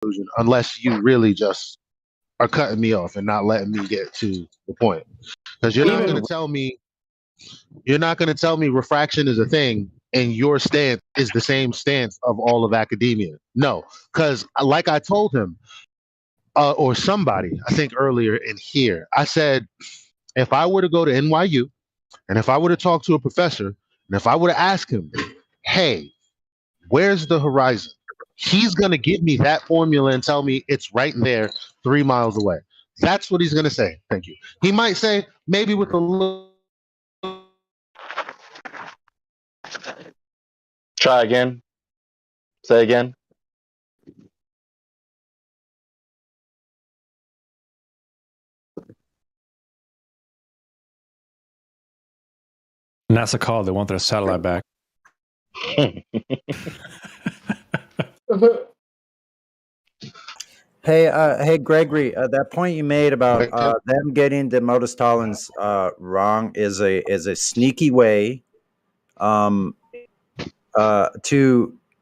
conclusion unless you really just are cutting me off and not letting me get to the point. Because you're not going to tell me refraction is a thing and your stance is the same stance of all of academia. No, because like I told him, or somebody, I think earlier in here, I said, if I were to go to NYU and if I were to talk to a professor and if I were to ask him, hey, where's the horizon? He's going to give me that formula and tell me it's right there 3 miles away. That's what he's going to say. Thank you. He might say, maybe with a little. Try again. Say again. NASA called. They want their satellite back. Hey, Gregory. That point you made about them getting the modus tollens wrong is a sneaky way to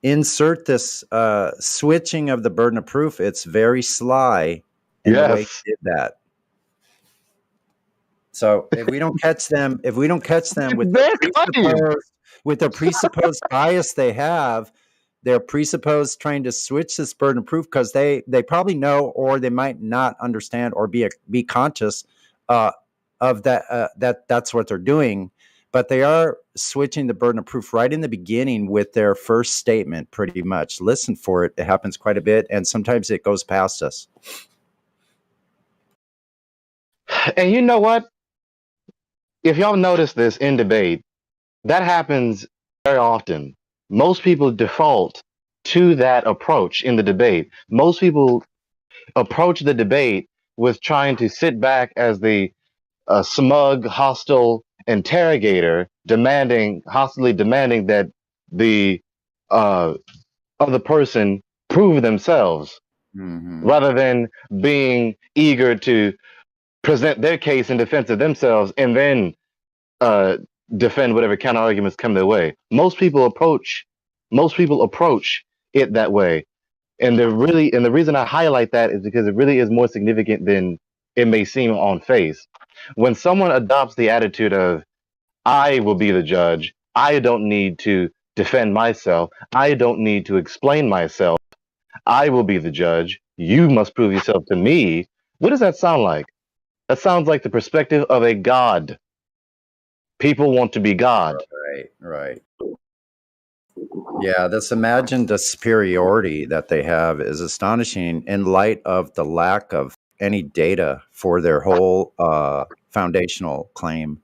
insert this switching of the burden of proof. It's very sly in the way he did that. So if we don't catch them with the presupposed bias they have, they're presupposed trying to switch this burden of proof because they probably know, or they might not understand, or be conscious of that that's what they're doing. But they are switching the burden of proof right in the beginning with their first statement, pretty much. Listen for it. It happens quite a bit, and sometimes it goes past us. And you know what? If y'all notice this in debate, that happens very often. Most people default to that approach in the debate. Most people approach the debate with trying to sit back as the smug, hostile interrogator, hostily demanding that the other person prove themselves, rather than being eager to present their case in defense of themselves and then defend whatever counter arguments come their way. Most people approach it that way, and the reason I highlight that is because it really is more significant than it may seem on face. When someone adopts the attitude of I will be the judge, I don't need to defend myself, I don't need to explain myself, I will be the judge, you must prove yourself to me. What does that sound like? That sounds like the perspective of a god. People want to be God. Right. Yeah, this imagined superiority that they have is astonishing in light of the lack of any data for their whole foundational claim.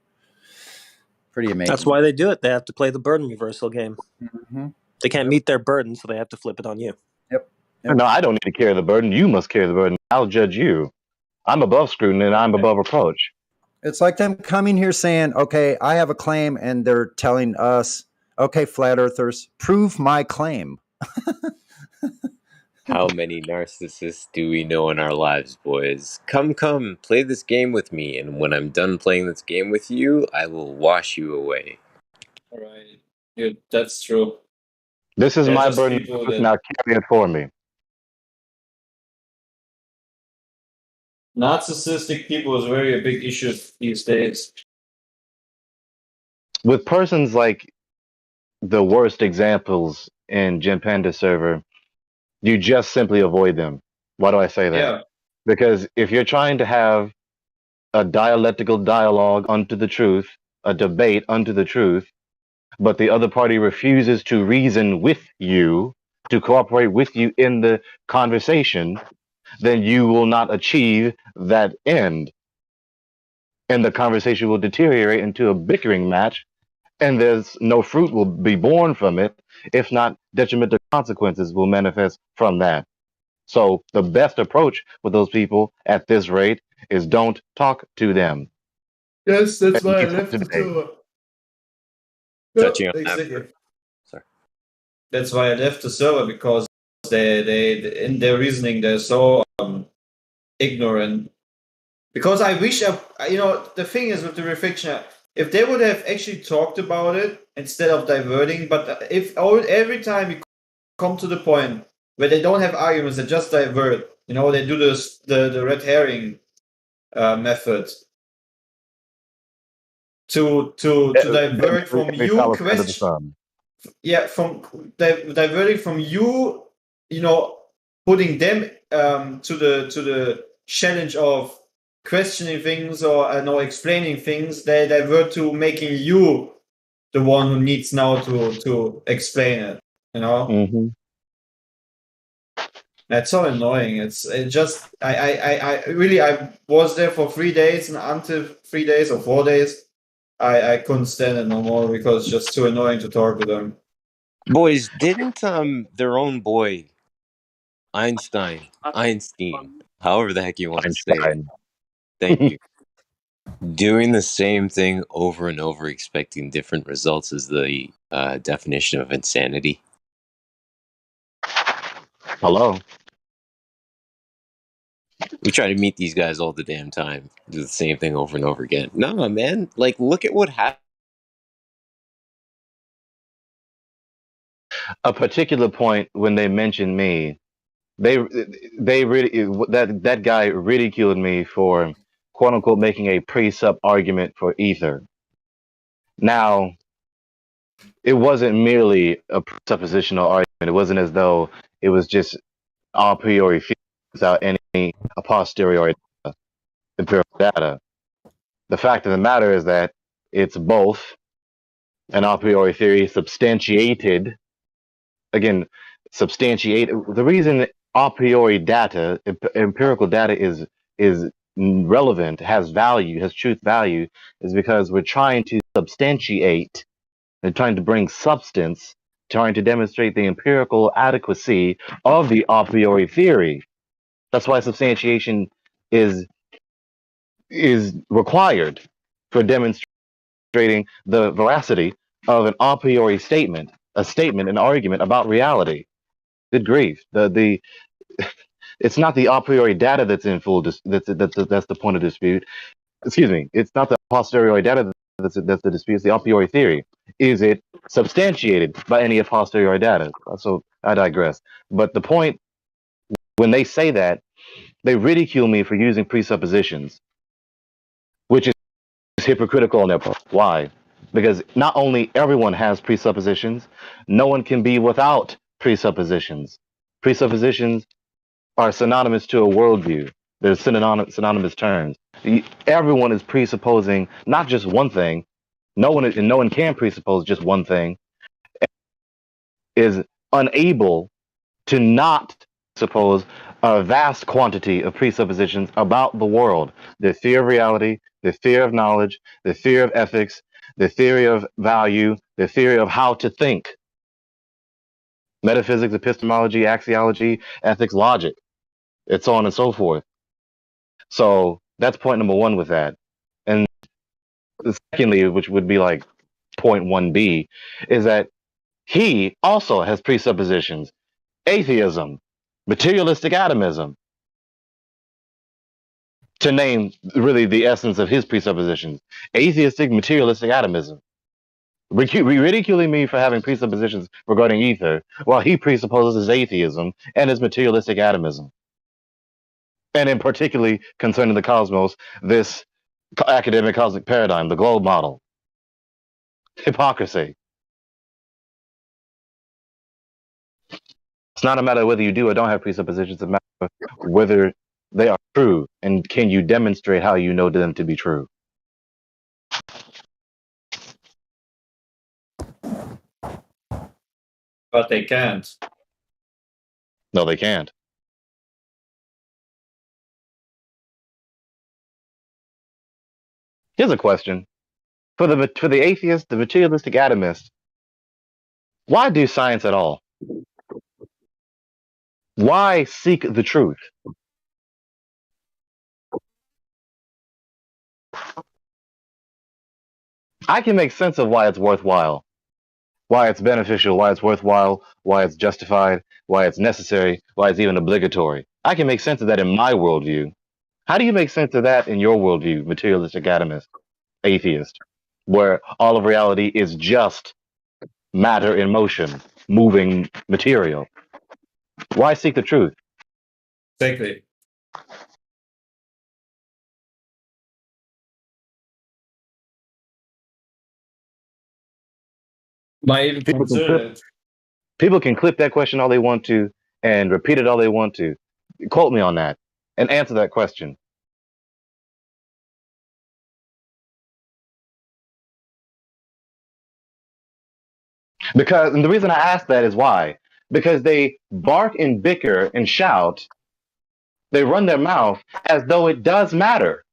Pretty amazing. That's why they do it. They have to play the burden reversal game. Mm-hmm. They can't meet their burden, so they have to flip it on you. Yep. No, I don't need to carry the burden. You must carry the burden. I'll judge you. I'm above scrutiny and I'm above reproach. It's like them coming here saying, okay, I have a claim, and they're telling us, okay, flat earthers, prove my claim. How many narcissists do we know in our lives, boys? Come, play this game with me, and when I'm done playing this game with you, I will wash you away. Right. Yeah, that's true. This is my burden. Now carry it for me. Narcissistic people is very a big issue these days. With persons like the worst examples in Jim Panda's server, you just simply avoid them. Why do I say that? Yeah. Because if you're trying to have a dialectical dialogue unto the truth, a debate unto the truth, but the other party refuses to reason with you, to cooperate with you in the conversation, then you will not achieve that end. And the conversation will deteriorate into a bickering match, and there's no fruit will be born from it, if not detrimental consequences will manifest from that. So the best approach with those people at this rate is don't talk to them. Yes, that's why I left the server. Exactly. Sorry. That's why I left the server, because they in their reasoning they're so ignorant. Because I wish the thing is with the reflection, if they would have actually talked about it instead of diverting, but if every time you come to the point where they don't have arguments, they just divert. You know, they do this the red herring method to divert from Every you fallacy under the question. sun. Yeah, from diverting from you, you know, putting them to the challenge of questioning things or no explaining things. They divert to making you the one who needs now to explain it. You know, Mm-hmm. that's so annoying. It just I really I was there for 3 days, and until 3 days or 4 days, I couldn't stand it no more because it's just too annoying to talk to them. Boys, didn't their own boy Einstein, however the heck you want to say it. Einstein. Thank you. Doing the same thing over and over, expecting different results, is the definition of insanity. Hello. We try to meet these guys all the damn time, do the same thing over and over again. No, man. Like, look at what happened. A particular point when they mentioned me, they really that guy ridiculed me for quote unquote making a pre-sup argument for ether. Now, it wasn't merely a presuppositional argument. It wasn't as though it was just a priori without any a posteriori empirical data. The fact of the matter is that it's both an a priori theory substantiated. Again, substantiate. The reason a priori data, empirical data, is relevant, has value, has truth value, is because we're trying to substantiate and trying to bring substance, trying to demonstrate the empirical adequacy of the a priori theory. That's why substantiation is required for demonstrating the veracity of an a priori statement, an argument about reality. Good grief! The it's not the a priori data that's in full that's the point of dispute. Excuse me. It's not the posteriori data that's the dispute. It's the a priori theory. Is it substantiated by any a posteriori data? So I digress. But the point, when they say that, they ridicule me for using presuppositions, which is hypocritical on their part. Why? Because not only everyone has presuppositions, no one can be without presuppositions. Presuppositions are synonymous to a worldview. They're synonymous terms. Everyone is presupposing not just one thing. No one can presuppose just one thing. Is unable to not suppose a vast quantity of presuppositions about the world, the theory of reality, the theory of knowledge, the theory of ethics, the theory of value, the theory of how to think, metaphysics, epistemology, axiology, ethics, logic, and so on and so forth. So that's point number one with that. And secondly, which would be like point 1B, is that he also has presuppositions. Atheism, materialistic atomism, to name really the essence of his presuppositions. Atheistic, materialistic atomism. Ridiculing me for having presuppositions regarding ether, while he presupposes atheism and his materialistic atomism. And in particularly concerning the cosmos, this academic cosmic paradigm, the globe model. Hypocrisy. It's not a matter of whether you do or don't have presuppositions, it's a matter of whether they are true, and can you demonstrate how you know them to be true. But they can't. No, they can't. Here's a question. For the atheist, the materialistic atomist, why do science at all? Why seek the truth? I can make sense of why it's worthwhile, why it's beneficial, why it's worthwhile, why it's justified, why it's necessary, why it's even obligatory. I can make sense of that in my worldview. How do you make sense of that in your worldview, materialistic atomist, atheist, where all of reality is just matter in motion, moving material? Why seek the truth? Exactly. My even People can concern clip is people can clip that question all they want to and repeat it all they want to. Quote me on that and answer that question. Because, and the reason I ask that is why? Because they bark and bicker and shout, they run their mouth as though it does matter.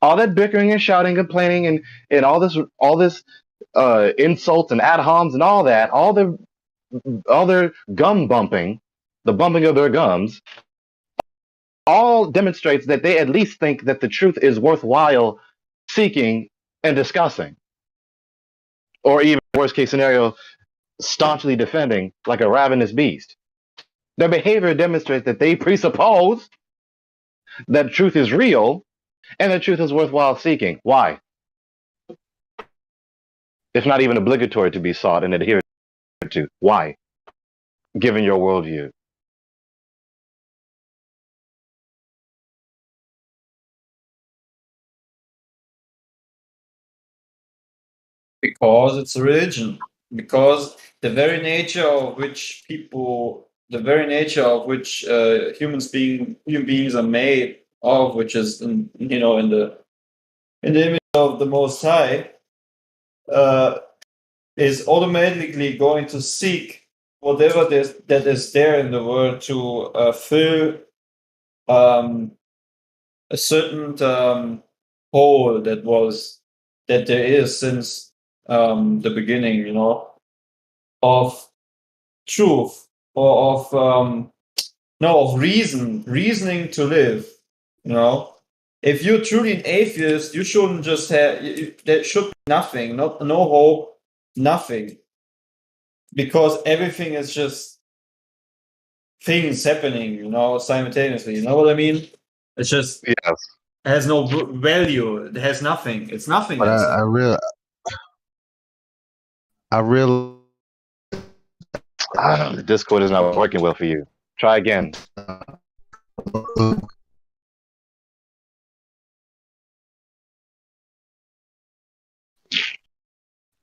All that bickering and shouting, complaining, and all this insults and ad homs and all their gum bumping, the bumping of their gums, all demonstrates that they at least think that the truth is worthwhile seeking and discussing, or even worst case scenario, staunchly defending like a ravenous beast. Their behavior demonstrates that they presuppose that truth is real and that truth is worthwhile seeking. Why? It's not even obligatory to be sought and adhered to. Why? Given your worldview. because it's a religion. Because the very nature of which human beings are made of, which is in the image of the Most High, uh, is automatically going to seek whatever that is there in the world to fill a certain hole that there is since the beginning, of truth or of no of reasoning to live. If you're truly an atheist, you shouldn't just have. There should be nothing, no hope, nothing, because everything is just things happening, simultaneously. You know what I mean? It's just Yes. has no value. It has nothing. It's But nothingness. I real The Discord is not working well for you. Try again.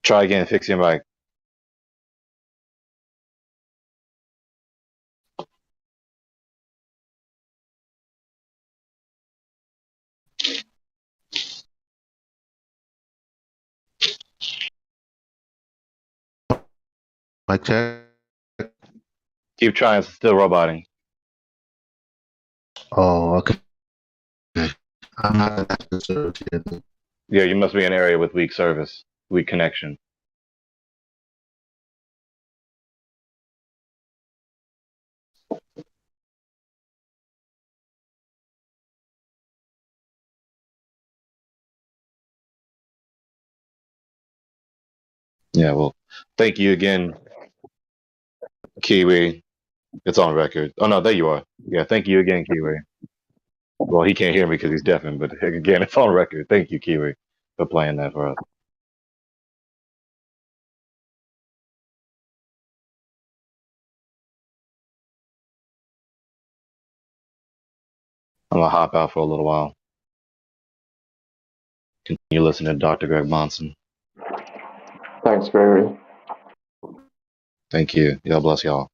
Try again. Fix your mic. mic check. Keep trying. It's still roboting. Oh, okay. I'm not that concerned yet. Yeah, you must be in an area with weak service, weak connection. Yeah, well, thank you again, Kiwi. It's on record. Oh, no, there you are. Yeah, thank you again, Kiwi. Well, he can't hear me because he's deafened, but again, it's on record. Thank you, Kiwi, for playing that for us. I'm going to hop out for a little while. Continue listening to Dr. Greg Monson. Thanks, Gregory. Thank you. God bless y'all.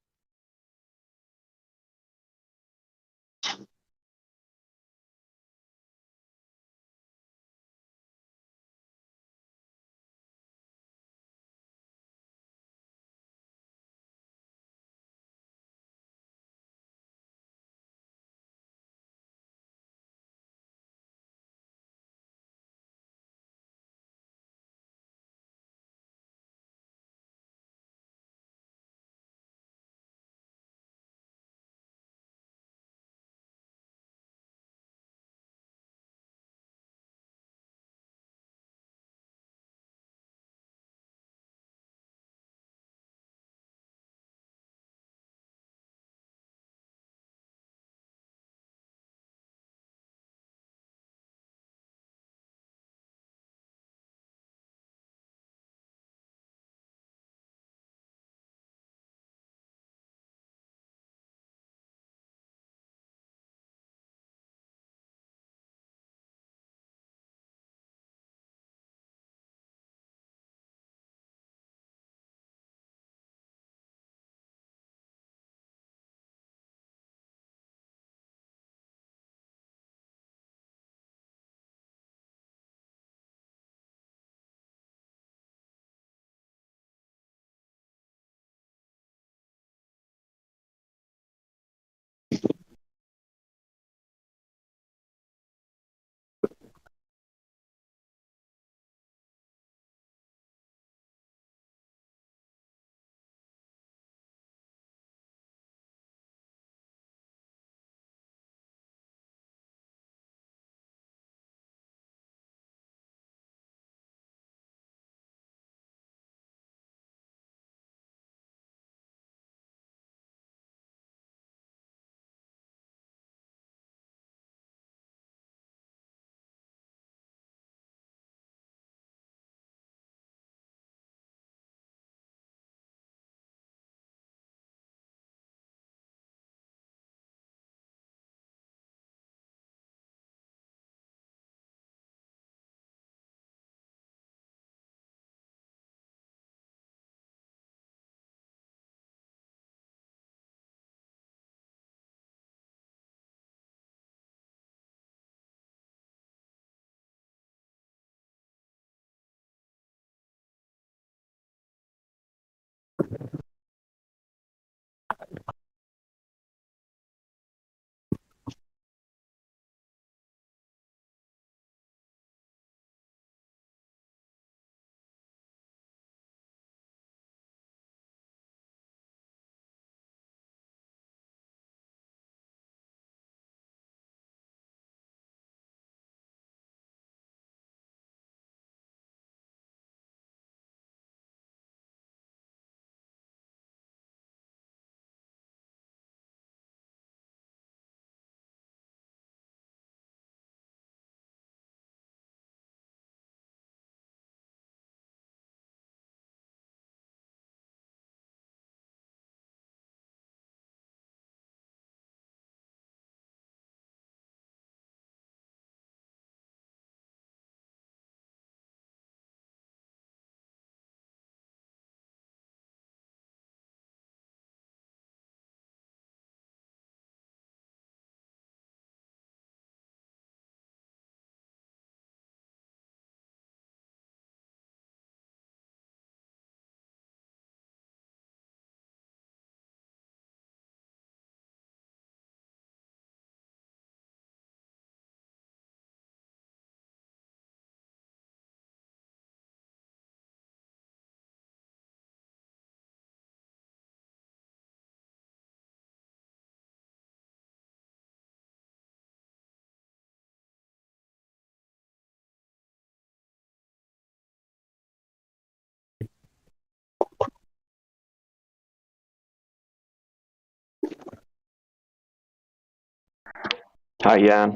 Hi, Jan.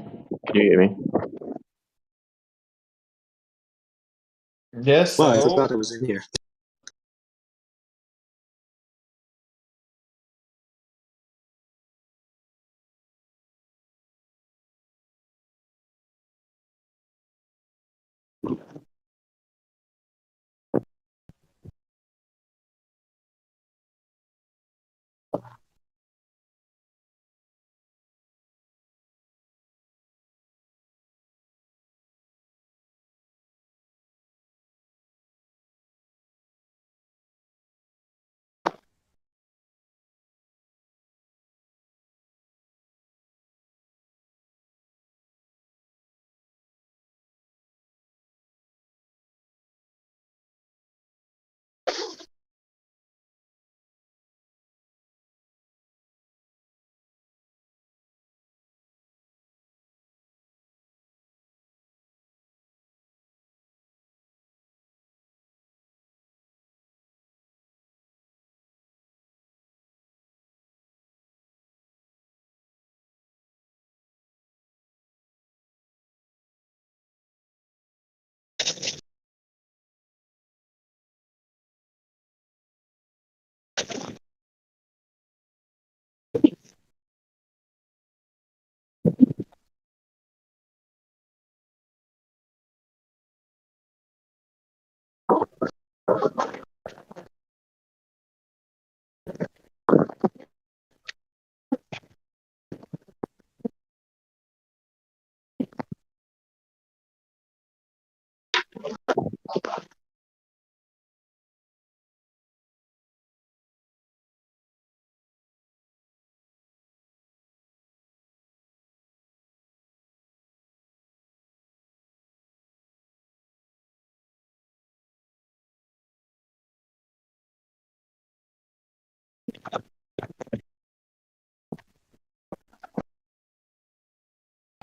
Can you hear me? Yes, Well, I hello. forgot I was in here.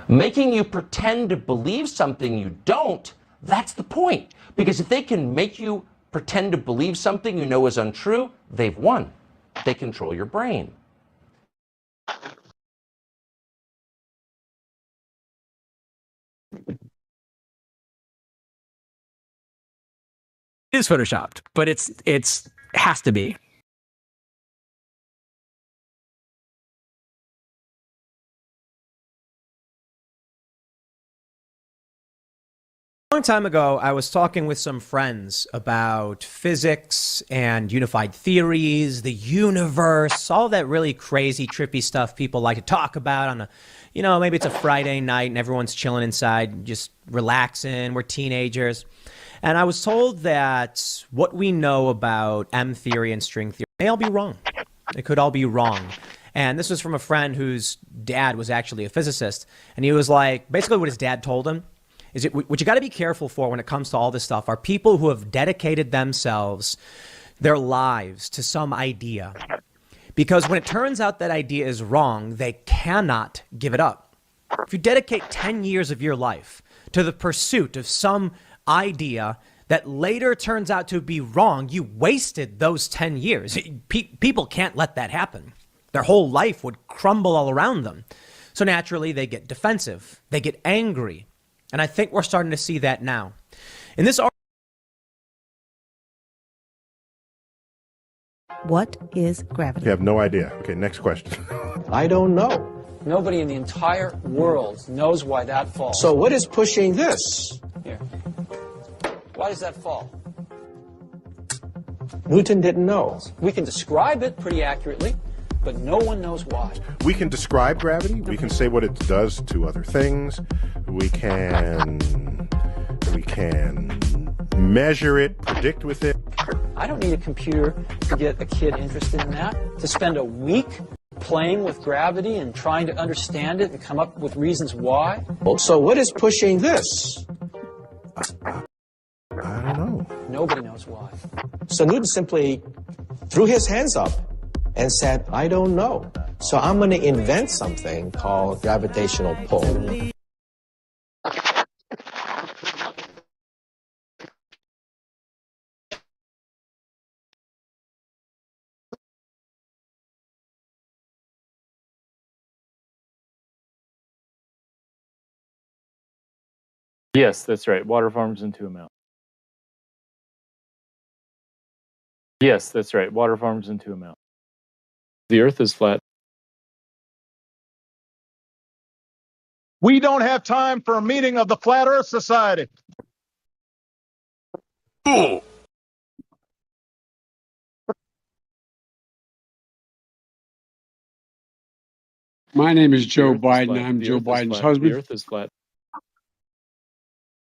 Making you pretend to believe something you don't, that's the point. Because if they can make you pretend to believe something you know is untrue, they've won. They control your brain. It is photoshopped, but it's has to be. A long time ago, I was talking with some friends about physics and unified theories, the universe, all that really crazy, trippy stuff people like to talk about on a, maybe it's a Friday night and everyone's chilling inside, just relaxing. We're teenagers. And I was told that what we know about M theory and string theory may all be wrong. It could all be wrong. And this was from a friend whose dad was actually a physicist. And he was like, basically what his dad told him is what you got to be careful for when it comes to all this stuff are people who have dedicated themselves, their lives to some idea. Because when it turns out that idea is wrong, they cannot give it up. If you dedicate 10 years of your life to the pursuit of some idea that later turns out to be wrong, you wasted those 10 years. People can't let that happen. Their whole life would crumble all around them. So naturally, they get defensive. They get angry. And I think we're starting to see that now. In this article, what is gravity? You have no idea. Okay, next question. I don't know. Nobody in the entire world knows why that falls. So what is pushing this? Here. Why does that fall? Newton didn't know. We can describe it pretty accurately, but no one knows why. We can describe gravity. We can say what it does to other things. We can measure it, predict with it. I don't need a computer to get a kid interested in that. To spend a week playing with gravity and trying to understand it and come up with reasons why. So what is pushing this? I don't know. Nobody knows why. So Newton simply threw his hands up and said, I don't know. So I'm going to invent something called gravitational pull. Yes, that's right. Water forms into a mountain. Yes, that's right. Water forms into a mountain. The Earth is flat. We don't have time for a meeting of the Flat Earth Society. Ooh. My name is Joe Earth is Biden. flat. I'm The Joe Earth is Biden's flat. husband. The Earth is flat.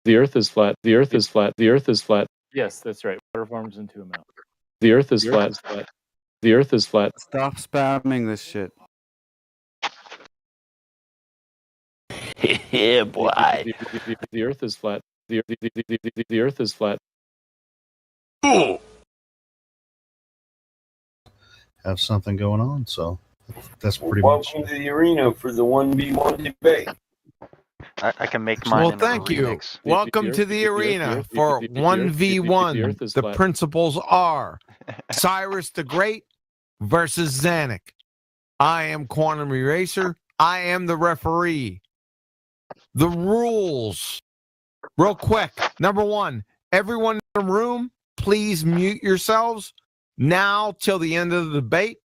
The Earth is flat. The Earth is flat. The Earth is flat. Yes, that's right. Water forms into a mountain. The Earth is flat. The Earth is flat. Stop spamming this shit. Yeah, boy. The Earth is flat. The Earth is flat. Ooh. Have something going on, so that's pretty Welcome much. to the arena for the 1v1 debate. I can make mine. Well, in thank a you. remix. Welcome to the arena for 1v1. The principles are Cyrus the Great versus Zanuck. I am Quantum Eraser. I am the referee. The rules. Real quick. Number one, everyone in the room, please mute yourselves now till the end of the debate.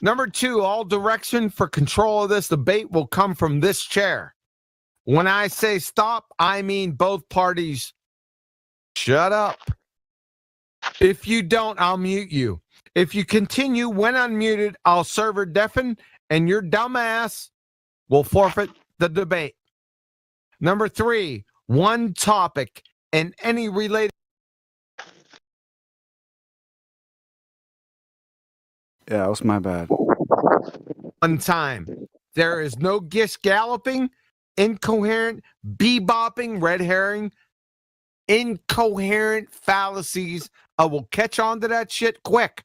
Number two, all direction for control of this debate will come from this chair. When I say stop, I mean both parties shut up. If you don't, I'll mute you. If you continue when unmuted, I'll server deafen and your dumbass will forfeit the debate. Number three, one topic and any related. Yeah, that was my bad. One time. There is no gish galloping, incoherent, bebopping, red herring, incoherent fallacies. I will catch on to that shit quick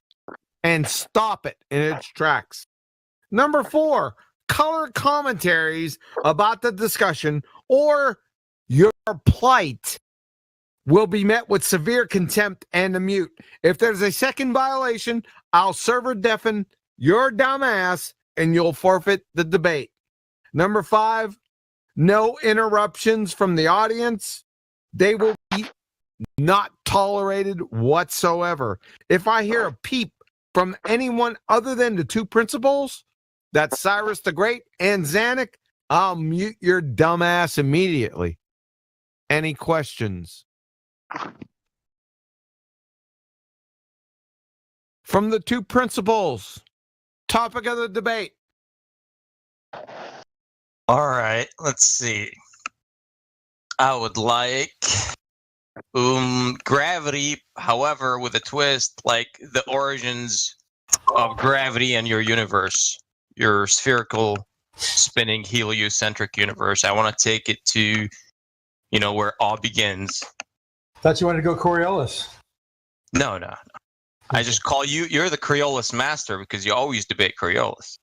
and stop it in its tracks. Number four, color commentaries about the discussion or your plight will be met with severe contempt and a mute. If there's a second violation, I'll server deafen your dumb ass and you'll forfeit the debate. Number five, no interruptions from the audience. They will be not tolerated whatsoever. If I hear a peep from anyone other than the two principals, that's Cyrus the Great and Zanuck, I'll mute your dumb ass immediately. Any questions? From the two principals, topic of the debate. All right, let's see. I would like gravity, however, with a twist, like the origins of gravity and your universe, your spherical, spinning, heliocentric universe. I want to take it to, where all begins. Thought you wanted to go Coriolis. No. I just call you. You're the Coriolis master because you always debate Coriolis.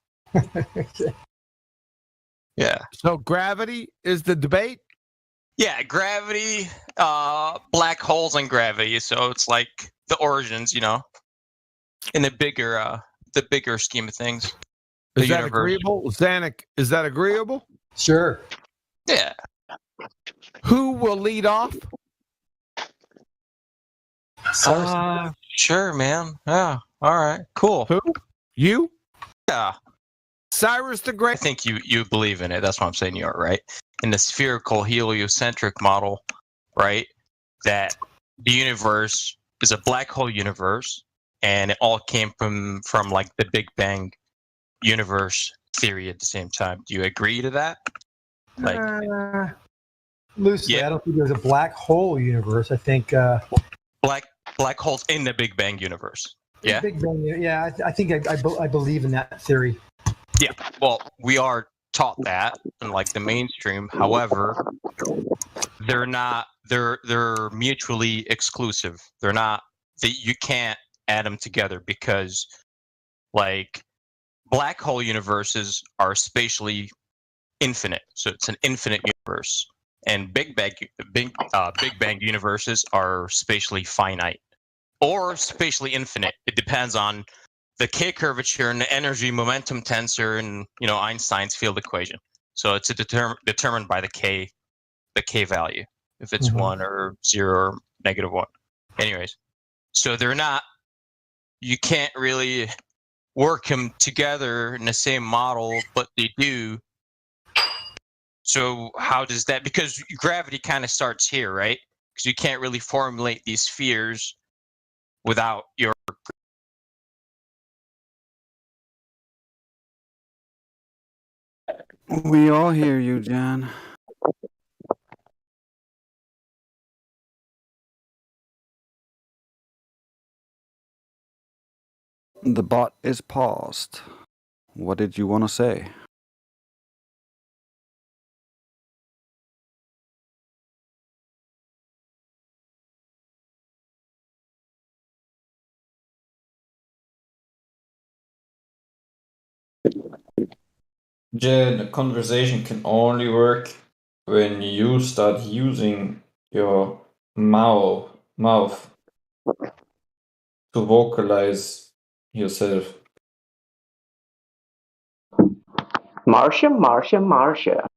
Yeah. So gravity is the debate? Yeah, gravity, black holes and gravity. So it's like the origins, in the bigger scheme of things. Is that agreeable? Zanuck, is that agreeable? Sure. Yeah. Who will lead off? Sure, man. Yeah. All right. Cool. Who? You? Yeah. Cyrus the Great. I think you believe in it. That's what I'm saying. You are right. In the spherical heliocentric model, right? That the universe is a black hole universe, and it all came from like the Big Bang universe theory at the same time. Do you agree to that? Loosely, Yeah. I don't think there's a black hole universe. I think black holes in the Big Bang universe. Yeah. Big Bang. Yeah, I think I believe in that theory. Yeah. Well, we are taught that in like the mainstream. However, they're not. They're mutually exclusive. They're not. You can't add them together because, like, black hole universes are spatially infinite. So it's an infinite universe, and Big Bang universes are spatially finite or spatially infinite. It depends on the K curvature and the energy momentum tensor and Einstein's field equation. So it's determined by the K the K value, if it's 1 or 0 or -1. Anyways, so they're not, you can't really work them together in the same model, but they do. So how does that, because gravity kind of starts here, right? Because you can't really formulate these spheres without your. We all hear you, Jan. The bot is paused. What did you want to say? Jen, a conversation can only work when you start using your mouth to vocalize yourself. Marcia, Marcia, Marcia.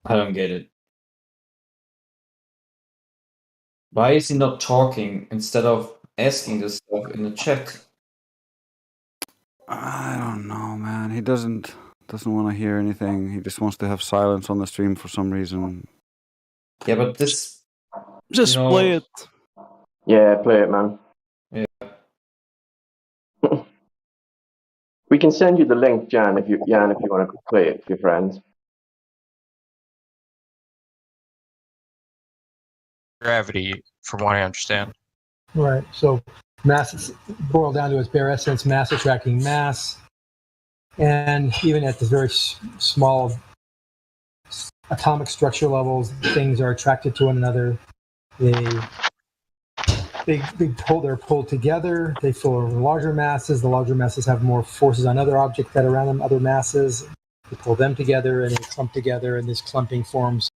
I don't get it. Why is he not talking instead of asking this stuff in the chat? I don't know, man. He doesn't want to hear anything. He just wants to have silence on the stream for some reason. Yeah, but this... Just you know, play it. Yeah, play it, man. Yeah. We can send you the link, Jan, if you want to play it with your friends. Gravity, from what I understand. Right. So mass is boiled down to its bare essence, mass attracting mass. And even at the very small atomic structure levels, things are attracted to one another. They're pulled together. They fill larger masses. The larger masses have more forces on other objects that are around them, other masses. They pull them together and they clump together, and this clumping forms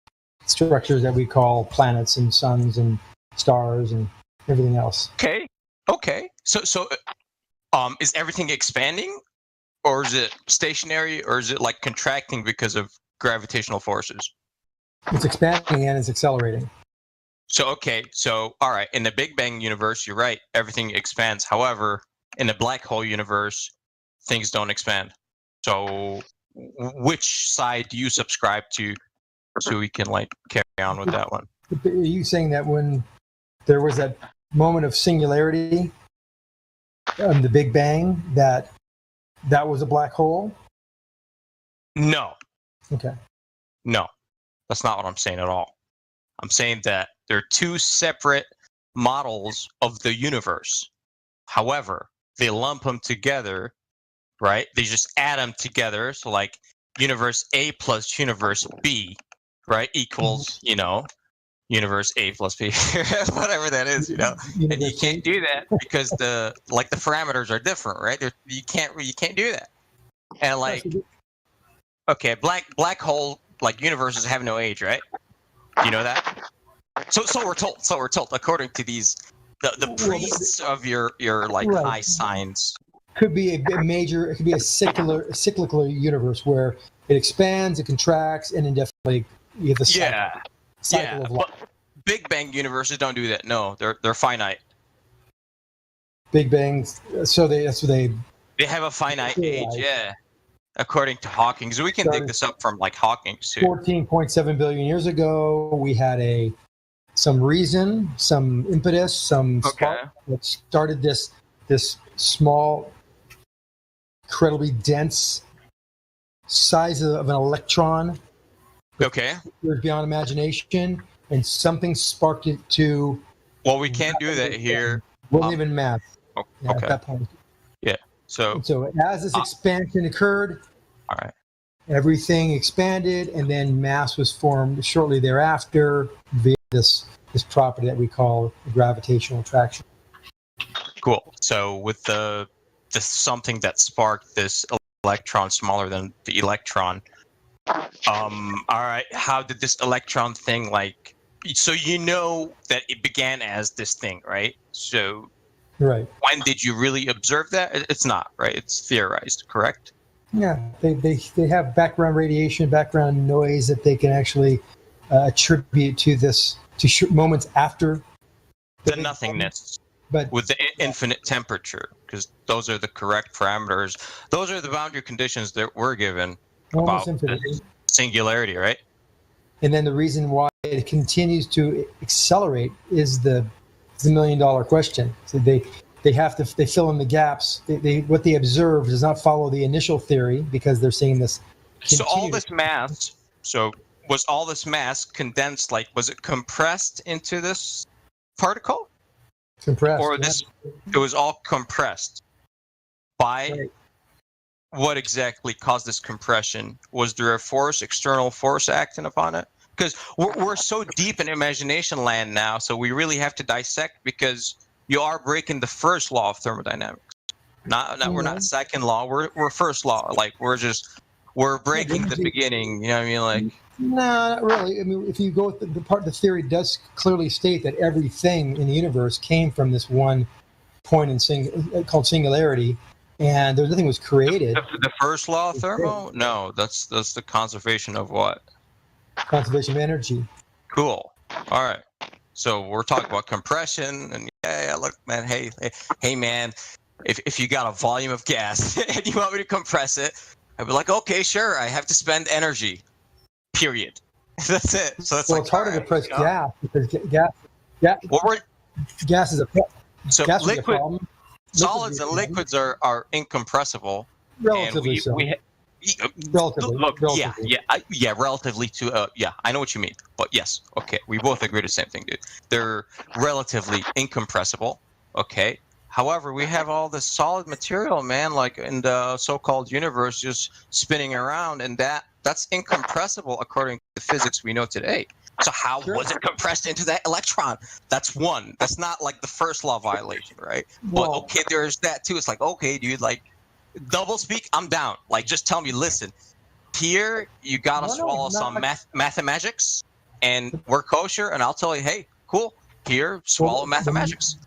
structures that we call planets and suns and stars and everything else. Okay. So, is everything expanding, or is it stationary, or is it like contracting because of gravitational forces? It's expanding and it's accelerating. So, all right. In the Big Bang universe, you're right. Everything expands. However, in the black hole universe, things don't expand. So, which side do you subscribe to, so we can like carry on with that one? Are you saying that when there was that moment of singularity, the Big Bang, that was a black hole? No. Okay. No, that's not what I'm saying at all. I'm saying that there are two separate models of the universe. However, they lump them together, right? They just add them together. So like universe A plus universe B, right, equals, universe A plus B, whatever that is, And you can't do that because the parameters are different, right? You can't do that. And like, okay, black hole like universes have no age, right? Do you know that? So we're told according to these the priests of your like Right. high science. Could be a major. It could be a cyclical universe where it expands, it contracts, and indefinitely you have the cycle of life. But Big Bang universes don't do that. No, they're finite. Big Bang. So they have a finite age. Yeah, according to Hawking. So we can dig this up from like Hawking too. 14.7 billion years ago, we had some reason, some impetus, some spark that started this small, incredibly dense size of an electron. Okay. Beyond imagination, and something sparked it to. Well, we can't do that here. Wasn't even math. Okay. At that point. Yeah. So as this expansion occurred, all right, everything expanded, and then mass was formed shortly thereafter via this property that we call gravitational attraction. Cool. So with the something that sparked this electron smaller than the electron, all right, how did this electron thing like So you know that it began as this thing, right? So Right. when did you really observe that? It's not, right? It's theorized, correct? Yeah, they have background radiation, background noise that they can actually attribute to this moments after the nothingness, but with the infinite temperature, because those are the correct parameters. Those are the boundary conditions that we're given almost about infinite. this singularity, right? And then the reason why it continues to accelerate is the $1 million question. So they fill in the gaps. What they observe does not follow the initial theory because they're seeing this. So all this mass, was all this mass condensed? Like, was it compressed into this particle? Compressed. Or this? It was all compressed. By what exactly caused this compression? Was there a force, external force acting upon it? Because we're so deep in imagination land now, so we really have to dissect, because you are breaking the first law of thermodynamics. We're not second law. We're first law. Like we're breaking the beginning. You know what I mean? Like, no, not really. I mean, if you go with the part of the theory does clearly state that everything in the universe came from this one point called singularity, and nothing was created. The first law of thermo? No, that's the conservation of what? Conservation of energy. Cool. All right. So we're talking about compression, and yeah, look, man. Hey, man. If you got a volume of gas and you want me to compress it, I'd be like, okay, sure. I have to spend energy. Period. That's it. So it's it's harder to compress gas because gas is a problem. So solids and liquids are incompressible. Relatively so. Relatively. Yeah, relatively to I know what you mean, but yes, okay, we both agree the same thing, dude. They're relatively incompressible, okay. However, we have all this solid material, man, like in the so-called universe, just spinning around, and that's incompressible according to the physics we know today. So how was it compressed into that electron? That's one. That's not like the first law violation, right? But okay, there's that too. It's like, okay, dude, like double speak, I'm down. Like, just tell me, listen, here you gotta swallow some mathematics, and we're kosher, and I'll tell you, hey, cool. Here, swallow mathematics.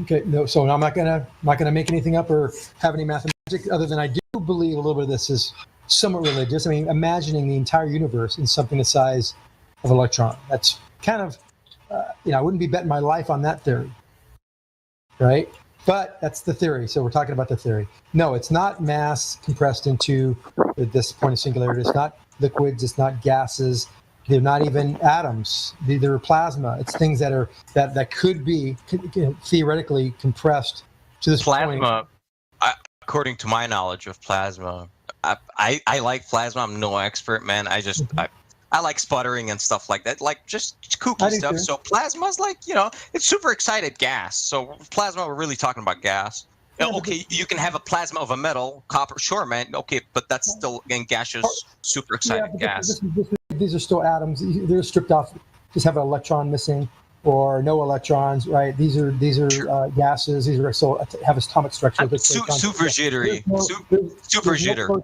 Okay, no. So I'm not gonna make anything up or have any mathematics, other than I do believe a little bit of this is somewhat religious. I mean, imagining the entire universe in something the size of an electron. That's kind of, I wouldn't be betting my life on that theory, right? But that's the theory. So we're talking about the theory. No, it's not mass compressed into this point of singularity. It's not liquids. It's not gases. They're not even atoms. They're plasma. It's things that could be theoretically compressed to this point. Plasma, according to my knowledge of plasma, I like plasma. I'm no expert, man. I like sputtering and stuff like that, like just kooky stuff. Too. So plasma's like, it's super excited gas. So plasma, we're really talking about gas. Yeah, okay, you can have a plasma of a metal, copper, sure, man. Okay, but that's still, again, gaseous, super excited gas. These are still atoms. They're stripped off, just have an electron missing or no electrons, right? These are gases. These are still have atomic structure. Super jittery. Super jitter.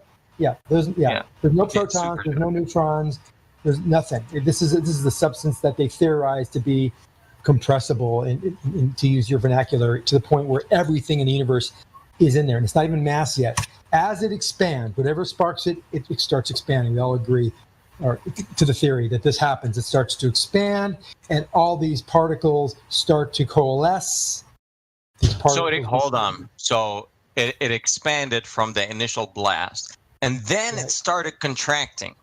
There's no protons. There's no neutrons. There's nothing. This is the substance that they theorize to be compressible, and to use your vernacular, to the point where everything in the universe is in there, and it's not even mass yet. As it expands, whatever sparks it starts expanding. We all agree, or to the theory that this happens. It starts to expand, and all these particles start to coalesce. Hold on. So it expanded from the initial blast, and then it started contracting.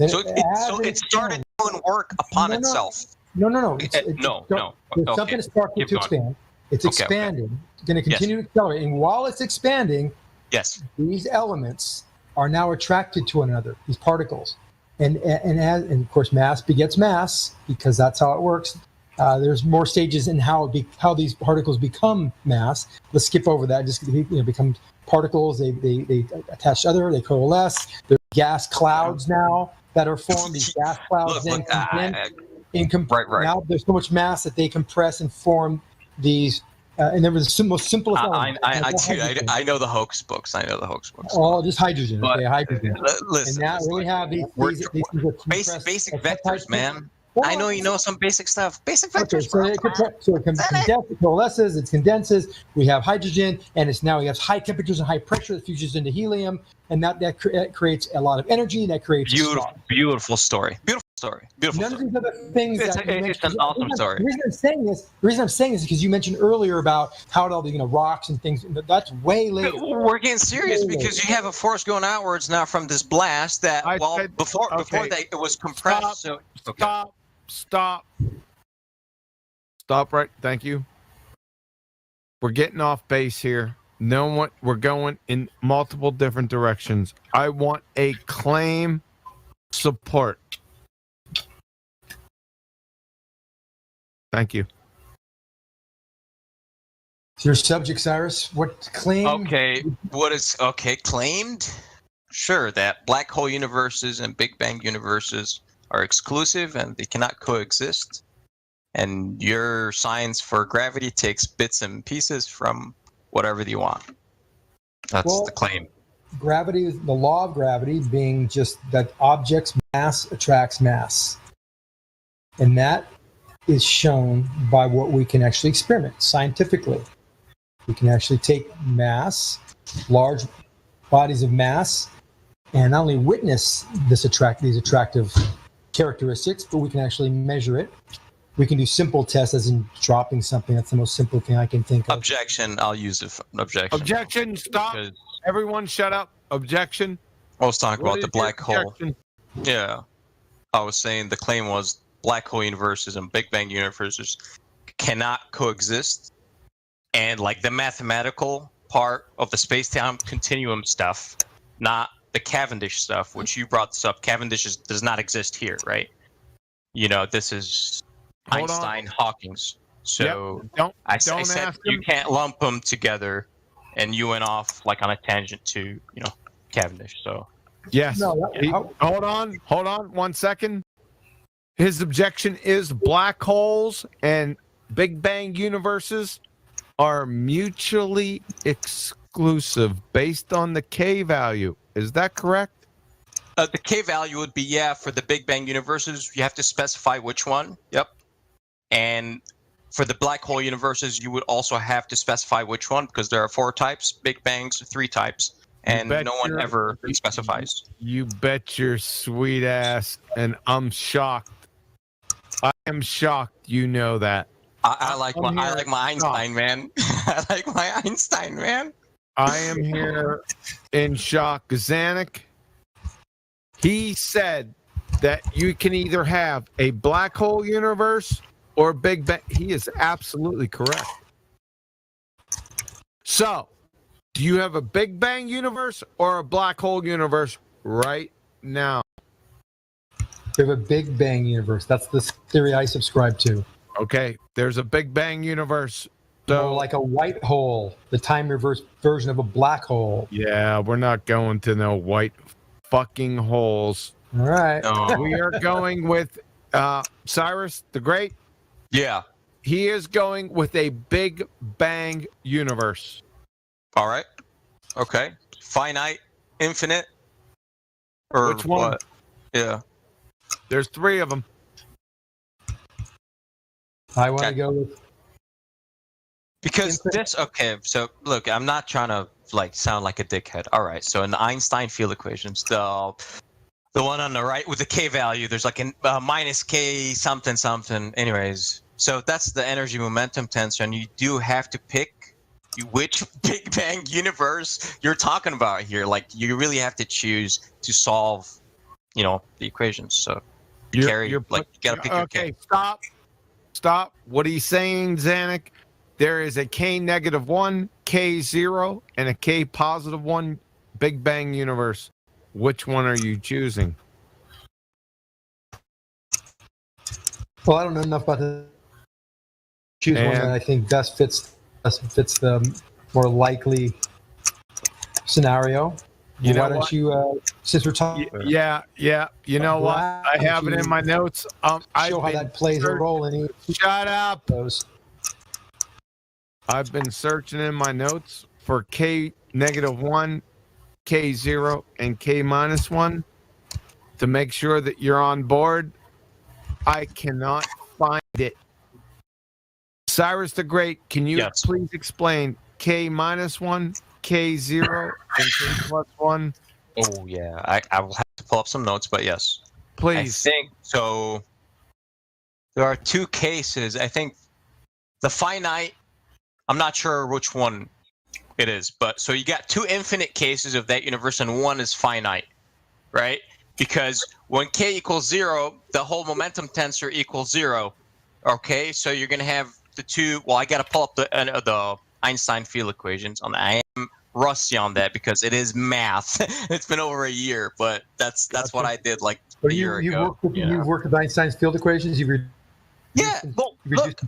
So it started doing work upon itself. No. No. There's something that sparked it to expand. It's expanding. It's going to continue to accelerate. And while it's expanding, these elements are now attracted to one another, these particles. And of course, mass begets mass, because that's how it works. There's more stages in how these particles become mass. Let's skip over that. Just become particles. They attach to other. They coalesce. There's gas clouds now that are formed. These gas clouds now there's so much mass that they compress and form these. And there was the most simplest element. I know the hoax books. Oh, just hydrogen. But, hydrogen. Listen, and now we have these basic vectors, man. I know you know some basic stuff. Basic vectors. Okay, so it coalesces, it condenses. We have hydrogen, and it's now we have high temperatures and high pressure that fuses into helium, and that creates a lot of energy, and that creates a star. Beautiful story. Beautiful story. Beautiful. None of these other things It's an awesome story. The reason I'm saying this is because you mentioned earlier about how it all the rocks and things. That's way later. We're getting serious because you have a force going outwards now from this blast that before that it was compressed. Stop right. Thank you. We're getting off base here. We're going in multiple different directions. I want a claim support. Thank you. Your subject, Cyrus. What claim? Okay, claimed? Sure, that black hole universes and Big Bang universes are exclusive and they cannot coexist. And your science for gravity takes bits and pieces from whatever you want. That's the claim. Gravity, the law of gravity being just that object's mass attracts mass. And that is shown by what we can actually experiment scientifically. We can actually take mass, large bodies of mass, and not only witness these attractive characteristics, but we can actually measure it. We can do simple tests, as in dropping something. That's the most simple thing I can think of. Objection. I'll use it. Objection. Objection. Stop. Everyone shut up. Objection. I was talking about the black hole. Yeah. I was saying the claim was black hole universes and Big Bang universes cannot coexist. And like the mathematical part of the space-time continuum stuff, not the Cavendish stuff, which you brought this up. Cavendish does not exist here, right? This is Einstein, Hawking's. So I said you can't lump them together, and you went off like on a tangent to Cavendish. So yes. Hold on 1 second. His objection is black holes and Big Bang universes are mutually exclusive based on the K value. Is that correct? The K value would be, for the Big Bang universes, you have to specify which one. Yep. And for the black hole universes, you would also have to specify which one because there are 4 types, Big Bangs, 3 types, and no one ever specifies. You bet your sweet ass, and I'm shocked. I am shocked you know that. I like my Einstein, man. I like my Einstein, man. I am here in shock. Zanuck, he said that you can either have a black hole universe or Big Bang. He is absolutely correct. So, do you have a Big Bang universe or a black hole universe right now? We have a Big Bang universe. That's the theory I subscribe to. Okay, there's a Big Bang universe. So like a white hole, the time reverse version of a black hole. Yeah, we're not going to no white fucking holes. All right. No. We are going with Cyrus the Great. Yeah. He is going with a Big Bang universe. All right. Okay. Finite, infinite, or which one? What? Yeah. There's 3 of them. I want to go with because this. Okay, so look, I'm not trying to sound like a dickhead. All right, so in the Einstein field equations, the one on the right with the K value, there's like a minus K something something. Anyways, so that's the energy momentum tensor, and you do have to pick which Big Bang universe you're talking about here. Like you really have to choose to solve, the equations. So you gotta pick your K. Stop. What he's saying, Zanuck, there is a K-1, K0, and a K+1 Big Bang universe. Which one are you choosing? Well, I don't know enough about the choose one that I think best fits the more likely scenario. Why don't you, since we're talking... Yeah. You know what? I have it in my notes. Show how that plays a role in each. Shut up. I've been searching in my notes for K-1, K0, and K-1 to make sure that you're on board. I cannot find it. Cyrus the Great, can you please explain K minus 1, K 0, and K plus 1? Oh yeah, I will have to pull up some notes, but yes. Please. I think so. There are two cases. I think the finite. I'm not sure which one it is, but so you got two infinite cases of that universe, and one is finite, right? Because when k equals 0, the whole momentum tensor equals 0. Okay, so you're gonna have the two. Well, I gotta pull up the Einstein field equations on that. I am rusty on that because it is math. It's been over a year, but that's what I did like a year ago. You've worked with Einstein's field equations. You've Yeah, well, look.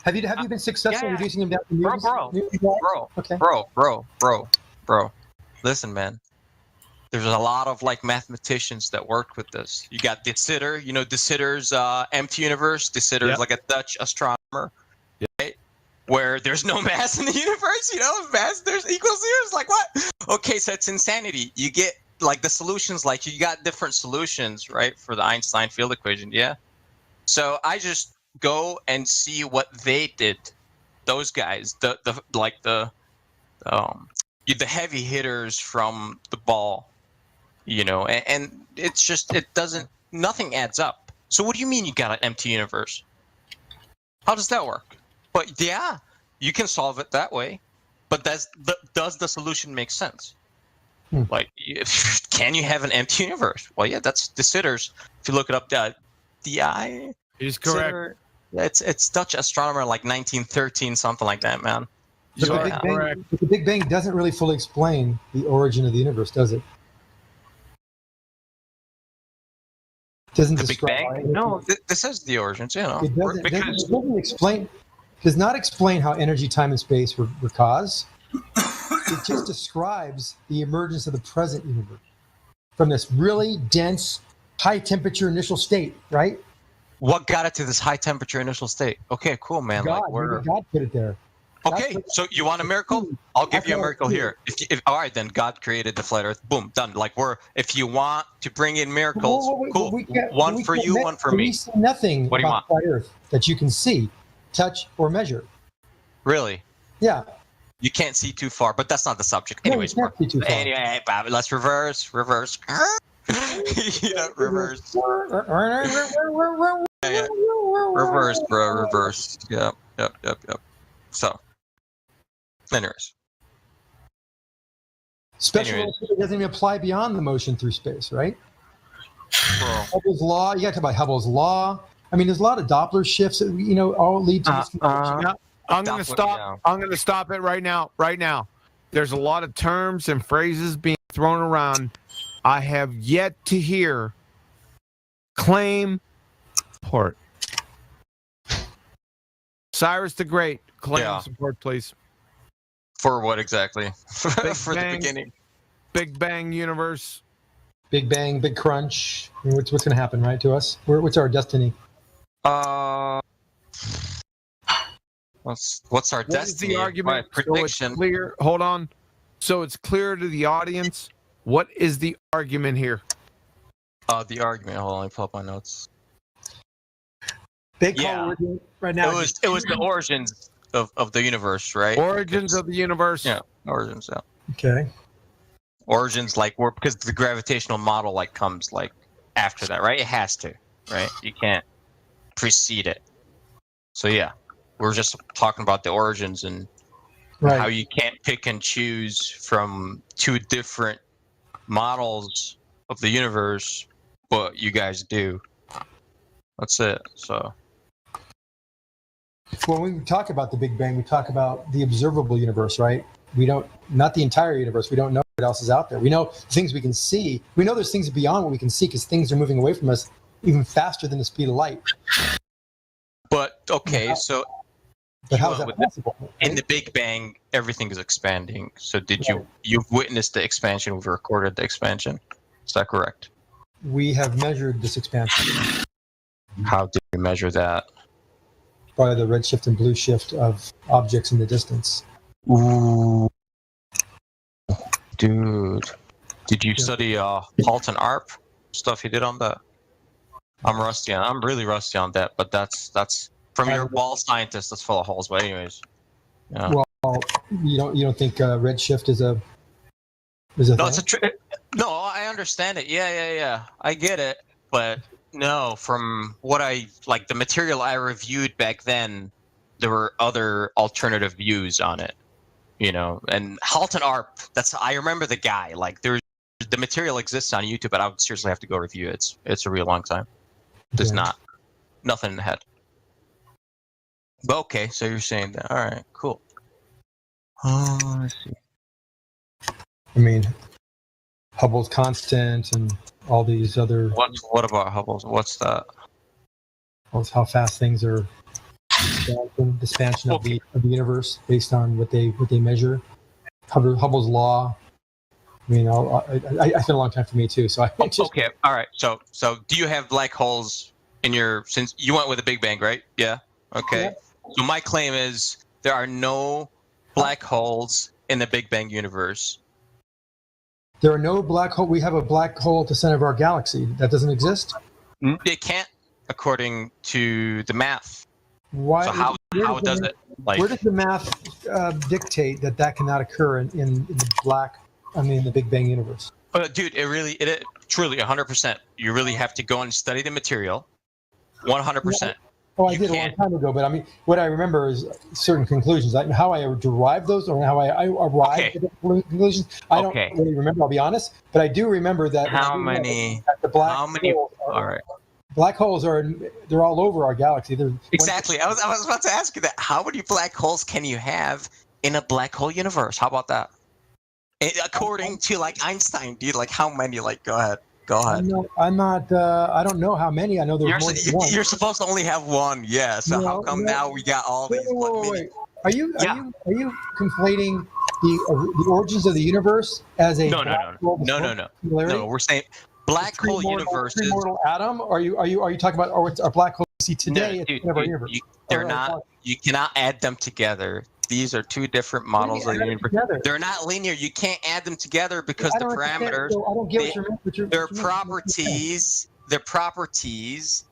Have you been successful in reducing them down to newtons? Bro. Listen, man. There's a lot of like mathematicians that worked with this. You got De Sitter, you know De Sitter's empty universe. De Sitter is like a Dutch astronomer, right? Where there's no mass in the universe, you know, mass there's equals 0. It's like what? Okay, so it's insanity. You get like the solutions, like you got different solutions, right, for the Einstein field equation, yeah. So I just go and see what they did. Those guys, the heavy hitters from the ball, you know, and it's just nothing adds up. So what do you mean you got an empty universe? How does that work? But yeah, you can solve it that way. But does the solution make sense? Like, can you have an empty universe? Well, yeah, that's De Sitter's. If you look it up, DI. He's correct. It's Dutch astronomer, like 1913, something like that, man. But the Big Bang doesn't really fully explain the origin of the universe, does it? Doesn't the Big Bang? No, this is the origins. You know, it doesn't explain. Does not explain how energy, time, and space were caused. It just describes the emergence of the present universe from this really dense, high-temperature initial state, right? What got it to this high-temperature initial state? Okay, cool, man. God, like, God put it there. Okay, so you want a miracle? I'll give you a miracle here. If all right, then God created the flat Earth. Boom, done. Like if you want to bring in miracles, cool. One for you, one for me. We see nothing what do you about want? flat Earth that you can see, touch, or measure. Really? Yeah. You can't see too far, but that's not the subject. Anyways, you can't see too far. Anyway, Bobby, let's reverse. You know, reverse. Yeah. Reverse, bro, reverse. Yep. So, anyways. Special relativity doesn't even apply beyond the motion through space, right? Hubble's law. You got to talk about Hubble's law. I mean, there's a lot of Doppler shifts that all lead to this confusion. I'm going to stop. Yeah. I'm going to stop it right now. Right now. There's a lot of terms and phrases being thrown around. I have yet to hear claim support. Cyrus the Great, claim support, please. For what exactly? For Bang, the beginning. Big Bang universe. Big Bang, Big Crunch. What's going to happen, right, to us? What's our destiny? What's our destiny? The argument? My prediction. So it's clear. Hold on. So it's clear to the audience. What is the argument here? The argument. Hold on, let me pull up my notes. They call it right now. It was the origins of the universe, right? Origins of the universe. Yeah, origins. Yeah. Okay. Origins, like because the gravitational model like comes like after that, right? It has to, right? You can't precede it. So yeah, we're just talking about the origins and how you can't pick and choose from two different models of the universe, but you guys do. That's it. So when we talk about the Big Bang, we talk about the observable universe, right? We don't, not the entire universe. We don't know what else is out there. We know things we can see. We know there's things beyond what we can see because things are moving away from us even faster than the speed of light. But okay, so but how is that possible? In the Big Bang, everything is expanding. So you've witnessed the expansion? We've recorded the expansion. Is that correct? We have measured this expansion. How did you measure that? By the redshift and blue shift of objects in the distance. Ooh, dude! Did you study Halton Arp stuff he did on that? I'm rusty on. I'm really rusty on that, but that's from your wall scientist. That's full of holes. But anyways, yeah. Well, you don't think redshift is a No, thing? it's no, I understand it. Yeah. I get it, but no, from what I like, the material I reviewed back then, there were other alternative views on it. And Halton Arp. I remember the guy. Like, the material exists on YouTube, but I would seriously have to go review it. It's a real long time. There's nothing in the head. But okay, so you're saying that. All right, cool. Let's see. I mean, Hubble's constant and all these other. What about Hubble's? What's that? Well, it's how fast things are. The expansion of the universe based on what they measure. Hubble's law. I mean, I spent a long time for me too. So okay, all right. So do you have black holes in your? Since you went with the Big Bang, right? Yeah. Okay. Yeah. So my claim is there are no black holes in the Big Bang universe. There are no black hole. We have a black hole at the center of our galaxy. That doesn't exist? It can't, according to the math. Why? So how does it? Like, where does the math dictate that cannot occur in the Big Bang universe? Dude, it truly 100%. You really have to go and study the material. 100%. Oh, I did a long time ago, but I mean, what I remember is certain conclusions. How I derived those or how I arrived at the conclusions, I don't really remember, I'll be honest. But I do remember that. How many? All right. Black holes they're all over our galaxy. Exactly. I was about to ask you that. How many black holes can you have in a black hole universe? How about that? According to like Einstein, dude, like how many? Like, go ahead. I'm not. I don't know how many. I know there's more than one. You're supposed to only have one. Yeah. So how come now we got all these? Wait. Are you conflating the origins of the universe as a black hole? No. We're saying black hole universes. Immortal atom? Are you talking about a black hole we see today? They're not. You cannot add them together. These are two different models of the universe. They're not linear. You can't add them together because the parameters, their properties.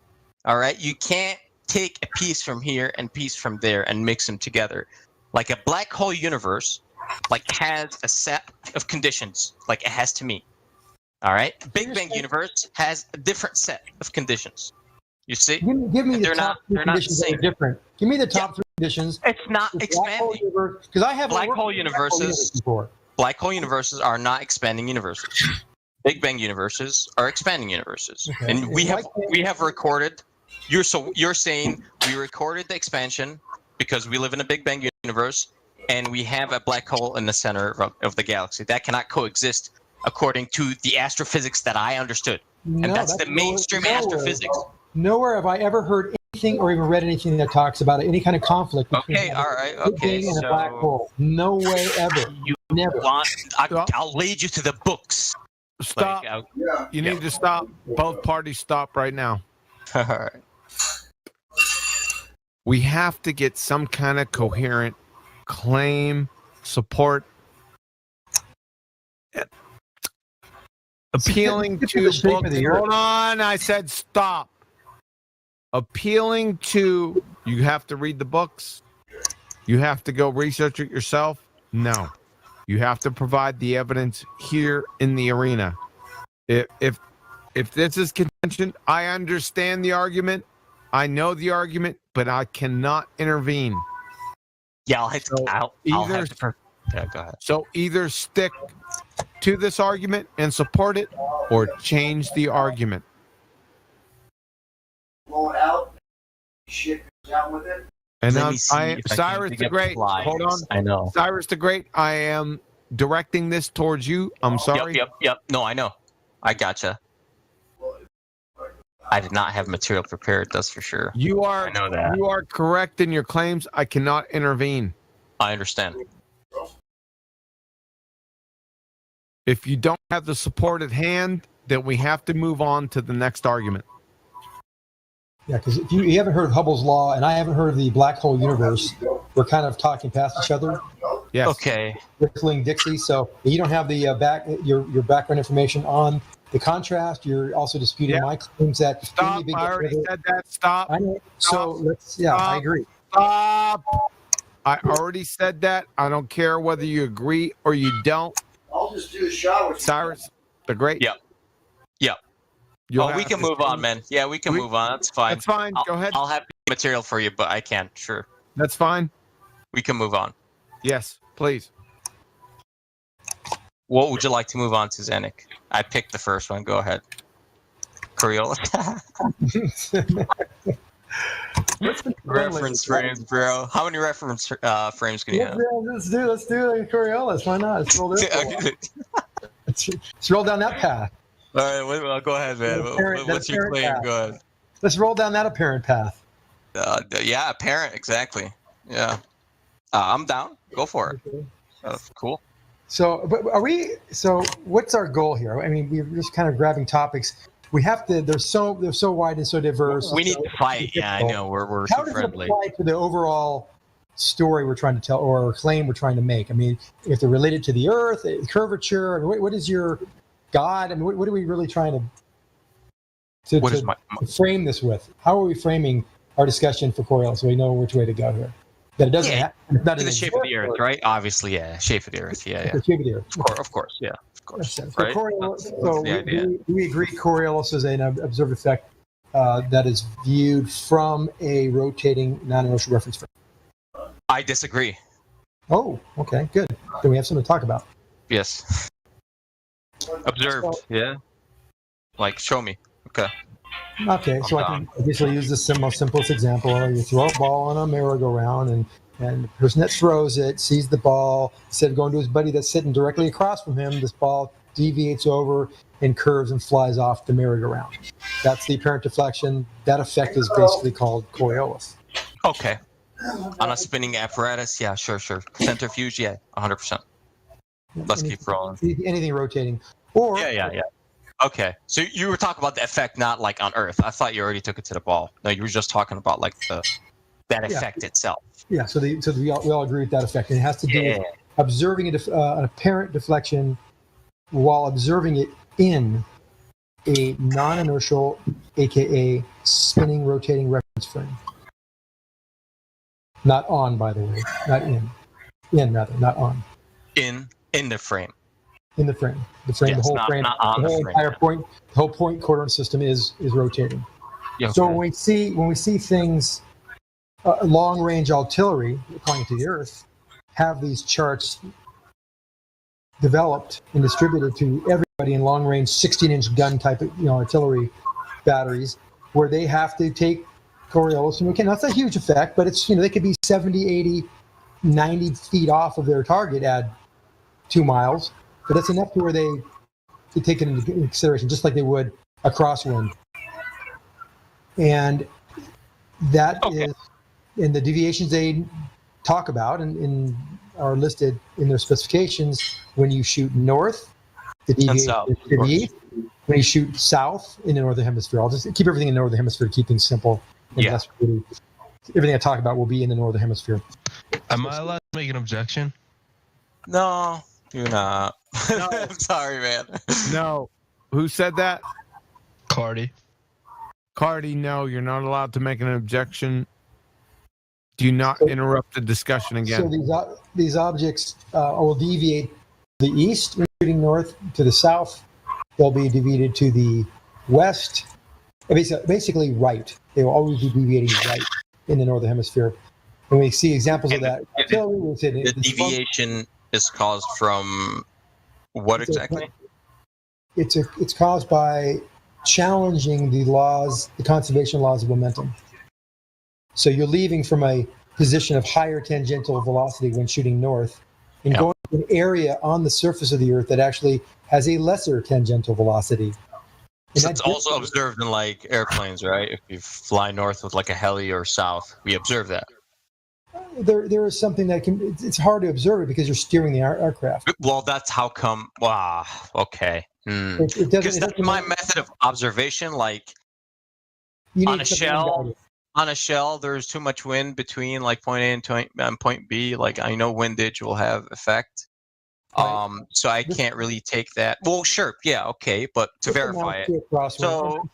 All right, you can't take a piece from here and piece from there and mix them together. Like a black hole universe, like has a set of conditions, like it has to me. All right, Big Bang universe has a different set of conditions. You see, give me they're not the same. Different. Give me the top three conditions. It's not expanding. Because I have black hole universes. Black hole universes are not expanding universes. Big Bang universes are expanding universes, and we have recorded. You're saying we recorded the expansion because we live in a Big Bang universe, and we have a black hole in the center of the galaxy. That cannot coexist according to the astrophysics that I understood, and that's the mainstream astrophysics. Nowhere have I ever heard anything or even read anything that talks about any kind of conflict between Big Bang and a black hole. No way ever. Never. I'll lead you to the books. Stop. You need to stop. Both parties stop right now. All right. We have to get some kind of coherent claim, support. Appealing to books. Hold on, I said stop. Appealing to, you have to read the books. You have to go research it yourself. No, you have to provide the evidence here in the arena. If this is contention, I understand the argument. I know the argument, but I cannot intervene. Yeah, I'll have to. Yeah, go ahead. So either stick to this argument and support it, or change the argument. Blow it out. Shit out with it. And now Cyrus the Great. Hold on. I know. Cyrus the Great, I am directing this towards you. I'm sorry. Yep. No, I know. I gotcha. I did not have material prepared, that's for sure. I know that. You are correct in your claims. I cannot intervene. I understand. If you don't have the support at hand, then we have to move on to the next argument. Yeah, because if you haven't heard of Hubble's law, and I haven't heard of the black hole universe, we're kind of talking past each other. Yes. Okay. Whistling Dixie. So you don't have the your background information on the contrast. You're also disputing my claims that Stop. I already said that. Stop. I know. Stop. So let's. Yeah, I agree. Stop. I already said that. I don't care whether you agree or you don't. I'll just do a shower. Cyrus the Great. Yep. Yep. You'll We have can to move on, man. Yeah, we can move on. That's fine. That's fine. Go ahead. I'll have material for you, but I can't. Sure. That's fine. We can move on. Yes, please. What would you like to move on to, Zanuck? I picked the first one. Go ahead. Coriolis. Reference frames, bro. How many reference frames can you have? Let's do the Coriolis. Why not? Let's roll this. Let's roll down that path. All right, well, go ahead, man. What's your claim? Path. Go ahead. Let's roll down that apparent path. Yeah, apparent, exactly. Yeah. I'm down. Go for it. Okay. Cool. So, but are we? So, what's our goal here? I mean, we're just kind of grabbing topics. We have to. They're so wide and so diverse. We need to fight. Yeah, I know. We're How too does friendly. it apply to the overall story we're trying to tell or claim we're trying to make? I mean, if they're related to the Earth, curvature. I mean, what is your God? I mean, what are we really trying to frame this with? How are we framing our discussion for Coriolis so we know which way to go here? That it doesn't have not the shape of the Earth, right? Obviously, yeah. Shape of the Earth, yeah. The shape of the Earth. Of course, yeah. Of course. So, Right? Coriolis, That's so the idea. we agree Coriolis is an observed effect that is viewed from a rotating non-inertial reference frame. I disagree. Oh, okay, good. Then we have something to talk about. Yes. Observed, yeah. Like, show me. Okay. Okay, so I can obviously use the most simplest example. You throw a ball on a merry-go-round, and the person that throws it sees the ball. Instead of going to his buddy that's sitting directly across from him, this ball deviates over and curves and flies off the merry-go-round. That's the apparent deflection. That effect is basically called Coriolis. Okay. On a spinning apparatus, yeah, sure. Centrifuge, yeah, 100%. Let's keep rolling. Anything rotating. Or Yeah. Okay, so you were talking about the effect, not like on Earth. I thought you already took it to the ball. No, you were just talking about like that effect itself. Yeah, so we all agree with that effect. And it has to do with observing an apparent deflection while observing it in a non-inertial, aka spinning, rotating reference frame. Not on, by the way. Not in. In, rather, not on. In the frame. In the frame. The frame, Yes, the whole frame, not on the the whole frame, entire point, the whole point coordinate system is rotating. Yeah, So okay. when we see things, long range artillery, according to the Earth, have these charts developed and distributed to everybody in long range 16-inch gun type of artillery batteries, where they have to take Coriolis. And that's a huge effect, but it's they could be 70, 80, 90 feet off of their target at 2 miles. But that's enough to where they take it into consideration, just like they would a crosswind. And that is, and the deviations they talk about and are listed in their specifications. When you shoot north, the deviation is to the east. When you shoot south in the northern hemisphere, I'll just keep everything in the northern hemisphere to keep things simple. And that's really, everything I talk about will be in the northern hemisphere. Am I allowed to make an objection? No, you're not. No. I'm sorry, man. No. Who said that? Cardi. Cardi, no, you're not allowed to make an objection. Do not interrupt the discussion again. So these objects will deviate to the east when shooting north, to the south. They'll be deviated to the west. Basically right. They will always be deviating right in the northern hemisphere. And we see examples of that. The deviation is caused from what exactly? It's caused by challenging the conservation laws of momentum. So you're leaving from a position of higher tangential velocity when shooting north and going to an area on the surface of the Earth that actually has a lesser tangential velocity. So it's also observed in like airplanes, right? If you fly north with like a heli or south, we observe that. There is something that it's hard to observe it because you're steering the aircraft. Well, that's how come. Wow. Okay. Because that's my method of observation. Like on a shell, there's too much wind between like point A and point B. Like I know windage will have effect. So I can't really take that. Well, sure, yeah, okay, but to verify it. So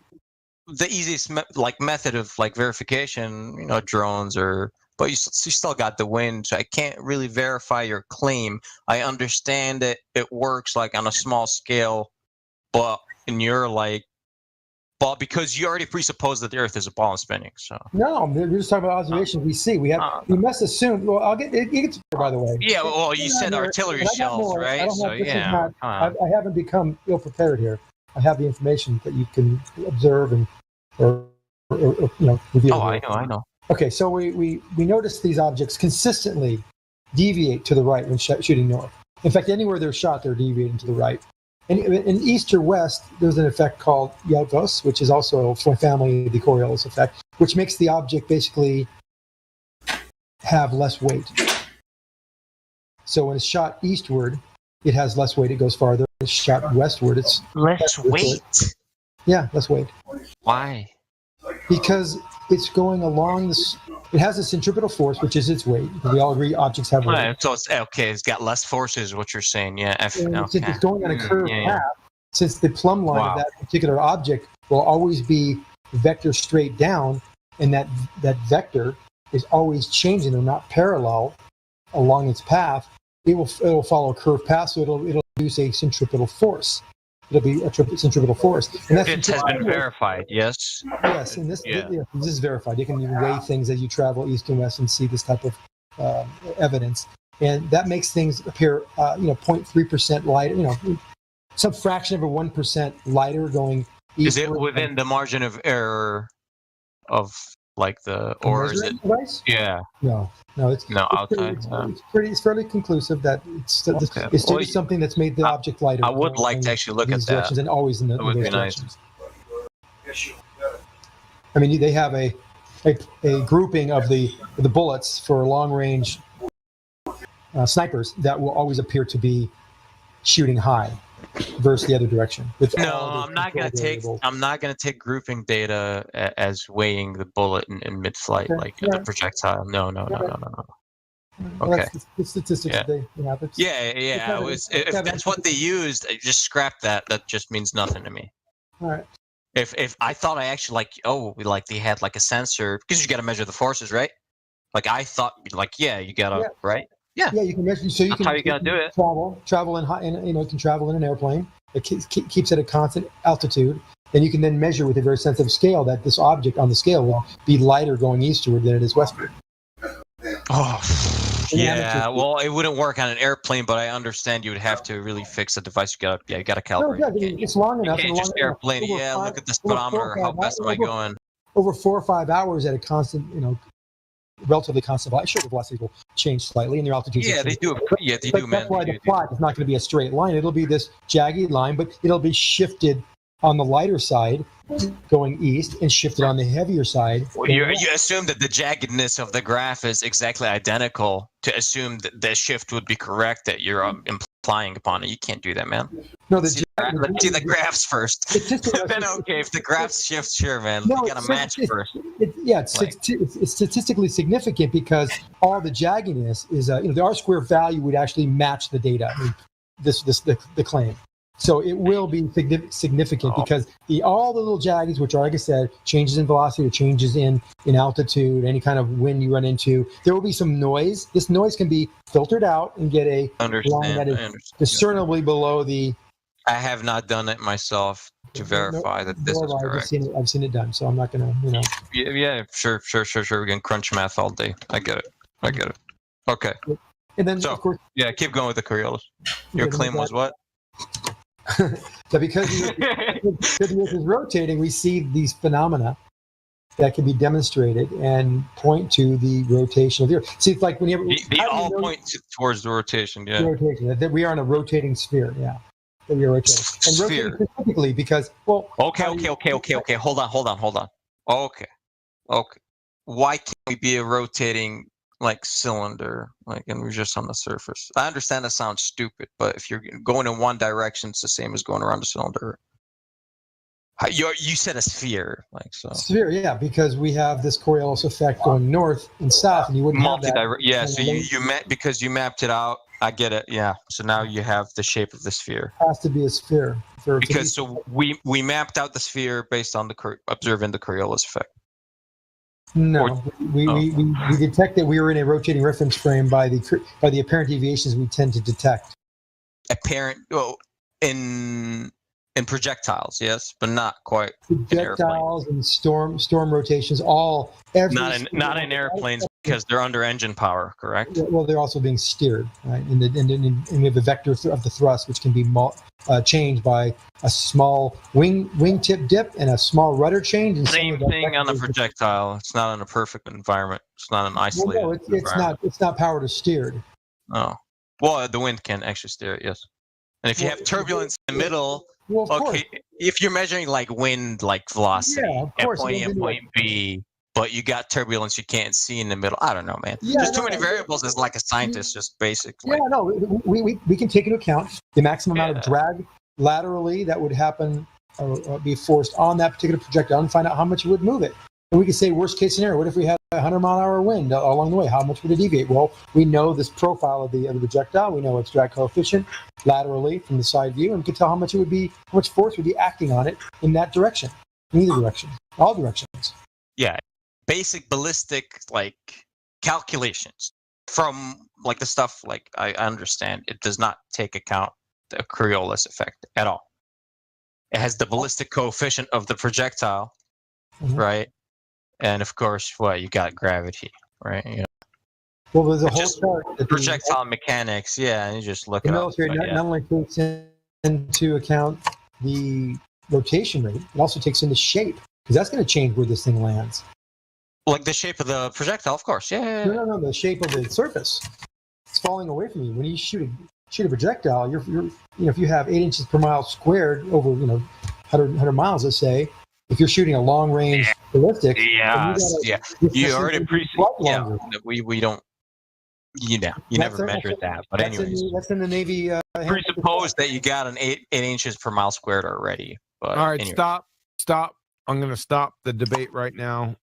the easiest method of verification, drones but you still got the wind. So I can't really verify your claim. I understand that it works on a small scale, but in your ball, because you already presuppose that the Earth is a ball and spinning. So no, we're just talking about observations we see. We must assume. Well, I'll get it by the way. Yeah, well, you said artillery shells, right? So yeah, I haven't become ill prepared here. I have the information that you can observe or review. Oh, I know. Okay, so we notice these objects consistently deviate to the right when shooting north. In fact, anywhere they're shot, they're deviating to the right. And in east or west, there's an effect called Yeltos, which is also a family of the Coriolis effect, which makes the object basically have less weight. So when it's shot eastward, it has less weight. It goes farther. When it's shot westward, it's less weight. Yeah, less weight. Why? Because it's going along this. It has a centripetal force, which is its weight. We all agree objects have weight. Right, so it's okay. It's got less forces. What you're saying, yeah. Since it's going on a curved path, since the plumb line of that particular object will always be vector straight down, and that vector is always changing. They're not parallel along its path. It will follow a curved path, so it'll produce a centripetal force. It'll be a centripetal force. And that's it has been verified, yes? Yes, and this is verified. You can even weigh things as you travel east and west and see this type of evidence. And that makes things appear, 0.3% lighter, some fraction of a 1% lighter going eastward. Is it within the margin of error of or is it? Device? Yeah. No, it's outside. It's fairly conclusive that it's still something that's made the object lighter. I would like to actually look at that. And always in those be directions. Nice. I mean, they have a grouping of the bullets for long range snipers that will always appear to be shooting high versus the other direction. I'm not gonna take grouping data as weighing the bullet in mid-flight, the projectile. No. Okay. That's the statistics yeah. If that's what they used, just scrap that. That just means nothing to me. All right. If I thought I actually they had a sensor, because you got to measure the forces, right? I thought you gotta right. Yeah, you can measure. So that's how you gotta do it. Travel in high, you can travel in an airplane. It keeps at a constant altitude, and you can then measure with a very sensitive scale that this object on the scale will be lighter going eastward than it is westward. Oh, yeah. Well, it wouldn't work on an airplane, but I understand you would have to really fix the device. You gotta calibrate. No, it's long enough. You can't just airplane. Look at the speedometer. How fast am I going? Over 4 or 5 hours at a constant, relatively constant velocity. Sure, the velocity will change slightly in your altitude. Yeah, they do. Yeah, they do, man. That's why the plot is not going to be a straight line. It'll be this jagged line, but it'll be shifted on the lighter side going east and shifted on the heavier side. Well, you assume that the jaggedness of the graph is exactly identical to assume that the shift would be correct that you're implying upon it. You can't do that, man. No, let's see the graphs first. Then okay, if the graphs shift, sure, man. You got to match first. It's statistically significant because all the jaggedness is, the R-square value would actually match the data. I mean, the claim. So it will be significant because all the little jaggeds, which are, like I said, changes in velocity or changes in altitude, any kind of wind you run into, there will be some noise. This noise can be filtered out and get a line that is discernibly below the... I have not done it myself to verify that this is correct. I've seen it done, so I'm not going to, Yeah, sure. We can crunch math all day. I get it. Okay. And then, of course... Yeah, keep going with the Coriolis. Your claim was what? That because the Earth is rotating, we see these phenomena that can be demonstrated and point to the rotation of the Earth. See, it's like whenever they all point towards the rotation. Yeah, rotation. That we are in a rotating sphere. Yeah, that we are rotating. And rotating specifically because Okay. Hold on. Okay. Why can't we be a rotating cylinder, and we're just on the surface? I understand that sounds stupid, but if you're going in one direction, it's the same as going around the cylinder. You said a sphere, Sphere, yeah, because we have this Coriolis effect going north and south, and you wouldn't have that. Yeah, so you mapped it out I get it. Yeah. So now you have the shape of the sphere. Has to be a sphere. Because so we mapped out the sphere based on observing the Coriolis effect. No, we detected we were in a rotating reference frame by the apparent deviations we tend to detect. Apparent, in projectiles, yes, but not quite Projectiles and storm rotations, not in airplanes because they're under engine power, correct? Well, they're also being steered, right? And we have the vector of the thrust, which can be changed by a small wingtip dip and a small rudder change. And Same thing on a projectile. It's not in a perfect environment. It's not an isolated. Well, no, it's not powered or steered. Oh, well, the wind can actually steer it, yes. And if you have turbulence in the middle, okay, if you're measuring like wind, like velocity at point A and point B, but you got turbulence you can't see in the middle. I don't know, man. There's too many variables as like a scientist, just basic. We can take into account the maximum amount of drag laterally that would happen or be forced on that particular projectile and find out how much it would move it. And we could say worst case scenario, what if we had a 100-mile-an-hour wind along the way? How much would it deviate? Well, we know this profile of the projectile. We know its drag coefficient laterally from the side view, and we can tell how much force would be acting on it in that direction, in either direction, all directions. Yeah, basic ballistic like calculations from like the stuff like I understand. It does not take account the Coriolis effect at all. It has the ballistic coefficient of the projectile, right? And of course, you got gravity, right? You know, well, there's a whole chart. Projectile mechanics, yeah, and you just look it up. The military not only takes into account the rotation rate, it also takes into shape, because that's going to change where this thing lands. Like the shape of the projectile, of course, yeah. No, the shape of the surface. It's falling away from you. When you shoot a projectile, if you have 8 inches per mile squared over 100 miles, let's say. If you're shooting a long range ballistic, you already we don't. You never measured that, but anyways, that's in the Navy. Presuppose that you got an 8 inches per mile squared already. But all right, anyway. stop. I'm going to stop the debate right now.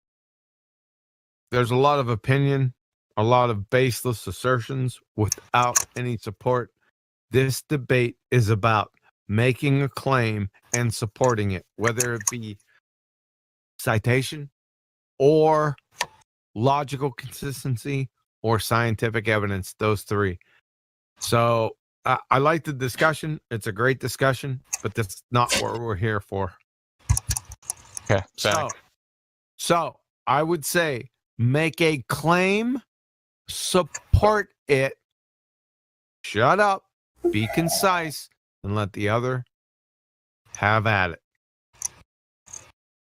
There's a lot of opinion, a lot of baseless assertions without any support. This debate is about making a claim and supporting it, whether it be citation or logical consistency or scientific evidence, those three. So I like the discussion. It's a great discussion, but that's not what we're here for. Okay. So I would say make a claim, support it, shut up, be concise, and let the other have at it.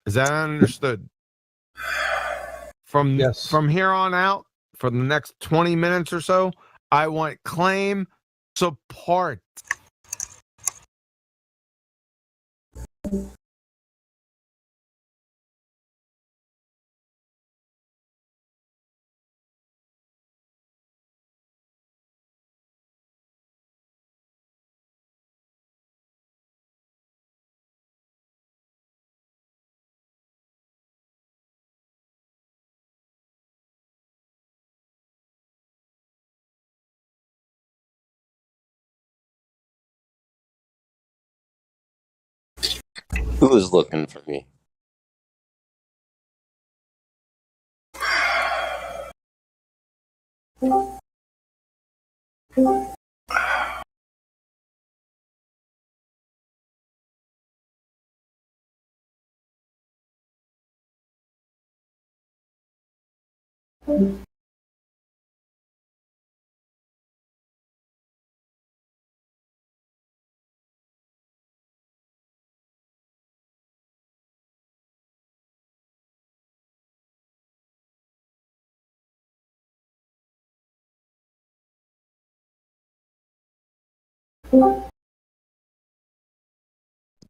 Is that understood? From here on out, for the next 20 minutes or so, I want claim, support. Who is looking for me?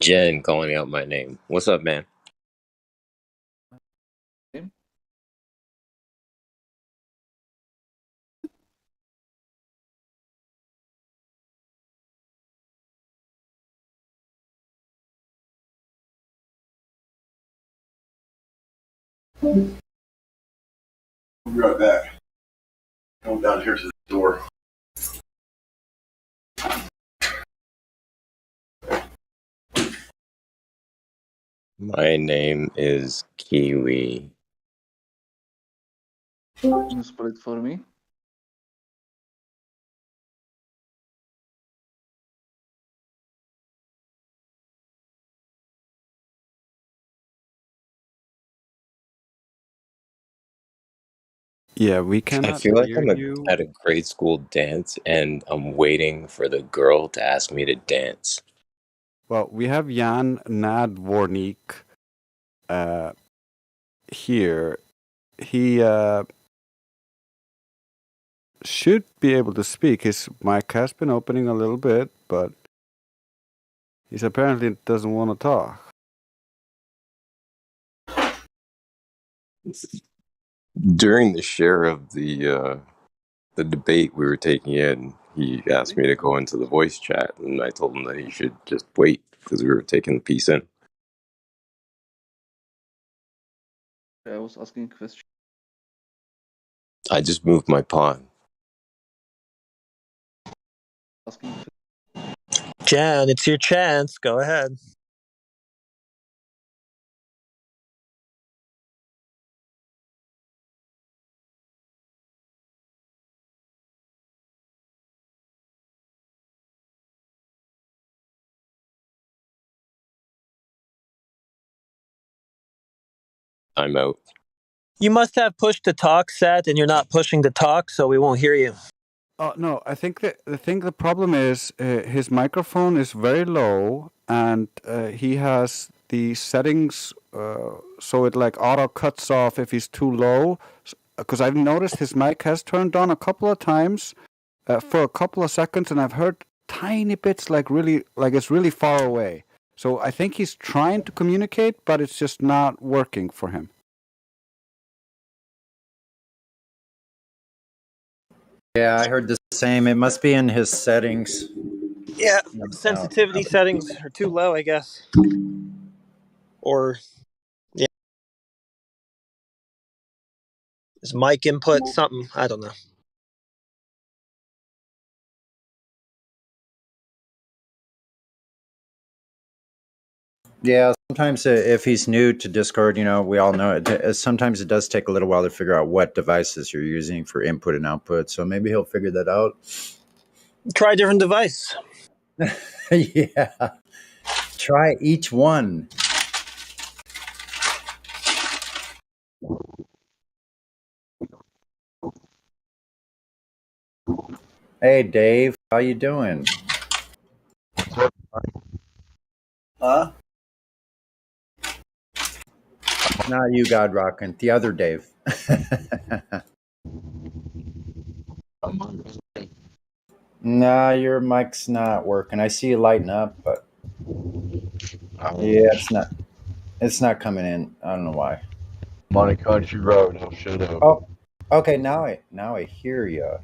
Jen calling out my name. What's up, man? We'll be right back. Going down here to the door. My name is Kiwi. Can you spell it for me? Yeah, we I cannot feel like hear I'm you. at a grade school dance and I'm waiting for the girl to ask me to dance. Well, we have Jan Nadvornik here. He should be able to speak. His mic has been opening a little bit, but he apparently doesn't want to talk. During the share of the debate we were taking in, he asked me to go into the voice chat, and I told him that he should just wait because we were taking the piece in. I was asking a question. I just moved my pawn. Jan, it's your chance. Go ahead. I'm out. You must have pushed the talk set and you're not pushing the talk, so we won't hear you. Oh no, I think the problem is his microphone is very low, and he has the settings so it like auto cuts off if he's too low. Because I've noticed his mic has turned on a couple of times for a couple of seconds, and I've heard tiny bits like it's really far away. So I think he's trying to communicate, but it's just not working for him. Yeah, I heard the same. It must be in his settings. Yeah, sensitivity settings are too low, I guess. Or, yeah. Is mic input something? I don't know. Yeah, sometimes if he's new to Discord, we all know it. Sometimes it does take a little while to figure out what devices you're using for input and output. So maybe he'll figure that out. Try a different device. Yeah. Try each one. Hey, Dave. How you doing? Huh? Not you, God Rockin'. The other Dave. Nah, your mic's not working. I see you lighting up, but yeah, it's not coming in. I don't know why. I'm on a country road. I'll shut up. Oh, okay. Now I hear you.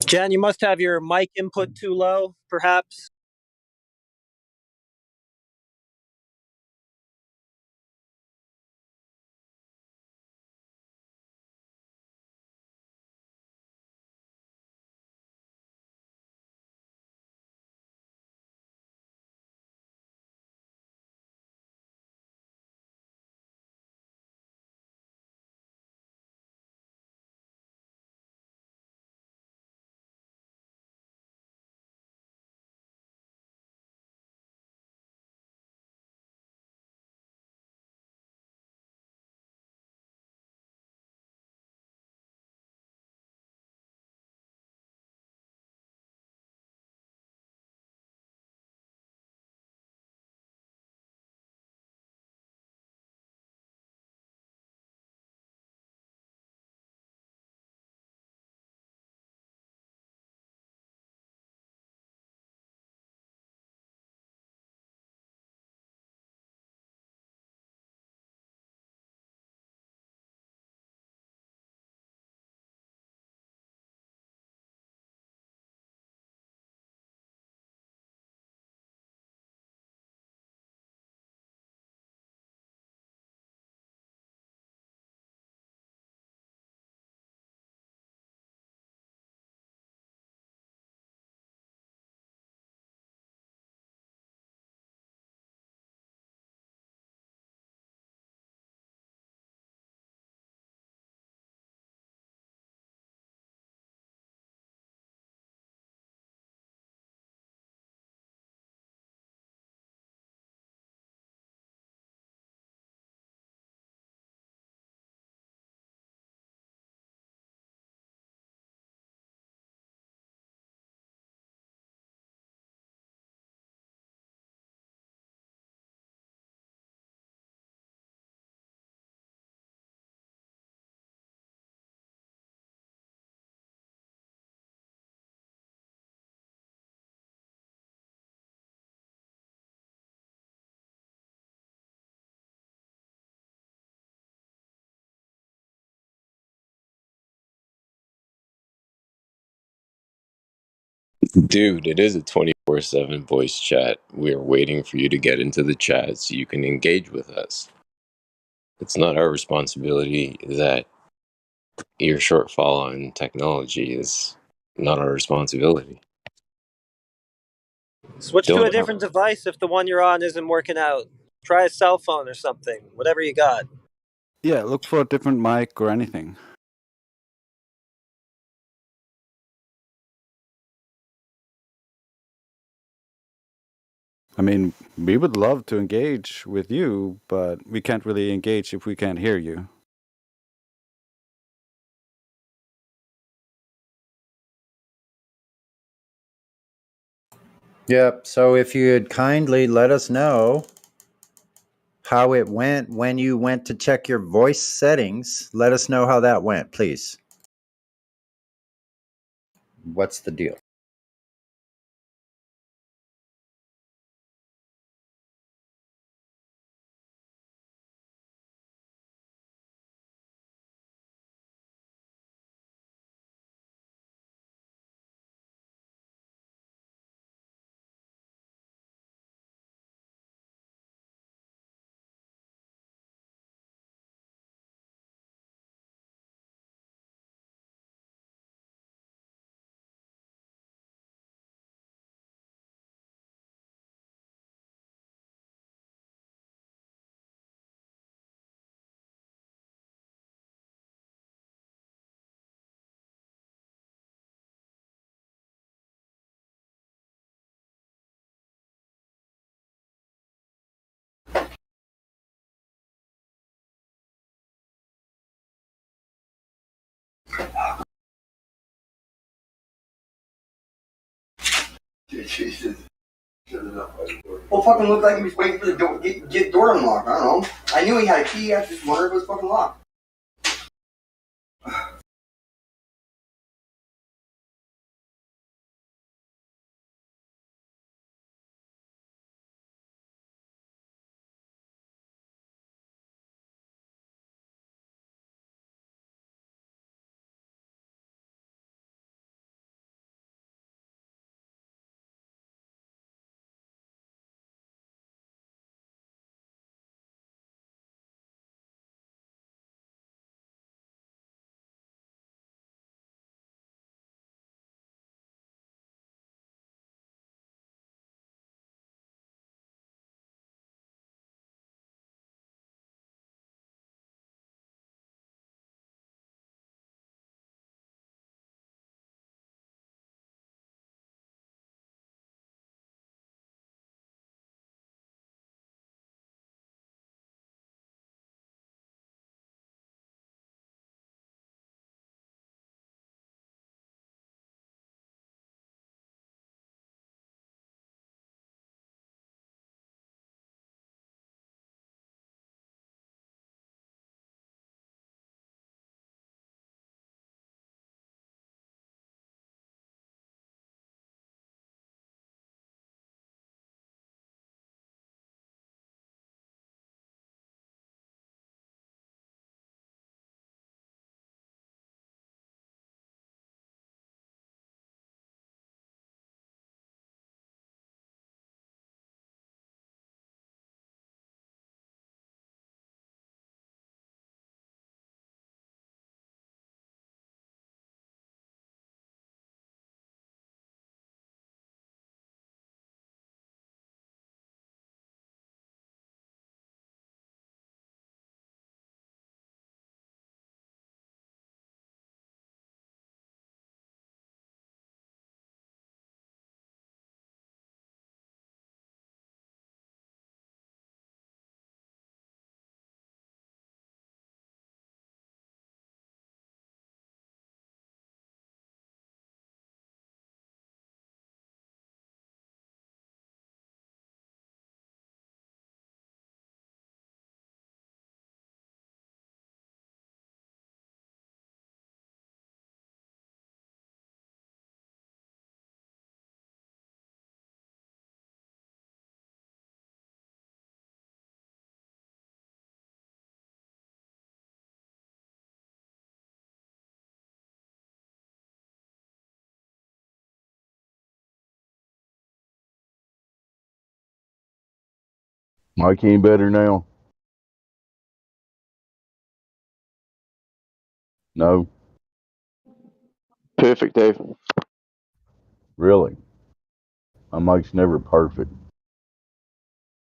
Jan, you must have your mic input too low, perhaps. Dude, it is a 24/7 voice chat. We're waiting for you to get into the chat so you can engage with us. It's not our responsibility that your shortfall on technology is not our responsibility. Switch to a Don't different device if the one you're on isn't working out. Try a cell phone or something, whatever you got. Yeah, look for a different mic or anything. I mean, we would love to engage with you, but we can't really engage if we can't hear you. Yep. So if you'd kindly let us know how it went when you went to check your voice settings, let us know how that went, please. What's the deal? Jesus. Well, fucking looked like he was waiting for the door, get door unlocked. I don't know. I knew he had a key. I just wondered if it was fucking locked. Mike ain't better now. No, Perfect, Dave. really. My mic's never perfect.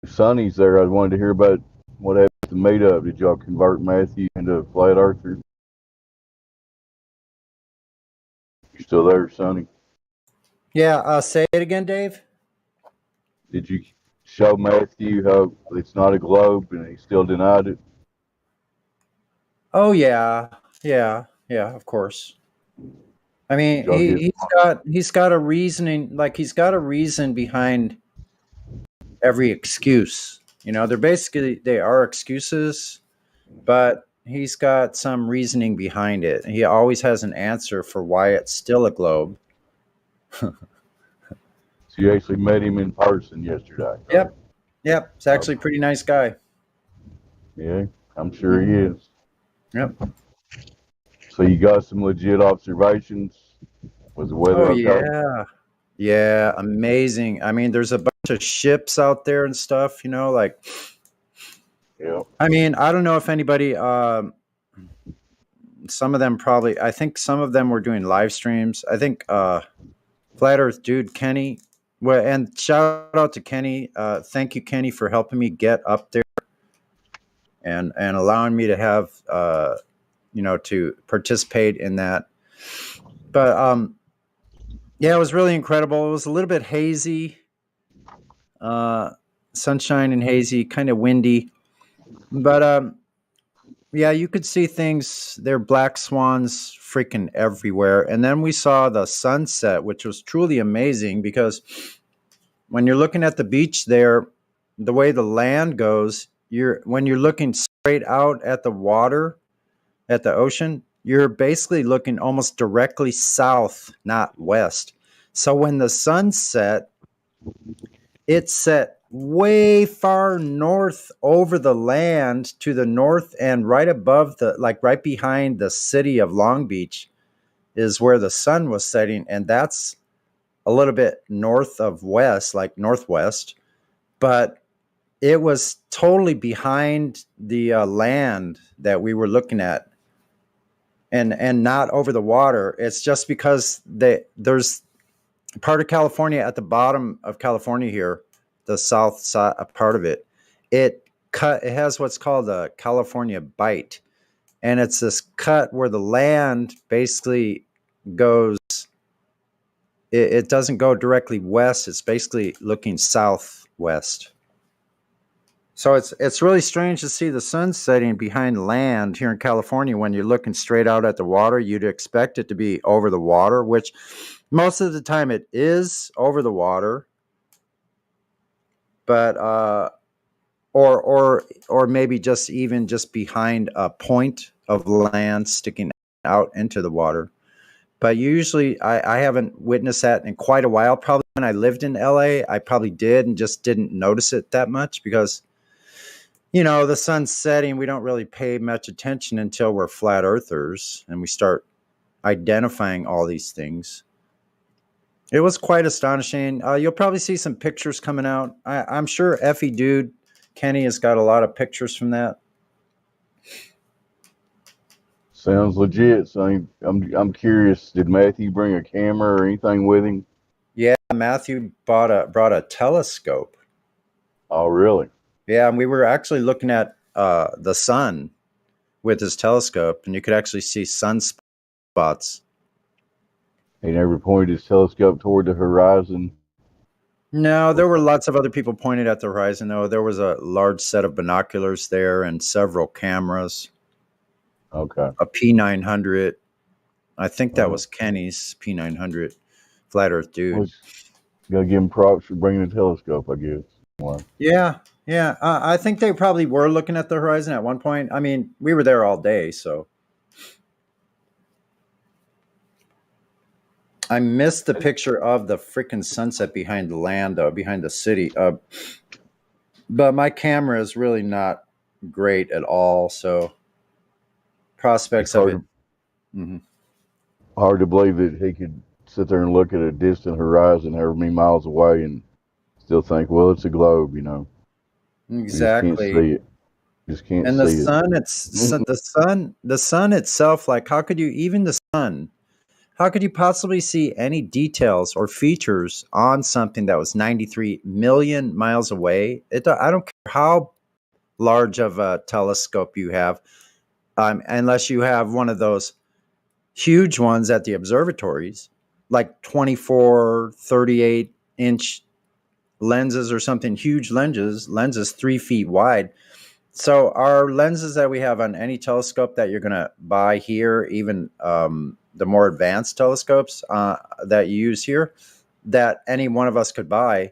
Sonny's there. I wanted to hear about what happened with the meetup. Did y'all convert Matthew into a flat earther? You still there, Sonny? Yeah, say it again, Dave. Did you show Matthew how it's not a globe and he still denied it? Oh yeah, yeah, yeah. Of course. I mean, Did y'all get he's got a reasoning. Like he's got a reason behind every excuse. You know, they are excuses, but he's got some reasoning behind it. He always has an answer for why it's still a globe. So you actually met him in person yesterday? Yep, yep. He's actually a pretty nice guy. Yeah, I'm sure he is. Yep. So you got some legit observations? Was the weather Oh okay? yeah, yeah. Amazing. I mean, there's a bunch of ships out there and stuff. You know, like. Yeah. I mean, I don't know if anybody. Some of them probably. I think some of them were doing live streams. I think Flat Earth Dude Kenny. Well, and shout out to Kenny. Thank you, Kenny, for helping me get up there and allowing me to have to participate in that. But yeah, it was really incredible. It was a little bit hazy, sunshine and hazy, kind of windy, but yeah, you could see things. There are black swans freaking everywhere. And then we saw the sunset, which was truly amazing because when you're looking at the beach there, the way the land goes, when you're looking straight out at the water, at the ocean, you're basically looking almost directly south, not west. So when the sun set, it set way far north over the land to the north, and right above right behind the city of Long Beach is where the sun was setting, and that's a little bit north of west, like northwest, but it was totally behind the land that we were looking at, and not over the water. It's just because there's part of California at the bottom of California here, the south side part of it. It has what's called a California bight, and it's this cut where the land basically goes. It doesn't go directly west. It's basically looking southwest. So it's really strange to see the sun setting behind land here in California. When you're looking straight out at the water, you'd expect it to be over the water, which most of the time it is over the water, but or maybe just even just behind a point of land sticking out into the water. But usually I haven't witnessed that in quite a while. Probably when I lived in LA, I probably did and just didn't notice it that much because, the sun's setting. We don't really pay much attention until we're flat earthers and we start identifying all these things. It was quite astonishing. You'll probably see some pictures coming out. I'm sure Effie Dude Kenny has got a lot of pictures from that. Sounds legit. So I'm curious. Did Matthew bring a camera or anything with him? Yeah, Matthew brought a telescope. Oh, really? Yeah, and we were actually looking at the sun with his telescope, and you could actually see sunspots. He never pointed his telescope toward the horizon. No, there were lots of other people pointed at the horizon, though. There was a large set of binoculars there and several cameras. Okay. A P900. I think that was Kenny's P900. Flat Earth Dude. Well, gotta give him props for bringing a telescope, I guess. Wow. Yeah. I think they probably were looking at the horizon at one point. I mean, we were there all day, so. I missed the picture of the freaking sunset behind the land, though, behind the city. But my camera is really not great at all, so prospects of it. Mm-hmm. Hard to believe that he could sit there and look at a distant horizon however many miles away and still think, well, it's a globe, Exactly. Just can't And the see it. sun, the sun itself, like how could you, even the sun, how could you possibly see any details or features on something that was 93 million miles away? I don't care how large of a telescope you have, unless you have one of those huge ones at the observatories, like 24, 38-inch lenses or something, huge lenses 3 feet wide. So our lenses that we have on any telescope that you're going to buy here, even the more advanced telescopes that you use here, that any one of us could buy,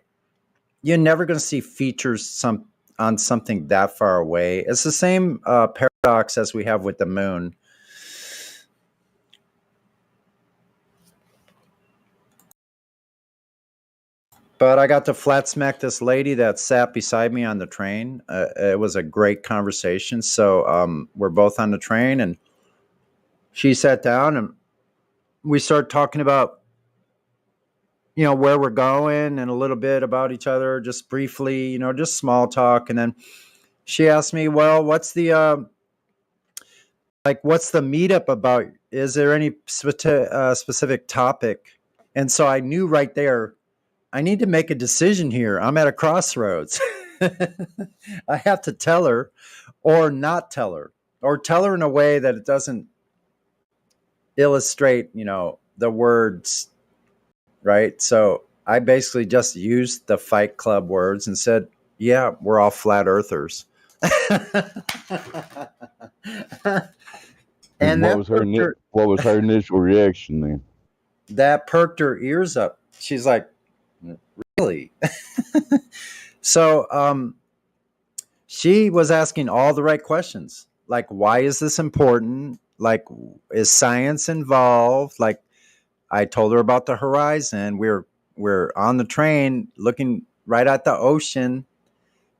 you're never going to see features on something that far away. It's the same paradox as we have with the moon. But I got to flat smack this lady that sat beside me on the train. It was a great conversation. So we're both on the train, and she sat down, and we started talking about, where we're going and a little bit about each other, just briefly, just small talk. And then she asked me, well, what's the meetup about? Is there any specific topic? And so I knew right there, I need to make a decision here. I'm at a crossroads. I have to tell her or not tell her, or tell her in a way that it doesn't illustrate, the words, right? So I basically just used the Fight Club words and said, yeah, we're all flat earthers. And what was her initial reaction then? That perked her ears up. She's like, really? So she was asking all the right questions. Like, why is this important? Like, is science involved? Like, I told her about the horizon. We're on the train looking right at the ocean,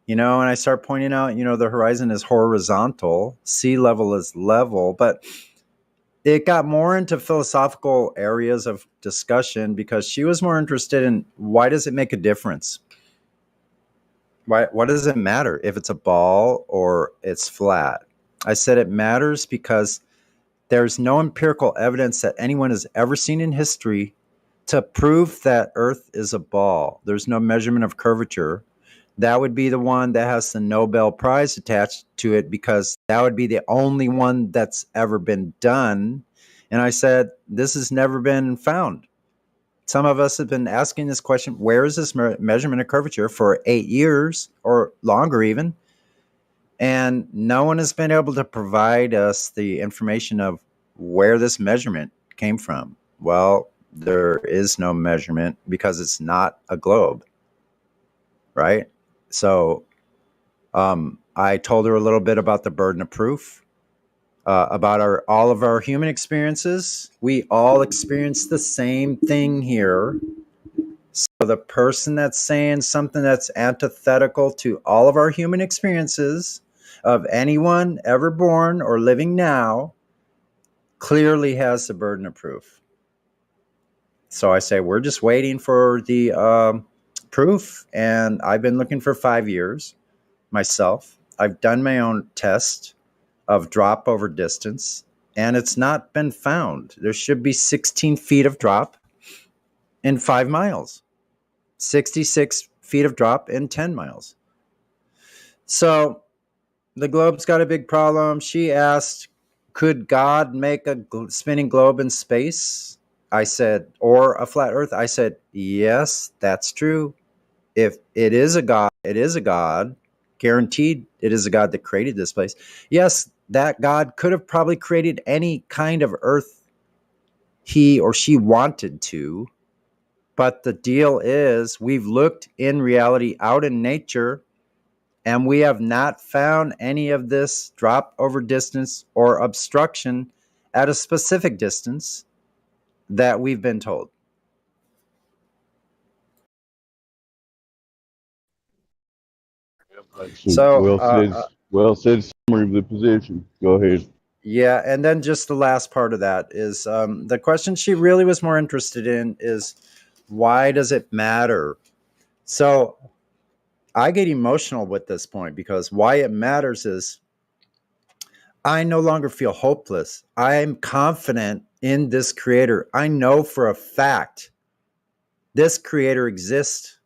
and I start pointing out, the horizon is horizontal, sea level is level, but it got more into philosophical areas of discussion because she was more interested in, why does it make a difference? What does it matter if it's a ball or it's flat? I said it matters because there's no empirical evidence that anyone has ever seen in history to prove that Earth is a ball. There's no measurement of curvature. That would be the one that has the Nobel Prize attached to it, because that would be the only one that's ever been done. And I said, this has never been found. Some of us have been asking this question, where is this measurement of curvature, for 8 years or longer even? And no one has been able to provide us the information of where this measurement came from. Well, there is no measurement because it's not a globe, right? So I told her a little bit about the burden of proof, about all of our human experiences. We all experience the same thing here. So the person that's saying something that's antithetical to all of our human experiences of anyone ever born or living now clearly has the burden of proof. So I say, we're just waiting for the proof. And I've been looking for 5 years myself. I've done my own test of drop over distance, and it's not been found. There should be 16 feet of drop in 5 miles, 66 feet of drop in 10 miles. So the globe's got a big problem. She asked, could God make a spinning globe in space? I said, or a flat earth? I said, yes, that's true. If it is a God, it is a God. Guaranteed it is a God that created this place. Yes, that God could have probably created any kind of earth he or she wanted to. But the deal is, we've looked in reality out in nature, and we have not found any of this drop over distance or obstruction at a specific distance that we've been told. So, well said summary of the position. Go ahead. Yeah, and then just the last part of that is the question she really was more interested in is, why does it matter? So I get emotional with this point because why it matters is I no longer feel hopeless. I'm confident in this creator. I know for a fact this creator exists.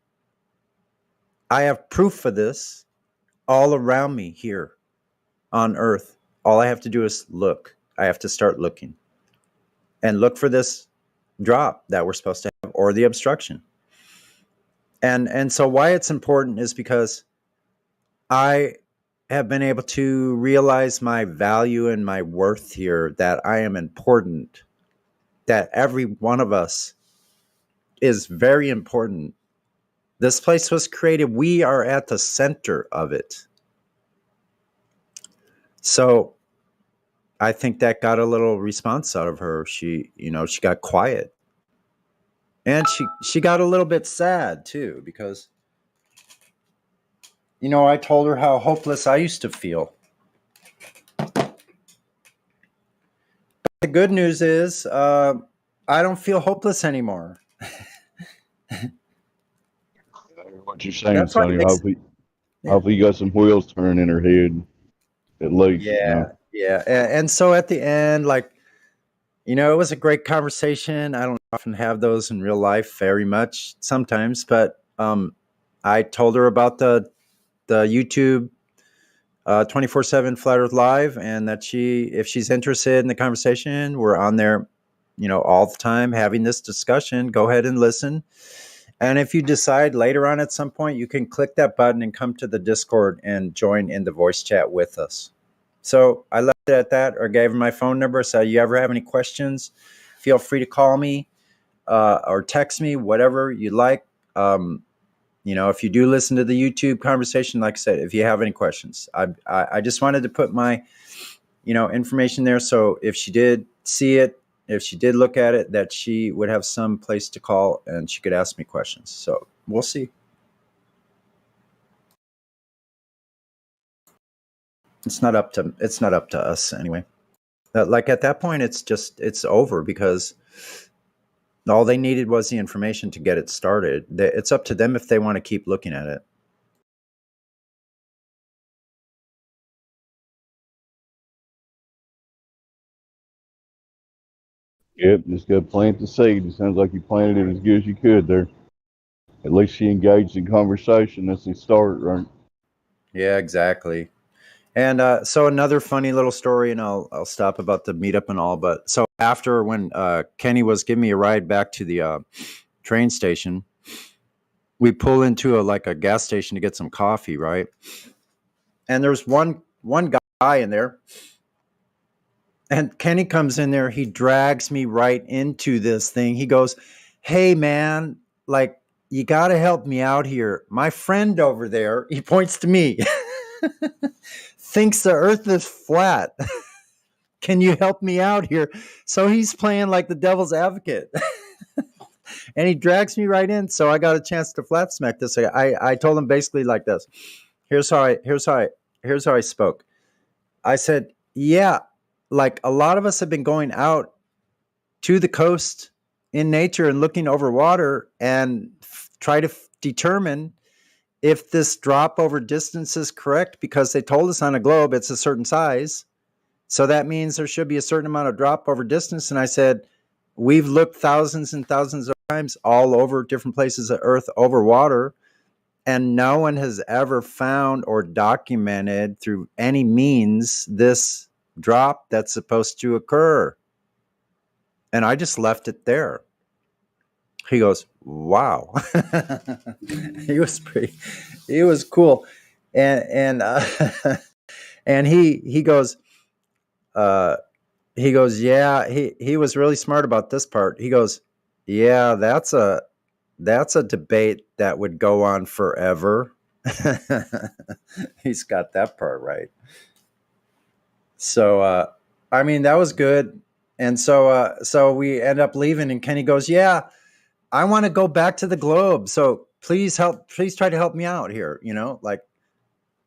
I have proof of this all around me here on earth. All I have to do is look. I have to start looking and look for this drop that we're supposed to have or the obstruction. And so why it's important is because I have been able to realize my value and my worth here, that I am important, that every one of us is very important. This place was created. We are at the center of it. So I think that got a little response out of her. She got quiet. And she got a little bit sad too, because, I told her how hopeless I used to feel. But the good news is I don't feel hopeless anymore. What you're saying, That's what Sonny. makes Hopefully you got some wheels turning in her head, at least. Yeah. And so at the end, it was a great conversation. I don't often have those in real life very much sometimes, but I told her about the YouTube 24/7 Flat Earth Live, and that if she's interested in the conversation, we're on there, all the time having this discussion. Go ahead and listen. And if you decide later on at some point, you can click that button and come to the Discord and join in the voice chat with us. So I left it at that, or gave her my phone number. So you ever have any questions, feel free to call me or text me, whatever you like. If you do listen to the YouTube conversation, like I said, if you have any questions, I just wanted to put my, information there. So if she did see it, if she did look at it, that she would have some place to call and she could ask me questions. So we'll see. It's not up to us anyway. Like at that point, it's over, because all they needed was the information to get it started. It's up to them if they want to keep looking at it. Yep, just got to plant the seed. It sounds like you planted it as good as you could there. At least she engaged in conversation. That's the start, right? Yeah, exactly. And so another funny little story, and I'll stop about the meetup and all. But so after, when Kenny was giving me a ride back to the train station, we pull into a gas station to get some coffee, right? And there's one guy in there. And Kenny comes in there, he drags me right into this thing. He goes, "Hey man, you got to help me out here. My friend over there," he points to me, "thinks the earth is flat. Can you help me out here?" So he's playing like the devil's advocate. And he drags me right in. So I got a chance to flat smack this. I told him basically like this. Here's how I spoke. I said, "Yeah, a lot of us have been going out to the coast in nature and looking over water and try to determine if this drop over distance is correct, because they told us on a globe it's a certain size. So that means there should be a certain amount of drop over distance." And I said, "We've looked thousands and thousands of times all over different places of Earth over water, and no one has ever found or documented through any means this drop that's supposed to occur." And I just left it there. He goes, "Wow." He was cool. And and he goes, "Yeah," he was really smart about this part. He goes, "Yeah, that's a debate that would go on forever." He's got that part right. So that was good. And so we end up leaving, and Kenny goes, "Yeah, I want to go back to the globe. So please try to help me out here.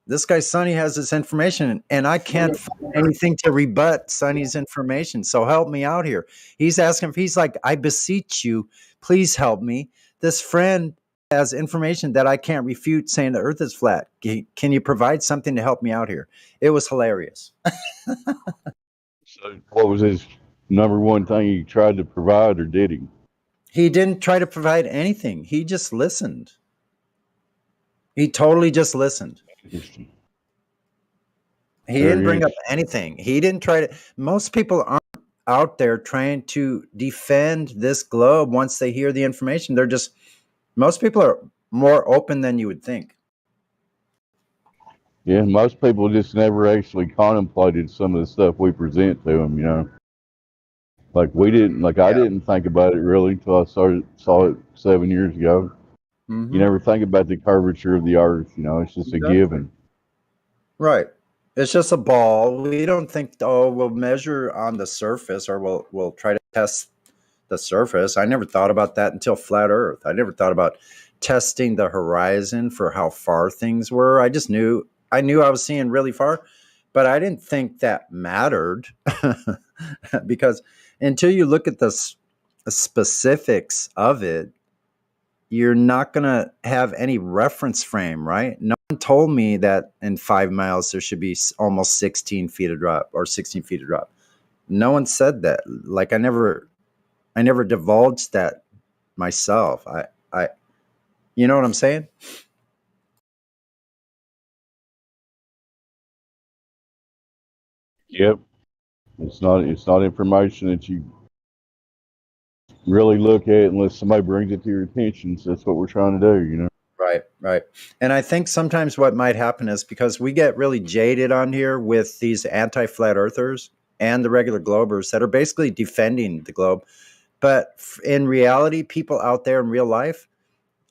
This guy Sonny has this information, and I can't find anything to rebut Sonny's information. So help me out here." He's asking, he's like, "I beseech you, please help me. This friend has information that I can't refute saying the earth is flat. Can you provide something to help me out here? It was hilarious. So what was his number one thing he tried to provide, or did he? He didn't try to provide anything. He just listened. He totally just listened. Interesting. He didn't bring up anything. He didn't try to. Most people aren't out there trying to defend this globe once they hear the information. They're just, most people are more open than you would think. Yeah, most people just never actually contemplated some of the stuff we present to them, you know. Like we didn't, like I didn't think about it really until I saw it 7 years ago. Mhm. You never think about the curvature of the earth, you know, it's just a given. Right. It's just a ball. We don't think, oh, we'll measure on the surface or we'll try to test the surface. I never thought about that until flat earth. I never thought about testing the horizon for how far things were. I just knew I was seeing really far, but I didn't think that mattered because until you look at the specifics of it, you're not going to have any reference frame, right? No one told me that in 5 miles there should be almost 16 feet of drop or 16 feet of drop. No one said that. Like I never divulged that myself. I you know what I'm saying? Yep. It's not information that you really look at unless somebody brings it to your attention. So that's what we're trying to do, you know. Right. And I think sometimes what might happen is because we get really jaded on here with these anti-flat earthers and the regular globers that are basically defending the globe. But in reality, people out there in real life,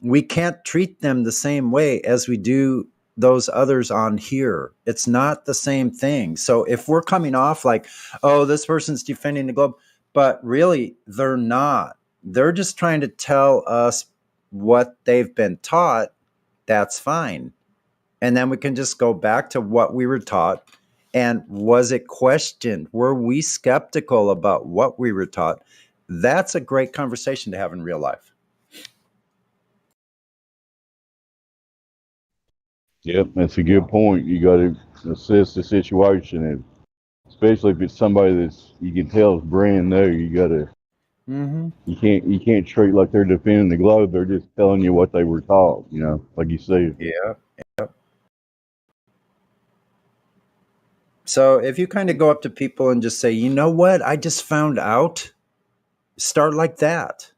we can't treat them the same way as we do those others on here. It's not the same thing. So if we're coming off like, oh, this person's defending the globe, but really they're not. They're just trying to tell us what they've been taught. That's fine. And then we can just go back to what we were taught. And was it questioned? Were we skeptical about what we were taught? That's a great conversation to have in real life. Yep, that's a good point. You got to assess the situation, and especially if it's somebody that's you can tell is brand new. You got to. Mm-hmm. You can't treat like they're defending the globe. They're just telling you what they were taught. You know, like you said. Yeah. So if you kind of go up to people and just say, you know what, I just found out, start like that.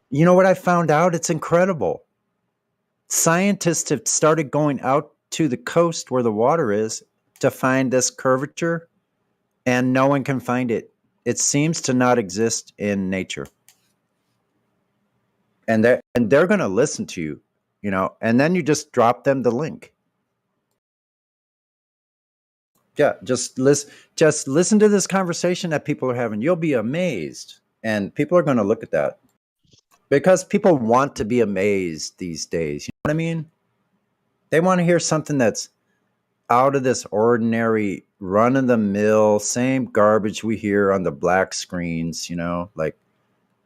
You know what I found out? It's incredible. Scientists have started going out to the coast where the water is to find this curvature, and no one can find it. It seems to not exist in nature. And they're going to listen to you, you know, and then you just drop them the link. Yeah, just listen to this conversation that people are having. You'll be amazed. And people are going to look at that because people want to be amazed these days. You know what I mean? They want to hear something that's out of this ordinary, run-of-the-mill, same garbage we hear on the black screens, you know? Like,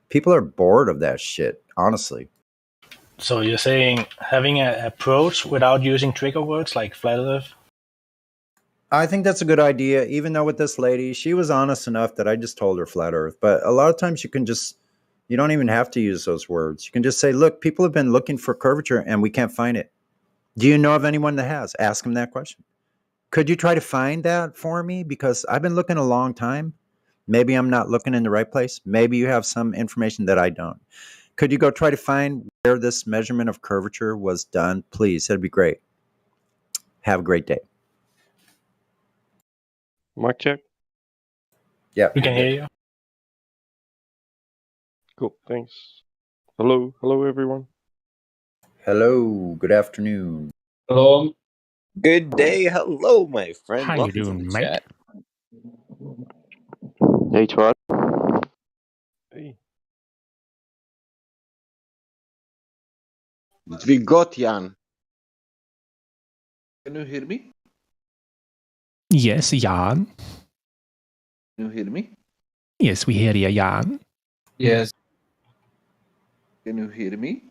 people are bored of that shit, honestly. So you're saying having an approach without using trigger words like flat earth? I think that's a good idea, even though with this lady, she was honest enough that I just told her flat earth. But a lot of times you don't even have to use those words. You can just say, look, people have been looking for curvature and we can't find it. Do you know of anyone that has? Ask them that question. Could you try to find that for me? Because I've been looking a long time. Maybe I'm not looking in the right place. Maybe you have some information that I don't. Could you go try to find where this measurement of curvature was done? Please, that'd be great. Have a great day. Mic check. Yeah. We can hear you. Cool, thanks. Hello everyone. Hello, good afternoon. Hello. Good day. Hello, my friend. How you Welcome doing, to the mate? chat. Hey, Todd. Hey. We got Jan. Can you hear me? Yes, Jan. Can you hear me? Yes, we hear you, Jan. Yes. Can you hear me?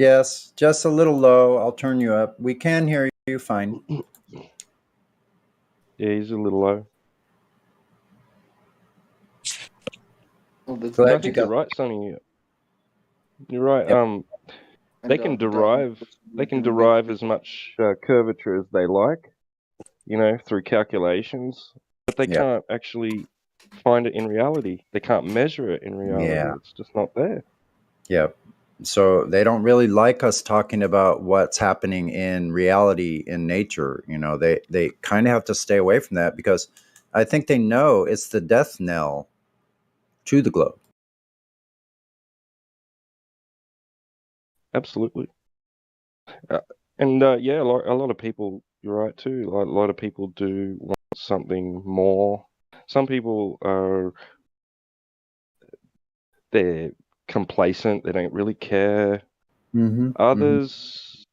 Yes, just a little low. I'll turn you up. We can hear you fine. Yeah, he's a little low. Oh, that's No, I Glad you think you're got. right, Sonny. You're right. Yep. They can derive as much curvature as they like, you know, through calculations, but they Yeah. can't actually find it in reality. They can't measure it in reality. Yeah. It's just not there. Yep. So they don't really like us talking about what's happening in reality in nature. You know, they kind of have to stay away from that because I think they know it's the death knell to the globe. Absolutely. Yeah, a lot of people, you're right too. A lot of people do want something more. Some people they're complacent. They don't really care. Mm-hmm. Others,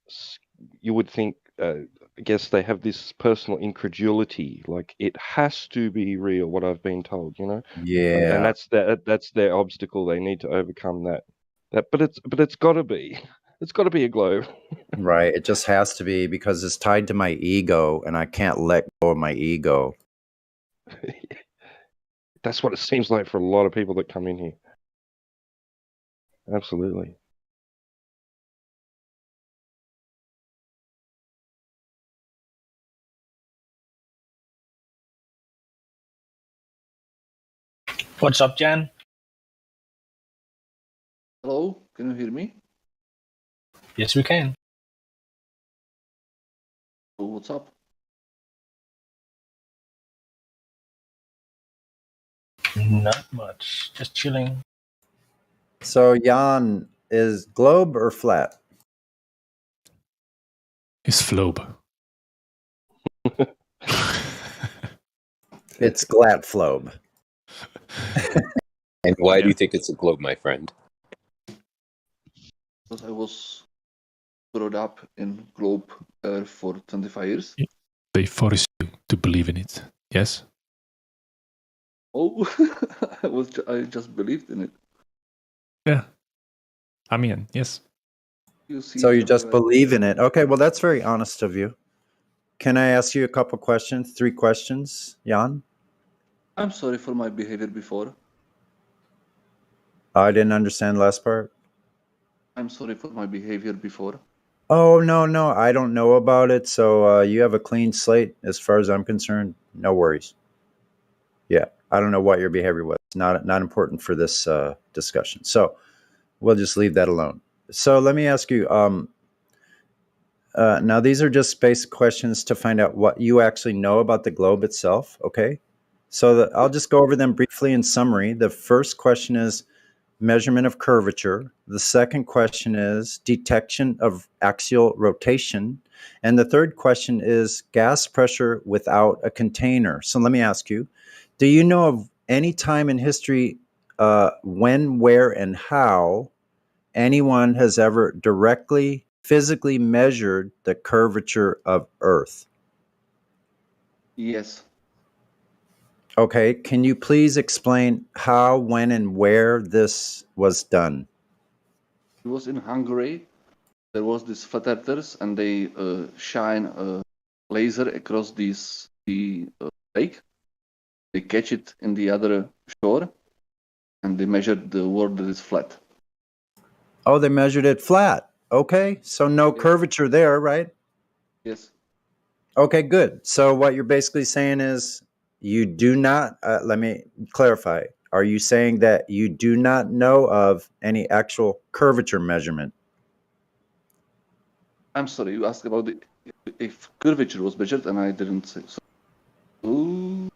you would think, I guess they have this personal incredulity. Like it has to be real, what I've been told, you know. Yeah. And that's their obstacle. They need to overcome that. But it's got to be. It's got to be a globe. Right. It just has to be because it's tied to my ego and I can't let go of my ego. That's what it seems like for a lot of people that come in here. Absolutely. What's up, Jan? Hello, can you hear me? Yes, we can. Oh, what's up? Not much. Just chilling. So Jan, is globe or flat? Is flobe. It's glatflobe. And why do you think it's a globe, my friend? Because I was brought up in globe for 25 years. They force you to believe in it. Yes? Oh, I just believed in it. Yeah. I mean, yes. You see So it you just everywhere. believe in it. Okay, well, that's very honest of you. Can I ask you a couple questions? 3 questions, Jan? I'm sorry for my behavior before. I didn't understand the last part. I'm sorry for my behavior before. Oh, no, I don't know about it. So you have a clean slate as far as I'm concerned. No worries. Yeah, I don't know what your behavior was. Not important for this discussion. So we'll just leave that alone. So let me ask you. Now, these are just basic questions to find out what you actually know about the globe itself. Okay, so I'll just go over them briefly in summary. The first question is measurement of curvature. The second question is detection of axial rotation. And the third question is gas pressure without a container. So let me ask you, do you know of any time in history when, where, and how anyone has ever directly, physically measured the curvature of Earth? Yes. Okay, can you please explain how, when, and where this was done? It was in Hungary. There was these flat earthers, and they shine a laser across the lake. They catch it in the other shore, and they measured the world that is flat. Oh, they measured it flat. Okay, so no curvature there, right? Yes. Okay, good. So what you're basically saying is you do not, let me clarify. Are you saying that you do not know of any actual curvature measurement? I'm sorry, you asked about if curvature was measured, and I didn't say so. Ooh.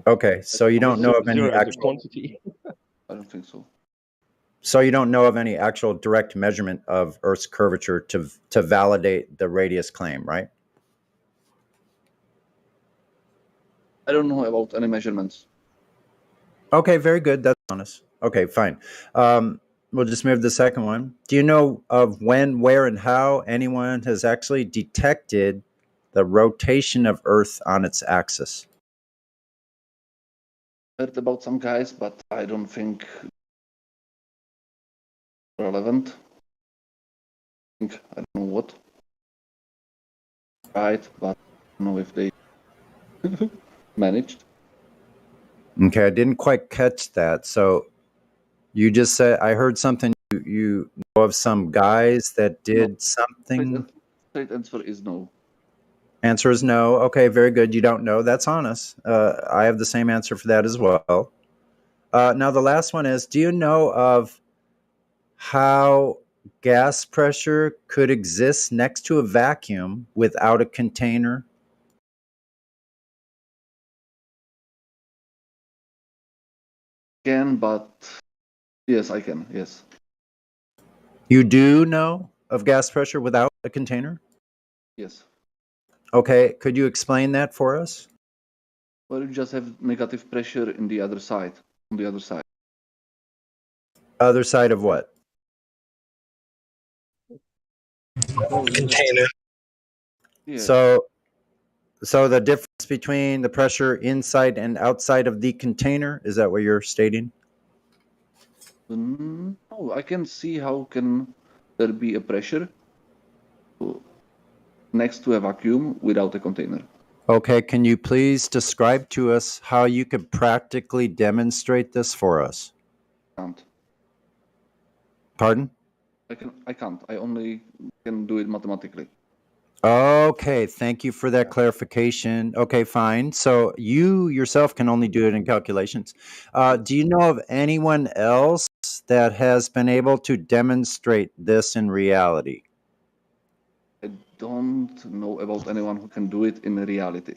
Okay, so you don't know of any Zero as a actual, quantity. I don't think so. so you don't know of any actual direct measurement of Earth's curvature to validate the radius claim, right? I don't know about any measurements. Okay, very good. That's honest. Okay, fine. We'll just move to the second one. Do you know of when, where, and how anyone has actually detected the rotation of Earth on its axis? Heard about some guys, but I don't think relevant. I don't know what. Right, but I don't know if they managed. Okay, I didn't quite catch that. So you just said, I heard something, you know of some guys that did something. Straight answer is no. Answer is no. Okay, very good. You don't know. That's honest. I have the same answer for that as well. Now, the last one is, do you know of how gas pressure could exist next to a vacuum without a container? Can, but yes, I can. Yes. You do know of gas pressure without a container? Yes. Okay, could you explain that for us? Well, you just have negative pressure in the other side. On the other side. Other side of what? Container. Yeah. So the difference between the pressure inside and outside of the container, is that what you're stating? No, I can see how can there be a pressure next to a vacuum without a container. Okay, can you please describe to us how you could practically demonstrate this for us? Can't. Pardon? I can't. I only can do it mathematically. Okay, thank you for that clarification. Okay, fine. So you yourself can only do it in calculations. Do you know of anyone else that has been able to demonstrate this in reality? I don't know about anyone who can do it in reality.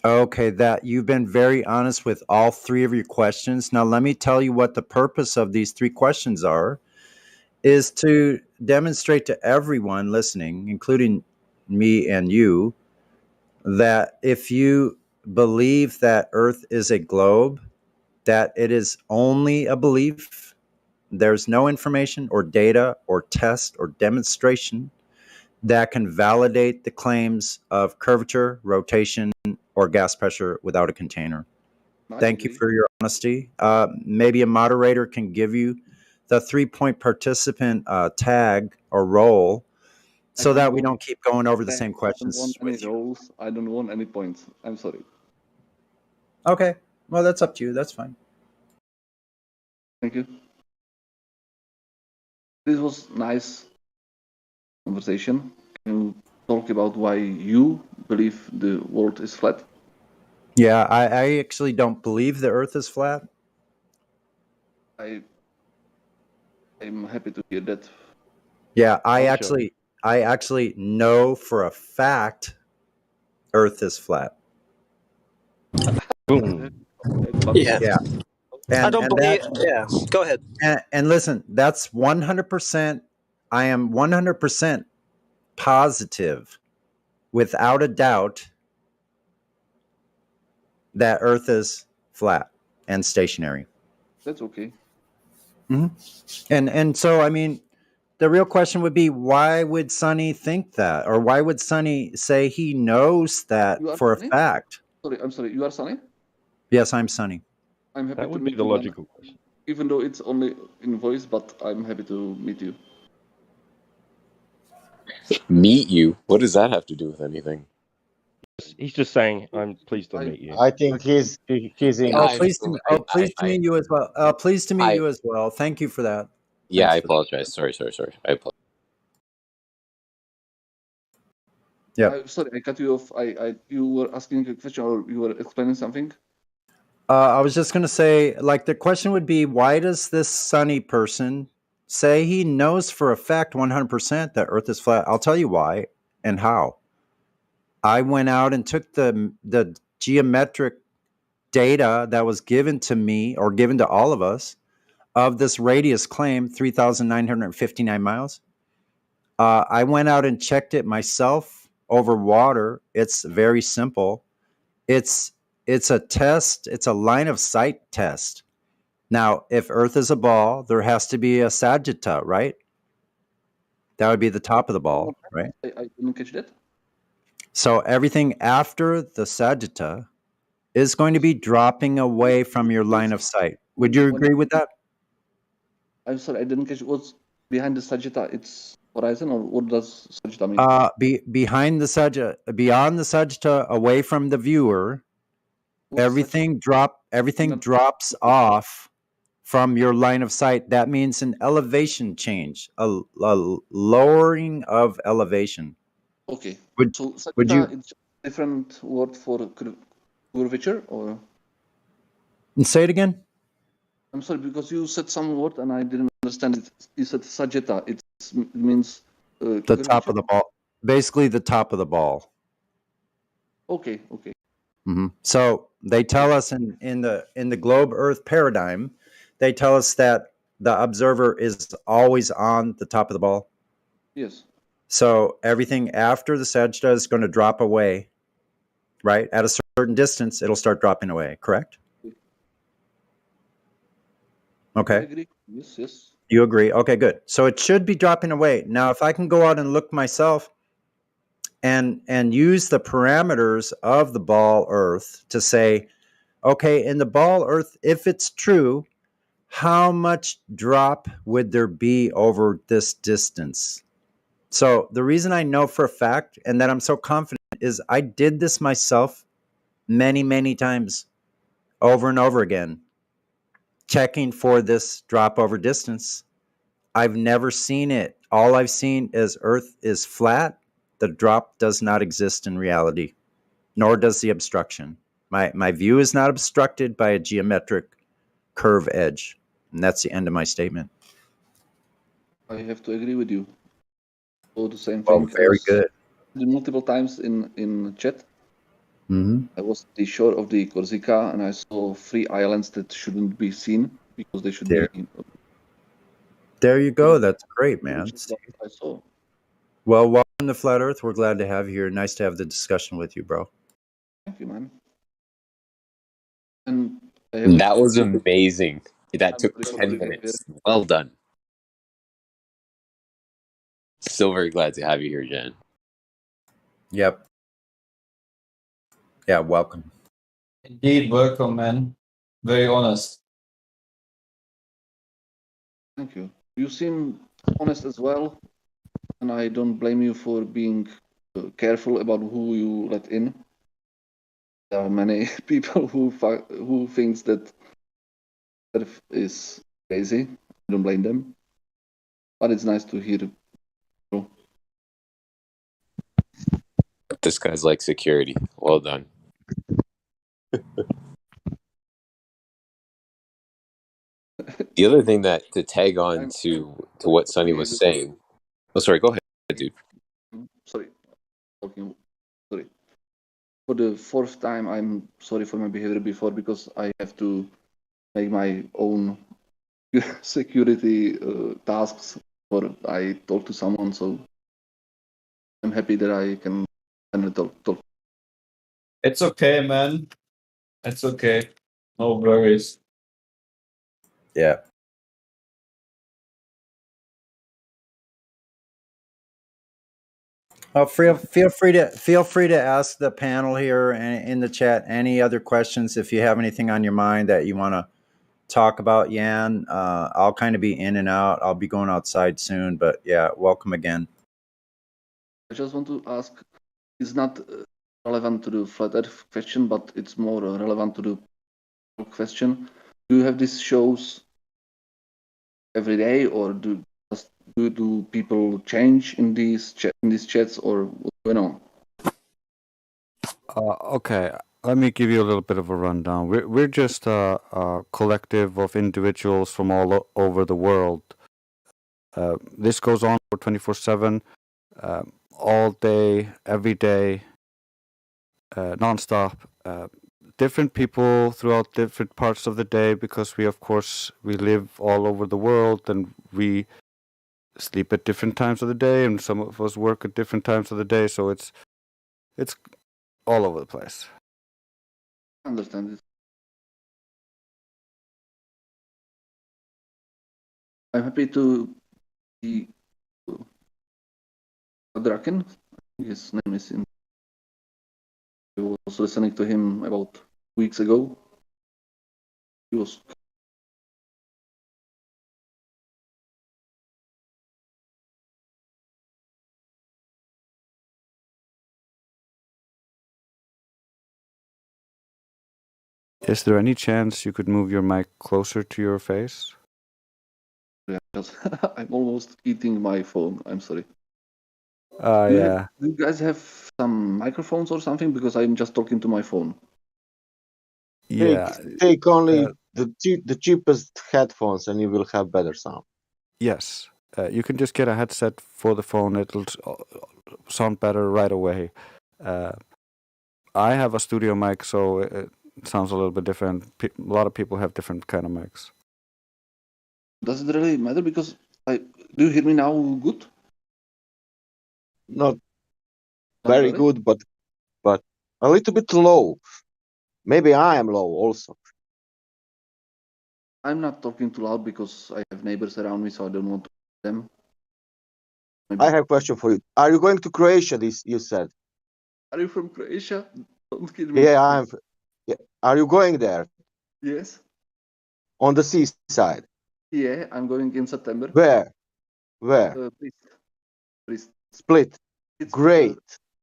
Okay, that you've been very honest with all three of your questions. Now let me tell you what the purpose of these three questions are, is to demonstrate to everyone listening, including me and you, that if you believe that Earth is a globe, that it is only a belief. There's no information or data or test or demonstration that can validate the claims of curvature, rotation, or gas pressure without a container. Thank you for your honesty. Maybe a moderator can give you the 3-point participant tag or role so that we don't keep going over the same questions with you. Roles. I don't want any points. I'm sorry. Okay, well, that's up to you. That's fine. Thank you. This was nice conversation. Can you talk about why you believe the world is flat? Yeah, I actually don't believe the Earth is flat. I'm happy to hear that. Yeah, I actually know for a fact Earth is flat. Boom. Yeah. Yeah. I don't believe. Yeah. Go ahead. And listen, that's 100%. I am 100% positive, without a doubt, that Earth is flat and stationary. That's okay. Mm-hmm. And so, I mean, the real question would be, why would Sonny think that? Or why would Sonny say he knows that for a fact? Sorry, I'm sorry. You are Sonny? Yes, I'm Sonny. I'm happy That to would be meet the you. logical question. Even though it's only in voice, but I'm happy to meet you. Meet you? What does that have to do with anything? He's just saying, I'm pleased to meet you. I think he's English. Pleased to meet you as well. Pleased to meet you as well. Thank you for that. Yeah, Thanks I for apologize. Sorry. I apologize. Yeah. Sorry, I cut you off. You were asking a question or you were explaining something? I was just going to say, like, the question would be, why does this Sonny person say he knows for a fact 100% that Earth is flat? I'll tell you why and how. I went out and took the geometric data that was given to me or given to all of us of this radius claim, 3,959 miles. I went out and checked it myself over water. It's very simple. It's a test. It's a line of sight test. Now, if Earth is a ball, there has to be a sagitta, right? That would be the top of the ball, right? I didn't catch that. So everything after the sagitta is going to be dropping away from your line of sight. Would you agree with that? I'm sorry, I didn't catch what's behind the sagitta. It's horizon, or what does Sajda mean? Behind the Sajda, beyond the Sajda, away from the viewer, everything drops off from your line of sight. That means an elevation change, a lowering of elevation. Okay. Would Sajda, you it's a different word for curvature, or? say it again? I'm sorry, because you said some word and I didn't understand it. You said Sajeta. It means The top of the ball, basically the top of the ball. Okay, okay. So they tell us in the globe Earth paradigm, they tell us that the observer is always on the top of the ball. Yes. So everything after the Sajda is going to drop away, right? At a certain distance, it'll start dropping away, correct? I Okay. agree. Yes, yes. You agree? Okay, good. So it should be dropping away. Now, if I can go out and look myself and use the parameters of the ball Earth to say, okay, in the ball Earth, if it's true, how much drop would there be over this distance? So the reason I know for a fact and that I'm so confident is I did this myself many, many times over and over again, checking for this drop over distance. I've never seen it. All I've seen is Earth is flat. The drop does not exist in reality, nor does the obstruction. My view is not obstructed by a geometric curve edge. And that's the end of my statement. I have to agree with you. So the same Oh, thing. very good. Multiple times in chat. Mm-hmm. I was at the shore of the Corsica and I saw 3 islands that shouldn't be seen because they should be. There you go. That's great, man. I saw. Well, welcome to Flat Earth. We're glad to have you here. Nice to have the discussion with you, bro. Thank you, man. And That was amazing. That took sorry for 10 the behavior. minutes. Well done. Still very glad to have you here, Jen. Yep. Yeah, welcome. Indeed, welcome, man. Very honest. Thank you. You seem honest as well, and I don't blame you for being careful about who you let in. There are many people who thinks that Earth is crazy. I don't blame them, but it's nice to hear. This guy's like security. Well done. The other thing that to tag on to what Sonny was saying. Oh, sorry. Go ahead, dude. Sorry, sorry. For the 4th time, I'm sorry for my behavior before because I have to make my own security tasks or I talk to someone, so I'm happy that I can talk. It's okay, man. It's okay. No worries. Yeah. Oh, feel free to ask the panel here and in the chat any other questions if you have anything on your mind that you want to talk about, Yan. I'll kind of be in and out. I'll be going outside soon, but yeah, welcome again. I just want to ask, it's not relevant to the flat earth question, but it's more relevant to the question. Do you have these shows every day, or do people change in these chats, or you know? Okay, let me give you a little bit of a rundown. We're just a collective of individuals from all over the world. This goes on for 24/7, all day, every day, nonstop. Different people throughout different parts of the day, because we, of course, we live all over the world, and we sleep at different times of the day, and some of us work at different times of the day. So it's all over the place. I understand it. I'm happy to be Draken. His name is in. I was listening to him about weeks ago. He was Is there any chance you could move your mic closer to your face? Yeah, I'm almost eating my phone. I'm sorry. Yeah. Do you guys have some microphones or something? Because I'm just talking to my phone. Yeah. Take only the cheapest headphones, and you will have better sound. Yes. You can just get a headset for the phone. It'll sound better right away. I have a studio mic, so it sounds a little bit different. A lot of people have different kind of mics. Does it really matter? Because do you hear me now good? Not Not very really? good, but a little bit low. Maybe I am low also. I'm not talking too loud because I have neighbors around me, so I don't want to hear them. I have a question for you. Are you going to Croatia? This you said. Are you from Croatia? Don't kid me. Yeah, I'm. Yeah. Are you going there Yes. on the seaside? Yeah, I'm going in September. Where? Where? Brist. Split. It's Great.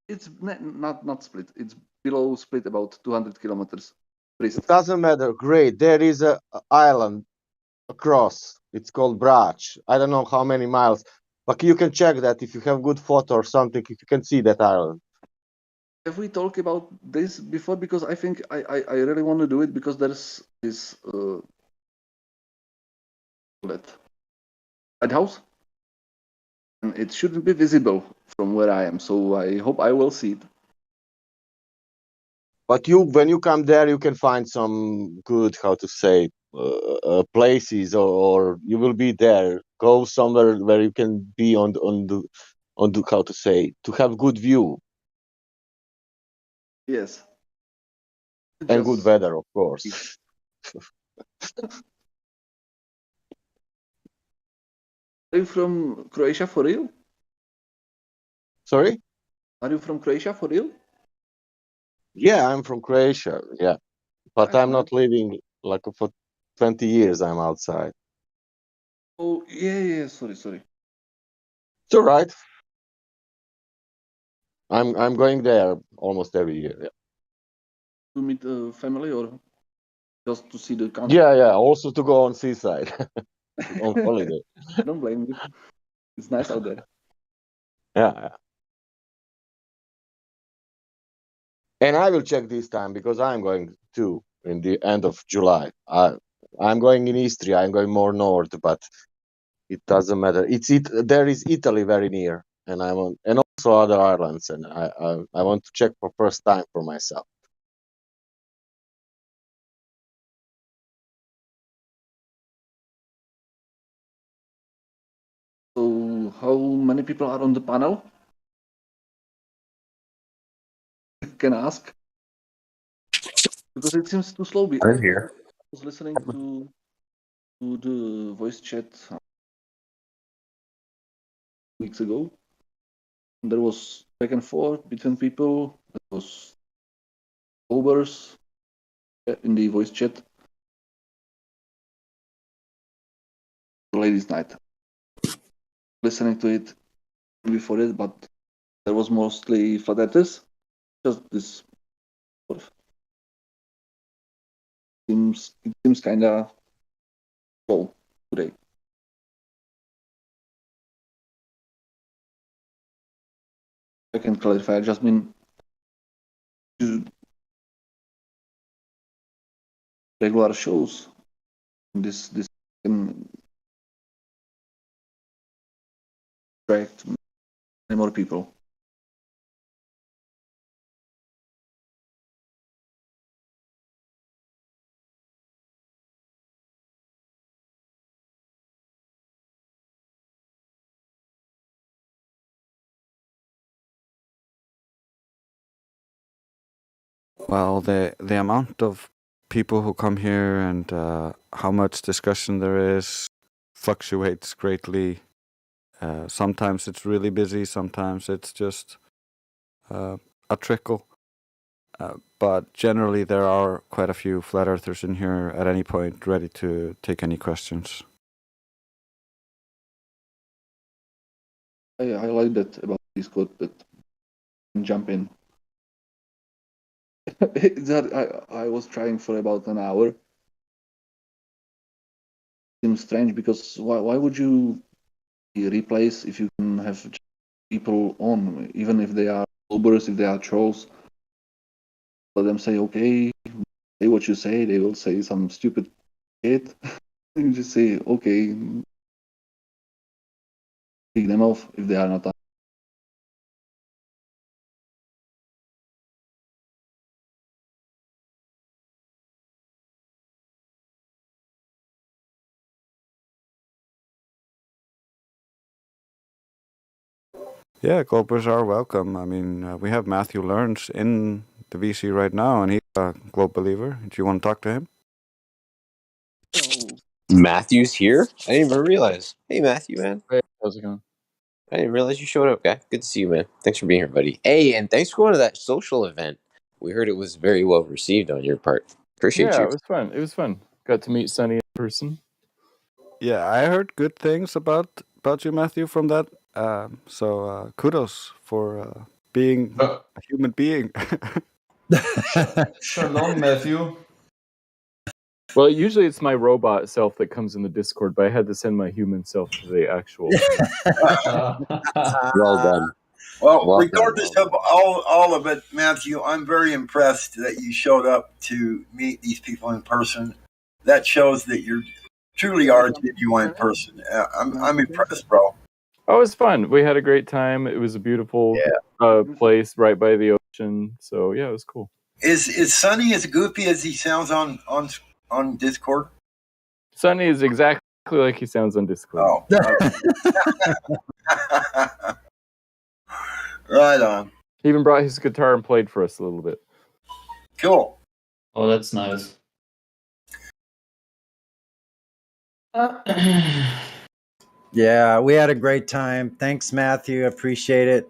It's not Split. It's below Split, about 200 kilometers. Brist. It doesn't matter. Great. There is a island across. It's called Brač. I don't know how many miles, but you can check that if you have good photo or something. If you can see that island. Have we talked about this before? Because I think I really want to do it because there's this lighthouse, and it shouldn't be visible from where I am. So I hope I will see it. But when you come there, you can find some good, how to say, places, or you will be there. Go somewhere where you can be on the how to say, to have good view Yes. and good weather, of course. Are you from Croatia for real? Sorry? Are you from Croatia for real? Yeah, I'm from Croatia. Yeah, but That's I'm nice. not living like for 20 years. I'm outside. Oh yeah. Sorry. It's all right. I'm going there almost every year. Yeah. To meet a family or just to see the country? Yeah. Also to go on seaside on holiday. Don't blame you. It's nice out there. Yeah. And I will check this time because I'm going too in the end of July. I'm going in Istria. I'm going more north, but it doesn't matter. There is Italy very near, and and also other islands, and I want to check for first time for myself. So how many people are on the panel? Can I ask? Because it seems too slow. I'm here. I was listening to the voice chat weeks ago. There was back and forth between people. There was overs in the voice chat. Ladies' night. Listening to it before it, but there was mostly flat earthers. Just this. It seems kind of slow today. I can clarify. I just mean regular shows. This can attract many more people. Well, the amount of people who come here and how much discussion there is fluctuates greatly. Sometimes it's really busy. Sometimes it's just a trickle. But generally, there are quite a few flat earthers in here at any point ready to take any questions. I like that about Discord, that you can jump in. that I was trying for about an hour. Seems strange because why would you replace if you can have people on, even if they are Ubers, if they are trolls? Let them say, okay, say what you say. They will say some stupid shit. You just say, okay, kick them off if they are not. Yeah, Globers are welcome. I mean, we have Matthew Learns in the VC right now, and he's a Globe believer. Do you want to talk to him? Matthew's here? I didn't even realize. Hey, Matthew, man. Hey, how's it going? I didn't realize you showed up, guy. Good to see you, man. Thanks for being here, buddy. Hey, and thanks for going to that social event. We heard it was very well received on your part. Appreciate Yeah, you. it was fun. It was fun. Got to meet Sunny in person. Yeah, I heard good things about you, Matthew, from that. So kudos for being a human being. Shalom, Matthew. Well, usually it's my robot self that comes in the Discord, but I had to send my human self to the actual. Well done. Well, Well regardless of all of it, Matthew, I'm very impressed that you showed up to meet these people in person. That shows that you truly are a genuine person. I'm impressed, bro. Oh, it was fun. We had a great time. It was a beautiful place right by the ocean. So yeah, it was cool. Is Sonny as goofy as he sounds on Discord? Sunny is exactly like he sounds on Discord. Oh. Right on. He even brought his guitar and played for us a little bit. Cool. Oh, that's nice. Yeah, we had a great time. Thanks, Matthew. Appreciate it.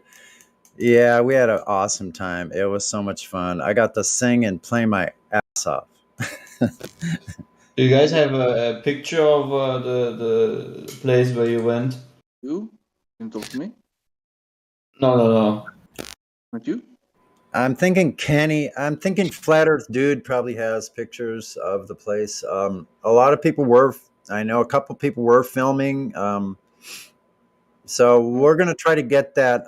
Yeah, we had an awesome time. It was so much fun. I got to sing and play my ass off. Do you guys have a picture of the place where you went? You can talk to me. No. Not you. I'm thinking Kenny. I'm thinking Flat Earth Dude probably has pictures of the place. A lot of people were. I know a couple people were filming. So we're gonna try to get that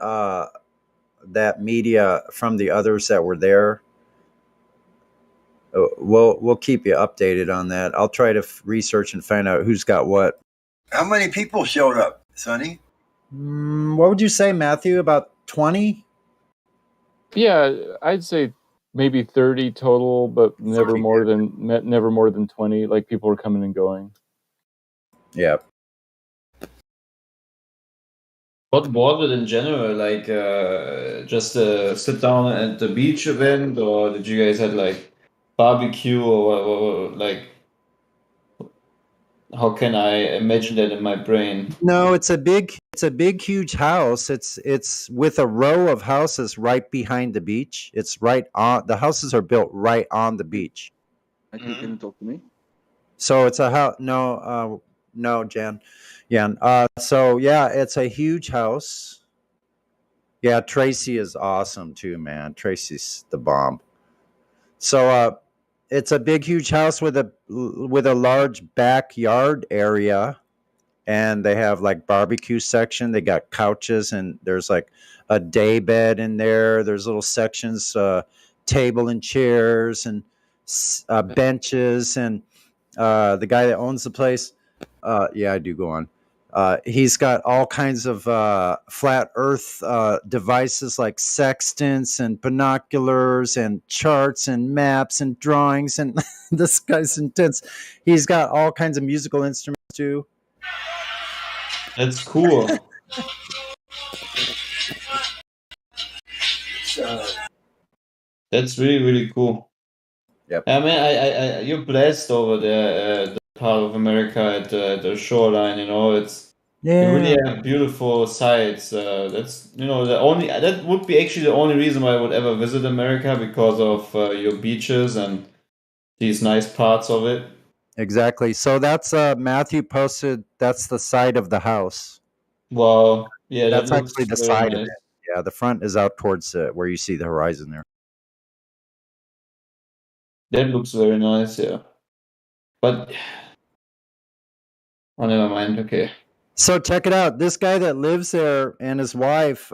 that media from the others that were there. We'll keep you updated on that. I'll try to research and find out who's got what. How many people showed up, Sonny? What would you say, Matthew? About 20? Yeah, I'd say maybe 30 total, but never more than 20. Like people were coming and going. Yeah. What was it in general? Like just a sit down at the beach event, or did you guys have like barbecue, or like? How can I imagine that in my brain? No, it's a big, huge house. It's with a row of houses right behind the beach. It's right on. The houses are built right on the beach. Can you talk to me? So it's a house. No, no, Jan. So yeah, it's a huge house. Yeah, Tracy is awesome too, man. Tracy's the bomb. So it's a big, huge house with a large backyard area, and they have like barbecue section. They got couches, and there's like a day bed in there. There's little sections, table and chairs, and benches. And the guy that owns the place, yeah, I do go on. He's got all kinds of flat Earth devices like sextants and binoculars and charts and maps and drawings. And this guy's intense. He's got all kinds of musical instruments too. That's cool. That's really, really cool. Yep. I mean, I you're blessed over there, the part of America at the shoreline. You know, you really have beautiful sights. That's that would be actually the only reason why I would ever visit America, because of your beaches and these nice parts of it. Exactly. So that's Matthew posted. That's the side of the house. Wow. Yeah, That's that looks actually the very side of nice. it. Yeah, the front is out towards where you see the horizon there. That looks very nice, yeah. But oh, never mind. Okay. So check it out. This guy that lives there and his wife,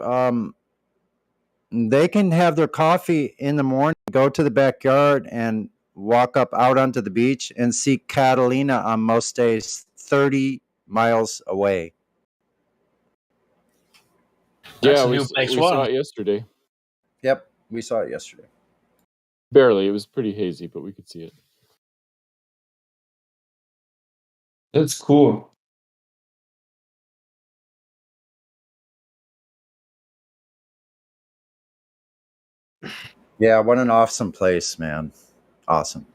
they can have their coffee in the morning, go to the backyard, and walk up out onto the beach and see Catalina on most days 30 miles away. Yeah, a we, new s- Black we saw Swan. it yesterday. Yep, we saw it yesterday. Barely. It was pretty hazy, but we could see it. That's cool. Yeah, what an awesome place, man. Awesome.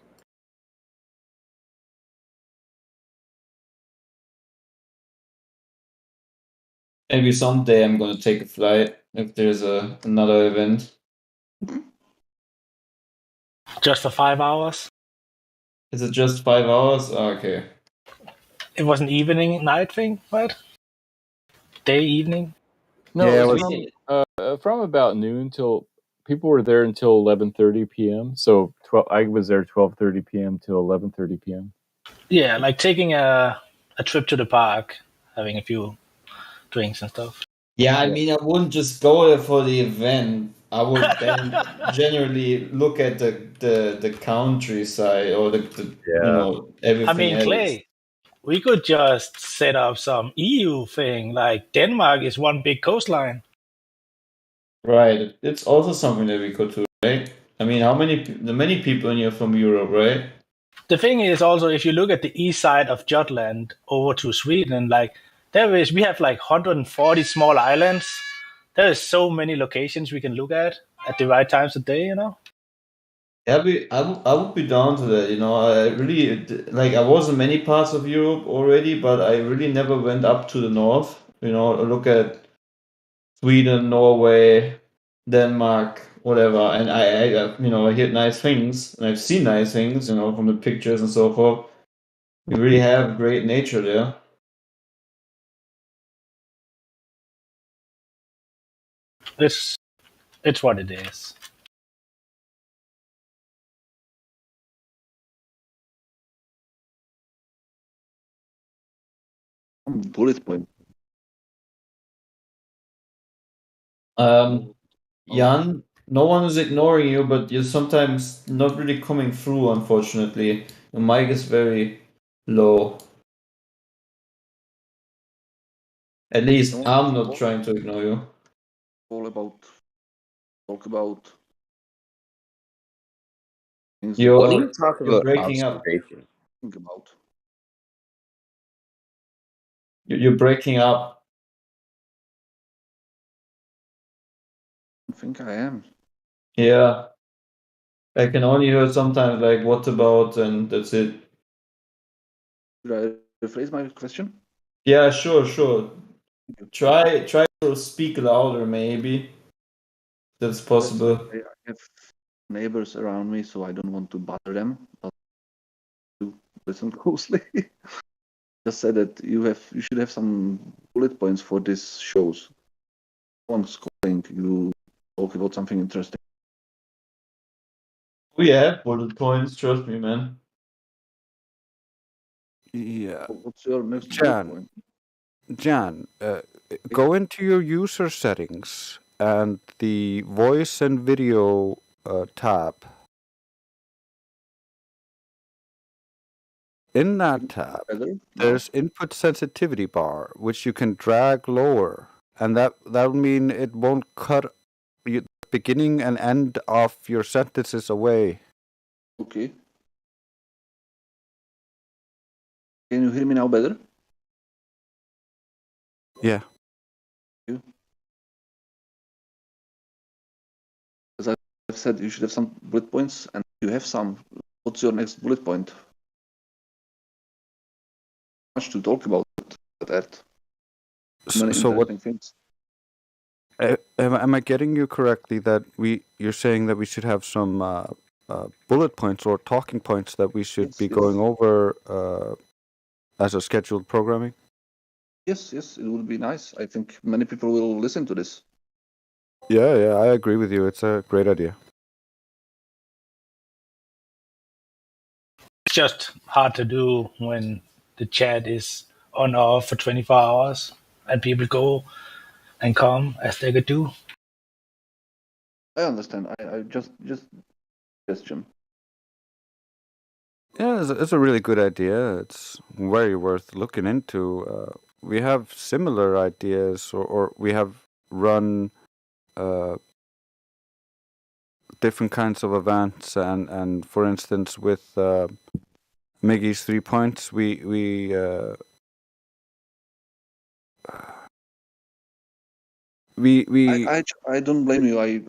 Maybe someday I'm gonna take a flight if there's another event. Just for 5 hours. Is it just 5 hours? Oh, okay. It was an evening night thing, right? Day, evening. No, Yeah, it it was was- from about noon till people were there until 11:30 p.m. So I was there 12:30 p.m. till 11:30 p.m. Yeah, like taking a trip to the park, having a few drinks and stuff. Yeah, I mean, I wouldn't just go there for the event. I would then generally look at the countryside or everything I mean, else. Clay, we could just set up some EU thing. Like Denmark is one big coastline. Right. It's also something that we could do, right? I mean, many people in here from Europe, right? The thing is also, if you look at the east side of Jutland over to Sweden, like we have like 140 small islands. There is so many locations we can look at the right times of day, you know? I would be down to that. I really like. I was in many parts of Europe already, but I really never went up to the north. Look at Sweden, Norway, Denmark, whatever. And I hear nice things, and I've seen nice things, from the pictures and so forth. We really have great nature there. It's what it is. Bullet point. Jan, no one is ignoring you, but you're sometimes not really coming through, unfortunately. Your mic is very low. At least I'm not trying to ignore you. Talk about things You're, What are you talking you're about? breaking up. Observation. think about. You're breaking up. I think I am. Yeah. I can only hear sometimes like what about, and that's it. Should I rephrase my question? Yeah, sure. Try to speak louder, maybe. That's possible. I have neighbors around me, so I don't want to bother them. But to listen closely. Just said that you should have some bullet points for these shows. One scoring, you talk about something interesting. We have bullet points, trust me, man. Yeah. What's your next bullet Jan, point? Jan, go into your user settings and the voice and video tab. In that tab, there's input sensitivity bar, which you can drag lower, and that will mean it won't cut the beginning and end of your sentences away. Okay. Can you hear me now better? Yeah. As I've said, you should have some bullet points, and you have some. What's your next bullet point? Much to talk about that. Many So what? interesting things. Am I getting you correctly that you're saying that we should have some bullet points or talking points that we should be going over as a scheduled programming? Yes, it would be nice. I think many people will listen to this. Yeah, I agree with you. It's a great idea. It's just hard to do when the chat is on off for 24 hours and people go and come as they could do. I understand. I just question. Yeah, it's a really good idea. It's very worth looking into. We have similar ideas, or we have run different kinds of events, and for instance, with Miggy's 3 points, we I don't blame you. I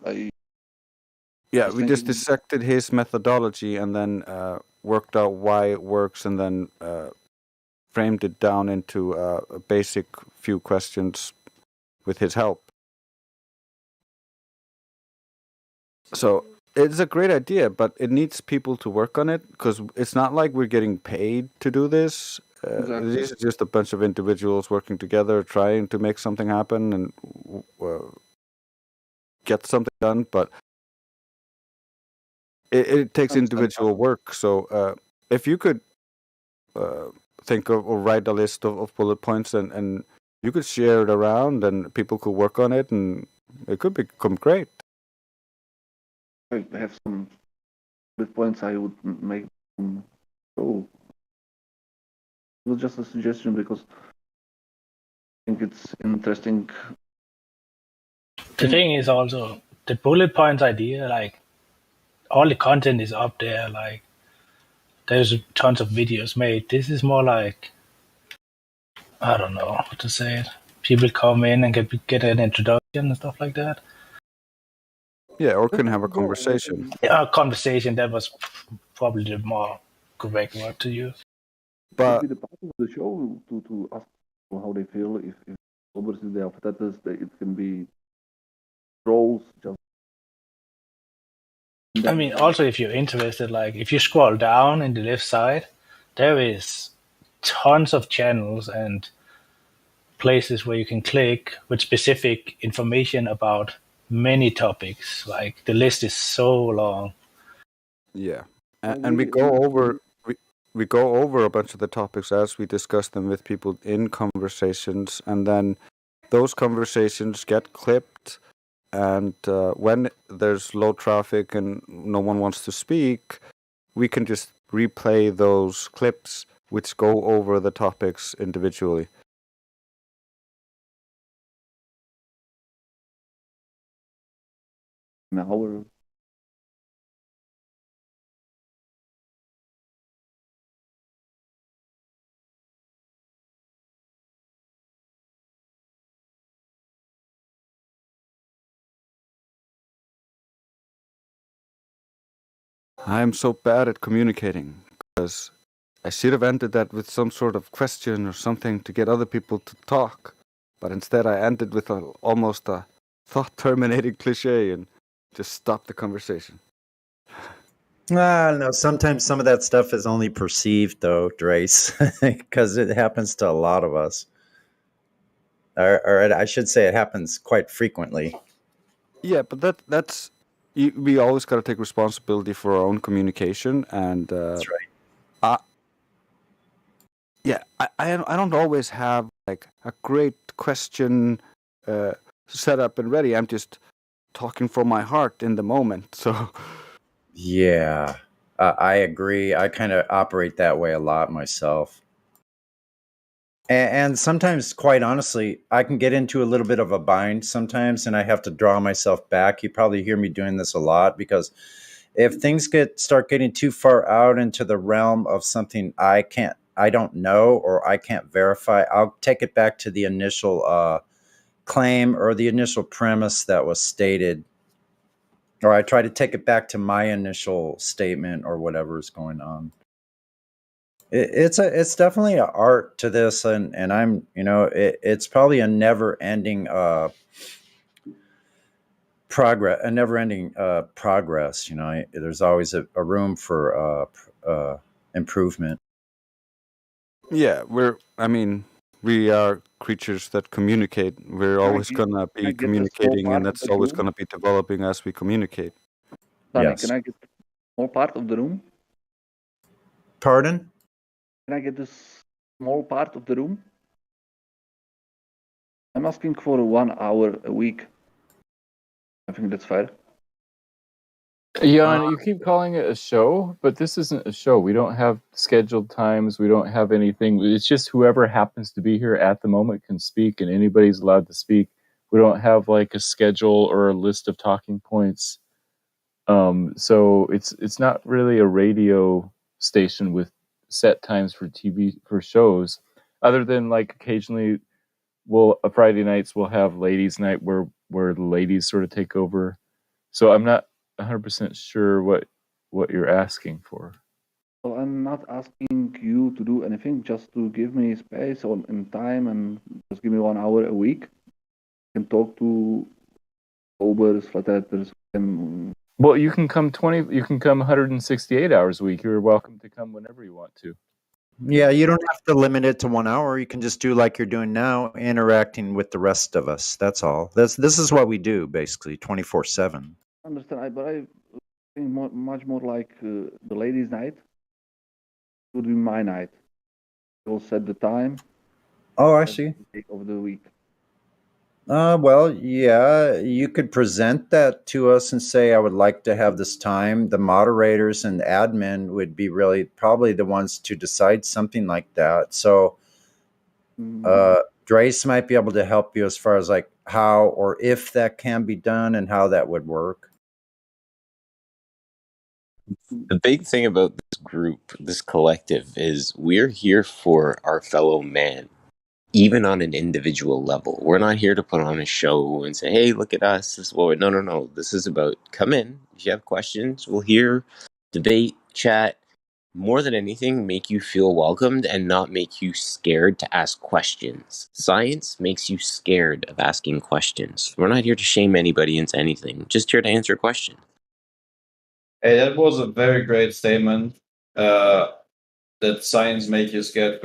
yeah, was we just thinking- dissected his methodology and then worked out why it works, and then framed it down into a basic few questions with his help. So it's a great idea, but it needs people to work on it, because it's not like we're getting paid to do this. Exactly. This is just a bunch of individuals working together, trying to make something happen and get something done. But it takes individual work. So if you could think of or write a list of bullet points, and you could share it around, and people could work on it, and it could become great. I have some good points I would make. So it was just a suggestion because I think it's interesting. The thing is also the bullet points idea, like all the content is up there, like there's tons of videos made. This is more like, I don't know how to say it. People come in and get an introduction and stuff like that. Yeah, or can have a conversation. Yeah, a conversation, that was probably the more correct word to use. But be the part of the show to ask how they feel. If obviously they are status, it can be roles. Just I mean, also if you're interested, like if you scroll down in the left side, there is tons of channels and places where you can click with specific information about many topics. Like the list is so long. Yeah, and we go over we go over a bunch of the topics as we discuss them with people in conversations, and then those conversations get clipped. And when there's low traffic and no one wants to speak, we can just replay those clips, which go over the topics individually. an hour. I'm so bad at communicating, because I should have ended that with some sort of question or something to get other people to talk. But instead I ended with almost a thought-terminating cliche and just stopped the conversation. No, sometimes some of that stuff is only perceived, though, Drace, because it happens to a lot of us. Or I should say it happens quite frequently. Yeah, but that's... we always got to take responsibility for our own communication, and that's right. I don't always have like a great question set up and ready. I'm just talking from my heart in the moment. So yeah, I agree. I kind of operate that way a lot myself. And sometimes, quite honestly, I can get into a little bit of a bind sometimes, and I have to draw myself back. You probably hear me doing this a lot, because if things start getting too far out into the realm of something I don't know, or I can't verify, I'll take it back to the initial claim or the initial premise that was stated, or I try to take it back to my initial statement or whatever is going on. It's definitely an art to this, and I'm, it's probably a never-ending progress. There's always a room for improvement. Yeah, we are creatures that communicate. We're always gonna be communicating, and that's always gonna be developing as we communicate. Sonny, can I get more part of the room? Pardon? Can I get this small part of the room? I'm asking for 1 hour a week. I think that's fair. Jan, you keep calling it a show, but this isn't a show. We don't have scheduled times. We don't have anything. It's just whoever happens to be here at the moment can speak, and anybody's allowed to speak. We don't have like a schedule or a list of talking points. So it's not really a radio station with set times for TV for shows, other than like occasionally Friday nights we'll have ladies' night where the ladies sort of take over. So I'm not 100% sure what you're asking for. Well, I'm not asking you to do anything, just to give me space and time, and just give me 1 hour a week. I can talk to Obers, flat earthers, and Well, you can come 168 hours a week. You're welcome to come whenever you want to. Yeah, you don't have to limit it to 1 hour. You can just do like you're doing now, interacting with the rest of us. That's all. This is what we do basically, 24/7. understand. But I think much more like the ladies' night would be my night. We'll set the time. Oh, I see. Of the week. Well, yeah, you could present that to us and say, I would like to have this time. The moderators and admin would be really probably the ones to decide something like that. So, Drace might be able to help you as far as like how or if that can be done and how that would work. The big thing about this group, this collective, is we're here for our fellow man, even on an individual level. We're not here to put on a show and say, hey, look at us. This is what no. This is about come in. If you have questions, we'll hear, debate, chat. More than anything, make you feel welcomed and not make you scared to ask questions. Science makes you scared of asking questions. We're not here to shame anybody into anything. Just here to answer questions. Hey, that was a very great statement. That science make you scared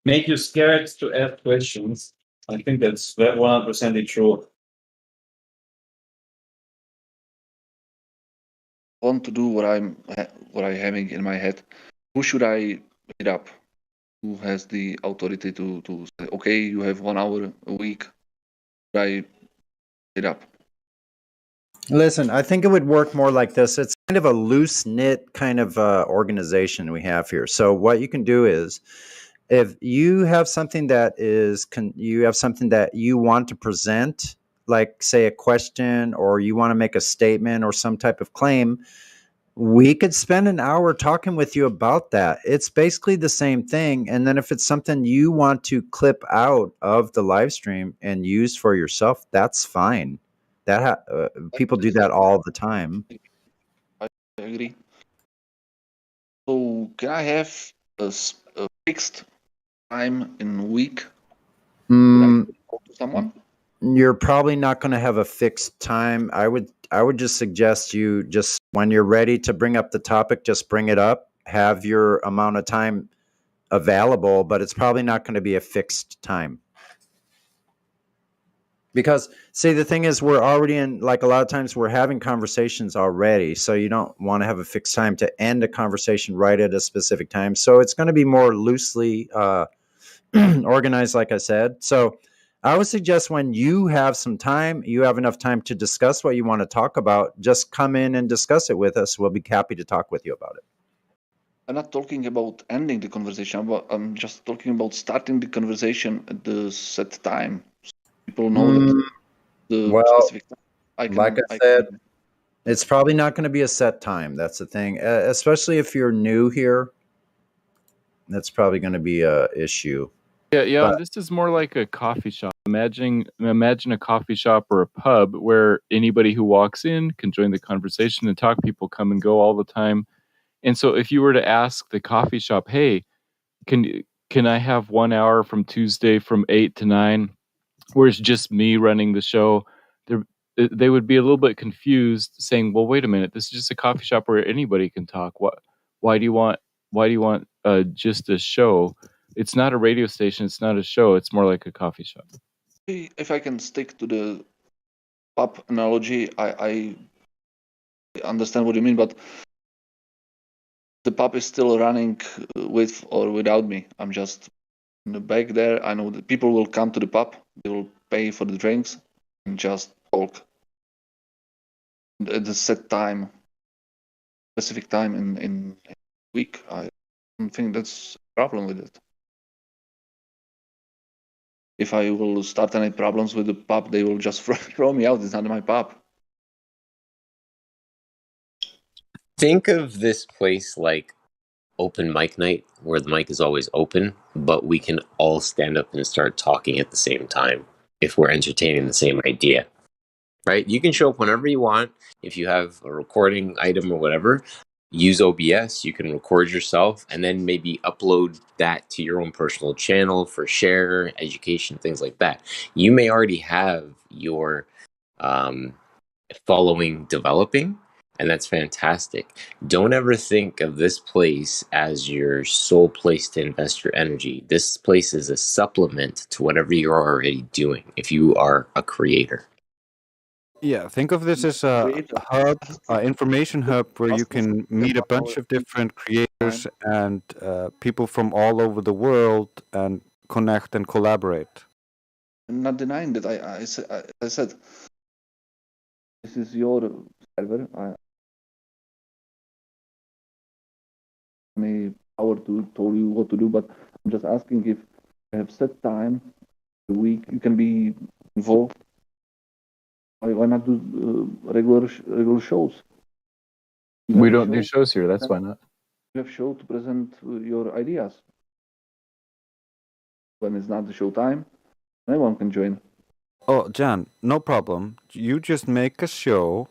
make you scared to ask questions. I think that's 100% true. Want to do what I'm having in my head. Who should I hit up? Who has the authority to say, okay, you have 1 hour a week? Should I hit up? Listen, I think it would work more like this. It's kind of a loose knit kind of organization we have here. So what you can do is, if you have something that you want to present, like say a question, or you want to make a statement or some type of claim, we could spend an hour talking with you about that. It's basically the same thing. And then if it's something you want to clip out of the live stream and use for yourself, that's fine. That people do that all the time. I agree. So can I have a fixed time in a week? Mm, Talk to someone? you're probably not going to have a fixed time. I would just suggest you just when you're ready to bring up the topic, just bring it up. Have your amount of time available, but it's probably not going to be a fixed time. Because see, the thing is, we're already in, like a lot of times we're having conversations already. So you don't want to have a fixed time to end a conversation right at a specific time. So it's going to be more loosely organized, like I said. So I would suggest when you have some time, you have enough time to discuss what you want to talk about, just come in and discuss it with us. We'll be happy to talk with you about it. I'm not talking about ending the conversation, but I'm just talking about starting the conversation at the set time. So people know that the specific time. Like I said, it's probably not going to be a set time. That's the thing, especially if you're new here. That's probably going to be a issue. Yeah. But This is more like a coffee shop. Imagine a coffee shop or a pub where anybody who walks in can join the conversation and talk. People come and go all the time. And so if you were to ask the coffee shop, hey, can I have 1 hour from Tuesday from 8 to 9, where it's just me running the show, they would be a little bit confused, saying, well, wait a minute, this is just a coffee shop where anybody can talk. Why do you want just a show? It's not a radio station. It's not a show. It's more like a coffee shop. If I can stick to the pub analogy, I understand what you mean, but The pub is still running with or without me. I'm just in the back there. I know that people will come to the pub. They will pay for the drinks and just talk at the set time, specific time in a week. I don't think that's a problem with it. If I will start any problems with the pub, they will just throw me out. It's not my pub. Think of this place like open mic night, where the mic is always open, but we can all stand up and start talking at the same time if we're entertaining the same idea. Right? You can show up whenever you want. If you have a recording item or whatever, use OBS. You can record yourself and then maybe upload that to your own personal channel for share, education, things like that. You may already have your following developing, and that's fantastic. Don't ever think of this place as your sole place to invest your energy. This place is a supplement to whatever you're already doing if you are a creator. Yeah, think of this as a hub, information hub where you can meet a bunch of different creators and people from all over the world and connect and collaborate. I'm not denying that. I said this is your server. I any power to tell you what to do, but I'm just asking if you have set time a week you can be involved. Why not do regular shows? We don't do shows here. That's why not. You have show to present your ideas. When it's not the show time, anyone can join. Oh, Jan, no problem. You just make a show.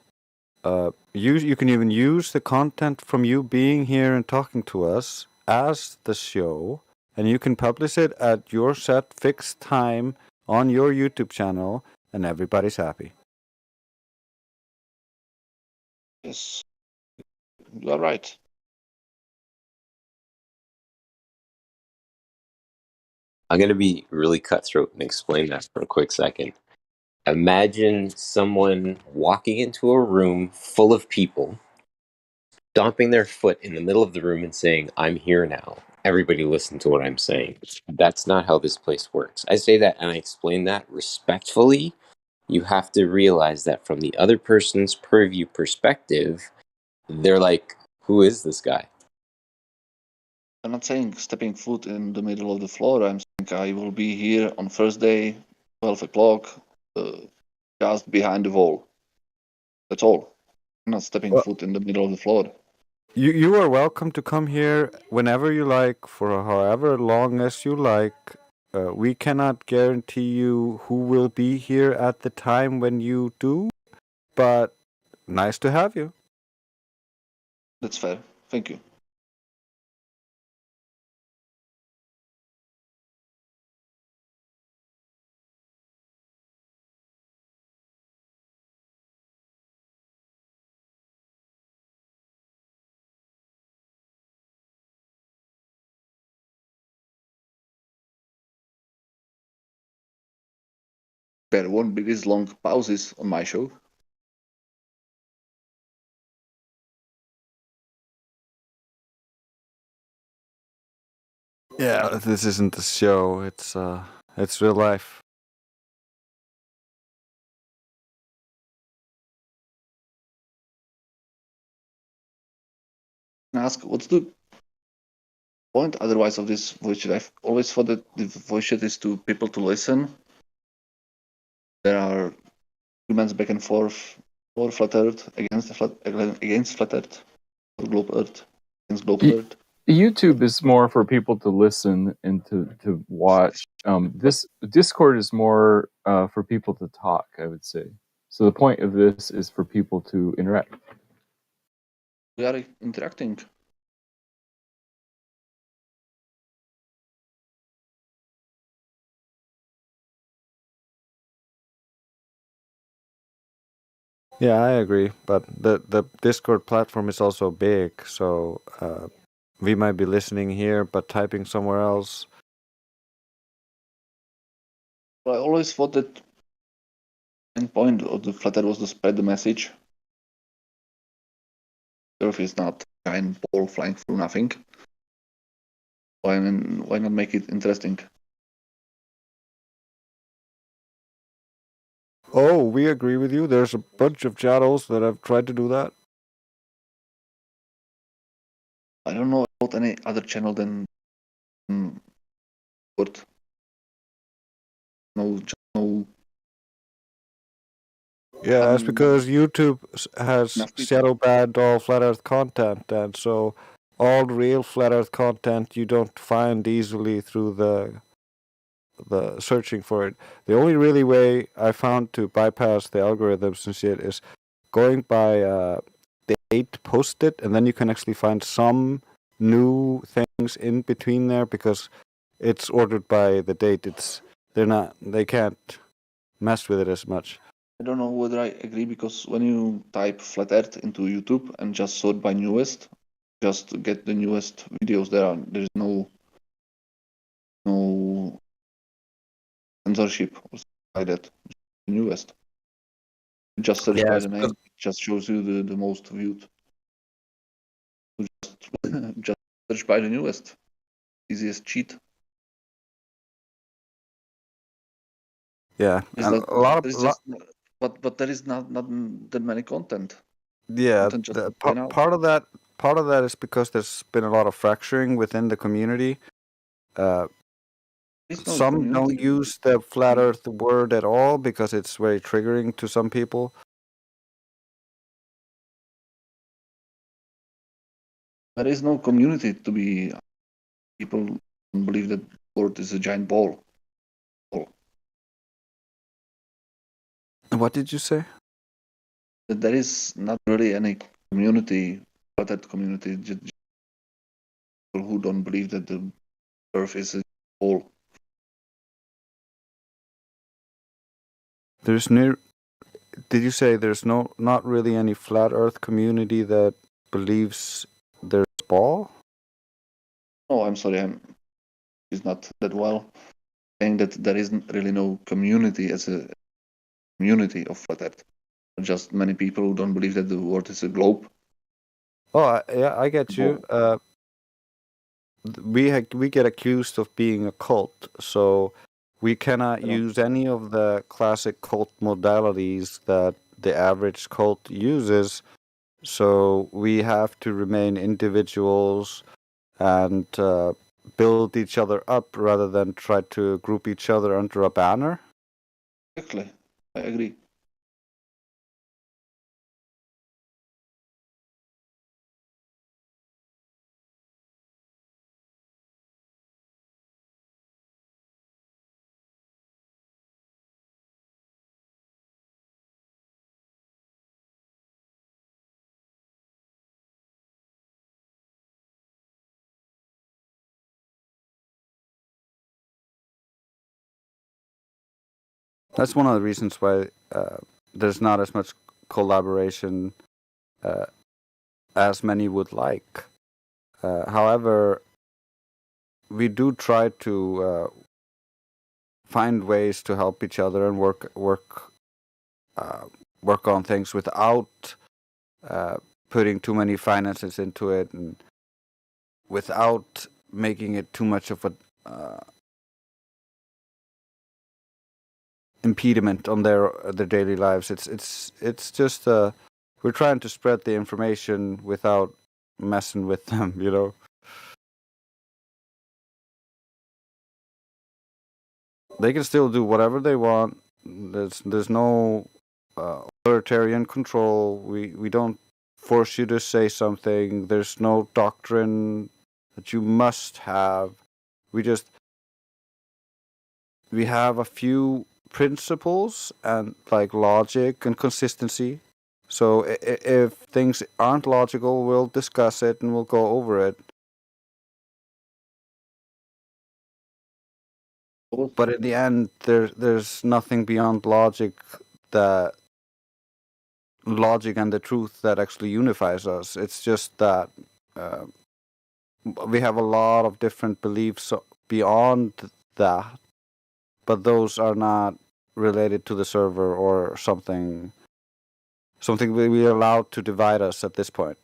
You can even use the content from you being here and talking to us as the show, and you can publish it at your set fixed time on your YouTube channel, and everybody's happy. Yes, you are right. I'm going to be really cutthroat and explain that for a quick second. Imagine someone walking into a room full of people, stomping their foot in the middle of the room and saying, "I'm here now. Everybody listen to what I'm saying." That's not how this place works. I say that and I explain that respectfully. You have to realize that from the other person's purview perspective, they're like, "Who is this guy?" I'm not saying stepping foot in the middle of the floor. I'm saying I will be here on Thursday, 12 o'clock, just behind the wall. That's all. I'm not stepping foot in the middle of the floor. You are welcome to come here whenever you like, for however long as you like. We cannot guarantee you who will be here at the time when you do, but nice to have you. That's fair. Thank you. There won't be these long pauses on my show. Yeah, this isn't a show. It's real life. Ask what's the point otherwise of this voice chat? I've always thought that the voice chat is to people to listen. There are arguments back and forth for flat Earth against flat Earth, or globe Earth against globe Earth. YouTube is more for people to listen and to watch. This Discord is more for people to talk, I would say. So the point of this is for people to interact. We are interacting. Yeah, I agree. But the Discord platform is also big, so we might be listening here, but typing somewhere else. I always thought that the main point of the flat Earth was to spread the message. Earth is not giant ball flying through nothing. Why not make it interesting? Oh, we agree with you. There's a bunch of channels that have tried to do that. I don't know about any other channel than what. No. Yeah, that's because YouTube has shadow banned all flat Earth content, and so all real flat Earth content you don't find easily through the searching for it. The only really way I found to bypass the algorithms and shit is going by the date posted, and then you can actually find some new things in between there because it's ordered by the date. They can't mess with it as much. I don't know whether I agree because when you type flat Earth into YouTube and just sort by newest, just get the newest videos there's no censorship or something like that. The newest. Just search by the name. It just shows you the most viewed. Just search by the newest. Easiest cheat. Yeah, But there is not that many content. Yeah, Content just part of that is because there's been a lot of fracturing within the community. Some don't use the flat Earth word at all because it's very triggering to some people. There is no community to be. People believe that the Earth is a giant ball. What did you say? That there is not really any community, flat Earth community, just people who don't believe that the Earth is a ball. Did you say there's not really any flat Earth community that believes there's a ball? No, I'm sorry, it's not that well. Saying that there isn't really no community as a community of flat Earth. Just many people who don't believe that the world is a globe. Oh, yeah, I get you. We get accused of being a cult, so we cannot use any of the classic cult modalities that the average cult uses. So we have to remain individuals and build each other up rather than try to group each other under a banner. Exactly, I agree. That's one of the reasons why there's not as much collaboration as many would like. However, we do try to find ways to help each other and work on things without putting too many finances into it and without making it too much of a impediment on their daily lives. It's just we're trying to spread the information without messing with them, you know. They can still do whatever they want. There's no authoritarian control. We don't force you to say something. There's no doctrine that you must have. We have a few principles and like logic and consistency. So if things aren't logical, we'll discuss it and we'll go over it. But in the end, there's nothing beyond logic and the truth that actually unifies us. It's just that we have a lot of different beliefs beyond that, but those are not related to the server or something we are allowed to divide us at this point.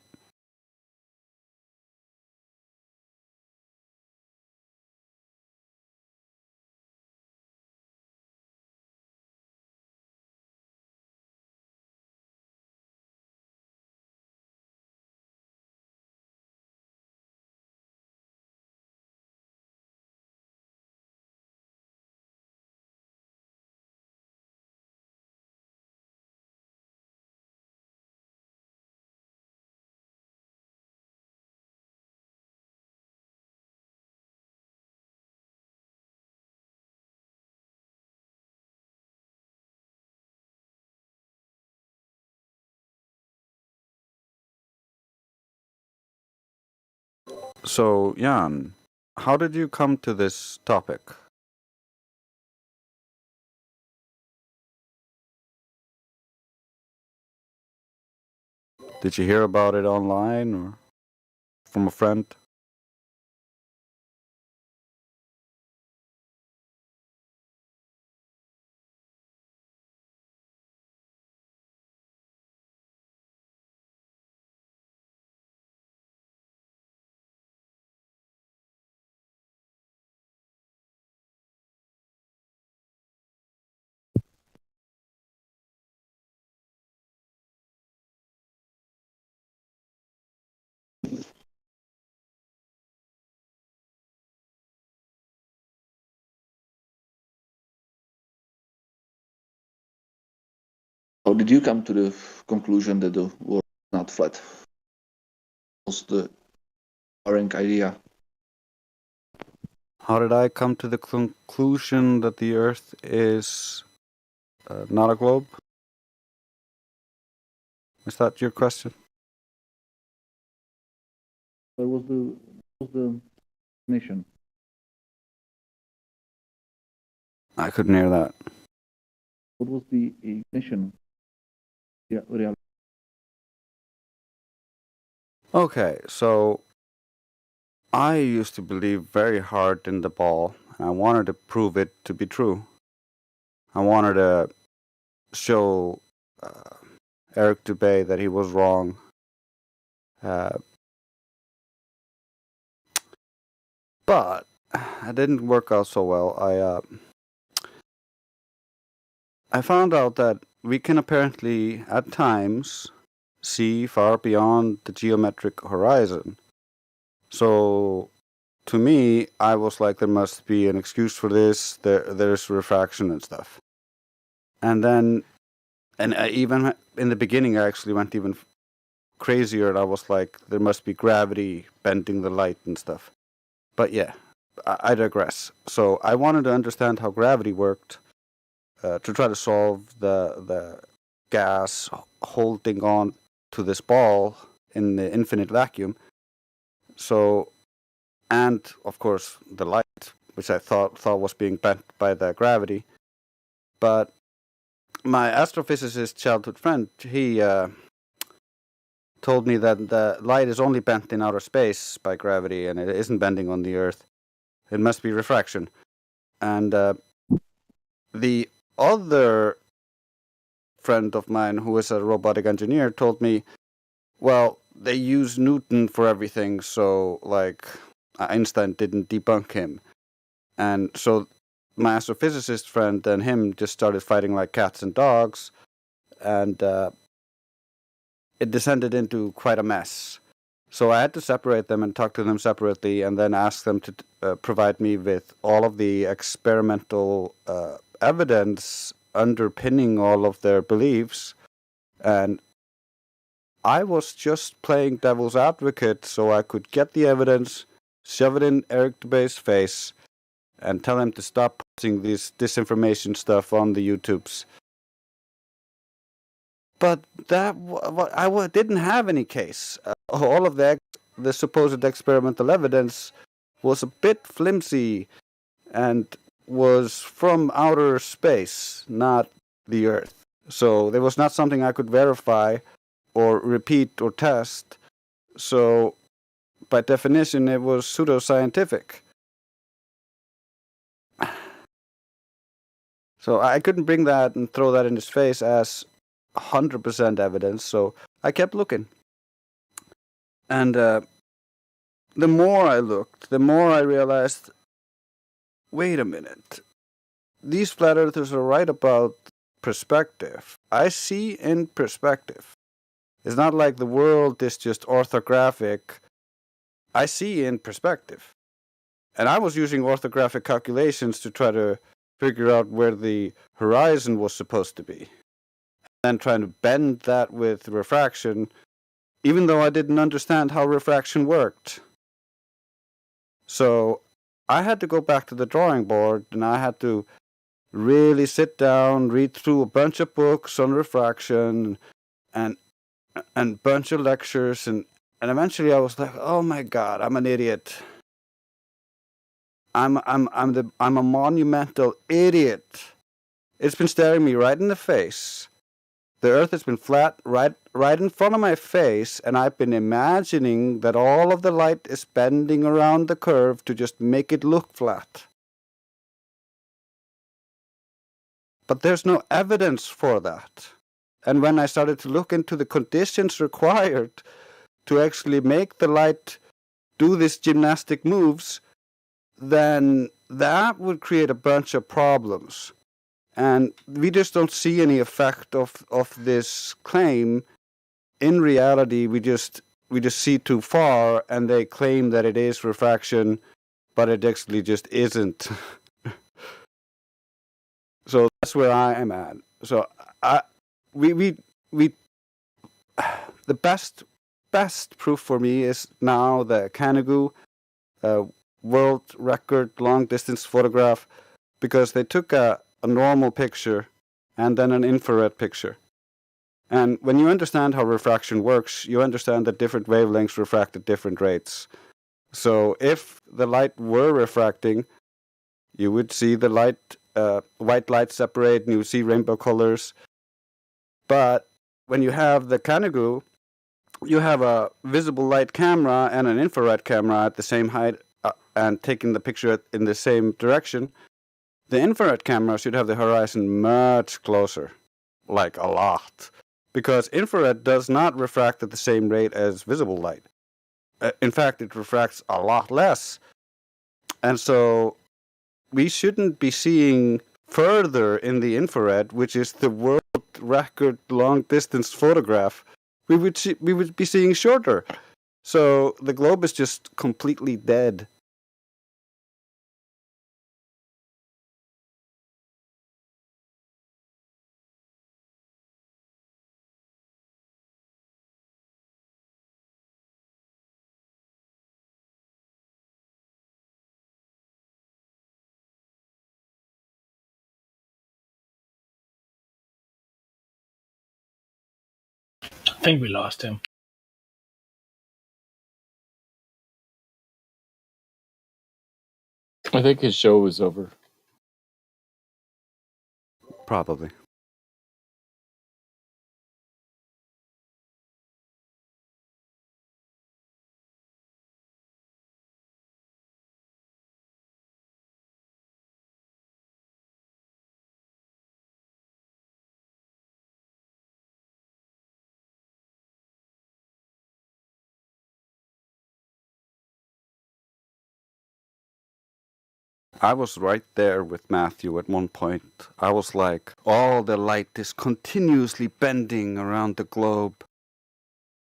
So, Jan, how did you come to this topic? Did you hear about it online or from a friend? How did you come to the conclusion that the world is not flat? What's the boring idea? How did I come to the conclusion that the Earth is not a globe? Is that your question? What was the mission? I couldn't hear that. What was the ignition? Yeah, reality. Okay, so I used to believe very hard in the ball, and I wanted to prove it to be true. I wanted to show Eric Dubay that he was wrong. But it didn't work out so well. I found out that we can apparently, at times, see far beyond the geometric horizon. So, to me, I was like, there must be an excuse for this. There's refraction and stuff. And then, even in the beginning, I actually went even crazier. And I was like, there must be gravity bending the light and stuff. But yeah, I digress. So I wanted to understand how gravity worked. To try to solve the gas holding on to this ball in the infinite vacuum. So, and of course the light, which I thought was being bent by the gravity. But my astrophysicist childhood friend, he told me that the light is only bent in outer space by gravity, and it isn't bending on the Earth. It must be refraction. And the other friend of mine who is a robotic engineer told me, well, they use Newton for everything, so like Einstein didn't debunk him. And so my astrophysicist friend and him just started fighting like cats and dogs, and it descended into quite a mess. So I had to separate them and talk to them separately, and then ask them to provide me with all of the experimental evidence underpinning all of their beliefs. And I was just playing devil's advocate so I could get the evidence, shove it in Eric Dubay's face, and tell him to stop posting this disinformation stuff on the YouTubes. But that I didn't have any case. All of the supposed experimental evidence was a bit flimsy and was from outer space, not the Earth. So there was not something I could verify or repeat or test. So by definition, it was pseudoscientific. So I couldn't bring that and throw that in his face as 100% evidence. So I kept looking. And the more I looked, the more I realized, wait a minute. These flat earthers are right about perspective. I see in perspective. It's not like the world is just orthographic. I see in perspective. And I was using orthographic calculations to try to figure out where the horizon was supposed to be. And trying to bend that with refraction, even though I didn't understand how refraction worked. So I had to go back to the drawing board, and I had to really sit down, read through a bunch of books on refraction, and bunch of lectures, and And eventually I was like, oh my God, I'm an idiot. I'm a monumental idiot. It's been staring me right in the face. The earth has been flat right in front of my face, and I've been imagining that all of the light is bending around the curve to just make it look flat. But there's no evidence for that. And when I started to look into the conditions required to actually make the light do these gymnastic moves, then that would create a bunch of problems. And we just don't see any effect of this claim. In reality, we just see too far, and they claim that it is refraction, but it actually just isn't. So that's where I am at. So the best proof for me is now the Kanagu world record long distance photograph, because they took a normal picture and then an infrared picture. And when you understand how refraction works, you understand that different wavelengths refract at different rates. So if the light were refracting, you would see the light, white light separate, and you would see rainbow colors. But when you have the Kanagu, you have a visible light camera and an infrared camera at the same height and taking the picture in the same direction. The infrared camera should have the horizon much closer, like a lot, because infrared does not refract at the same rate as visible light. In fact, it refracts a lot less. And so we shouldn't be seeing further in the infrared, which is the world record long distance photograph. We would be seeing shorter. So the globe is just completely dead. I think we lost him. I think his show was over. Probably. I was right there with Matthew at one point. I was like, all the light is continuously bending around the globe.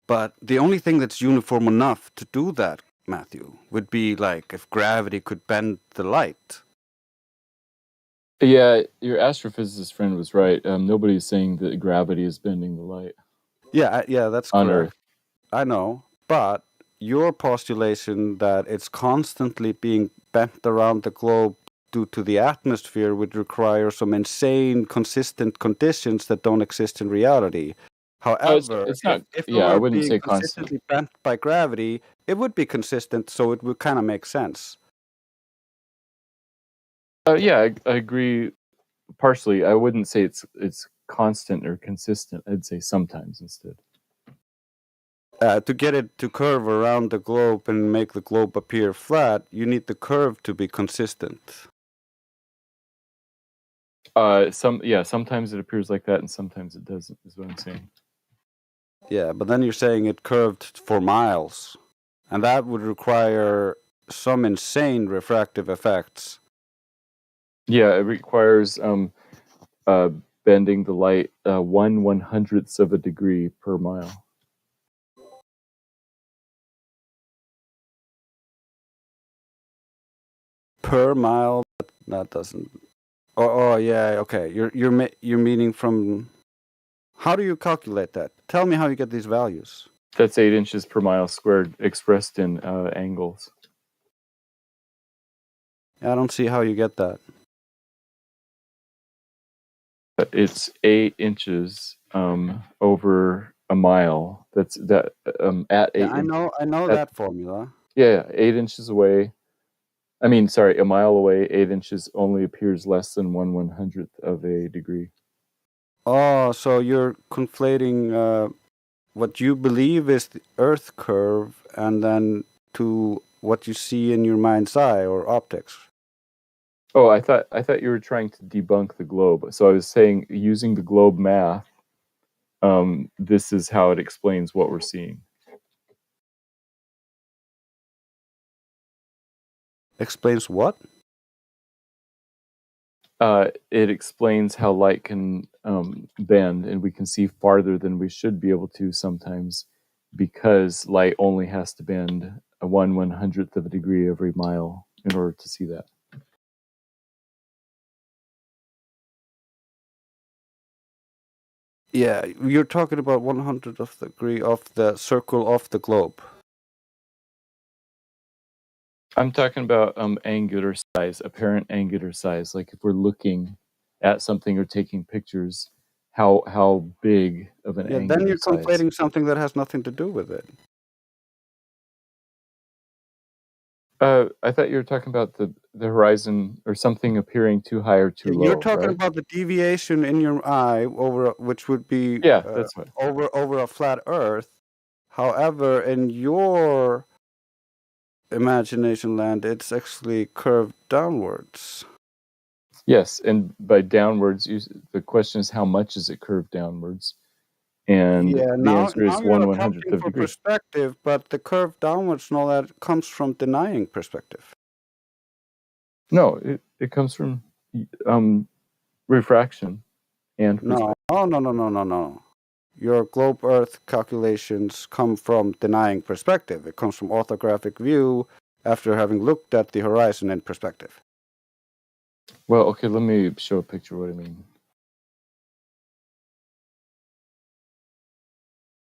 But the only thing that's uniform enough to do that, Matthew, would be like if gravity could bend the light. Yeah, your astrophysicist friend was right. Nobody's saying that gravity is bending the light. Yeah, that's on correct. Earth. I know, but your postulation that it's constantly being bent around the globe due to the atmosphere would require some insane, consistent conditions that don't exist in reality. However, it's not. if it Yeah, I were wouldn't being say constant. consistently bent by gravity, it would be consistent, so it would kind of make sense. Yeah, I agree partially. I wouldn't say it's constant or consistent. I'd say sometimes instead. To get it to curve around the globe and make the globe appear flat, you need the curve to be consistent. Sometimes it appears like that, and sometimes it doesn't. Is what I'm saying. Yeah, but then you're saying it curved for miles, and that would require some insane refractive effects. Yeah, it requires bending the light 1/100th of a degree per mile. Per mile, that doesn't. Oh yeah, okay. You're meaning from. How do you calculate that? Tell me how you get these values. That's 8 inches per mile squared, expressed in angles. I don't see how you get that. It's 8 inches over a mile. That's that at 8 Yeah, I inches. know that formula. Yeah, 8 inches away. I mean, sorry, a mile away, 8 inches only appears less than 1/100th of a degree. Oh, so you're conflating what you believe is the Earth curve and then to what you see in your mind's eye or optics. Oh, I thought you were trying to debunk the globe. So I was saying, using the globe math, this is how it explains what we're seeing. Explains what? It explains how light can bend, and we can see farther than we should be able to sometimes, because light only has to bend a 1/100th of a degree every mile in order to see that. Yeah, you're talking about 100th of the degree of the circle of the globe. I'm talking about angular size, apparent angular size. Like if we're looking at something or taking pictures, how big of an Yeah, then angular you're size? conflating something that has nothing to do with it. I thought you were talking about the horizon or something appearing too high or too You're low, talking right? about the deviation in your eye over, which would be Yeah, that's what. over a flat Earth. However, in your imagination land, it's actually curved downwards. Yes, and by downwards, the question is how much is it curved downwards? And Yeah, the now answer is you're 1/100th accounting of a for degree. perspective, but the curve downwards and all that comes from denying perspective. No, it comes from refraction and perspective. No. Your globe Earth calculations come from denying perspective. It comes from orthographic view after having looked at the horizon in perspective. Well, okay, let me show a picture of what I mean.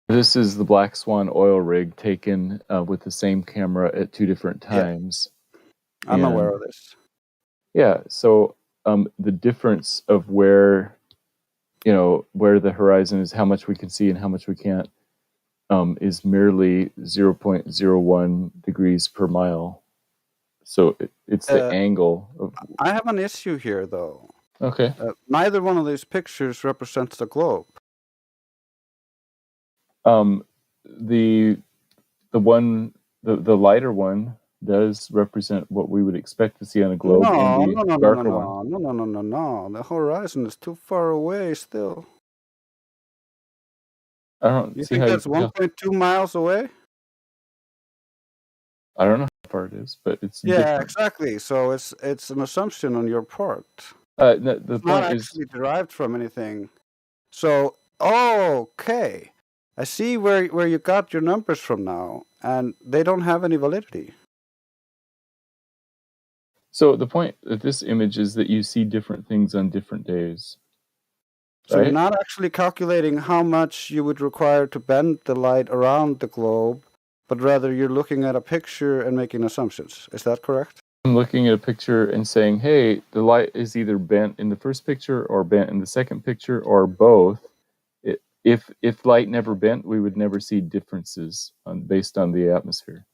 This is the Black Swan oil rig taken with the same camera at 2 different times. I'm aware of this. Yeah, so the difference of where the horizon is, how much we can see and how much we can't, is merely 0.01 degrees per mile. So it's the angle of. I have an issue here, though. Okay. Neither one of these pictures represents the globe. The one, the lighter one does represent what we would expect to see on a globe, and the darker one. No. The horizon is too far away still. I don't You see think how that's you can tell. 1.2 miles away? I don't know how far it is, but it's Yeah, different. exactly. So it's an assumption on your part. The It's point not is, actually derived from anything. So, okay. I see where you got your numbers from now, and they don't have any validity. so the point of this image is that you see different things on different days. So you're Right? not actually calculating how much you would require to bend the light around the globe, but rather you're looking at a picture and making assumptions. Is that correct? I'm looking at a picture and saying, hey, the light is either bent in the first picture or bent in the second picture or both. If light never bent, we would never see differences based on the atmosphere.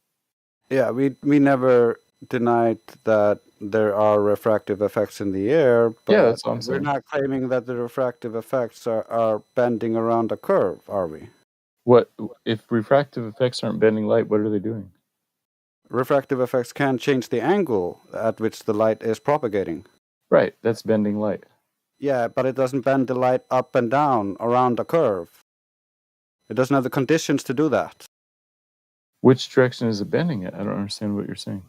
Yeah, we never denied that there are refractive effects in the air, but Yeah, that's all I'm we're saying. not claiming that the refractive effects are bending around a curve, are we? What if refractive effects aren't bending light? What are they doing? Refractive effects can change the angle at which the light is propagating. Right, that's bending light. Yeah, but it doesn't bend the light up and down around a curve. It doesn't have the conditions to do that. Which direction is it bending it? I don't understand what you're saying.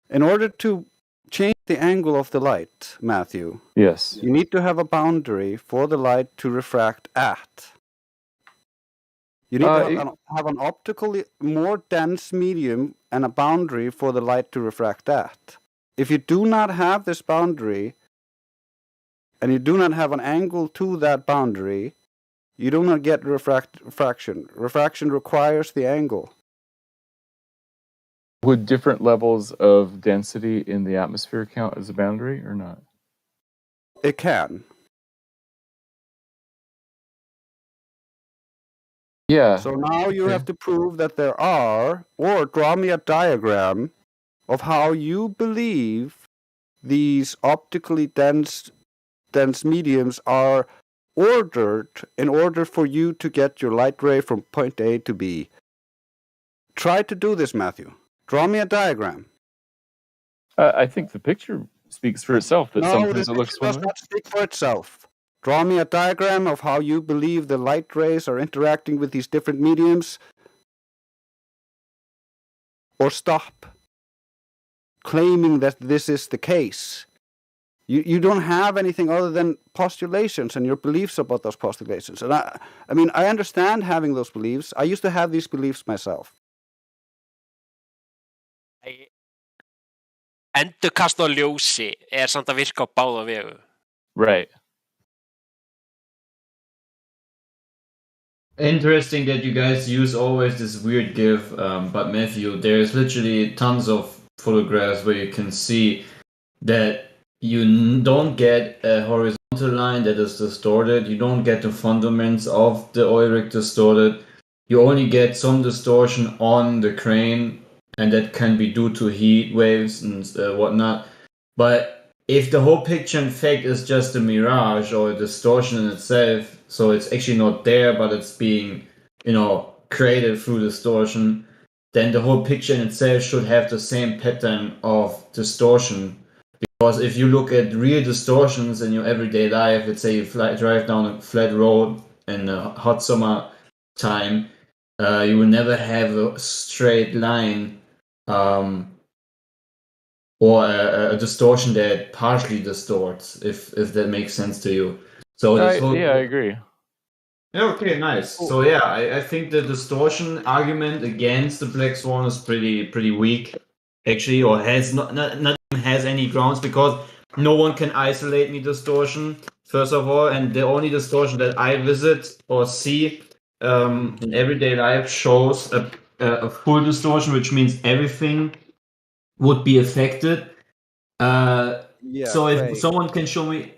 In order to change the angle of the light, Matthew, Yes. you need to have a boundary for the light to refract at. You need to have an optically more dense medium and a boundary for the light to refract at. If you do not have this boundary, and you do not have an angle to that boundary, you do not get refraction. Refraction requires the angle. Would different levels of density in the atmosphere count as a boundary or not? It can. Yeah. So now you have to prove that there are, or draw me a diagram of how you believe these optically dense mediums are ordered in order for you to get your light ray from point A to B. Try to do this, Matthew. Draw me a diagram. I think the picture speaks for itself. That No, sometimes the it looks picture does one way. not speak for itself. Draw me a diagram of how you believe the light rays are interacting with these different mediums, or stop claiming that this is the case. You don't have anything other than postulations and your beliefs about those postulations. And I mean, I understand having those beliefs. I used to have these beliefs myself. Endurkast á ljósi samt að virka á báða vegu. Right. Interesting that you guys use always this weird GIF, but Matthew, there's literally tons of photographs where you can see that you don't get a horizontal line that is distorted, you don't get the fundaments of the oil rig distorted, you only get some distortion on the crane, and that can be due to heat waves and whatnot. But if the whole picture in fact is just a mirage or a distortion in itself, so it's actually not there, but it's being, created through distortion, then the whole picture in itself should have the same pattern of distortion. Because if you look at real distortions in your everyday life, let's say you drive down a flat road in a hot summer time, you will never have a straight line or a distortion that partially distorts, if that makes sense to you. So I agree. Yeah, okay, nice. So yeah, I think the distortion argument against the Black Swan is pretty weak, actually, or has not even has any grounds, because no one can isolate me distortion, first of all, and the only distortion that I visit or see in everyday life shows a full distortion, which means everything would be affected. So if Craig. someone can show me,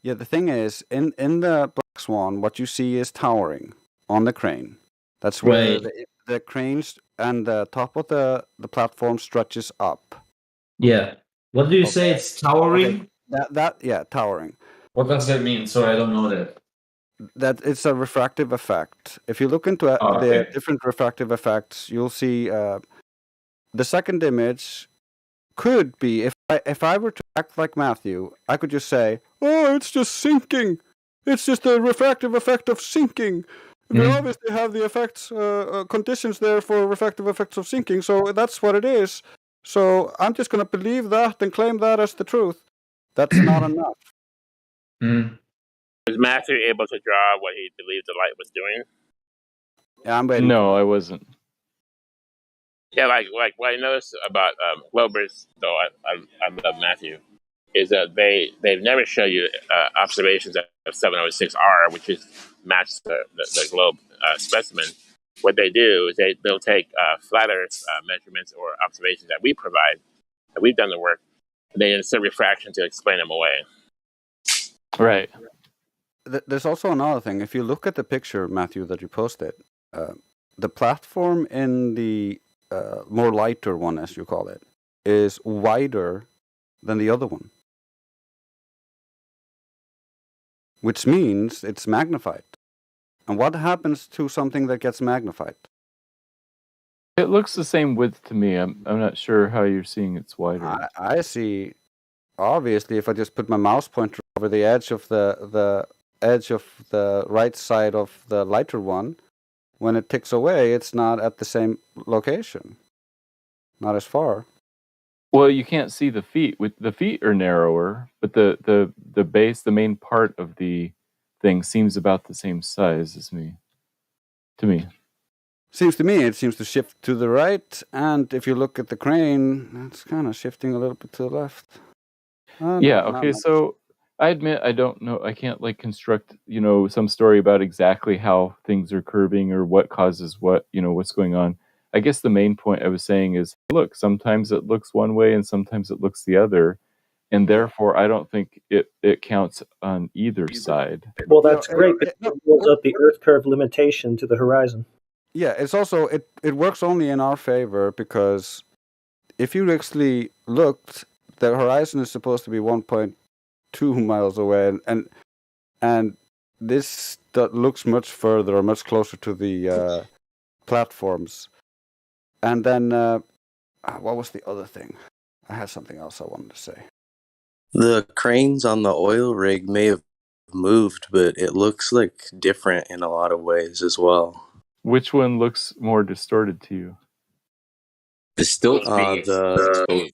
Yeah, the thing is, in the Black Swan, what you see is towering on the crane. That's where Right. the cranes and the top of the platform stretches up. Yeah. What do you say? It's towering? Okay. Towering. What does that mean? Sorry, I don't know that. That it's a refractive effect. If you look into the different refractive effects, you'll see the second image could be, if I were to act like Matthew, I could just say, "Oh, it's just sinking. It's just a refractive effect of sinking." We obviously have the effects, conditions there for refractive effects of sinking, so that's what it is. So I'm just going to believe that and claim that as the truth. That's not enough. Was Matthew able to draw what he believed the light was doing? Yeah, I'm waiting. No, I wasn't. Yeah, like what I noticed about Globers, though I love Matthew, is that they've never show you observations of 706R, which is match the globe specimen. What they do is they'll take flat Earth measurements or observations that we provide, that we've done the work, and they insert refraction to explain them away. Right. There's also another thing. If you look at the picture, Matthew, that you posted, the platform in the more lighter one, as you call it, is wider than the other one, which means it's magnified. And what happens to something that gets magnified? It looks the same width to me. I'm not sure how you're seeing it's wider. I see. Obviously, if I just put my mouse pointer over the edge of the edge of the right side of the lighter one, when it ticks away, it's not at the same location, not as far. Well, you can't see the feet. The feet are narrower, but the base, the main part of the thing, seems about the same size as me. To me. Seems to me it seems to shift to the right, and if you look at the crane, it's kind of shifting a little bit to the left. Yeah. Okay. So I admit I don't know. I can't construct some story about exactly how things are curving or what causes what. What's going on. I guess the main point I was saying is, look, sometimes it looks one way and sometimes it looks the other. and therefore I don't think it counts on either side. Well, that's great, but it rules up the Earth curve limitation to the horizon. Yeah, it's also it works only in our favor because if you actually looked, the horizon is supposed to be 1.2 miles away, and this looks much further or much closer to the platforms. And then what was the other thing? I had something else I wanted to say. The cranes on the oil rig may have moved, but it looks like different in a lot of ways as well. Which one looks more distorted to you? It's still The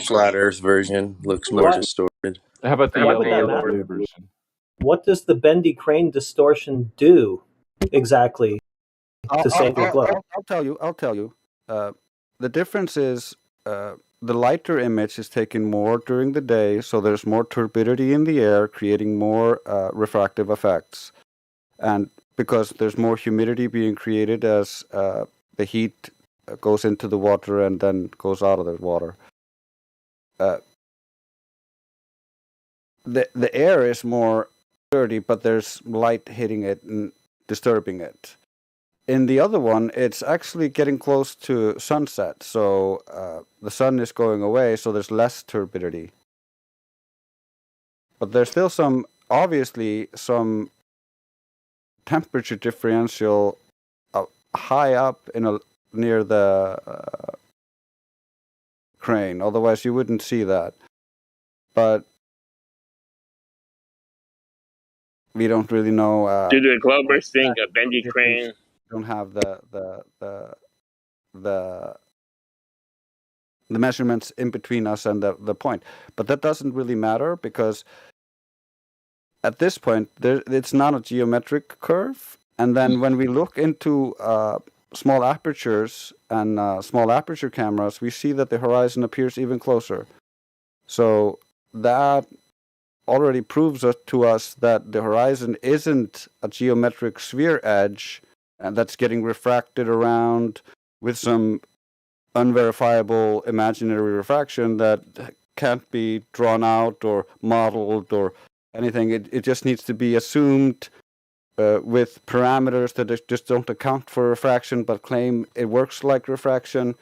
flat Earth version looks more What? distorted. How about the Why would yellow that or blue matter? version? What does the bendy crane distortion do exactly to save your globe? I'll tell you. The difference is the lighter image is taken more during the day, so there's more turbidity in the air, creating more refractive effects. And because there's more humidity being created as the heat goes into the water and then goes out of the water. The air is more dirty, but there's light hitting it and disturbing it. In the other one, it's actually getting close to sunset, so the sun is going away, so there's less turbidity. But there's still obviously some temperature differential high up near the crane. Otherwise, you wouldn't see that. But we don't really know. Do the Glovers think a bendy crane? Don't have the measurements in between us and the point, but that doesn't really matter because at this point it's not a geometric curve. And then when we look into small apertures and small aperture cameras, we see that the horizon appears even closer. So that already proves to us that the horizon isn't a geometric sphere edge and that's getting refracted around with some unverifiable imaginary refraction that can't be drawn out or modeled or anything. It just needs to be assumed with parameters that just don't account for refraction but claim it works like refraction.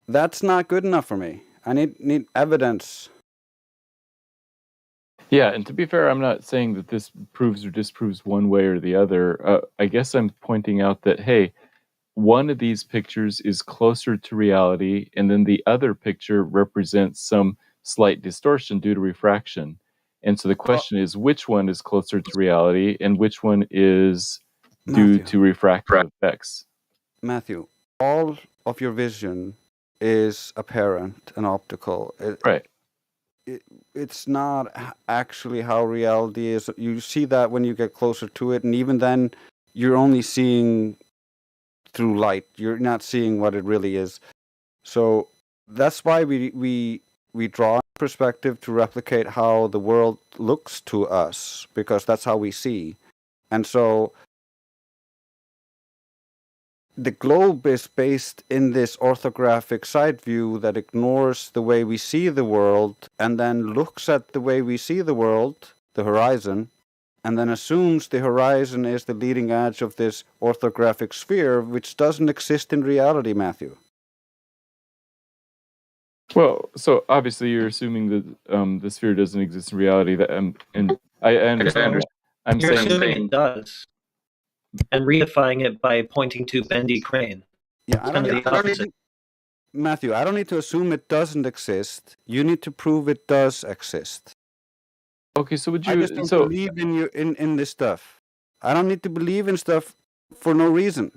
That's not good enough for me. I need evidence. Yeah, and to be fair, I'm not saying that this proves or disproves one way or the other. I guess I'm pointing out that, hey, one of these pictures is closer to reality, and then the other picture represents some slight distortion due to refraction. And so the question is, which one is closer to reality, and which one is due to refractive effects? Matthew, all of your vision is apparent and optical. Right. It's not actually how reality is. You see that when you get closer to it, and even then, you're only seeing through light. You're not seeing what it really is. So that's why we draw perspective to replicate how the world looks to us, because that's how we see. And so the globe is based in this orthographic side view that ignores the way we see the world and then looks at the way we see the world, the horizon, and then assumes the horizon is the leading edge of this orthographic sphere, which doesn't exist in reality, Matthew. Well, so obviously you're assuming that the sphere doesn't exist in reality, that and I understand that. I'm You're saying assuming it does, and reifying it by pointing to bendy crane. Yeah, It's kind of the opposite. Matthew, I don't need to assume it doesn't exist. You need to prove it does exist. Okay, so would you? I just don't believe in this stuff. I don't need to believe in stuff for no reason.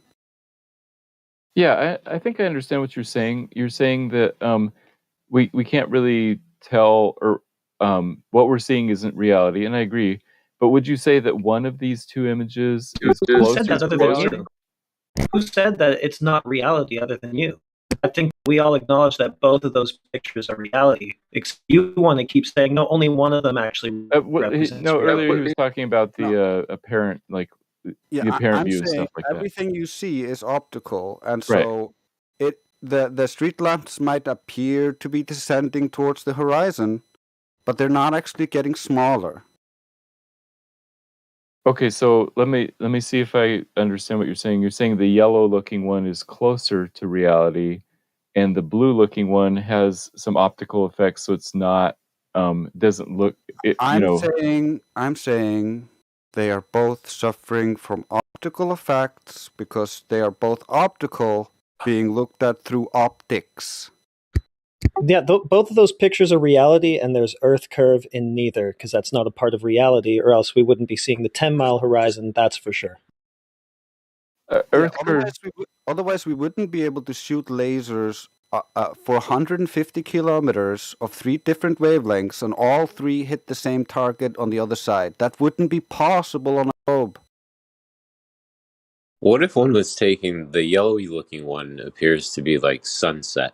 Yeah, I think I understand what you're saying. You're saying that we can't really tell, or what we're seeing isn't reality, and I agree. But would you say that one of these two images is Who closer said that to other than reality? you? Who said that it's not reality other than you? I think we all acknowledge that both of those pictures are reality. You want to keep saying no, only one of them actually represents reality. Earlier he was talking about the apparent, like the apparent I'm view and saying stuff like that. everything you see is optical, and so the street lamps might appear to be descending towards the horizon, but they're not actually getting smaller. Okay, so let me see if I understand what you're saying. You're saying the yellow-looking one is closer to reality, and the blue-looking one has some optical effects, so it's not doesn't look. I'm saying they are both suffering from optical effects because they are both optical, being looked at through optics. Yeah, both of those pictures are reality, and there's Earth curve in neither, because that's not a part of reality, or else we wouldn't be seeing the 10-mile horizon, that's for sure. Earth curve. Otherwise, we wouldn't be able to shoot lasers for 150 kilometers of 3 different wavelengths, and all 3 hit the same target on the other side. That wouldn't be possible on a globe. What if one was taking the yellowy looking one appears to be like sunset?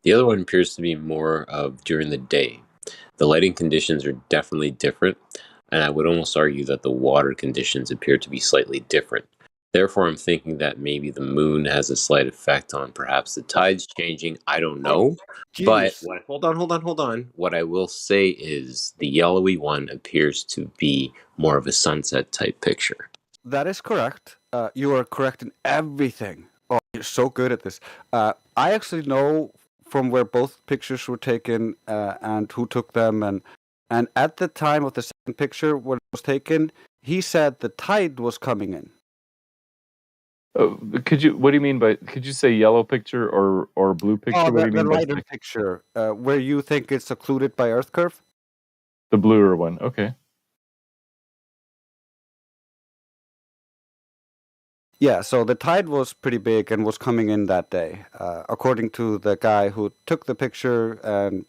The other one appears to be more of during the day. The lighting conditions are definitely different, and I would almost argue that the water conditions appear to be slightly different. Therefore, I'm thinking that maybe the moon has a slight effect on perhaps the tides changing. I don't know. But hold on. What I will say is the yellowy one appears to be more of a sunset type picture. That is correct. You are correct in everything. Oh, you're so good at this. I actually know from where both pictures were taken and who took them. And at the time of the second picture, when it was taken, he said the tide was coming in. What do you mean by? Could you say yellow picture or blue picture? Oh, What do you the mean by lighter picture, where you think it's occluded by Earth curve? the bluer one? Okay. Yeah, so the tide was pretty big and was coming in that day, according to the guy who took the picture and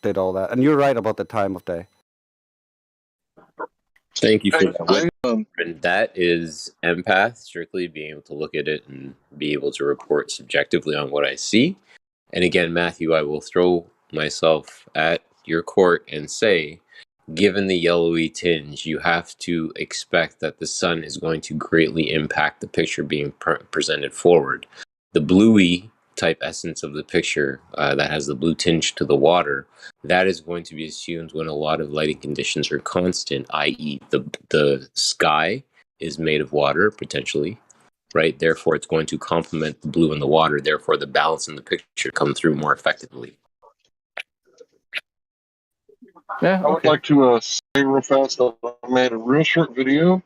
did all that. And you're right about the time of day. Thank you for that. And that is empath, strictly being able to look at it and be able to report subjectively on what I see. And again, Matthew, I will throw myself at your court and say, given the yellowy tinge, you have to expect that the sun is going to greatly impact the picture being presented forward. The bluey type essence of the picture that has the blue tinge to the water, that is going to be assumed when a lot of lighting conditions are constant, i.e. the sky is made of water, potentially, right? Therefore, it's going to complement the blue and the water. Therefore, the balance in the picture come through more effectively. Yeah, I would like to say real fast that I made a real short video.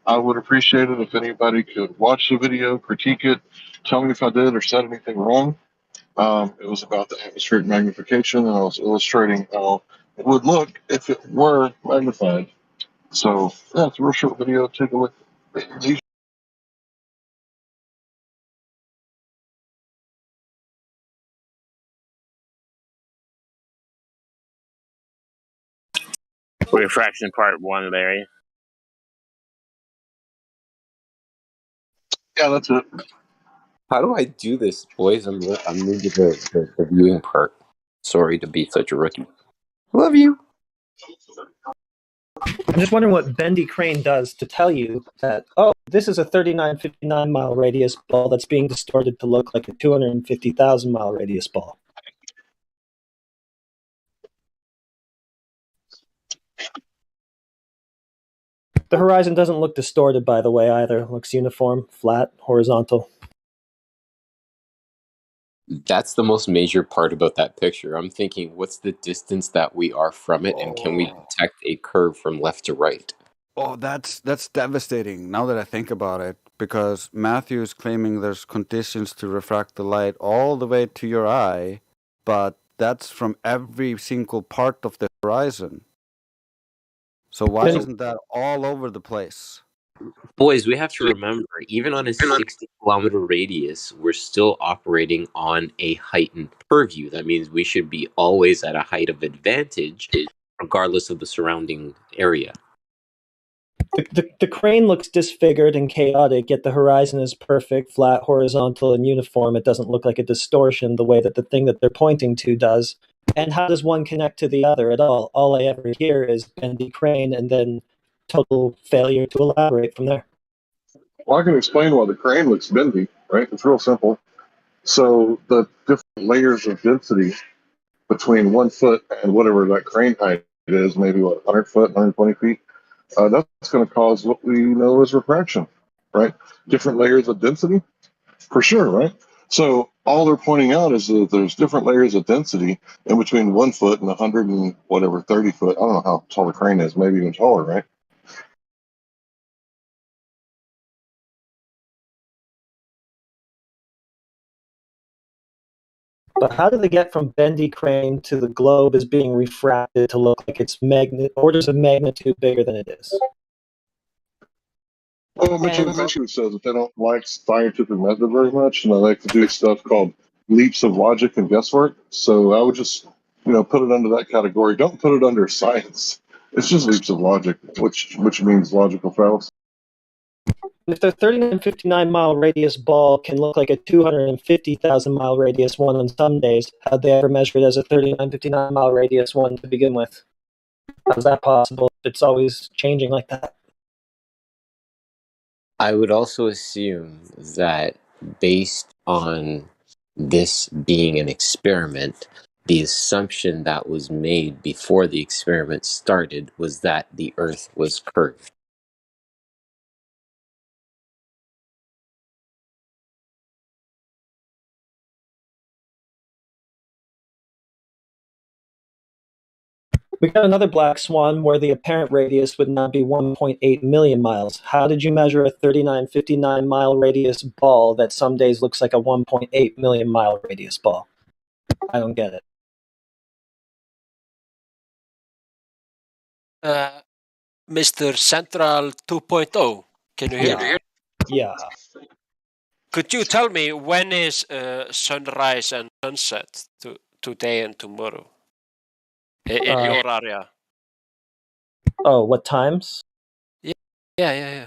I would appreciate it if anybody could watch the video, critique it, tell me if I did or said anything wrong. It was about the atmospheric magnification, and I was illustrating how it would look if it were magnified. So, yeah, it's a real short video. Take a look. Refraction part 1, Larry. Yeah, that's it. How do I do this, boys? I'm new to the viewing part. Sorry to be such a rookie. Love you. I'm just wondering what Bendy Crane does to tell you that, oh, this is a 3959 mile radius ball that's being distorted to look like a 250,000 mile radius ball. The horizon doesn't look distorted, by the way, either. It looks uniform, flat, horizontal. That's the most major part about that picture. I'm thinking, what's the distance that we are from it, and can we detect a curve from left to right? Oh, that's devastating now that I think about it, because Matthew is claiming there's conditions to refract the light all the way to your eye, but that's from every single part of the horizon. So why isn't that all over the place? Boys, we have to remember, even on a 60-kilometer radius, we're still operating on a heightened purview. That means we should be always at a height of advantage, regardless of the surrounding area. The crane looks disfigured and chaotic, yet the horizon is perfect, flat, horizontal, and uniform. It doesn't look like a distortion the way that the thing that they're pointing to does. And how does one connect to the other at all? All I ever hear is Bendy Crane and then total failure to elaborate from there. Well, I can explain why the crane looks bendy, right? It's real simple. So the different layers of density between 1 foot and whatever that crane height is, maybe 100 foot, 120 feet, that's going to cause what we know as refraction, right? Different layers of density, for sure, right? So all they're pointing out is that there's different layers of density in between 1 foot and 100 and whatever 30 foot. I don't know how tall the crane is, maybe even taller, right? But how do they get from bendy crane to the globe as being refracted to look like it's orders of magnitude bigger than it is? Well, Mitchell basically says that they don't like scientific method very much, and they like to do stuff called leaps of logic and guesswork. So I would just, put it under that category. Don't put it under science. It's just leaps of logic, which means logical fallacy. If the 3959-mile radius ball can look like a 250,000-mile radius one on some days, how'd they ever measure it as a 3959-mile radius one to begin with? How's that possible? It's always changing like that. I would also assume that based on this being an experiment, the assumption that was made before the experiment started was that the Earth was curved. We got another black swan where the apparent radius would now be 1.8 million miles. How did you measure a 3959-mile radius ball that some days looks like a 1.8 million mile radius ball? I don't get it. Mr. Central 2.0, can you hear me? Yeah. Could you tell me when is sunrise and sunset today and tomorrow in your area? Oh, what times? Yeah.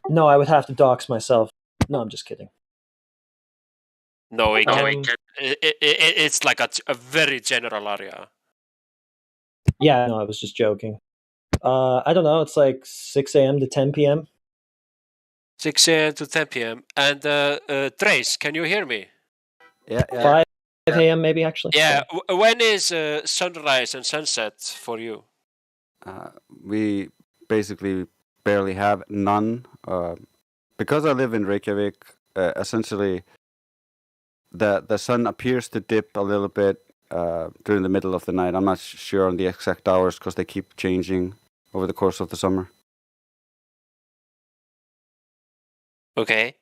No, I would have to dox myself. No, I'm just kidding. No, it can. It's like a very general area. Yeah, no, I was just joking. I don't know. It's like 6 a.m. to 10 p.m. 6 a.m. to 10 p.m. And Trace, can you hear me? Yeah. 5 a.m. maybe, actually. Yeah. When is sunrise and sunset for you? We basically barely have none. Because I live in Reykjavik, essentially the sun appears to dip a little bit during the middle of the night. I'm not sure on the exact hours because they keep changing over the course of the summer. Okay.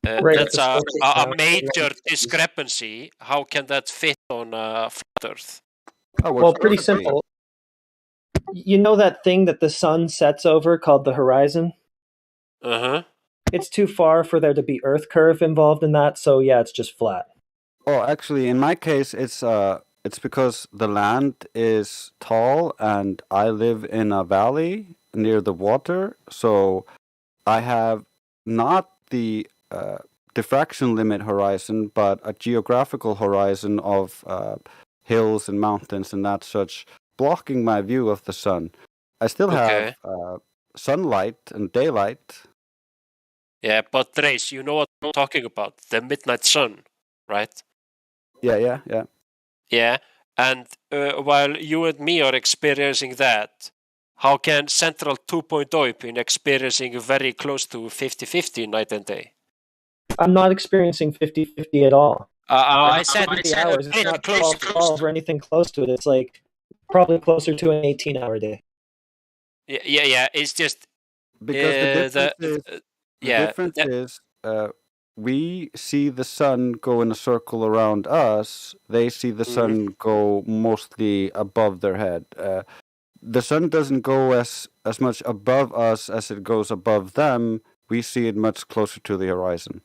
Right, That's the a major discrepancy. How can that fit on flat Earth? Well, pretty simple. You know that thing that the sun sets over called the horizon? Uh-huh. It's too far for there to be Earth curve involved in that, so yeah, it's just flat. Oh, actually, in my case, it's because the land is tall and I live in a valley near the water, so I have not the diffraction limit horizon, but a geographical horizon of hills and mountains and that such, blocking my view of the sun. I still have sunlight and daylight. Yeah, but Trace, you know what I'm talking about. The midnight sun, right? Yeah. Yeah, and while you and me are experiencing that, how can Central 2.0 be experiencing very close to 50-50 night and day? I'm not experiencing 50-50 at all. I said 50 hours. It's very not close 12 or anything close to it. It's like probably closer to an 18-hour day. Yeah. It's just because the difference is we see the sun go in a circle around us. They see the sun go mostly above their head. The sun doesn't go as much above us as it goes above them. We see it much closer to the horizon.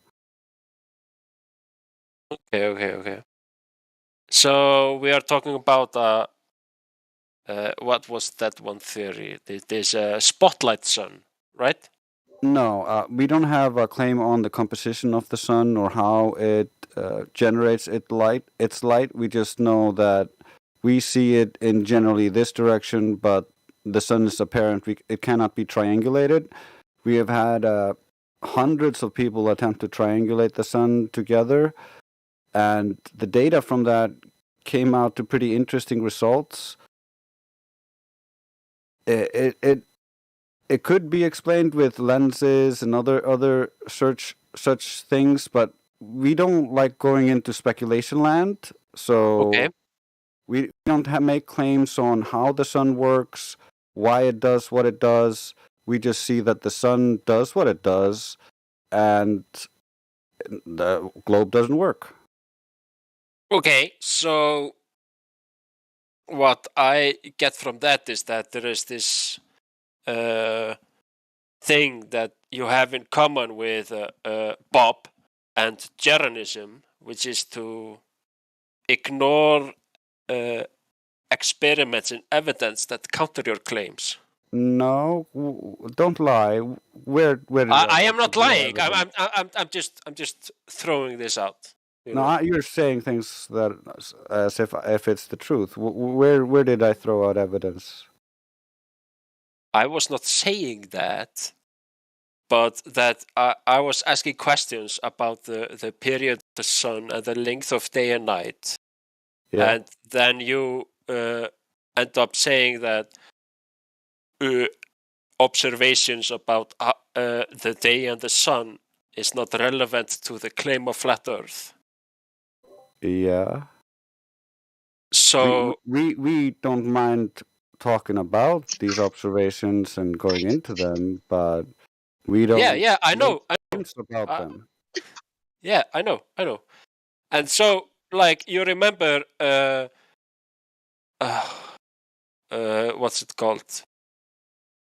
Okay. So we are talking about what was that one theory? This spotlight sun, right? No, we don't have a claim on the composition of the sun or how it generates its light. We just know that we see it in generally this direction, but the sun is apparent. It cannot be triangulated. We have had hundreds of people attempt to triangulate the sun together, and the data from that came out to pretty interesting results. It could be explained with lenses and other such things, but we don't like going into speculation land. So we don't make claims on how the sun works, why it does what it does. We just see that the sun does what it does, and the globe doesn't work. Okay, so what I get from that is that there is this thing that you have in common with Bob and Jeranism, which is to ignore experiments and evidence that counter your claims. No, don't lie. Where did I am not give you lying. evidence? I'm just throwing this out. You No, know? you're saying things that as if it's the truth. Where did I throw out evidence? I was not saying that, but that I was asking questions about the period of the sun and the length of day and night. Yeah. And then you end up saying that observations about the day and the sun is not relevant to the claim of flat Earth. Yeah. So we don't mind talking about these observations and going into them, but we don't. yeah, I know. Claims about them. Yeah, I know. And so, like, you remember, what's it called?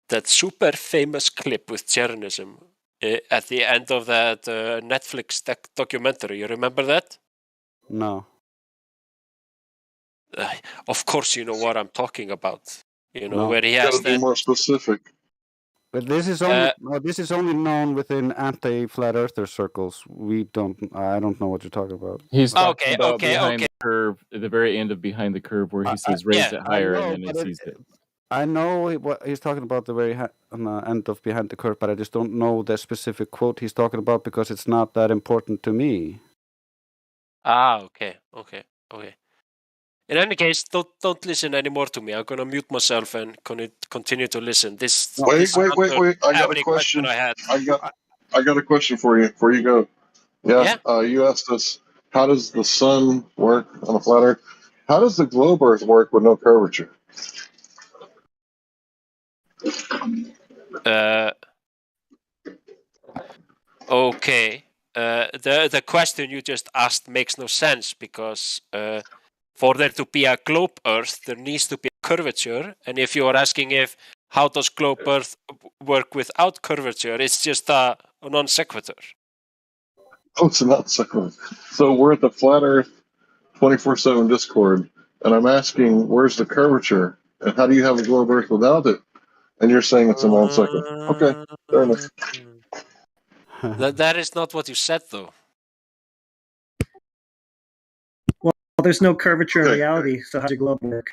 That super famous clip with Chernism at the end of that Netflix documentary. You remember that? No. Of course, you know what I'm talking about. You know, No. where he You has gotta be that. more specific. But this is only known within anti-flat earther circles. I don't know what you're talking about. He's talking about behind the curve, at the very end of behind the curve, where he says raise it higher, and then he sees it. I know what he's talking about, the very on the end of behind the curve, but I just don't know the specific quote he's talking about because it's not that important to me. Okay. In any case, don't listen anymore to me. I'm gonna mute myself and continue to listen. Wait. I got a question. I got a question for you before you go. Yeah. You asked us, how does the sun work on a flat Earth? How does the globe Earth work with no curvature? Okay. The question you just asked makes no sense because for there to be a globe Earth, there needs to be a curvature. And if you are asking how does globe Earth work without curvature, it's just a non sequitur. Oh, it's not secular. So we're at the flat Earth 24/7 Discord, and I'm asking, where's the curvature, and how do you have a globe Earth without it? And you're saying it's a non sequitur. Okay, fair enough. That is not what you said, though. Well, there's no curvature in reality, so how does your globe work?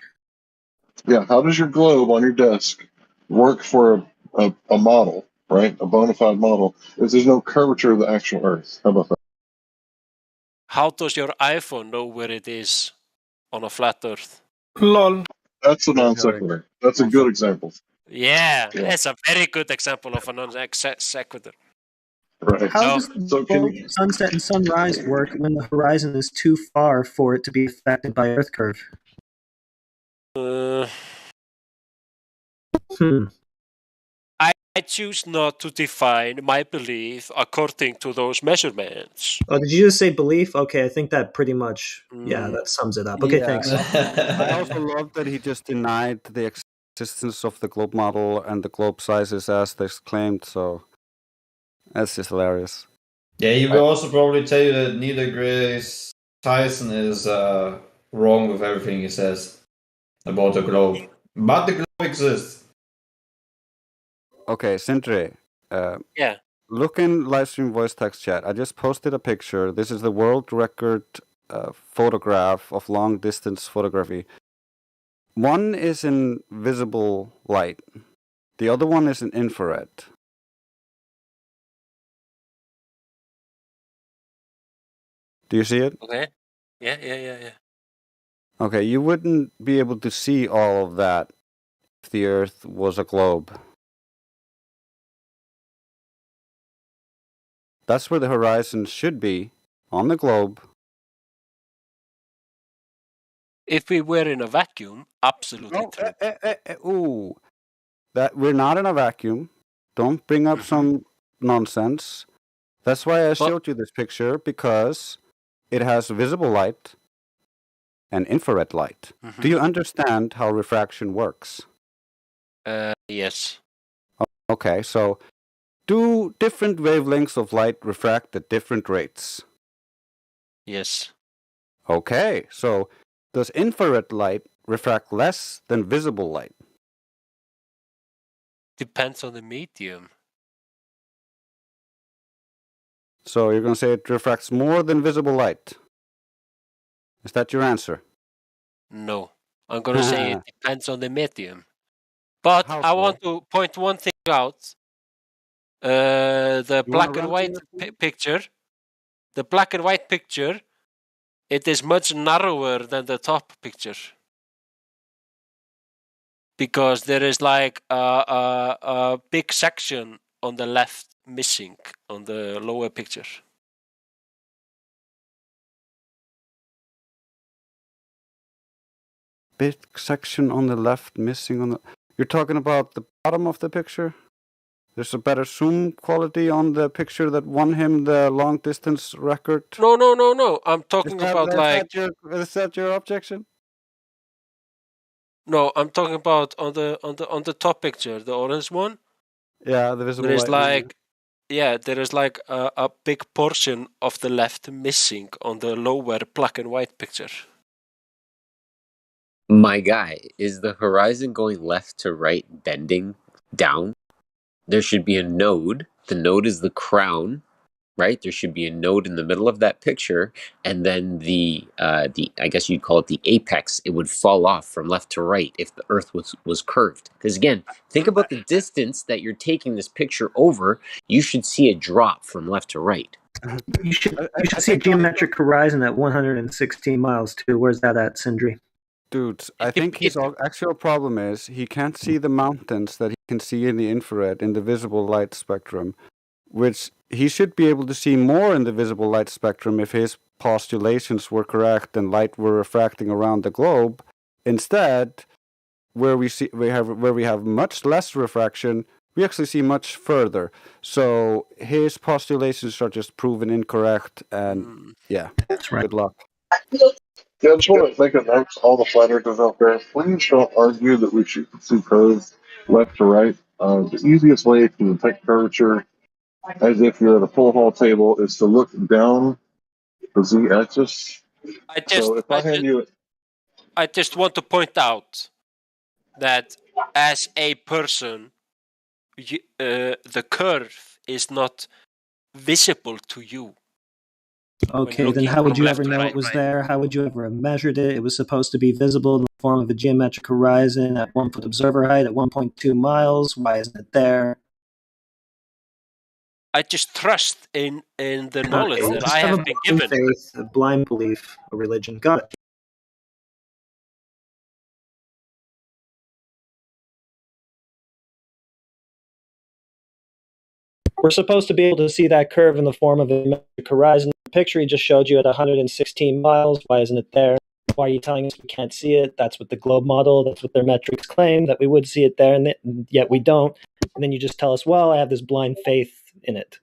Yeah, how does your globe on your desk work for a model, right? A bona fide model, if there's no curvature of the actual Earth? How about that? How does your iPhone know where it is on a flat Earth? Lol. That's a non sequitur. That's a good example. Yeah, that's a very good example of a non sequitur. Right. How does the sunset and sunrise work when the horizon is too far for it to be affected by Earth curve? I choose not to define my belief according to those measurements. Oh, did you just say belief? Okay, I think that pretty much, that sums it up. Okay, thanks. I also love that he just denied the existence of the globe model and the globe sizes as they claimed, so that's just hilarious. Yeah, he will also probably tell you that Neil deGrasse Tyson is wrong with everything he says about the globe. But the globe exists. Okay, Sindri. Yeah. Look in Livestream voice text chat. I just posted a picture. This is the world record photograph of long distance photography. One is in visible light. The other one is in infrared. Do you see it? Okay. Yeah. Okay, you wouldn't be able to see all of that if the Earth was a globe. That's where the horizon should be, on the globe. If we were in a vacuum, absolutely true. Ooh, that we're not in a vacuum. Don't bring up some nonsense. That's why I showed you this picture, because it has visible light and infrared light. Do you understand how refraction works? Yes. Okay, so do different wavelengths of light refract at different rates? Yes. Okay, so does infrared light refract less than visible light? Depends on the medium. So you're going to say it refracts more than visible light? Is that your answer? No. I'm going to say it depends on the medium. But I want to point one thing out. The black and white picture, it is much narrower than the top picture. Because there is like a big section on the left missing on the lower picture. Big section on the left missing on the... You're talking about the bottom of the picture? There's a better zoom quality on the picture that won him the long distance record? No. I'm talking about like... Is that your objection? No, I'm talking about on the top picture, the orange one. Yeah, the visible There is light. there is like a big portion of the left missing on the lower black and white picture. My guy, is the horizon going left to right, bending down? There should be a node. The node is the crown, right? There should be a node in the middle of that picture, and then the I guess you'd call it the apex. It would fall off from left to right if the Earth was curved. Because again, think about the distance that you're taking this picture over. You should see a drop from left to right. You should see a geometric horizon at 116 miles too. Where's that at, Sindri? Dude, I think his actual problem is he can't see the mountains that he can see in the infrared, in the visible light spectrum, which he should be able to see more in the visible light spectrum if his postulations were correct and light were refracting around the globe. Instead, where we have much less refraction, we actually see much further. So his postulations are just proven incorrect, and yeah, that's right. Good luck. Yeah, I just want to make a note to all the flat earthers out there. Please don't argue that we should see curves left to right. The easiest way to detect curvature, as if you're at a pool hall table, is to look down the z-axis. I just want to point out that as a person, the curve is not visible to you. Okay, then how would you ever know it was there? How would you ever have measured it? It was supposed to be visible in the form of a geometric horizon at 1 foot observer height at 1.2 miles. Why isn't it there? I just trust in the knowledge that Just I have have a been blind given. faith, a blind belief, a religion. Got it. We're supposed to be able to see that curve in the form of a geometric horizon. The picture he just showed you at 116 miles. Why isn't it there? Why are you telling us we can't see it? That's what the globe model, that's what their metrics claim, that we would see it there, and yet we don't. And then you just tell us, well, I have this blind faith in it.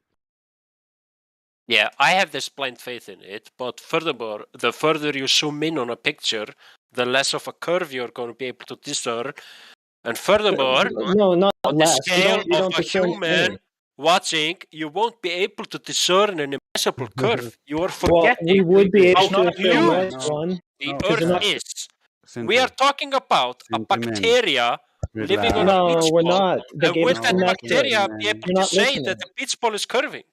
Yeah, I have this blind faith in it, but furthermore, the further you zoom in on a picture, the less of a curve you're going to be able to discern. And furthermore, no, not on less. the scale You of don't a discern human any. watching, you won't be able to discern an immeasurable curve. You are Well, forgetting we would be able how to discern huge this one. the Because Earth they're not- is. We are talking about a bacteria living on a No, beach we're ball. not. They And gave would us that the bacteria metrics. be able You're to not say listening. that the beach ball is curving?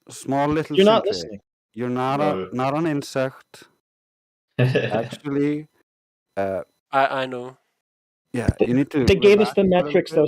Small little You're not Sindri. listening. You're not an insect. Actually, I know. Yeah, you need to. They gave us the metrics, though.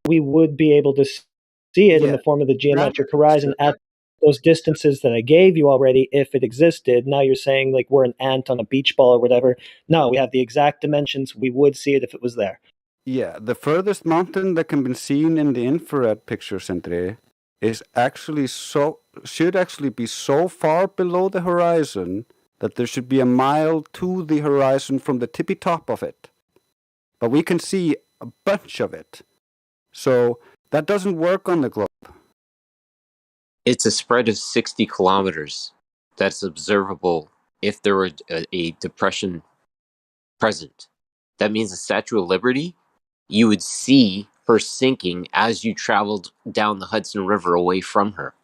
We would be able to see it in the form of the geometric horizon at those distances that I gave you already, if it existed. Now you're saying like we're an ant on a beach ball or whatever. No, we have the exact dimensions. We would see it if it was there. Yeah, the furthest mountain that can be seen in the infrared picture, Sindri, is actually should actually be so far below the horizon that there should be a mile to the horizon from the tippy top of it. But we can see a bunch of it. So that doesn't work on the globe. It's a spread of 60 kilometers that's observable if there were a depression present. That means the Statue of Liberty, you would see her sinking as you traveled down the Hudson River away from her,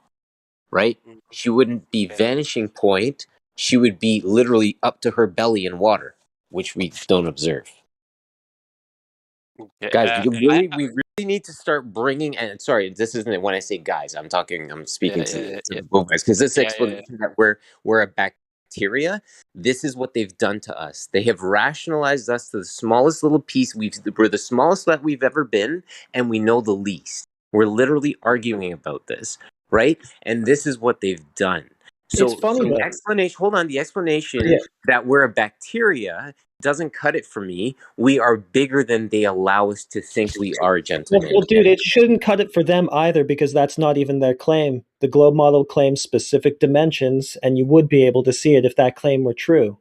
right? She wouldn't be vanishing point. She would be literally up to her belly in water, which we don't observe. Guys, we really need to start bringing, and sorry, this isn't it when I say guys, I'm speaking to both guys, because this explanation that we're a bacteria, this is what they've done to us. They have rationalized us to the smallest little piece. We're the smallest that we've ever been, and we know the least. We're literally arguing about this, right? And this is what they've done. So, It's funny the that- explanation, hold on, the explanation Yeah. that we're a bacteria doesn't cut it for me. We are bigger than they allow us to think we are, gentlemen. Well, dude, it shouldn't cut it for them either, because that's not even their claim. The globe model claims specific dimensions, and you would be able to see it if that claim were true.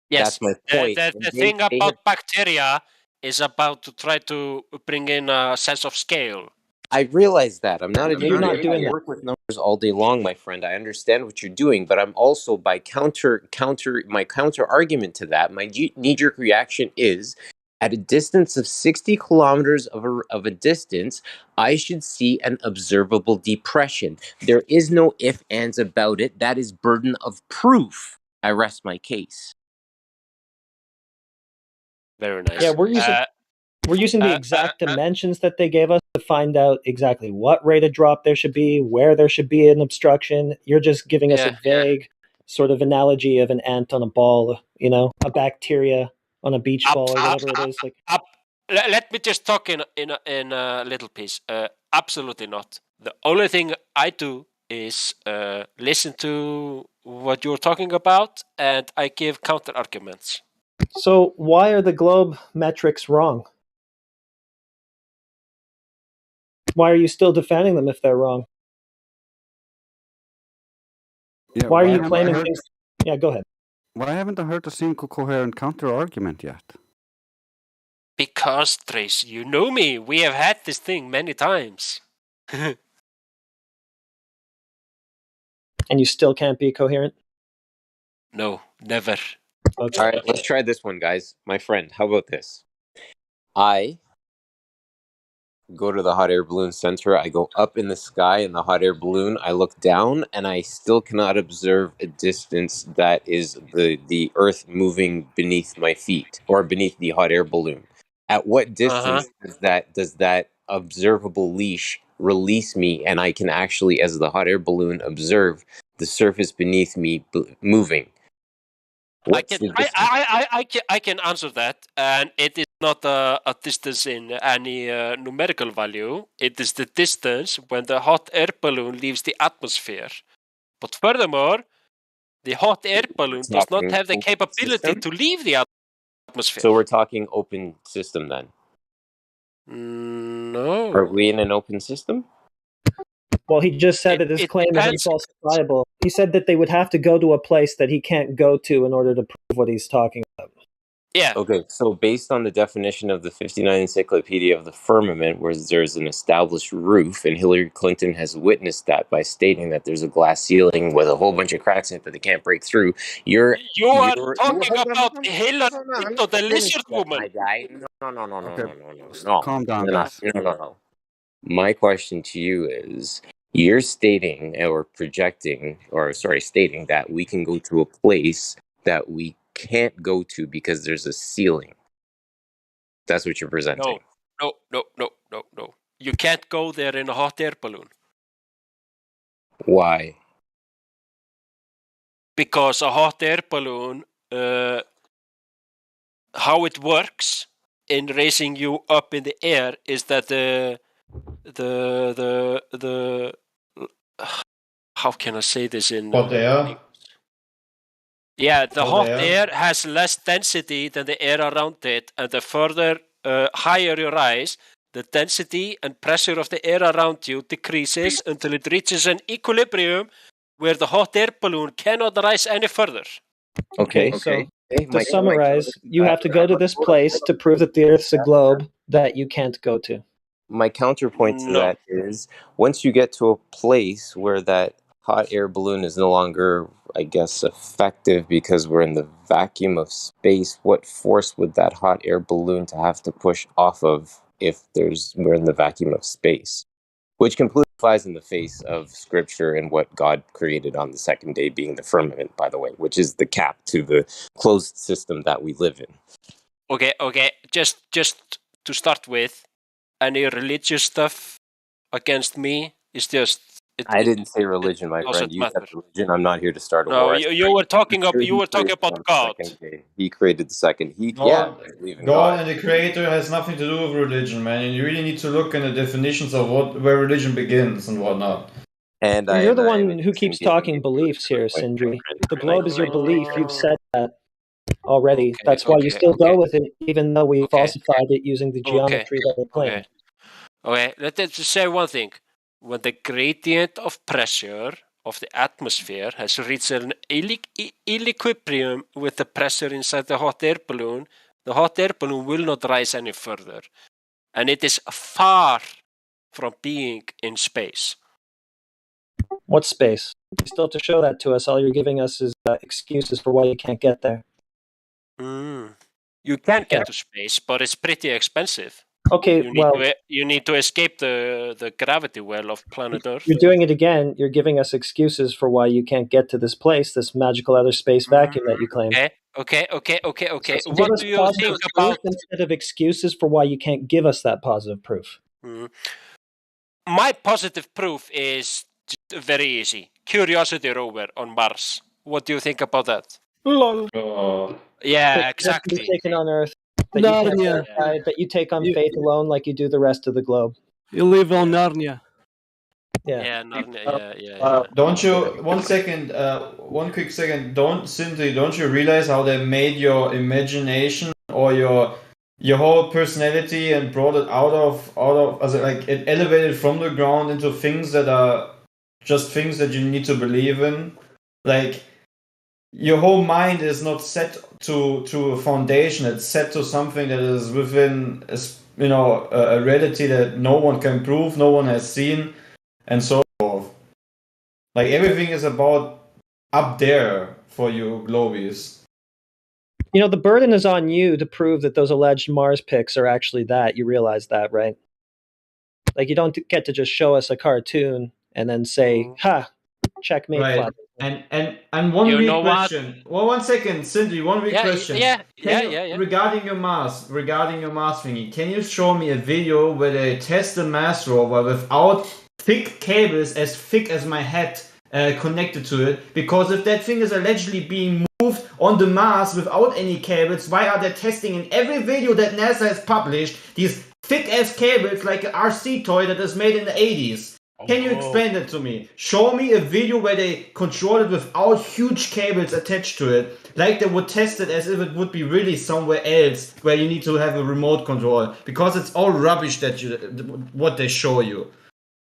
Yes, That's my point. the thing about bacteria is about to try to bring in a sense of scale. I realize that. I'm not an You're not idiot. doing I that. work with numbers all day long, my friend. I understand what you're doing, but I'm also my counter argument to that. My knee-jerk reaction is, at a distance of 60 kilometers of a distance, I should see an observable depression. There is no ifs, ands about it. That is burden of proof. I rest my case. Very nice. Yeah, we're using the exact dimensions that they gave us to find out exactly what rate of drop there should be, where there should be an obstruction. You're just giving us a vague sort of analogy of an ant on a ball, a bacteria on a beach ball or whatever it is. Like, let me just talk in a little piece. Absolutely not. The only thing I do is listen to what you're talking about, and I give counter arguments. so why are the globe metrics wrong? Why are you still defending them if they're wrong? Yeah, why are you haven't I claiming heard- things? Yeah, go ahead. Why haven't I heard a single coherent counter argument yet? Because, Trace, you know me. We have had this thing many times. And you still can't be coherent? No, never. Okay. All right, let's try this one, guys. My friend, how about this? I go to the hot air balloon center. I go up in the sky in the hot air balloon. I look down, and I still cannot observe a distance that is the Earth moving beneath my feet or beneath the hot air balloon. At what distance does that observable leash release me, and I can actually, as the hot air balloon, observe the surface beneath me moving? I can answer that, and it is not a distance in any numerical value. It is the distance when the hot air balloon leaves the atmosphere. But furthermore, the hot air balloon does not have the capability to leave the atmosphere. So we're talking open system then. No. Are we in an open system? Well, he just said that his claim isn't falsifiable. He said that they would have to go to a place that he can't go to in order to prove what he's talking about. Yeah. Okay, so based on the definition of the 59 Encyclopedia of the Firmament, where there's an established roof, and Hillary Clinton has witnessed that by stating that there's a glass ceiling with a whole bunch of cracks in it that they can't break through, You are talking about Hillary Clinton, the lizard woman. My guy. No. Calm down, No. guys. My question to you is, you're stating stating that we can go to a place that we can't go to because there's a ceiling. That's what you're presenting. No. You can't go there in a hot air balloon. Why? Because a hot air balloon, how it works in raising you up in the air is that the how can I say this in Hot air. Yeah, the Hot hot air. air has less density than the air around it, and the further higher you rise, the density and pressure of the air around you decreases until it reaches an equilibrium where the hot air balloon cannot rise any further. Okay, so to summarize, you have to go to this place to prove that the Earth's a globe that you can't go to. My counterpoint to No. that is once you get to a place where that hot air balloon is no longer, I guess, effective because we're in the vacuum of space, what force would that hot air balloon to have to push off of if we're in the vacuum of space? Which completely flies in the face of scripture and what God created on the second day being the firmament, by the way, which is the cap to the closed system that we live in. Okay. Just to start with, any religious stuff against me is just. I didn't say religion, my friend. You said religion. I'm not here to start a No, war. you were talking about God. He created the second. God, I believe in God and the Creator has nothing to do with religion, man. And you really need to look in the definitions of where religion begins and whatnot. And You're the one who keeps talking beliefs here, Sindri. The globe is your belief. You've said that already. That's why you still go with it, even though we falsified it using the geometry that we claimed. Okay, let's just say one thing. When the gradient of pressure of the atmosphere has reached an equilibrium with the pressure inside the hot air balloon will not rise any further. And it is far from being in space. What space? You still have to show that to us. All you're giving us is excuses for why you can't get there. You can get to space, but it's pretty expensive. Okay, you need to escape the gravity well of planet Earth. You're doing it again. You're giving us excuses for why you can't get to this place, this magical outer space vacuum that you claim. Okay. So What do you think about instead of excuses for why you can't give us that positive proof? My positive proof is very easy. Curiosity rover on Mars. What do you think about that? Lol. Yeah, exactly. Taken on Earth. That you take on faith alone like you do the rest of the globe. You live on Narnia. Yeah. Narnia. Yeah. Don't you? 1 second. 1 quick second. Sindri, don't you realize how they made your imagination or your whole personality and brought it out of like it elevated from the ground into things that are just things that you need to believe in, like. Your whole mind is not set to a foundation. It's set to something that is within, a reality that no one can prove, no one has seen, and so forth. Like everything is about up there for you, Globies. The burden is on you to prove that those alleged Mars pics are actually that. You realize that, right? Like you don't get to just show us a cartoon and then say, "Ha, checkmate." Right. And one weak question. Well, 1 second, Sindri, one weak question. Yeah. Regarding your Mars thingy, can you show me a video where they test the Mars rover without thick cables as thick as my head connected to it? Because if that thing is allegedly being moved on the Mars without any cables, why are they testing in every video that NASA has published these thick ass cables like an RC toy that is made in the 80s? Can you explain that to me? Show me a video where they control it without huge cables attached to it, like they would test it as if it would be really somewhere else where you need to have a remote control, because it's all rubbish what they show you.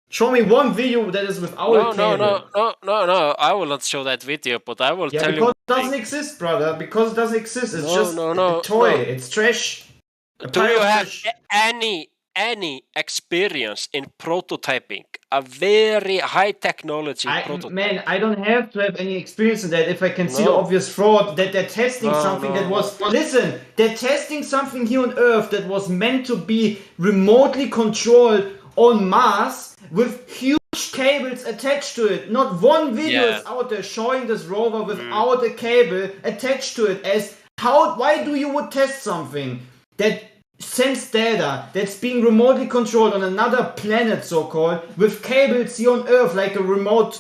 Show me one video that is without a cable. No. I will not show that video, but I will tell you. Because it doesn't exist, brother. Because it doesn't exist. It's just a toy. No. It's trash. Do you have any experience in prototyping? A very high technology prototype. Man, I don't have to have any experience in that if I can see the obvious fraud that they're testing something that was... Listen, they're testing something here on Earth that was meant to be remotely controlled on Mars with huge cables attached to it. Not one video is out there showing this rover without a cable attached to it. Why do you would test something that sends data that's being remotely controlled on another planet, so-called, with cables here on Earth, like a remote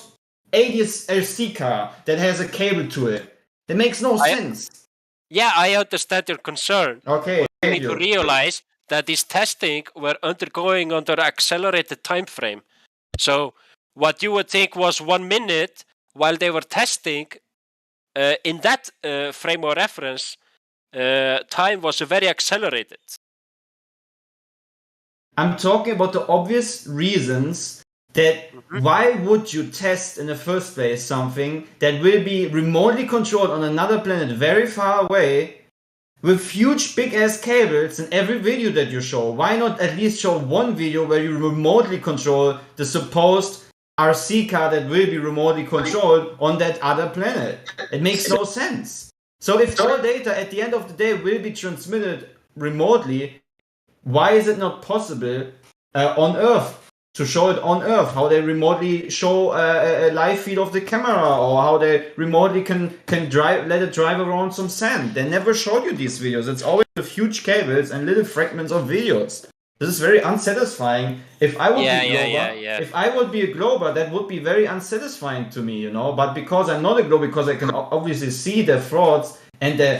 80s LC car that has a cable to it? That makes no sense. Yeah, I understand your concern. Okay. You need to realize that this testing were undergoing under accelerated time frame. So what you would think was 1 minute while they were testing, in that frame of reference, time was very accelerated. I'm talking about the obvious reasons that why would you test in the first place something that will be remotely controlled on another planet very far away with huge big ass cables in every video that you show? Why not at least show one video where you remotely control the supposed RC car that will be remotely controlled on that other planet? It makes no sense. So if all data at the end of the day will be transmitted remotely, why is it not possible on Earth to show it on Earth? How they remotely show a live feed of the camera, or how they remotely can let it drive around some sand. They never showed you these videos. It's always with huge cables and little fragments of videos. This is very unsatisfying. If I would be a Glober, if I would be a Glober, that would be very unsatisfying to me, you know. But because I'm not a Glober, because I can obviously see the frauds and the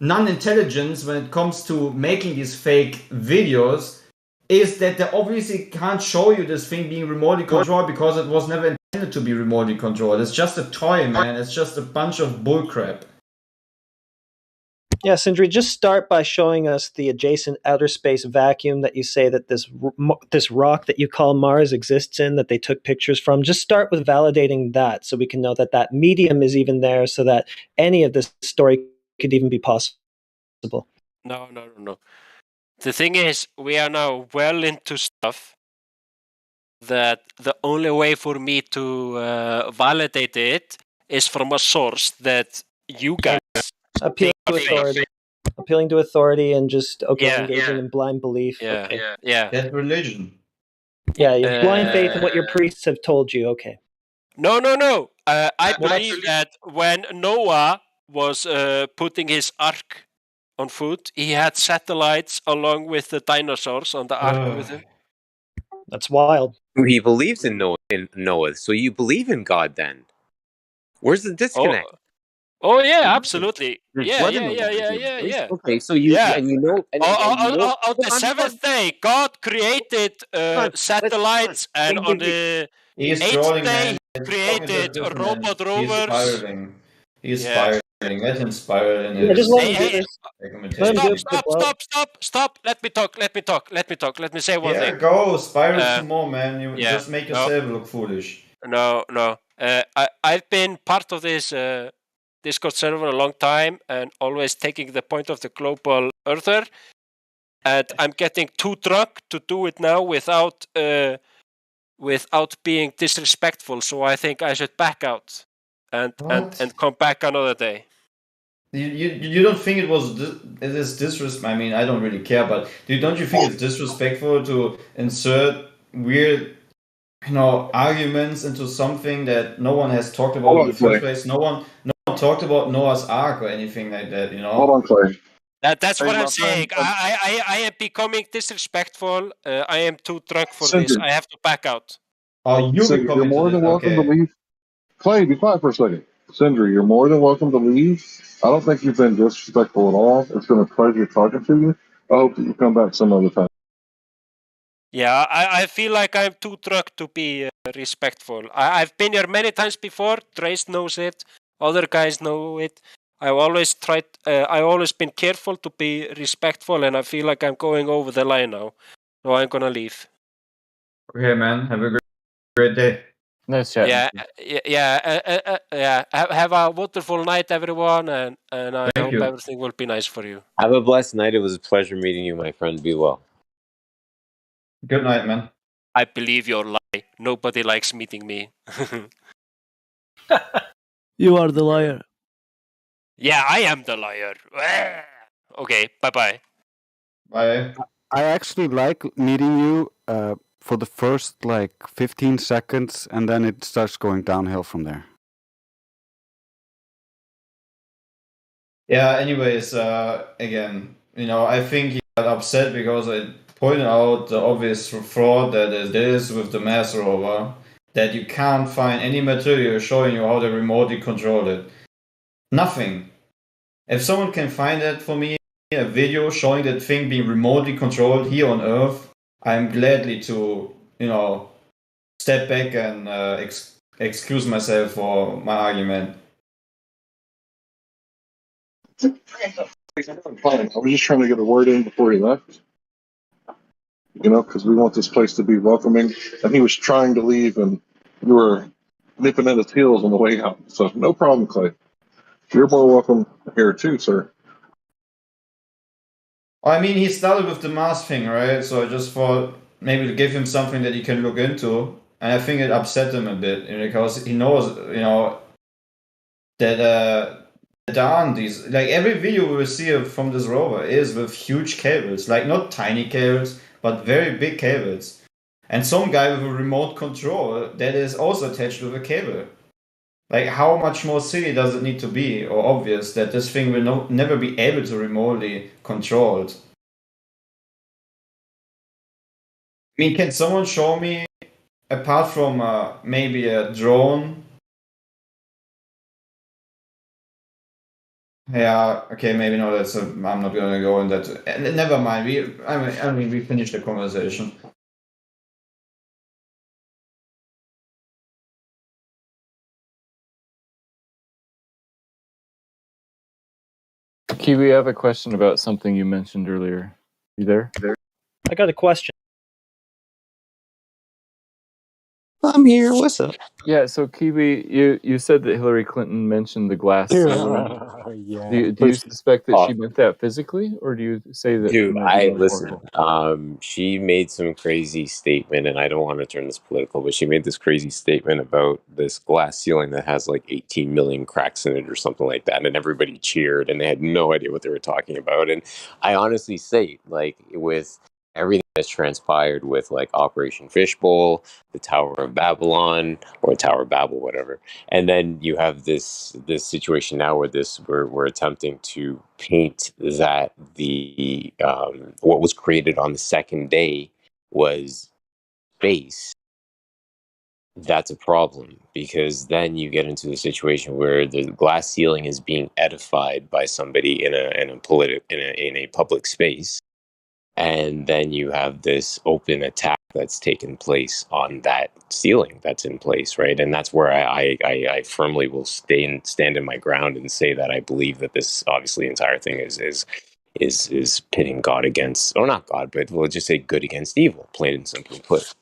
non-intelligence when it comes to making these fake videos, is that they obviously can't show you this thing being remotely controlled because it was never intended to be remotely controlled. It's just a toy, man. It's just a bunch of bullcrap. Yeah, Sindri, just start by showing us the adjacent outer space vacuum that you say that this rock that you call Mars exists in, that they took pictures from. Just start with validating that so we can know that that medium is even there, so that any of this story could even be possible. No. The thing is, we are now well into stuff that the only way for me to validate it is from a source that you guys appealing to authority and just engaging in blind belief. That's religion. Yeah, you have blind faith in what your priests have told you. Okay. No. I believe that when Noah was putting his ark on foot, he had satellites along with the dinosaurs on the ark with him. That's wild. He believes in Noah, so you believe in God then. Where's the disconnect? Oh yeah, absolutely. Yeah. Okay, so you and you know on the seventh day, God created satellites, and on the eighth day, He created robot rovers. He's spiraling. Let him spiral in his. Stop! Let me talk. Let me say one thing. Go spiral some more, man. You just make yourself look foolish. No. I've been part of this Discord server a long time, and always taking the point of the global earther. And I'm getting too drunk to do it now without being disrespectful. So I think I should back out and come back another day. You don't think it is disrespectful? I mean, I don't really care, but don't you think it's disrespectful to insert weird, arguments into something that no one has talked about in the first place? No one talked about Noah's Ark or anything like that, Hold on, Clay. That's what I'm saying. I am becoming disrespectful. I am too drunk for this. I have to back out. You're more than welcome to leave. Clay, be quiet for a second. Sindri, you're more than welcome to leave. I don't think you've been disrespectful at all. It's been a pleasure talking to you. I hope that you come back some other time. Yeah, I feel like I'm too drunk to be respectful. I've been here many times before. Trace knows it. Other guys know it. I've always been careful to be respectful, and I feel like I'm going over the line now. So I'm gonna leave. Okay, man. Have a great day. Nice chat. Yeah. Have a wonderful night, everyone, and I hope everything will be nice for you. Have a blessed night. It was a pleasure meeting you, my friend. Be well. Good night, man. I believe your lie. Nobody likes meeting me. You are the liar. Yeah, I am the liar. Okay, bye-bye. Bye. I actually like meeting you for the first 15 seconds, and then it starts going downhill from there. Yeah, anyways, again, I think he got upset because I pointed out the obvious fraud that it is with the mass rover, that you can't find any material showing you how they remotely control it. Nothing. If someone can find that for me, a video showing that thing being remotely controlled here on Earth, I'm gladly to, step back and excuse myself for my argument. Fine. I was just trying to get a word in before he left. Because we want this place to be welcoming. And he was trying to leave, and you were nipping at his heels on the way out. So no problem, Clay. You're more welcome here too, sir. I mean, he started with the mask thing, right? So I just thought maybe to give him something that he can look into. And I think it upset him a bit because he knows, that there aren't these. Like every video we will see from this rover is with huge cables, like not tiny cables, but very big cables. And some guy with a remote control that is also attached with a cable. Like, how much more silly does it need to be, or obvious, that this thing will never be able to remotely controlled? I mean, can someone show me, apart from maybe a drone? Yeah, okay, maybe no. I'm not gonna go in that. Never mind. I mean, we finished the conversation. Kiwi, I have a question about something you mentioned earlier. You there? I got a question. I'm here. What's up? Yeah, so Kiwi, you said that Hillary Clinton mentioned the glass ceiling. Yeah. Do you suspect that she meant that physically, or do you say that it Dude, might be listen. metaphorical? She made some crazy statement, and I don't want to turn this political, but she made this crazy statement about this glass ceiling that has like 18 million cracks in it or something like that, and everybody cheered, and they had no idea what they were talking about. And I honestly say, like, with everything that's transpired with like Operation Fishbowl, the Tower of Babylon, or Tower of Babel, whatever, and then you have this situation now where we're attempting to paint that the what was created on the second day was space. That's a problem, because then you get into a situation where the glass ceiling is being edified by somebody in a public space, and then you have this open attack that's taken place on that ceiling that's in place, right? And that's where I firmly will stand in my ground and say that I believe that this obviously entire thing is pitting God against, or not God, but we'll just say good against evil, plain and simply put.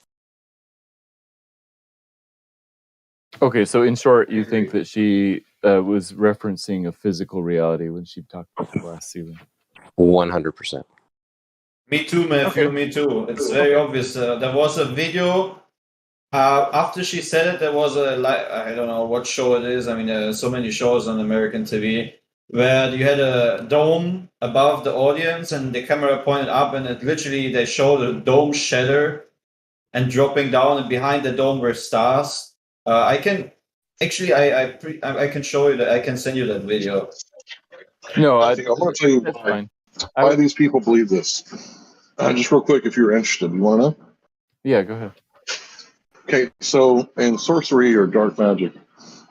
Okay, so in short, you think that she was referencing a physical reality when she talked about the glass ceiling? 100%. Me too, Matthew. Me too. It's very obvious. There was a video after she said it. There was I don't know what show it is. I mean, there are so many shows on American TV where you had a dome above the audience, and the camera pointed up, and it literally they showed the dome shatter and dropping down, and behind the dome were stars. I can actually, I can show you that. I can send you that video. No, I'm going to tell you why these people believe this. Just real quick, if you're interested, you want to know? Yeah, go ahead. Okay, so in sorcery or dark magic,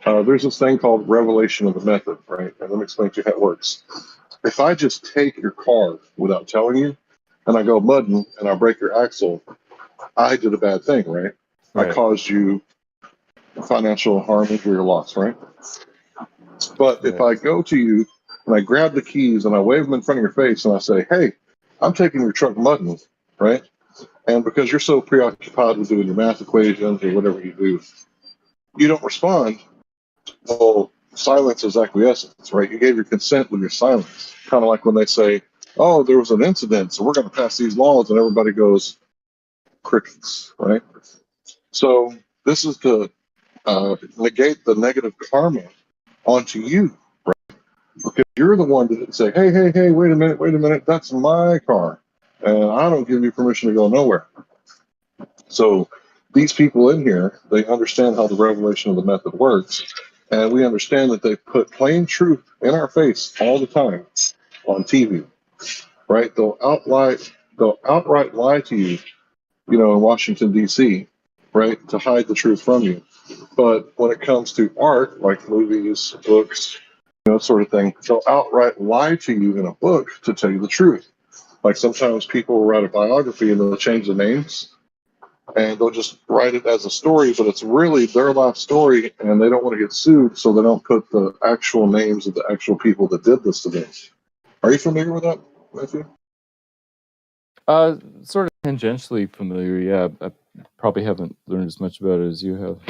there's this thing called revelation of the method, right? And let me explain to you how it works. If I just take your car without telling you, and I go mudding and I break your axle, I did a bad thing, right? I caused you financial harm, injury, or loss, right? But if I go to you and I grab the keys and I wave them in front of your face and I say, hey, I'm taking your truck mudding, right? And because you're so preoccupied with doing your math equations or whatever you do, you don't respond. Well, silence is acquiescence, right? You gave your consent with your silence. Kind of like when they say, oh, there was an incident, so we're going to pass these laws, and everybody goes, crickets, right? So this is to negate the negative karma onto you, right? Because you're the one that didn't say, hey, wait a minute, that's my car, and I don't give you permission to go nowhere. So these people in here, they understand how the revelation of the method works, and we understand that they put plain truth in our face all the time on TV, right? They'll outright lie to you, in Washington, D.C., right, to hide the truth from you. But when it comes to art, like movies, books, sort of thing, they'll outright lie to you in a book to tell you the truth. Like sometimes people will write a biography and they'll change the names, and they'll just write it as a story, but it's really their life story, and they don't want to get sued, so they don't put the actual names of the actual people that did this to them. Are you familiar with that, Matthew? Sort of tangentially familiar. Yeah, I probably haven't learned as much about it as you have.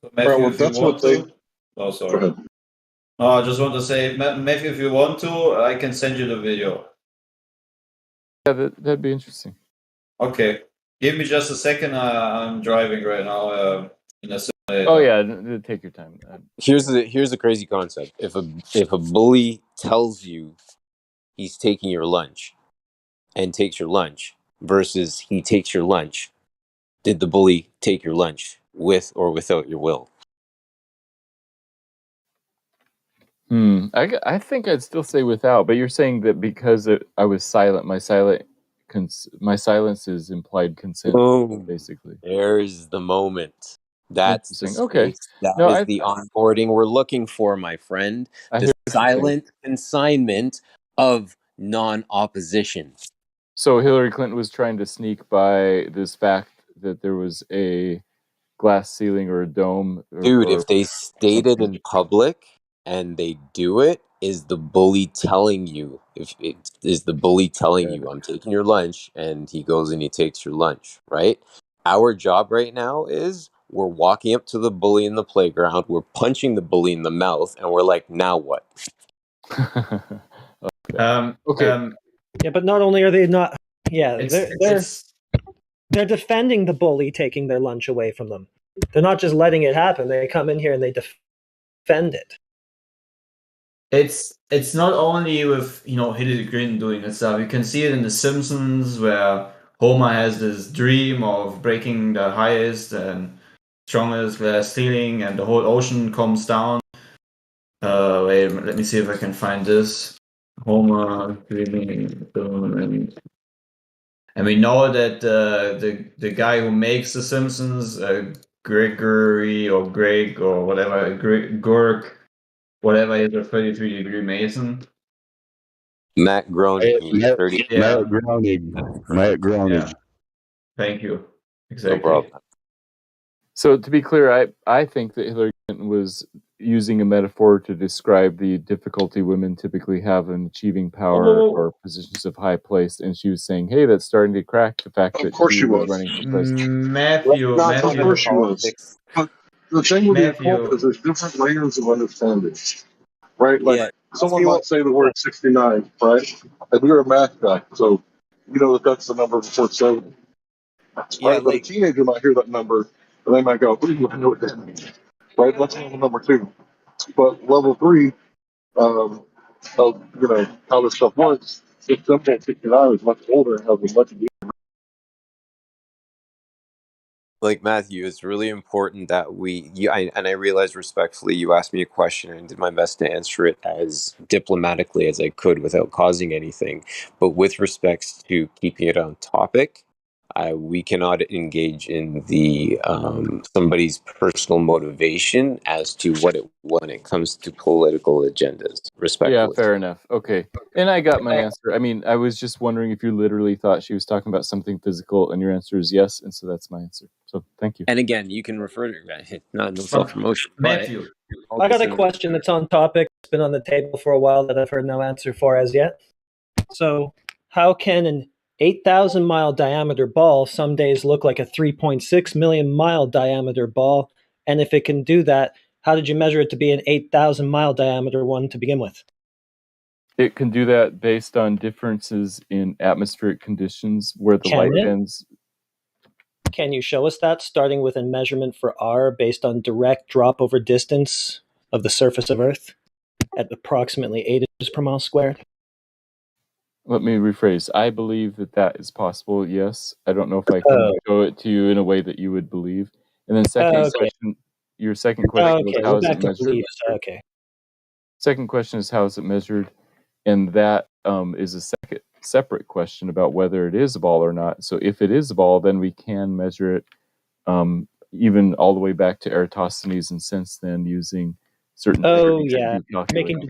So Matthew, well, if you that's want what they. to. Oh, Go sorry. ahead. No, I just want to say, Matthew, if you want to, I can send you the video. Yeah, that'd be interesting. Okay. Give me just a second. I'm driving right now. In a Oh yeah, take your time. Here's the crazy concept. If a bully tells you he's taking your lunch and takes your lunch versus he takes your lunch, did the bully take your lunch with or without your will? I think I'd still say without, but you're saying that because I was silent, my silence is implied consent, Boom. basically. There's the moment. That's the Interesting. Okay. space. That No, is the onboarding we're looking for, my friend. I The hear what you're saying. silent consignment of non-opposition. So Hillary Clinton was trying to sneak by this fact that there was a glass ceiling or a dome. Dude, if they state it in public and they do it, is the bully telling you? If it is the bully telling you, I'm taking your lunch, and he goes and he takes your lunch, right? Our job right now is we're walking up to the bully in the playground, we're punching the bully in the mouth, and we're like, now what? Okay. Yeah, but not only are they not. Yeah, they're defending the bully taking their lunch away from them. They're not just letting it happen. They come in here and they defend it. It's not only with Hillary Clinton doing that stuff. You can see it in The Simpsons, where Homer has this dream of breaking the highest and strongest glass ceiling, and the whole ocean comes down. Wait, let me see if I can find this. Homer dreaming, and we know that the guy who makes The Simpsons, Gregory or Greg or whatever, Gork, whatever, is a 33-degree Mason. Matt Groening, Matt 30. Groening. Matt Groening. Yeah. Thank you. No Exactly. problem. So to be clear, I think that Hillary Clinton was using a metaphor to describe the difficulty women typically have in achieving power or positions of high place, and she was saying, "Hey, that's starting to crack the fact that she was running for president." Matthew, Of course she was. But the thing with the occult is there's different layers of understanding, right? Like someone might say the word 69, right? And you're a math guy, so you know that that's the number before 7. Right? But a teenager might hear that number and they might go, "Ooh, I know what that means." Right? That's level number 2. But level 3, of how this stuff works, it's simple. 69 is much older and has a much deeper. Like Matthew, it's really important that I realize respectfully you asked me a question and did my best to answer it as diplomatically as I could without causing anything. But with respects to keeping it on topic, we cannot engage in the somebody's personal motivation as to when it comes to political agendas. Respectfully. Yeah, fair enough. Okay. And I got my answer. I mean, I was just wondering if you literally thought she was talking about something physical, and your answer is yes, and so that's my answer. So thank you. And again, you can refer to it. Not no self-promotion. Matthew. I got a question that's on topic. It's been on the table for a while that I've heard no answer for as yet. So, how can an 8,000 mile diameter ball some days look like a 3.6 million mile diameter ball? And if it can do that, how did you measure it to be an 8,000 mile diameter one to begin with? It can do that based on differences in atmospheric conditions where the light bends. Can you show us that, starting with a measurement for R based on direct drop over distance of the surface of Earth at approximately 8 inches per mile squared? Let me rephrase. I believe that is possible, yes. I don't know if I can show it to you in a way that you would believe. And then question, your second question was how is it measured? Okay. Second question is how is it measured? And that is a separate question about whether it is a ball or not. So if it is a ball, then we can measure it even all the way back to Eratosthenes, and since then using certain making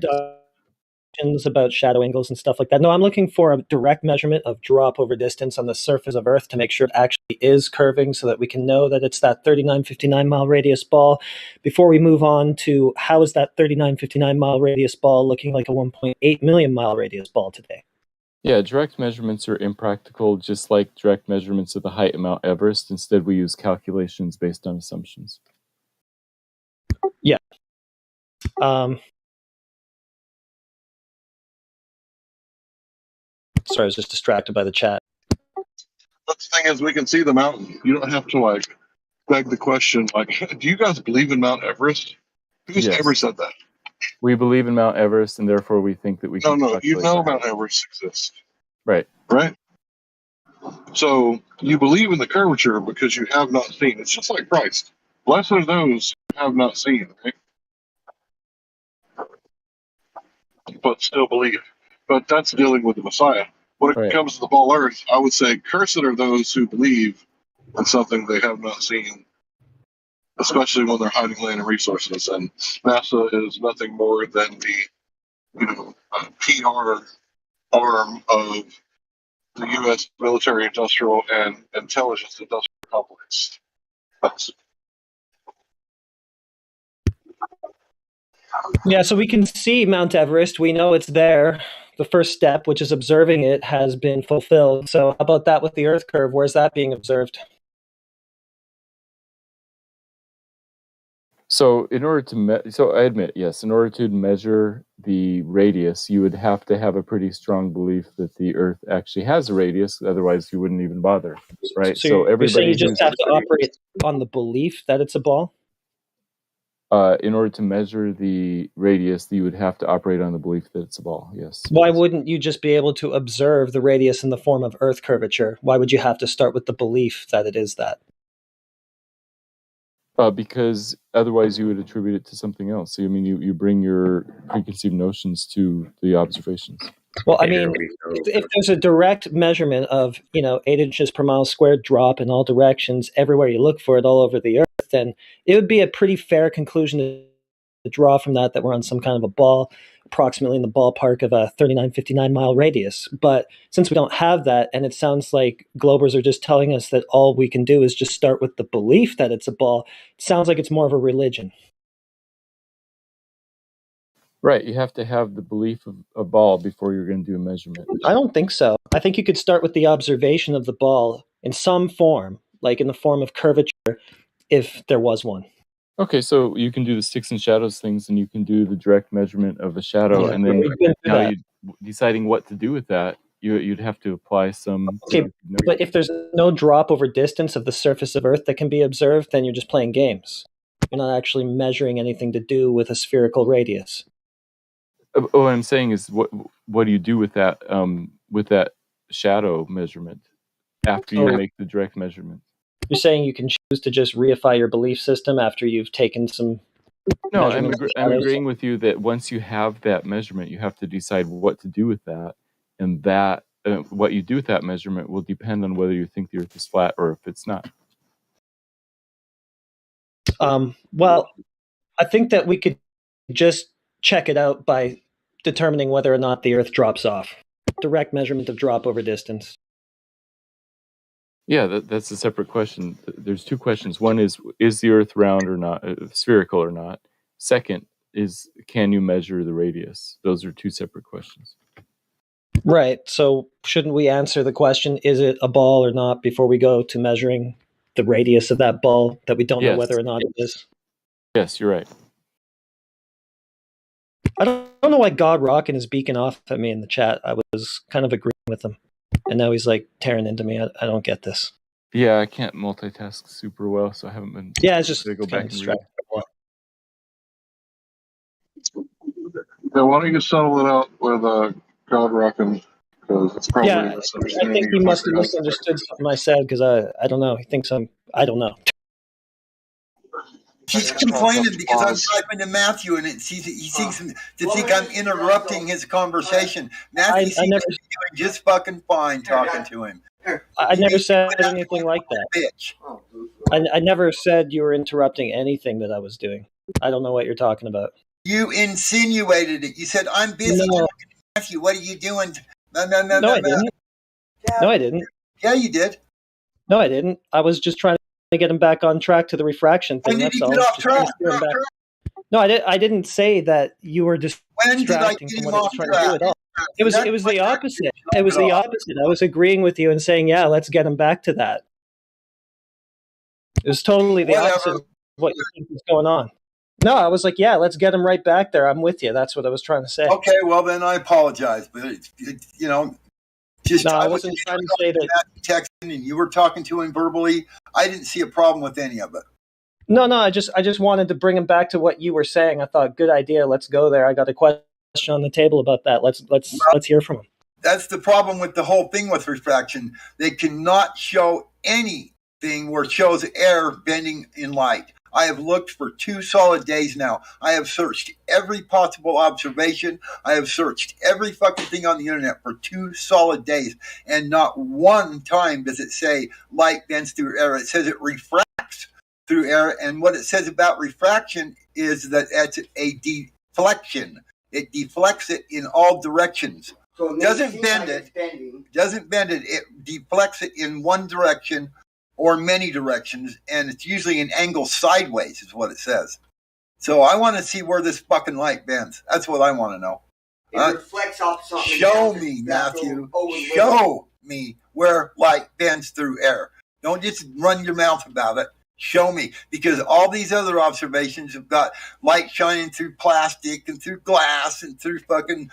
about shadow angles and stuff like that. No, I'm looking for a direct measurement of drop over distance on the surface of Earth to make sure it actually is curving so that we can know that it's that 3959 mile radius ball. Before we move on to how is that 3959 mile radius ball looking like a 1.8 million mile radius ball today? Yeah, direct measurements are impractical, just like direct measurements of the height of Mount Everest. Instead, we use calculations based on assumptions. Yeah. Sorry, I was just distracted by the chat. But the thing is, we can see the mountain. You don't have to like beg the question. Like, do you guys believe in Mount Everest? Who's Yes. ever said that? We believe in Mount Everest, and therefore we think that we can. No, you calculate know that. Mount Everest exists, Right. right? So you believe in the curvature because you have not seen. It's just like Christ. Blessed are those who have not seen, right? But still believe. But that's dealing with the Messiah. When it Right. comes to the ball earth, I would say, cursed are those who believe in something they have not seen, especially when they're hiding land and resources. And NASA is nothing more than the PR arm of the U.S. military, industrial, and intelligence industrial complex. Yeah, so we can see Mount Everest. We know it's there. The first step, which is observing it, has been fulfilled. So how about that with the Earth curve? Where's that being observed? So in order to so I admit, yes, in order to measure the radius, you would have to have a pretty strong belief that the Earth actually has a radius. Otherwise, you wouldn't even bother, right? So you're saying you just have to operate on the belief that it's a ball? In order to measure the radius, you would have to operate on the belief that it's a ball. Yes. Why wouldn't you just be able to observe the radius in the form of Earth curvature? Why would you have to start with the belief that it is that? Because otherwise you would attribute it to something else. So, I mean, you bring your preconceived notions to the observations. Well, I mean, if there's a direct measurement of, 8 inches per mile squared drop in all directions, everywhere you look for it all over the Earth, then it would be a pretty fair conclusion to draw from that we're on some kind of a ball, approximately in the ballpark of a 3959 mile radius. But since we don't have that, and it sounds like Globers are just telling us that all we can do is just start with the belief that it's a ball, it sounds like it's more of a religion. Right, you have to have the belief of a ball before you're going to do a measurement. I don't think so. I think you could start with the observation of the ball in some form, like in the form of curvature, if there was one. Okay, so you can do the sticks and shadows things, and you can do the direct measurement of a shadow, Yeah, and then we've been through now that. you deciding what to do with that, you'd have to apply some. Okay, but if there's no drop over distance of the surface of Earth that can be observed, then you're just playing games. You're not actually measuring anything to do with a spherical radius. What I'm saying is, what do you do with that shadow measurement after you make the direct measurement? You're saying you can choose to just reify your belief system after you've taken some. No, I'm agreeing with you that once you have that measurement, you have to decide what to do with that, and that what you do with that measurement will depend on whether you think the Earth is flat or if it's not. Well, I think that we could just check it out by determining whether or not the Earth drops off. Direct measurement of drop over distance. Yeah, that's a separate question. There's two questions. One is the Earth round or not, spherical or not? Second is, can you measure the radius? Those are two separate questions. Right. So shouldn't we answer the question, is it a ball or not, before we go to measuring the radius of that ball that we don't know whether or not it is? Yes, you're right. I don't know why God Rockin' is beaking off at me in the chat. I was kind of agreeing with him. And now he's like tearing into me. I don't get this. Yeah, I can't multitask super well, so I haven't been. Yeah, it's just to go back and read. Yeah, why don't you settle it out with God Rockin'? Because it's probably I think he must have misunderstood something I said because I don't know. He thinks I don't know. She's complaining because I'm typing to Matthew, and he seems to think I'm interrupting his conversation. Matthew seems to be doing just fucking fine talking to him. I never said anything like that. Bitch. I never said you were interrupting anything that I was doing. I don't know what you're talking about. You insinuated it. You said, I'm busy talking Matthew, what are you doing? No, No, I didn't. No, I didn't. Yeah, you did. No, I didn't. I was just trying to get him back on track to the refraction thing. When did That's he get all. off Just trying track? to steer him back. No, I didn't say that you were When did I distracting get from him what I was off trying to do track? at all. It was the opposite. It was the opposite. I was agreeing with you and saying, yeah, let's get him back to that. It was totally the opposite of what you think is going on. No, I was like, yeah, let's get him right back there. I'm with you. That's what I was trying to say. Okay, well then I apologize, but you know, just No, I was wasn't trying to say that. texting and you were talking to him verbally. I didn't see a problem with any of it. No, I just wanted to bring him back to what you were saying. I thought, good idea. Let's go there. I got a question on the table about that. Let's hear from him. That's the problem with the whole thing with refraction. They cannot show anything where it shows air bending in light. I have looked for 2 solid days now. I have searched every possible observation. I have searched every fucking thing on the internet for 2 solid days. And not one time does it say light bends through air. It says it refracts through air. And what it says about refraction is that it's a deflection. It deflects it in all directions. So it doesn't bend it. It deflects it in one direction or many directions, and it's usually an angle sideways is what it says. So I want to see where this fucking light bends. That's what I want to know. It reflects off something. Show me, Matthew. Show me where light bends through air. Don't just run your mouth about it. Show me, because all these other observations have got light shining through plastic and through glass and through fucking,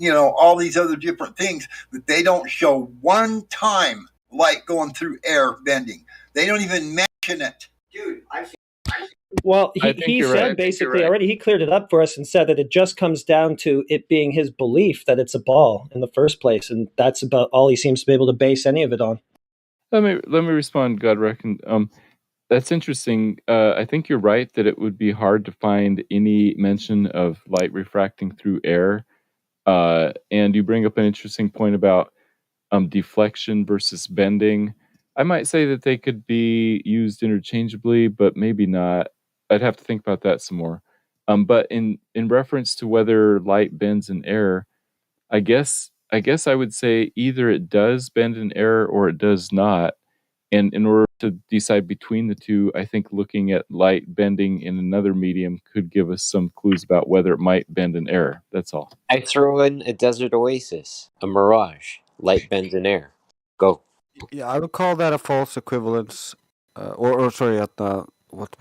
all these other different things, but they don't show one time light going through air bending. They don't even mention it. Dude, I've seen. Well, he said basically already, he cleared it up for us and said that it just comes down to it being his belief that it's a ball in the first place, and that's about all he seems to be able to base any of it on. Let me respond, Godrek. That's interesting. I think you're right that it would be hard to find any mention of light refracting through air. And you bring up an interesting point about deflection versus bending. I might say that they could be used interchangeably, but maybe not. I'd have to think about that some more. But in reference to whether light bends in air, I guess I would say either it does bend in air or it does not. And in order to decide between the two, I think looking at light bending in another medium could give us some clues about whether it might bend in air. That's all. I throw in a desert oasis, a mirage, light bends in air. Go. Yeah, I would call that a false equivalence, or sorry, what?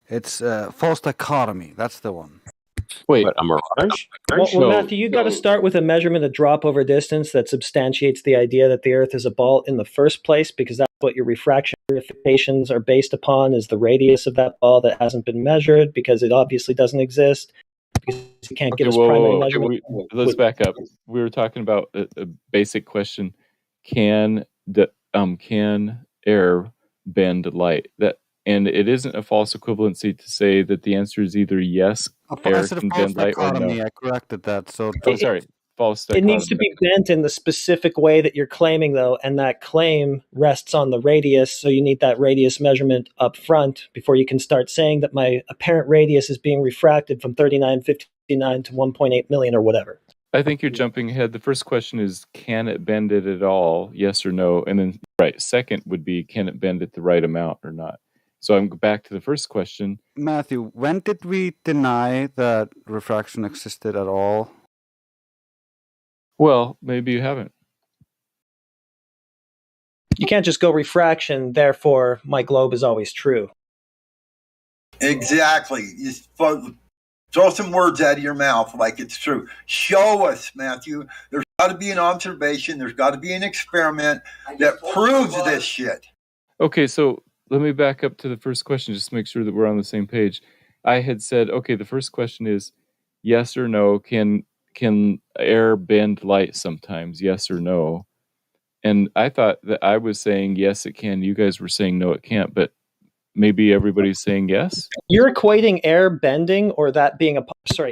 It's false dichotomy. That's the one. Wait, what, a mirage? Well, Matthew, you got to start with a measurement of drop over distance that substantiates the idea that the Earth is a ball in the first place, because that's what your refraction verifications are based upon, is the radius of that ball that hasn't been measured, because it obviously doesn't exist, because you can't get us primary measurement. Let's back up. We were talking about a basic question: can air bend light? And it isn't a false equivalency to say that the answer is either yes, air can bend light, or no. I corrected that. So false dichotomy. It needs to be bent in the specific way that you're claiming, though, and that claim rests on the radius, so you need that radius measurement up front before you can start saying that my apparent radius is being refracted from 3959 to 1.8 million or whatever. I think you're jumping ahead. The first question is, can it bend it at all? Yes or no? And then, second would be, can it bend it the right amount or not? So I'm back to the first question. Matthew, when did we deny that refraction existed at all? Well, maybe you haven't. You can't just go refraction, therefore my globe is always true. Exactly. You throw some words out of your mouth like it's true. Show us, Matthew. There's got to be an observation. There's got to be an experiment that proves this shit. Okay, so let me back up to the first question just to make sure that we're on the same page. I had said, okay, the first question is yes or no. Can air bend light sometimes? Yes or no? And I thought that I was saying yes, it can. You guys were saying no, it can't. But maybe everybody's saying yes. You're equating air bending, or that being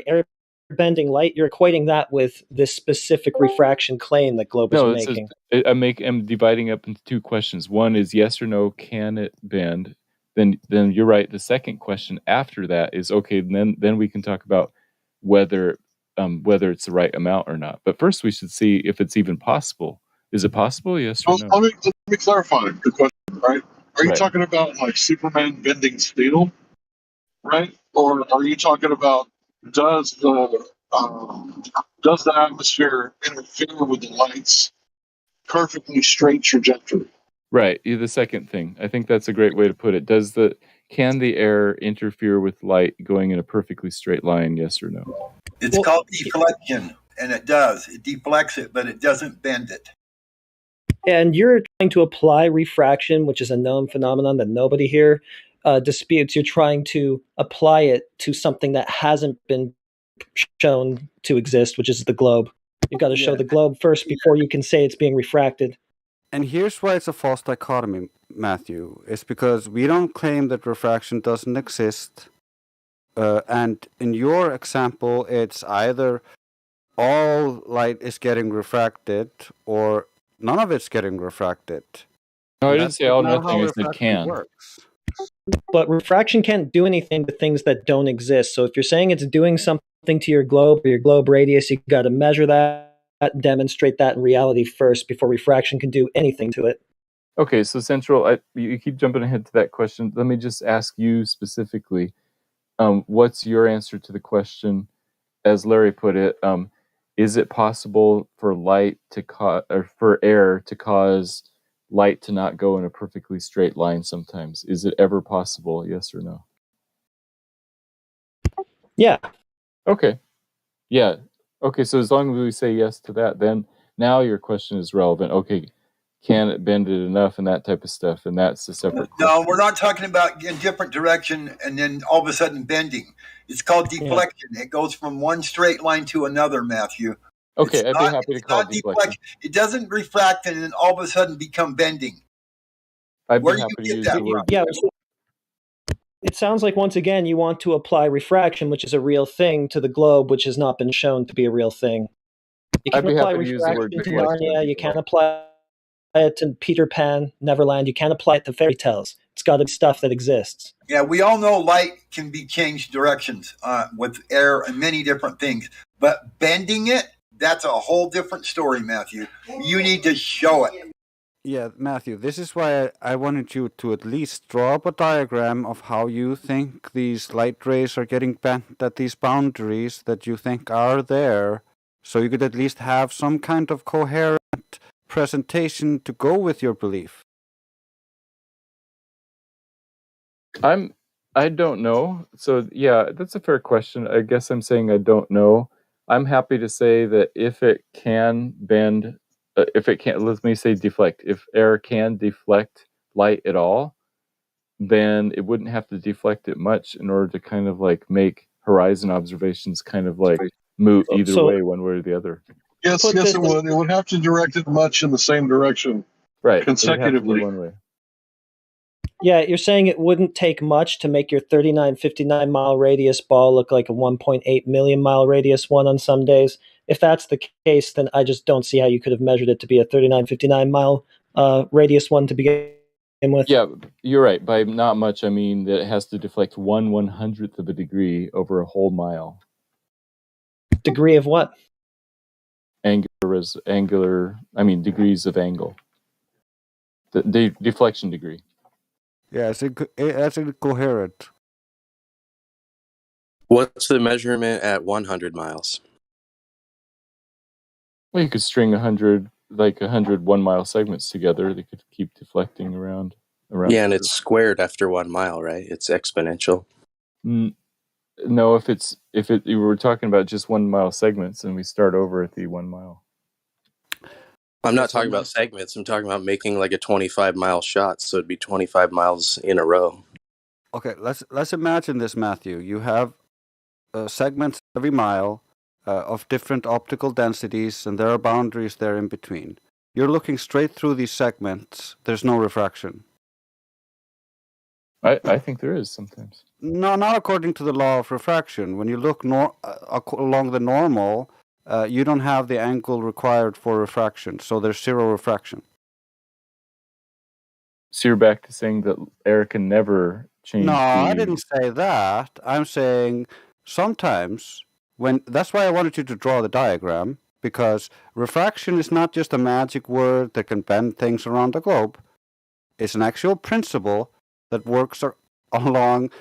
air bending light. You're equating that with this specific refraction claim that Globe is making. I'm dividing up into two questions. One is yes or no, can it bend? Then you're right. The second question after that is okay. Then we can talk about whether whether it's the right amount or not. But first, we should see if it's even possible. Is it possible? Yes or no? Let me clarify the question, right? Are you Right. talking about like Superman bending steel, right? Or are you talking about does the does the atmosphere interfere with the light's perfectly straight trajectory? Right. The second thing. I think that's a great way to put it. Can the air interfere with light going in a perfectly straight line? Yes or no? It's called deflection, and it does. It deflects it, but it doesn't bend it. And you're trying to apply refraction, which is a known phenomenon that nobody here disputes. You're trying to apply it to something that hasn't been shown to exist, which is the globe. You've got to show the globe first before you can say it's being refracted. And here's why it's a false dichotomy, Matthew. It's because we don't claim that refraction doesn't exist. And in your example, it's either all light is getting refracted or none of it's getting refracted. No, I And didn't that's say all not nothing. how I said refraction can. works. But refraction can't do anything to things that don't exist. So if you're saying it's doing something to your globe or your globe radius, you got to measure that, demonstrate that in reality first before refraction can do anything to it. Okay, so Central, you keep jumping ahead to that question. Let me just ask you specifically, what's your answer to the question, as Larry put it? Is it possible for for air to cause light to not go in a perfectly straight line sometimes? Is it ever possible? Yes or no? Yeah. Okay. Yeah. Okay, so as long as we say yes to that, then now your question is relevant. Okay, can it bend it enough and that type of stuff? And that's a separate question. No, we're not talking about in different direction and then all of a sudden bending. It's called deflection. It goes from one straight line to another, Matthew. Okay, I'd be happy to call it deflection. It doesn't refract and then all of a sudden become bending. I'd Where be do happy to you use get the that word. from? Yeah. It sounds like, once again, you want to apply refraction, which is a real thing, to the globe, which has not been shown to be a real thing. You I'd can be apply happy to use the word refraction to deflection. Narnia. You can't apply it to Peter Pan, Neverland. You can't apply it to fairy tales. It's got to be stuff that exists. Yeah, we all know light can be changed directions with air and many different things. But bending it, that's a whole different story, Matthew. You need to show it. Yeah, Matthew, this is why I wanted you to at least draw up a diagram of how you think these light rays are getting bent at these boundaries that you think are there, so you could at least have some kind of coherent presentation to go with your belief. I don't know. So yeah, that's a fair question. I guess I'm saying I don't know. I'm happy to say that if it can bend, if it can, let me say deflect. If air can deflect light at all, then it wouldn't have to deflect it much in order to kind of like make horizon observations kind of like moot either way, one way or the other. Yes, it would. It would have to direct it much in the same direction, right? Consecutively. One way. Yeah, you're saying it wouldn't take much to make your 3959 mile radius ball look like a 1.8 million mile radius one on some days. If that's the case, then I just don't see how you could have measured it to be a 3959 mile radius one to begin with. Yeah, you're right. By not much, I mean that it has to deflect 1/100th of a degree over a whole mile. Degree of what? Angular. I mean degrees of angle. The deflection degree. Yeah, it's incoherent. What's the measurement at 100 miles? Well, you could string 100 1-mile segments together. They could keep deflecting around. Yeah, and it's squared after 1 mile, right? It's exponential. No, if you were talking about just 1 mile segments, and we start over at the 1 mile. I'm not talking about segments. I'm talking about making like a 25-mile shot, so it'd be 25 miles in a row. Okay, let's imagine this, Matthew. You have segments every mile of different optical densities, and there are boundaries there in between. You're looking straight through these segments. There's no refraction. I think there is sometimes. No, not according to the law of refraction. When you look along the normal, you don't have the angle required for refraction, so there's zero refraction. So you're back to saying that air can never change. No, I didn't say that. I'm saying sometimes that's why I wanted you to draw the diagram, because refraction is not just a magic word that can bend things around the globe. It's an actual principle that works along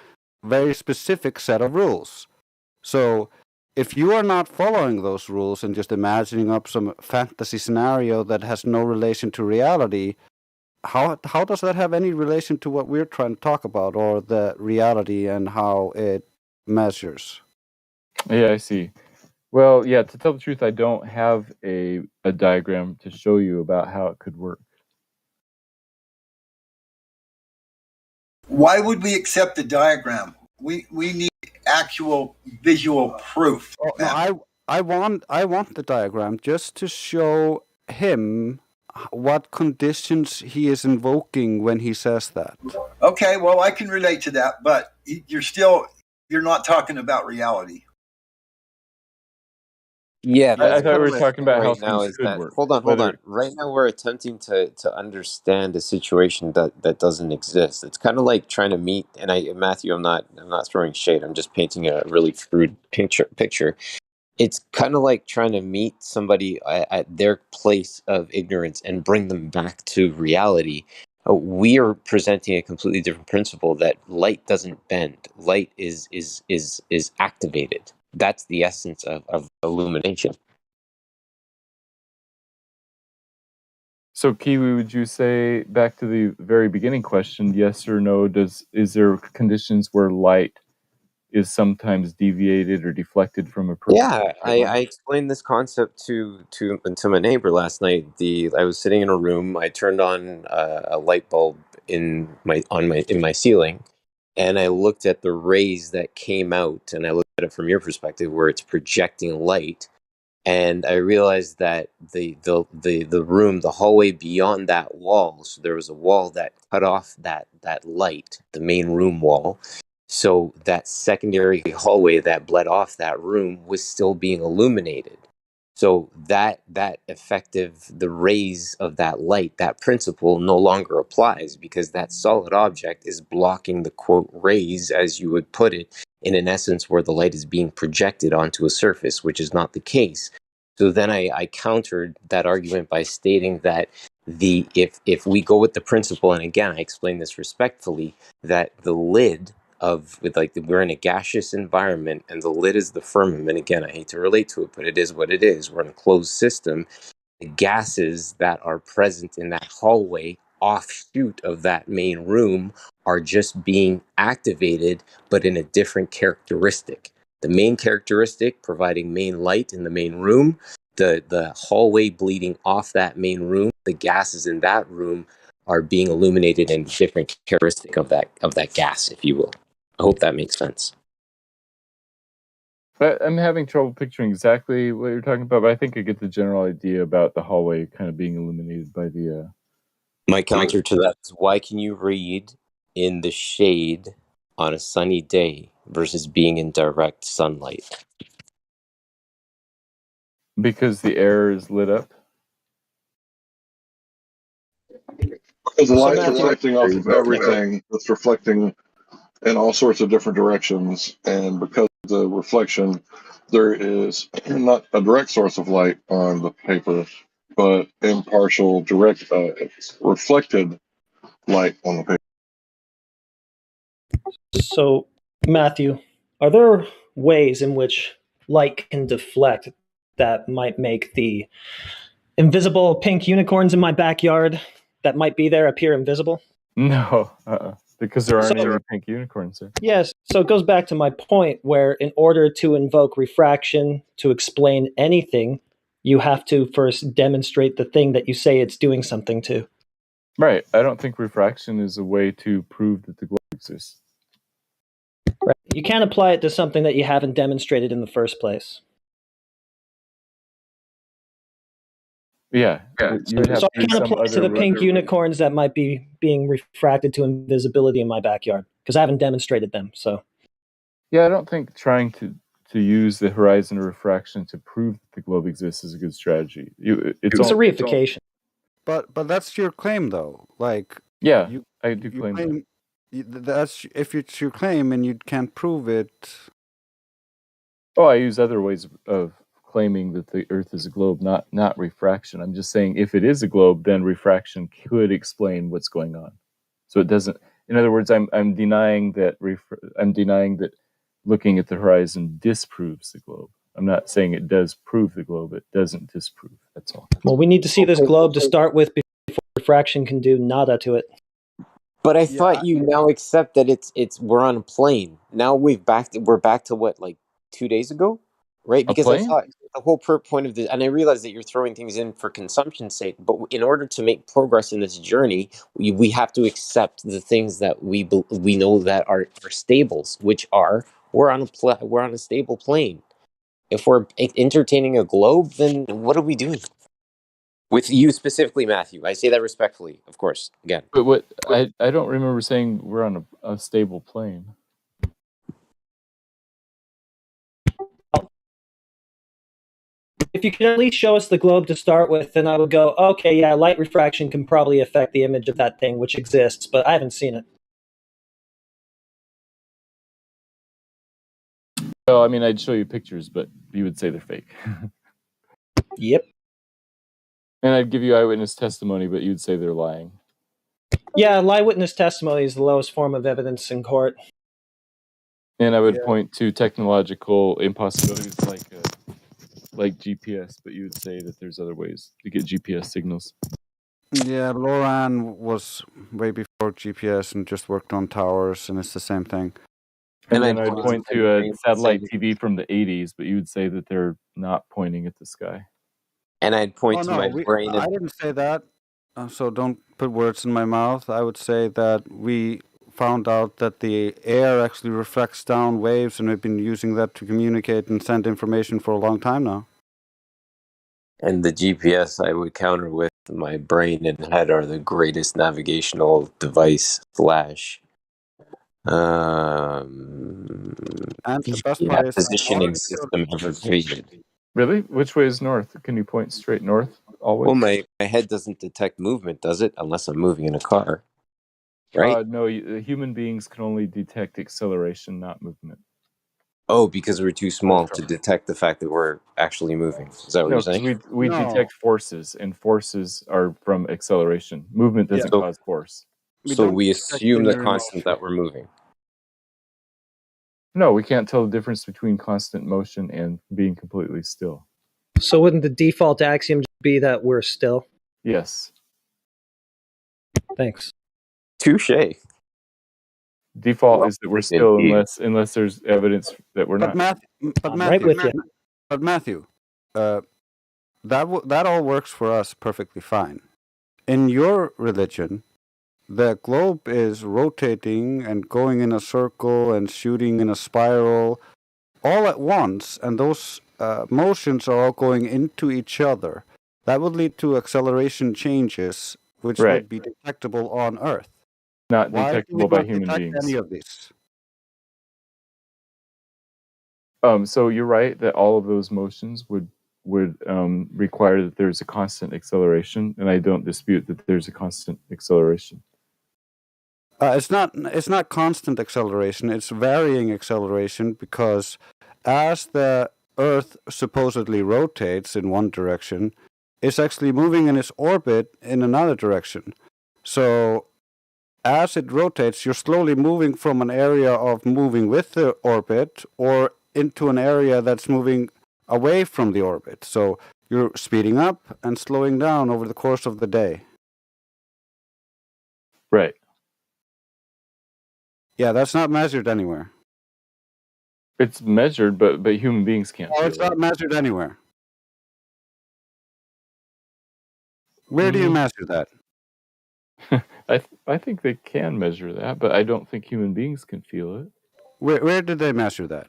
very specific set of rules. So if you are not following those rules and just imagining up some fantasy scenario that has no relation to reality, how does that have any relation to what we're trying to talk about, or the reality and how it measures? Yeah, I see. Well, yeah, to tell the truth, I don't have a diagram to show you about how it could work. Why would we accept the diagram? We need actual visual proof. Oh, no, I want the diagram just to show him what conditions he is invoking when he says that. Okay, well, I can relate to that, but you're not talking about reality. Yeah, I that's thought we were my talking thing about how right now things is could that work. hold on. Whether Right now we're attempting to understand a situation that doesn't exist. It's kind of like trying to meet, and Matthew, I'm not throwing shade. I'm just painting a really crude picture. It's kind of like trying to meet somebody at their place of ignorance and bring them back to reality. We are presenting a completely different principle, that light doesn't bend. Light is activated. That's the essence of illumination. So, Kiwi, would you say, back to the very beginning question, yes or no? Is there conditions where light is sometimes deviated or deflected from a perfect Yeah, I explained this concept to my neighbor last night. I was sitting in a room. I turned on a light bulb in my ceiling, and I looked at the rays that came out, and I looked at it from your perspective, where it's projecting light. And I realized that the room, the hallway beyond that wall, so there was a wall that cut off that light, the main room wall. So that secondary hallway that bled off that room was still being illuminated. So that effective, the rays of that light, that principle no longer applies, because that solid object is blocking the quote rays, as you would put it, in an essence where the light is being projected onto a surface, which is not the case. So then I countered that argument by stating that if we go with the principle, and again I explain this respectfully, that the lid we're in a gaseous environment, and the lid is the firmament. Again, I hate to relate to it, but it is what it is. We're in a closed system. The gases that are present in that hallway, offshoot of that main room, are just being activated, but in a different characteristic. The main characteristic providing main light in the main room, the hallway bleeding off that main room, the gases in that room are being illuminated in different characteristic of that gas, if you will. I hope that makes sense. I'm having trouble picturing exactly what you're talking about, but I think I get the general idea about the hallway kind of being illuminated by the. My counter to that is, why can you read in the shade on a sunny day versus being in direct sunlight? Because the air is lit up. Because the So light's Matthew, reflecting off of everything. It's reflecting in all sorts of different directions, and because of the reflection, there is not a direct source of light on the paper, but impartial, direct, reflected light on the paper. So, Matthew, are there ways in which light can deflect that might make the invisible pink unicorns in my backyard that might be there appear invisible? No, because there aren't So- any pink unicorns there. Yes, so it goes back to my point where, in order to invoke refraction to explain anything, you have to first demonstrate the thing that you say it's doing something to. Right. I don't think refraction is a way to prove that the globe exists. Right. You can't apply it to something that you haven't demonstrated in the first place. Yeah. You would have So to I do can't some apply it to other the pink unicorns that might be being refracted to invisibility in my backyard, because I haven't demonstrated them. So Yeah, I don't think trying to use the horizon of refraction to prove that the globe exists is a good strategy. It's a reification. But that's your claim, though. Like, Yeah, I do claim that. That's if it's your claim and you can't prove it. Oh, I use other ways of claiming that the Earth is a globe, not refraction. I'm just saying if it is a globe, then refraction could explain what's going on. So it doesn't. In other words, I'm denying that looking at the horizon disproves the globe. I'm not saying it does prove the globe. It doesn't disprove. That's all. Well, we need to see this globe to start with before refraction can do nada to it. But I thought you now accept that we're on a plane. Now we're back to what, like 2 days ago, right? A Because I plane? thought the whole point of this, and I realize that you're throwing things in for consumption's sake, but in order to make progress in this journey, we have to accept the things that we know that are stables, which are we're on a stable plane. If we're entertaining a globe, then what are we doing? With you specifically, Matthew. I say that respectfully, of course. Again. But what I don't remember saying we're on a stable plane. If you could at least show us the globe to start with, then I would go, okay, yeah, light refraction can probably affect the image of that thing, which exists, but I haven't seen it. Well, I mean, I'd show you pictures, but you would say they're fake. Yep. And I'd give you eyewitness testimony, but you'd say they're lying. Yeah, eyewitness testimony is the lowest form of evidence in court. And I would point to technological impossibilities like GPS, but you would say that there's other ways to get GPS signals. Yeah, LoRaN was way before GPS and just worked on towers, and it's the same thing. And then I'd point to a satellite TV from the 80s, but you would say that they're not pointing at the sky. And I'd point to my brain. I didn't say that, so don't put words in my mouth. I would say that we found out that the air actually reflects down waves, and we've been using that to communicate and send information for a long time now. And the GPS I would counter with my brain and head are the greatest navigational device and the best part is positioning system ever created. Really? Which way is north? Can you point straight north always? Well, my head doesn't detect movement, does it? Unless I'm moving in a car, right? No, human beings can only detect acceleration, not movement. Oh, because we're too small to detect the fact that we're actually moving. Is that what No, you're saying? we detect forces, and forces are from acceleration. Movement doesn't cause force. So we assume the constant that we're moving. No, we can't tell the difference between constant motion and being completely still. So wouldn't the default axiom be that we're still? Yes. Thanks. Touche. Default is that we're still unless there's evidence that we're not. Matthew, that all works for us perfectly fine. In your religion, the globe is rotating and going in a circle and shooting in a spiral all at once, and those motions are all going into each other. That would lead to acceleration changes, which would be detectable on Earth. Not Why detectable by human detect beings. any of these? So you're right that all of those motions would require that there's a constant acceleration, and I don't dispute that there's a constant acceleration. It's not constant acceleration. It's varying acceleration because as the Earth supposedly rotates in one direction, it's actually moving in its orbit in another direction. So as it rotates, you're slowly moving from an area of moving with the orbit or into an area that's moving away from the orbit. So you're speeding up and slowing down over the course of the day. Right. Yeah, that's not measured anywhere. It's measured, but human beings can't. Oh, it's not measured anywhere. Where do you measure that? I think they can measure that, but I don't think human beings can feel it. Where did they measure that?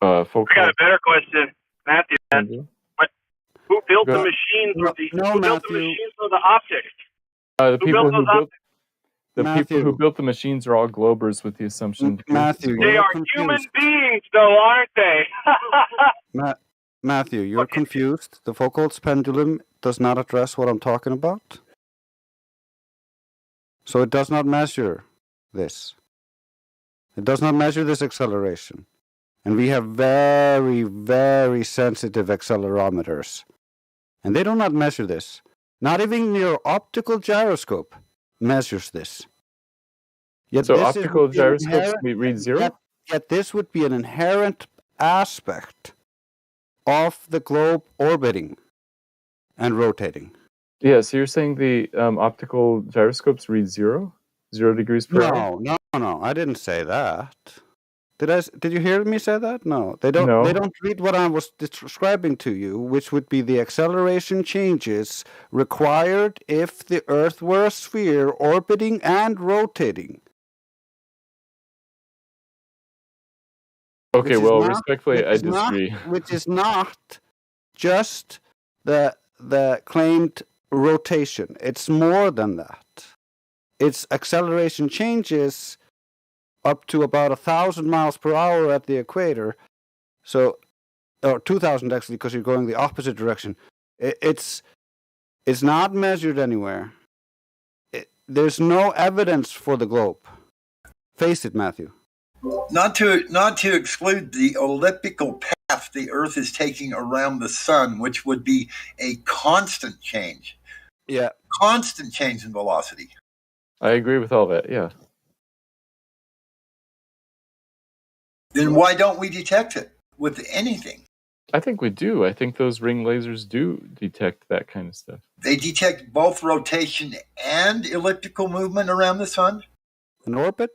I got a better question, Matthew. Who built the machines or who built the machines or the optics? The Who people built those optics? people who built the machines are all globers with the assumption. Matthew, They are human beings, though, aren't they? Matthew, you're confused. The Foucault's pendulum does not address what I'm talking about. So it does not measure this. It does not measure this acceleration. And we have very, very sensitive accelerometers. And they do not measure this. Not even your optical gyroscope measures this. Yet So this optical would be an gyroscopes read zero? Yet this would be an inherent aspect of the globe orbiting and rotating. Yeah, so you're saying the optical gyroscopes read 0 degrees per hour? No, I didn't say that. Did you hear me say that? No, they don't. No. They don't read what I was describing to you, which would be the acceleration changes required if the Earth were a sphere orbiting and rotating. Okay, well, respectfully, I disagree. Which is not just the claimed rotation. It's more than that. Its acceleration changes up to about 1,000 miles per hour at the equator. So, or 2,000 actually, because you're going the opposite direction. It's not measured anywhere. There's no evidence for the globe. Face it, Matthew. Not to exclude the elliptical path the Earth is taking around the sun, which would be a constant change. Yeah. Constant change in velocity. I agree with all that, yeah. Then why don't we detect it with anything? I think we do. I think those ring lasers do detect that kind of stuff. They detect both rotation and elliptical movement around the sun? An orbit?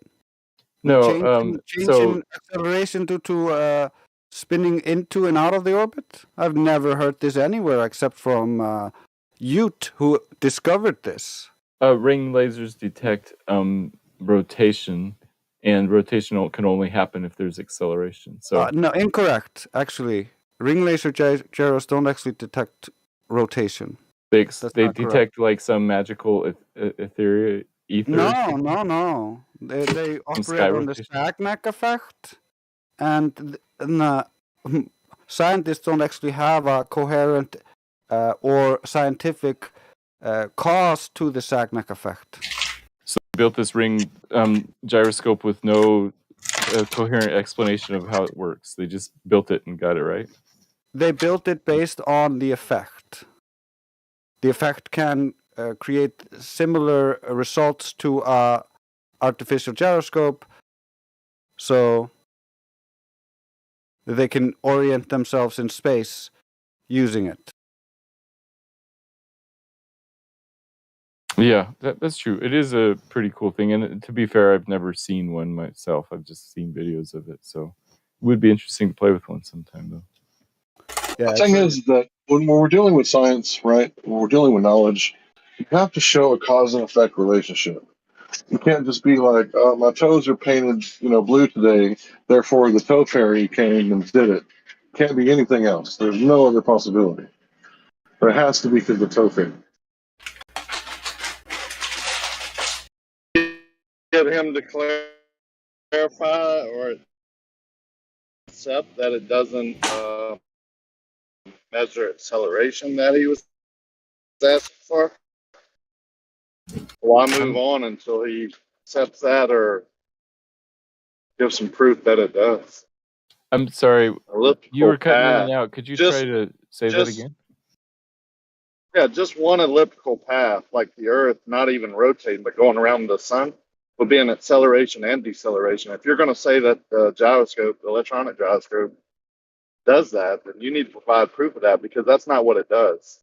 No, change in acceleration due to spinning into and out of the orbit? I've never heard this anywhere except from Ute, who discovered this. Ring lasers detect rotation, and rotation can only happen if there's acceleration. So no, incorrect. Actually, ring laser gyros don't actually detect rotation. they detect like some magical ether. No. They operate on the Sagnac effect, and scientists don't actually have a coherent or scientific cause to the Sagnac effect. So they built this ring gyroscope with no coherent explanation of how it works. They just built it and got it right. They built it based on the effect. The effect can create similar results to a artificial gyroscope, so they can orient themselves in space using it. Yeah, that's true. It is a pretty cool thing, and to be fair, I've never seen one myself. I've just seen videos of it, so it would be interesting to play with one sometime, though. The thing is that when we're dealing with science, right, when we're dealing with knowledge, you have to show a cause and effect relationship. You can't just be like, my toes are painted, blue today, therefore the toe fairy came and did it. Can't be anything else. There's no other possibility. But it has to be because of the toe fairy. Get him to clarify or accept that it doesn't measure acceleration that he was asking for? Why move on until he accepts that or gives some proof that it does? I'm sorry, you were cutting in and out. Could you Just- try to say that again? Yeah, just one elliptical path, like the Earth, not even rotating, but going around the sun, would be an acceleration and deceleration. If you're going to say that the gyroscope, the electronic gyroscope, does that, then you need to provide proof of that because that's not what it does.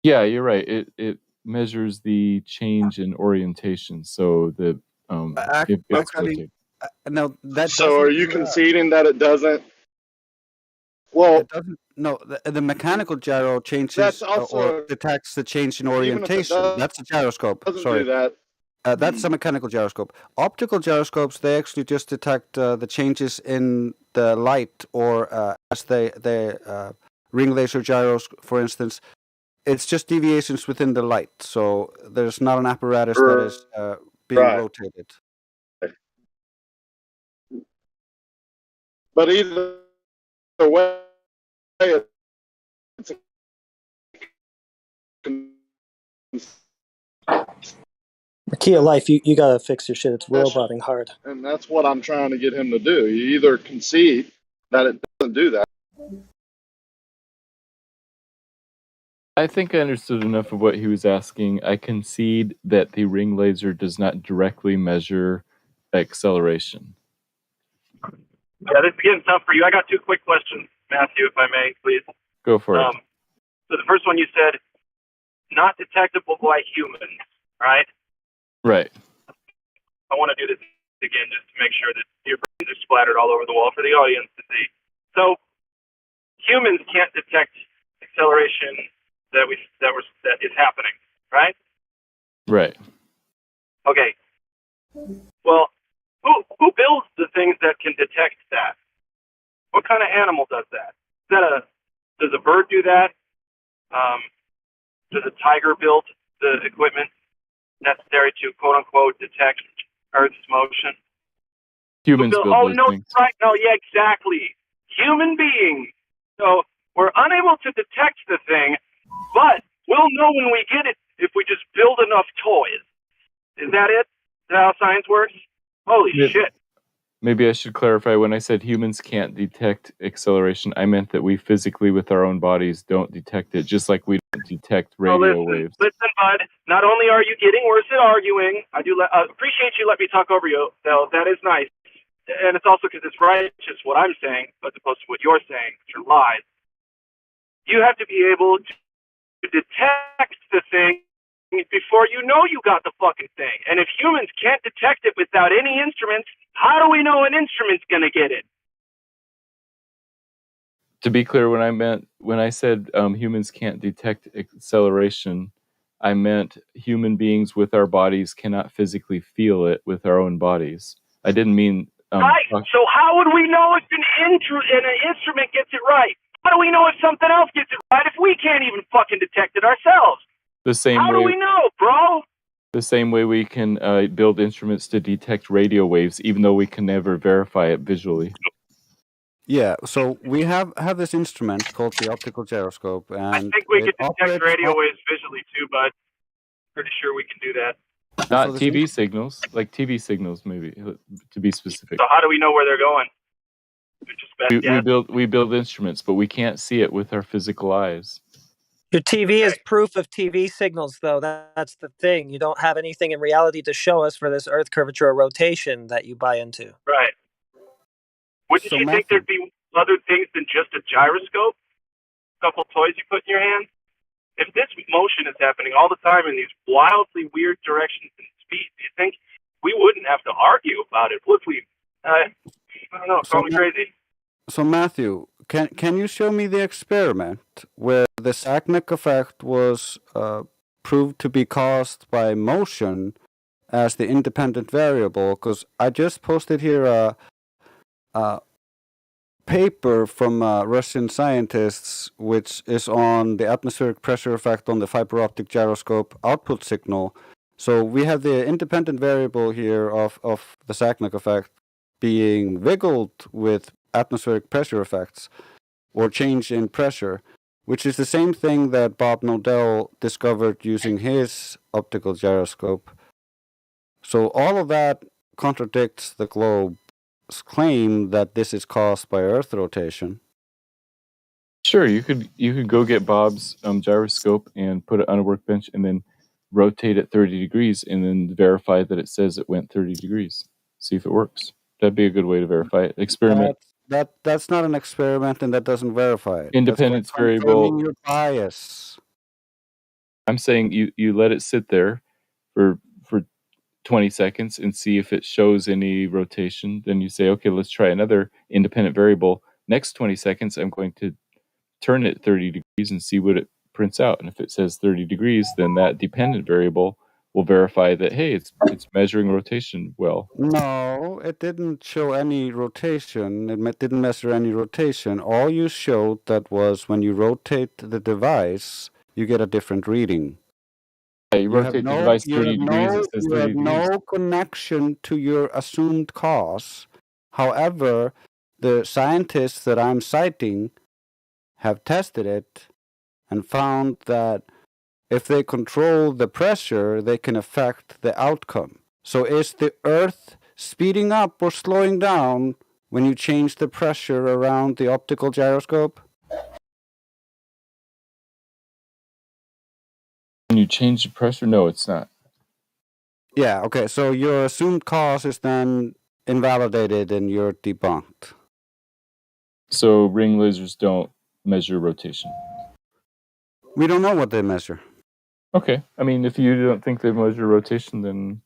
Yeah, you're right. It measures the change in orientation, so that it gets rotated. No, that. So, are you conceding that it doesn't? Well, it doesn't. No, the mechanical gyro changes That's also- or detects the change in Even if it orientation. does- That's a gyroscope. doesn't Sorry. do that. That's a mechanical gyroscope. Optical gyroscopes, they actually just detect the changes in the light, or as they ring laser gyros, for instance, it's just deviations within the light. So there's not an apparatus that is being Right. rotated. But either way, it's The key of life, you gotta fix your shit. It's roboting hard. And that's what I'm trying to get him to do. You either concede that it doesn't do that. I think I understood enough of what he was asking. I concede that the ring laser does not directly measure acceleration. Yeah, this is getting tough for you. I got two quick questions, Matthew, if I may, please. Go for it. So the first one you said, not detectable by humans, right? Right. I want to do this again just to make sure that your brains are splattered all over the wall for the audience to see. So humans can't detect acceleration that is happening, right? Right. Okay. Well, who builds the things that can detect that? What kind of animal does that? Does a bird do that? Does a tiger build the equipment necessary to quote unquote detect Earth's motion? Humans build oh those no, things. right? No, yeah, exactly. Human beings. So we're unable to detect the thing, but we'll know when we get it if we just build enough toys. Is that it? Is that how science works? Holy shit. Maybe I should clarify. When I said humans can't detect acceleration, I meant that we physically, with our own bodies, don't detect it, just like we don't detect radio waves. Listen, bud. Not only are you getting worse at arguing, I do appreciate you let me talk over you, though. That is nice. And it's also because it's righteous what I'm saying, as opposed to what you're saying, which are lies. You have to be able to detect the thing before you know you got the fucking thing. And if humans can't detect it without any instruments, how do we know an instrument's going to get it? To be clear, when I said humans can't detect acceleration, I meant human beings with our bodies cannot physically feel it with our own bodies. I didn't mean right. So how would we know if an instrument gets it right? How do we know if something else gets it right if we can't even fucking detect it ourselves? the same How way. do we know, bro? The same way we can build instruments to detect radio waves, even though we can never verify it visually. Yeah, so we have this instrument called the optical gyroscope, and I think we it could detect operates radio on- waves visually too, but pretty sure we can do that. Not So this TV signals, like TV signals, maybe to be specific. So how do we know where they're going? Just best guess. We build instruments, but we can't see it with our physical eyes. Your TV is proof of TV signals, though. That's the thing. You don't have anything in reality to show us for this Earth curvature or rotation that you buy into. Right. Wouldn't you think there'd be other things than just a gyroscope? A couple toys you put in your hand? If this motion is happening all the time in these wildly weird directions and speeds, do you think we wouldn't have to argue about it? Would we? I don't know. Call me crazy. So Matthew, can you show me the experiment where the Sagnac effect was proved to be caused by motion as the independent variable? Because I just posted here a paper from Russian scientists, which is on the atmospheric pressure effect on the fiber optic gyroscope output signal. So we have the independent variable here of the Sagnac effect being wiggled with atmospheric pressure effects or change in pressure, which is the same thing that Bob Nodell discovered using his optical gyroscope. So all of that contradicts the globe's claim that this is caused by Earth rotation. Sure, you could go get Bob's gyroscope and put it on a workbench and then rotate it 30 degrees and then verify that it says it went 30 degrees. See if it works. That'd be a good way to verify it. Experiment. That's not an experiment, and that doesn't verify it. Independence That's confirming variable. your bias. I'm saying you let it sit there for 20 seconds and see if it shows any rotation. Then you say, okay, let's try another independent variable. Next 20 seconds, I'm going to turn it 30 degrees and see what it prints out. And if it says 30 degrees, then that dependent variable will verify that, hey, it's measuring rotation well. No, it didn't show any rotation. It didn't measure any rotation. All you showed that was when you rotate the device, you get a different reading. Yeah, you rotate the device 30 degrees, it says 30 degrees. No connection to your assumed cause. However, the scientists that I'm citing have tested it and found that if they control the pressure, they can affect the outcome. So is the Earth speeding up or slowing down when you change the pressure around the optical gyroscope? When you change the pressure, no, it's not. Yeah, okay, so your assumed cause is then invalidated and you're debunked. So ring lasers don't measure rotation. We don't know what they measure. Okay. I mean, if you don't think they measure rotation, then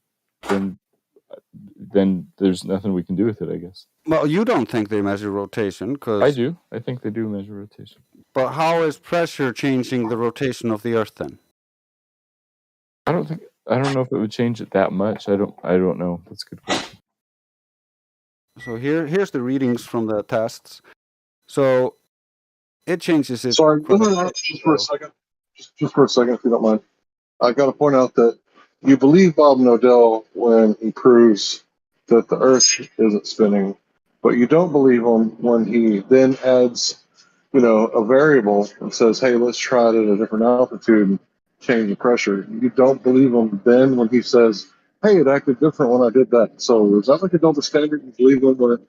there's nothing we can do with it, I guess. Well, you don't think they measure rotation, because I do. I think they do measure rotation. But how is pressure changing the rotation of the Earth then? I don't know if it would change it that much. I don't know. That's a good question. So here's the readings from the tests. So it changes it. Sorry, just for a second. Just for a second, if you don't mind. I got to point out that you believe Bob Nodell when he proves that the Earth isn't spinning, but you don't believe him when he then adds, a variable and says, "Hey, let's try it at a different altitude and change the pressure." You don't believe him then when he says, "Hey, it acted different when I did that." So is that like a double standard? You believe him when it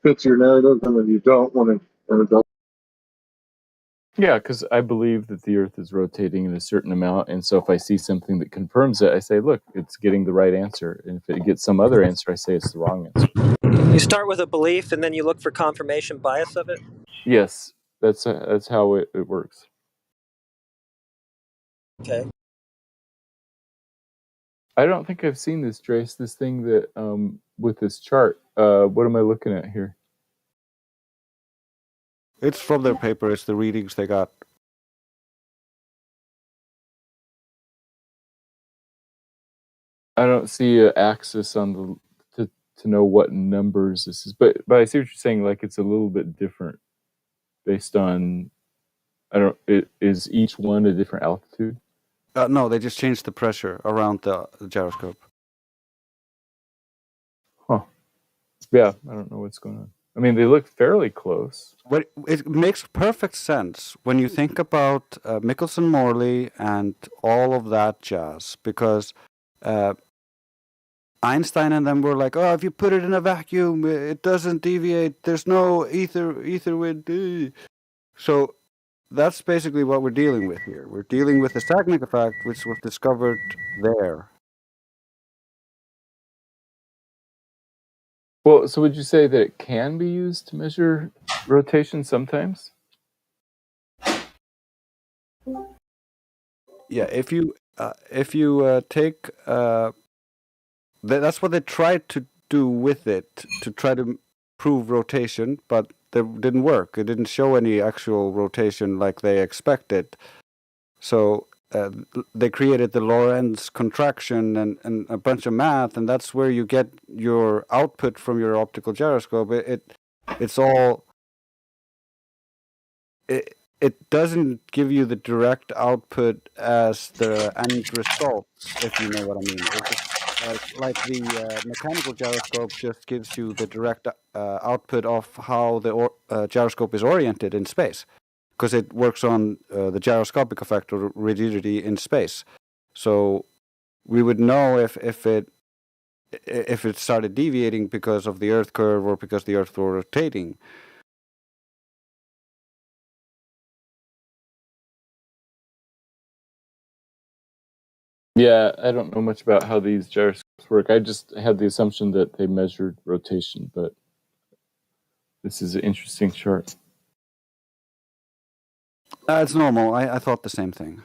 fits your narrative, and then you don't when it doesn't? Yeah, because I believe that the Earth is rotating in a certain amount, and so if I see something that confirms it, I say, "Look, it's getting the right answer." And if it gets some other answer, I say it's the wrong answer. You start with a belief and then you look for confirmation bias of it? Yes, that's how it works. Okay. I don't think I've seen this, Trace. This thing that with this chart. What am I looking at here? It's from their paper. It's the readings they got. I don't see an axis on the to know what numbers this is, but I see what you're saying. Like it's a little bit different based on. Is each one a different altitude? No, they just changed the pressure around the gyroscope. Huh. Yeah, I don't know what's going on. I mean, they look fairly close. But it makes perfect sense when you think about Michelson-Morley and all of that jazz, because Einstein and them were like, "Oh, if you put it in a vacuum, it doesn't deviate. There's no ether wind." So that's basically what we're dealing with here. We're dealing with the Sagnac effect, which was discovered there. Well, so would you say that it can be used to measure rotation sometimes? Yeah, if you take that's what they tried to do with it, to try to prove rotation, but it didn't work. It didn't show any actual rotation like they expected. So they created the Lorentz contraction and a bunch of math, and that's where you get your output from your optical gyroscope. It's all it doesn't give you the direct output as the end results, if you know what I mean. Like the mechanical gyroscope just gives you the direct output of how the gyroscope is oriented in space, because it works on the gyroscopic effect or rigidity in space. So we would know if it started deviating because of the Earth curve or because the Earth were rotating. Yeah, I don't know much about how these gyroscopes work. I just had the assumption that they measured rotation, but this is an interesting chart. It's normal. I thought the same thing.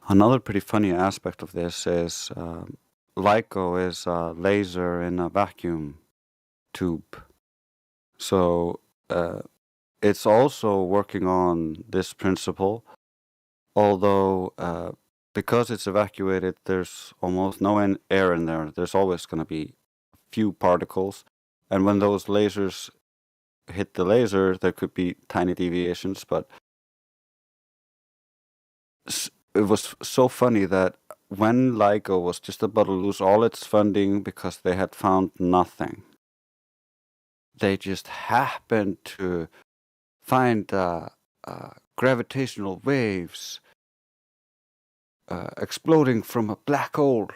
Another pretty funny aspect of this is LIGO is a laser in a vacuum tube. So it's also working on this principle, although because it's evacuated, there's almost no air in there. There's always going to be a few particles. And when those lasers hit the laser, there could be tiny deviations, but it was so funny that when LIGO was just about to lose all its funding because they had found nothing, they just happened to find gravitational waves exploding from a black hole.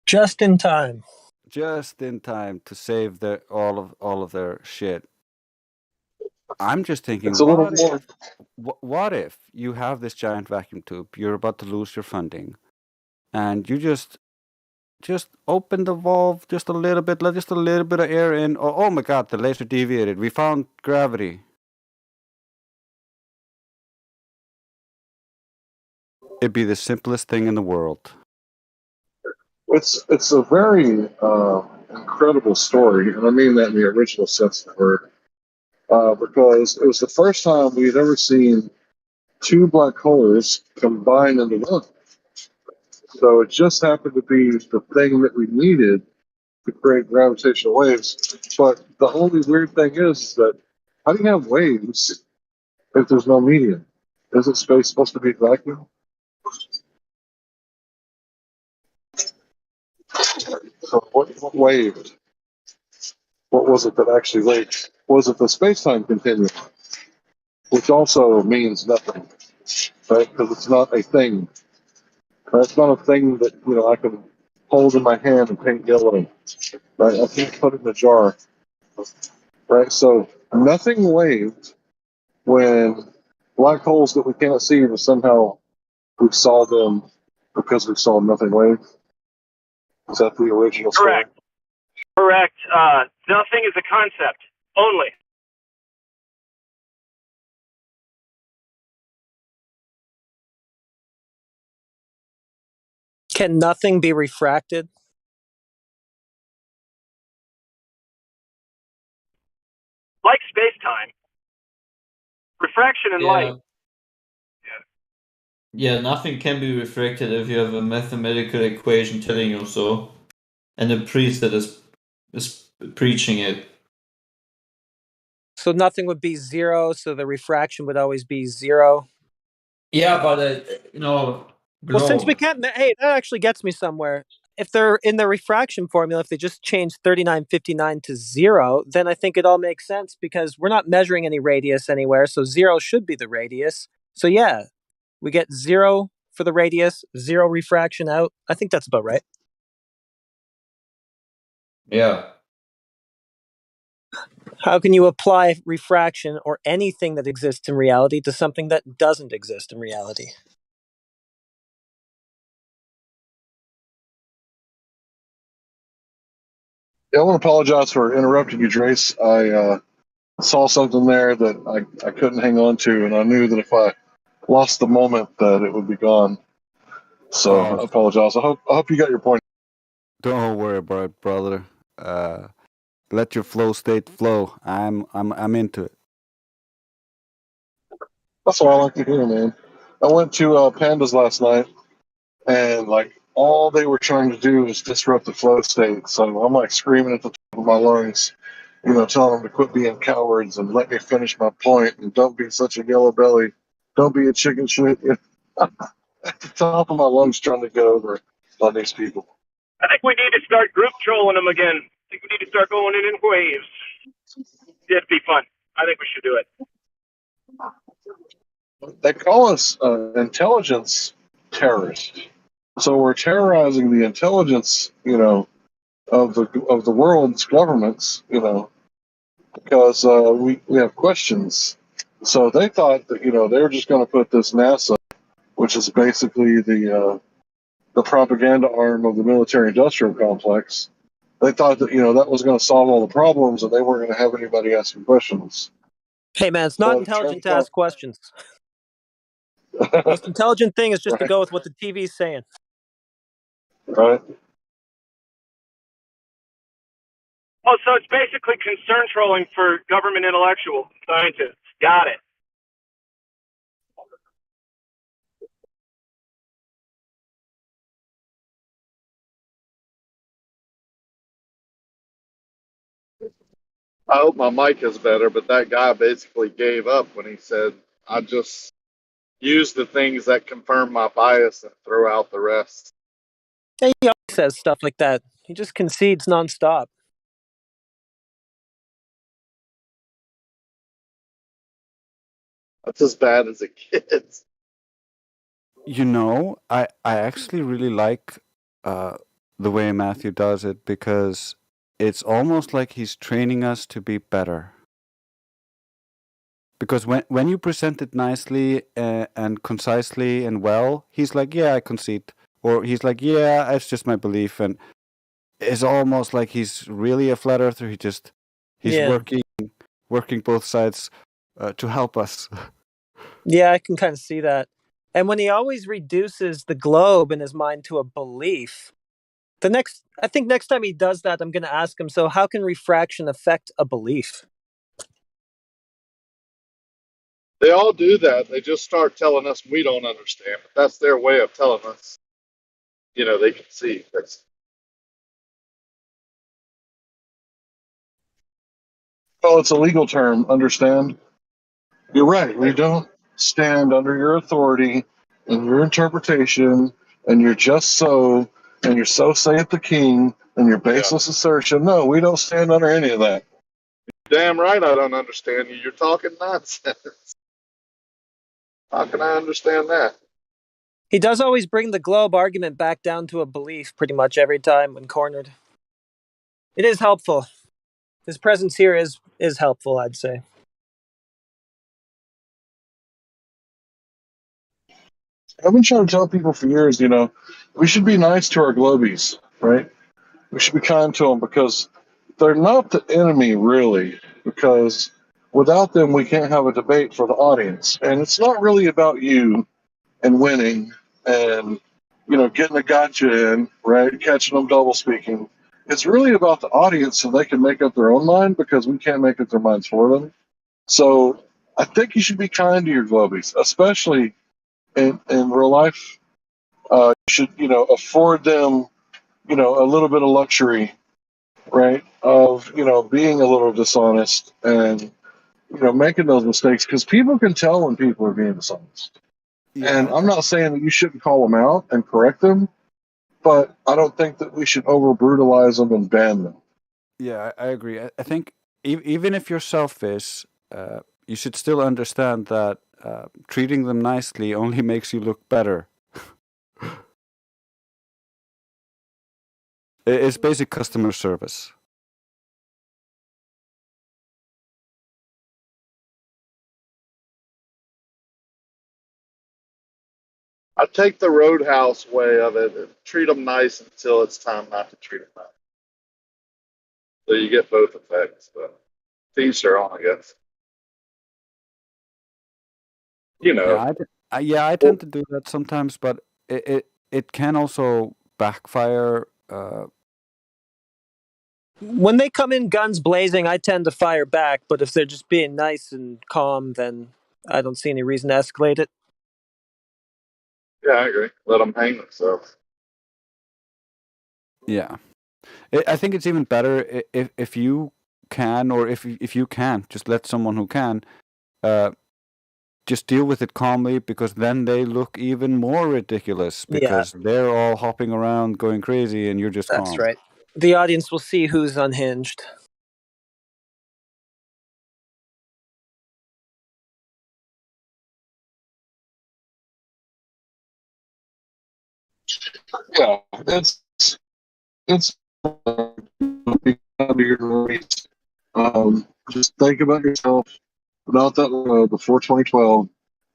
Just in time. Just in time to save all of their shit. I'm just thinking, It's a little more. What if you have this giant vacuum tube, you're about to lose your funding, and you just open the valve just a little bit, let just a little bit of air in. Oh my God, the laser deviated. We found gravity. It'd be the simplest thing in the world. It's a very incredible story, and I mean that in the original sense of the word, because it was the first time we'd ever seen two black holes combine into one. So it just happened to be the thing that we needed to create gravitational waves. But the only weird thing is that how do you have waves if there's no medium? Isn't space supposed to be vacuum? So what waved? What was it that actually waved? Was it the space-time continuum? Which also means nothing, right? Because it's not a thing. Right? It's not a thing that I can hold in my hand and paint yellow. Right? I can't put it in a jar. Right? So nothing waved when black holes that we can't see, but somehow we saw them because we saw nothing wave. Is that the original story? Correct. Nothing is a concept only. Can nothing be refracted? Like space-time. Refraction and light. Yeah, nothing can be refracted if you have a mathematical equation telling you so, and a priest that is preaching it. So nothing would be zero, so the refraction would always be zero. Yeah, but Well, since we can't, hey, that actually gets me somewhere. If they're in the refraction formula, if they just change 3959 to zero, then I think it all makes sense because we're not measuring any radius anywhere, so zero should be the radius. So yeah, we get zero for the radius, zero refraction out. I think that's about right. Yeah. How can you apply refraction or anything that exists in reality to something that doesn't exist in reality? Yeah, I want to apologize for interrupting you, Drace. I saw something there that I couldn't hang on to, and I knew that if I lost the moment, that it would be gone. So I apologize. I hope you got your point. Don't worry about it, brother. Let your flow state flow. I'm into it. That's what I like to hear, man. I went to Pandas last night, and all they were trying to do was disrupt the flow state. So I'm screaming at the top of my lungs, telling them to quit being cowards and let me finish my point and don't be such a yellow belly, don't be a chicken shit. At the top of my lungs, trying to get over on these people. I think we need to start group trolling them again. I think we need to start going in waves. It'd be fun. I think we should do it. They call us intelligence terrorists. So we're terrorizing the intelligence, of the world's governments, because we have questions. So they thought that they were just going to put this NASA, which is basically the propaganda arm of the military-industrial complex. They thought that that was going to solve all the problems, and they weren't going to have anybody asking questions. Hey man, it's not intelligent to ask questions. Most intelligent thing is just to Right. go with what the TV's saying. Right. Oh, so it's basically concern trolling for government intellectual scientists. Got it. I hope my mic is better, but that guy basically gave up when he said, I just use the things that confirm my bias and throw out the rest. Yeah, he always says stuff like that. He just concedes nonstop. That's as bad as it gets. You know, I actually really like the way Matthew does it because it's almost like he's training us to be better. Because when you present it nicely and concisely and well, he's like, yeah, I concede. Or he's like, yeah, it's just my belief. And it's almost like he's really a flat earther. He's Yeah. working both sides to help us. Yeah, I can kind of see that. And when he always reduces the globe in his mind to a belief, I think next time he does that, I'm going to ask him, so how can refraction affect a belief? They all do that. They just start telling us we don't understand. But that's their way of telling us, they can see. Well, it's a legal term, understand? You're right. We don't stand under your authority and your interpretation and your just so and your so saith the king and your baseless assertion. No, we don't stand under any of that. Damn right I don't understand you. You're talking nonsense. How can I understand that? He does always bring the globe argument back down to a belief pretty much every time when cornered. It is helpful. His presence here is helpful, I'd say. I've been trying to tell people for years, we should be nice to our globies, right? We should be kind to them because they're not the enemy, really, because without them, we can't have a debate for the audience. And it's not really about you and winning and, getting a gotcha in, right? Catching them double speaking. It's really about the audience so they can make up their own mind because we can't make up their minds for them. So I think you should be kind to your globies, especially in real life. You should, afford them, a little bit of luxury, right? Of, being a little dishonest and, making those mistakes because people can tell when people are being dishonest. And I'm not saying that you shouldn't call them out and correct them, but I don't think that we should over brutalize them and ban them. Yeah, I agree. I think even if you're selfish, you should still understand that treating them nicely only makes you look better. It's basic customer service. I take the Roadhouse way of it and treat them nice until it's time not to treat them nice. So you get both effects. But to each their own, I guess. Yeah, I tend to do that sometimes, but it can also backfire. When they come in guns blazing, I tend to fire back, but if they're just being nice and calm, then I don't see any reason to escalate it. Yeah, I agree. Let them hang themselves. Yeah, I think it's even better if you can, or if you can't, just let someone who can, just deal with it calmly, because then they look even more ridiculous because they're all hopping around going crazy and you're just calm. That's right. The audience will see who's unhinged. Yeah, it's just think about yourself. About that before 2012,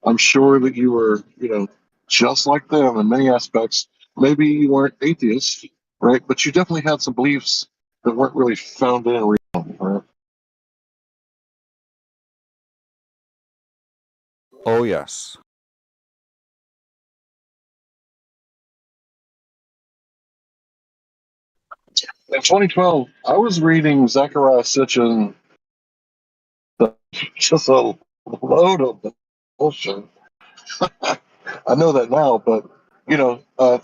I'm sure that you were, just like them in many aspects. Maybe you weren't atheists, right? But you definitely had some beliefs that weren't really founded in reality, right? Oh yes. In 2012, I was reading Zechariah Sitchin, just a load of bullshit. I know that now, but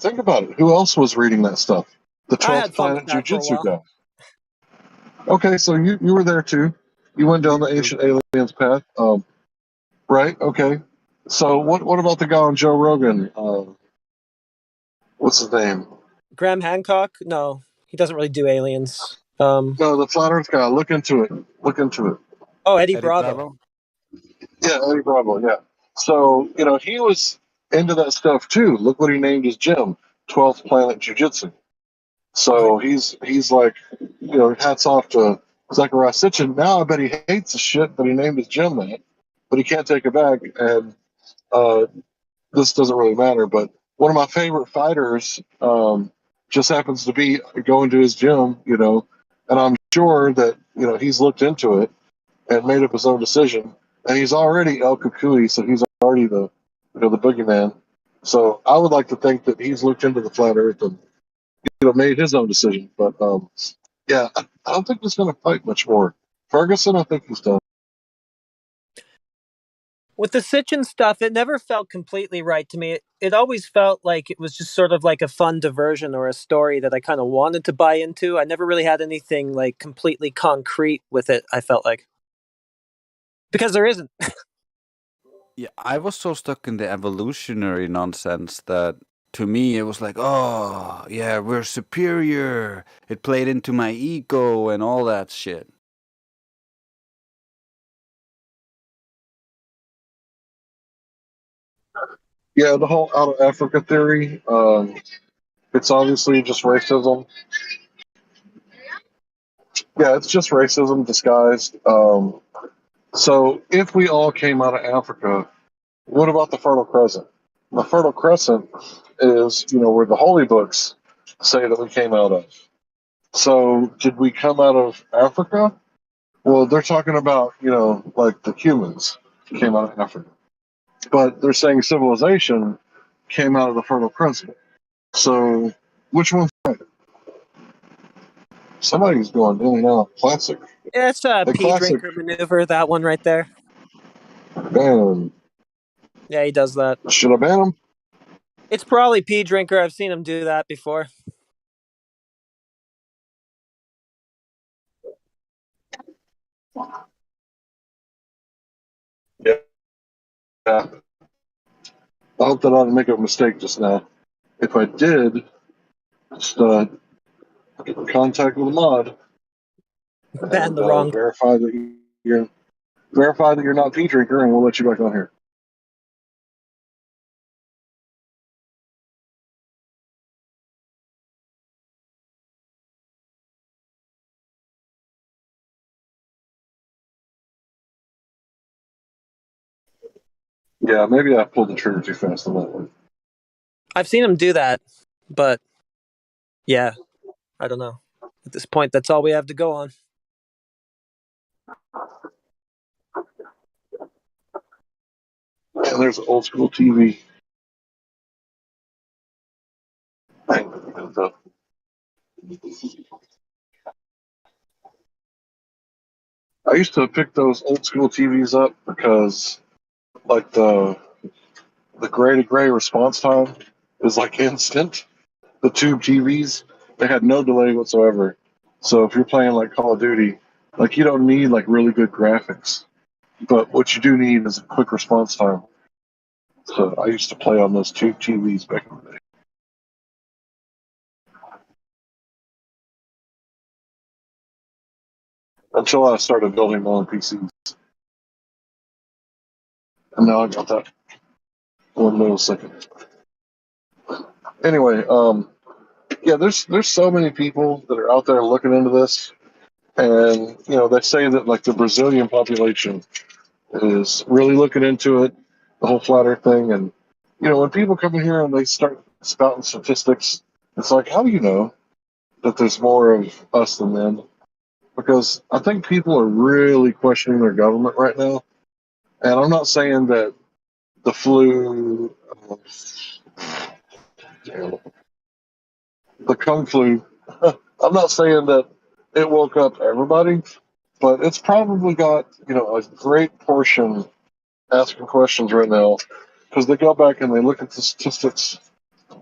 think about it. Who else was reading that stuff? The I 12th had fun with Planet that for a Jiu-Jitsu while. guy. Okay, so you were there too. You went down the ancient aliens path, right? Okay. So what about the guy on Joe Rogan? What's his name? Graham Hancock? No, he doesn't really do aliens. No, the flat Earth guy. Look into it. Look into it. Oh, Eddie Eddie Bravo. Bravo. Yeah, Eddie Bravo. Yeah. So he was into that stuff too. Look what he named his gym, 12th Planet Jiu-Jitsu. So he's like, hats off to Zechariah Sitchin. Now I bet he hates the shit that he named his gym that, but he can't take it back. And this doesn't really matter. But one of my favorite fighters just happens to be going to his gym, and I'm sure that he's looked into it and made up his own decision. And he's already El Kukui, so he's already the the boogeyman. So I would like to think that he's looked into the flat Earth and made his own decision. But yeah, I don't think he's going to fight much more. Ferguson, I think he's done. With the Sitchin stuff, it never felt completely right to me. It always felt like it was just sort of like a fun diversion or a story that I kind of wanted to buy into. I never really had anything like completely concrete with it, I felt like. Because there isn't. Yeah, I was so stuck in the evolutionary nonsense that to me it was like, oh, yeah, we're superior. It played into my ego and all that shit. Yeah, the whole out of Africa theory. It's obviously just racism. Yeah, it's just racism disguised. So if we all came out of Africa, what about the Fertile Crescent? The Fertile Crescent is, where the holy books say that we came out of. So did we come out of Africa? Well, they're talking about, like the humans came out of Africa. But they're saying civilization came out of the Fertile Crescent. So which one's right? Somebody's going in and out. Classic. It's a The pea classic. drinker maneuver, that one right there. Man, Yeah, he does that. should I ban him? It's probably pea drinker. I've seen him do that before. Yeah. I hope that I didn't make a mistake just now. If I did, just get in contact with the mod Ban and the wrong. verify that you're not pea drinker, and we'll let you back on here. Yeah, maybe I pulled the trigger too fast on that one. I've seen him do that, but yeah, I don't know. At this point, that's all we have to go on. And there's old school TV. I used to pick those old school TVs up because, like, the gray to gray response time is like instant. The tube TVs, they had no delay whatsoever. So if you're playing like Call of Duty, like you don't need like really good graphics, but what you do need is a quick response time. So I used to play on those tube TVs back in the day. Until I started building my own PCs. And now I got that 1 millisecond. Anyway, yeah, there's so many people that are out there looking into this, and they say that like the Brazilian population is really looking into it, the whole flat Earth thing, and when people come in here and they start spouting statistics, it's like, how do you know that there's more of us than them? Because I think people are really questioning their government right now, and I'm not saying that the flu, the Kung flu I'm not saying that it woke up everybody, but it's probably got a great portion asking questions right now because they go back and they look at the statistics, and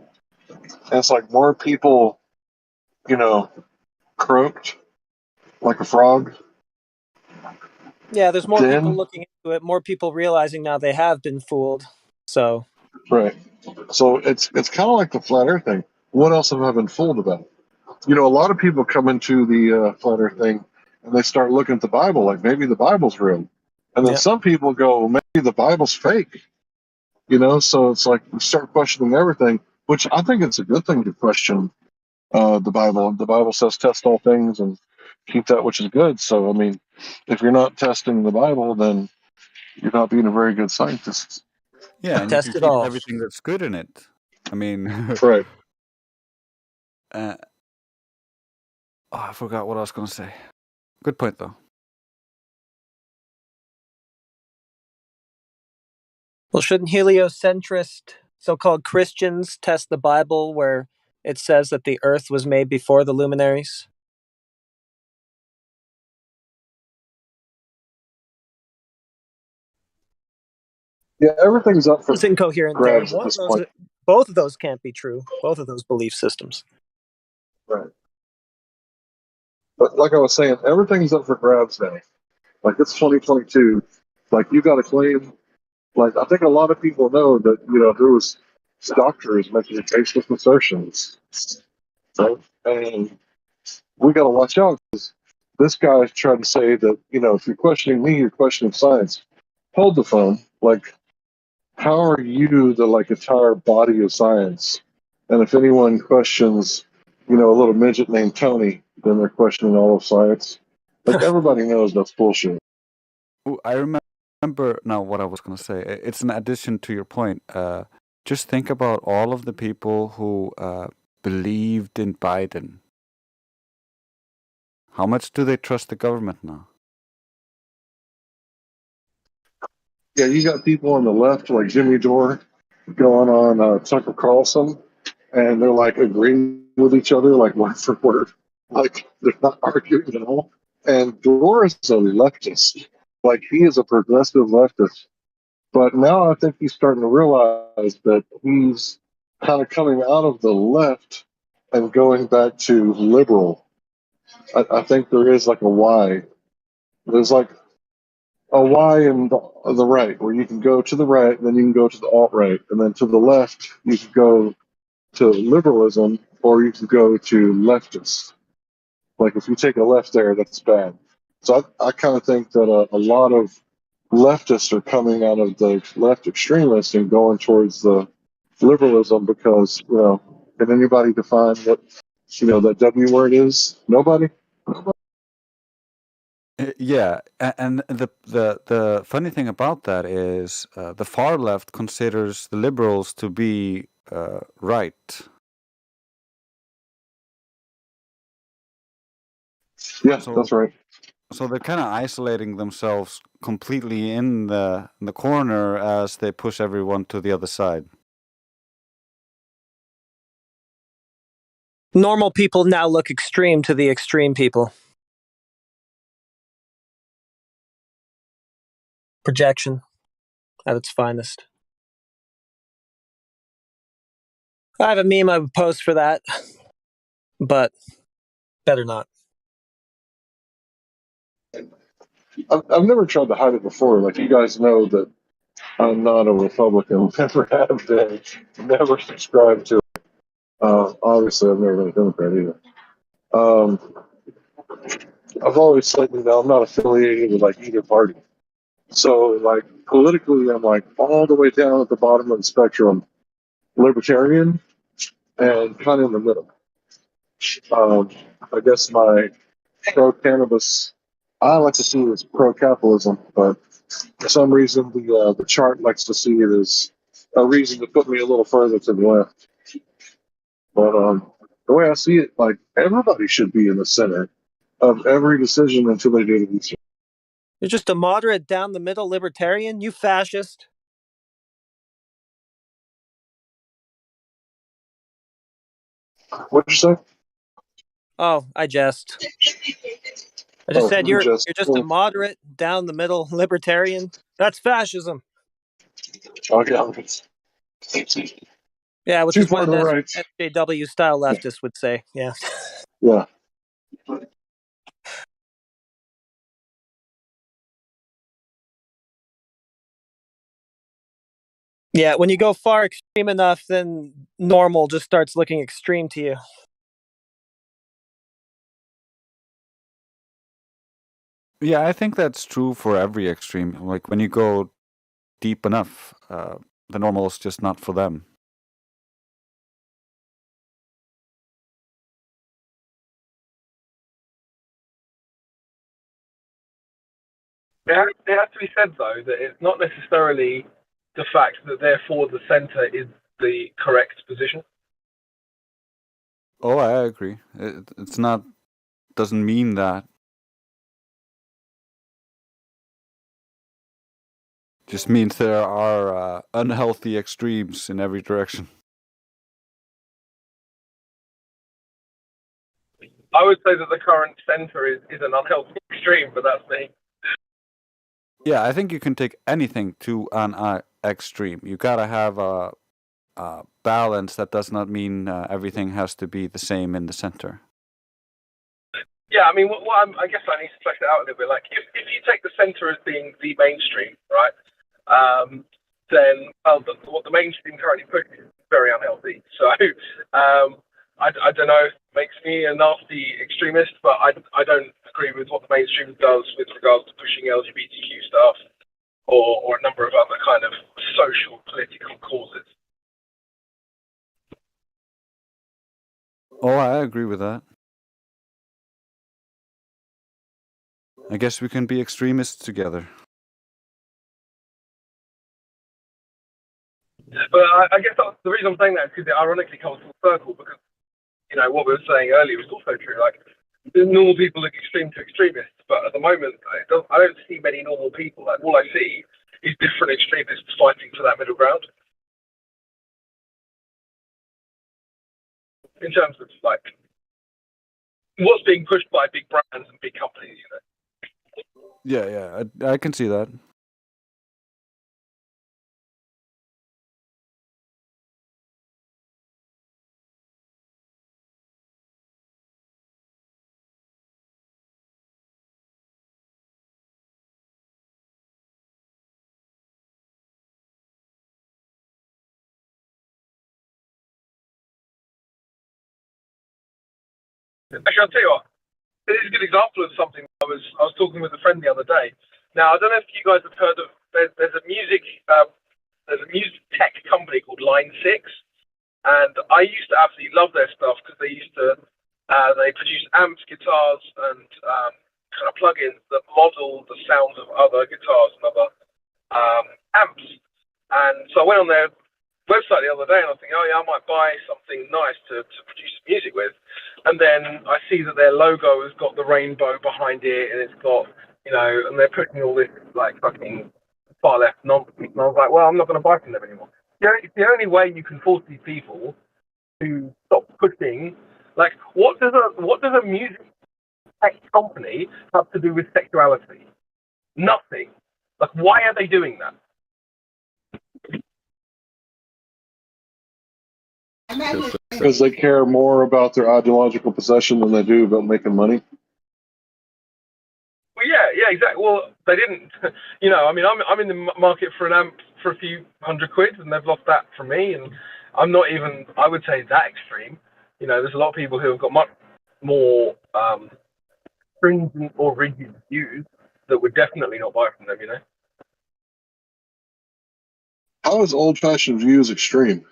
it's like more people, croaked like a frog. Yeah, there's more people Then looking into it, more people realizing now they have been fooled. So right, so it's kind of like the flat Earth thing. What else have I been fooled about? A lot of people come into the flat Earth thing and they start looking at the Bible like maybe the Bible's real, and then yeah. some people go maybe the Bible's fake. So it's like we start questioning everything, which I think it's a good thing to question the Bible. The Bible says test all things and keep that which is good. So I mean, if you're not testing the Bible, then you're not being a very good scientist. Yeah, and you can Test it keep all. everything that's good in it. I mean, Right. oh, I forgot what I was going to say. Good point, though. Well, shouldn't heliocentrist so-called Christians test the Bible where it says that the earth was made before the luminaries? Yeah, everything's up for It's incoherent there. grabs at this point. Both of those can't be true. Both of those belief systems. Right. But like I was saying, everything's up for grabs now. Like it's 2022. Like you got to claim. Like I think a lot of people know that there was doctors making baseless assertions. Right? And we got to watch out because this guy's trying to say that if you're questioning me, you're questioning science. Hold the phone. Like, how are you the entire body of science? And if anyone questions, a little midget named Tony, then they're questioning all of science. Like everybody knows that's bullshit. Ooh, I remember now what I was going to say. It's an addition to your point. Just think about all of the people who believed in Biden. How much do they trust the government now? Yeah, you got people on the left like Jimmy Dore going on Tucker Carlson, and they're like agreeing with each other like word for word, like they're not arguing at all. And Dore is a leftist, like he is a progressive leftist. But now I think he's starting to realize that he's kind of coming out of the left and going back to liberal. I think there is like a Y. There's like a Y in the right, where you can go to the right, and then you can go to the alt right, and then to the left, you can go to liberalism, or you can go to leftist. Like if you take a left there, that's bad. So I kind of think that a lot of leftists are coming out of the left extremists and going towards the liberalism because can anybody define what that W word is? Nobody. Yeah, and the funny thing about that is the far left considers the liberals to be right. Yeah, So, that's right. So they're kind of isolating themselves completely in the corner as they push everyone to the other side. Normal people now look extreme to the extreme people. Projection at its finest. I have a meme I would post for that, but better not. I've never tried to hide it before. Like you guys know that I'm not a Republican. Never have been. Never subscribed to it. Obviously, I've never been a Democrat either. I've always said I'm not affiliated with like either party. So like politically, I'm like all the way down at the bottom of the spectrum, libertarian, and kind of in the middle. I guess my pro-cannabis, I like to see it as pro-capitalism, but for some reason the chart likes to see it as a reason to put me a little further to the left. But the way I see it, like everybody should be in the center of every decision until they do the research. You're just a moderate down the middle libertarian, you fascist. What'd you say? Oh, I jest. I just Oh, said you you're just. just a moderate, down the middle libertarian. That's fascism. Okay. Yeah, which Too is what far to the an right. SJW style leftist would say. Yeah. Yeah. Yeah, when you go far extreme enough, then normal just starts looking extreme to you. Yeah, I think that's true for every extreme. Like when you go deep enough, the normal is just not for them. It has to be said, though, that it's not necessarily the fact that therefore the center is the correct position. Oh, I agree. It's not, doesn't mean that. Just means there are unhealthy extremes in every direction. I would say that the current center is an unhealthy extreme, but that's me. Yeah, I think you can take anything to an extreme. You gotta have a balance. That does not mean everything has to be the same in the center. Yeah, I mean, I guess I need to flesh it out a little bit. Like, if you take the center as being the mainstream, right, then what the mainstream currently pushes is very unhealthy. So, I don't know, it makes me a nasty extremist, but I don't agree with what the mainstream does with regards to pushing LGBTQ stuff or a number of other kind of social, political causes. Oh, I agree with that. I guess we can be extremists together. But I guess the reason I'm saying that is because it ironically comes full circle, because, you know, what we were saying earlier is also true. Like, the normal people look extreme to extremists, but at the moment, I don't see many normal people. Like, all I see is different extremists fighting for that middle ground. In terms of, like, what's being pushed by big brands and big companies, you know. Yeah, I can see that. Actually, I'll tell you what. This is a good example of something. I was talking with a friend the other day. Now, I don't know if you guys have heard of. There's a music tech company called Line 6, and I used to absolutely love their stuff because they produce amps, guitars, and kind of plugins that model the sounds of other guitars and other amps. And so I went on their website the other day and I was thinking, oh yeah, I might buy something nice to produce some music with. And then I see that their logo has got the rainbow behind it, and it's got, you know, and they're putting all this like fucking far left nonsense. And I was like, well, I'm not going to buy from them anymore. It's the only way you can force these people to stop pushing. Like, what does a music tech company have to do with sexuality? Nothing. Like, why are they doing that? Because they care more about their ideological possession than they do about making money. Well, yeah, exactly. Well, they didn't. You know, I mean, I'm in the market for an amp for a few $100, and they've lost that from me. And I'm not even, I would say, that extreme. You know, there's a lot of people who have got much more stringent or rigid views that would definitely not buy from them. You know. How is old-fashioned views extreme?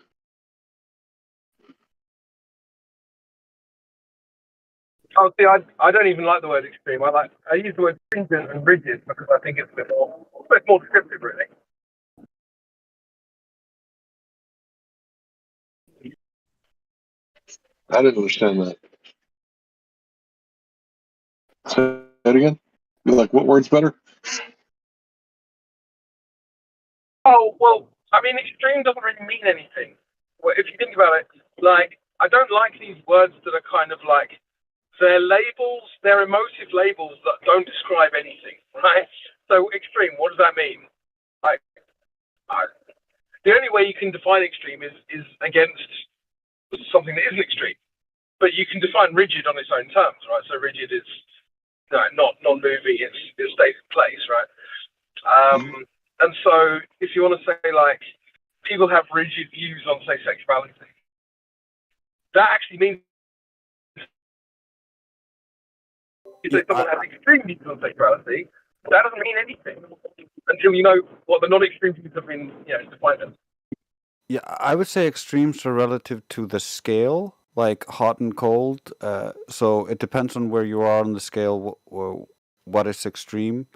Oh, see, I don't even like the word extreme. I use the word stringent and rigid because I think it's a bit more descriptive, really. I didn't understand that. Say that again? You're like, what word's better? Oh, well, I mean, extreme doesn't really mean anything. Well, if you think about it, like, I don't like these words that are kind of like They're labels, they're emotive labels that don't describe anything, right? So extreme, what does that mean? Like, the only way you can define extreme is against something that isn't extreme. But you can define rigid on its own terms, right? So rigid is not non-moving, it stays in place, right? And so if you want to say, like, people have rigid views on, say, sexuality, that actually means if someone has extreme views on sexuality, that doesn't mean anything until you know what the non-extreme views have been, defined as. Yeah, I would say extremes are relative to the scale, like hot and cold. So it depends on where you are on the scale. What is extreme?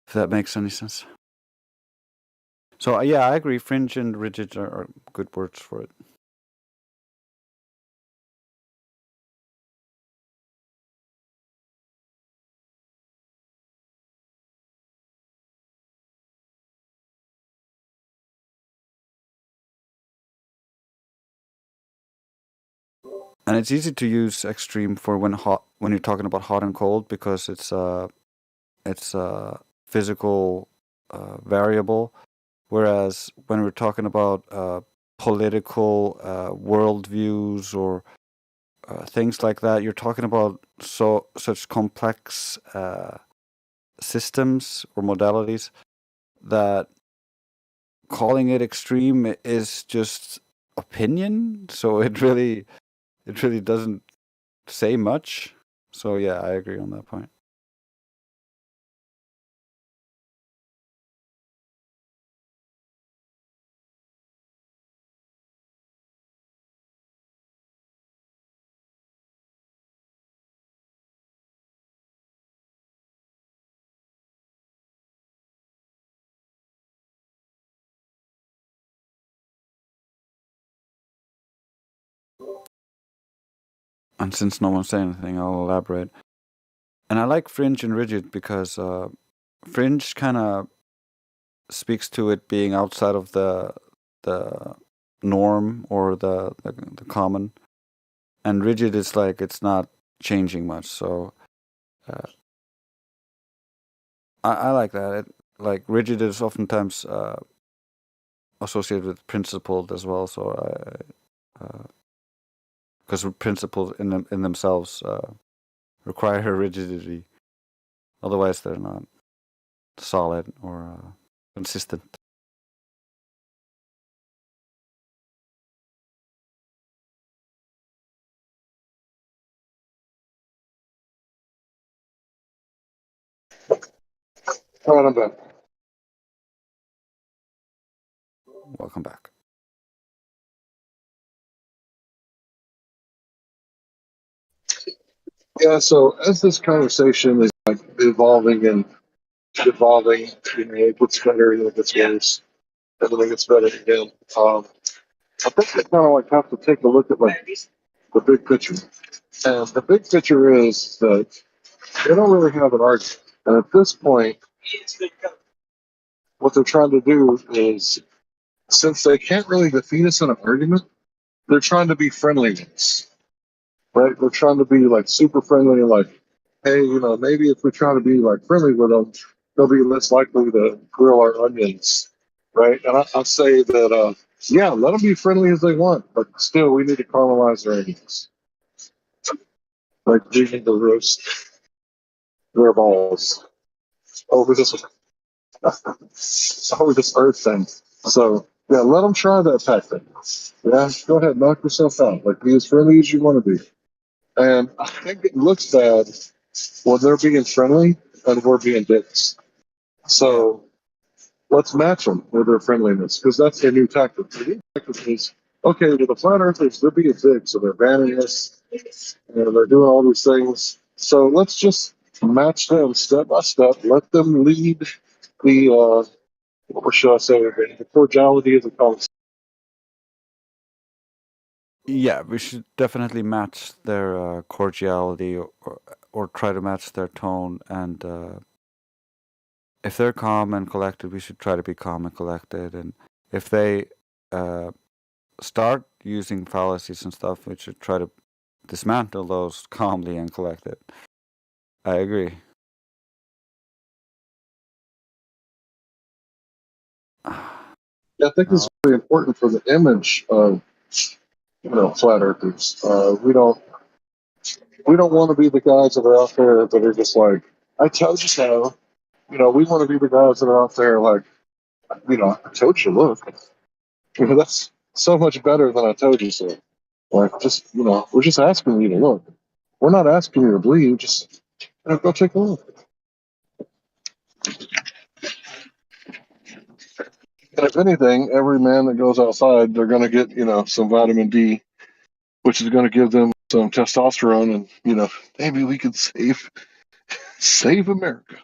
If that makes any sense. So yeah, I agree. Fringe and rigid are good words for it. And it's easy to use extreme for when you're talking about hot and cold, because it's a physical variable. Whereas when we're talking about political worldviews or things like that, you're talking about such complex systems or modalities that calling it extreme is just opinion. So it really doesn't say much. So yeah, I agree on that point. And since no one's saying anything, I'll elaborate. And I like fringe and rigid because fringe kind of speaks to it being outside of the norm or the common, and rigid is like it's not changing much. So I like that. Like rigid is oftentimes associated with principled as well. So because principles in themselves require rigidity, otherwise they're not solid or consistent. All right, I'm back. Welcome back. Yeah, so as this conversation is like evolving and evolving, it gets better and it gets worse. Everything gets better again. I think we kind of like have to take a look at like the big picture. And the big picture is that they don't really have an argument. And at this point, what they're trying to do is, since they can't really defeat us in an argument, they're trying to be friendly with us, right? They're trying to be like super friendly and like, hey, maybe if we try to be like friendly with them, they'll be less likely to grill our onions, right? And I say that, yeah, let them be friendly as they want, but still, we need to caramelize their onions. Like, we need to roast their balls over this over this earth thing. So yeah, let them try that tactic. Yeah, go ahead, knock yourself out. Like, be as friendly as you want to be. And I think it looks bad when they're being friendly and we're being dicks. So let's match them with their friendliness, because that's their new tactic. The new tactic is, okay, with the flat earthers, they're being dicks, so they're banning us, and they're doing all these things. So let's just match them step by step. Let them lead the what should I say? The cordiality of the conversation. Yeah, we should definitely match their cordiality or try to match their tone, and if they're calm and collected, we should try to be calm and collected. And if they start using fallacies and stuff, we should try to dismantle those calmly and collected. I agree. Yeah, I think it's very important for the image of flat earthers. We don't want to be the guys that are out there that are just like, I told you so. We want to be the guys that are out there like, I told you, look. That's so much better than I told you so. Like, just, we're just asking you to look. We're not asking you to believe. Just go take a look. And if anything, every man that goes outside, they're going to get, some vitamin D, which is going to give them some testosterone, and maybe we could save America.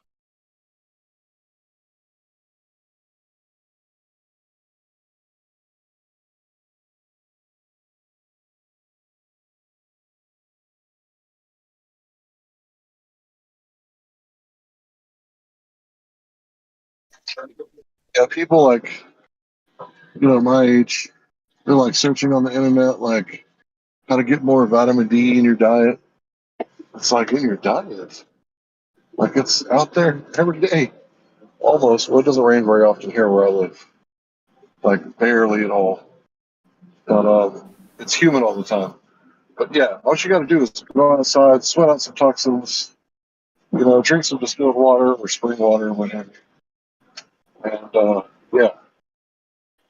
Yeah, people like, my age, they're like searching on the internet, like how to get more vitamin D in your diet. It's like in your diet. Like it's out there every day. Almost. Well, it doesn't rain very often here where I live. Like barely at all. But it's humid all the time. But yeah, all you got to do is go outside, sweat out some toxins, drink some distilled water or spring water, whatever. And yeah,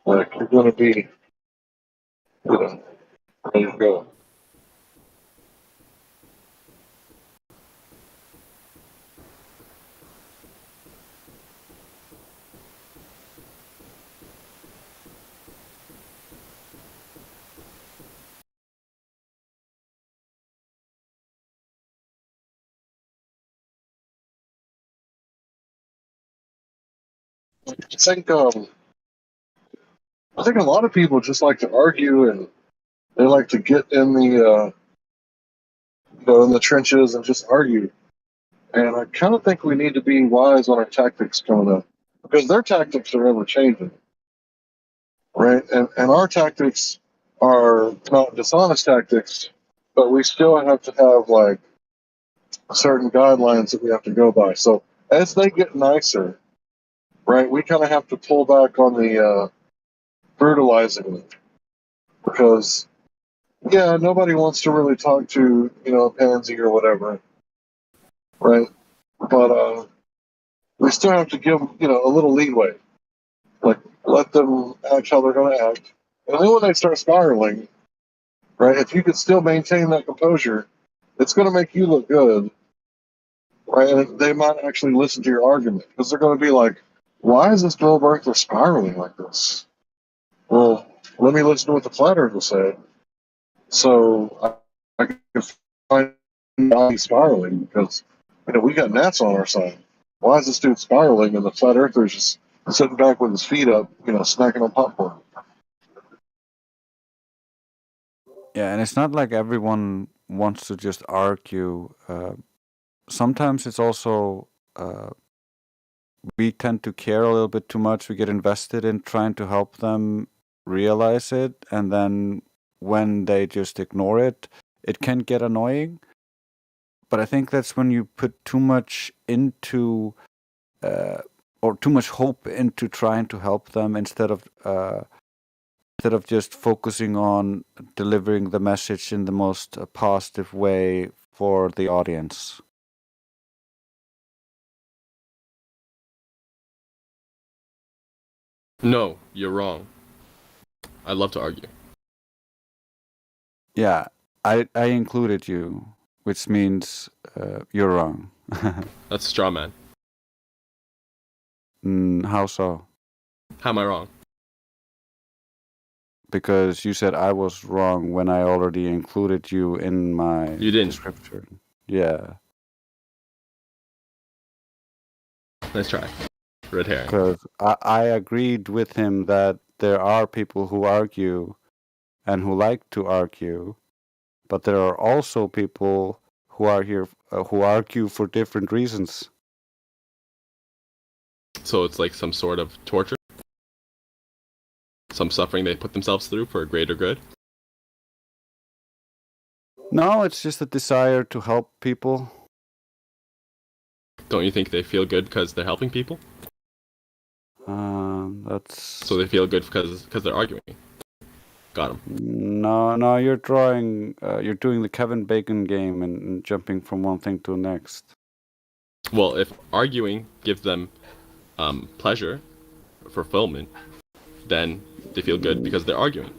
like you're going to be, ready to go. I think a lot of people just like to argue, and they like to get in the in the trenches and just argue. And I kind of think we need to be wise on our tactics coming up, because their tactics are ever changing, right? And our tactics are not dishonest tactics, but we still have to have like certain guidelines that we have to go by. So as they get nicer, right, we kind of have to pull back on the brutalizing them, because yeah, nobody wants to really talk to a pansy or whatever, right? But we still have to give a little leeway, like let them act how they're going to act, and then when they start spiraling, right? If you could still maintain that composure, it's going to make you look good, right? And they might actually listen to your argument, because they're going to be like, "Why is this globe earther spiraling like this?" Well, let me listen to what the flat earther said, so I can find out he's spiraling, because we got gnats on our side. Why is this dude spiraling and the flat earther is just sitting back with his feet up, snacking on popcorn? Yeah, and it's not like everyone wants to just argue. Sometimes it's also we tend to care a little bit too much. We get invested in trying to help them realize it, and then when they just ignore it, it can get annoying. But I think that's when you put too much into or too much hope into trying to help them instead of just focusing on delivering the message in the most positive way for the audience. No, you're wrong. I love to argue. Yeah, I included you, which means you're wrong. That's a straw man. How so? How am I wrong? Because you said I was wrong when I already included you in my description. Yeah. Nice try. Red herring. Because I agreed with him that there are people who argue and who like to argue, but there are also people who are here who argue for different reasons. So it's like some sort of torture, some suffering they put themselves through for a greater good. No, it's just a desire to help people. Don't you think they feel good because they're helping people? That's So they feel good because they're arguing. Got him. no. You're doing the Kevin Bacon game and jumping from one thing to the next. Well, if arguing gives them pleasure, fulfillment, then they feel good because they're arguing.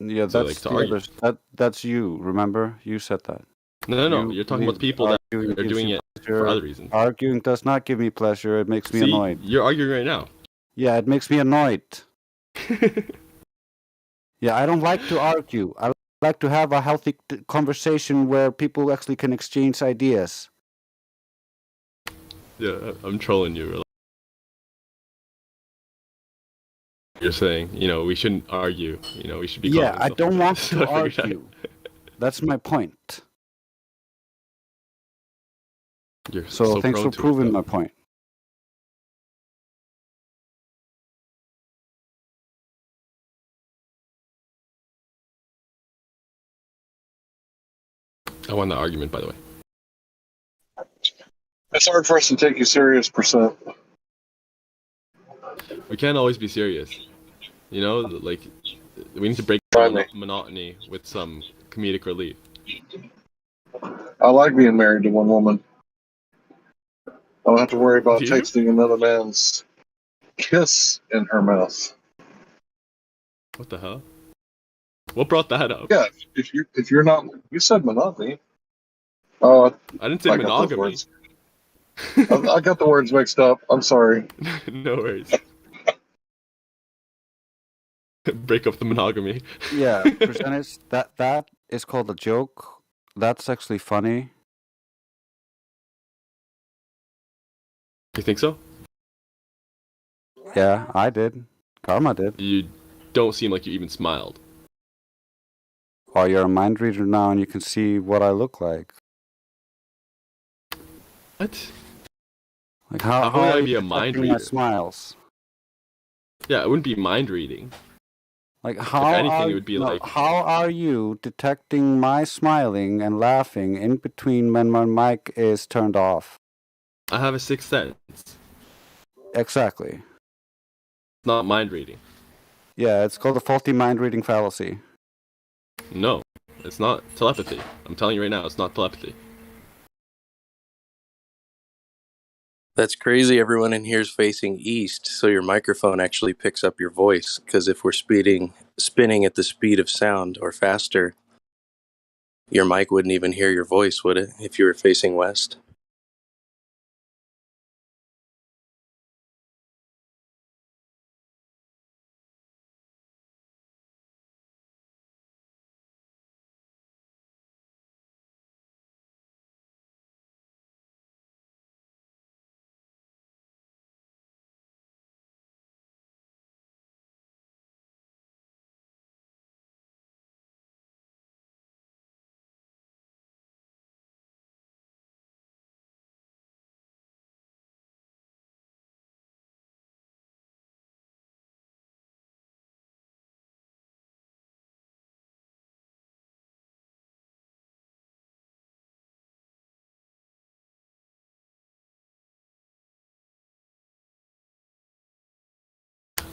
Yeah, So that's to the argue. others. That's you. Remember, you said that. No. You're talking about the people that arguing are gives doing you it pleasure. for other reasons. Arguing does not give me pleasure. It makes me See, annoyed. you're arguing right now. Yeah, it makes me annoyed. Yeah, I don't like to argue. I like to have a healthy conversation where people actually can exchange ideas. Yeah, I'm trolling you. You're saying, we shouldn't argue. We should be. Yeah, I don't want So to I figured argue. That's my point. You're So thanks for prone to it, proving though. my point. I won the argument, by the way. It's hard for us to take you serious, percent. We can't always be serious. Like we need to break monotony with some comedic relief. I like being married to one woman. I don't have to worry about Do you? tasting another man's kiss in her mouth. What the hell? What brought that up? Yeah, if you're not, you said monotony. Oh, I didn't say I got those monogamy. words. I got the words mixed up. I'm sorry. No worries. Break up the monogamy. Yeah, percentage that is called a joke. That's actually funny. You think so? Yeah, I did. Karma did. You don't seem like you even smiled. Oh, you're a mind reader now, and you can see what I look like. What? Like how would I are be you a mind detecting my reader? smiles? Yeah, it wouldn't be mind reading. Like how If anything, are it would be no, like how are you detecting my smiling and laughing in between when my mic is turned off? I have a sixth sense. Exactly. Not mind reading. Yeah, it's called a faulty mind reading fallacy. No, it's not telepathy. I'm telling you right now, it's not telepathy. That's crazy. Everyone in here is facing east, so your microphone actually picks up your voice. Because if we're spinning at the speed of sound or faster, your mic wouldn't even hear your voice, would it? If you were facing west.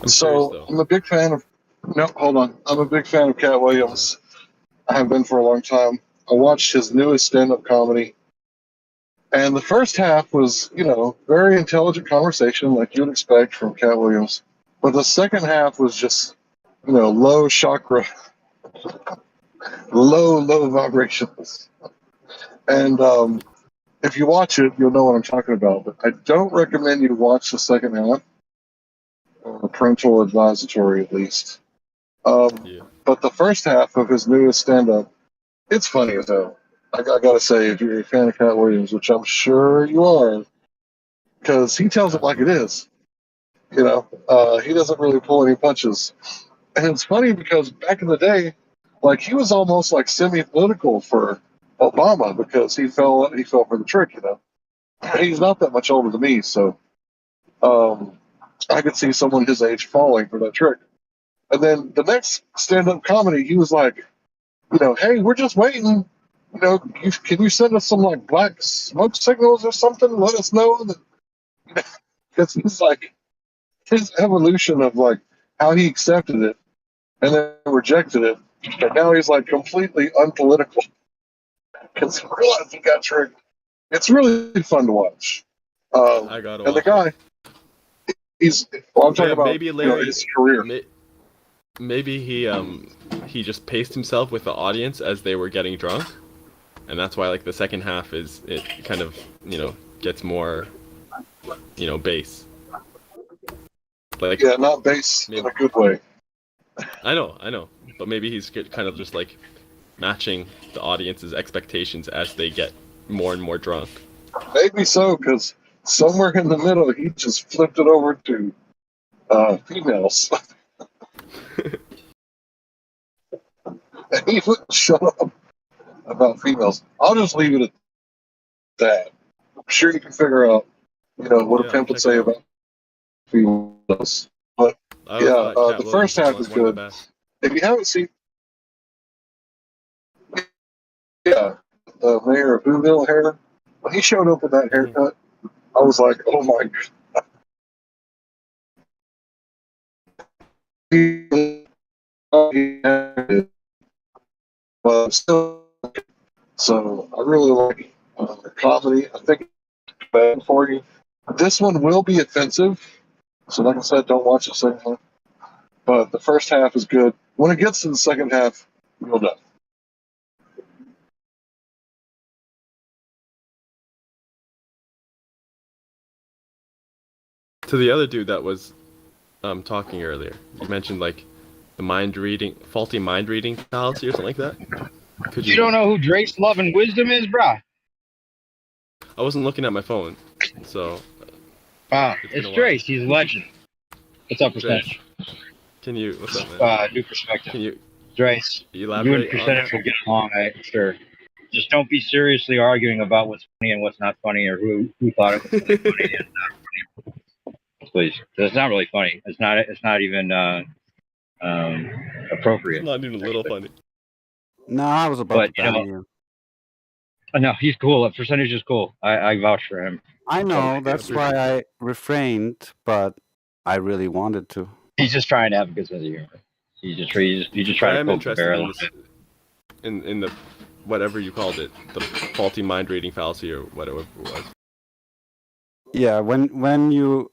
I'm a big fan of. No, hold on. I'm a big fan of Cat Williams. I have been for a long time. I watched his newest stand-up comedy, and the first half was, very intelligent conversation like you'd expect from Cat Williams. But the second half was just, low chakra, low vibrations. And if you watch it, you'll know what I'm talking about. But I don't recommend you watch the second half, or parental advisory at least. But the first half of his newest stand-up, it's funny as hell. I gotta say, if you're a fan of Cat Williams, which I'm sure you are, because he tells it like it is. He doesn't really pull any punches. And it's funny because back in the day, like he was almost like semi-political for Obama because he fell for the trick. He's not that much older than me, so I could see someone his age falling for that trick. And then the next stand-up comedy, he was like, hey, we're just waiting. Can you send us some like black smoke signals or something? Let us know that, because he's like his evolution of like how he accepted it and then rejected it, and now he's like completely unpolitical because he realized he got tricked. It's really fun to watch. I gotta And the watch guy, I'm talking about maybe Larry, his career. Maybe he just paced himself with the audience as they were getting drunk, and that's why like the second half it kind of gets more bass. Like, yeah, not bass in a good way. I know, but maybe he's kind of just like matching the audience's expectations as they get more and more drunk. Maybe so, because somewhere in the middle he just flipped it over to females. And he wouldn't shut up about females. I'll just leave it at that. I'm sure you can figure out, what a pimp would say about females. But yeah, the first half is good. If you haven't seen, the mayor of Boonville hair, when he showed up with that haircut, I was like, oh my god. But still, so I really like the comedy. I think it's bad for you. This one will be offensive, so like I said, don't watch the second half. But the first half is good. When it gets to the second half, you'll know. To the other dude that was talking earlier, you mentioned like the faulty mind reading fallacy or something like that. You don't know who Drake's Love and Wisdom is, brah? I wasn't looking at my phone, so. It's Drace. He's a legend. What's up, Percentage? What's up, man? New perspective. Can you, Drace, elaborate you and Percentage will get along, sure. Just don't be seriously arguing about what's funny and what's not funny, or who thought it was funny and not funny. Please, it's not really funny. It's not even appropriate. It's not even a little funny. No, I was about to ban you. No, he's cool. Percentage is cool. I vouch for him. I know, that's why I refrained, but I really wanted to. He's just trying to have a good sense of humor. He just trying to poke the bear a little bit. In the whatever you called it, the faulty mind reading fallacy or whatever it was. Yeah, when you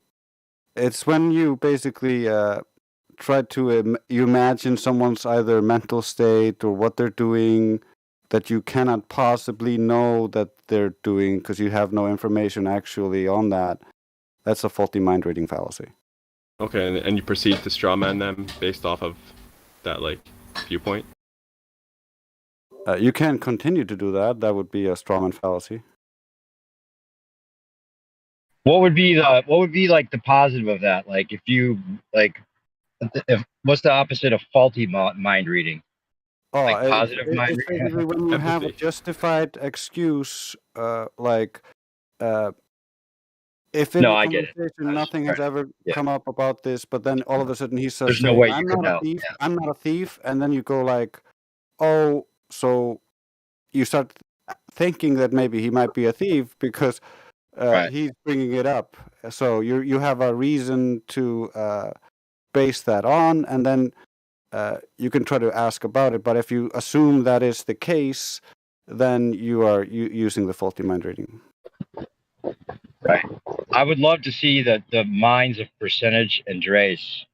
basically try to you imagine someone's either mental state or what they're doing that you cannot possibly know that they're doing because you have no information actually on that. That's a faulty mind reading fallacy. Okay, and you proceed to strawman them based off of that like viewpoint. You can continue to do that. That would be a strawman fallacy. What would be like the positive of that? Like if what's the opposite of faulty mind reading? Oh, like positive mind it's reading. basically when you have a justified excuse, if in No, the I get it. conversation nothing has ever come up about this, but then all of a sudden he says, There's no way you I'm could not a know. thief, Yeah. I'm not a thief, and then you go like, oh, so you start thinking that maybe he might be a thief because he's bringing it up. So you have a reason to base that on, and then you can try to ask about it. But if you assume that is the case, then you are using the faulty mind reading. Right. I would love to see the minds of Percentage and Drace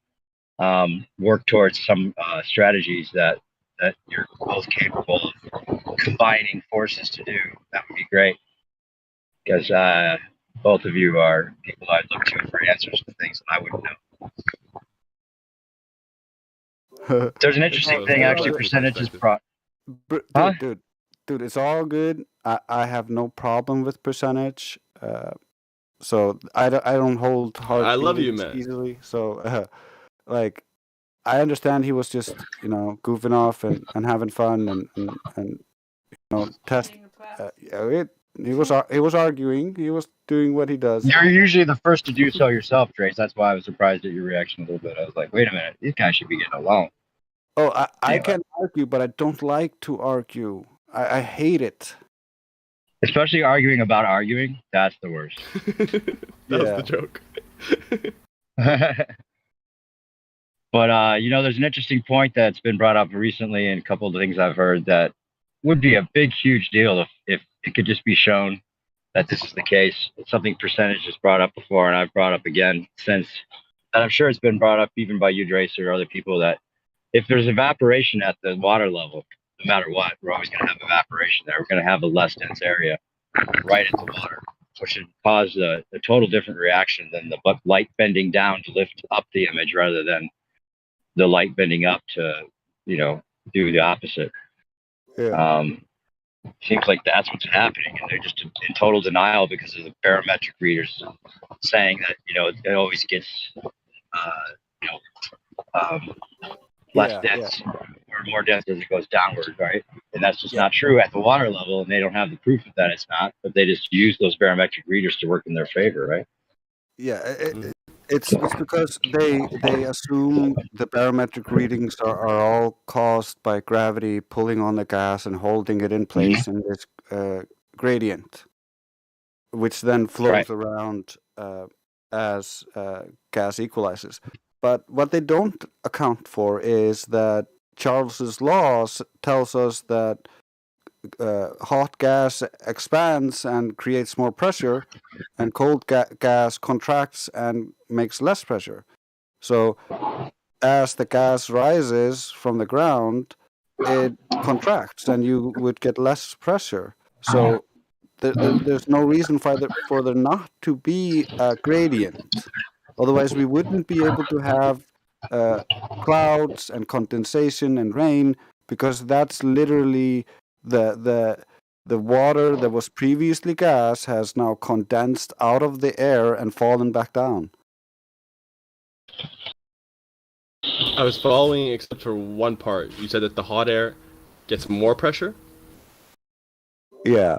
work towards some strategies that you're both capable of combining forces to do. That would be great. Because both of you are people I'd look to for answers to things that I wouldn't know. There's an interesting thing, actually, Percentages brought. Dude, it's all good. I have no problem with Percentage. So I don't hold hard I love you, feelings man. easily. So like I understand he was just goofing off and having fun and test. He was arguing. He was doing what he does. You're usually the first to do so yourself, Trace. That's why I was surprised at your reaction a little bit. I was like, wait a minute, these guys should be getting along. Oh, I Anyway. can argue, but I don't like to argue. I hate it. Especially arguing about arguing. That's the worst. That was the joke. But there's an interesting point that's been brought up recently, and a couple of things I've heard that would be a big, huge deal if it could just be shown that this is the case. It's something Percentage has brought up before, and I've brought up again since. And I'm sure it's been brought up even by you, Drace, or other people, that if there's evaporation at the water level, no matter what, we're always going to have evaporation there. We're going to have a less dense area right at the water, which should cause a total different reaction than the light bending down to lift up the image rather than the light bending up to, do the opposite. Yeah. Seems like that's what's happening, and they're just in total denial because of the barometric readers saying that it always gets less dense or more dense as it goes downward, right? And that's just not true at the water level, and they don't have the proof that it's not, but they just use those barometric readers to work in their favor, right? Yeah, it's because they assume the barometric readings are all caused by gravity pulling on the gas and holding it in place in this gradient, which then flows around as gas equalizes. But what they don't account for is that Charles's law tells us that hot gas expands and creates more pressure, and cold gas contracts and makes less pressure. So as the gas rises from the ground, it contracts and you would get less pressure. So there's no reason for there not to be a gradient. Otherwise, we wouldn't be able to have clouds and condensation and rain, because that's literally the water that was previously gas has now condensed out of the air and fallen back down. I was following except for one part. You said that the hot air gets more pressure? Yeah.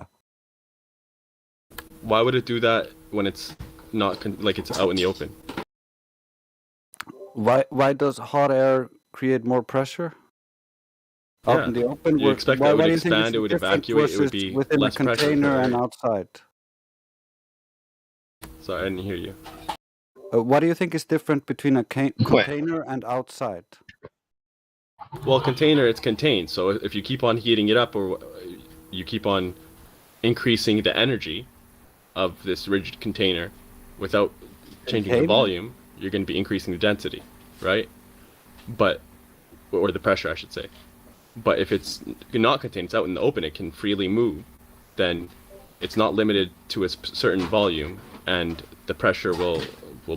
Why would it do that when it's not like it's out in the open? Why does hot air create more pressure? Out in the open, you expect that it would expand, it would evacuate, it would be within less a container pressure. and outside. Sorry, I didn't hear you. What do you think is different between a container and outside? Well, container, it's contained. So if you keep on heating it up, or you keep on increasing the energy of this rigid container without changing the volume, you're going to be increasing the density, right? Or the pressure, I should say. But if it's not contained, it's out in the open, it can freely move, then it's not limited to a certain volume, and the pressure will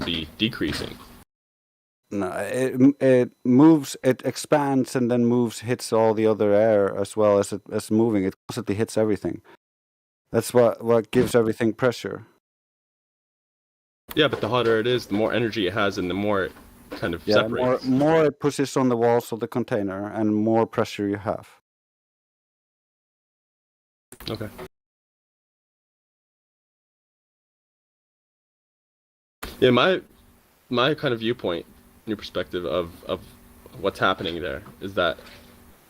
be decreasing. No, it moves, it expands and then moves, hits all the other air as well as moving. It constantly hits everything. That's what gives everything pressure. Yeah, but the hotter it is, the more energy it has, and the more it kind of separates. More it pushes on the walls of the container, and more pressure you have. Okay. Yeah, my kind of viewpoint, your perspective of what's happening there is that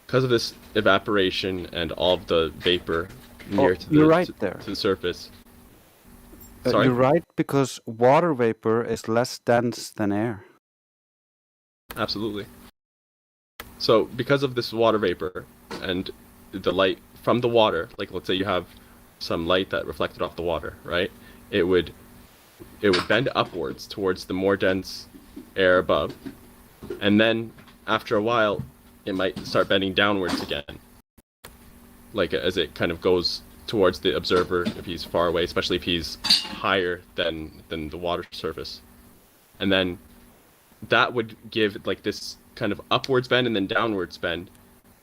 because of this evaporation and all of the vapor near to the surface. Sorry? You're right, because water vapor is less dense than air. Absolutely. So because of this water vapor and the light from the water, like let's say you have some light that reflected off the water, right? It would bend upwards towards the more dense air above, and then after a while it might start bending downwards again, like as it kind of goes towards the observer if he's far away, especially if he's higher than the water surface. And then that would give like this kind of upwards bend, and then downwards bend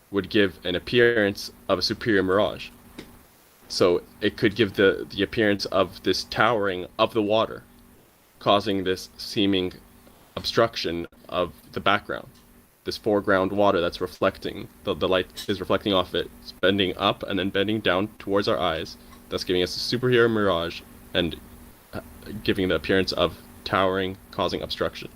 would give an appearance of a superior mirage. So it could give the appearance of this towering of the water, causing this seeming obstruction of the background. This foreground water that's reflecting, the light is reflecting off it, it's bending up and then bending down towards our eyes. thus giving us a superhero mirage and giving the appearance of towering, causing obstruction.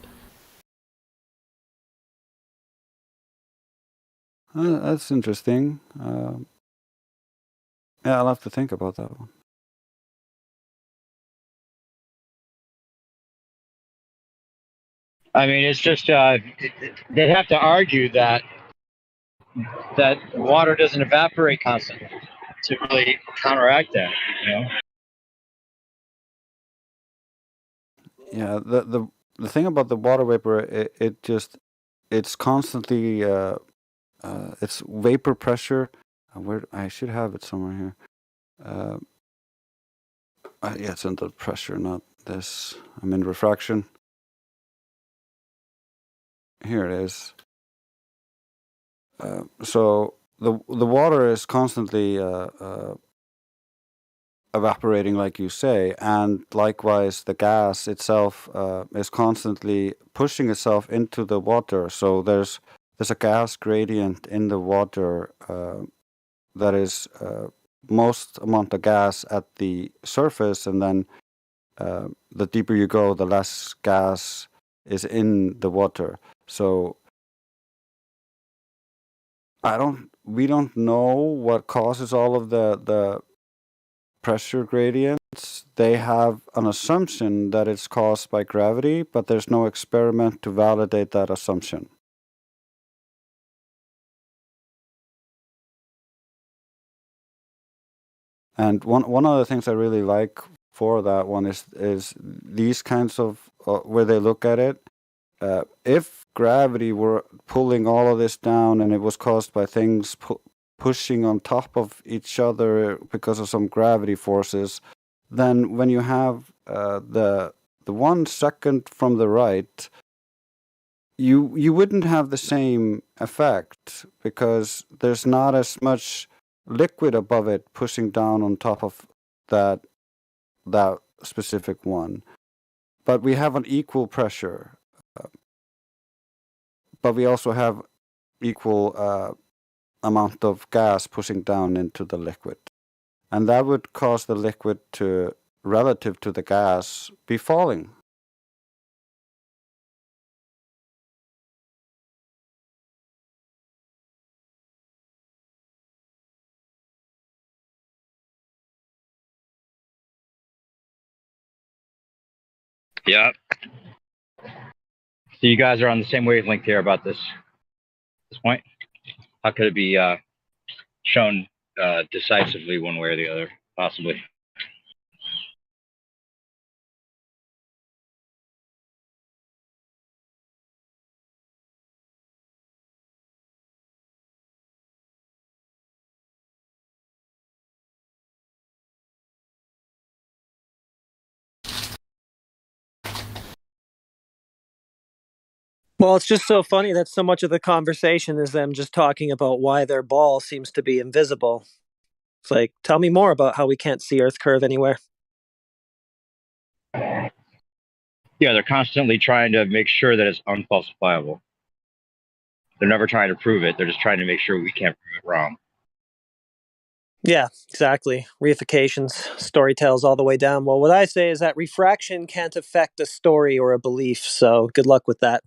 That's interesting. Yeah, I'll have to think about that one. I mean, it's just they'd have to argue that water doesn't evaporate constantly to really counteract that. You know. Yeah, the thing about the water vapor, it's constantly it's vapor pressure. Where I should have it somewhere here. Yeah, it's under pressure, not this. I'm in refraction. Here it is. So the water is constantly evaporating, like you say, and likewise the gas itself is constantly pushing itself into the water. So there's a gas gradient in the water that is most amount of gas at the surface, and then the deeper you go, the less gas is in the water. So we don't know what causes all of the pressure gradients. They have an assumption that it's caused by gravity, but there's no experiment to validate that assumption. And one of the things I really like for that one is these kinds of where they look at it. If gravity were pulling all of this down and it was caused by things pushing on top of each other because of some gravity forces, then when you have the 1 second from the right, you wouldn't have the same effect because there's not as much liquid above it pushing down on top of that specific one. But we have an equal pressure. But we also have equal amount of gas pushing down into the liquid. And that would cause the liquid to, relative to the gas, be falling. Yeah. So you guys are on the same wavelength here about this point. How could it be shown decisively one way or the other, possibly? Well, it's just so funny that so much of the conversation is them just talking about why their ball seems to be invisible. It's like, tell me more about how we can't see Earth curve anywhere. Yeah, they're constantly trying to make sure that it's unfalsifiable. They're never trying to prove it. They're just trying to make sure we can't prove it wrong. Yeah, exactly. Reifications, story tells all the way down. Well, what I say is that refraction can't affect a story or a belief, so good luck with that.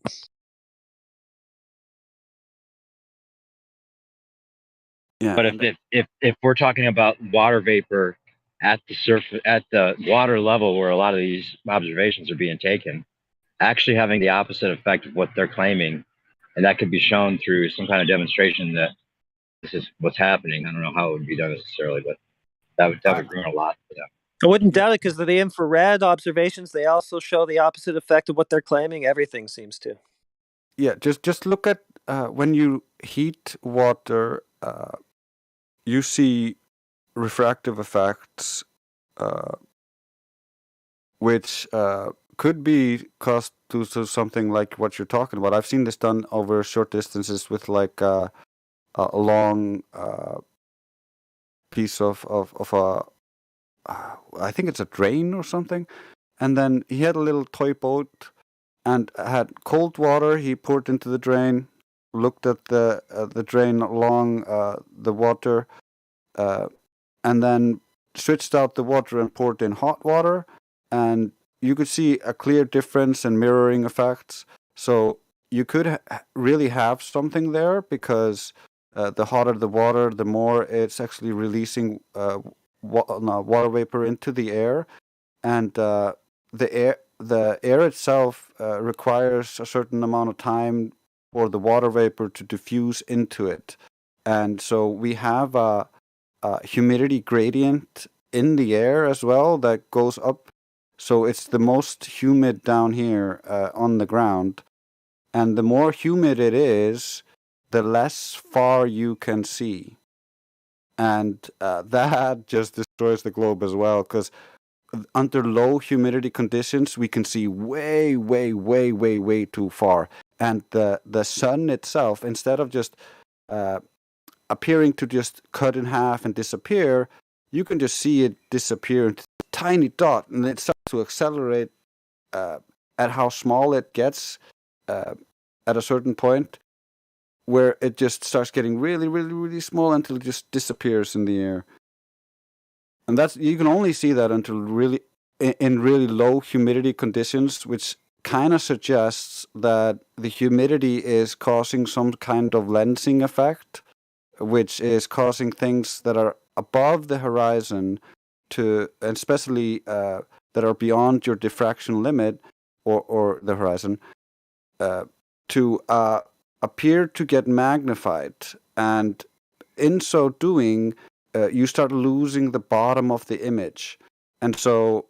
Yeah, but if we're talking about water vapor at the surface, at the water level where a lot of these observations are being taken, actually having the opposite effect of what they're claiming, and that could be shown through some kind of demonstration that this is what's happening. I don't know how it would be done necessarily, but that would bring a lot for them. I wouldn't doubt it because of the infrared observations. They also show the opposite effect of what they're claiming. Everything seems to. Yeah, just look at when you heat water, you see refractive effects, which could be caused to something like what you're talking about. I've seen this done over short distances with like a long piece of a, I think it's a drain or something, and then he had a little toy boat and had cold water he poured into the drain, looked at the drain along the water, and then switched out the water and poured in hot water, and you could see a clear difference in mirroring effects. So you could really have something there, because the hotter the water, the more it's actually releasing water vapor into the air, and the air itself requires a certain amount of time for the water vapor to diffuse into it, and so we have a humidity gradient in the air as well that goes up. So it's the most humid down here on the ground, and the more humid it is, the less far you can see, and that just destroys the globe as well, because under low humidity conditions we can see way, way, way, way, way too far, and the sun itself, instead of just appearing to just cut in half and disappear, you can just see it disappear into a tiny dot, and it starts to accelerate at how small it gets at a certain point, where it just starts getting really, really, really small until it just disappears in the air. And that's, you can only see that until in really low humidity conditions, which kind of suggests that the humidity is causing some kind of lensing effect, which is causing things that are above the horizon to, and especially that are beyond your diffraction limit or the horizon, to appear to get magnified. And in so doing, you start losing the bottom of the image. And so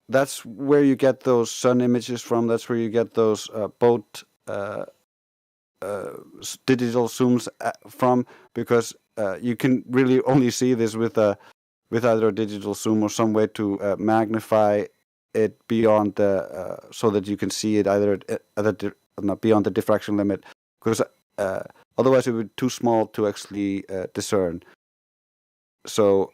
that's where you get those sun images from. That's where you get those boat digital zooms from, because you can really only see this with either a digital zoom or some way to magnify it beyond the so that you can see it either not beyond the diffraction limit, because otherwise it would be too small to actually discern. So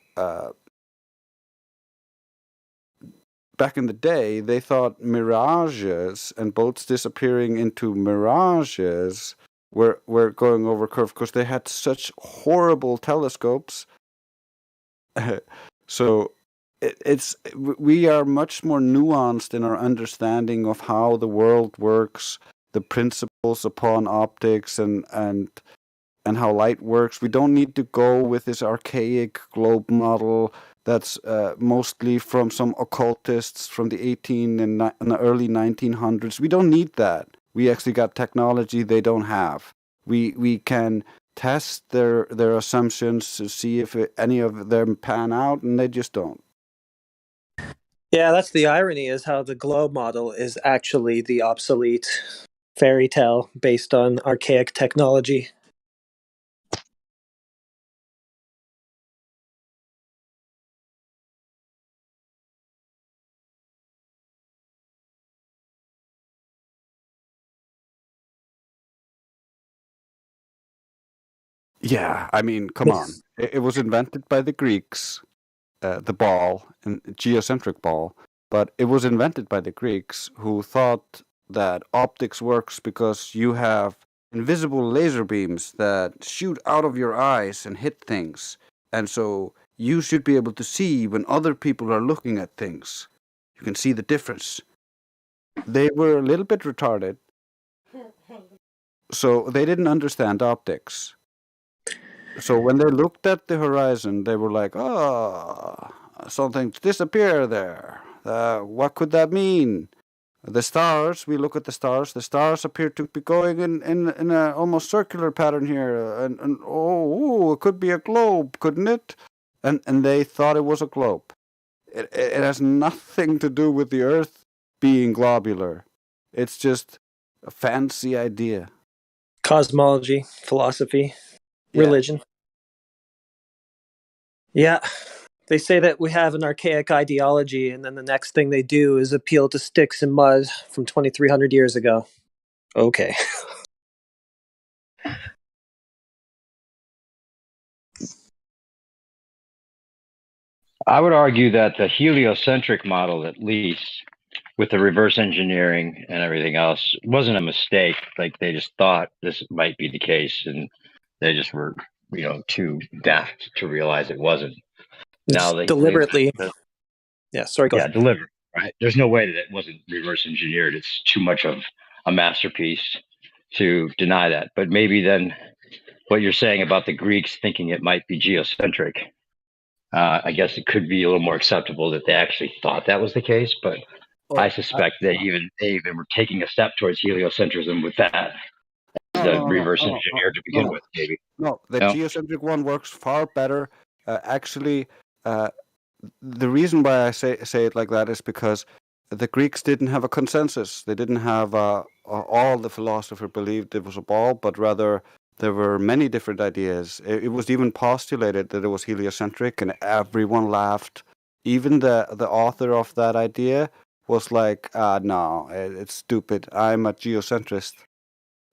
back in the day, they thought mirages and boats disappearing into mirages were going over curve, because they had such horrible telescopes. So we are much more nuanced in our understanding of how the world works, the principles upon optics, and how light works. We don't need to go with this archaic globe model that's mostly from some occultists from the and the early 1900s. We don't need that. We actually got technology they don't have. We can test their assumptions to see if any of them pan out, and they just don't. Yeah, that's the irony, is how the globe model is actually the obsolete fairy tale based on archaic technology. Yeah, I mean, come on. It was invented by the Greeks, the ball, and geocentric ball, but it was invented by the Greeks, who thought that optics works because you have invisible laser beams that shoot out of your eyes and hit things. And so you should be able to see when other people are looking at things. You can see the difference. They were a little bit retarded, so they didn't understand optics. So when they looked at the horizon, they were like, "Oh, something's disappeared there. What could that mean?" The stars, we look at the stars. The stars appear to be going in an almost circular pattern here, and it could be a globe, couldn't it? And they thought it was a globe. It has nothing to do with the Earth being globular. It's just a fancy idea. Cosmology, philosophy, religion. Yeah. They say that we have an archaic ideology, and then the next thing they do is appeal to sticks and mud from 2,300 years ago. Okay. I would argue that the heliocentric model, at least with the reverse engineering and everything else, wasn't a mistake. Like, they just thought this might be the case, and they just were, too daft to realize it wasn't. Now It's deliberately. Yeah, sorry, go ahead. deliberate, right? There's no way that it wasn't reverse engineered. It's too much of a masterpiece to deny that. But maybe then what you're saying about the Greeks thinking it might be geocentric, I guess it could be a little more acceptable that they actually thought that was the case. But I suspect they even were taking a step towards heliocentrism with that. The reverse engineered to begin with, maybe. No, the geocentric one works far better. Actually, the reason why I say it like that is because the Greeks didn't have a consensus. They didn't have all the philosophers believed it was a ball, but rather there were many different ideas. It was even postulated that it was heliocentric, and everyone laughed. Even the author of that idea was like, no, it's stupid. I'm a geocentrist.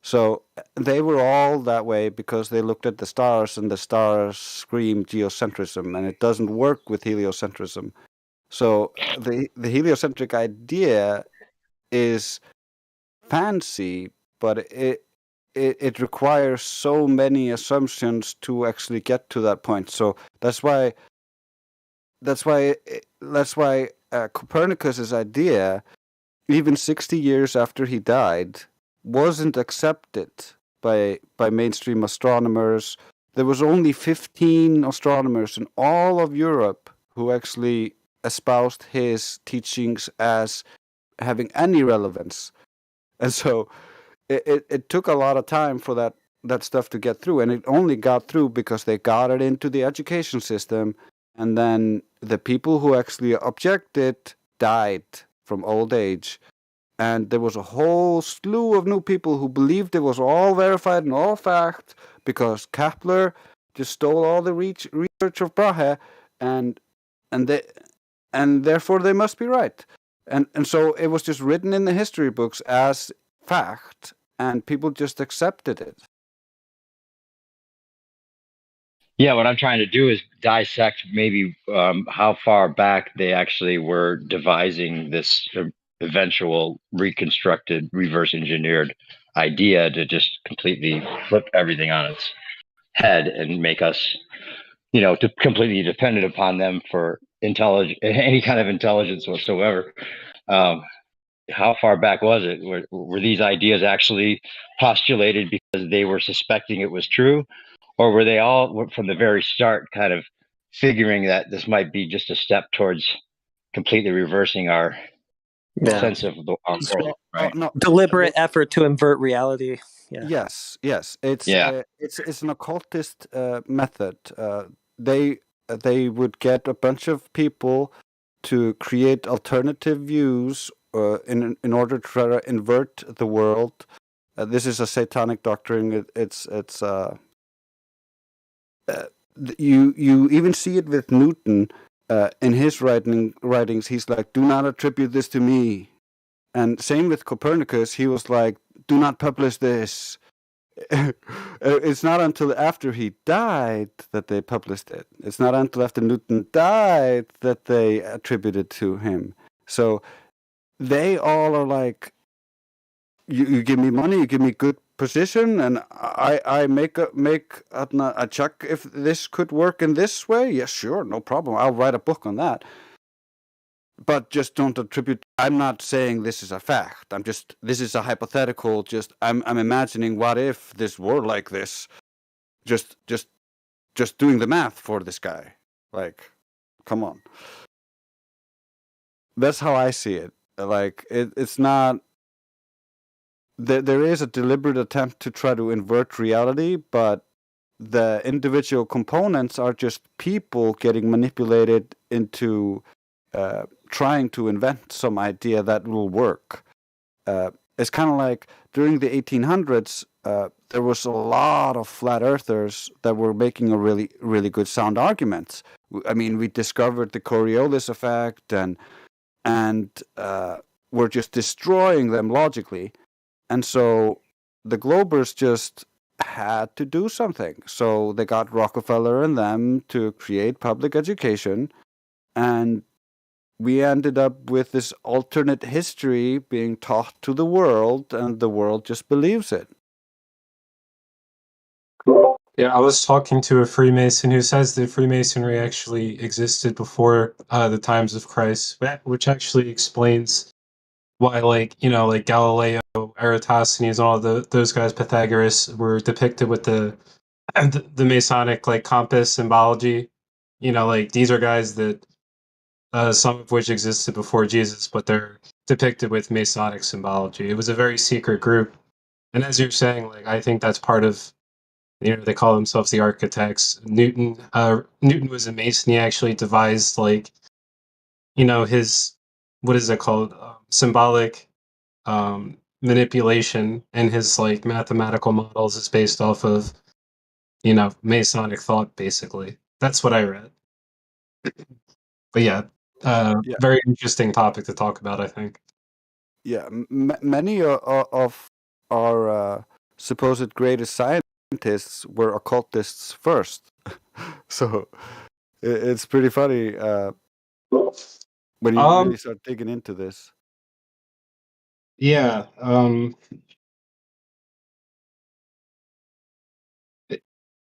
So they were all that way because they looked at the stars and the stars scream geocentrism, and it doesn't work with heliocentrism. So the heliocentric idea is fancy, but it requires so many assumptions to actually get to that point. So that's why Copernicus's idea, even 60 years after he died, wasn't accepted by mainstream astronomers. There was only 15 astronomers in all of Europe who actually espoused his teachings as having any relevance. And so it took a lot of time for that stuff to get through, and it only got through because they got it into the education system, and then the people who actually objected died from old age. And there was a whole slew of new people who believed it was all verified and all fact because Kepler just stole all the research of Brahe, and therefore they must be right. And so it was just written in the history books as fact, and people just accepted it. Yeah, what I'm trying to do is dissect maybe how far back they actually were devising this eventual reconstructed, reverse engineered idea to just completely flip everything on its head and make us, completely dependent upon them for any kind of intelligence whatsoever. How far back was it? Were these ideas actually postulated because they were suspecting it was true? Or were they all from the very start kind of figuring that this might be just a step towards completely reversing our sense of the world, right? Deliberate effort to invert reality. Yeah. Yes. It's an occultist method. They would get a bunch of people to create alternative views in order to try to invert the world. This is a satanic doctrine. You even see it with Newton in his writings. He's like, do not attribute this to me. And same with Copernicus. He was like, do not publish this. It's not until after he died that they published it. It's not until after Newton died that they attributed to him. So they all are like, you give me money, you give me good position, and I make a check if this could work in this way. Yes, sure, no problem. I'll write a book on that. But just don't attribute. I'm not saying this is a fact. This is a hypothetical. I'm imagining what if this were like this. Just doing the math for this guy. Like, come on. That's how I see it. Like, it's not. There is a deliberate attempt to try to invert reality, but the individual components are just people getting manipulated into trying to invent some idea that will work. It's kind of like during the 1800s, there was a lot of flat earthers that were making a really, really good sound arguments. I mean, we discovered the Coriolis effect, and we're just destroying them logically. And so the Globers just had to do something. So they got Rockefeller and them to create public education, and we ended up with this alternate history being taught to the world, and the world just believes it. Yeah, I was talking to a Freemason who says that Freemasonry actually existed before the times of Christ, which actually explains why, like, you know, like Galileo, Eratosthenes, and all those guys, Pythagoras, were depicted with the Masonic like compass symbology. You know, like these are guys that some of which existed before Jesus, but they're depicted with Masonic symbology. It was a very secret group, and as you're saying, like I think that's part of, you know, they call themselves the architects. Newton was a Mason. He actually devised like, you know, his, what is it called, symbolic manipulation, and his like mathematical models is based off of, you know, Masonic thought. Basically, that's what I read. But yeah, Yeah, very interesting topic to talk about, I think. yeah. Many of our supposed greatest scientists were occultists first, so it's pretty funny when you really start digging into this. Yeah.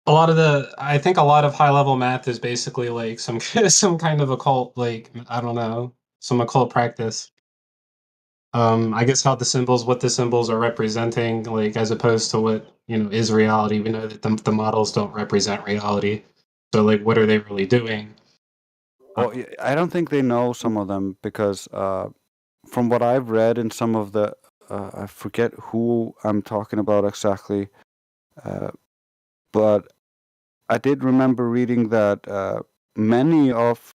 A lot of I think a lot of high level math is basically like some some kind of occult, like I don't know, some occult practice. I guess what the symbols are representing, like as opposed to what, you know, is reality. We know that the models don't represent reality. So like, what are they really doing? Well, I don't think they know some of them because from what I've read in some of the, I forget who I'm talking about exactly, but I did remember reading that many of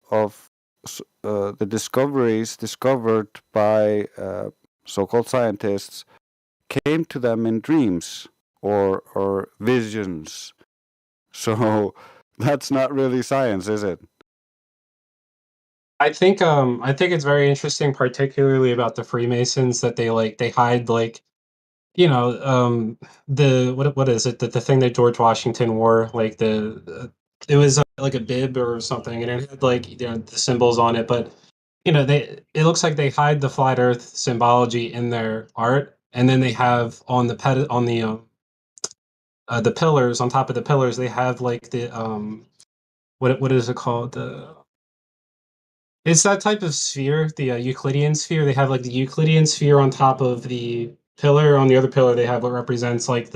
the discoveries discovered by so-called scientists came to them in dreams or visions. So that's not really science, is it? I think it's very interesting, particularly about the Freemasons, that they hide like, you know, the what is it, the thing that George Washington wore, like it was like a bib or something, and it had like, you know, the symbols on it, but you know, it looks like they hide the flat Earth symbology in their art, and then they have on the pillars, on top of the pillars, they have like the what is it called, the it's that type of sphere, the Euclidean sphere. They have like the Euclidean sphere on top of the pillar. On the other pillar, they have what represents like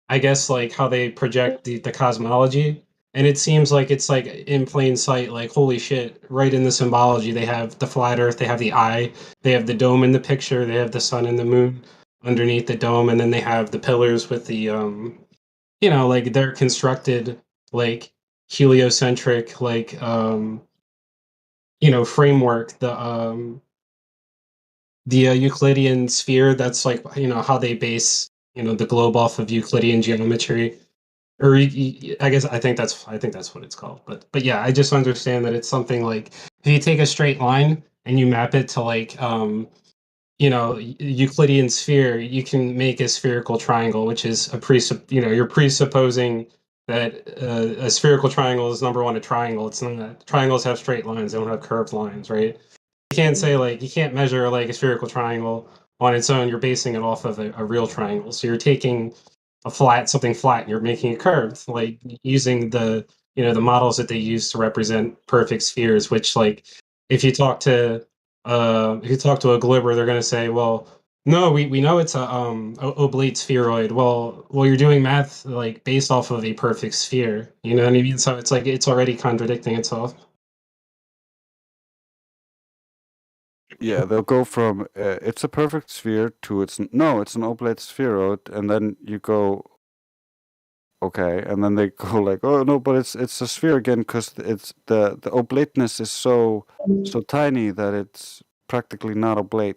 I guess like how they project the cosmology. And it seems like it's like in plain sight, like holy shit, right in the symbology. They have the flat Earth, they have the eye, they have the dome in the picture, they have the sun and the moon underneath the dome, and then they have the pillars with the you know, like they're constructed like heliocentric, like you know, framework, the Euclidean sphere. That's like, you know, how they base, you know, the globe off of Euclidean geometry, or I guess I think that's what it's called. But yeah, I just understand that it's something like if you take a straight line and you map it to like you know, Euclidean sphere, you can make a spherical triangle, which is you know, you're presupposing that a spherical triangle is number one a triangle. It's not, triangles have straight lines; they don't have curved lines, right? You can't say like, you can't measure like a spherical triangle on its own. You're basing it off of a real triangle. So you're taking something flat, and you're making it curved, like using the, you know, the models that they use to represent perfect spheres. Which, like, if you talk to a glibber, they're going to say, well, no, we know it's a oblate spheroid. Well, you're doing math like based off of a perfect sphere. You know what I mean? So it's like it's already contradicting itself. Yeah, they'll go from it's a perfect sphere to it's an oblate spheroid, and then you go okay, and then they go like, oh no, but it's a sphere again because it's the oblateness is so tiny that it's practically not oblate.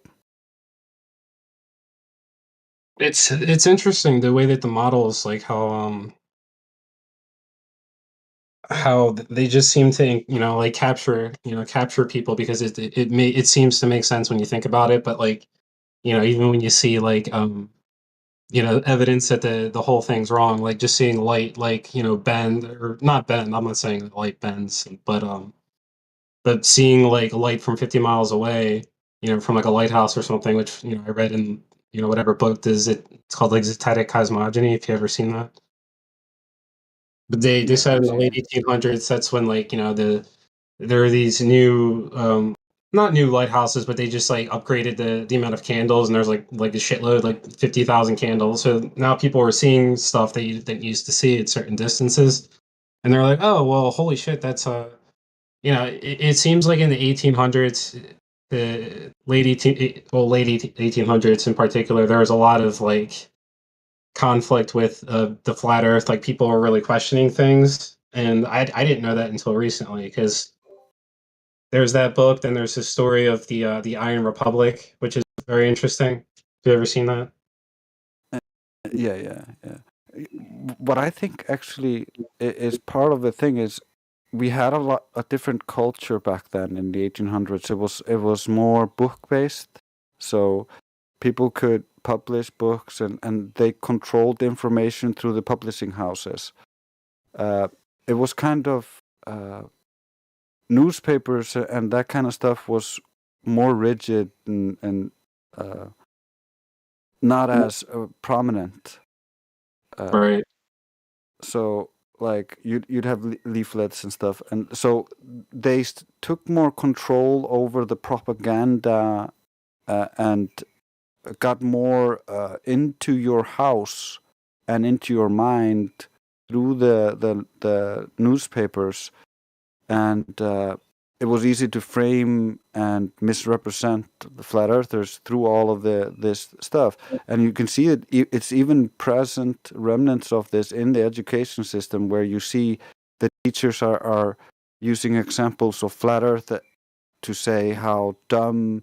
It's interesting the way that the models, like how they just seem to, you know, like capture people, because it seems to make sense when you think about it. But like, you know, even when you see like you know, evidence that the whole thing's wrong, like just seeing light, like, you know, bend or not bend. I'm not saying that light bends, but seeing like light from 50 miles away, you know, from like a lighthouse or something, which, you know, I read in, you know, whatever book does it, it's called like zetetic cosmogony, if you ever seen that. They said in the late 1800s, that's when like there are these new not new lighthouses, but they just like upgraded the amount of candles, and there's like a shitload, like 50,000 candles. So now people are seeing stuff that you didn't used to see at certain distances, and they're like, oh well, holy shit, that's it seems like in the 1800s, the late 1800s in particular, there was a lot of like conflict with the flat Earth. Like people were really questioning things, and I didn't know that until recently because there's that book. Then there's the story of the Iron Republic, which is very interesting. Have you ever seen that? Yeah. What I think actually is part of the thing is we had a different culture back then in the 1800s. It was more book based, so people could publish books and they controlled the information through the publishing houses. It was kind of newspapers and that kind of stuff was more rigid and not as prominent. Right. So like you'd have leaflets and stuff, and so they took more control over the propaganda and got more into your house and into your mind through the newspapers, and it was easy to frame and misrepresent the flat earthers through all of this stuff. And you can see it's even present remnants of this in the education system, where you see the teachers are using examples of flat earth to say how dumb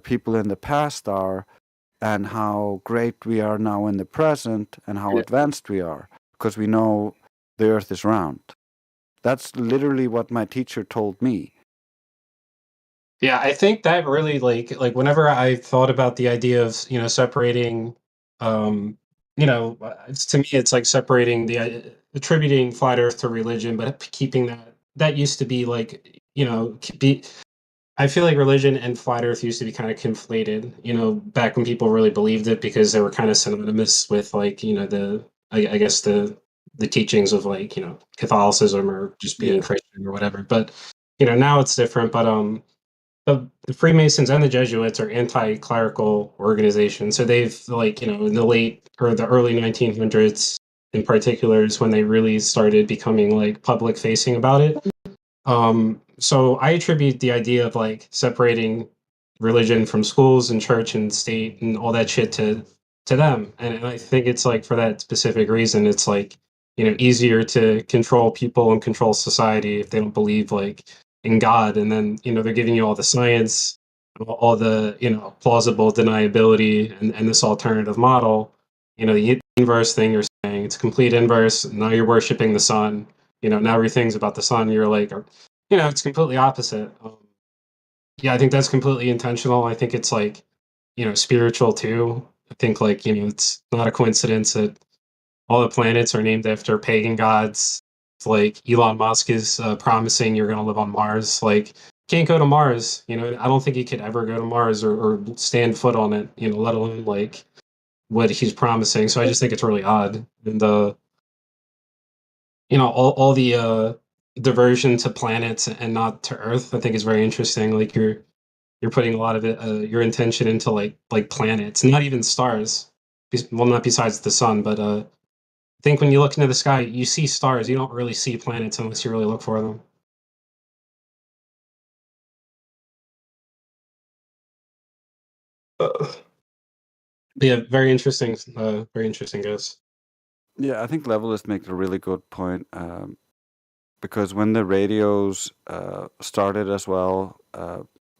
people in the past are and how great we are now in the present and how advanced we are because we know the earth is round. That's literally what my teacher told me. Yeah, I think that really like whenever I thought about the idea of separating, to me it's like separating the attributing flat Earth to religion, but keeping that used to be like be. I feel like religion and flat Earth used to be kind of conflated, back when people really believed it because they were kind of synonymous with like I guess the teachings of like Catholicism or just being Christian or whatever. But now it's different. But the Freemasons and the Jesuits are anti-clerical organizations. So they've like, in the late or the early 1900s in particular is when they really started becoming like public facing about it. So I attribute the idea of like separating religion from schools and church and state and all that shit to them. And I think it's like for that specific reason, it's like, easier to control people and control society if they don't believe like in God. And then, they're giving you all the science, all the, plausible deniability and this alternative model. The inverse thing you're saying, it's complete inverse. Now you're worshiping the sun. Now everything's about the sun. You're like, it's completely opposite. Yeah, I think that's completely intentional. I think it's like, spiritual too. I think like, it's not a coincidence that all the planets are named after pagan gods. It's like Elon Musk is promising you're going to live on Mars. Like, can't go to Mars. I don't think he could ever go to Mars or stand foot on it, let alone like what he's promising. So I just think it's really odd. And, all the diversion to planets and not to Earth, I think is very interesting. Like you're putting a lot of it, your intention into like planets, not even stars. Well, not besides the sun, but I think when you look into the sky, you see stars. You don't really see planets unless you really look for them. Yeah, very interesting. Very interesting, guys. Yeah, I think Levelist makes a really good point. Because when the radios started as well,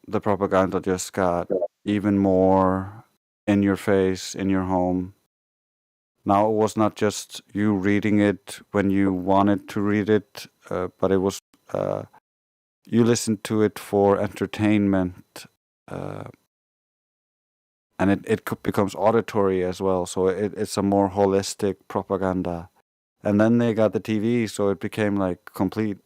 the propaganda just got even more in your face, in your home. Now it was not just you reading it when you wanted to read it, but it was you listened to it for entertainment, and it becomes auditory as well. So it's a more holistic propaganda. And then they got the TV, so it became like complete.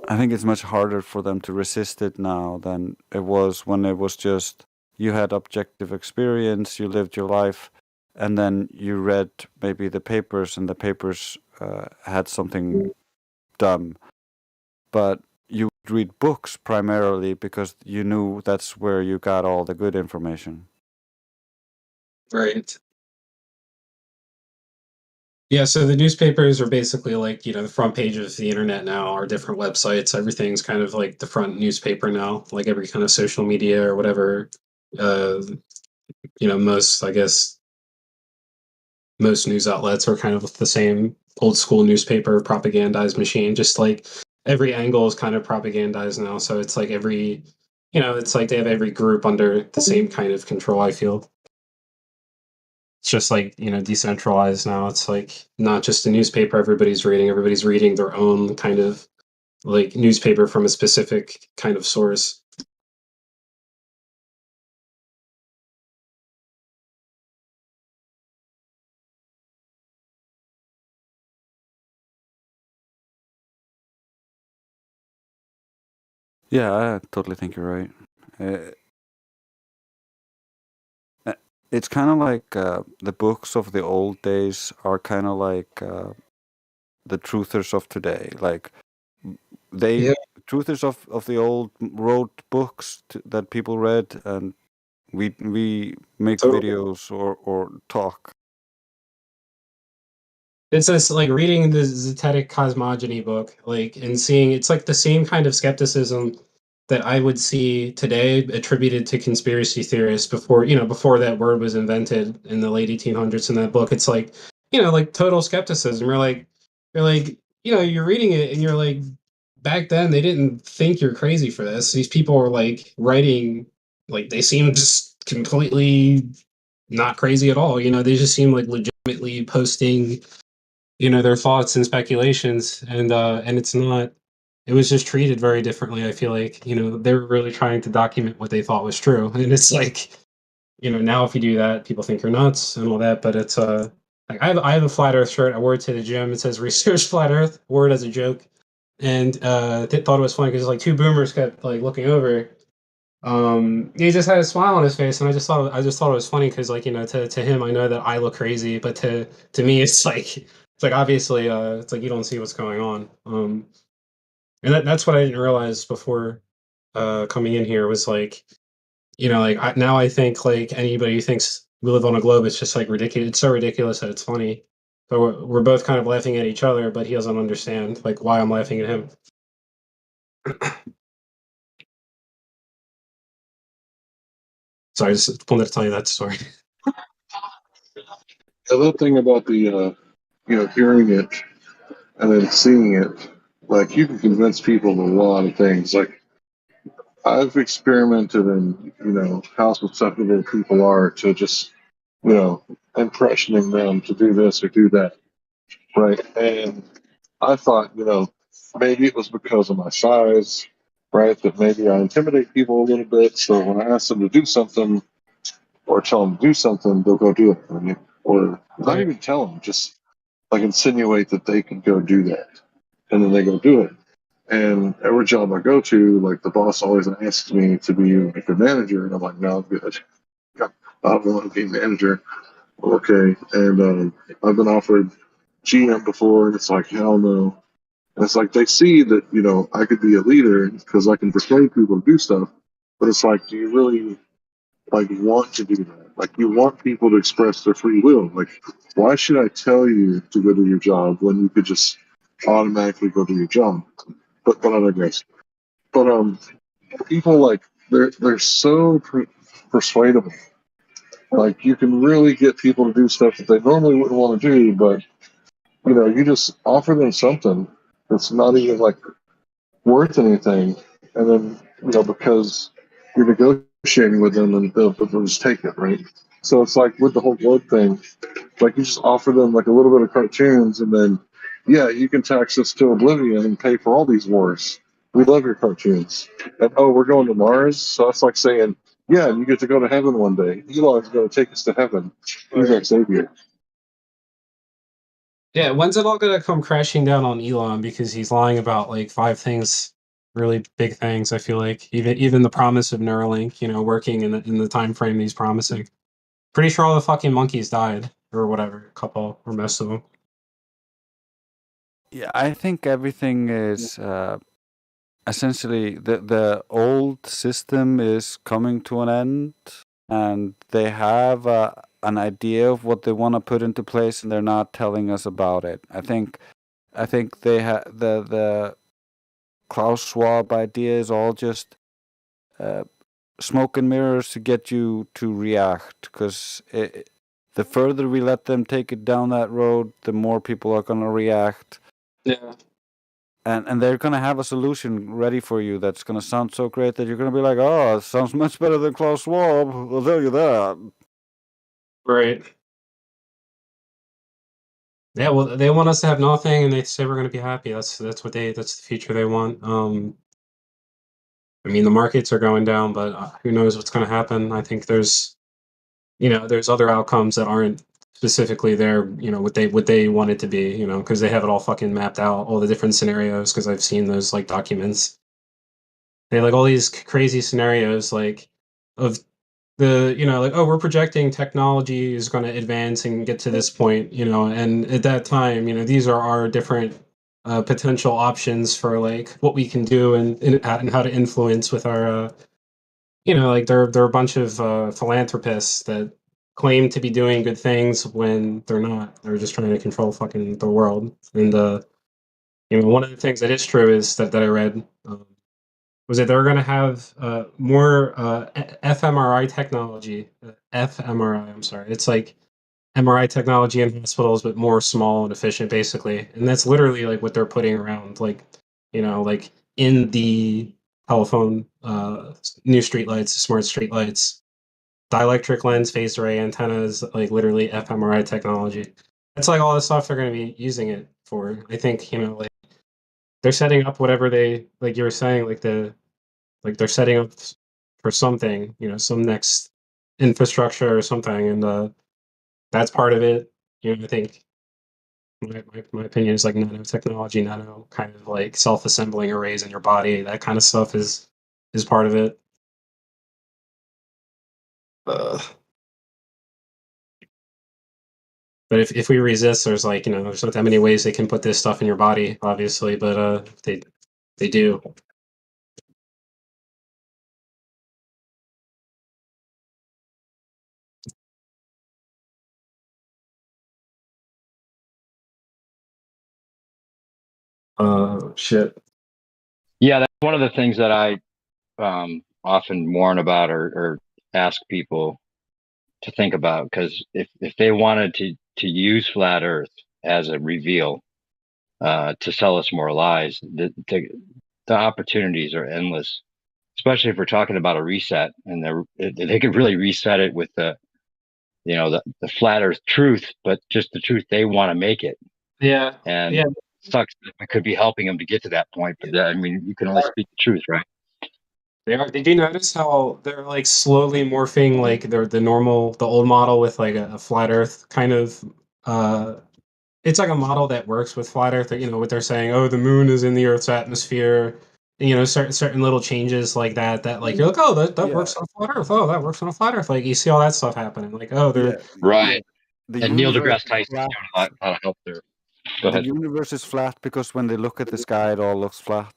I think it's much harder for them to resist it now than it was when it was just you had objective experience, you lived your life, and then you read maybe the papers, and the papers had something dumb. But you would read books primarily because you knew that's where you got all the good information. Right. Yeah, so the newspapers are basically like, the front page of the internet now, or different websites. Everything's kind of like the front newspaper now, like every kind of social media or whatever. Most, I guess, most news outlets are kind of the same old school newspaper propagandized machine. Just like every angle is kind of propagandized now. So it's like it's like they have every group under the same kind of control, I feel. It's just like, decentralized now. It's like not just a newspaper everybody's reading their own kind of like newspaper from a specific kind of source. Yeah, I totally think you're right. It's kind of like the books of the old days are kind of like the truthers of today. Like truthers of the old wrote books that people read, and we make videos or talk. It's just like reading the Zetetic Cosmogony book, like, and seeing it's like the same kind of skepticism that I would see today attributed to conspiracy theorists before that word was invented in the late 1800s in that book. It's like, like total skepticism. You're reading it and you're like, back then they didn't think you're crazy for this. These people were like writing, like they seem just completely not crazy at all. They just seem like legitimately posting their thoughts and speculations, and it's not. It was just treated very differently. I feel like they were really trying to document what they thought was true, and it's like now if you do that, people think you're nuts and all that. But it's like I have a flat Earth shirt. I wore it to the gym. It says "Research Flat Earth." Wore it as a joke, and thought it was funny because like two boomers kept like looking over. He just had a smile on his face, and I just thought it was funny because like to him I know that I look crazy, but to me it's like obviously it's like you don't see what's going on. And that's what I didn't realize before coming in here was like now I think like anybody who thinks we live on a globe, it's just like ridiculous. It's so ridiculous that it's funny. So we're both kind of laughing at each other, but he doesn't understand like why I'm laughing at him. So I just wanted to tell you that story. The other thing about the, hearing it and then seeing it, like you can convince people of a lot of things. Like I've experimented in, how susceptible people are to just, impressioning them to do this or do that, right? And I thought, maybe it was because of my size, right? That maybe I intimidate people a little bit. So when I ask them to do something or tell them to do something, they'll go do it for me. Or not even tell them, just like insinuate that they can go do that. And then they go do it. And every job I go to, like the boss always asks me to be like a manager. And I'm like, no, I'm good. I don't want to be manager. Okay. And I've been offered GM before, and it's like, hell no. And it's like they see that, I could be a leader because I can persuade people to do stuff. But it's like, do you really want to do that? Like you want people to express their free will. Like, why should I tell you to go do your job when you could just automatically go do your job? But I digress. But people like they're so persuadable. Like you can really get people to do stuff that they normally wouldn't want to do, but you just offer them something that's not even like worth anything, and then because you're negotiating with them, and they'll just take it, right? So it's like with the whole globe thing, like you just offer them like a little bit of cartoons, and then you can tax us to oblivion and pay for all these wars. We love your cartoons, and we're going to Mars, so that's like saying, you get to go to heaven one day. Elon's going to take us to heaven. He's our savior. Yeah, when's it all gonna come crashing down on Elon because he's lying about like 5 things really big things. I feel like even the promise of Neuralink, working in the time frame he's promising. Pretty sure all the fucking monkeys died or whatever, a couple or most of them. Yeah, I think everything is essentially the old system is coming to an end, and they have an idea of what they want to put into place, and they're not telling us about it. I think they have the Klaus Schwab idea is all just smoke and mirrors to get you to react, because the further we let them take it down that road, the more people are going to react. Yeah. And they're going to have a solution ready for you that's going to sound so great that you're going to be like, oh, it sounds much better than Klaus Schwab. I'll tell you that. Right. Yeah, well, they want us to have nothing, and they say we're going to be happy. That's that's the future they want. I mean, the markets are going down, but who knows what's going to happen? I think there's other outcomes that aren't specifically there. What they want it to be. Because they have it all fucking mapped out, all the different scenarios. Because I've seen those like documents. They have like all these crazy scenarios, like of like, oh, we're projecting technology is going to advance and get to this point, and at that time, these are our different potential options for like what we can do and how to influence with our like they're a bunch of philanthropists that claim to be doing good things when they're not. They're just trying to control fucking the world. And one of the things that is true is that I read was that they're going to have more fMRI technology. fMRI, I'm sorry. It's like MRI technology in hospitals, but more small and efficient, basically. And that's literally like what they're putting around, like like in the telephone, new streetlights, smart streetlights, dielectric lens, phased array antennas, like literally fMRI technology. That's like all the stuff they're going to be using it for. I think like they're setting up whatever they like you were saying, like they're setting up for something, some next infrastructure or something, and that's part of it. I think my opinion is like nanotechnology, nano kind of like self-assembling arrays in your body, that kind of stuff is part of it. But if we resist, there's like there's not that many ways they can put this stuff in your body, obviously, but they do. Shit. Yeah, that's one of the things that I often warn about or ask people to think about, because if they wanted to use flat Earth as a reveal to sell us more lies, the opportunities are endless. Especially if we're talking about a reset, and they could really reset it with the flat Earth truth, but just the truth they want to make it. Yeah. And Yeah. it sucks that we could be helping them to get to that point, but I mean, you can only speak the truth, right? They are. Did you notice how they're like slowly morphing like the old model with like a flat Earth kind of it's like a model that works with flat Earth. What they're saying, oh, the moon is in the Earth's atmosphere. And, certain little changes like that like you're like, oh, that works on a flat Earth. Oh, that works on a flat Earth. Like you see all that stuff happening. Like, oh, they're right. The And Neil universe deGrasse Tyson's doing a lot of help there. Go the ahead. universe is flat because when they look at the sky, it all looks flat.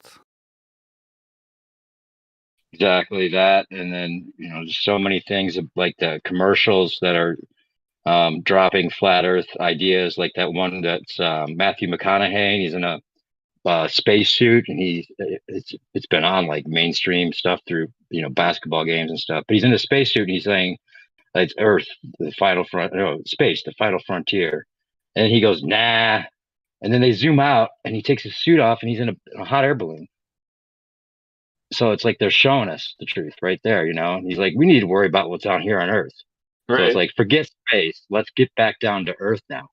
Exactly that, and then just so many things like the commercials that are dropping flat Earth ideas, like that one that's Matthew McConaughey, and he's in a spacesuit, and it's been on like mainstream stuff through basketball games and stuff. But he's in a spacesuit, and he's saying it's Earth, the final space, the final frontier, and he goes nah, and then they zoom out, and he takes his suit off, and he's in a hot air balloon. So it's like they're showing us the truth right there, And he's like, we need to worry about what's out here on Earth. Right. So it's like, forget space. Let's get back down to Earth now.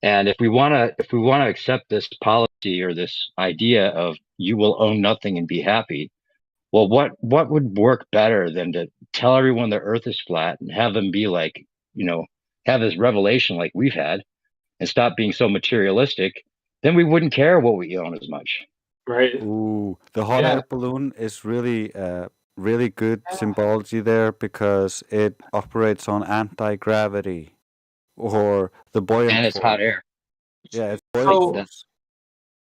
And if we want to accept this policy or this idea of you will own nothing and be happy, well, what would work better than to tell everyone the Earth is flat and have them be like, have this revelation like we've had, and stop being so materialistic? Then we wouldn't care what we own as much. Right. Ooh, the hot Yeah. air balloon is really good symbology there because it operates on anti-gravity or the buoyant And it's hot force. air. Yeah, it's buoyant So force.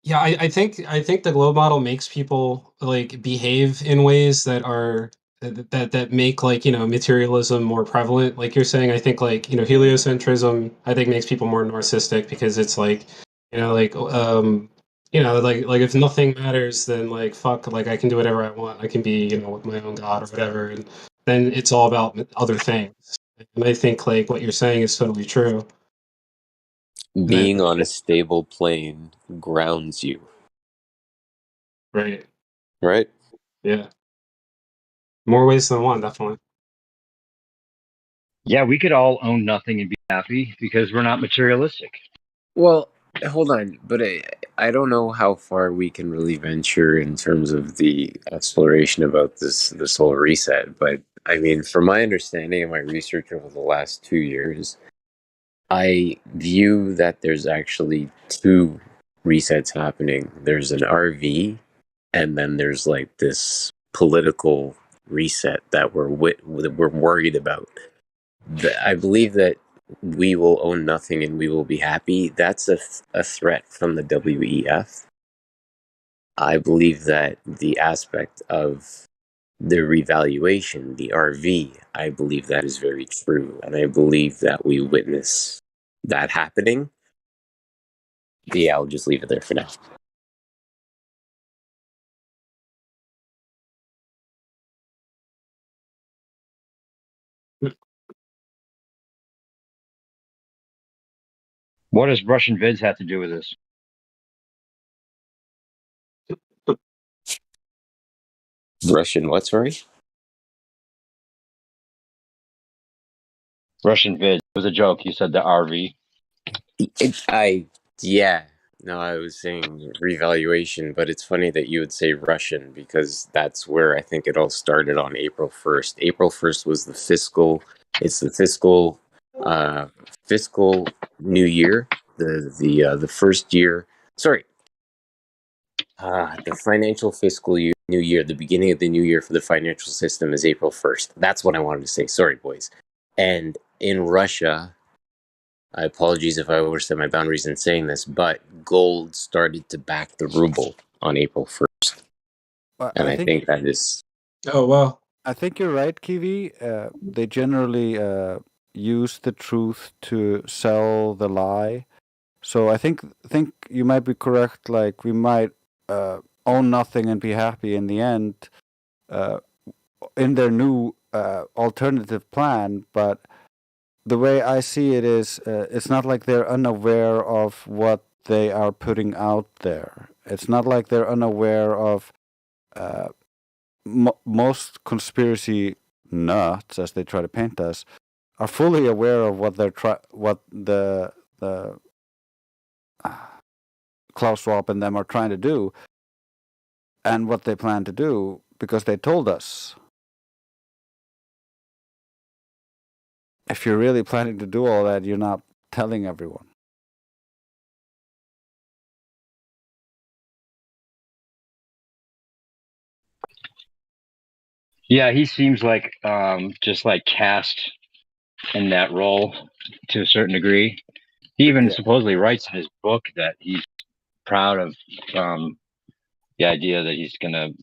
yeah, I think the globe model makes people like behave in ways that are that make like materialism more prevalent. Like you're saying, I think like heliocentrism I think makes people more narcissistic because it's like like like if nothing matters then like fuck like I can do whatever I want. I can be with my own god or whatever, and then it's all about other things. And I think like what you're saying is totally true. Being on a stable plane grounds you, Right. right? Yeah. More ways than one, definitely. Yeah, we could all own nothing and be happy because we're not materialistic. Well, hold on, but I don't know how far we can really venture in terms of the exploration about this whole reset. But I mean, from my understanding and my research over the last 2 years, I view that there's actually two resets happening. There's an RV, and then there's like this political reset that we're worried about. I believe that we will own nothing and we will be happy. That's a threat from the WEF. I believe that the aspect of the revaluation, the RV, I believe that is very true. And I believe that we witness that happening. Yeah, I'll just leave it there for now. What does Russian vids have to do with this? Russian what, sorry? Russian vids. It was a joke. You said the RV. Yeah. No, I was saying revaluation, but it's funny that you would say Russian because that's where I think it all started on April 1st. April 1st was it's the fiscal new year, the first year. Sorry, the financial fiscal year, new year, the beginning of the new year for the financial system is April 1st. That's what I wanted to say. Sorry, boys. And in Russia, I apologize if I overstep my boundaries in saying this, but gold started to back the ruble on April 1st. And I think that is... Oh, wow. I think you're right, Kiwi. They generally use the truth to sell the lie. So I think you might be correct. Like we might own nothing and be happy in the end in their new alternative plan. But the way I see it is, it's not like they're unaware of what they are putting out there. It's not like they're unaware of most conspiracy nuts, as they try to paint us, are fully aware of what what the Klaus Schwab and them are trying to do, and what they plan to do, because they told us. If you're really planning to do all that, you're not telling everyone. Yeah, he seems like just like cast in that role to a certain degree. He even supposedly writes in his book that he's proud of the idea that he's going to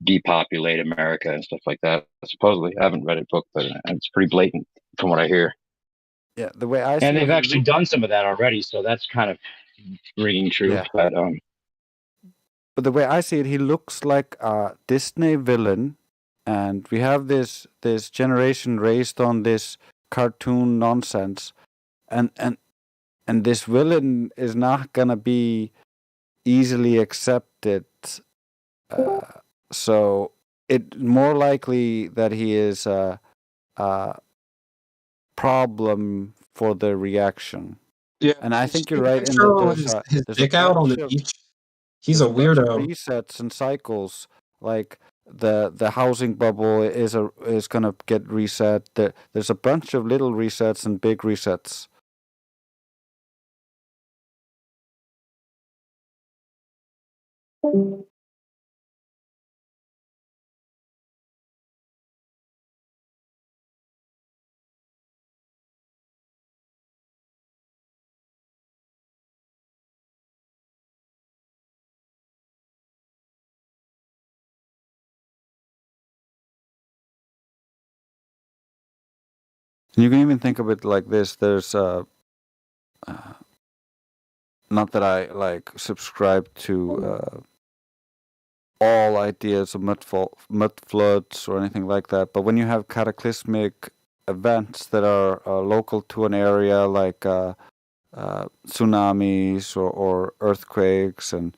depopulate America and stuff like that. Supposedly, I haven't read a book, but it's pretty blatant from what I hear. Yeah, the way I see And it, they've actually done some of that already, so that's kind of ringing true. Yeah. But the way I see it, he looks like a Disney villain, and we have this generation raised on this cartoon nonsense, and this villain is not gonna be easily accepted. So it's more likely that he is a problem for the reaction. Yeah, and I think did you're you right in that show his there's a dick out on the bunch of beach? He's there's a a bunch of weirdo. resets and cycles. Like the housing bubble is gonna get reset. There's a bunch of little resets and big resets. You can even think of it like this. There's not that I like subscribe to all ideas of mud floods or anything like that, but when you have cataclysmic events that are local to an area, like tsunamis or earthquakes, and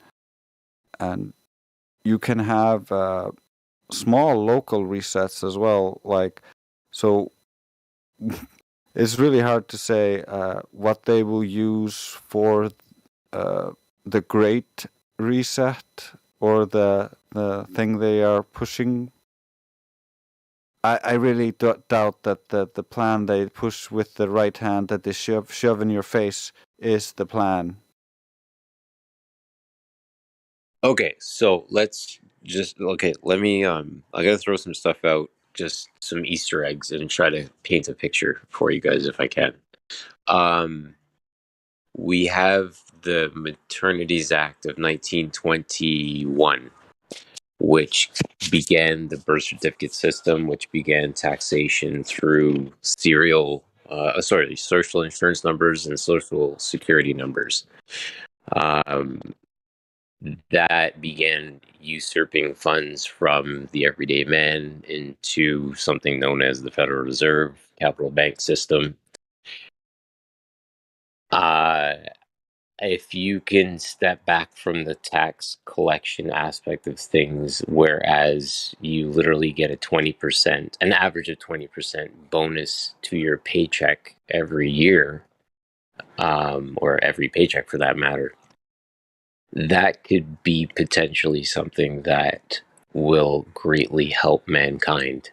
you can have small local resets as well. Like, so it's really hard to say what they will use for the great reset or the thing they are pushing. I really doubt that the plan they push with the right hand that they shove in your face is the plan. Okay, so let's just let me I gotta throw some stuff out, just some Easter eggs, and try to paint a picture for you guys if I can. We have the Maternities Act of 1921, which began the birth certificate system, which began taxation through social insurance numbers and social security numbers. That began usurping funds from the everyday man into something known as the Federal Reserve capital bank system. If you can step back from the tax collection aspect of things, whereas you literally get a 20%, an average of 20% bonus to your paycheck every year, or every paycheck for that matter, that could be potentially something that will greatly help mankind.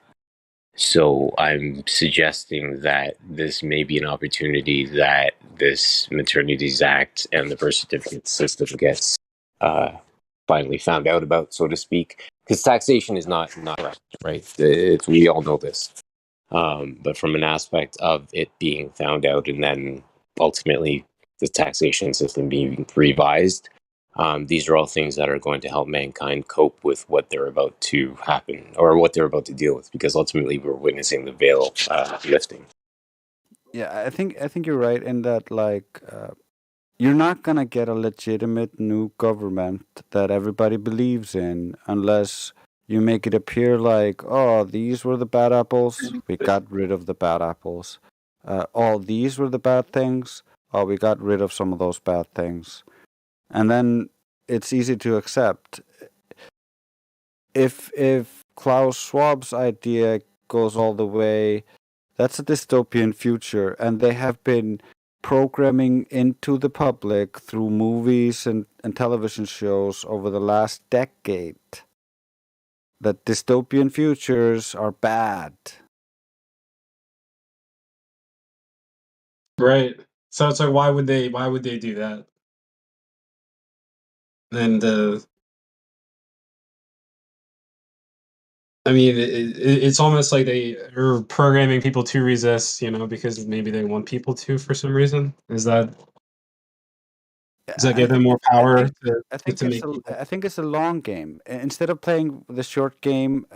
So I'm suggesting that this may be an opportunity that this Maternities Act and the birth certificate system gets finally found out about, so to speak. Because taxation is not right. We all know this. But from an aspect of it being found out and then ultimately the taxation system being revised, these are all things that are going to help mankind cope with what they're about to happen or what they're about to deal with, because ultimately we're witnessing the veil lifting. Yeah, I think you're right in that, like, you're not gonna get a legitimate new government that everybody believes in unless you make it appear like, oh, these were the bad apples, we got rid of the bad apples. Oh, these were the bad things, oh, we got rid of some of those bad things. And then it's easy to accept. If Klaus Schwab's idea goes all the way, that's a dystopian future, and they have been programming into the public through movies and television shows over the last decade that dystopian futures are bad. Right. So it's like, why would they do that? And I mean, it's almost like they are programming people to resist, because maybe they want people to for some reason. Does that give them more power to make people? I think it's a long game. Instead of playing the short game,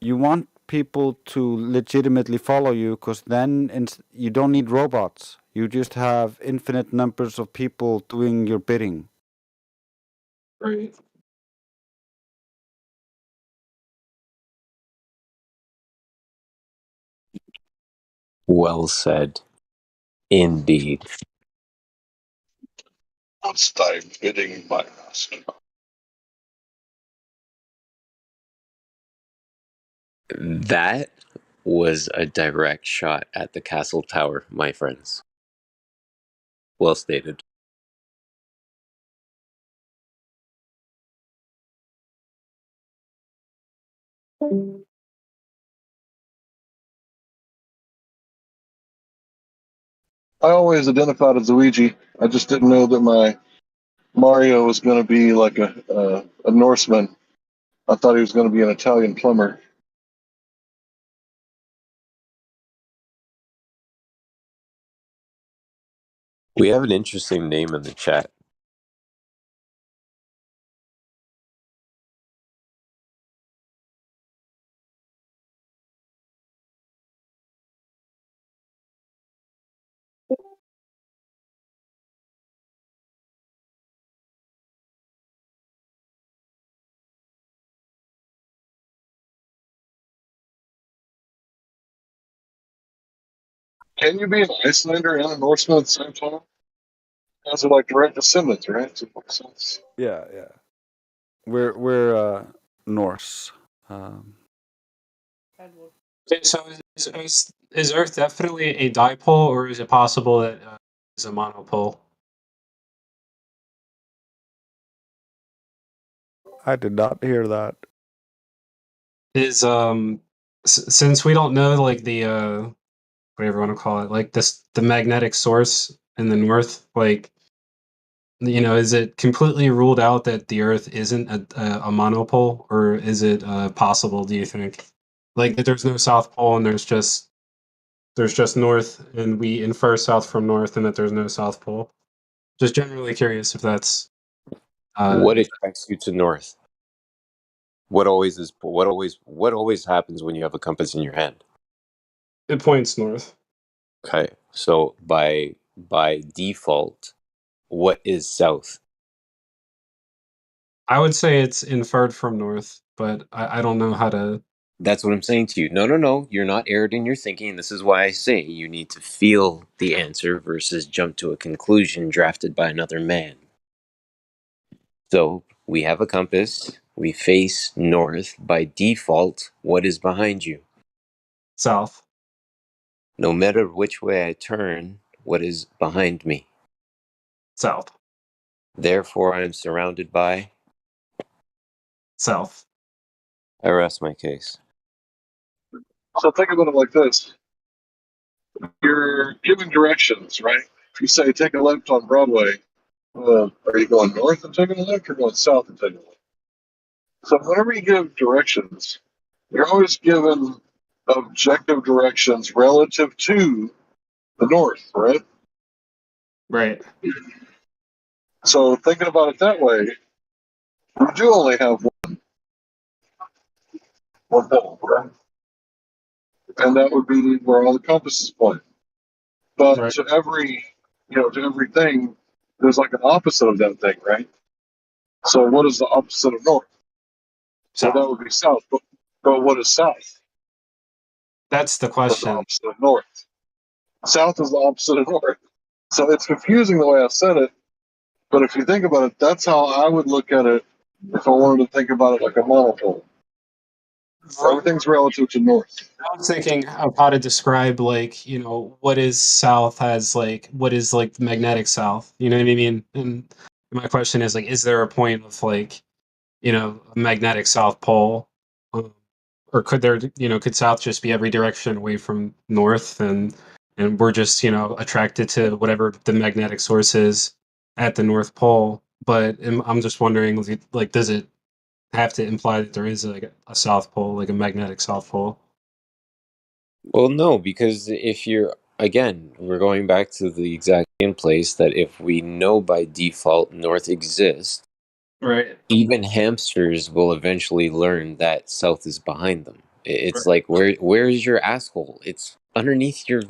you want people to legitimately follow you, because then you don't need robots. You just have infinite numbers of people doing your bidding. Right. Well said. Indeed. What's thy bidding, my master? That was a direct shot at the castle tower, my friends. Well stated. I always identified as Luigi. I just didn't know that my Mario was going to be like a Norseman. I thought he was going to be an Italian plumber. We have an interesting name in the chat. Can you be an Icelander and a Norseman at the same time? Those are like direct descendants, right? So it makes sense. Yeah, yeah. We're Norse. Okay, so is Earth definitely a dipole, or is it possible that it's a monopole? I did not hear that. Is since we don't know like the whatever you want to call it, like the magnetic source in the north, like, you know, is it completely ruled out that the Earth isn't a monopole, or is it possible? Do you think, like, that there's no South Pole and there's just North, and we infer South from North, and that there's no South Pole? Just generally curious if that's What attracts you to north? What always happens when you have a compass in your hand? it points north. Okay, so by default, what is south? I would say it's inferred from north, but I don't know how to. That's what I'm saying to you. No, you're not erred in your thinking. This is why I say you need to feel the answer versus jump to a conclusion drafted by another man. So we have a compass. We face north. By default, what is behind you? South. No matter which way I turn, what is behind me? South. Therefore, I am surrounded by South. I rest my case. So think about it like this. You're giving directions, right? If you say take a left on Broadway, are you going north and taking a left or going south and taking a left? So whenever you give directions, you're always given objective directions relative to the north, right? Right. So thinking about it that way, we do only have one pole, right? And that would be where all the compasses point. But Right. to everything, there's like an opposite of that thing, right? So what is the opposite of north? South. Well, that would be south. But what is south? That's the That's the question. opposite of north. South is the opposite of north. So it's confusing the way I said it. But if you think about it, that's how I would look at it if I wanted to think about it like a monopole. Everything's relative to north. I was thinking of how to describe, like, you know, what is south as, like, what is like the magnetic south? You know what I mean? And my question is, like, is there a point of, like, you know, a magnetic south pole? Or could there, you know, could south just be every direction away from north, and we're just, you know, attracted to whatever the magnetic source is at the North Pole? But I'm just wondering, like, does it have to imply that there is like a South Pole, like a magnetic South Pole? Well, no, because if you're, again, we're going back to the exact same place that if we know by default north exists, Right. even hamsters will eventually learn that south is behind them. It's like, where is your asshole? It's underneath your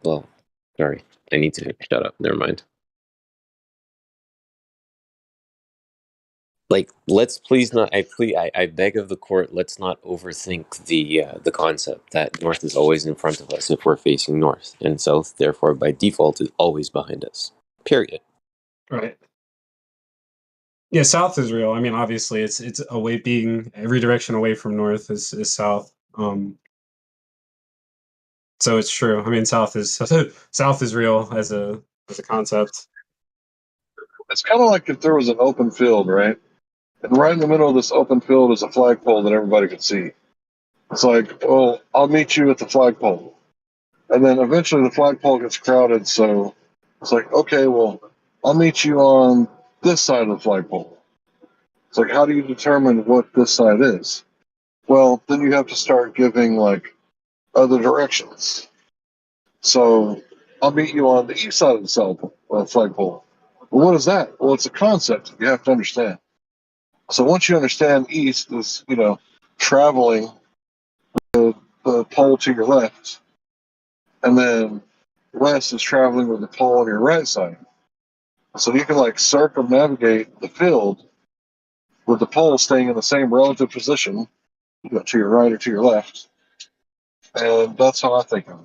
well, sorry. I need to shut up. Never mind. Like, let's please not. I beg of the court. Let's not overthink the concept that north is always in front of us if we're facing north, and south, therefore, by default, is always behind us. Period. Right. Yeah, south is real. I mean, obviously, it's away, being every direction away from north is south. So it's true. I mean, south is south is real as a concept. It's kind of like if there was an open field, right? And right in the middle of this open field is a flagpole that everybody could see. It's like, well, I'll meet you at the flagpole. And then eventually the flagpole gets crowded, so it's like, okay, well, I'll meet you on this side of the flagpole. It's like, how do you determine what this side is? Well, then you have to start giving like other directions. So I'll meet you on the east side of the flagpole. Well, what is that? Well, it's a concept you have to understand. So once you understand east is, traveling the pole to your left, and then west is traveling with the pole on your right side. So you can like circumnavigate the field with the pole staying in the same relative position, to your right or to your left. And that's how I think of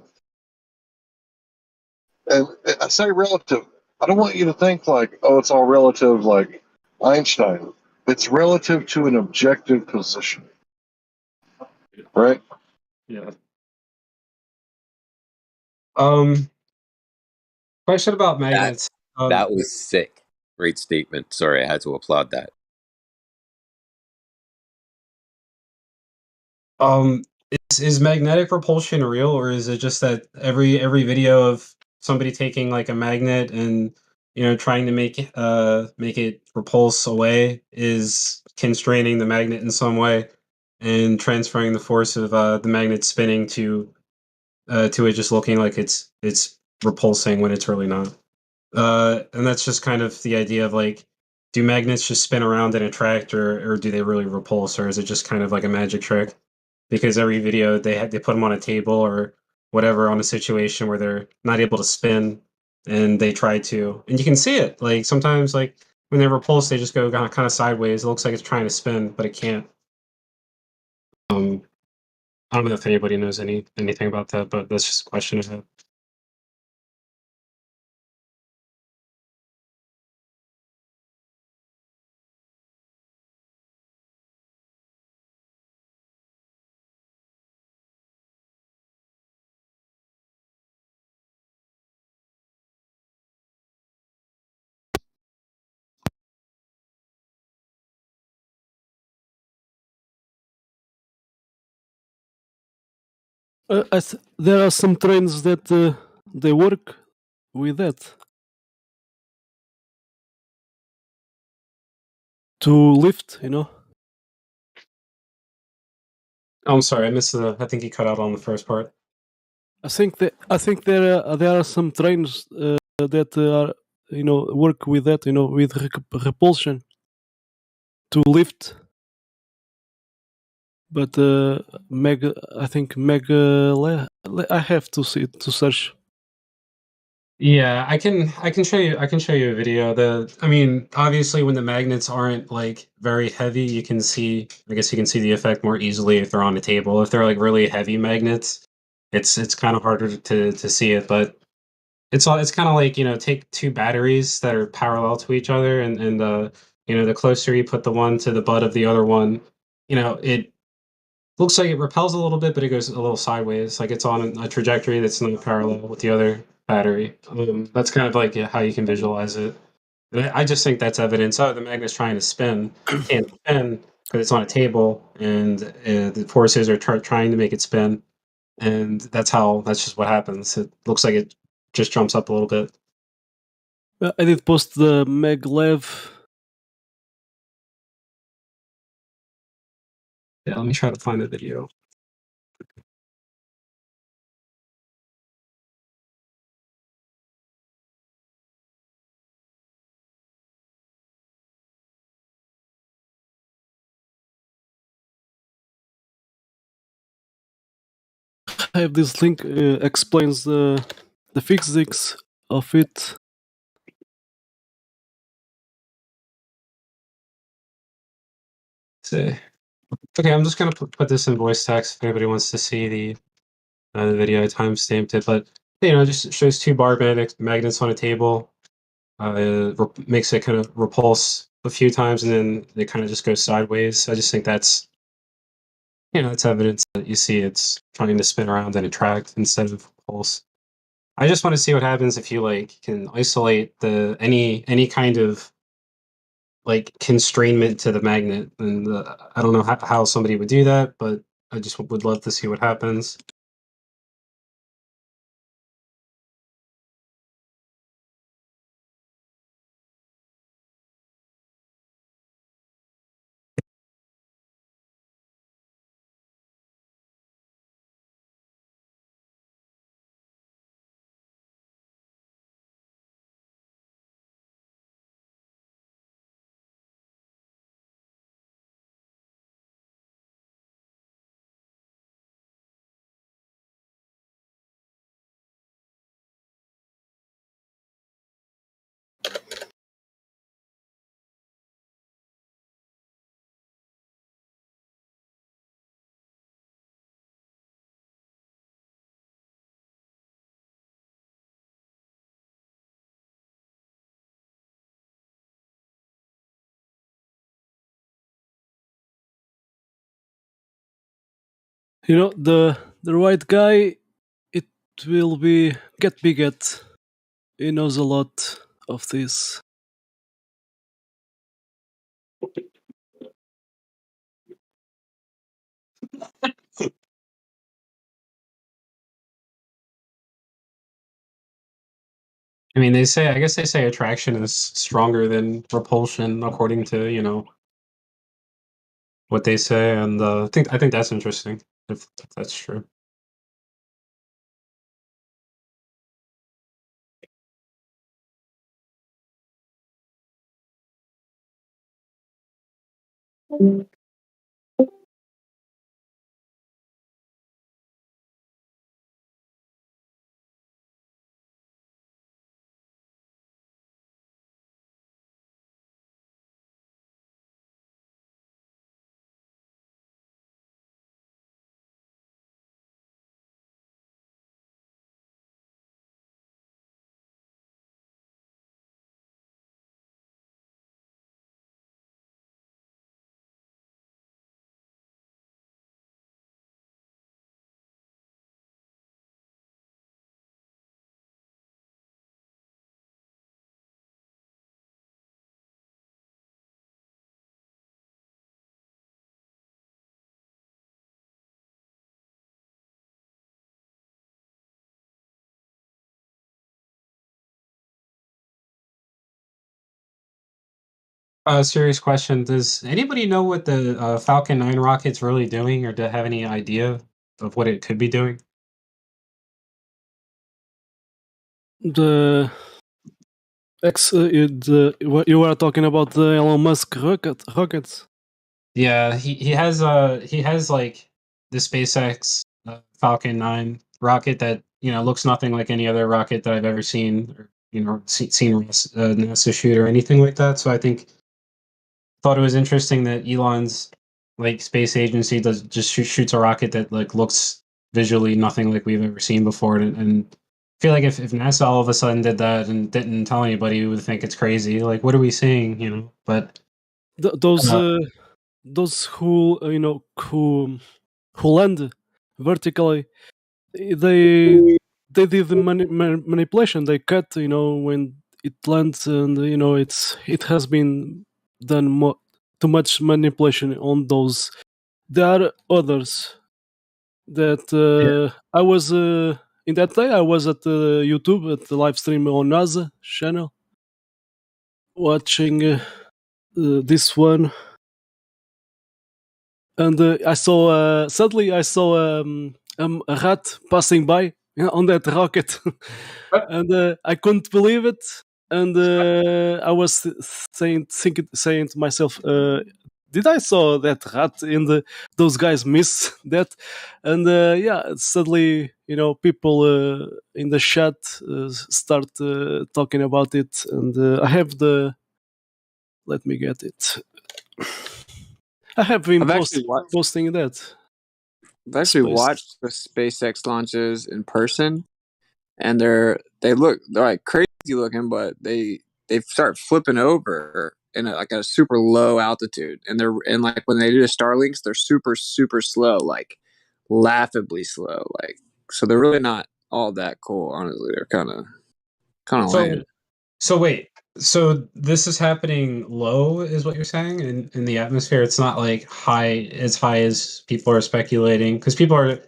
it. And I say relative. I don't want you to think like, oh, it's all relative like Einstein. It's relative to an objective position. Right? Yeah. Question about magnets. That was sick. Great statement. Sorry, I had to applaud that. Is magnetic repulsion real, or is it just that every video of somebody taking like a magnet and trying to make it repulse away is constraining the magnet in some way and transferring the force of the magnet spinning to it just looking like it's repulsing when it's really not. And that's just kind of the idea of like, do magnets just spin around and attract, or do they really repulse, or is it just kind of like a magic trick? Because every video they put them on a table or whatever on a situation where they're not able to spin, and they try to, and you can see it. Like sometimes, like when they repulse, they just go kind of sideways. It looks like it's trying to spin, but it can't. I don't know if anybody knows anything about that, but that's just a question I have. There are some trains that they work with that to lift. Oh, I'm sorry, I missed I think he cut out on the first part. I think there are some trains that are work with that with repulsion to lift. But I think I have to search. Yeah, I can show you a video. I mean, obviously when the magnets aren't like very heavy, I guess you can see the effect more easily if they're on a table. If they're like really heavy magnets, it's kind of harder to see it, but it's kind of like, take two batteries that are parallel to each other, and the closer you put the one to the butt of the other one, it looks like it repels a little bit, but it goes a little sideways, like it's on a trajectory that's not parallel with the other battery. That's kind of like how you can visualize it. And I just think that's evidence. Oh, the magnet's trying to spin, can't spin because it's on a table, and the forces are trying to make it spin, and that's just what happens. It looks like it just jumps up a little bit. I did post the maglev. Yeah, let me try to find the video. I have this link explains the physics of it. See. Okay, I'm just gonna put this in voice text if anybody wants to see the video. I timestamped it, but it just shows two bar magnets on a table. Makes it kind of repulse a few times, and then they kind of just go sideways. I just think that's it's evidence that you see it's trying to spin around and attract instead of repulse. I just want to see what happens if you like can isolate any kind of like constrainment to the magnet, and I don't know how somebody would do that, but I just would love to see what happens. You know, the right guy, it will be get Bigot. He knows a lot of this. I mean, I guess they say attraction is stronger than repulsion, according to, what they say. And I think that's interesting, if that's true. Serious question. Does anybody know what the Falcon 9 rocket's really doing, or do have any idea of what it could be doing? The what you were talking about the Elon Musk rockets. Yeah, he has like the SpaceX Falcon 9 rocket that looks nothing like any other rocket that I've ever seen, or seen NASA shoot or anything like that. So I thought it was interesting that Elon's like space agency just shoots a rocket that like looks visually nothing like we've ever seen before, and I feel like if NASA all of a sudden did that and didn't tell anybody, we would think it's crazy. Like, what are we seeing? But Those who who land vertically, they did the manipulation. They cut, when it lands, and it has been done too much manipulation on those. There are others that I was in that day. I was at YouTube at the live stream on NASA channel watching this one, and I saw suddenly I saw a rat passing by on that rocket, and I couldn't believe it. And I was saying to myself, "Did I saw that rat in those guys miss that?" And yeah, suddenly people in the chat start talking about it, and I have the. Let me get it. I have been I've actually posting that. I've actually watched the SpaceX launches in person, and they're like crazy looking, but they start flipping over in like a super low altitude, and like when they do the Starlinks, they're super slow, like laughably slow, like so they're really not all that cool. Honestly, they're kind of lame. So wait, so this is happening low, is what you're saying, in the atmosphere? It's not like high as people are speculating, because people are,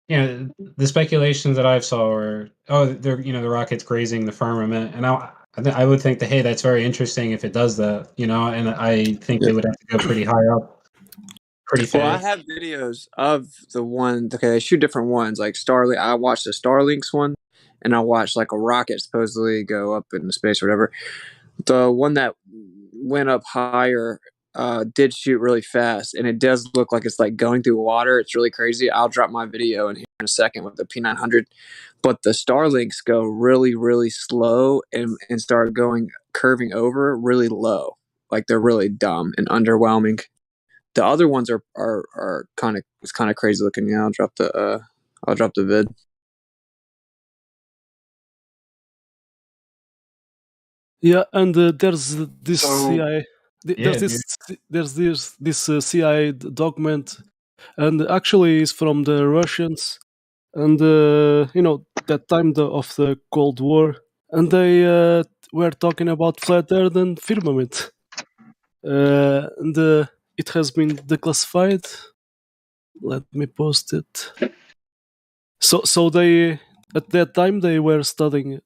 the speculations that I've saw were, they're the rocket's grazing the firmament, and I would think that, hey, that's very interesting if it does that, and I think they would have to go pretty high up, pretty fast. Well, I have videos of the one. Okay, they shoot different ones. Like Starlink, I watched the Starlinks one, and I watched like a rocket supposedly go up into space or whatever. The one that went up higher did shoot really fast, and it does look like it's like going through water. It's really crazy. I'll drop my video in here in a second with the P900. But the Starlinks go really slow and start curving over really low. Like they're really dumb and underwhelming. The other ones are kind of crazy looking. Yeah, I'll drop the vid. Yeah, and there's this CIA. There's this CIA document and actually is from the Russians, and that time of the Cold War, and they were talking about flat Earth and firmament, and it has been declassified. Let me post it. So they at that time they were studying.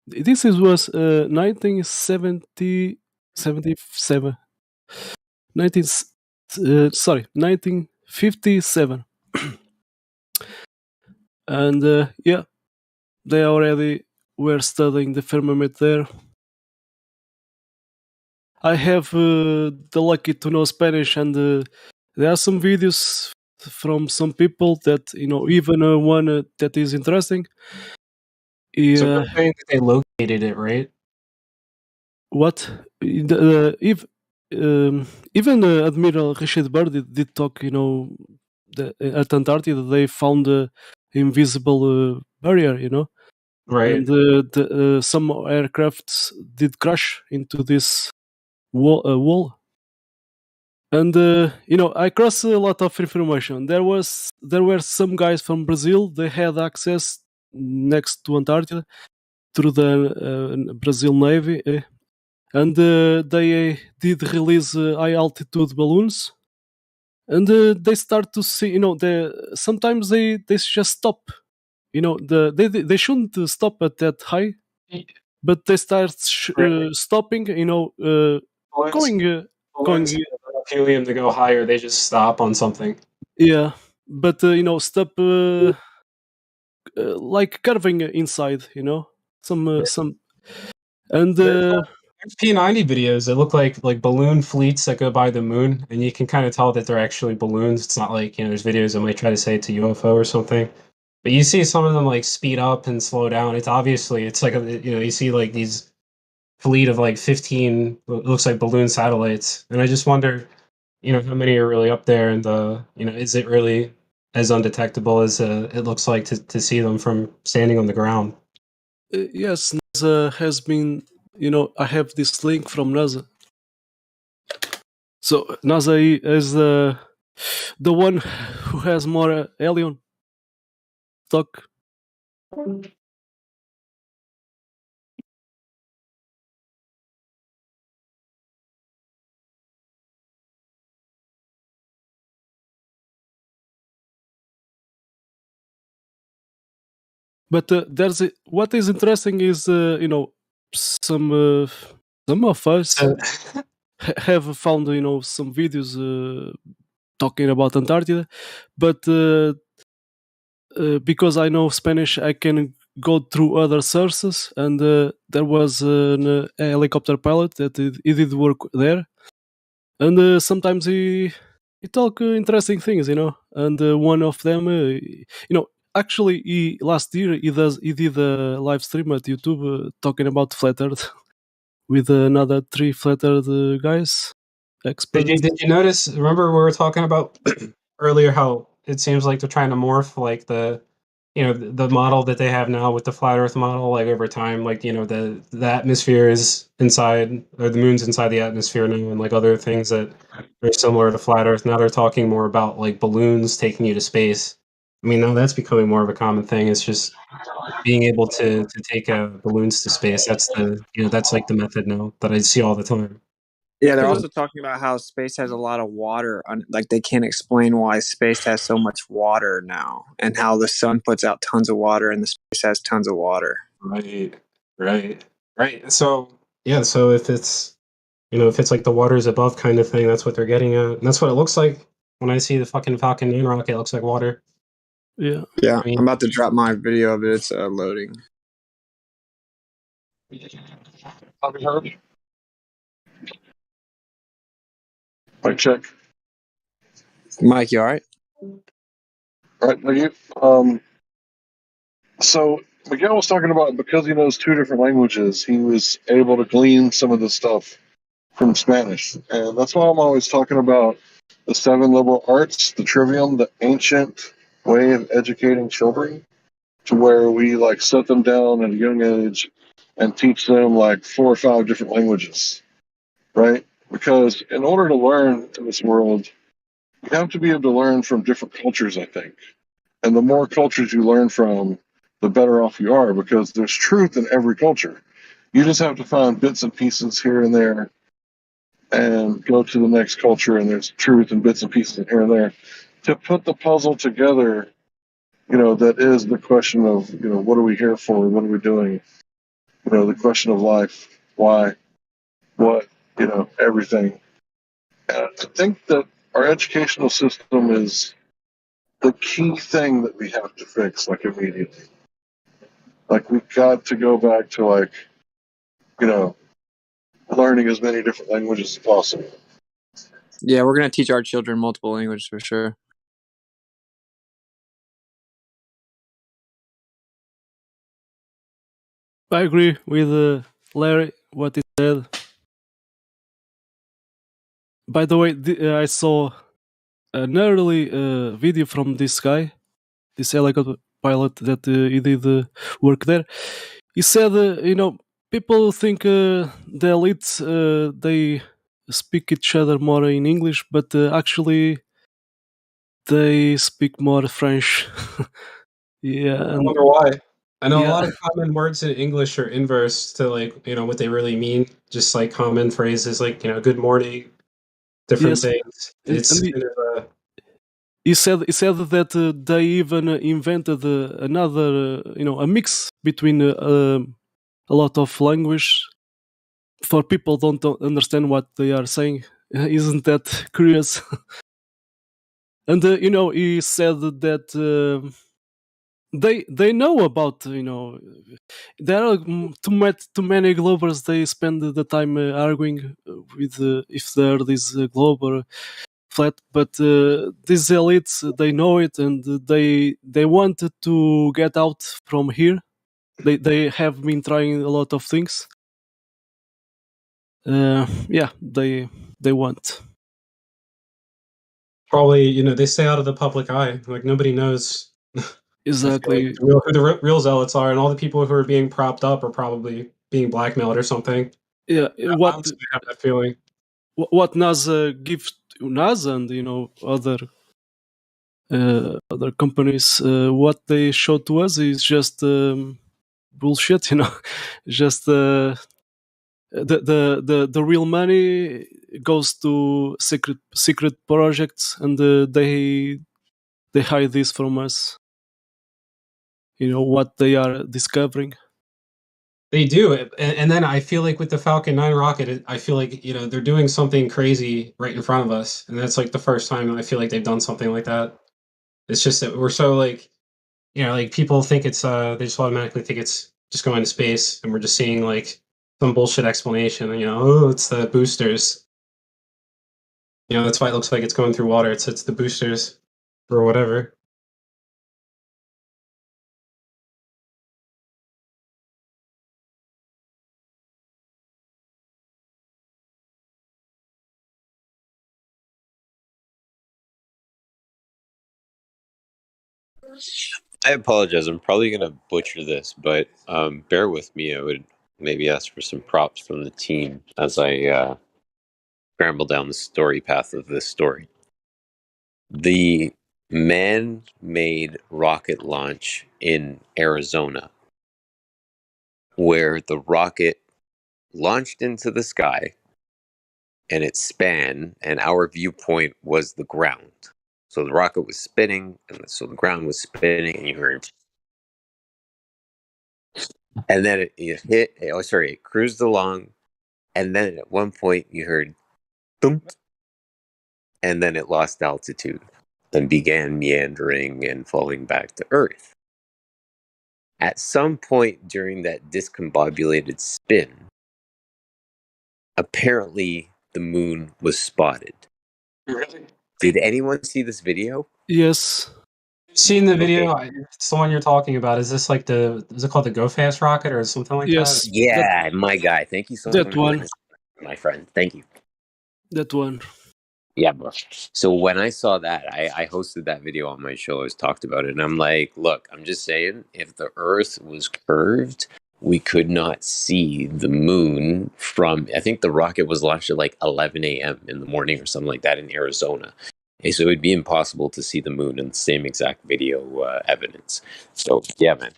This was 1977. 1957. And yeah, they already were studying the firmament there. I have the lucky to know Spanish, and there are some videos from some people that even one that is interesting. So Yeah. they're saying that they located it, right? What? If even Admiral Richard Byrd did talk, at Antarctica they found the invisible barrier, Right. and some aircrafts did crash into this wall. And I crossed a lot of information. There were some guys from Brazil. They had access next to Antarctica through the Brazil Navy, and they did release high altitude balloons, and they start to see. Sometimes they just stop. They shouldn't stop at that high, but they start stopping. Going. Going. Balloons have enough helium to go higher. They just stop on something. Yeah, but stop like curving inside, some and There's P90 videos that look like balloon fleets that go by the moon, and you can kind of tell that they're actually balloons. It's not like there's videos that might try to say it's a UFO or something, but you see some of them like speed up and slow down. It's obviously it's like you see like these fleet of like 15 it looks like balloon satellites, and I just wonder how many are really up there, and is it really as undetectable as it looks like to see them from standing on the ground? yes, NASA has been. I have this link from NASA. So NASA is the one who has more alien stock. But there's what is interesting is some of us have found some videos talking about Antarctica, but because I know Spanish, I can go through other sources, and there was a helicopter pilot that he did work there, and sometimes he talk interesting things, and one of them, actually, last year he did a live stream at YouTube talking about flat Earth with another 3 flat Earth guys, experts. Did you notice? Remember we were talking about earlier how it seems like they're trying to morph like the model that they have now with the flat Earth model, like over time, like the atmosphere is inside, or the moon's inside the atmosphere now, and like other things that are similar to flat Earth. Now they're talking more about like balloons taking you to space. I mean, now that's becoming more of a common thing. It's just being able to take balloons to space. That's that's like the method now that I see all the time. Yeah, they're also talking about how space has a lot of water. Like they can't explain why space has so much water now, and how the sun puts out tons of water and the space has tons of water. Right. So yeah, so if it's if it's like the water's above kind of thing, that's what they're getting at, and that's what it looks like when I see the fucking Falcon 9 rocket. It looks like water. Yeah. Yeah, I'm about to drop my video of it. It's loading. Have you heard? Mic check. Mike, you all right? Right, Miguel. So Miguel was talking about because he knows 2 different languages, he was able to glean some of the stuff from Spanish, and that's why I'm always talking about the 7 liberal arts, the trivium, the ancient way of educating children, to where we like set them down at a young age and teach them like 4 or 5 different languages, right? Because in order to learn in this world, You have to be able to learn from different cultures, I think. And the more cultures you learn from, the better off you are, because there's truth in every culture. You just have to find bits and pieces here and there and go to the next culture, and there's truth and bits and pieces here and there to put the puzzle together. That is the question of, what are we here for? What are we doing? The question of life, why, what, everything. And I think that our educational system is the key thing that we have to fix, like, immediately. Like, we got to go back to, like, learning as many different languages as possible. Yeah, we're gonna teach our children multiple languages for sure. I agree with Larry what he said. By the way, I saw an early video from this guy, this helicopter pilot that he did work there. He said, people think the elites they speak each other more in English, but actually they speak more French. Yeah, I and wonder why. I know a yeah, lot of common words in English are inverse to like, what they really mean. Just like common phrases like, good morning, different yes, things. It's and kind of he said that they even invented another, a mix between a lot of language for people don't understand what they are saying. Isn't that curious? And he said that they know about there are too many globers. They spend the time arguing with if the earth is globe or flat, but these elites they know it, and they wanted to get out from here. They have been trying a lot of things. Yeah, they want. probably, they stay out of the public eye. Like nobody knows. I feel like Exactly. who the real zealots are, and all the people who are being propped up are probably being blackmailed or something. Yeah, I honestly have that feeling. what NASA gives to NASA and other companies, what they show to us is just bullshit. Just the real money goes to secret projects, and they hide this from us. What they are discovering. They do, and then I feel like with the Falcon 9 rocket, I feel like they're doing something crazy right in front of us, and that's like the first time I feel like they've done something like that. It's just that we're so like, like people think it's they just automatically think it's just going to space, and we're just seeing like some bullshit explanation. Oh, it's the boosters. That's why it looks like it's going through water. It's the boosters or whatever. I apologize. I'm probably going to butcher this, but bear with me. I would maybe ask for some props from the team as I scramble down the story path of this story. The man-made rocket launch in Arizona, where the rocket launched into the sky and it span, and our viewpoint was the ground. So the rocket was spinning, and so the ground was spinning, and you heard. And then it hit. Oh, sorry, it cruised along, and then at one point you heard thump, and then it lost altitude and began meandering and falling back to Earth. At some point during that discombobulated spin, apparently the moon was spotted. Really? Did anyone see this video? Yes. Seen the video? Okay. It's the one you're talking about. Is this like is it called the Go Fast rocket or something like that? Yes. Yeah, my guy. Thank you so That one. much, my friend. Thank you. That one. Yeah, bro. So when I saw that, I hosted that video on my show. I talked about it, and I'm like, look, I'm just saying, if the Earth was curved, we could not see the moon from. I think the rocket was launched at like 11 a.m. in the morning or something like that in Arizona. Okay, so it would be impossible to see the moon in the same exact video evidence. So yeah, man.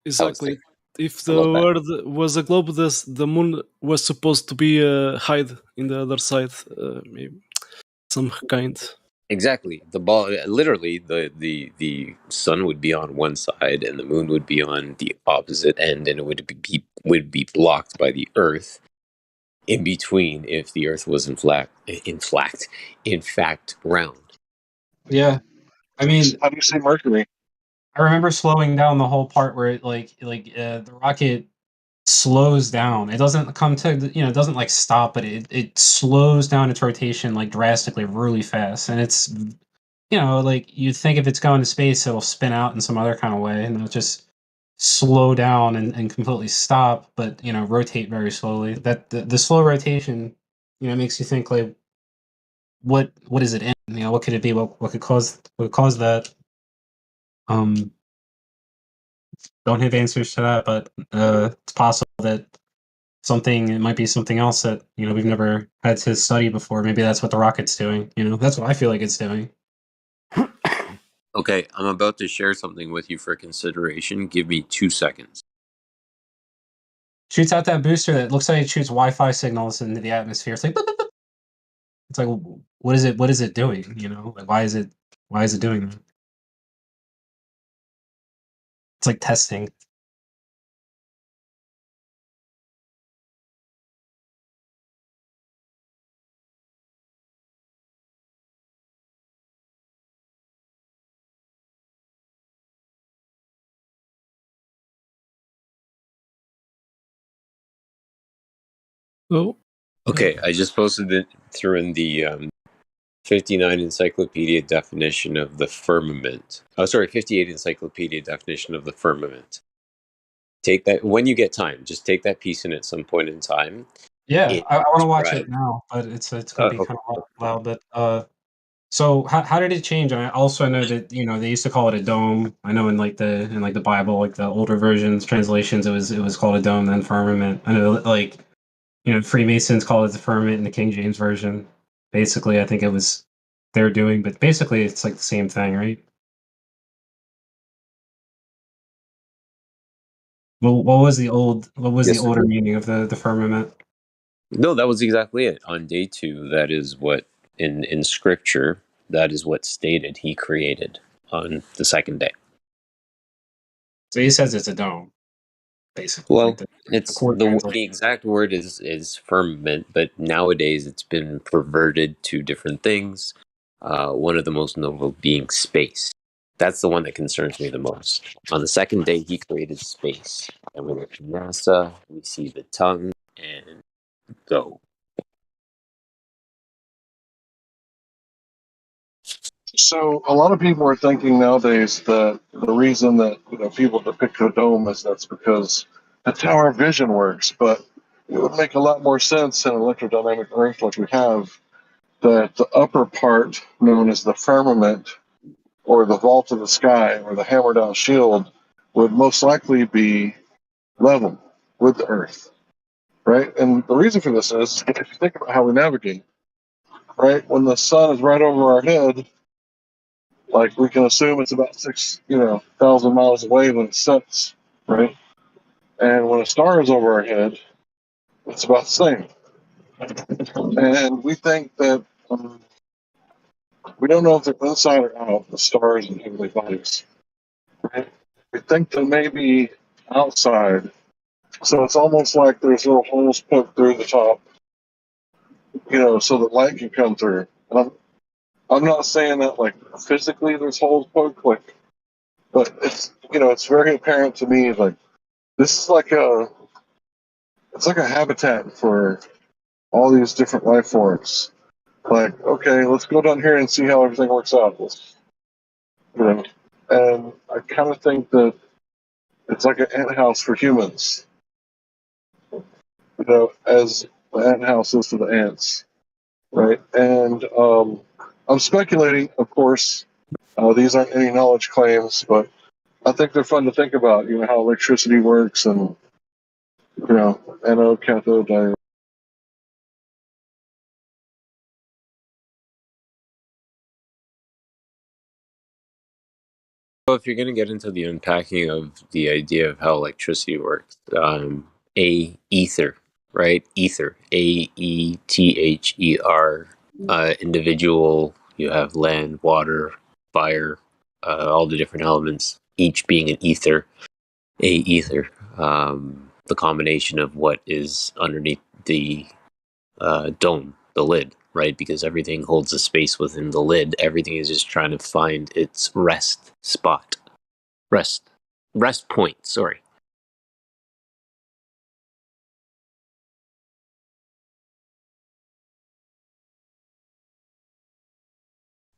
Exactly. If I the love that. Earth was a globe, the moon was supposed to be hide in the other side, maybe some kind. Exactly. The ball, literally, the sun would be on one side and the moon would be on the opposite end, and it would be blocked by the Earth in between if the Earth was in fact round. Yeah, I mean, How do you say Mercury? I remember slowing down the whole part where it the rocket slows down. It doesn't come to it doesn't like stop, but it slows down its rotation like drastically, really fast, and it's like you'd think if it's going to space, it'll spin out in some other kind of way, and it'll just slow down and completely stop, but rotate very slowly. That the slow rotation, makes you think like what is it in? What could it be? What could cause that? Um, don't have answers to that, but it's possible that it might be something else that we've never had to study before. Maybe that's what the rocket's doing. That's what I feel like it's doing. Okay, I'm about to share something with you for consideration. Give me 2 seconds. Shoots out that booster that looks like it shoots Wi-Fi signals into the atmosphere. It's like boop, boop, boop. It's like what is it? What is it doing? Like why is it doing that? It's like testing. Oh. Okay, I just posted it through in the 59 encyclopedia definition of the firmament. Oh, sorry, 58 encyclopedia definition of the firmament. Take that when you get time. Just take that piece in at some point in time. Yeah, I want to watch it describe- now, but it's going to be okay. kind of loud. But so how did it change? I also know that they used to call it a dome. I know in the Bible, like the older versions, translations, it was called a dome, then firmament. I know Freemasons call it the firmament in the King James version. Basically, I think it was they're doing, but basically it's like the same thing, right? Well, what was the Yes, sir. older meaning of the firmament? No, that was exactly it. On day 2, that is what in scripture, that is what stated he created on the second day. So he says it's a dome, basically. Well, Like the it's core translation. the exact word is firmament, but nowadays it's been perverted to different things. One of the most notable being space. That's the one that concerns me the most. On the second day, he created space, and we look at NASA. We see the tongue and go. So a lot of people are thinking nowadays that the reason that people depict a dome is that's because that's how our vision works. But it would make a lot more sense in an electrodynamic Earth like we have that the upper part, known as the firmament or the vault of the sky or the hammer down shield, would most likely be level with the Earth, right? And the reason for this is if you think about how we navigate, right? When the sun is right over our head, like we can assume it's about 6,000 miles away when it sets, right? And when a star is over our head, it's about the same. And we think that we don't know if they're inside or out, the stars and heavenly bodies. Right? We think they may be outside. So it's almost like there's little holes poked through the top, so that light can come through. And I'm not saying that like physically there's holes poked, but it's very apparent to me like this is like it's like a habitat for all these different life forms. Like, okay, let's go down here and see how everything works out. And I kind of think that it's like an ant house for humans, as the ant house is to the ants, right? And I'm speculating, of course. These aren't any knowledge claims, but I think they're fun to think about. How electricity works, and anode, cathode, diode. Well, if you're going to get into the unpacking of the idea of how electricity works, ether, right? Ether, AETHER, individual, you have land, water, fire, all the different elements, each being an ether, ether, the combination of what is underneath the dome, the lid, right? Because everything holds a space within the lid. Everything is just trying to find its rest spot. Rest point, sorry.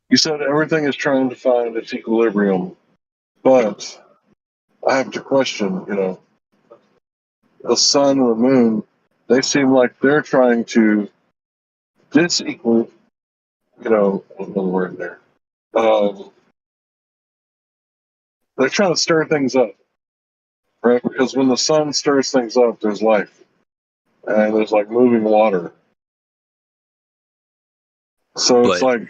You said everything is trying to find its equilibrium, but I have to question, the sun or the moon, they seem like they're trying to disequal, what's the word there? They're trying to stir things up, right? Because when the sun stirs things up, there's life, and there's like moving water. So it's like,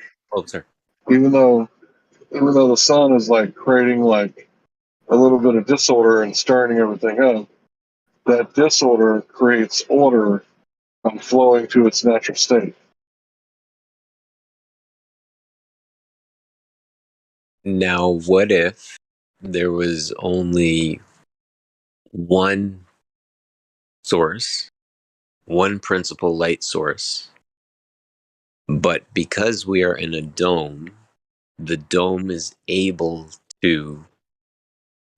even though the sun is like creating like a little bit of disorder and stirring everything up, that disorder creates order flowing to its natural state. Now, what if there was only one source, one principal light source, but because we are in a dome, the dome is able to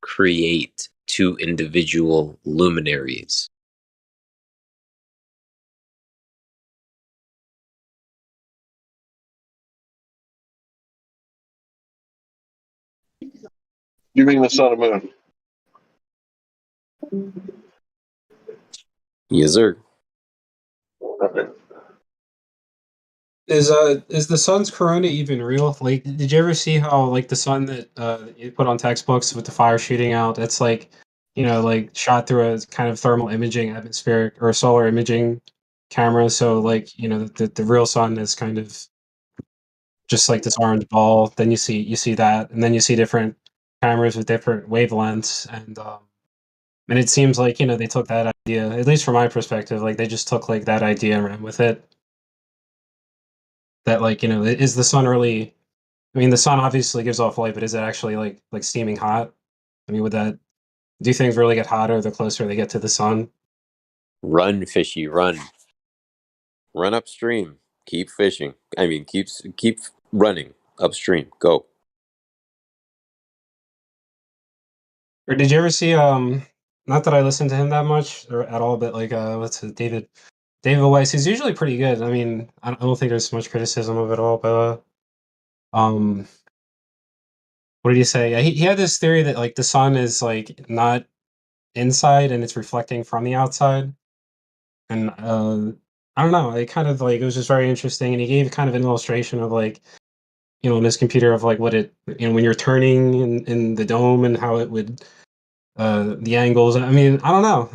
create two individual luminaries? You mean the sun and moon? Yes, sir. Okay. Is the sun's corona even real? Like, did you ever see how like the sun that you put on textbooks with the fire shooting out? It's like, like shot through a kind of thermal imaging atmospheric or solar imaging camera. So like, the real sun is kind of just like this orange ball. Then you see that, and then you see different cameras with different wavelengths, and it seems like they took that idea, at least from my perspective, like they just took like that idea and ran with it. That like is the sun really? I mean, the sun obviously gives off light, but is it actually like steaming hot? I mean, do things really get hotter the closer they get to the sun? Run, fishy, run. Run upstream. Keep fishing. I mean, keep running upstream. Go. Or did you ever see not that I listen to him that much or at all, but like what's it, David Weiss? He's usually pretty good. I mean, I don't think there's much criticism of it all, but what did he say? Yeah, he had this theory that like the sun is like not inside and it's reflecting from the outside. And I don't know, it kind of like it was just very interesting, and he gave kind of an illustration of like in his computer of like what it when you're turning in the dome and how it would the angles. I mean, I don't know.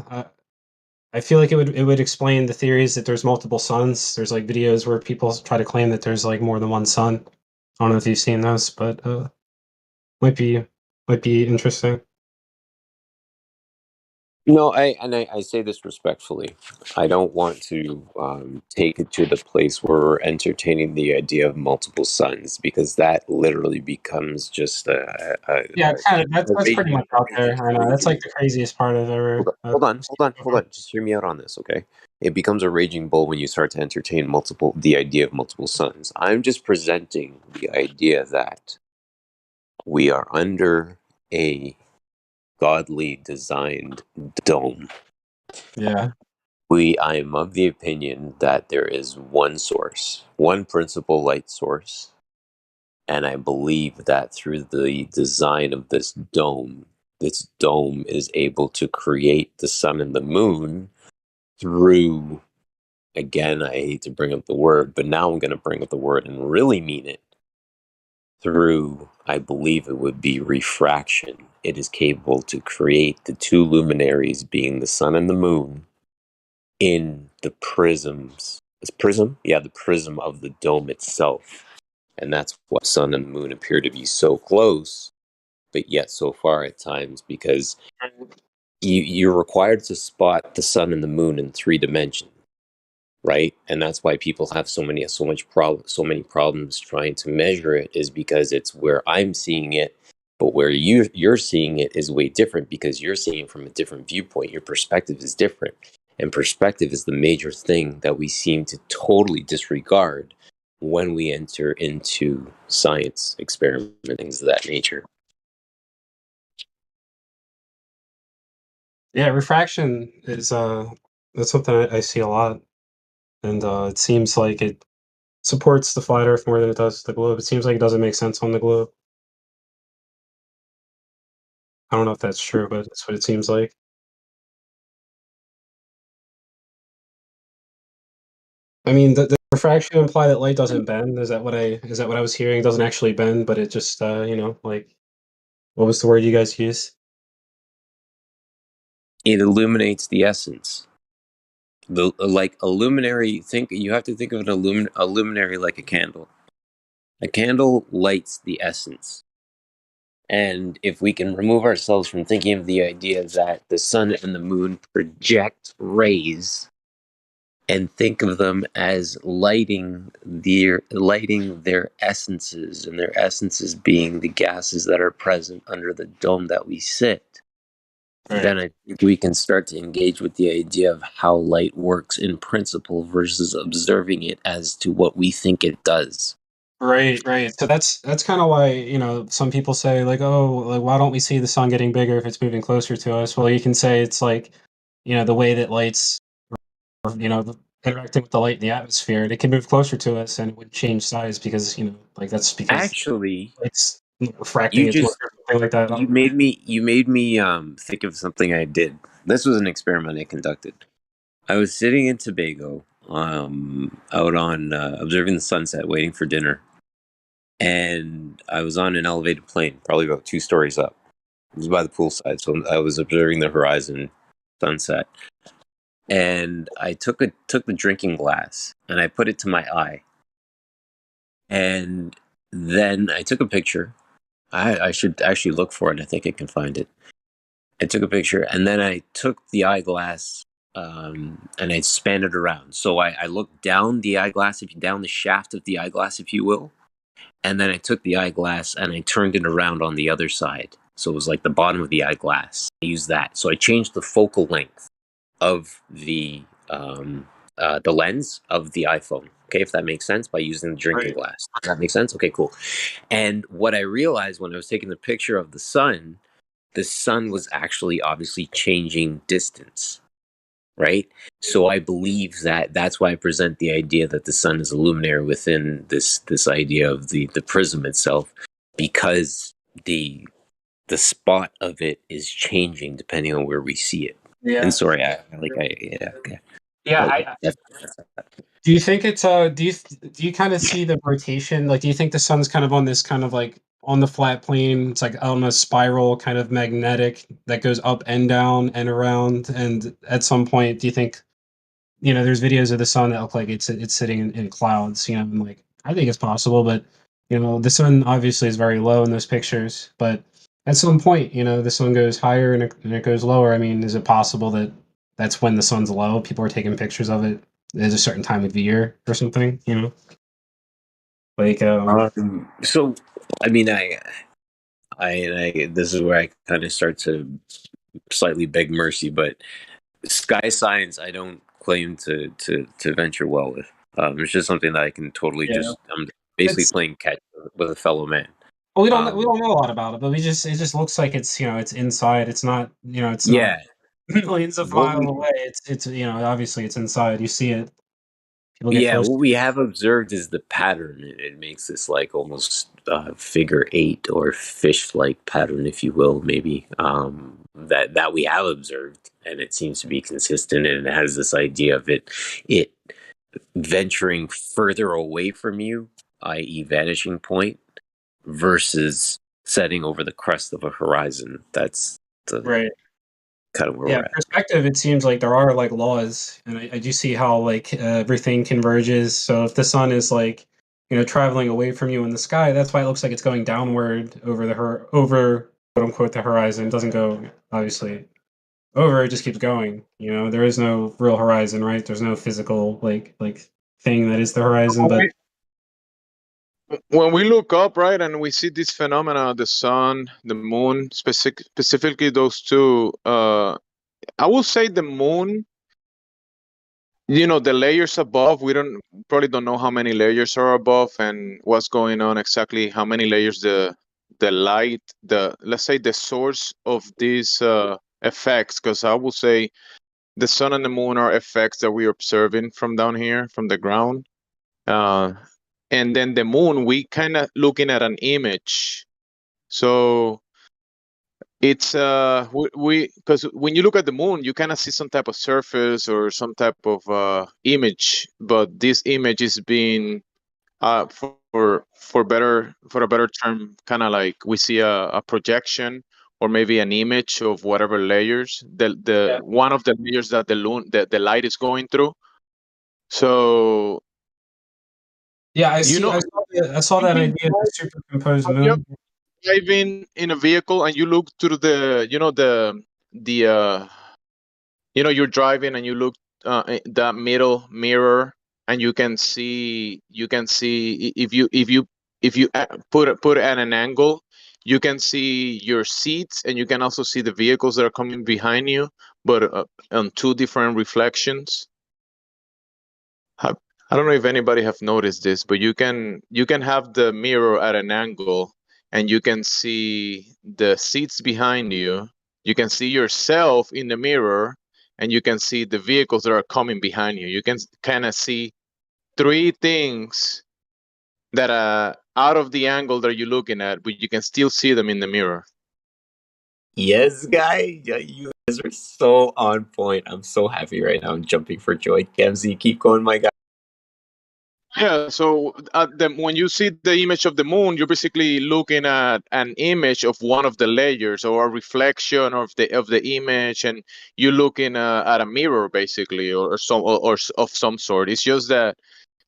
I feel like it would explain the theories that there's multiple suns. There's like videos where people try to claim that there's like more than one sun. I don't know if you've seen those, but might be might be interesting. No, I say this respectfully. I don't want to take it to the place where we're entertaining the idea of multiple suns, because that literally becomes just Yeah, kind of. That's a that's pretty raging, much out there. I know that's like the craziest part I've ever. hold on. Just hear me out on this, okay? It becomes a raging bull when you start to entertain the idea of multiple suns. I'm just presenting the idea that we are under a godly designed dome. Yeah. I am of the opinion that there is one source, one principal light source, and I believe that through the design of this dome is able to create the sun and the moon through, again, I hate to bring up the word, but now I'm going to bring up the word and really mean it. Through, I believe it would be refraction. It is capable to create the two luminaries, being the sun and the moon, in the prisms. Is prism? Yeah, the prism of the dome itself. And that's why sun and moon appear to be so close, it yet so far at times, because you're required to spot the sun and the moon in 3 dimensions, right? And that's why people have so many problems trying to measure it, is because it's where I'm seeing it, but where you're seeing it is way different, because you're seeing it from a different viewpoint. Your perspective is different, and perspective is the major thing that we seem to totally disregard when we enter into science experiments and things of that nature. Yeah, refraction is that's something I see a lot, and it seems like it supports the flat Earth more than it does the globe. It seems like it doesn't make sense on the globe. I don't know if that's true, but that's what it seems like. I mean, the refraction imply that light doesn't bend. Is that what I was hearing? It doesn't actually bend, but it just like, what was the word you guys used? It illuminates the essence. Like a luminary, you have to think of a luminary like a candle. A candle lights the essence. And if we can remove ourselves from thinking of the idea that the sun and the moon project rays, and think of them as lighting their essences, and their essences being the gases that are present under the dome that we sit, then I think we can start to engage with the idea of how light works in principle versus observing it as to what we think it does. Right. So that's kind of why, some people say like, oh, like, why don't we see the sun getting bigger if it's moving closer to us? Well, you can say it's like, the way that light's, interacting with the light in the atmosphere, it can move closer to us and it would change size because, like that's because Actually, it's refracting you its work just or something like that. you made me think of something I did. This was an experiment I conducted. I was sitting in Tobago, out on observing the sunset, waiting for dinner, and I was on an elevated plane, probably about 2 stories up. It was by the poolside, so I was observing the horizon sunset. And I took the drinking glass and I put it to my eye, and then I took a picture. I should actually look for it. I think I can find it. I took a picture, and then I took the eyeglass, and I span it around. So I looked down the eyeglass, down the shaft of the eyeglass, if you will, and then I took the eyeglass and I turned it around on the other side. So it was like the bottom of the eyeglass. I used that. So I changed the focal length of the lens of the iPhone. Okay, if that makes sense, by using the drinking glass. Does that make sense? Okay, cool. And what I realized when I was taking the picture of the sun was actually obviously changing distance, right? So I believe that that's why I present the idea that the sun is a luminary within this idea of the prism itself, because the spot of it is changing depending on where we see it. Yeah. And sorry, okay. Yeah, do you think it's do you kind of see the rotation? Like, do you think the sun's kind of on this kind of like on the flat plane? It's like on a spiral kind of magnetic that goes up and down and around. And at some point, do you think, there's videos of the sun that look like it's sitting in clouds? And like I think it's possible, but the sun obviously is very low in those pictures. But at some point, the sun goes higher and it goes lower. I mean, is it possible that that's when the sun's low? People are taking pictures of it. There's a certain time of the year or something, like so I mean, I this is where I kind of start to slightly beg mercy, but sky science I don't claim to venture well with. It's just something that I can totally I'm basically playing catch with a fellow man. Well, we don't know a lot about it, but it just looks like it's it's inside. It's not it's not millions of miles away. It's obviously it's inside. You see it. People get close. What we have observed is the pattern. It makes this like almost figure 8 or fish-like pattern, if you will, maybe, that we have observed, and it seems to be consistent. And it has this idea of it venturing further away from you, i.e., vanishing point, versus setting over the crest of a horizon. That's right. Kind of where we're at. Perspective, it seems like there are like laws, and I do see how like everything converges. So if the sun is like traveling away from you in the sky, that's why it looks like it's going downward over unquote the horizon. It doesn't go obviously over, it just keeps going. You know, there is no real horizon, right? There's no physical like thing that is the horizon, but When we look up, right, and we see this phenomena, the sun, the moon, specifically those two, I will say the moon, you know, the layers above, we probably don't know how many layers are above and what's going on exactly, how many layers the light, let's say the source of these effects, because I will say the sun and the moon are effects that we're observing from down here, from the ground. And then the moon, we kind of looking at an image. So it's we because when you look at the moon, you kind of see some type of surface or some type of image, but this image is being for a better term, kind of like we see a projection or maybe an image of whatever layers the one of the layers that the light is going through. So yeah, I you see. know, I saw that idea of the superimposed moon. driving in a vehicle and you look through the the you know, you're driving and you look that middle mirror and you can see if you put it at an angle, you can see your seats and you can also see the vehicles that are coming behind you, but on two different reflections. I don't know if anybody have noticed this, but you can have the mirror at an angle and you can see the seats behind you. You can see yourself in the mirror and you can see the vehicles that are coming behind you. You can kind of see three things that are out of the angle that you're looking at, but you can still see them in the mirror. Yes, guy. Yeah, you guys are so on point. I'm so happy right now. I'm jumping for joy. Kemsy, keep going, my guy. Yeah, so when you see the image of the moon, you're basically looking at an image of one of the layers or a reflection of the image, and you're looking at a mirror basically, or of some sort. It's just that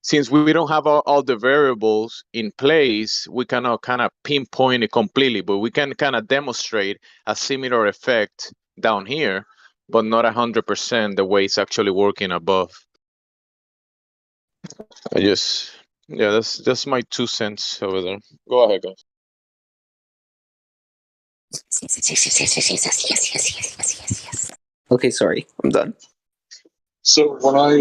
since we don't have all the variables in place, we cannot kind of pinpoint it completely, but we can kind of demonstrate a similar effect down here, but not 100% the way it's actually working above. That's my 2 cents over there. Go ahead, guys. Yes. Okay, sorry, I'm done. So when I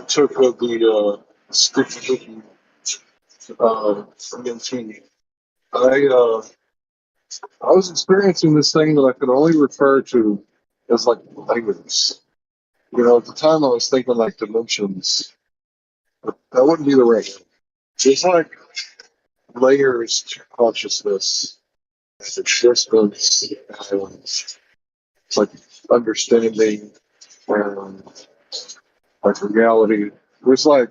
took the sticky EMT, I was experiencing this thing that I could only refer to as like layers. You know, at the time I was thinking like dimensions. That wouldn't be the right one. Just like layers to consciousness, existence, and like understanding and like reality. There's like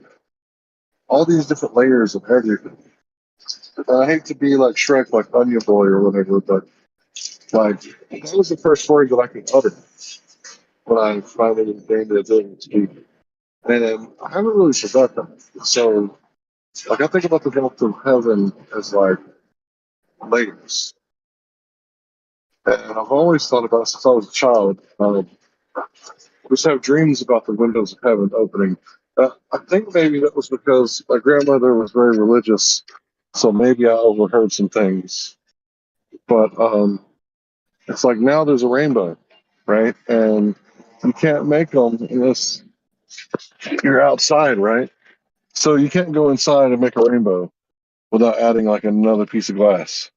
all these different layers of everything. And I hate to be like Shrek, like Onion Boy or whatever, but like that was the first word that I could utter when I finally gained the ability to speak. And I haven't really forgot that. So like I think about the depth of heaven as like layers. And I've always thought about it since I was a child. I used to have dreams about the windows of heaven opening. I think maybe that was because my grandmother was very religious, so maybe I overheard some things. But it's like now there's a rainbow, right? And you can't make them unless you're outside, right? So you can't go inside and make a rainbow without adding like another piece of glass.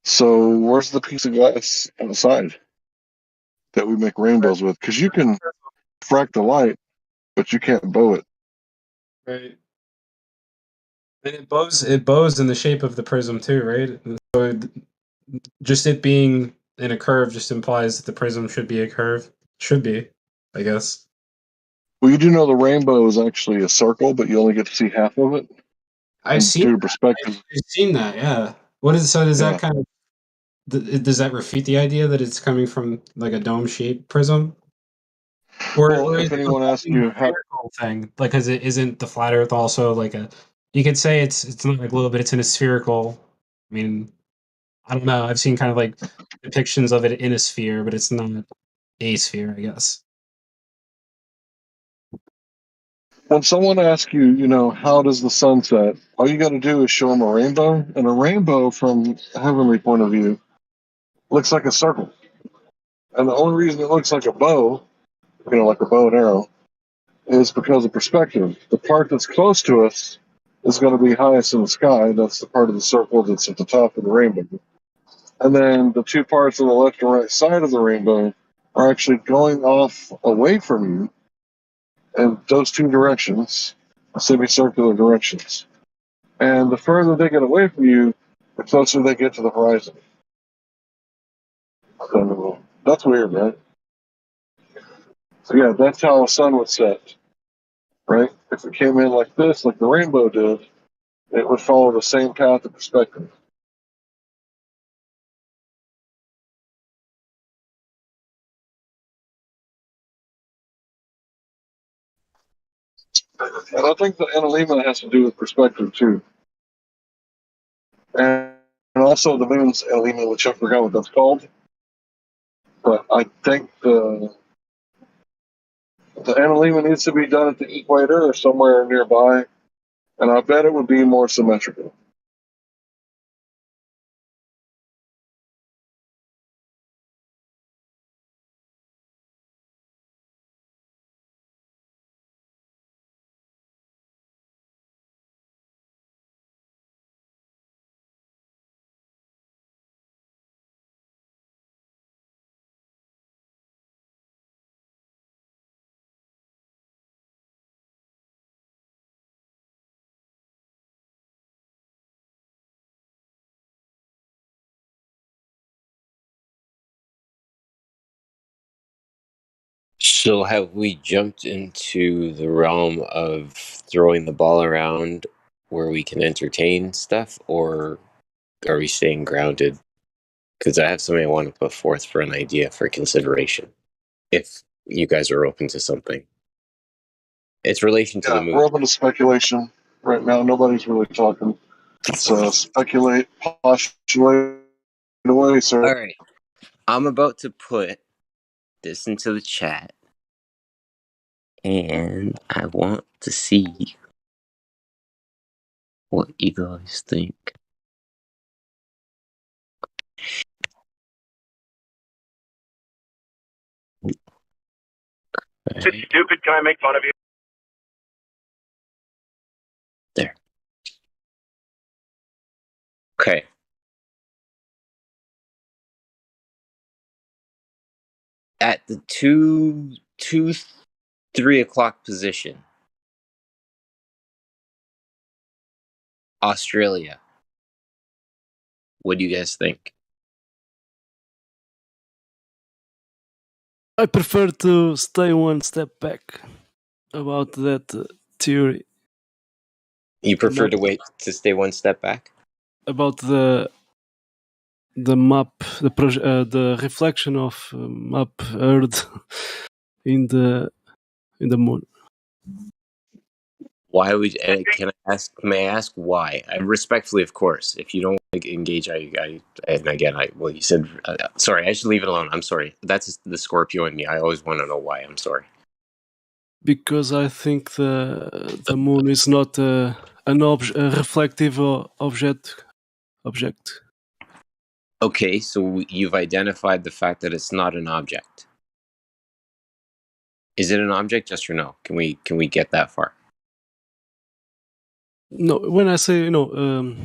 So where's the piece of glass outside that we make rainbows with? Because you can frack the light, but you can't bow it. Right. And it bows in the shape of the prism too, right? So just it being in a curve just implies that the prism should be a curve. Should be, I guess. Well, you do know the rainbow is actually a circle, but you only get to see half of it. I've seen perspective. I've seen that, yeah. What is so does Yeah. that kind of does that refute the idea that it's coming from like a dome shaped prism? Or if anyone asks you how thing, like, because it isn't the flat Earth also like a? You could say it's not like a little bit. It's in a spherical. I mean, I don't know. I've seen kind of like depictions of it in a sphere, but it's not a sphere, I guess. When someone asks you, you know, how does the sun set? All you got to do is show them a rainbow, and a rainbow from a heavenly point of view looks like a circle. And the only reason it looks like a bow, you know, like a bow and arrow, is because of perspective. The part that's close to us is going to be highest in the sky. That's the part of the circle that's at the top of the rainbow. And then the two parts on the left and right side of the rainbow are actually going off away from you in those two directions, semicircular directions. And the further they get away from you, the closer they get to the horizon. So that's weird, right? So yeah, that's how a sun would set, right? If it came in like this, like the rainbow did, it would follow the same path of perspective. And I think the analemma has to do with perspective too. And also the moon's analemma, which I forgot what that's called. But I think the analemma needs to be done at the equator or somewhere nearby. And I bet it would be more symmetrical. So have we jumped into the realm of throwing the ball around where we can entertain stuff, or are we staying grounded? Because I have something I want to put forth for an idea for consideration, if you guys are open to something. It's relation to the Yeah, moon. we're open to speculation right now. Nobody's really talking. So speculate, postulate away, sir. All right. I'm about to put this into the chat, and I want to see what you guys think. Is it stupid? Can I make fun of you? There. Okay. At the 3 o'clock position, Australia. What do you guys think? I prefer to stay one step back about that theory. You prefer to wait to stay one step back? About the map, the reflection of map Earth in the moon. Why would? Can I ask? May I ask why? I respectfully, of course. If you don't engage, and again, well, you said sorry. I should leave it alone. I'm sorry. That's the Scorpio in me. I always want to know why. I'm sorry. Because I think the moon is not a reflective object. Okay, so you've identified the fact that it's not an object. Is it an object? Yes or no? Can we get that far? No, when I say imagine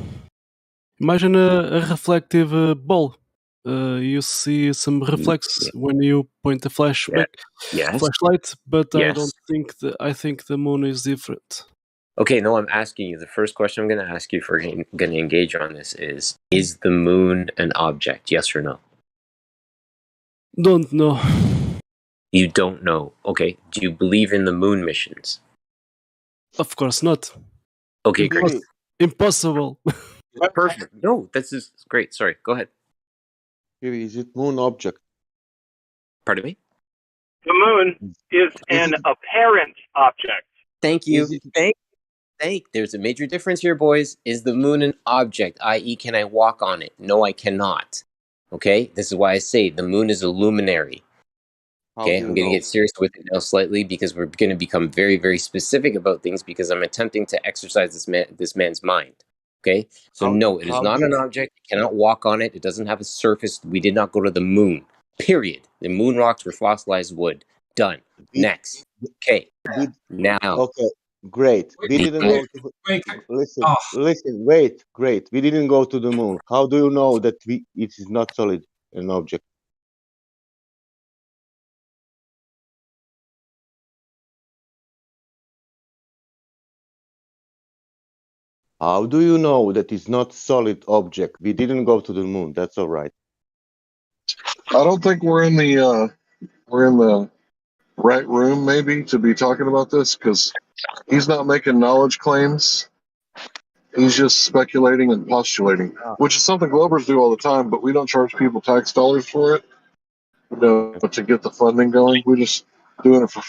a reflective ball. You see some reflex when you point the flashlight, but I don't think I think the moon is different. Okay, no, I'm asking you. The first question I'm going to ask you for going to engage on this is the moon an object? Yes or no? Don't know. You don't know. Okay. Do you believe in the moon missions? Of course not. Okay, great. Impossible. Perfect. No, this is great. Sorry, go ahead. Is it moon object? Pardon me? The moon is an apparent object. Thank you. saying. There's a major difference here, boys. Is the moon an object, i.e., can I walk on it? No, I cannot. Okay? This is why I say the moon is a luminary. Okay, I'm going to get serious with it now slightly because we're going to become very, very specific about things because I'm attempting to exercise this man's mind. Okay, so no, it is not an object. You cannot walk on it. It doesn't have a surface. We did not go to the moon. Period. The moon rocks were fossilized wood. Done. Next. Okay. Now. Okay, great. We didn't go to listen, wait, great. We didn't go to the moon. How do you know that it is not solid, an object? How do you know that it's not solid object? We didn't go to the moon. That's all right. I don't think we're in the right room maybe to be talking about this because he's not making knowledge claims. He's just speculating and postulating, which is something Globers do all the time, but we don't charge people tax dollars for it. To get the funding going. We're just doing it for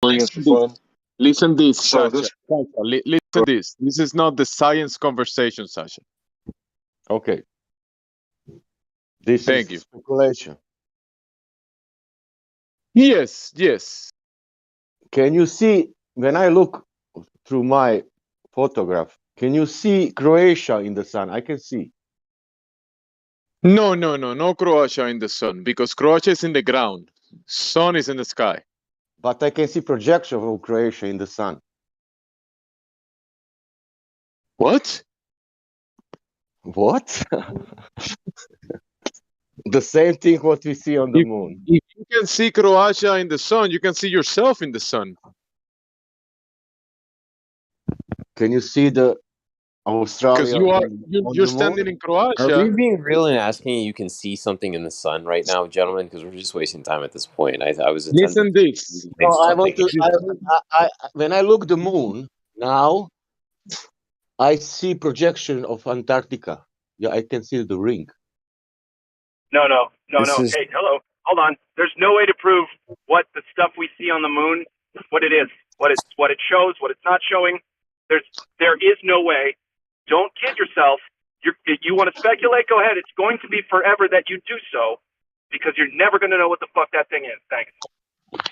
free and for fun. Listen this, So Sasha. Listen this. This is not the science conversation, Sasha. Okay. This Thank is you. speculation. Yes, yes. Can you see, when I look through my photograph, can you see Croatia in the sun? I can see. No Croatia in the sun because Croatia is in the ground. Sun is in the sky. But I can see projection of Croatia in the sun. What? What? The same thing what we see on the moon. If you can see Croatia in the sun, you can see yourself in the sun. Can you see the Australia? Because you're standing in Croatia. Are we being real and asking you can see something in the sun right now, gentlemen? Because we're just wasting time at this point. I was Listen this. No, I want to. When I look the moon now, I see projection of Antarctica. Yeah, I can see the ring. No. This is- Hey, hello. Hold on. There's no way to prove what the stuff we see on the moon, what it is, what it shows, what it's not showing. There is no way. Don't kid yourself. You want to speculate? Go ahead. It's going to be forever that you do so, because you're never going to know what the fuck that thing is. Thanks.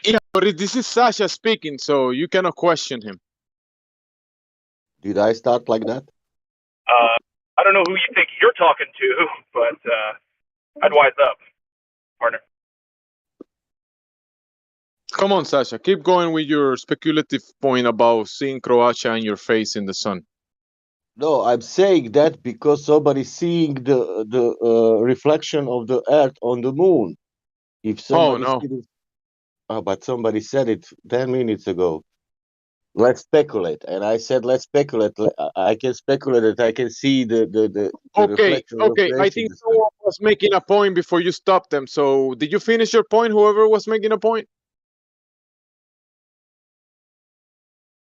Yeah, but this is Sasha speaking, so you cannot question him. Did I start like that? I don't know who you think you're talking to, but I'd wise up, partner. Come on, Sasha. Keep going with your speculative point about seeing Croatia and your face in the sun. No, I'm saying that because somebody's seeing the reflection of the Earth on the moon. If somebody no. sees it, but somebody said it 10 minutes ago. Let's speculate, and I said let's speculate. I can speculate that I can see the reflection. Okay. I think someone was making a point before you stopped them. So, did you finish your point? Whoever was making a point.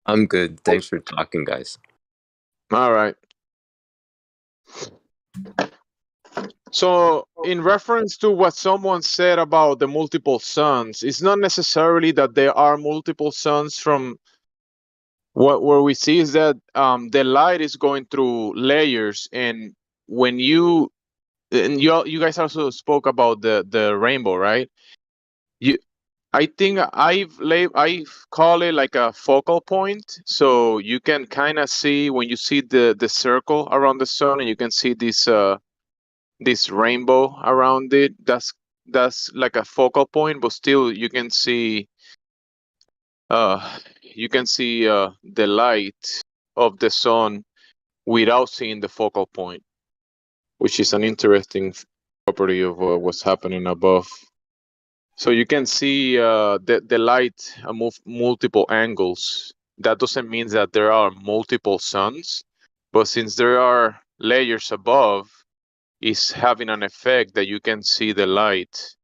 I'm good. Thanks for talking, guys. All right. So, in reference to what someone said about the multiple suns, it's not necessarily that there are multiple suns. From where we see is that the light is going through layers, and when you guys also spoke about the rainbow, right? I think I've call it like a focal point, so you can kind of see when you see the circle around the sun, and you can see this rainbow around it. That's like a focal point, but still you can see the light of the sun without seeing the focal point, which is an interesting property of what's happening above. So you can see the light move multiple angles. That doesn't mean that there are multiple suns, but since there are layers above, it's having an effect that you can see the light.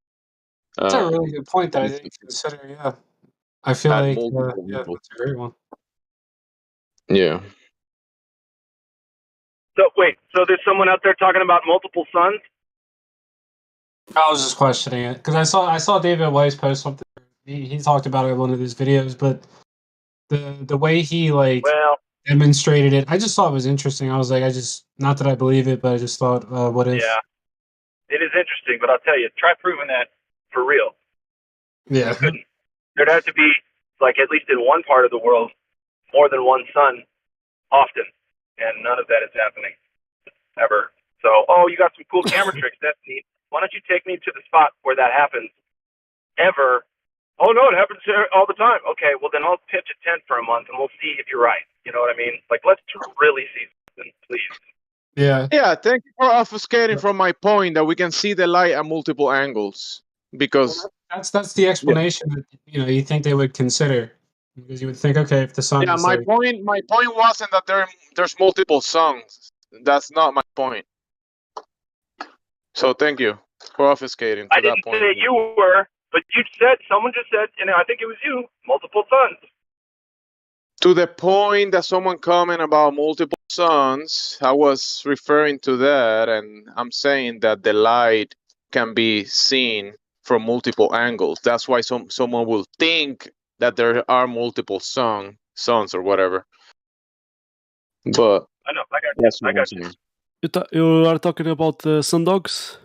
That's a really good point that I didn't consider. Yeah, I feel like that's a great one. Yeah. So wait, so there's someone out there talking about multiple suns? I was just questioning it because I saw David Weiss post something. He talked about it in one of his videos, but the way he demonstrated it. I just thought it was interesting. I was like, not that I believe it, but I just thought, what if? Yeah, it is interesting, but I'll tell you, try proving that for real. Yeah. Couldn't. There'd have to be, like, at least in one part of the world, more than one sun often, and none of that is happening ever. So, you got some cool camera tricks. That's neat. Why don't you take me to the spot where that happens ever? Oh, no, it happens all the time. Okay, well, then I'll pitch a tent for a month, and we'll see if you're right. You know what I mean? Like, let's really see something, please. Yeah. Yeah, thank you for obfuscating from my point that we can see the light at multiple angles. Because That's the explanation that you think they would consider, because you would think, okay, if the sun yeah, is my like, point wasn't that there's multiple songs. That's not my point. So thank you for obfuscating to I that didn't point. say you were, but someone just said, I think it was you, multiple suns. To the point that someone commented about multiple suns, I was referring to that, and I'm saying that the light can be seen from multiple angles. That's why someone will think that there are multiple suns or whatever. But I know, I got you. that's I what I'm got you. saying. You are talking about sundogs?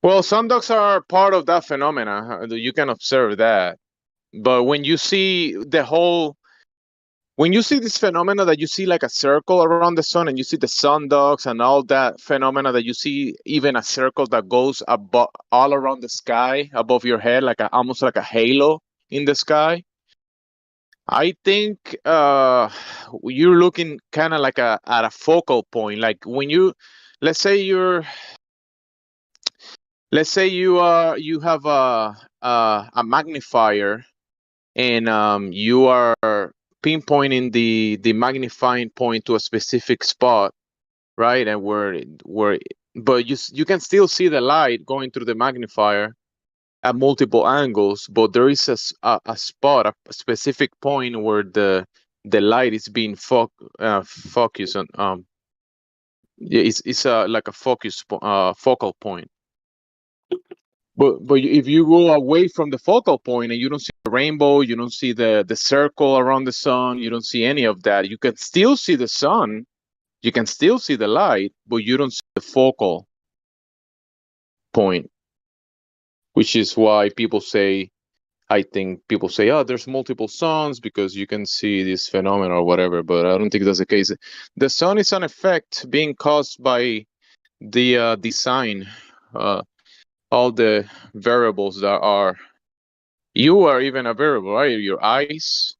Well, sundogs are part of that phenomena. You can observe that. But when you see this phenomena that you see like a circle around the sun and you see the sundogs and all that phenomena that you see even a circle that goes all around the sky above your head, almost like a halo in the sky. I think you're looking kind of like at a focal point. Like when let's say you have a magnifier and you are pinpointing the magnifying point to a specific spot, right? And but you can still see the light going through the magnifier at multiple angles, but there is a spot, a specific point where the light is being focused on. It's like a focal point. But if you go away from the focal point and you don't see the rainbow, you don't see the circle around the sun, you don't see any of that. You can still see the sun, you can still see the light, but you don't see the focal point, which is why I think people say, oh, there's multiple suns because you can see this phenomenon or whatever, but I don't think that's the case. The sun is an effect being caused by the design, all the variables that are. You are even a variable, right? Your eyes,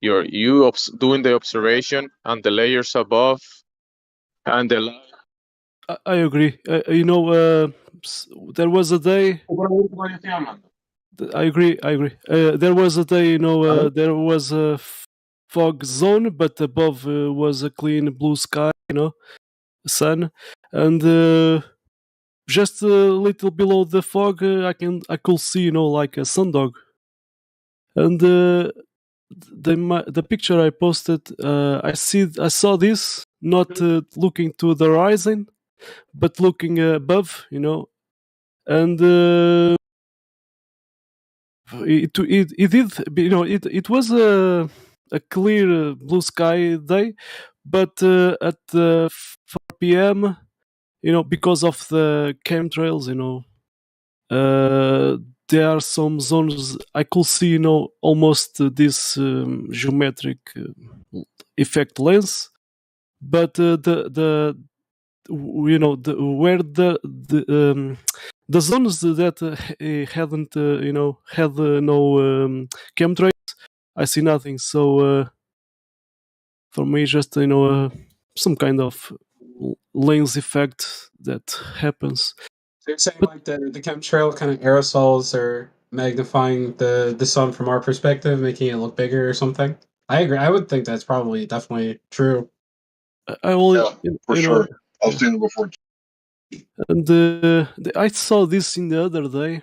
doing the observation and the layers above, and the light. I agree. There was a day. I agree. There was a day, there was a fog zone, but above was a clean blue sky, sun, and just a little below the fog, I could see, like a sundog, and the picture I posted, I saw this not looking to the horizon, but looking above, and it did, it was a clear blue sky day, but at 4 p.m., because of the chemtrails, there are some zones I could see, almost this geometric effect lens, but where the zones that hadn't had no chemtrails, I see nothing. So for me, just some kind of lens effect that happens. So you're saying like the chemtrail kind of aerosols are magnifying the sun from our perspective, making it look bigger or something? I agree. I would think that's probably definitely true. I will, Yeah, for sure. I've seen it before. And I saw this in the other day.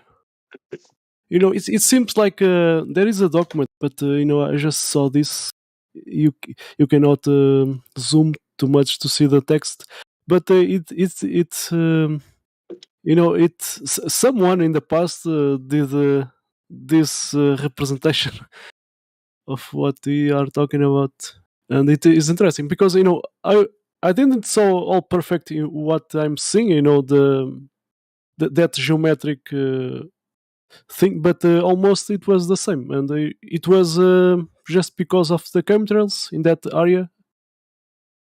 It seems like there is a document, but I just saw this. You cannot zoom too much to see the text, but someone in the past did this representation of what we are talking about. and it is interesting because I didn't saw all perfect in what I'm seeing. That geometric thing, but almost it was the same, and it was just because of the chemtrails in that area.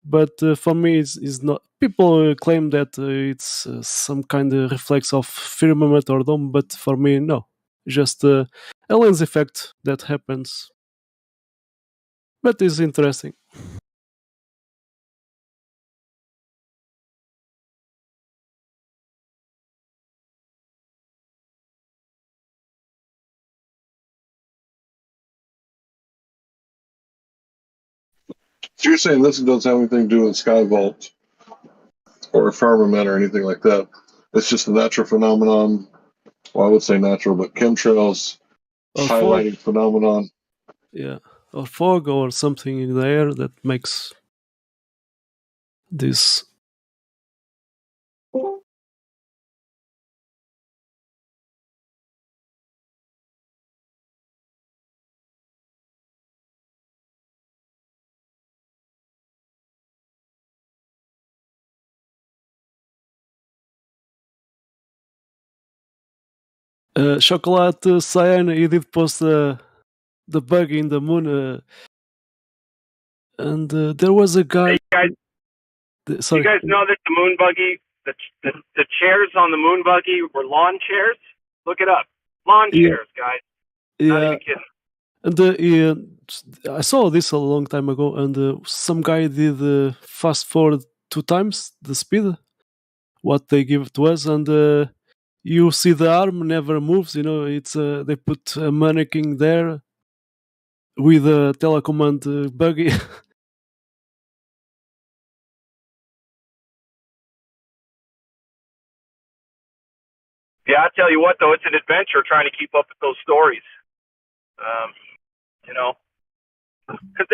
But for me, it's not. People claim that it's some kind of reflex of firmament or dome, but for me, no, just a lens effect that happens. But it's interesting. So you're saying this doesn't have anything to do with sky vault or firmament or anything like that. It's just a natural phenomenon. Well, I would say natural, but chemtrails Or highlighting fog, phenomenon. yeah, or fog or something in the air that makes this. Chocolate Cyan, he did post the bug in the moon, and there was a guy. Hey, guys, Sorry. you guys know that the moon buggy, the chairs on the moon buggy were lawn chairs? Look it up. Lawn Yeah. chairs, guys. Not Yeah, even kidding. and I saw this a long time ago, and some guy did fast forward 2 times the speed what they give to us, and you see the arm never moves. It's they put a mannequin there with a telecommand buggy. Yeah, I tell you what, though, it's an adventure trying to keep up with those stories. You know, because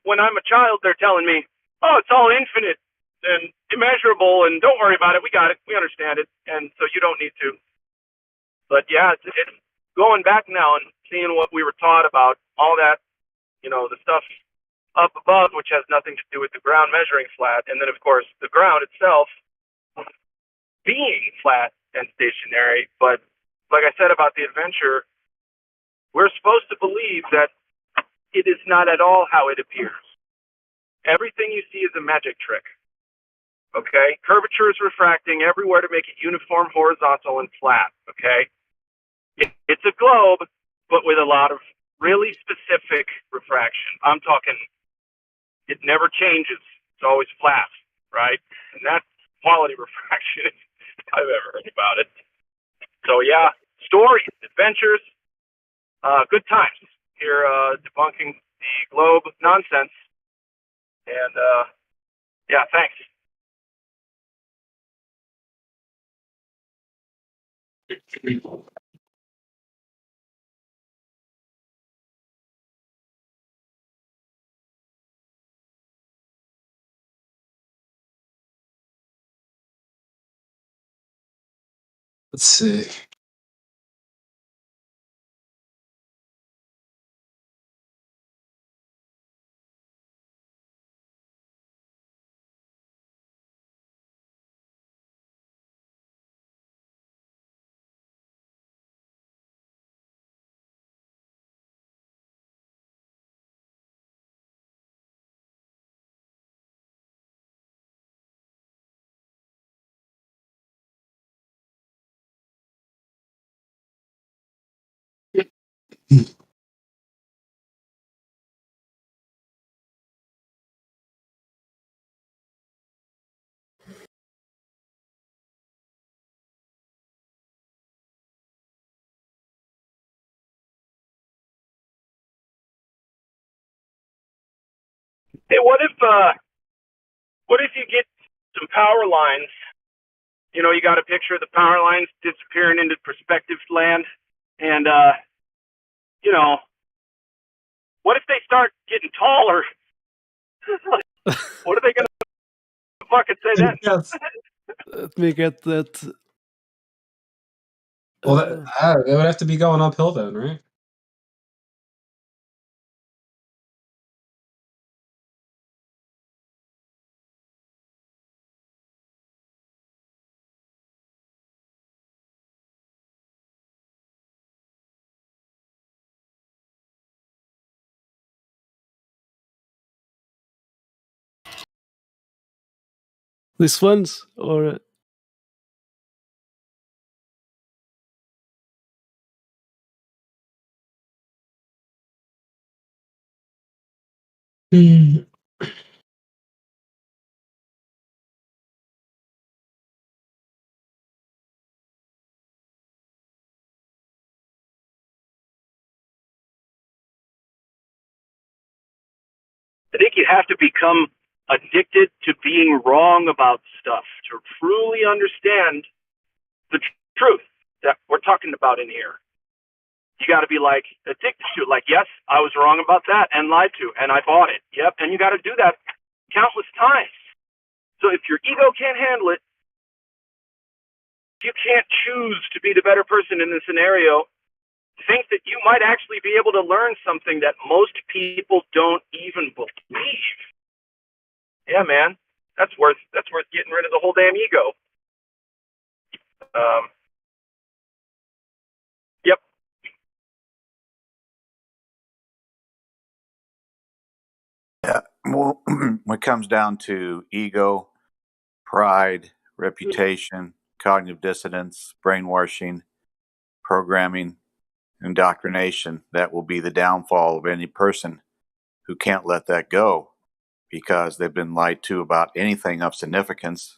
when I'm a child, they're telling me, "Oh, it's all infinite and immeasurable, and don't worry about it. We got it. We understand it, and so you don't need to." But yeah, it's going back now and seeing what we were taught about all that, the stuff up above, which has nothing to do with the ground measuring flat, and then of course the ground itself being flat and stationary. But like I said about the adventure, we're supposed to believe that it is not at all how it appears. Everything you see is a magic trick. Okay? Curvature is refracting everywhere to make it uniform, horizontal, and flat. Okay? It's a globe, but with a lot of really specific refraction. I'm talking, it never changes. It's always flat, right? And that's quality refraction if I've ever heard about it. So yeah, stories, adventures, good times here debunking the globe nonsense. And yeah, thanks. Let's see. Hey, what if you get some power lines? You got a picture of the power lines disappearing into perspective land, and what if they start getting taller? What are they gonna fucking say then? Yes. Let me get that. Well, they would have to be going uphill then, right? These ones, or I think you have to become addicted to being wrong about stuff to truly understand the truth that we're talking about in here. You got to be like addicted to it. Like, yes, I was wrong about that and lied to, and I bought it. Yep, and you got to do that countless times. So if your ego can't handle it, if you can't choose to be the better person in the scenario, think that you might actually be able to learn something that most people don't even believe. Yeah, man, that's worth getting rid of the whole damn ego. Yep. Yeah. Well, when it comes down to ego, pride, reputation, cognitive dissonance, brainwashing, programming, indoctrination, that will be the downfall of any person who can't let that go because they've been lied to about anything of significance,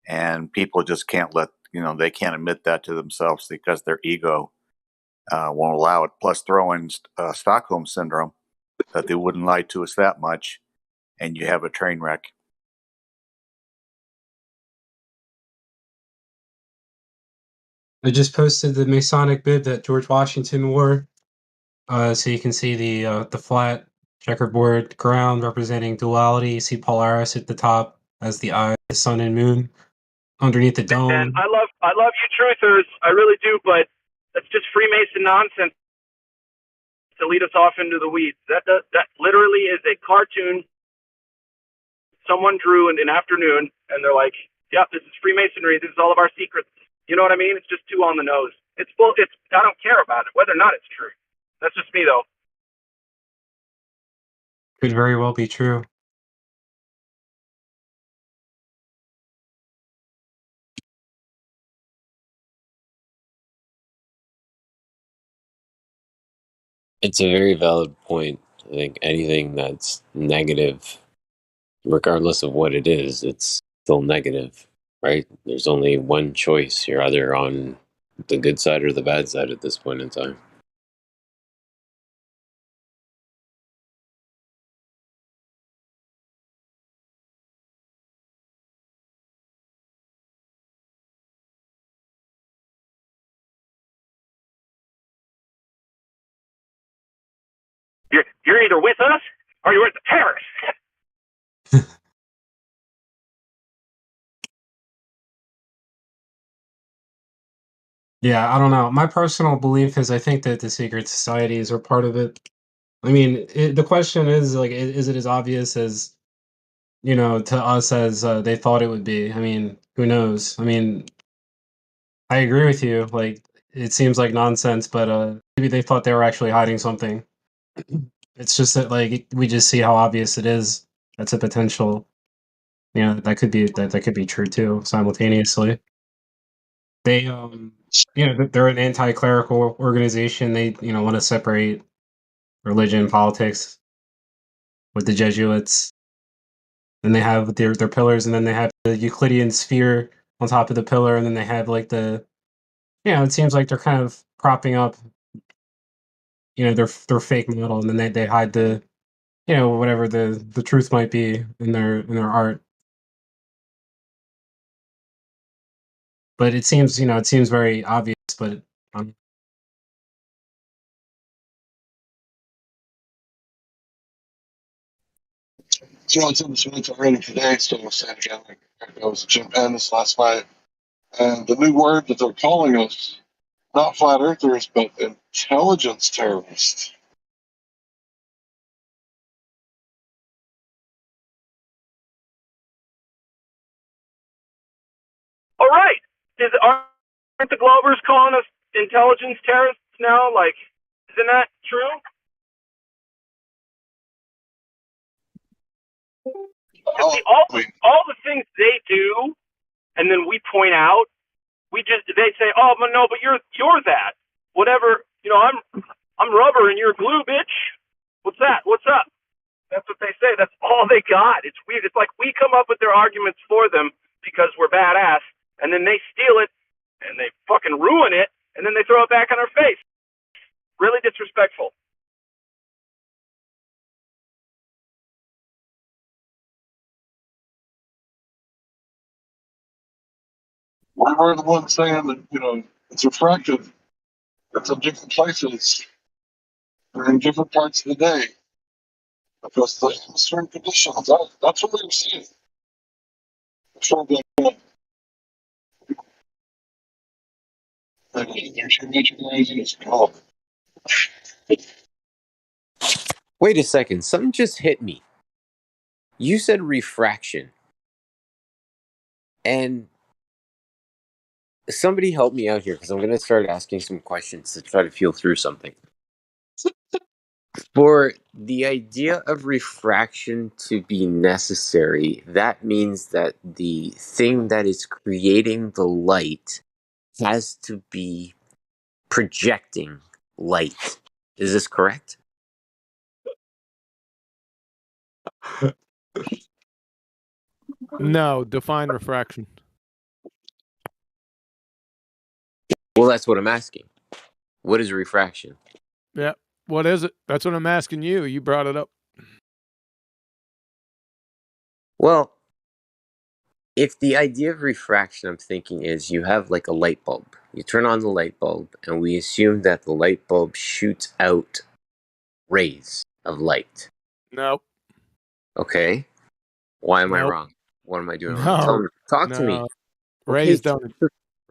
and people just can't they can't admit that to themselves because their ego won't allow it. Plus, throw in Stockholm syndrome, that they wouldn't lie to us that much, and you have a train wreck. I just posted the Masonic bib that George Washington wore, so you can see the flat checkerboard ground representing duality. You see Polaris at the top as the eye, the sun and moon underneath the dome. And I love you truthers, I really do, but that's just Freemason nonsense to lead us off into the weeds. That literally is a cartoon someone drew in an afternoon, and they're like, "Yep, this is Freemasonry. This is all of our secrets." You know what I mean? It's just too on the nose. It's I don't care about it, whether or not it's true. That's just me, though. Could very well be true. It's a very valid point. I think anything that's negative, regardless of what it is, it's still negative, right? There's only one choice. You're either on the good side or the bad side at this point in time. You're either with us or you're with the terrorists. Yeah, I don't know. My personal belief is I think that the secret societies are part of it. I mean, the question is like, is it as obvious as to us as they thought it would be? I mean, who knows? I mean, I agree with you. Like, it seems like nonsense, but maybe they thought they were actually hiding something. It's just that like we just see how obvious it is. That's a potential. That could be that could be true too simultaneously. They they're an anti-clerical organization. They want to separate religion and politics with the Jesuits. Then they have their pillars, and then they have the Euclidean sphere on top of the pillar, and then they have like it seems like they're kind of propping up their fake model, and then they hide the whatever the truth might be in their art. But it seems very obvious, but So it's in the Smith already today, so I'll say it again. I was at Jim Pennis last night. And the new word that they're calling us, not flat earthers, but intelligence terrorists. All right, aren't the Glovers calling us intelligence terrorists now? Like, isn't that true? See, all the things they do, and then we point out, they say, oh, but no, but you're that. Whatever, I'm rubber and you're glue, bitch. What's that? What's up? That's what they say. That's all they got. It's weird. It's like we come up with their arguments for them because we're badass, and then they steal it, and they fucking ruin it, and then they throw it back on our face. Really disrespectful. We're the ones saying that, it's refracted. It's in different places. They're in different parts of the day. Because the atmospheric conditions, that's what we were seeing. So Wait a second, something just hit me. You said refraction. And somebody help me out here because I'm going to start asking some questions to try to feel through something. For the idea of refraction to be necessary, that means that the thing that is creating the light has to be projecting light. Is this correct? No, define refraction. Well, that's what I'm asking. What is refraction? Yeah. What is it? That's what I'm asking you. You brought it up. Well, if the idea of refraction, I'm thinking, is you have like a light bulb. You turn on the light bulb, and we assume that the light bulb shoots out rays of light. No. Okay. Why am I Nope. wrong? What am I doing wrong? Tell me. Talk to me. Rays Okay, don't.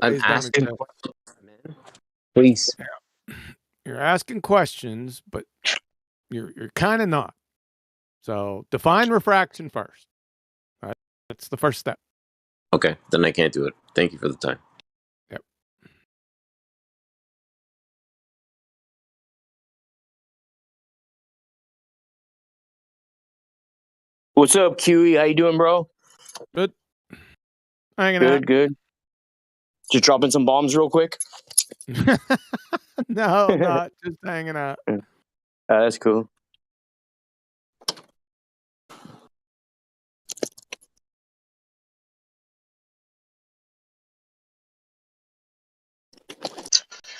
I'm Rays don't asking exist. questions, man. Please. You're asking questions, but you're kind of not. So define refraction first. All right? That's the first step. Okay, then I can't do it. Thank you for the time. Yep. What's up, QE? How you doing, bro? Good. Hanging Good, out. good. Just dropping some bombs real quick. No, not just hanging out. That's cool.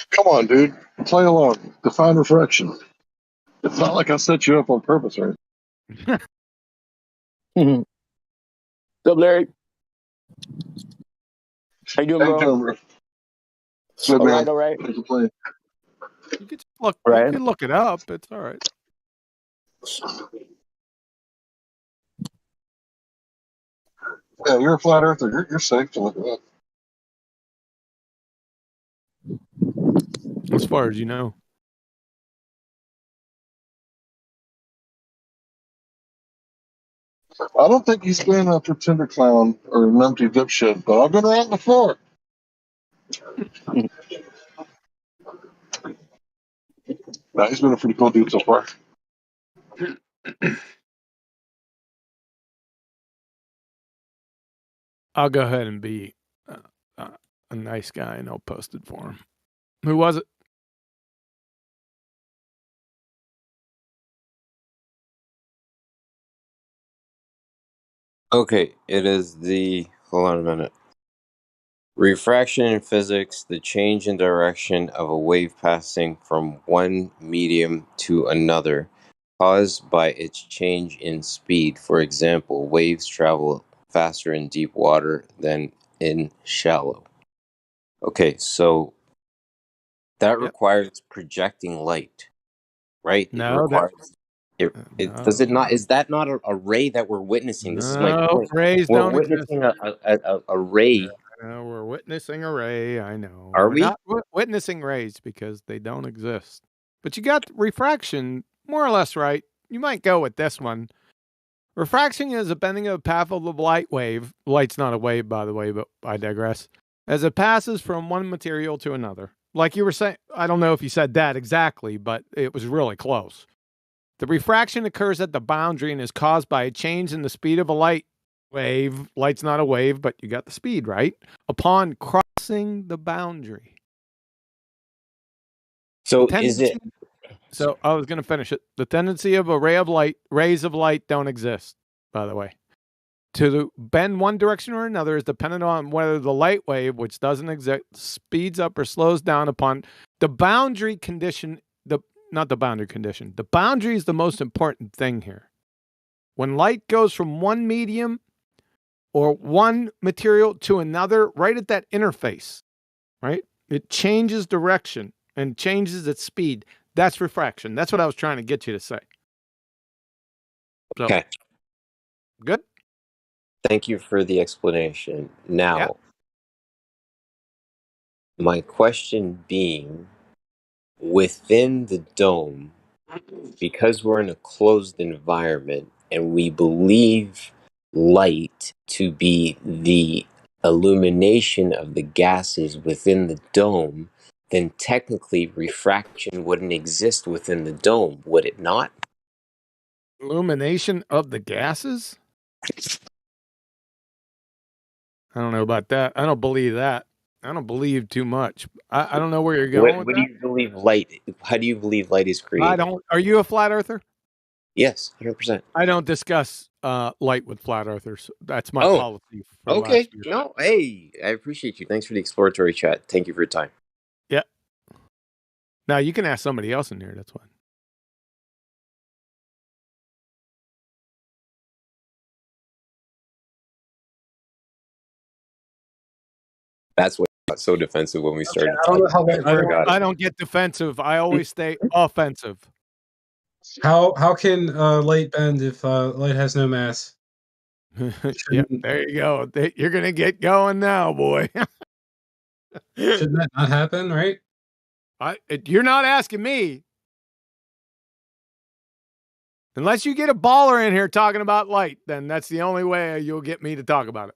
Come on, dude. Play along. Define refraction. It's not like I set you up on purpose, right? What's up, Larry? How you doing, How you bro? doing, bro? Good, All man. right, all right. Thanks for playing. You could look. Right. You can look it up. It's all right. Yeah, you're a flat earther. You're safe to look it up. As far as you know. I don't think he's been a pretender clown or an empty dipshit, but I've been around before. Nah, he's been a pretty cool dude so far. I'll go ahead and be a nice guy, and I'll post it for him. Who was it? Okay, it is hold on a minute. Refraction in physics, the change in direction of a wave passing from one medium to another, caused by its change in speed. For example, waves travel faster in deep water than in shallow. Okay, so that requires projecting light, right? No, that Does it not? Is that not a ray that we're witnessing? This is my no point. rays We're don't exist. witnessing a ray. We're witnessing a ray. I know. Are We're we? not witnessing rays because they don't exist. But you got refraction more or less right. You might go with this one. Refraction is a bending of the path of the light wave. Light's not a wave, by the way, but I digress. As it passes from one material to another. Like you were saying, I don't know if you said that exactly, but it was really close. The refraction occurs at the boundary and is caused by a change in the speed of a light wave. Light's not a wave, but you got the speed, right? Upon crossing the boundary. So is it? So I was going to finish it. The tendency of a rays of light don't exist, by the way. To bend one direction or another is dependent on whether the light wave, which doesn't exist, speeds up or slows down upon the boundary condition. Not the boundary condition. The boundary is the most important thing here. When light goes from one medium or one material to another, right at that interface, right? It changes direction and changes its speed. That's refraction. That's what I was trying to get you to say. So, Okay. Good. Thank you for the explanation. Now, my question being, within the dome, because we're in a closed environment and we believe light to be the illumination of the gases within the dome, then technically refraction wouldn't exist within the dome, would it not? Illumination of the gases? I don't know about that. I don't believe that. I don't believe too much. I don't know where you're going with What that. do you believe light? How do you believe light is created? I don't. Are you a flat earther? Yes, 100%. I don't discuss light with flat earthers. That's my policy for the Okay. last year. No, hey, I appreciate you. Thanks for the exploratory chat. Thank you for your time. Yeah. Now you can ask somebody else in here. That's fine. That's what got so defensive when we started. I don't know how that. I don't get defensive. I always stay offensive. How can light bend if light has no mass? Yeah, there you go. You're gonna get going now, boy. Shouldn't that not happen, right? You're not asking me. Unless you get a baller in here talking about light, then that's the only way you'll get me to talk about it.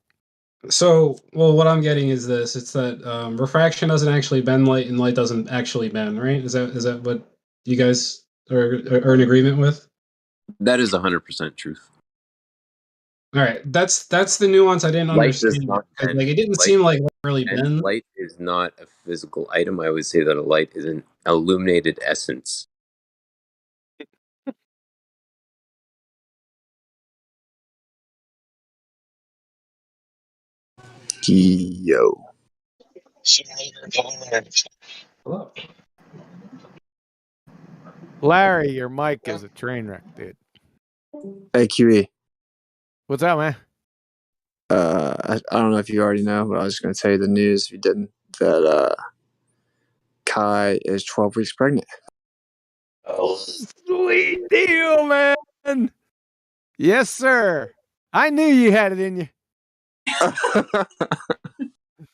So, well, what I'm getting is this: it's that refraction doesn't actually bend light, and light doesn't actually bend, right? Is that what you guys are in agreement with? That is 100% truth. All right, that's the nuance I didn't Light does understand. not bend. Like, it didn't Light seem like light really and bend. light is not a physical item. I would say that a light is an illuminated essence. Yo. Hello. Larry, your mic is a train wreck, dude. Hey, QE. What's up, man? I don't know if you already know, but I was just going to tell you the news if you didn't, that Kai is 12 weeks pregnant. Oh, sweet deal, man. Yes, sir. I knew you had it in you.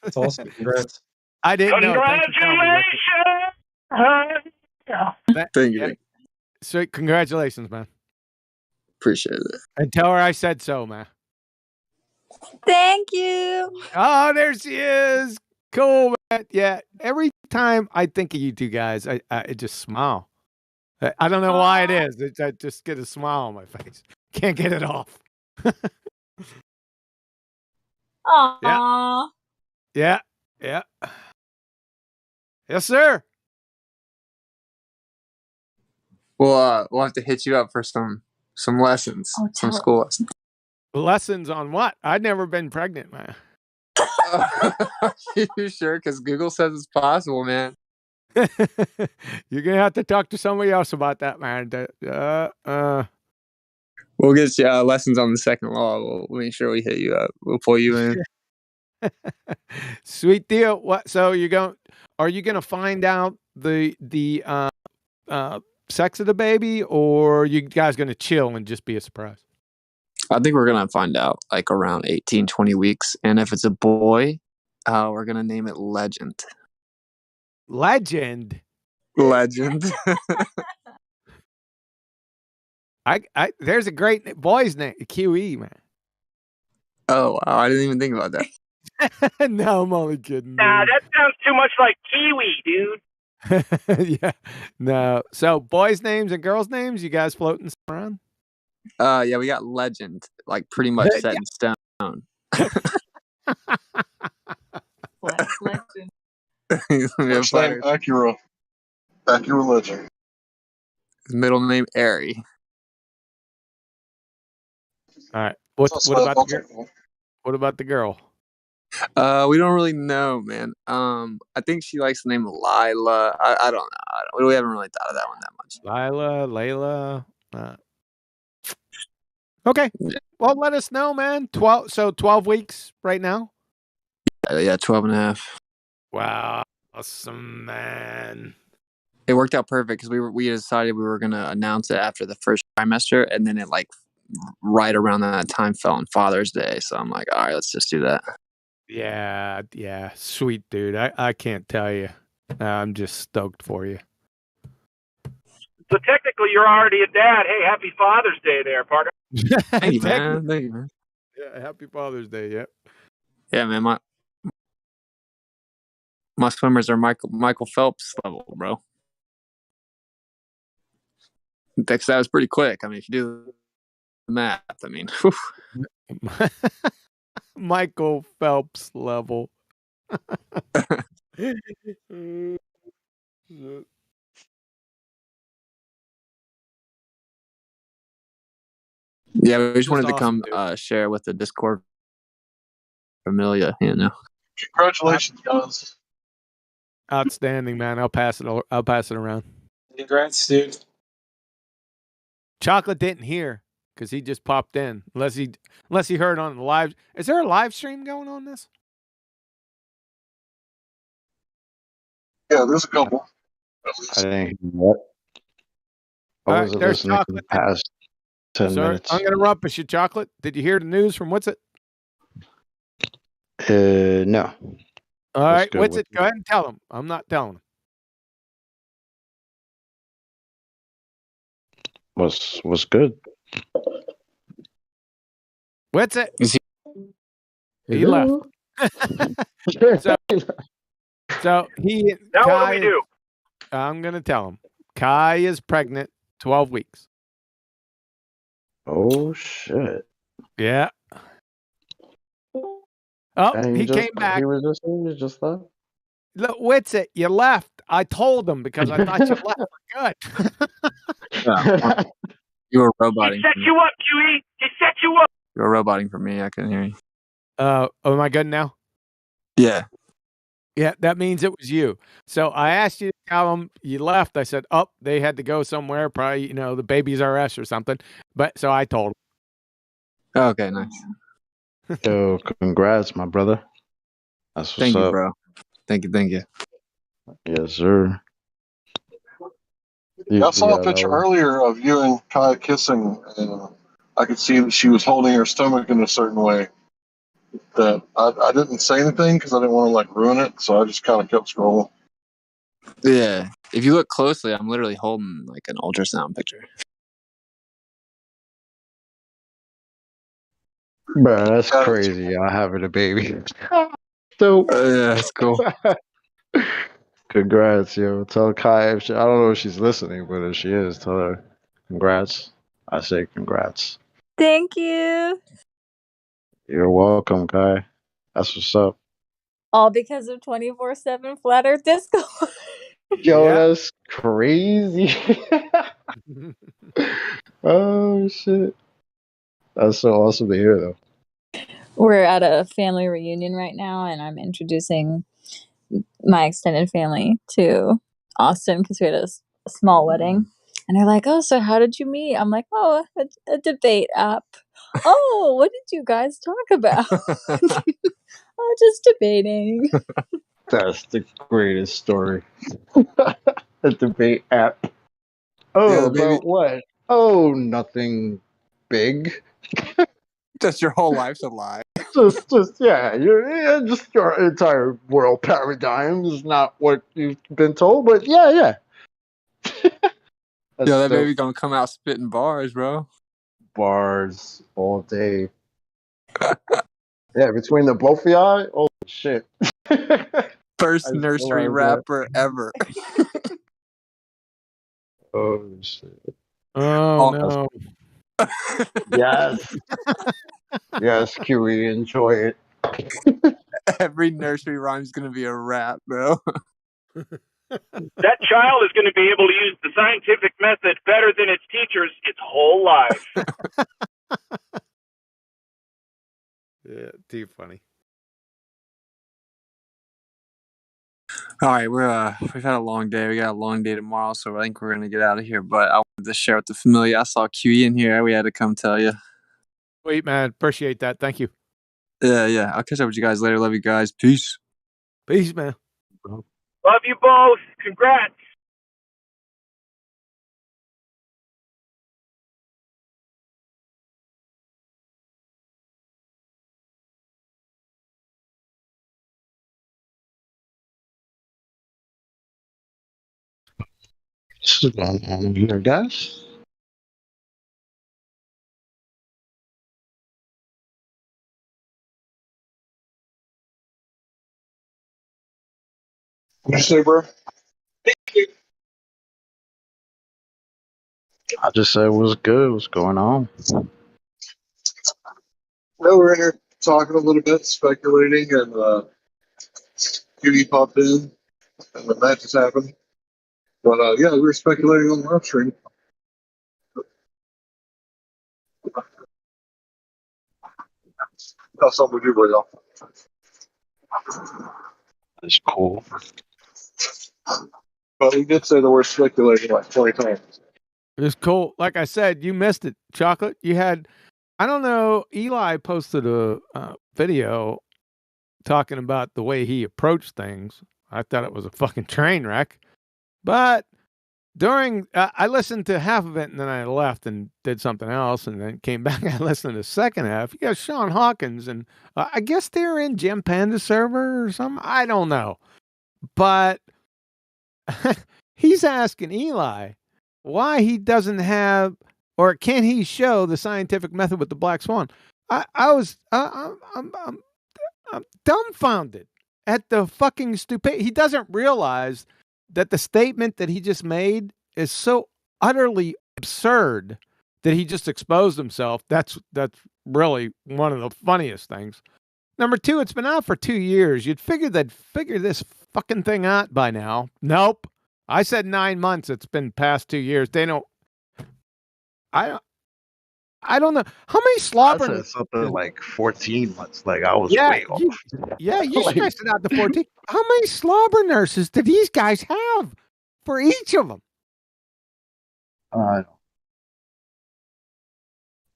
That's awesome. Congrats. I didn't know. Thank you. Sweet. Congratulations, man. Appreciate it. And tell her I said so, man. Thank you. Oh, there she is. Cool, man. Yeah. Every time I think of you two guys, I just smile. I don't know why it is. I just get a smile on my face. Can't get it off. Aww. Yeah. Yeah. Yes, sir. We'll have to hit you up for some lessons, some school lessons. Lessons on what? I've never been pregnant, man. You sure? Because Google says it's possible, man. You're gonna have to talk to somebody else about that, man. We'll get you lessons on the second law. We'll make sure we hit you up. We'll pull you in. Sweet deal. What? So are you gonna find out the sex of the baby, or are you guys gonna chill and just be a surprise? I think we're going to find out like around 18, 20 weeks. And if it's a boy, we're going to name it Legend. Legend? Legend. There's a great boy's name, QE, man. Oh, wow. I didn't even think about that. No, I'm only kidding. Nah, that sounds too much like Kiwi, dude. Yeah. No. So boys' names and girls' names, you guys floating around? Yeah, we got Legend, like pretty much set in stone. He's gonna be a First flat name earth. Acura. Acura Legend. His middle name Airy. All right. What That's about I'll the girl? take that. What about the girl? We don't really know, man. I think she likes the name Lila. I don't know. We haven't really thought of that one that much. Layla. Okay. Well, let us know, man. 12 weeks right now. Yeah, 12 and a half. Wow. Awesome, man. It worked out perfect because we decided we were gonna announce it after the first trimester, and then it like right around that time fell on Father's Day. So I'm like, all right, let's just do that. Yeah. Sweet, dude. I can't tell you. I'm just stoked for you. So technically, you're already a dad. Hey, happy Father's Day there, partner. Thank you, man. Thank you, man. Yeah, happy Father's Day. Yep. Yeah, man. My swimmers are Michael Phelps level, bro. That was pretty quick. I mean, if you do the math, I mean, Michael Phelps level. yeah, we just Just wanted to awesome, come share with the Discord familia, you know. Congratulations, guys. Outstanding, man. I'll pass it around. Congrats, dude. Chocolate didn't hear because he just popped in. Unless he heard on the live. Is there a live stream going on this? Yeah, there's a couple. I didn't hear that. I All right, wasn't there's listening for the chocolate. past 10 Sorry, minutes. I'm gonna rumpus you, Chocolate. Did you hear the news from what's it? No. All What's right, good what's with it? Go ahead and tell him. I'm not telling him. What's good? What's it? He Hello? left. so he. Now what do Kai we do? I'm gonna tell him. Kai is pregnant, 12 weeks. Oh shit! Yeah. Oh, And he came back. He was just that. Look, what's it? You left. I told him because I thought you left for good. Yeah, you were roboting. He set you up, QE. He set you up. You were roboting for me. I couldn't hear you. Am I good now? Yeah. Yeah, that means it was you. So I asked you to tell them you left. I said, oh, they had to go somewhere. Probably, the baby's RS or something. But so I told him. Okay, nice. Yo, congrats, my brother. That's what's Thank you, up. bro. Thank you. Yes, sir. I saw a that picture was- earlier of you and Kai kissing, and I could see that she was holding her stomach in a certain way. That I didn't say anything because I didn't want to ruin it, so I just kind of kept scrolling. Yeah. If you look closely, I'm literally holding an ultrasound picture. Bro, that's crazy. I'm having a baby. So yeah, that's cool. Congrats, yo. Tell Kai I don't know if she's listening, but if she is, tell her congrats. I say congrats. Thank you. You're welcome, Kai. That's what's up. All because of 24/7 Flat Earth Disco. Yo, that's crazy. Oh shit. That's so awesome to hear though. We're at a family reunion right now, and I'm introducing my extended family to Austin because we had a small wedding. And they're like, oh, so how did you meet? I'm like, oh, a debate app. Oh, what did you guys talk about? Oh, just debating. That's the greatest story. A debate app. Oh, about what? Oh, nothing big. Just your whole life's a lie. just just your entire world paradigm is not what you've been told, but yeah. Yo, that baby gonna come out spitting bars, bro. Bars all day. Yeah, between the both of y'all, oh shit. First nursery rapper ever. Oh shit. Oh no. Yes. Yes, QE, enjoy it. Every nursery rhyme is gonna be a rap, bro. That child is going to be able to use the scientific method better than its teachers its whole life. Yeah, too funny. All right, we've had a long day. We got a long day tomorrow, so I think we're gonna get out of here. But I wanted to share with the familiar. I saw QE in here. We had to come tell you. Sweet, man. Appreciate that. Thank you. Yeah. I'll catch up with you guys later. Love you guys. Peace. Peace, man. Love you both. Congrats. What's going on here, guys? What'd you say, bro? I just said what's good, what's going on. Well, we're in here talking a little bit, speculating, and QE popped in, and the match has happened. But yeah, we were speculating on the live stream. That's something we do very often. It's cool. But we did say the word speculating like 20 times. It was cool. Like I said, you missed it, Chocolate. You had, I don't know, Eli posted a video talking about the way he approached things. I thought it was a fucking train wreck. But during, I listened to half of it and then I left and did something else and then came back and I listened to the second half. You got Sean Hawkins and I guess they're in Jim Panda's server or something. I don't know. But he's asking Eli why he doesn't have, or can he show the scientific method with the black swan? I'm dumbfounded at the fucking stupid. He doesn't realize that the statement that he just made is so utterly absurd that he just exposed himself. That's really one of the funniest things. Number two, it's been out for 2 years. You'd figure they'd figure this fucking thing out by now. Nope. I said 9 months. It's been past 2 years. They don't. I don't know how many slobber. I said something like 14 months. Like I was Yeah, way off. you Like- stretched it out to 14. How many slobber nurses do these guys have for each of them? I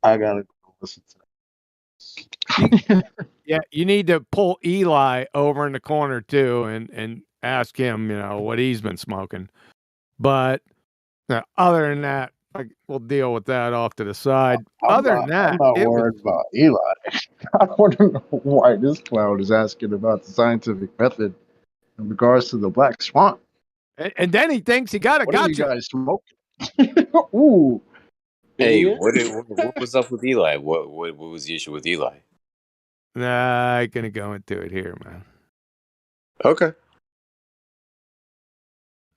gotta go listen to that. Yeah, you need to pull Eli over in the corner too and ask him, what he's been smoking. But other than that, we'll deal with that off to the side. I'm not worried about Eli. I want to know why this clown is asking about the scientific method in regards to the black swan. And then he thinks he got a What are gotcha. you guys smoking? Ooh. Hey, Idiot. what was up with Eli? What was the issue with Eli? Nah, I ain't gonna go into it here, man. Okay.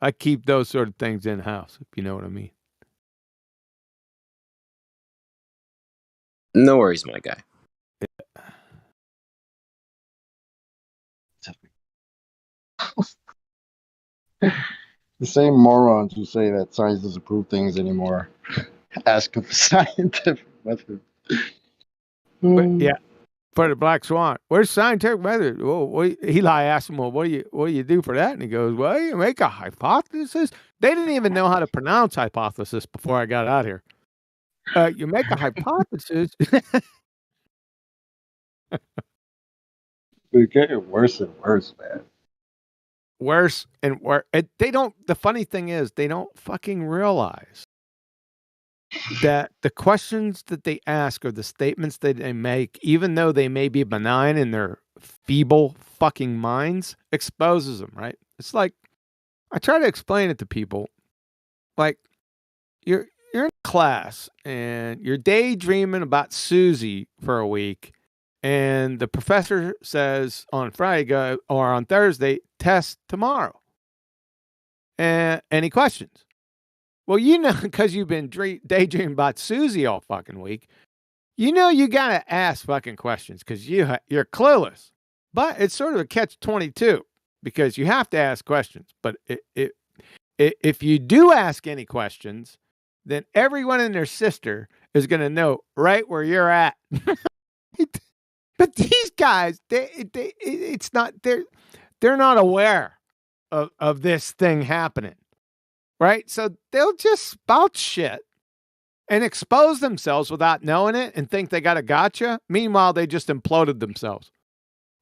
I keep those sort of things in house, if you know what I mean. No worries, my guy. The same morons who say that science doesn't prove things anymore ask for scientific method. But yeah, for the black swan, where's scientific method? Well, Eli asked him, "Well, what do you do for that?" And he goes, "Well, you make a hypothesis." They didn't even know how to pronounce hypothesis before I got out here. You make a hypothesis. It's getting worse and worse, man. Worse and worse. They don't. The funny thing is, they don't fucking realize that the questions that they ask or the statements that they make, even though they may be benign in their feeble fucking minds, exposes them. Right? It's like I try to explain it to people. Like you're in class and you're daydreaming about Susie for a week. And the professor says on Friday or on Thursday, test tomorrow. And any questions? Well, because you've been daydreaming about Susie all fucking week, you know you gotta ask fucking questions because you're clueless. But it's sort of a catch-22 because you have to ask questions. But if you do ask any questions, then everyone and their sister is going to know right where you're at. But these guys, it's not they're not aware of this thing happening, right? So they'll just spout shit and expose themselves without knowing it and think they got a gotcha. Meanwhile, they just imploded themselves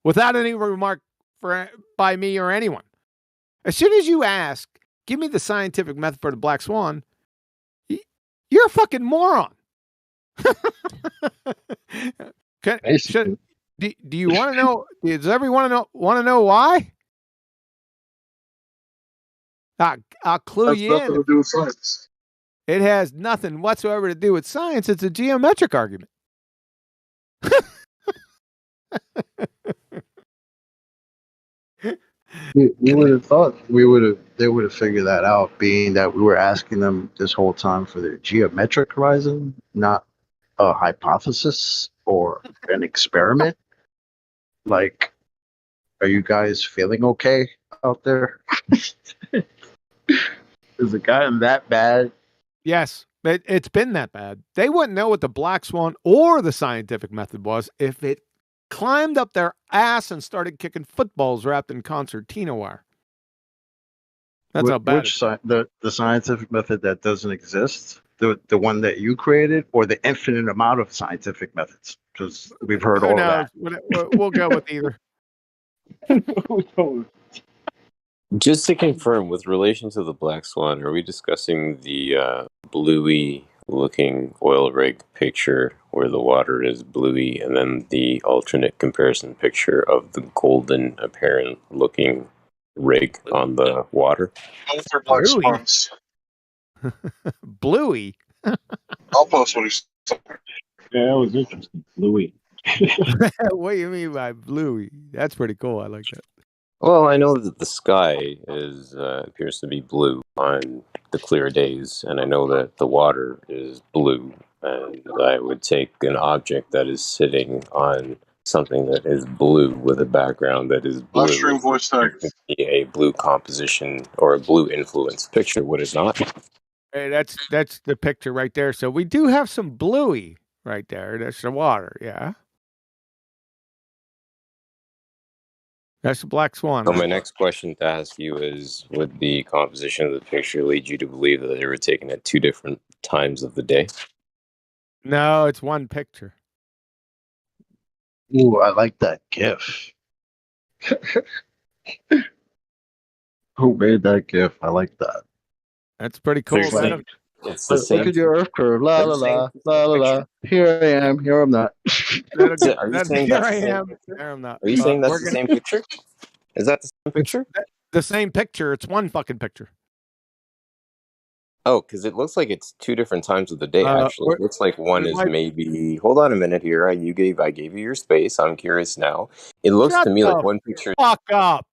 without any remark by me or anyone. As soon as you ask, give me the scientific method for the black swan, you're a fucking moron. Do you want to know? Does everyone want to know why? I'll clue you in. Nothing to do with science. It has nothing whatsoever to do with science. It's a geometric argument. You would have thought they would have figured that out, being that we were asking them this whole time for their geometric horizon, not a hypothesis or an experiment. Like, are you guys feeling okay out there? Is it gotten that bad? Yes, it's been that bad. They wouldn't know what the black swan or the scientific method was if it climbed up their ass and started kicking footballs wrapped in concertina wire. That's how bad. The scientific method that doesn't exist, the one that you created, or the infinite amount of scientific methods? Because we've heard all of that. We'll go with either. Just to confirm, with relation to the black swan, are we discussing the bluey looking oil rig picture where the water is bluey, and then the alternate comparison picture of the golden apparent looking rig on the water? Both are black swans. Bluey? I'll post what he's saying. Yeah, that was interesting. Bluey. What do you mean by bluey? That's pretty cool. I like that. Well, I know that the sky is appears to be blue on the clear days, and I know that the water is blue, and I would take an object that is sitting on something that is blue with a background that is blue. Livestream voice text. A blue composition or a blue influence picture, would it not? Hey, that's the picture right there. So we do have some bluey right there. That's the water, yeah. That's the black swan. So my next question to ask you is, would the composition of the picture lead you to believe that they were taken at two different times of the day? No, it's one picture. Ooh, I like that GIF. Who made that GIF? I like that. That's pretty cool. It's the same. Look at your Earth curve. La la la la la la. Here I am. Here I'm not. Are you saying Here that's I the same am. picture? There I'm not. Are you saying that's the same picture? Is that the same picture? The same picture. It's one fucking picture. Oh, because it looks like it's two different times of the day. Actually, it looks like one is maybe. Hold on a minute here. I gave you your space. I'm curious now. It looks to me like one picture. Fuck up.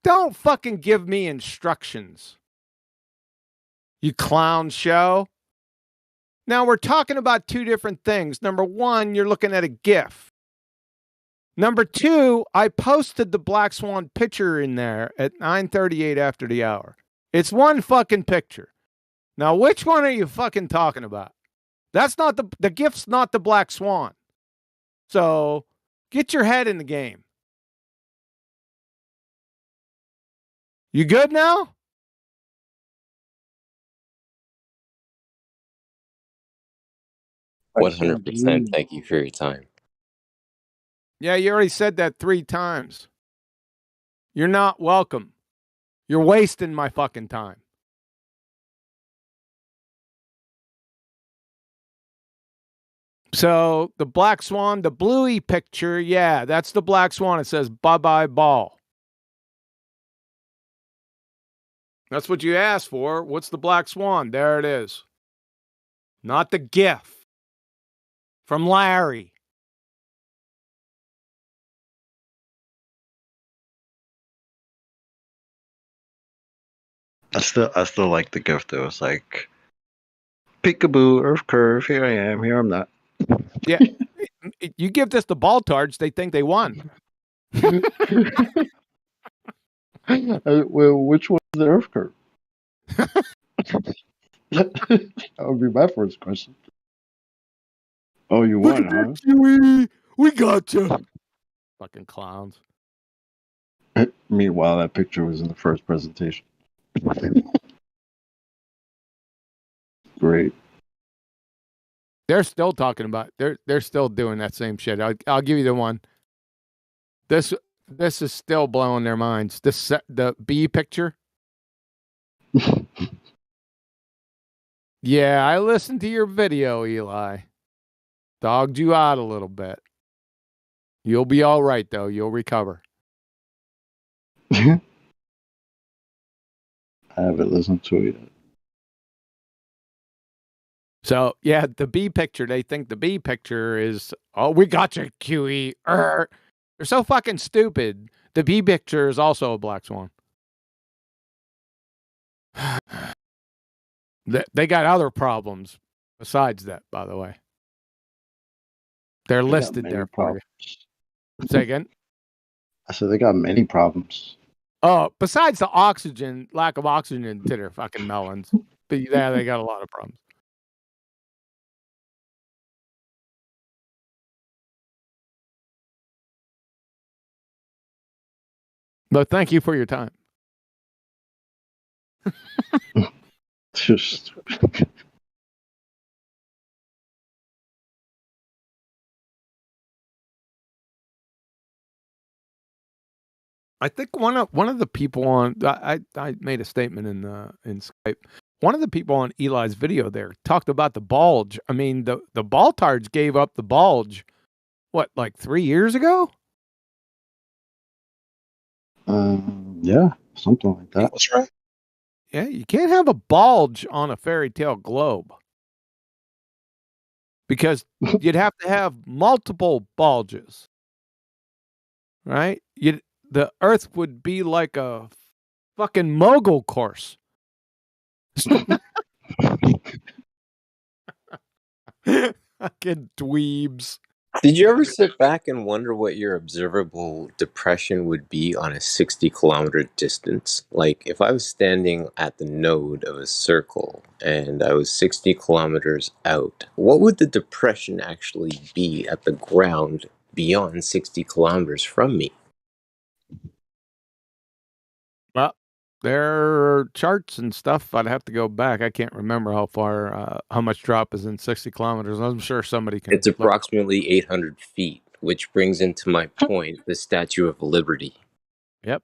Don't fucking give me instructions. You clown show. Now we're talking about two different things. Number one, you're looking at a GIF. Number two, I posted the black swan picture in there at 9:38 after the hour. It's one fucking picture. Now, which one are you fucking talking about? That's not the GIF's not the black swan. So get your head in the game. You good now? 100%. Thank you for your time. Yeah, you already said that 3 times. You're not welcome. You're wasting my fucking time. So the black swan, the bluey picture, yeah, that's the black swan. It says bye-bye ball. That's what you asked for. What's the black swan? There it is. Not the GIF from Larry. I still like the GIF though. It's like Peekaboo, Earth curve. Here I am. Here I'm not. Yeah. You give this to Baltards, they think they won. Well, which one's the Earth curve? That would be my first question. Oh, you Look won, at huh? that, Kiwi. We got you. Fucking clowns. Meanwhile, that picture was in the first presentation. Great. They're still talking about. They're still doing that same shit. I'll give you the one. This is still blowing their minds. The bee picture. Yeah, I listened to your video, Eli. Dogged you out a little bit. You'll be all right, though. You'll recover. I haven't listened to it yet. So, yeah, the bee picture, they think the bee picture is, oh, we got you, QE. They're so fucking stupid. The bee picture is also a black swan. They got other problems besides that, by the way. They're They got listed many there for problems. you. Say again? I said they got many problems. Oh, besides the oxygen, lack of oxygen to their fucking melons. But yeah, they got a lot of problems. But thank you for your time. Just I think one of the people on I made a statement in Skype. One of the people on Eli's video there talked about the bulge. I mean, the Baltards gave up the bulge, what, like 3 years ago? yeah, something like that. That's right. Yeah, you can't have a bulge on a fairy tale globe. Because you'd have to have multiple bulges. Right? The Earth would be like a fucking mogul course. Fucking dweebs. Did you ever sit back and wonder what your observable depression would be on a 60-kilometer distance? Like, if I was standing at the node of a circle and I was 60 kilometers out, what would the depression actually be at the ground beyond 60 kilometers from me? Well, there are charts and stuff. I'd have to go back. I can't remember how far, how much drop is in 60 kilometers. I'm sure somebody can. It's approximately 800 feet, which brings into my point the Statue of Liberty. Yep.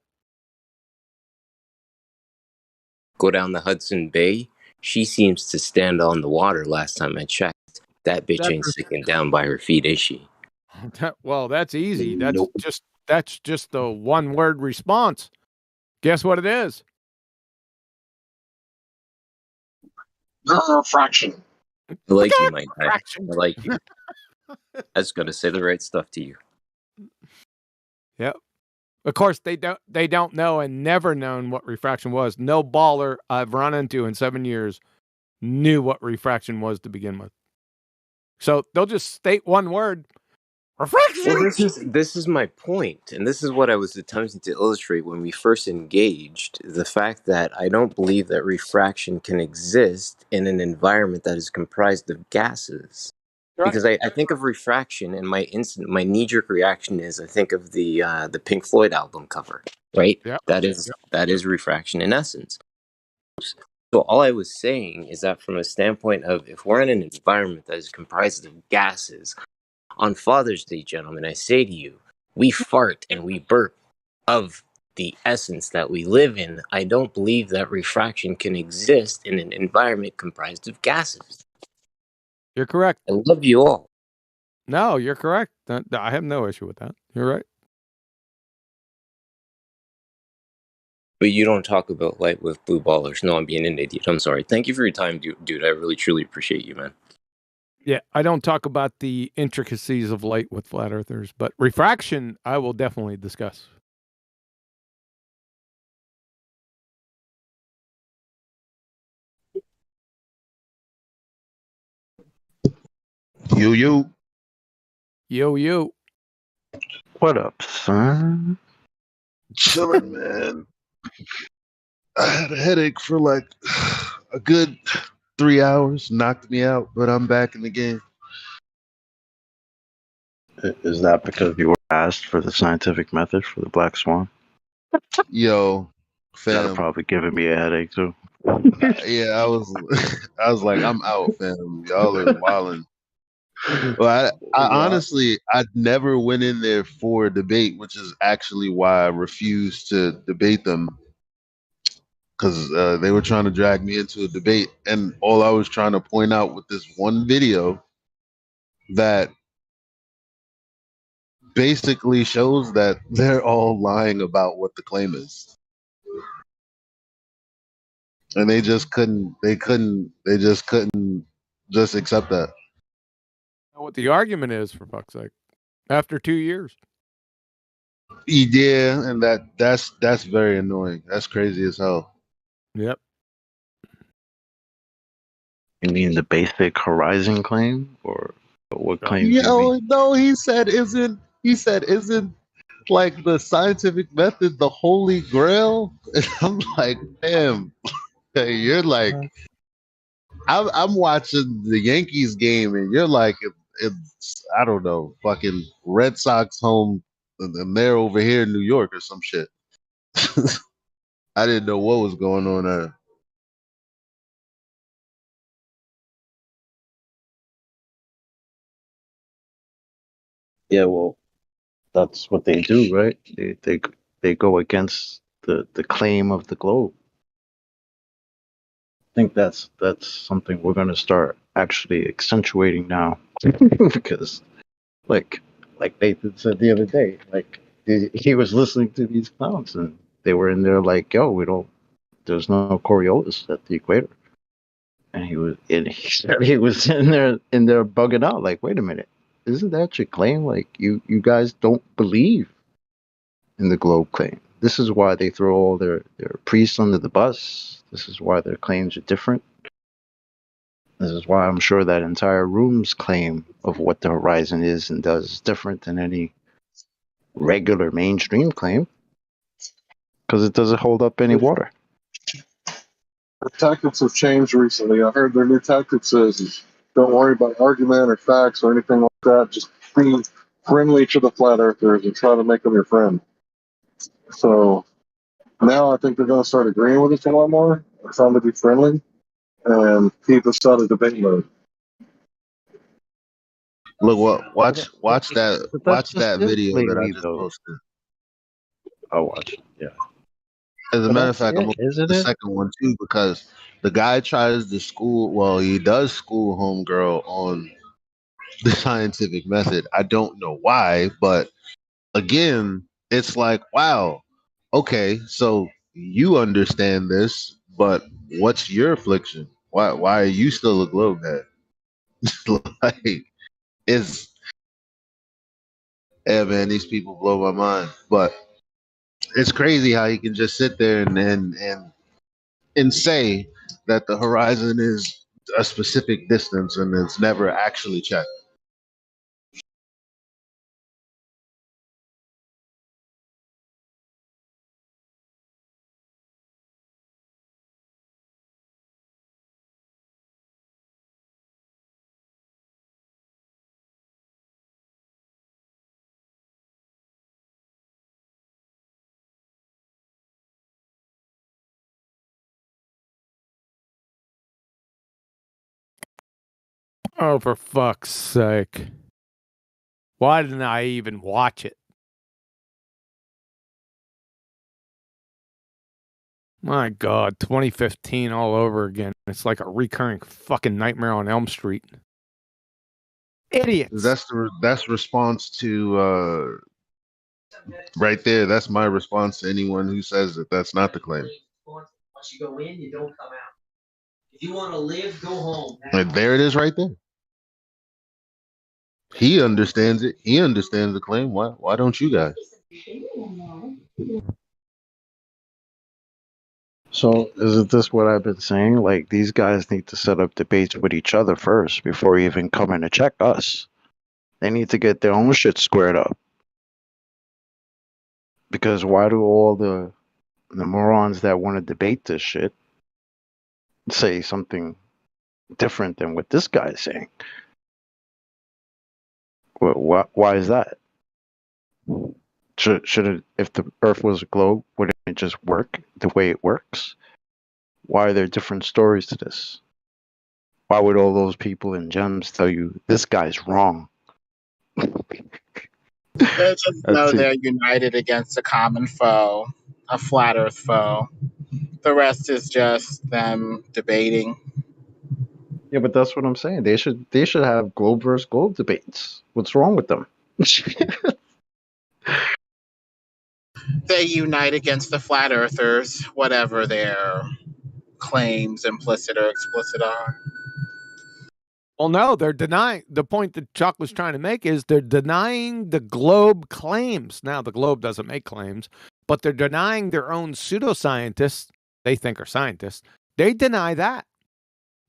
Go down the Hudson Bay. She seems to stand on the water last time I checked. That bitch ain't sticking down by her feet, is she? Well, that's easy. Nope. That's just a one-word response. Guess what it is? Fraction. I like you, my guy. I like you. I was going to say the right stuff to you. Yep. Of course, they don't know and never known what refraction was. No baller I've run into in 7 years knew what refraction was to begin with. So they'll just state one word. Refraction! Well, this is my point, and this is what I was attempting to illustrate when we first engaged, the fact that I don't believe that refraction can exist in an environment that is comprised of gases. Because I think of refraction, and my knee-jerk reaction is I think of the Pink Floyd album cover, right? Yep. That is refraction in essence. So all I was saying is that from a standpoint of if we're in an environment that is comprised of gases, on Father's Day, gentlemen, I say to you, we fart and we burp of the essence that we live in. I don't believe that refraction can exist in an environment comprised of gases. You're correct. I love you all. No, you're correct. I have no issue with that. You're right. But you don't talk about light with blue ballers. No, I'm being an idiot. I'm sorry. Thank you for your time, dude. I really, truly appreciate you, man. Yeah, I don't talk about the intricacies of light with flat earthers, but refraction I will definitely discuss. You. Yo. What up, son? Chilling, man. I had a headache for like a good 3 hours, knocked me out, but I'm back in the game. Is that because you were asked for the scientific method for the black swan? Yo, That'll fam. probably giving me a headache too. Yeah, I was like, I'm out, fam. Y'all are wilding. Well, I honestly, I never went in there for a debate, which is actually why I refused to debate them, because they were trying to drag me into a debate, and all I was trying to point out with this one video that basically shows that they're all lying about what the claim is, and they just couldn't, just accept that. Know what the argument is, for fuck's sake? After 2 years. Yeah, and that's very annoying. That's crazy as hell. Yep. You mean the basic horizon claim, or what claims do you mean? Yo, no, isn't like the scientific method the holy grail? And I'm like, damn, hey, you're like, I'm watching the Yankees game, and you're like, it's I don't know, fucking Red Sox home, and they're over here in New York or some shit. I didn't know what was going on there. Yeah, well, that's what they do, right? They go against the claim of the globe. I think that's something we're gonna start actually accentuating now, because like Nathan said the other day, like he was listening to these clowns and they were in there like, yo, we don't. There's no Coriolis at the equator, and he was in there bugging out, like, wait a minute, isn't that your claim? Like you guys don't believe in the globe claim. This is why they throw all their priests under the bus. This is why their claims are different. This is why I'm sure that entire room's claim of what the horizon is and does is different than any regular mainstream claim, because it doesn't hold up any water. Their tactics have changed recently. I heard their new tactics is don't worry about argument or facts or anything like that. Just be friendly to the flat earthers and try to make them your friend. So now I think they're going to start agreeing with us a lot more, trying to be friendly and keep us out of debate mode. Look, watch that But that's just it video that I lately, just though. posted. I'll watch it. Yeah. As a But matter of that's fact, I'm it, looking at isn't the it? second one too, because the guy tries to school. Well, he does school homegirl on the scientific method. I don't know why, but again, it's like, wow, okay, so you understand this, but what's your affliction? Why are you still a globe head? Like, it's yeah, man, these people blow my mind. But it's crazy how you can just sit there and say that the horizon is a specific distance and it's never actually checked. Oh, for fuck's sake. Why didn't I even watch it? My God, 2015 all over again. It's like a recurring fucking nightmare on Elm Street. Idiots. That's response to right there. That's my response to anyone who says that that's not the claim. Once you go in, you don't come out. If you want to live, go home. And there it is right there. He understands it. He understands the claim. Why don't you guys? So isn't this what I've been saying? Like these guys need to set up debates with each other first before even coming to check us. They need to get their own shit squared up. Because why do all the morons that want to debate this shit say something different than what this guy is saying? Why is that? Should it, if the Earth was a globe, wouldn't it just work the way it works? Why are there different stories to this? Why would all those people in gems tell you this guy's wrong? They just know they're united against a common foe, a flat Earth foe. The rest is just them debating. Yeah, but that's what I'm saying. They should have globe versus globe debates. What's wrong with them? They unite against the flat earthers, whatever their claims, implicit or explicit, are. Well, no, they're denying the point that Chuck was trying to make is they're denying the globe claims. Now, the globe doesn't make claims, but they're denying their own pseudoscientists, they think are scientists. They deny that.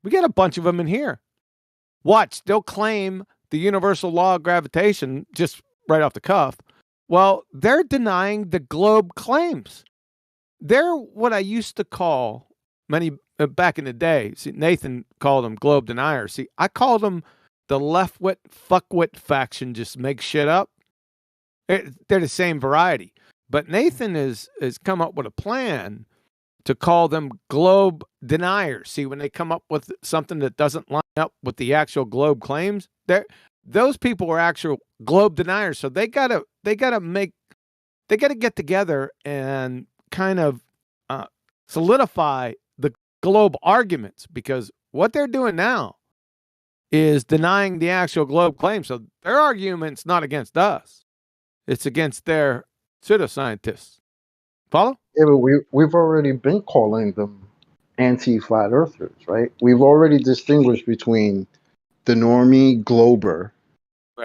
We got a bunch of them in here. Watch, they'll claim the universal law of gravitation just right off the cuff. Well, they're denying the globe claims. They're what I used to call many back in the day. See, Nathan called them globe deniers. See, I called them the leftwit fuckwit faction. Just make shit up. They're the same variety, but Nathan has come up with a plan to call them globe deniers. See, when they come up with something that doesn't line up with the actual globe claims, those people are actual globe deniers. So they gotta get together and kind of solidify the globe arguments, because what they're doing now is denying the actual globe claim. So their argument's not against us. It's against their pseudoscientists. Follow? Yeah, but we've already been calling them anti-flat earthers, right? We've already distinguished between the normie glober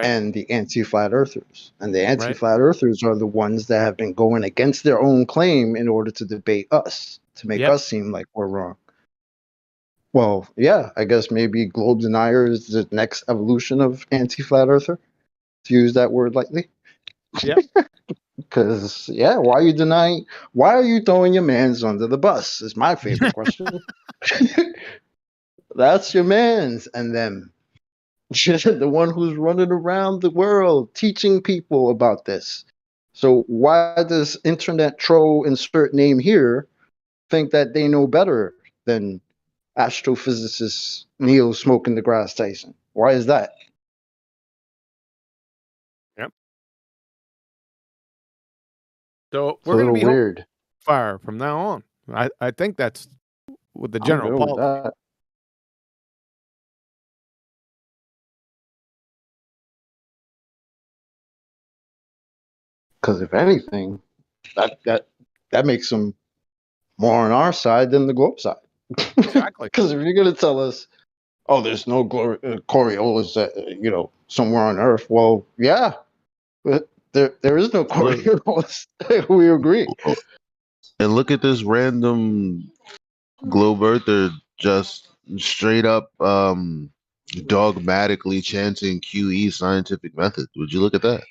and the anti-flat earthers. And the anti-flat earthers are the ones that have been going against their own claim in order to debate us, to make us seem like we're wrong. Well, yeah, I guess maybe globe denier is the next evolution of anti-flat earther, to use that word lightly. Yep. Because, yeah, why are you throwing your mans under the bus is my favorite question. That's your mans. And then the one who's running around the world teaching people about this. So why does internet troll insert name here think that they know better than astrophysicist Neil Smoking the Grass Tyson? Why is that? Yep. So It's a we're going to little be weird. fire from now on. I think that's with the I'm general good with policy. that. Because if anything, that makes them more on our side than the globe side. Exactly. Because if you're going to tell us, oh, there's no Coriolis, somewhere on Earth. Well, yeah, but there is no Coriolis. We agree. And look at this random globe earther just straight up dogmatically chanting QE scientific method. Would you look at that?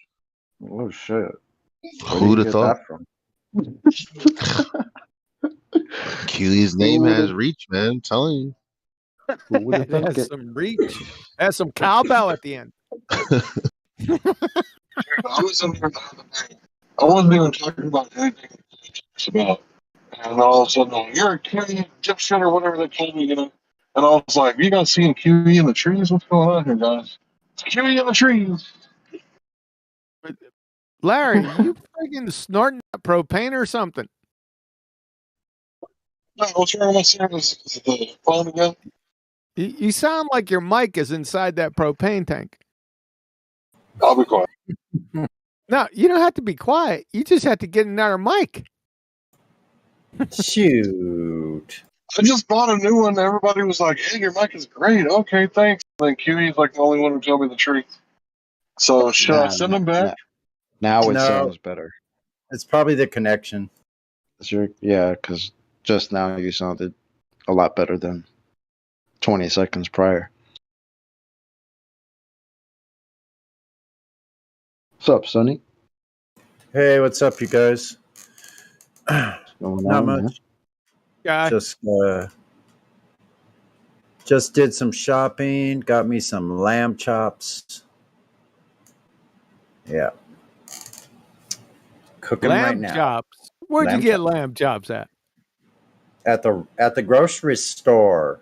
Oh shit! Where Who'd did have you get thought? that from? QE's name has reach, man. I'm telling you. Who would have It thunk has it? some reach. It has some cowbell at the end. I was in there the other day. I wasn't even talking about anything it's about. And all of a sudden, you're a QE dipshit or whatever they call me, And I was like, you guys seeing QE in the trees? What's going on here, guys? It's QE in the trees. Larry, you friggin' snorting that propane or something? No, what's wrong with my service? Is it the phone again? You sound like your mic is inside that propane tank. I'll be quiet. No, you don't have to be quiet. You just have to get another mic. Shoot. I just bought a new one. Everybody was like, hey, your mic is great. Okay, thanks. And then QE's like the only one who told me the truth. So should I send them back? Now it No. sounds better. It's probably the connection. Yeah, because Just now, you sounded a lot better than 20 seconds prior. What's up, Sonny? Hey, what's up, you guys? What's going Not on, much. man? Guy. Just did some shopping. Got me some lamb chops. Yeah, cooking right Lamb now. chops. Where'd you Lamb get chops lamb chops at? at the grocery store.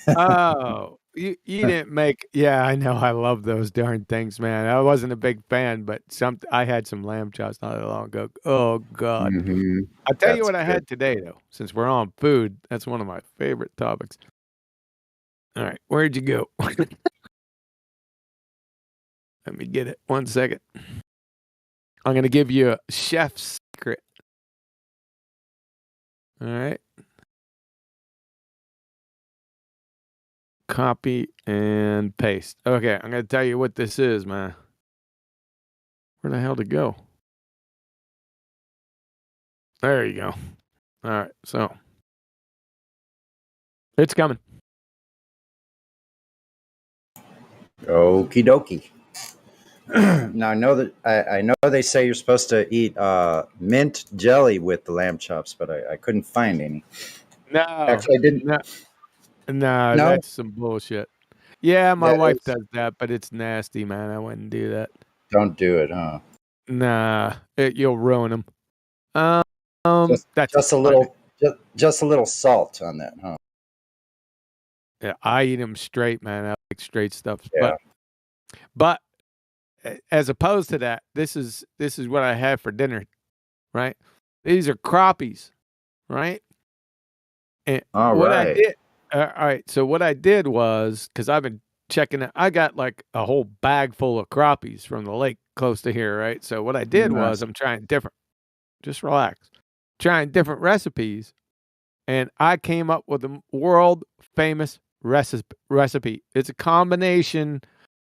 Oh, you didn't make. Yeah, I know. I love those darn things, man. I wasn't a big fan, but I had some lamb chops not that long ago. Oh God. Mm-hmm. I'll tell you That's what I good. had today, though, since we're on food. That's one of my favorite topics. All right, where'd you go? Let me get it. 1 second. I'm going to give you a chef's secret. All right. Copy and paste. Okay, I'm going to tell you what this is, man. Where the hell to go? There you go. All right, so it's coming. Okie dokie. Now I know that I know they say you're supposed to eat mint jelly with the lamb chops, but I couldn't find any. No, Actually, I didn't. no, No, that's some bullshit. Yeah, my that wife is. does that, but it's nasty, man. I wouldn't do that. Don't do it, huh? Nah, you'll ruin them. Just That's it. just a little, just a little salt on that, huh? Yeah, I eat them straight, man. I like straight stuff. Yeah. But as opposed to that, this is what I had for dinner, right? These are crappies, right? And All what I right. did, all right. So what I did was, because I've been checking it, I got like a whole bag full of crappies from the lake close to here, right? So what I did was, Nice. I'm trying different. Just relax. Trying different recipes, and I came up with a world famous recipe. It's a combination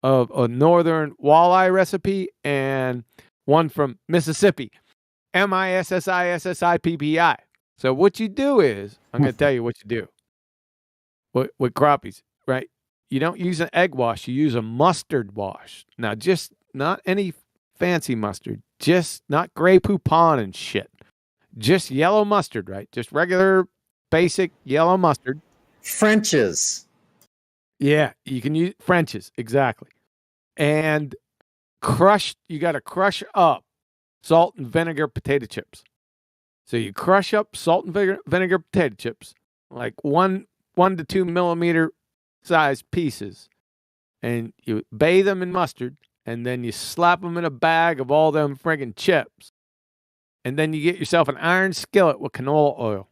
of a northern walleye recipe and one from Mississippi. Mississippi. So what you do is, I'm going to tell you what you do with crappies, right? You don't use an egg wash, you use a mustard wash. Now, just not any fancy mustard, just not Grey Poupon and shit. Just yellow mustard, right? Just regular, basic yellow mustard. French's. Yeah, you can use French's, exactly. And you got to crush up salt and vinegar potato chips. So you crush up salt and vinegar potato chips, like 1 to 2 millimeter size pieces, and you bathe them in mustard, and then you slap them in a bag of all them friggin' chips. And then you get yourself an iron skillet with canola oil,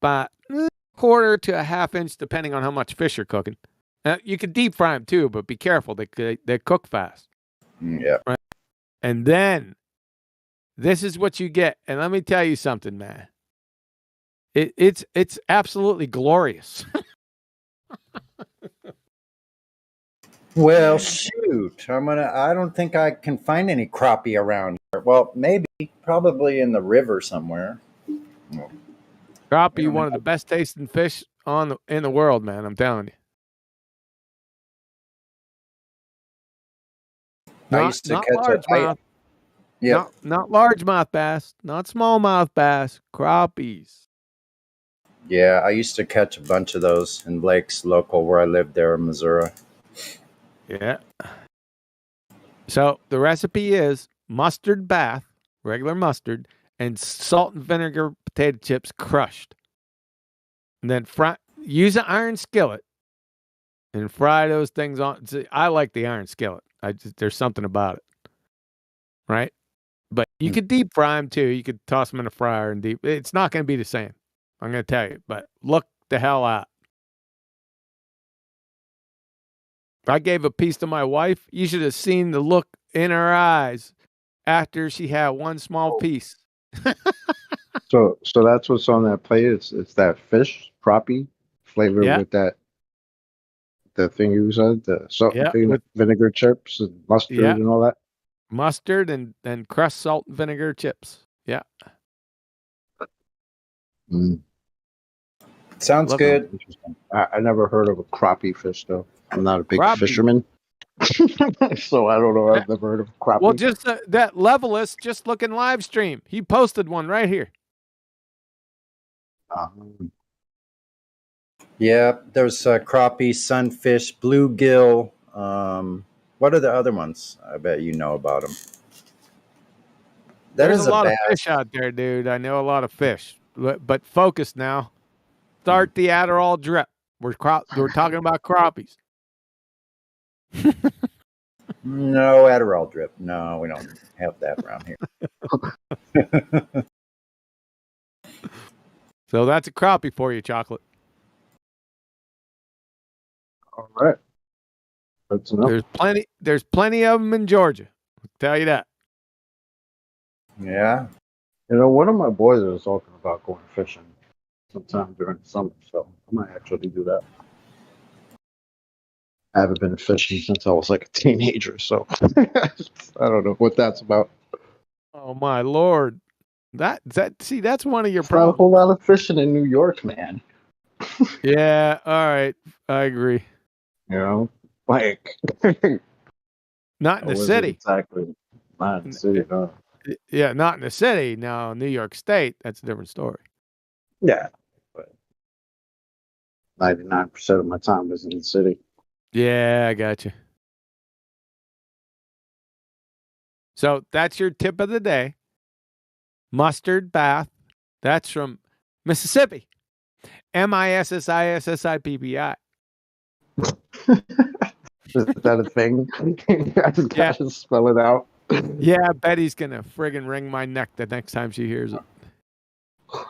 about a quarter to a half inch, depending on how much fish you're cooking. Now, you could deep fry them too, but be careful. They cook fast. Yeah. Right? And then this is what you get. And let me tell you something, man. It's absolutely glorious. Well, shoot. I don't think I can find any crappie around here. Well, maybe, probably in the river somewhere. Crappie, one of the best tasting fish in the world, man. I'm telling you. I used to Not catch largemouth. Yeah. Not largemouth bass, not smallmouth bass, crappies. Yeah, I used to catch a bunch of those in lakes local where I lived there in Missouri. Yeah. So the recipe is mustard bath, regular mustard, and salt and vinegar potato chips crushed. And then use an iron skillet and fry those things on. See, I like the iron skillet. There's something about it, right? But you could deep fry them too. You could toss them in a fryer and deep. It's not going to be the same. I'm going to tell you. But look the hell out. I gave a piece to my wife. You should have seen the look in her eyes after she had one small piece. So that's what's on that plate. It's that fish crappie flavored Yeah. with that the thing you said, the salt and vinegar chips and mustard and all that. Mustard and crushed salt and vinegar chips. Yeah. Mm. Sounds Love good. Interesting. I never heard of a crappie fish though. I'm not a big crappie. fisherman, so I don't know. I've never heard of crappie. Well, just that Levelist, just look in live stream. He posted one right here. Yeah, there's crappie, sunfish, bluegill. What are the other ones? I bet you know about them. That There's is a a lot of bass. fish out there, dude. I know a lot of fish, but focus now. Start the Adderall drip. We're talking about crappies. No Adderall drip. No, we don't have that around here. So that's a crappie for you, chocolate. All right. That's enough. There's plenty of them in Georgia. I'll tell you that. Yeah. You know, one of my boys was talking about going fishing sometime during the summer, so I might actually do that. I haven't been fishing since I was like a teenager, so I don't know what that's about. Oh my lord. That's one of your It's not a problems. whole lot of fishing in New York, man. Yeah, all right. I agree. You know, like Not in the city. Exactly. Not in the city, no. Yeah, not in the city. Now, New York State, that's a different story. Yeah, but 99% of my time is in the city. Yeah, I got you. So that's your tip of the day. Mustard bath. That's from Mississippi. Mississippi. Is that a thing? I just gotta spell it out. Yeah, Betty's gonna friggin' wring my neck the next time she hears it.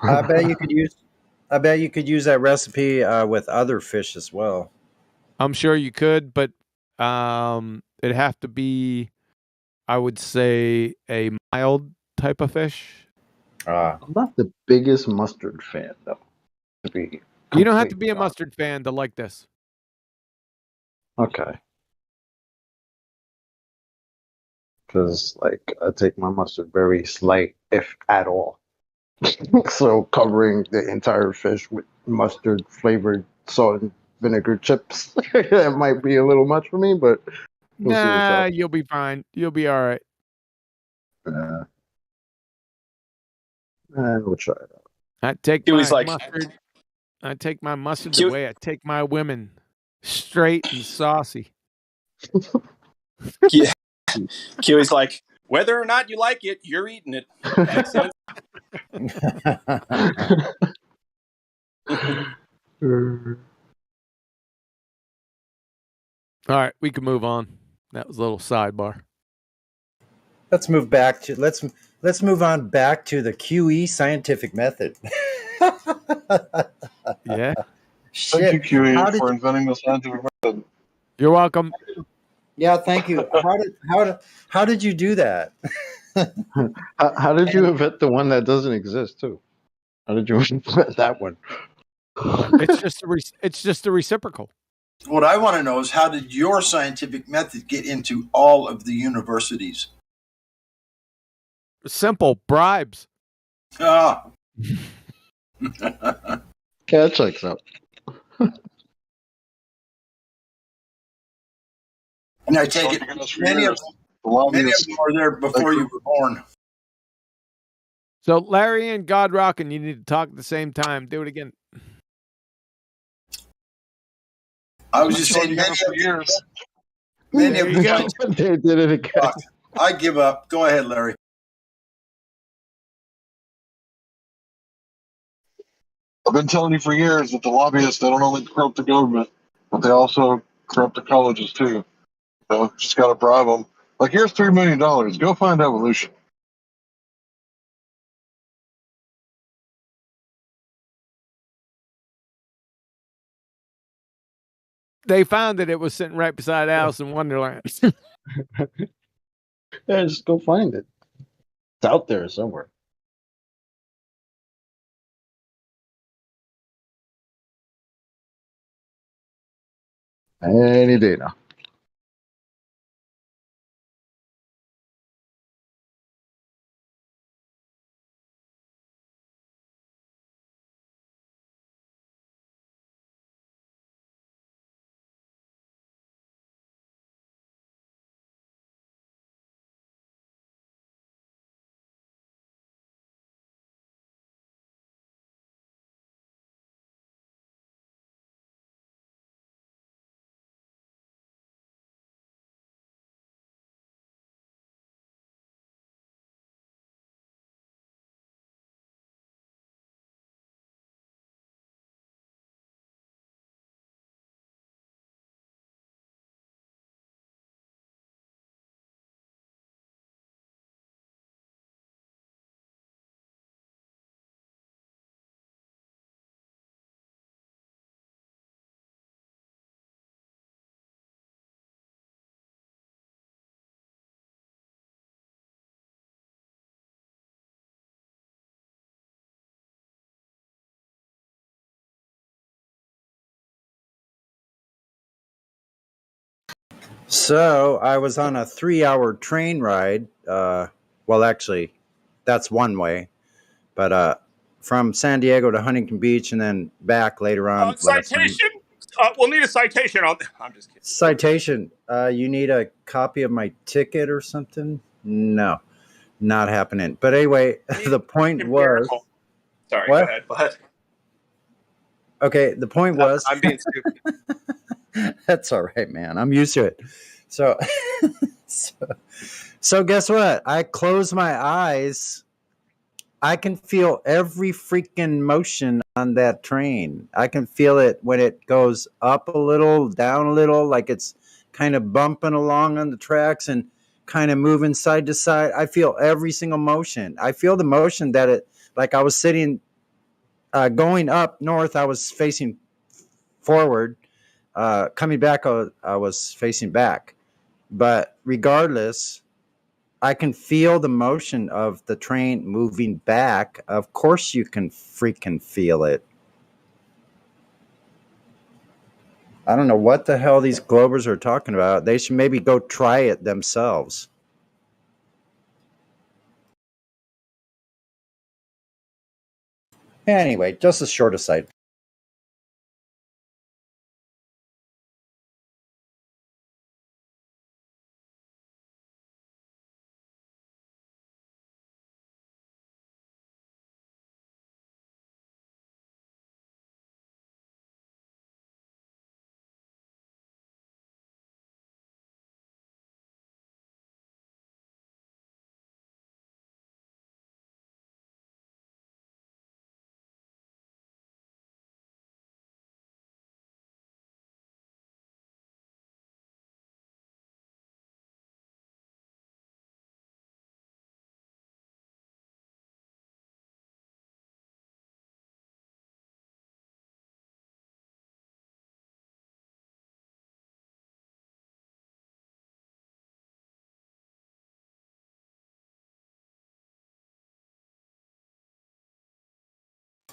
I bet you could use that recipe with other fish as well. I'm sure you could, but it'd have to be, I would say, a mild type of fish. I'm not the biggest mustard fan, though. To be You don't have to be a completely honest. mustard fan to like this. Okay. Because, like, I take my mustard very slight, if at all. So, covering the entire fish with mustard flavored salt and vinegar chips, that might be a little much for me, but we'll see what's Nah, up. you'll be fine. You'll be all right. We'll try it out. I take He was my like- mustard. I take my mustard the way I take my women, straight and saucy. Yeah. Kiwi's like, whether or not you like it, you're eating it. Makes sense. All right, we can move on. That was a little sidebar. Let's move on back to the QE scientific method. Yeah. Shit. Thank you, How QE, did for inventing the scientific method. You're welcome. Yeah, thank you. How did you do that? How did you invent the one that doesn't exist, too? How did you invent that one? It's just a reciprocal. What I want to know is how did your scientific method get into all of the universities? Simple bribes. Ah. Yeah, that checks out. And I take it many of them were there before you were born. So Larry and God Rockin', you need to talk at the same time. Do it again. I was just saying many of them. They did it again. I give up. Go ahead, Larry. I've been telling you for years that the lobbyists, they don't only corrupt the government, but they also corrupt the colleges too. So just got to bribe them. Like, here's $3 million. Go find evolution. They found that it was sitting right beside Alice in Wonderland. Yeah, just go find it. It's out there somewhere. Any day now. So I was on a 3-hour train ride. Well, actually, that's one way, but from San Diego to Huntington Beach and then back later on last night. Citation? We'll need a citation on. I'm just kidding. Citation. You need a copy of my ticket or something? No, not happening. But anyway, the point was. Sorry, What? go ahead, bud. Okay, the point was. I'm being stupid. That's all right, man. I'm used to it. So, so, so guess what? I close my eyes. I can feel every freaking motion on that train. I can feel it when it goes up a little, down a little, like it's kind of bumping along on the tracks and kind of moving side to side. I feel every single motion. I feel the motion that it, like I was sitting, going up north, I was facing forward. Coming back, I was facing back. But regardless, I can feel the motion of the train moving back. Of course, you can freaking feel it. I don't know what the hell these Globers are talking about. They should maybe go try it themselves. Anyway, just a short aside.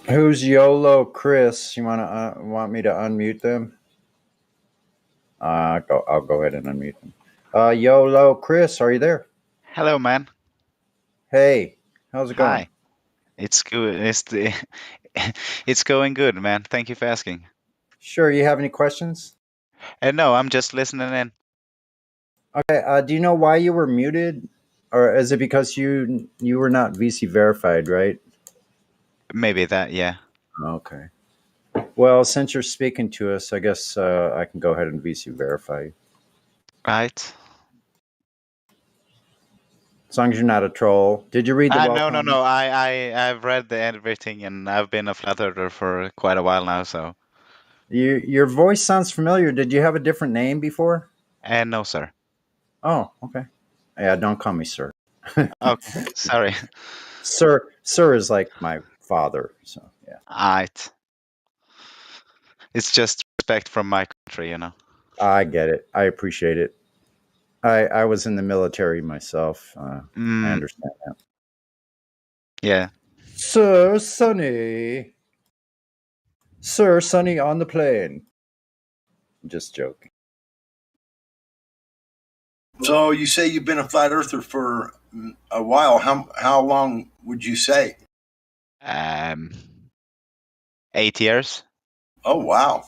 Who's YOLO Chris? You want me to unmute them? I'll go ahead and unmute them. YOLO Chris, are you there? Hello, man. Hey, how's it going? Hi. It's good. It's going good, man. Thank you for asking. Sure. You have any questions? No, I'm just listening in. Okay. Do you know why you were muted, or is it because you were not VC verified, right? Maybe that, yeah. Okay. Well, since you're speaking to us, I guess I can go ahead and VC verify you. Right. As long as you're not a troll. Did you read the welcome? No. I've read everything, and I've been a flat earther for quite a while now. So. Your voice sounds familiar. Did you have a different name before? No, sir. Oh, okay. Yeah, don't call me sir. Okay, sorry. Sir is like my father. So yeah. Right. It's just respect from my country, you know. I get it. I appreciate it. I was in the military myself. I understand that. Yeah. Sir Sonny. Sir Sonny on the plane. Just joking. So you say you've been a flat earther for a while. How long would you say? 8 years. Oh wow,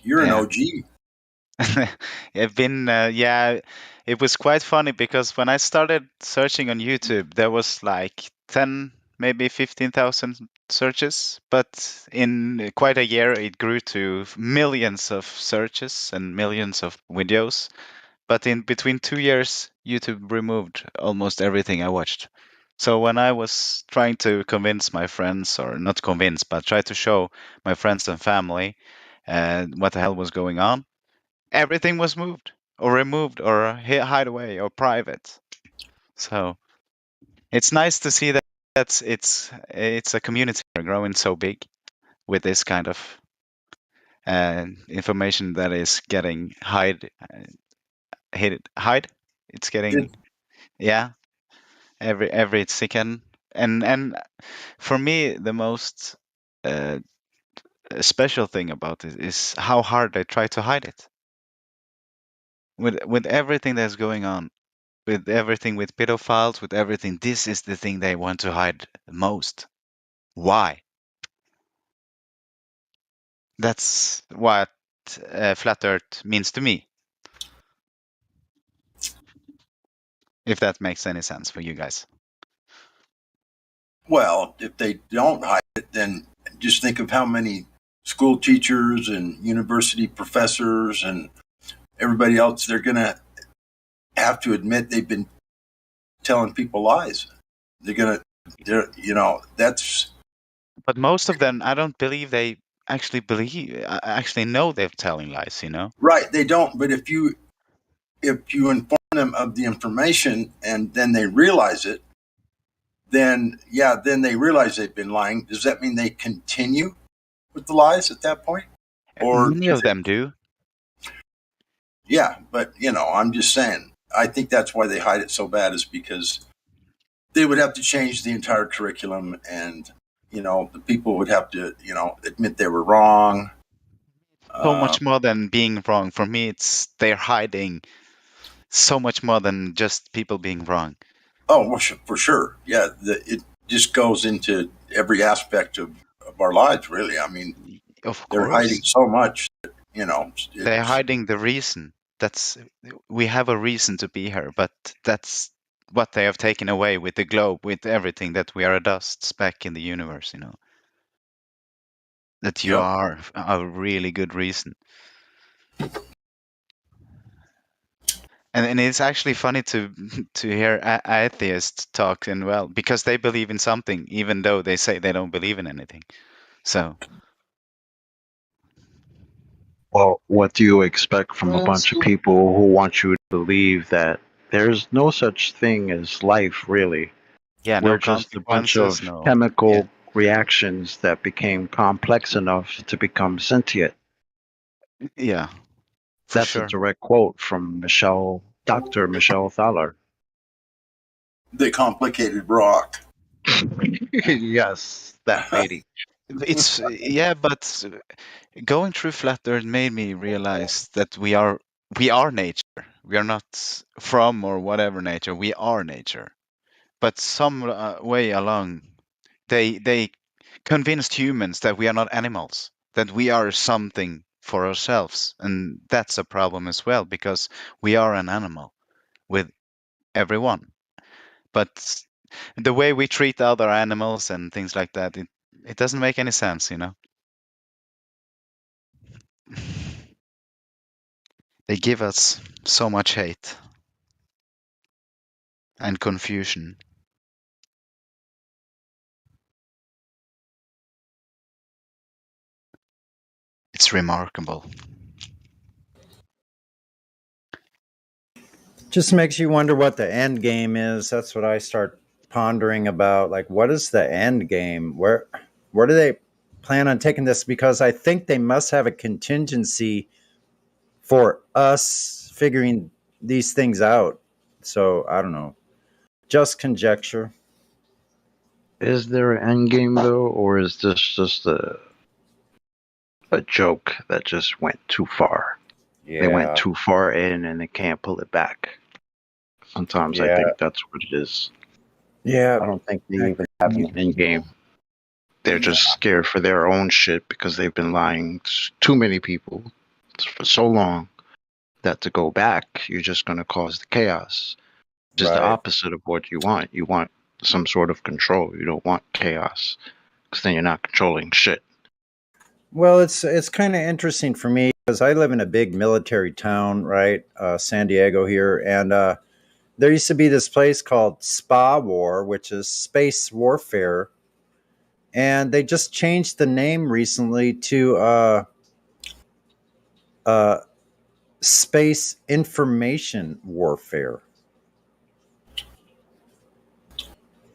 you're an Yeah. OG. I've been, yeah, it was quite funny because when I started searching on YouTube, there was like 10, maybe 15,000 searches. But in quite a year, it grew to millions of searches and millions of videos. But in between 2 years, YouTube removed almost everything I watched. So when I was trying to convince my friends, or not convince, but try to show my friends and family what the hell was going on, everything was moved or removed or hide away or private. So it's nice to see that it's a community growing so big with this kind of information that is getting hide. It's getting yeah every second, and for me the most special thing about it is how hard I try to hide it. with everything that's going on, with everything with pedophiles, with everything, this is the thing they want to hide most. Why? That's what flat Earth means to me. If that makes any sense for you guys. Well, if they don't hide it, then just think of how many school teachers and university professors and everybody else, they're going to have to admit they've been telling people lies. That's. But most of them, I don't believe they actually know they're telling lies, Right, they don't. But if you inform them of the information and then they realize it, then they realize they've been lying. Does that mean they continue with the lies at that point? Or many of them do. Yeah, but I'm just saying. I think that's why they hide it so bad, is because they would have to change the entire curriculum, and the people would have to admit they were wrong. So much more than being wrong. For me, it's they're hiding so much more than just people being wrong. Oh, well, for sure. Yeah, it just goes into every aspect of our lives, really. I mean, of they're course. hiding so much that, they're hiding the reason. We have a reason to be here, but that's what they have taken away with the globe, with everything, that we are a dust speck in the universe, that you are a really good reason. And it's actually funny to hear atheists talk, and well, because they believe in something, even though they say they don't believe in anything. So, Well, what do you expect from a bunch of people who want you to believe that there's no such thing as life, really? yeah, We're no just a bunch of consequences, chemical reactions that became complex enough to become sentient. Yeah, that's sure. a direct quote from Dr. Michelle Thaler. The complicated rock. Yes, that lady. It's but going through flat Earth made me realize that we are nature. We are not from or whatever nature. We are nature. But some way along, they convinced humans that we are not animals, that we are something for ourselves, and that's a problem as well, because we are an animal with everyone. But the way we treat other animals and things like that, it doesn't make any sense, They give us so much hate and confusion. It's remarkable. Just makes you wonder what the end game is. That's what I start pondering about. Like, what is the end game? Where do they plan on taking this? Because I think they must have a contingency for us figuring these things out. So I don't know. Just conjecture. Is there an end game though, or is this just a joke that just went too far? Yeah. They went too far in and they can't pull it back. Sometimes I think that's what it is. Yeah. I don't think they even have an end game. They're just scared for their own shit because they've been lying to too many people for so long that to go back, you're just going to cause the chaos. Which is the opposite of what you want. You want some sort of control. You don't want chaos, because then you're not controlling shit. Well, it's kind of interesting for me because I live in a big military town, right? San Diego here. And there used to be this place called Spa War, which is space warfare. And they just changed the name recently to space information warfare.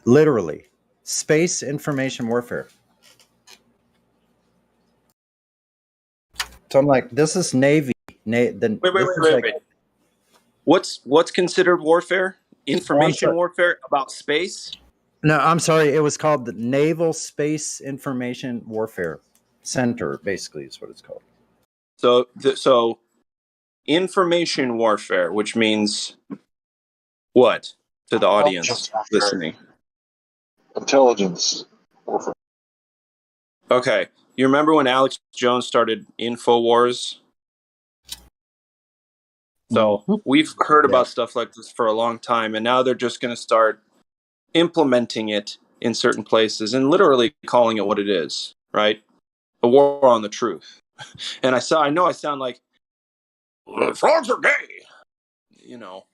Literally, space information warfare. So I'm like, this is Navy. Wait. What's considered warfare? Information warfare about space? No, I'm sorry. It was called the Naval Space Information Warfare Center, basically, is what it's called. So information warfare, which means what to the audience listening? Intelligence warfare. Okay. You remember when Alex Jones started InfoWars? So we've heard about stuff like this for a long time, and now they're just going to start implementing it in certain places and literally calling it what it is, right? A war on the truth. And I know I sound like frogs are gay, you know,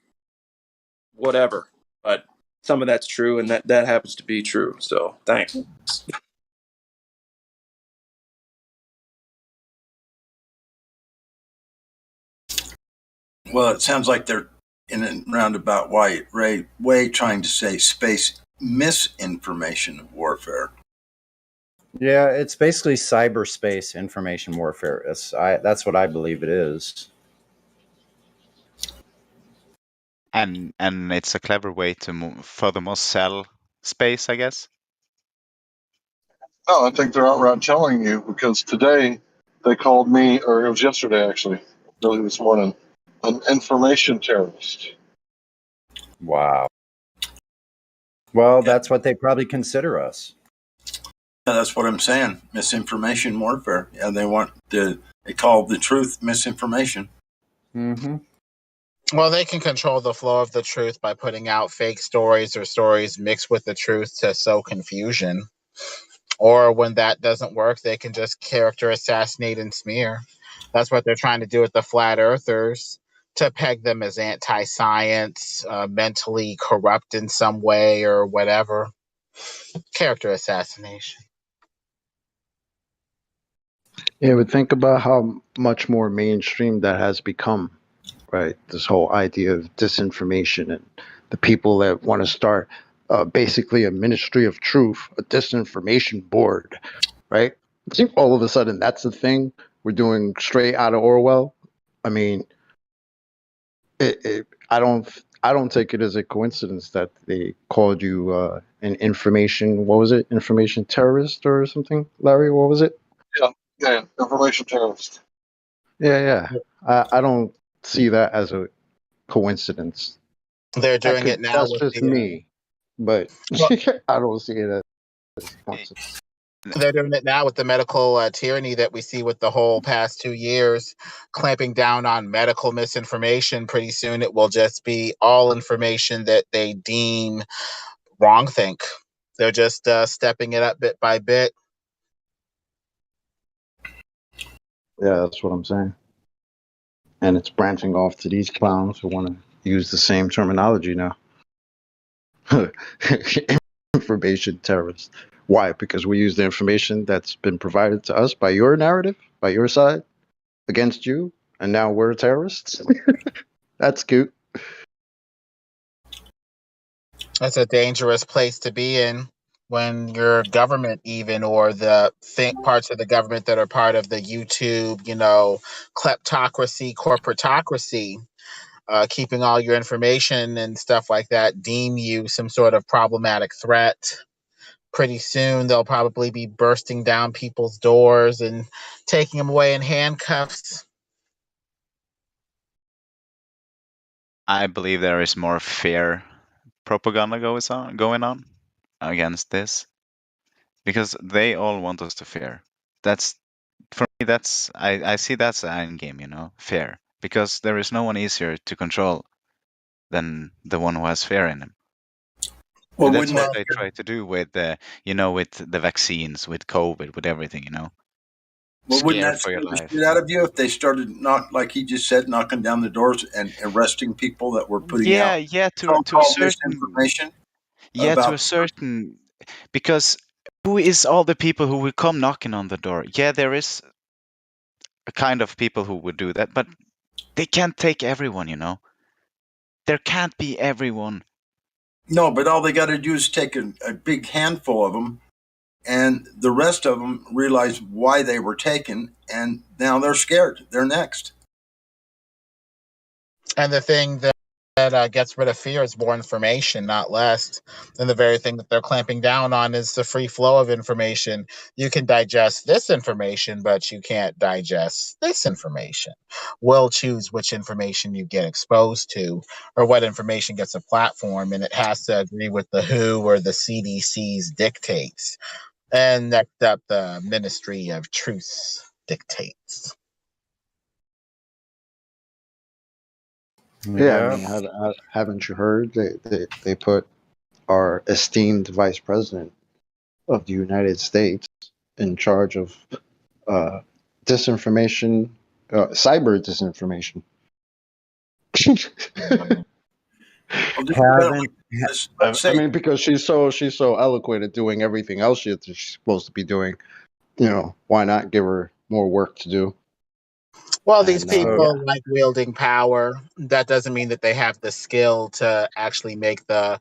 whatever. But some of that's true, and that happens to be true. So thanks. Well, it sounds like they're in a roundabout way trying to say space misinformation warfare. Yeah, it's basically cyberspace information warfare. That's what I believe it is. And it's a clever way to furthermore sell space, I guess. No, I think they're outright telling you, because today they called me, or it was yesterday actually, really this morning, an information terrorist. Wow. Well, that's what they probably consider us. Yeah, that's what I'm saying. Misinformation warfare. Yeah, they call the truth misinformation. Mm-hmm. Well, they can control the flow of the truth by putting out fake stories or stories mixed with the truth to sow confusion. Or when that doesn't work, they can just character assassinate and smear. That's what they're trying to do with the flat earthers, to peg them as anti-science, mentally corrupt in some way or whatever. Character assassination. Yeah, but think about how much more mainstream that has become, right? This whole idea of disinformation and the people that want to start basically a ministry of truth, a disinformation board, right? I think all of a sudden that's the thing we're doing straight out of Orwell. I mean, I don't take it as a coincidence that they called you an information. What was it? Information terrorist or something, Larry? What was it? Yeah, information terrorist. Yeah. I don't see that as a coincidence. They're doing it now That's with just the. me, but I don't see it as a coincidence. They're doing it now with the medical tyranny that we see with the whole past 2 years, clamping down on medical misinformation. Pretty soon it will just be all information that they deem wrongthink. They're just stepping it up bit by bit. Yeah, that's what I'm saying. And it's branching off to these clowns who want to use the same terminology now. Information terrorist. Why? Because we use the information that's been provided to us by your narrative, by your side, against you, and now we're terrorists. That's cute. That's a dangerous place to be in when your government, even, or the parts of the government that are part of the YouTube, kleptocracy, corporatocracy, keeping all your information and stuff like that, deem you some sort of problematic threat. Pretty soon they'll probably be bursting down people's doors and taking them away in handcuffs. I believe there is more fear propaganda going on against this, because they all want us to fear. That's, for me, that's I see that's the end game, fear, because there is no one easier to control than the one who has fear in him. Well, And that's wouldn't what they try to do with with the vaccines, with COVID, with everything, Well, wouldn't Scare that for your scare the life. shit out of you if they started like he just said, knocking down the doors and arresting people that were putting Yeah, out to a so-called certain misinformation to a about certain, because who is all the people who will come knocking on the door? Yeah, there is a kind of people who would do that, but they can't take everyone, There can't be everyone. No, but all they got to do is take a big handful of them, and the rest of them realize why they were taken, and now they're scared. They're next. And the thing that gets rid of fear is more information, not less. And the very thing that they're clamping down on is the free flow of information. You can digest this information, but you can't digest this information. We'll choose which information you get exposed to or what information gets a platform, and it has to agree with the WHO or the CDC's dictates. And next up, the Ministry of Truth dictates. Yeah, I mean, haven't you heard they put our esteemed vice president of the United States in charge of disinformation, cyber disinformation? I mean, because she's so eloquent at doing everything else she's supposed to be doing. You know, why not give her more work to do? Well, these And, people like wielding power. That doesn't mean that they have the skill to actually make the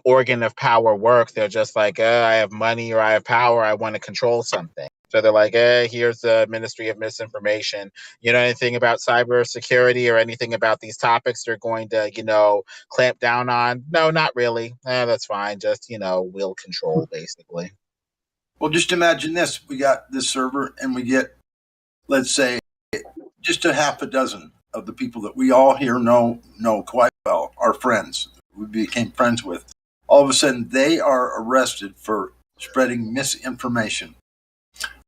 organ of power work. They're just like, I have money or I have power. I want to control something. So they're like, here's the Ministry of Misinformation. You know anything about cybersecurity or anything about these topics they're going to, clamp down on? No, not really. That's fine. Just, wield control, basically. Well, just imagine this. We got this server and we get, let's say, just a half a dozen of the people that we all here know quite well, our friends, we became friends with. All of a sudden, they are arrested for spreading misinformation.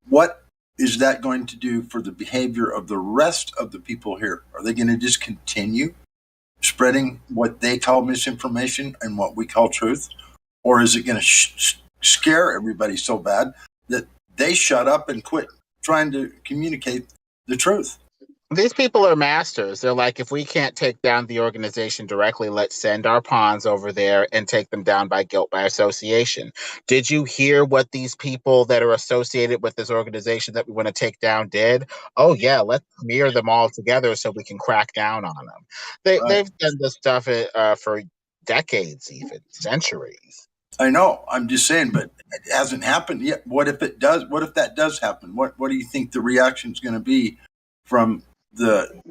What is that going to do for the behavior of the rest of the people here? Are they going to just continue spreading what they call misinformation and what we call truth? Or is it going to scare everybody so bad that they shut up and quit trying to communicate the truth? These people are masters. They're like, if we can't take down the organization directly, let's send our pawns over there and take them down by guilt by association. Did you hear what these people that are associated with this organization that we want to take down did? Oh, yeah, let's smear them all together so we can crack down on them. They've done this stuff for decades, even centuries. I know. I'm just saying, but it hasn't happened yet. What if it does? What if that does happen? What do you think the reaction is going to be from the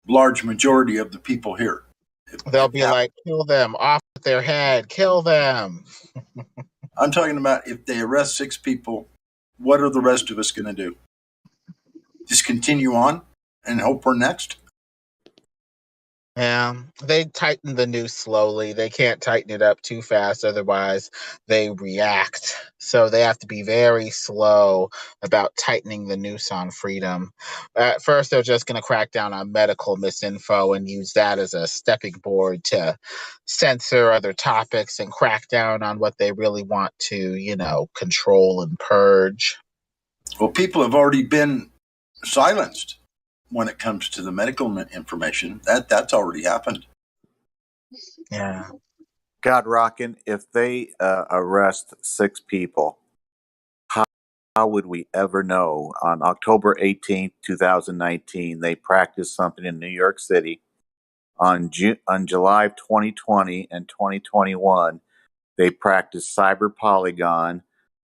large majority of the people here? They'll be like, kill them, off with their head, kill them. I'm talking about if they arrest 6 people, what are the rest of us going to do? Just continue on and hope we're next? Yeah, they tighten the noose slowly. They can't tighten it up too fast, otherwise they react. So they have to be very slow about tightening the noose on freedom. At first, they're just going to crack down on medical misinfo and use that as a stepping board to censor other topics and crack down on what they really want to, control and purge. Well, people have already been silenced when it comes to the medical information. That's already happened. Yeah. God Rockin', if they arrest 6 people, how would we ever know? On October 18th, 2019, they practiced something in New York City. On July of 2020 and 2021, they practiced cyber polygon,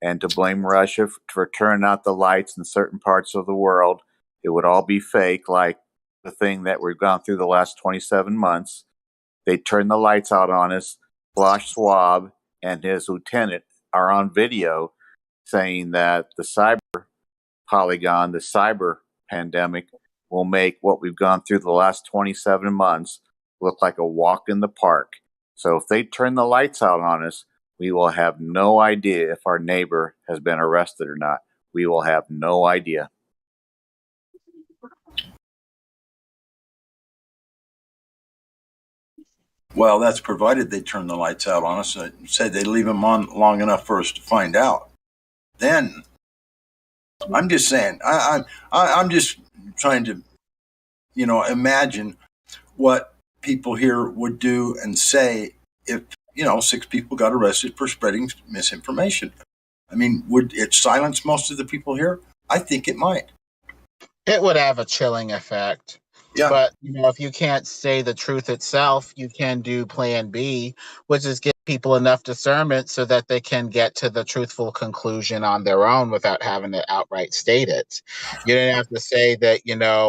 and to blame Russia for turning out the lights in certain parts of the world. It would all be fake, like the thing that we've gone through the last 27 months. They turned the lights out on us. Blaž Schwab and his lieutenant are on video saying that the cyber polygon, the cyber pandemic, will make what we've gone through the last 27 months look like a walk in the park. So if they turn the lights out on us, we will have no idea if our neighbor has been arrested or not. We will have no idea. Well, that's provided they turn the lights out on us. I said they leave them on long enough for us to find out. Then, I'm just saying, I'm just trying to, imagine what people here would do and say if, 6 people got arrested for spreading misinformation. I mean, would it silence most of the people here? I think it might. It would have a chilling effect. Yeah. But, if you can't say the truth itself, you can do plan B, which is get people enough discernment so that they can get to the truthful conclusion on their own without having to outright state it. You don't have to say that,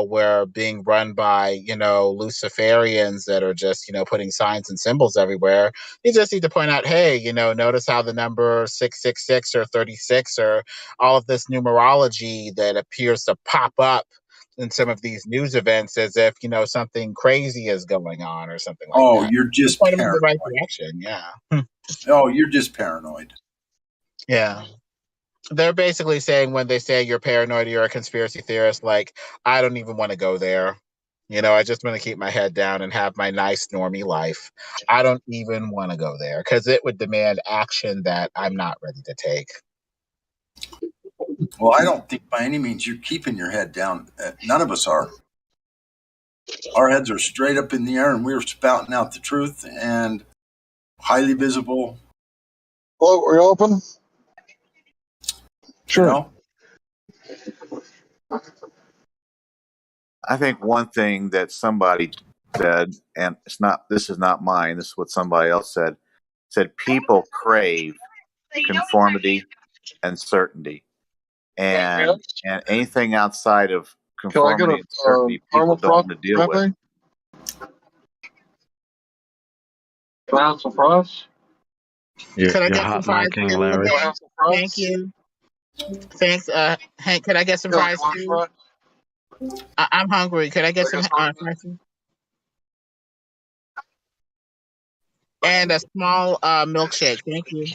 we're being run by, Luciferians that are just, putting signs and symbols everywhere. You just need to point out, hey, notice how the number 666 or 36 or all of this numerology that appears to pop up in some of these news events as if, something crazy is going on or something like Oh, that. you're just Point them in the right paranoid. direction, yeah. Oh, you're just paranoid. Yeah. They're basically saying when they say you're paranoid or you're a conspiracy theorist, like, I don't even want to go there. I just want to keep my head down and have my nice normie life. I don't even want to go there because it would demand action that I'm not ready to take. Well, I don't think by any means you're keeping your head down. None of us are. Our heads are straight up in the air and we're spouting out the truth and highly visible. Hello, are you open? Sure. I think one thing that somebody said, and this is not mine, this is what somebody else said people crave conformity and certainty. And anything outside of Can I get conformity a and certainty people caramel don't want to frosted deal with. Can I have some fries? Could I You're get some hot fries micing, too? Larry. Can I have some fries? Thank you. Thanks, Hank. Could I get some Yeah, fries large too? fries. I'm hungry. Could I get Can I some get some? fries too? And a small milkshake. Thank you.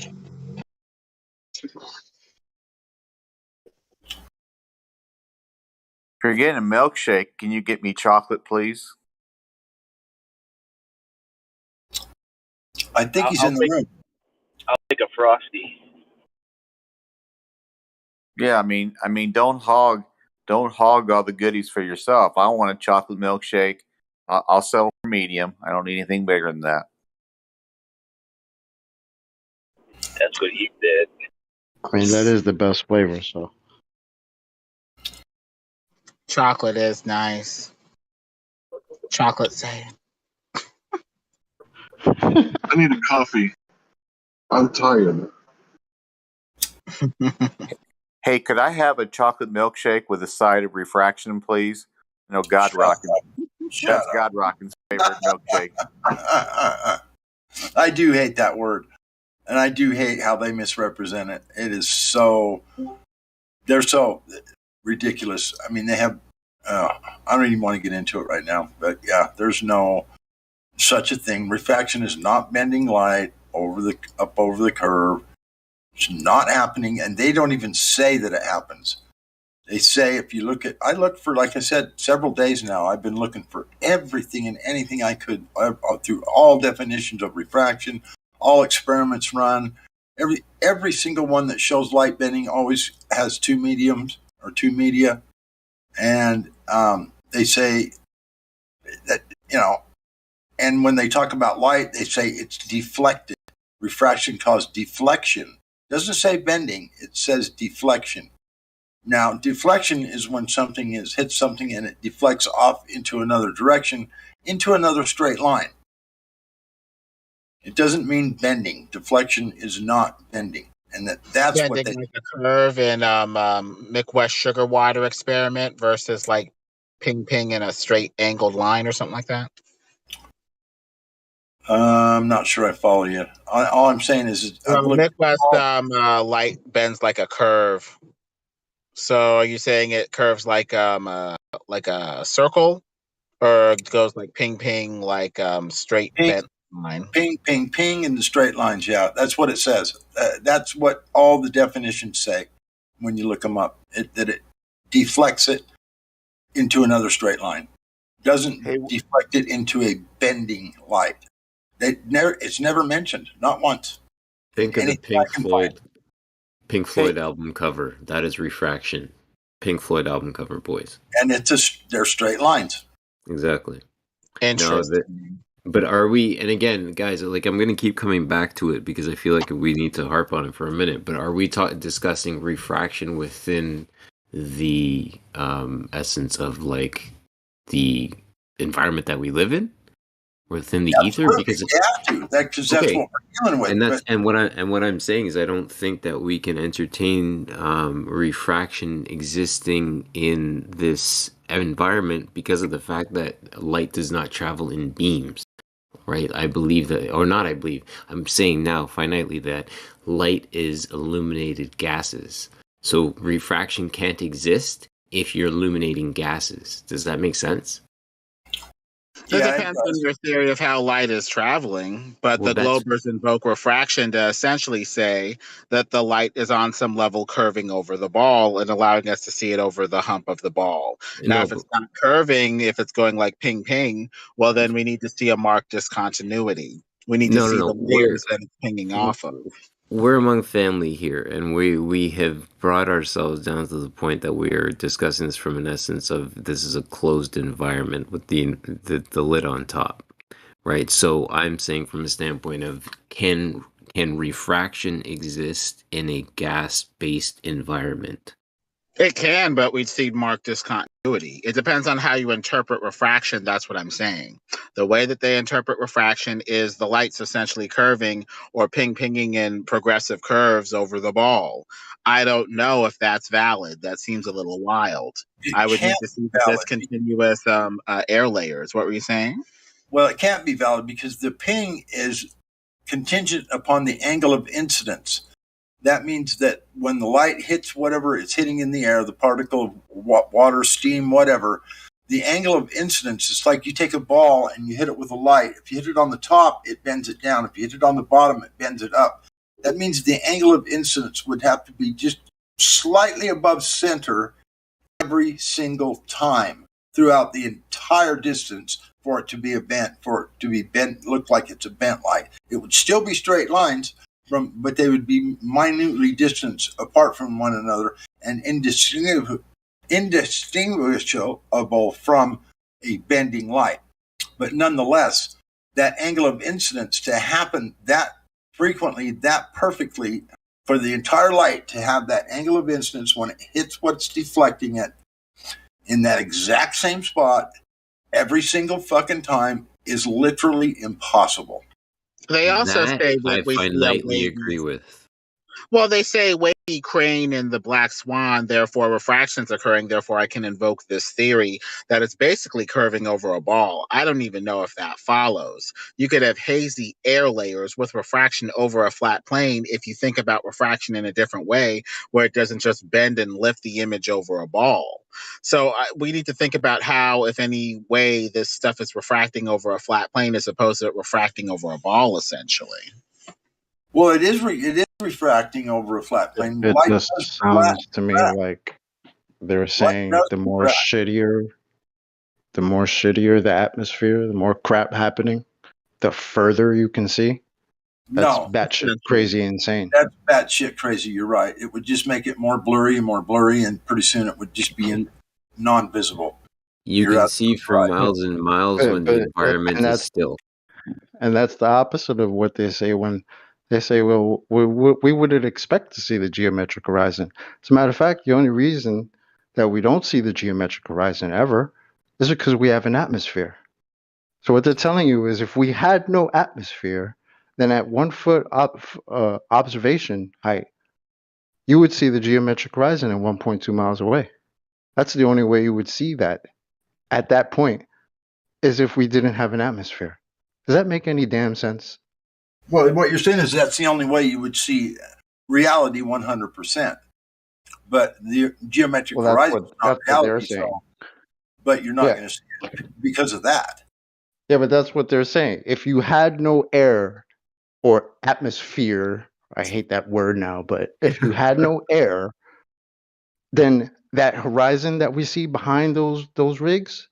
If you're getting a milkshake, can you get me chocolate, please? I think he's in the room. I'll take a frosty. Yeah, I mean, don't hog all the goodies for yourself. I want a chocolate milkshake. I'll settle for medium. I don't need anything bigger than that. That's what he did. I mean, that is the best flavor, so. Chocolate is nice. Chocolate say. I need a coffee. I'm tired. Hey, could I have a chocolate milkshake with a side of refraction, please? God Rockin'. That's God Rockin's favorite milkshake. I do hate that word. And I do hate how they misrepresent it. It is they're so ridiculous. I mean, they have, I don't even want to get into it right now, but yeah, there's no such a thing. Refraction is not bending light up over the curve. It's not happening. And they don't even say that it happens. They say, I look for, like I said, several days now, I've been looking for everything and anything I could through all definitions of refraction, all experiments run. Every single one that shows light bending always has two mediums or two media. And they say that, and when they talk about light, they say it's deflected. Refraction caused deflection. It doesn't say bending, it says deflection. Now, deflection is when something hits something and it deflects off into another direction, into another straight line. It doesn't mean bending. Deflection is not bending. And that's Bending what they... like a curve in Midwest sugar water experiment versus like ping in a straight angled line or something like that. I'm not sure I follow you. All I'm saying is Midwest light bends like a curve. So are you saying it curves like a circle, or it goes like ping like straight bent line? Ping in the straight lines. Yeah, that's what it says. That's what all the definitions say when you look them up. That it deflects it into another straight line. Doesn't deflect it into a bending light. It's never mentioned, not once. Think of the Pink Floyd album cover. That is refraction. Pink Floyd album cover, boys. And they're straight lines. Exactly. Interesting. But are we, and again, guys, like I'm going to keep coming back to it because I feel like we need to harp on it for a minute, but are we discussing refraction within the essence of like the environment that we live in? within the ether? Because You have to, because that's okay, what we're dealing with. and that's But what I'm saying is I don't think that we can entertain refraction existing in this environment because of the fact that light does not travel in beams, right? I believe that, or not I believe, I'm saying now finitely that light is illuminated gases. So refraction can't exist if you're illuminating gases. Does that make sense? It depends on your theory of how light is traveling, but Well, the that's Globers invoke refraction to essentially say that the light is on some level curving over the ball and allowing us to see it over the hump of the ball. Now, no, if it's not curving, if it's going like ping ping, well, then we need to see a marked discontinuity. We need to no, no, see no. the layers that it's pinging off of. We're among family here, and we have brought ourselves down to the point that we are discussing this from an essence of this is a closed environment with the lid on top, right? So I'm saying from a standpoint of can refraction exist in a gas-based environment? It can, but we'd see marked discontinuity. It depends on how you interpret refraction. That's what I'm saying. The way that they interpret refraction is the light's essentially curving or pinging in progressive curves over the ball. I don't know if that's valid. That seems a little wild. I would need to see the discontinuous air layers. What were you saying? Well, it can't be valid because the ping is contingent upon the angle of incidence. That means that when the light hits whatever it's hitting in the air, the particle of water, steam, whatever, the angle of incidence is like you take a ball and you hit it with a light. If you hit it on the top, it bends it down. If you hit it on the bottom, it bends it up. That means the angle of incidence would have to be just slightly above center every single time throughout the entire distance for it to be bent, look like it's a bent light. It would still be straight lines, but they would be minutely distanced apart from one another and indistinguishable from a bending light. But nonetheless, that angle of incidence to happen that frequently, that perfectly, for the entire light to have that angle of incidence when it hits what's deflecting it in that exact same spot every single fucking time is literally impossible. They also That say I that we see a finitely wavy. agree with. Well, they say wavy crane and the black swan, therefore refraction's occurring, therefore I can invoke this theory that it's basically curving over a ball. I don't even know if that follows. You could have hazy air layers with refraction over a flat plane if you think about refraction in a different way, where it doesn't just bend and lift the image over a ball. So we need to think about how, if any way, this stuff is refracting over a flat plane as opposed to refracting over a ball, essentially. Well, it is refracting over a flat plane. It Light just does sounds to me refract. like they're Light saying does the more refract. shittier the atmosphere, the more crap happening, the further you can see. That's No, batshit crazy insane. that's batshit crazy. You're right. It would just make it more blurry, and pretty soon it would just be non-visible. You You're can see for right. miles and miles when the environment and is that's still. and that's the opposite of what they say when they say, well, we wouldn't expect to see the geometric horizon. As a matter of fact, the only reason that we don't see the geometric horizon ever is because we have an atmosphere. So what they're telling you is if we had no atmosphere, then at 1 foot observation height, you would see the geometric horizon at 1.2 miles away. That's the only way you would see that at that point, is if we didn't have an atmosphere. Does that make any damn sense? Well, what you're saying is that's the only way you would see reality 100%. But the geometric horizon is not reality, but you're not going to see it because of that. Yeah, but that's what they're saying. If you had no air or atmosphere, I hate that word now, but if you had no air, then that horizon that we see behind those rigs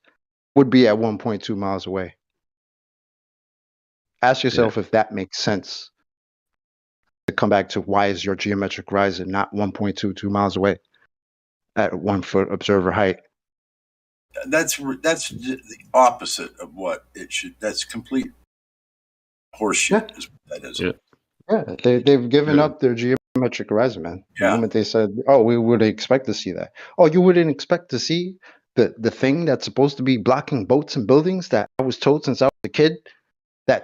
would be at 1.2 miles away. Ask yourself if that makes sense. To come back to why is your geometric horizon not 1.22 miles away at 1 foot observer height? That's the opposite of what it should. That's complete horseshit. Is what that is. Yeah, they've given up their geometric horizon, man. The moment they said, "Oh, we would expect to see that." Oh, you wouldn't expect to see the thing that's supposed to be blocking boats and buildings that I was told since I was a kid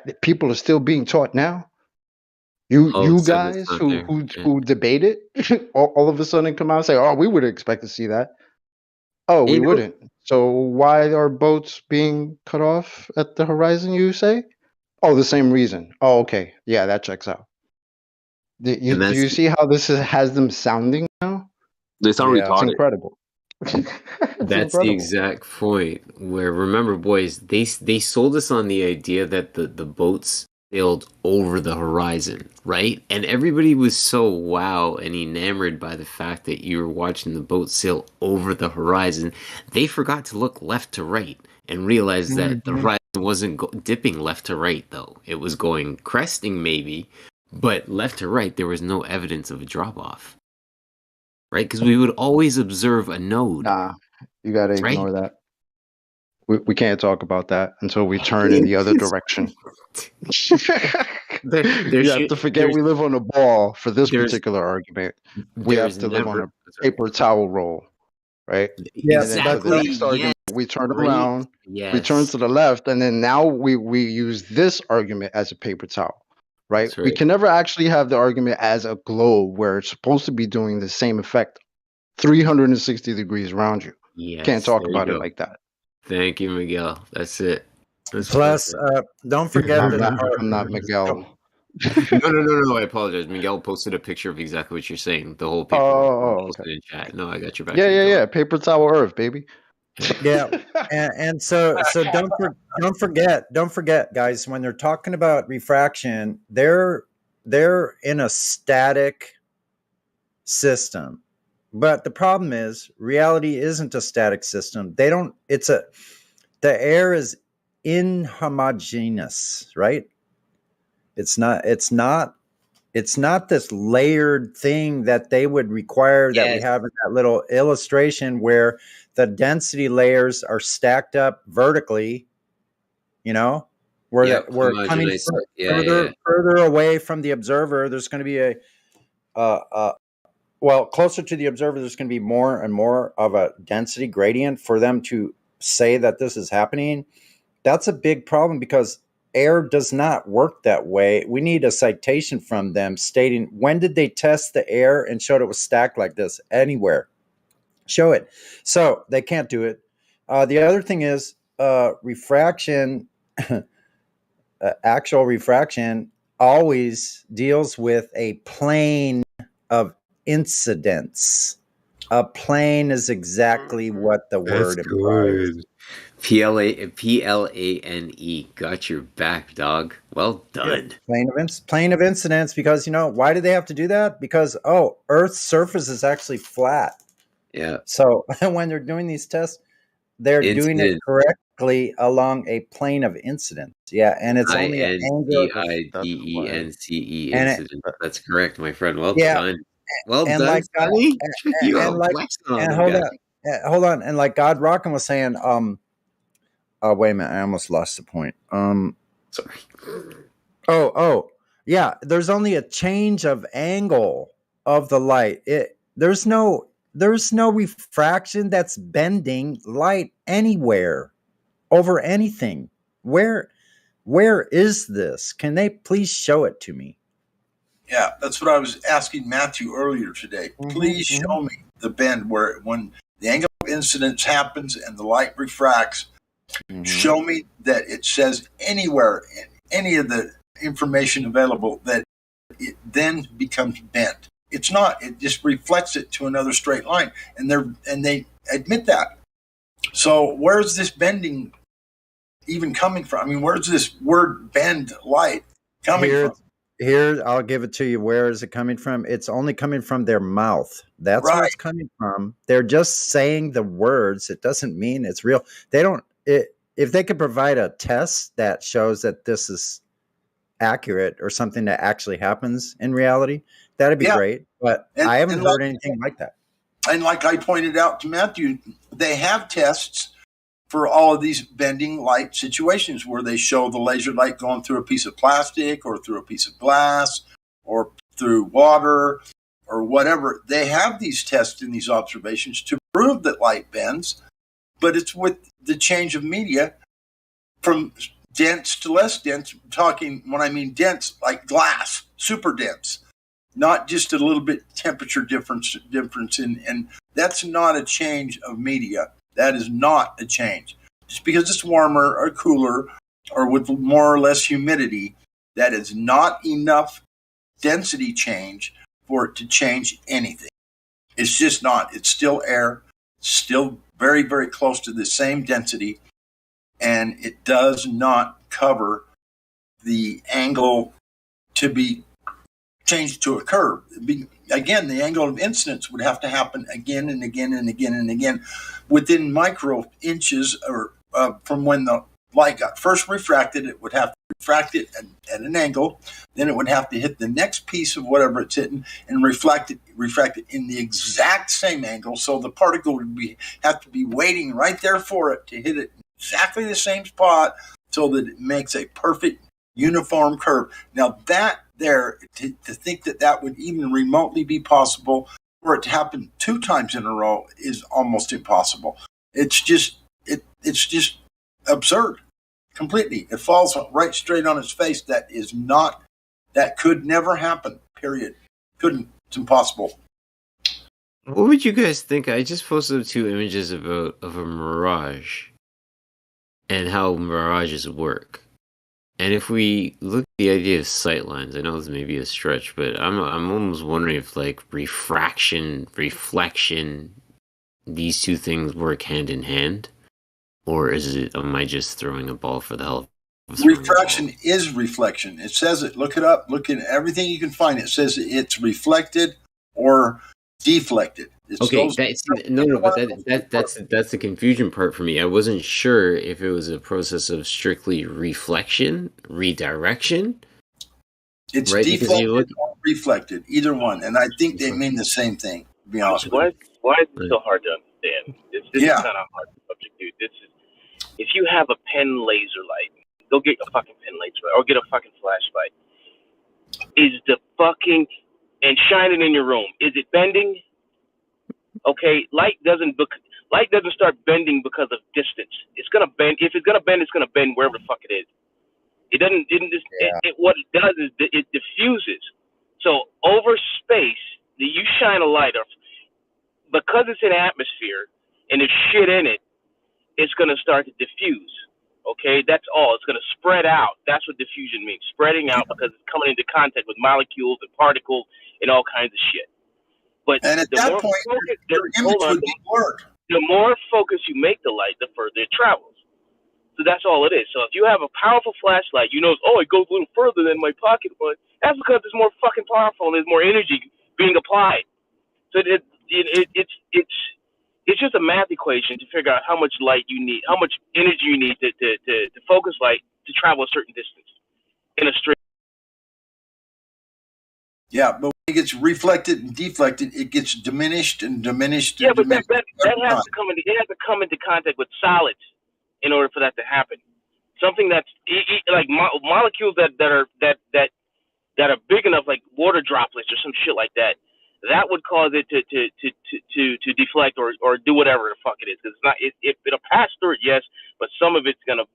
that people are still being taught now? You guys who debate it, all of a sudden come out and say, "Oh, we would expect to see that." Oh, we wouldn't. So why are boats being cut off at the horizon? You say? Oh, the same reason. Oh, okay. Yeah, that checks out. Do you see how has them sounding now? They sound Yeah. It's retarded. incredible. That's the exact point. Where remember, boys, they sold us on the idea that the boats sailed over the horizon, right? And everybody was so wow and enamored by the fact that you were watching the boat sail over the horizon, they forgot to look left to right and realize that the horizon wasn't dipping left to right, though. It was going cresting maybe, but left to right there was no evidence of a drop off, right? Because we would always observe a node. Nah, you gotta right? ignore that. We can't talk about that until we turn in the other direction. You have to forget we live on a ball for this particular argument. We have to live on a paper towel roll, right? Yeah, And then for the next argument, we turn around, we turn to the left, and then now we use this argument as a paper towel, right? We can never actually have the argument as a globe where it's supposed to be doing the same effect 360 degrees around you. Yes, Can't talk there you about it go. like that. Thank you, Miguel. That's it. That's Plus, perfect. don't forget I'm that not Miguel. No. I apologize. Miguel posted a picture of exactly what you're saying. The whole paper posted in chat. No, I got your back. Yeah. Paper towel Earth, baby. Yeah, and so don't forget, guys. When they're talking about refraction, they're in a static system. But the problem is reality isn't a static system. The air is inhomogeneous, right? It's not this layered thing that they would require that we have in that little illustration where the density layers are stacked up vertically, where we're coming further away from the observer. There's going to be closer to the observer, there's going to be more and more of a density gradient for them to say that this is happening. That's a big problem because air does not work that way. We need a citation from them stating when did they test the air and showed it was stacked like this anywhere. Show it. So they can't do it. The other thing is refraction, actual refraction always deals with a plane of incidence. A plane is exactly what the word implies. PLANE. Got your back, dog. Well done. Yeah, plane of incidence, because why do they have to do that? Because Earth's surface is actually flat. Yeah. So when they're doing these tests, they're doing it correctly along a plane of incidence. Yeah, and it's only an angle. INCENCE incident. That's correct, my friend. Well done. Well and done, like Sonny. Hold on. And like God Rockin was saying, wait a minute, I almost lost the point. Sorry. Yeah, there's only a change of angle of the light. There's no refraction that's bending light anywhere over anything. Where is this? Can they please show it to me? Yeah, that's what I was asking Matthew earlier today. Please show me the bend when the angle of incidence happens and the light refracts. Show me that it says anywhere in any of the information available that it then becomes bent. It's not. It just reflects it to another straight line, and they admit that. So where's this bending even coming from? I mean, where's this word bend light coming from? Here, I'll give it to you. Where is it coming from? It's only coming from their mouth. That's where it's coming from. They're just saying the words. It doesn't mean it's real. They don't. If they could provide a test that shows that this is accurate or something that actually happens in reality, that'd be great. But I haven't heard anything like that. And like I pointed out to Matthew, they have tests for all of these bending light situations where they show the laser light going through a piece of plastic or through a piece of glass or through water or whatever. They have these tests in these observations to prove that light bends, but it's with the change of media from dense to less dense. Talking when I mean dense, like glass, super dense, not just a little bit temperature difference in, and that's not a change of media. That is not a change. Just because it's warmer or cooler or with more or less humidity, that is not enough density change for it to change anything. It's just not. It's still air, still very, very close to the same density, and it does not cover the angle to be changed to a curve. Again, the angle of incidence would have to happen again and again and again and again within micro inches or from when the light got first refracted. It would have to refract it at an angle. Then it would have to hit the next piece of whatever it's hitting and refract it in the exact same angle. So the particle would have to be waiting right there for it to hit it in exactly the same spot so that it makes a perfect uniform curve. Now that there, to think that would even remotely be possible for it to happen 2 times in a row is almost impossible. It's just absurd. Completely. It falls right straight on its face. That could never happen, period. Couldn't. It's impossible. What would you guys think? I just posted 2 images of a mirage and how mirages work. And if we look at the idea of sightlines, I know this may be a stretch, but I'm almost wondering if like refraction, reflection, these 2 things work hand in hand, or am I just throwing a ball for the hell of refraction? Is reflection. It says it. Look it up. Look at everything you can find. It says it's reflected or deflected. It's okay, those, but that's the confusion part for me. I wasn't sure if it was a process of strictly reflection, redirection. It's right? deflected or reflected, either one, and I think they mean the same thing. To be honest with you. Why is it so hard to understand? This is kind of a hard subject, dude. This is if you have a pen laser light, go get a fucking pen laser light or get a fucking flashlight. Is the fucking and shine it in your room? Is it bending? Okay, light doesn't start bending because of distance. It's gonna bend. If it's gonna bend, it's gonna bend wherever the fuck it is. It doesn't. What it does is it diffuses. So over space, you shine a light off because it's an atmosphere and there's shit in it. It's gonna start to diffuse. Okay, that's all. It's gonna spread out. That's what diffusion means. Spreading out because it's coming into contact with molecules and particles and all kinds of shit. But and at that point, your image would be blurred. The more focus you make the light, the further it travels. So that's all it is. So if you have a powerful flashlight, you know, it goes a little further than my pocket one. That's because it's more fucking powerful and there's more energy being applied. So it's just a math equation to figure out how much light you need, how much energy you need to focus light to travel a certain distance in a straight. Yeah, but when it gets reflected and deflected, it gets diminished and diminished. Yeah, but that has to come into contact with solids in order for that to happen. Something that's like molecules that are big enough, like water droplets or some shit like that. That would cause it to deflect or do whatever the fuck it is. Because it'll pass through it, yes, but some of it's gonna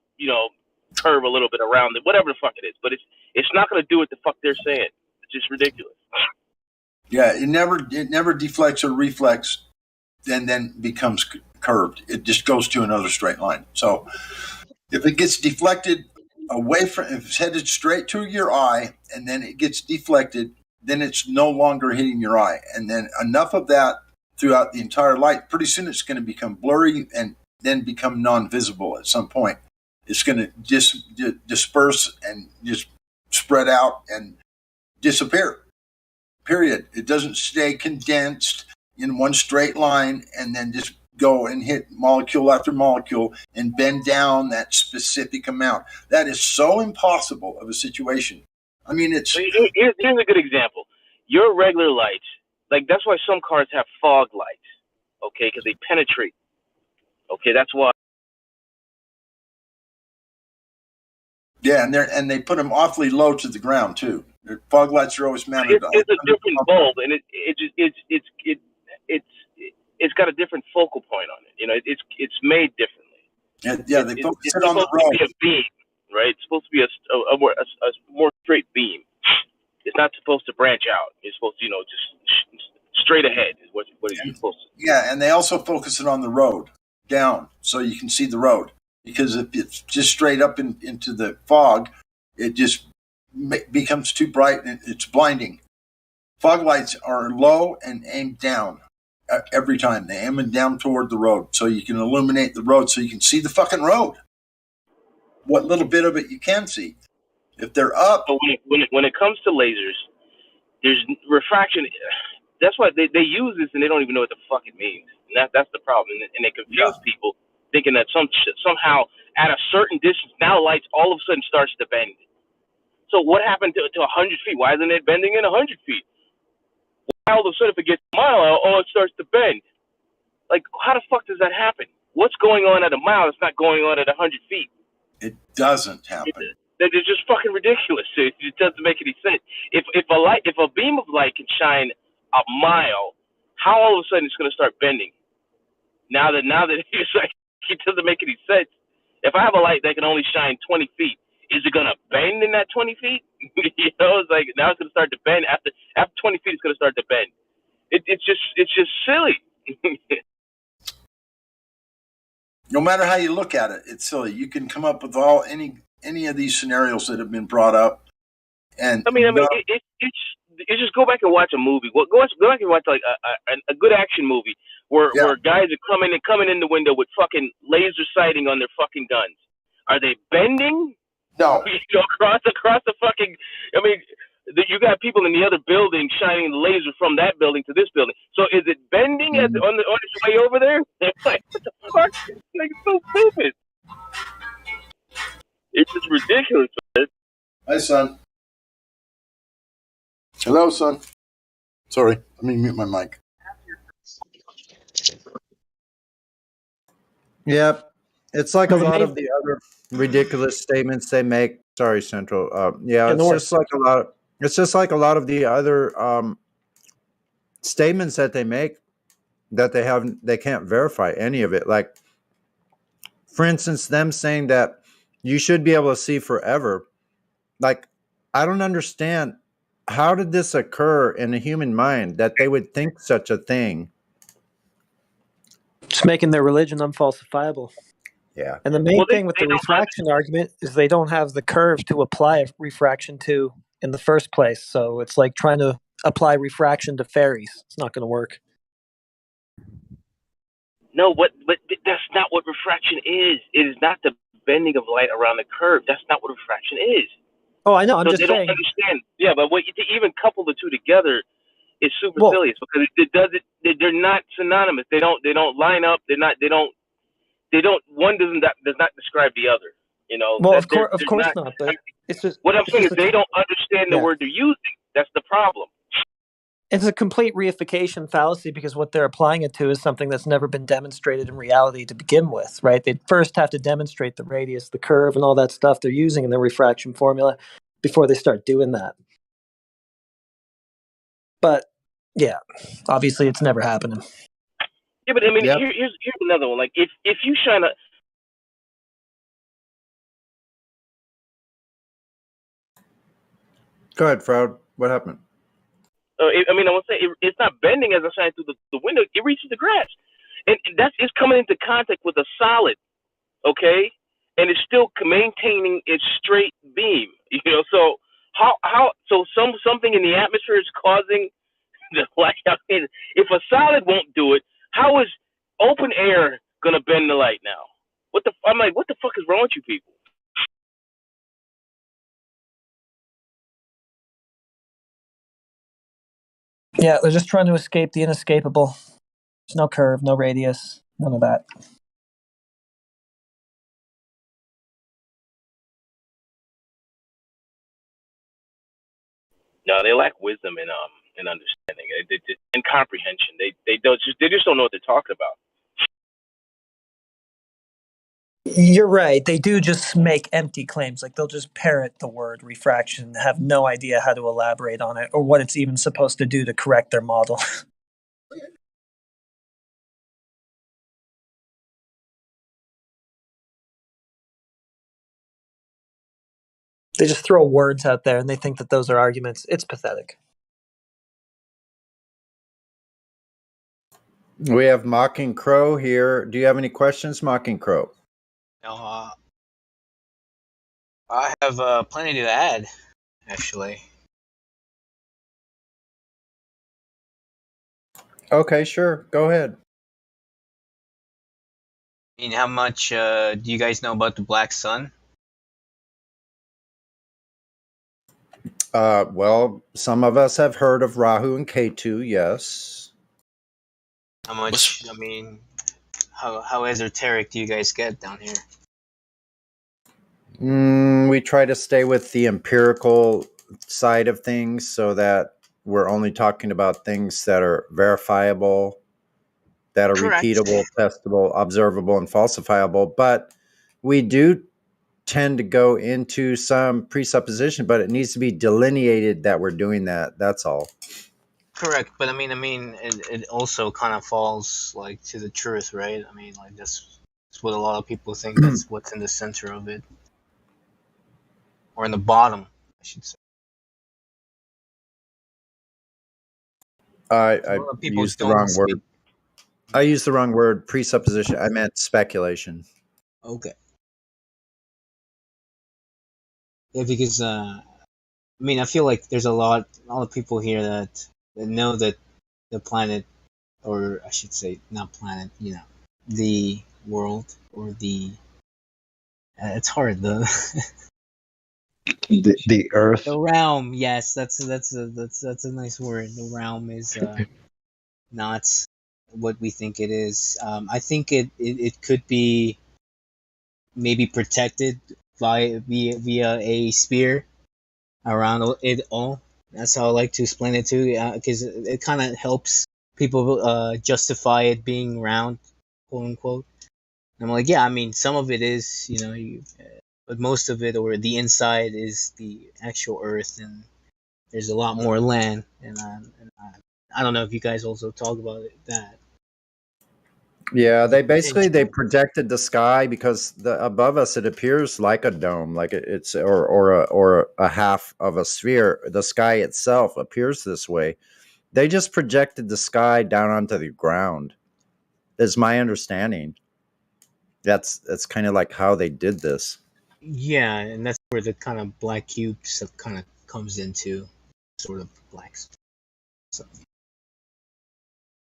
curve a little bit around it, whatever the fuck it is. But it's not gonna do what the fuck they're saying. Just ridiculous. Yeah, it never deflects or reflects and then becomes curved. It just goes to another straight line. So if it gets deflected if it's headed straight to your eye and then it gets deflected, then it's no longer hitting your eye. And then enough of that throughout the entire light, pretty soon it's going to become blurry and then become non-visible at some point. It's going to just disperse and just spread out and disappear, period. It doesn't stay condensed in one straight line and then just go and hit molecule after molecule and bend down that specific amount. That is so impossible of a situation. I mean, here's a good example. Your regular lights, like that's why some cars have fog lights, okay, because they penetrate. Okay, that's why. Yeah, and they put them awfully low to the ground too. Their fog lights are always mounted. It's a different bulb, and it's got a different focal point on it. You know, it's made differently. Yeah, they focus it on the road. Be a beam, right? It's supposed to be a more straight beam. It's not supposed to branch out. It's supposed to, just straight ahead is what you're supposed to. Yeah, and they also focus it on the road down so you can see the road. Because if it's just straight up into the fog, it just becomes too bright and it's blinding. Fog lights are low and aimed down every time. They aim down toward the road so you can illuminate the road so you can see the fucking road. What little bit of it you can see. If they're up. But when it comes to lasers, there's refraction. That's why they use this and they don't even know what the fuck it means. And that's the problem. And they confuse people thinking that somehow at a certain distance, now light all of a sudden starts to bend. So what happened to 100 feet? Why isn't it bending in 100 feet? Why all of a sudden if it gets a mile, it starts to bend? Like, how the fuck does that happen? What's going on at a mile that's not going on at 100 feet? It doesn't happen. It's just fucking ridiculous. It doesn't make any sense. If a beam of light can shine a mile, how all of a sudden it's going to start bending? Now that it's like, it doesn't make any sense. If I have a light that can only shine 20 feet, is it going to bend in that 20 feet? It's like now it's going to start to bend. After 20 feet, it's going to start to bend. It's just silly. No matter how you look at it, it's silly. You can come up with any of these scenarios that have been brought up. And it's just go back and watch a movie. Go back and watch like a good action movie where guys are coming in the window with fucking laser sighting on their fucking guns. Are they bending? No. Across the fucking. You got people in the other building shining the laser from that building to this building. So is it bending on its way over there? Like, what the fuck? Like, it's so stupid. It's just ridiculous, man. Hi, son. Hello, son. Sorry, let me mute my mic. Yep. It's like a lot of the other ridiculous statements they make. Sorry, Central. It's just like a lot of the other statements that they make that they can't verify any of it. Like, for instance, them saying that you should be able to see forever. Like, I don't understand. How did this occur in the human mind that they would think such a thing? Just making their religion unfalsifiable. Yeah. And the main thing with the refraction argument is they don't have the curve to apply refraction to in the first place. So it's like trying to apply refraction to fairies. It's not going to work. No, but that's not what refraction is. It is not the bending of light around the curve. That's not what refraction is. Oh, I know. I'm so just they saying. don't understand. Yeah, but to even couple the two together is super silly because they're not synonymous. They don't line up. One does not describe the other. Well, of course not. But it's just what I'm saying is they don't understand the word they're using. That's the problem. It's a complete reification fallacy because what they're applying it to is something that's never been demonstrated in reality to begin with, right? They'd first have to demonstrate the radius, the curve, and all that stuff they're using in their refraction formula before they start doing that. But, yeah, obviously it's never happening. Yeah, but here's another one. Like, if you shine a... Go ahead, Froud. What happened? I would say it's not bending as I shine through the window. It reaches the grass, and it's coming into contact with a solid, okay, and it's still maintaining its straight beam. So something in the atmosphere is causing the light. If a solid won't do it, how is open air gonna bend the light now? I'm like, what the fuck is wrong with you people? Yeah, they're just trying to escape the inescapable. There's no curve, no radius, none of that. No, they lack wisdom and understanding and comprehension. They just don't know what they're talking about. You're right. They do just make empty claims. Like they'll just parrot the word refraction, have no idea how to elaborate on it or what it's even supposed to do to correct their model. They just throw words out there and they think that those are arguments. It's pathetic. We have Mocking Crow here. Do you have any questions, Mocking Crow? No, I have plenty to add, actually. Okay, sure. Go ahead. I mean, how much do you guys know about the Black Sun? Well, some of us have heard of Rahu and Ketu, yes. How much, I mean, how esoteric do you guys get down here? We try to stay with the empirical side of things so that we're only talking about things that are verifiable, that are Correct. repeatable, testable, observable, and falsifiable. But we do tend to go into some presupposition, but it needs to be delineated that we're doing that. That's all. Correct, but I mean, it also kind of falls like to the truth, right? I mean, like that's what a lot of people think. That's what's in the center of it, or in the bottom, I should say. I A lot of people used the don't wrong speak. word. I used the wrong word, presupposition. I meant speculation. Okay. Yeah, because I mean, I feel like there's a lot of people here that know that the planet, or I should say, not planet, you know, the world or the it's hard the The Earth. the realm. Yes, that's a nice word. The realm is not what we think it is. I think it could be maybe protected via a spear around it all. That's how I like to explain it too, because it kind of helps people justify it being round, quote unquote. And I'm like, yeah, I mean, some of it is, you know, but most of it, or the inside, is the actual Earth, and there's a lot more land. And I don't know if you guys also talk about that. Yeah, they Potential. projected the sky because above us it appears like a dome, like it's or a half of a sphere. The sky itself appears this way. They just projected the sky down onto the ground. Is my understanding. That's kind of like how they did this. Yeah, and that's where the kind of black cube stuff kind of comes into, sort of black. So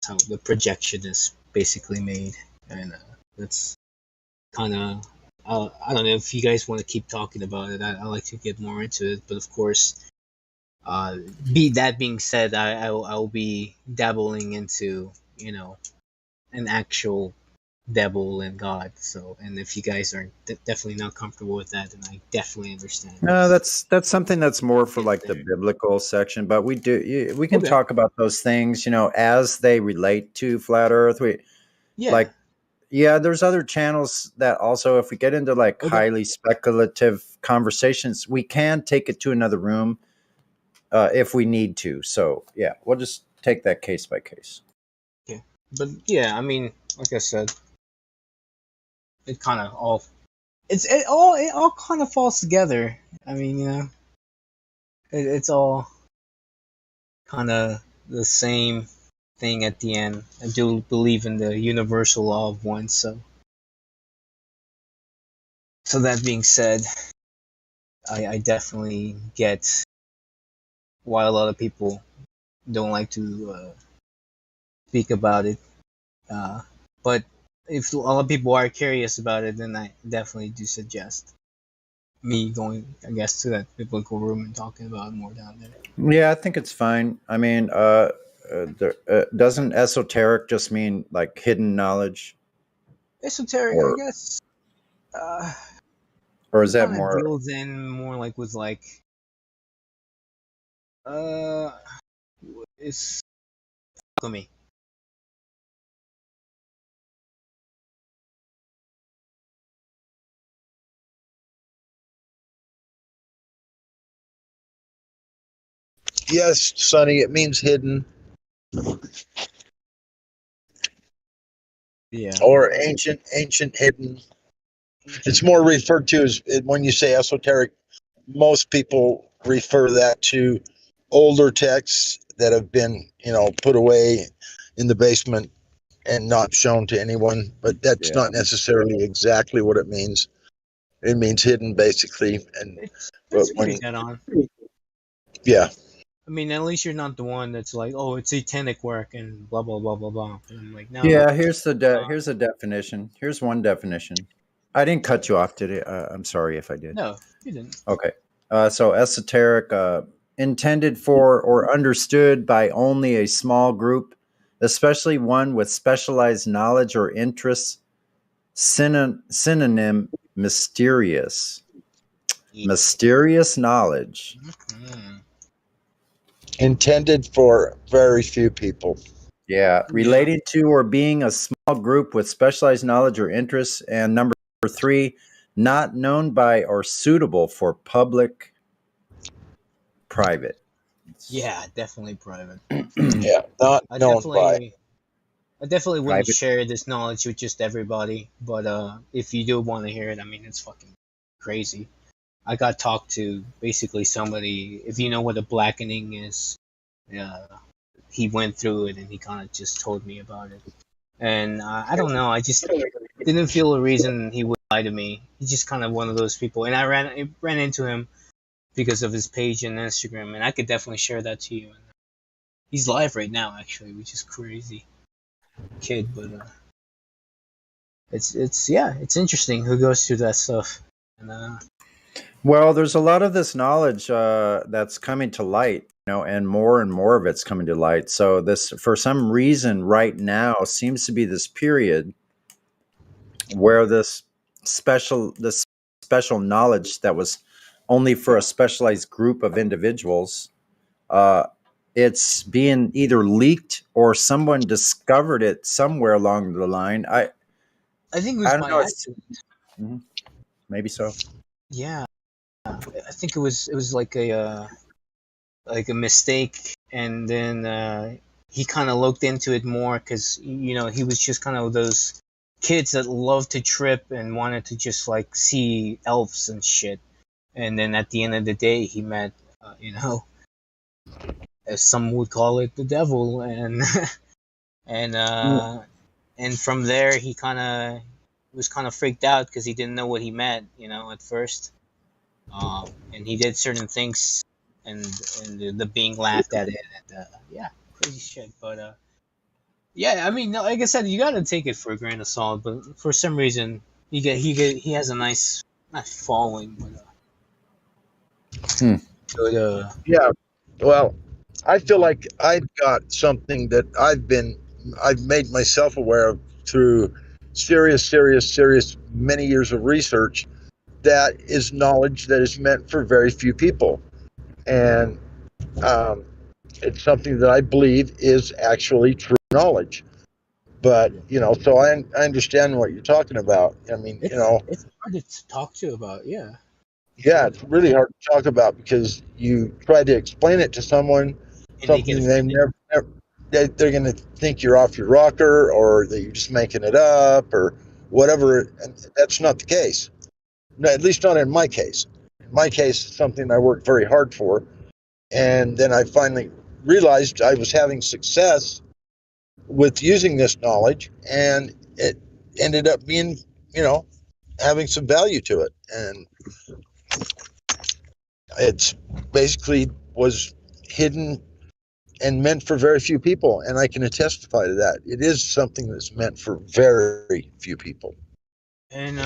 that's how the projection is basically made, and that's kind of. I don't know if you guys want to keep talking about it. I like to get more into it, but of course, being said, I'll be dabbling into, you know, an actual devil and God. So, and if you guys are definitely not comfortable with that, then I definitely understand. No, that's something that's more for like the biblical section. But we can Okay. talk about those things, you know, as they relate to flat Earth. Yeah. There's other channels that also, if we get into like highly speculative conversations, we can take it to another room if we need to. So yeah, we'll just take that case by case. Okay. But yeah, I mean, like I said, it kind of all it all kind of falls together. I mean, you know, it's all kind of the same thing at the end. I do believe in the universal law of one. So that being said, I definitely get why a lot of people don't like to speak about it. But if a lot of people are curious about it, then I definitely do suggest me going, I guess, to that biblical room and talking about it more down there. Yeah, I think it's fine. I mean, doesn't esoteric just mean like hidden knowledge? Esoteric, I guess. Or is that kind of more? deals in more like with like it's alchemy. Yes, Sonny, it means hidden. Yeah. Or ancient hidden. It's more referred to as when you say esoteric, most people refer that to older texts that have been, put away in the basement and not shown to anyone. But that's not necessarily exactly what it means. It means hidden, basically. And That's pretty dead on. Yeah. I mean, at least you're not the one that's like, oh, it's satanic work and blah blah blah blah blah. And I'm like, no. Yeah, here's a definition. Here's one definition. I didn't cut you off today. I'm sorry if I did. No, you didn't. Okay. So esoteric, intended for or understood by only a small group, especially one with specialized knowledge or interests. Synonym mysterious. Mysterious knowledge. Intended for very few people. Yeah, related to or being a small group with specialized knowledge or interests. And number 3, not known by or suitable for public, private. Yeah, definitely private. Yeah, not known by. I definitely wouldn't Private. share this knowledge with just everybody, but if you do want to hear it, I mean, it's fucking crazy. I got talked to basically somebody, if you know what a blackening is, he went through it and he kind of just told me about it. And I don't know, I just didn't feel a reason he would lie to me. He's just kind of one of those people. And I ran into him because of his page and Instagram, and I could definitely share that to you. And he's live right now, actually, which is crazy. Kid, but it's interesting who goes through that stuff. And Well, there's a lot of this knowledge that's coming to light, and more of it's coming to light. So this, for some reason, right now seems to be this period where this special knowledge that was only for a specialized group of individuals, it's being either leaked or someone discovered it somewhere along the line. I think it was don't by know. accident. Maybe so. Yeah, I think it was like a mistake, and then he kind of looked into it more because he was just kind of those kids that love to trip and wanted to just like see elves and shit. And then at the end of the day, he met, as some would call it, the devil, and and from there he kind of was kind of freaked out because he didn't know what he met, at first. And he did certain things, and the being laughed at it, and crazy shit. But yeah, I mean, like I said, you got to take it for a grain of salt. But for some reason, he has a nice, not following, but Yeah. Well, I feel like I've got something that I've made myself aware of through serious many years of research. That is knowledge that is meant for very few people, and it's something that I believe is actually true knowledge. But so I understand what you're talking about. I mean, it's hard to talk to about. Yeah, it's really hard to talk about because you try to explain it to someone, something they're going to think you're off your rocker or that you're just making it up or whatever. And that's not the case. No, at least not in my case. In my case, it's something I worked very hard for. And then I finally realized I was having success with using this knowledge, and it ended up being, having some value to it. And it's basically was hidden and meant for very few people. And I can testify to that. It is something that's meant for very few people. And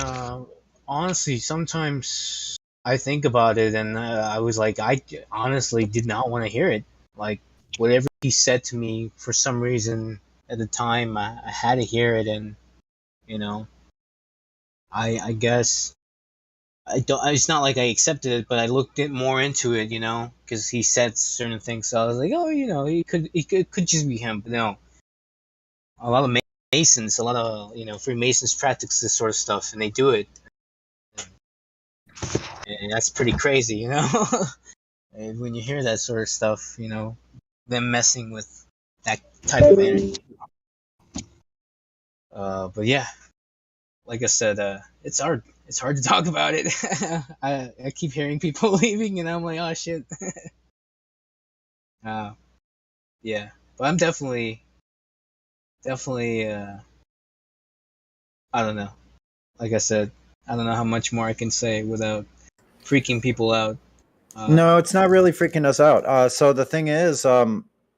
honestly, sometimes I think about it, and I was like, I honestly did not want to hear it. Like, whatever he said to me, for some reason at the time, I had to hear it, and I guess I don't. It's not like I accepted it, but I looked more into it, because he said certain things. So I was like, oh, it could just be him. But no, a lot of Masons, a lot of Freemasons practice this sort of stuff, and they do it, and that's pretty crazy, And when you hear that sort of stuff, them messing with that type of energy. But yeah, like I said, it's hard. it's hard to talk about it. I keep hearing people leaving, and I'm like, oh shit. Yeah, but I'm definitely. I don't know. Like I said, I don't know how much more I can say without freaking people out. No, it's not really freaking us out. So the thing is,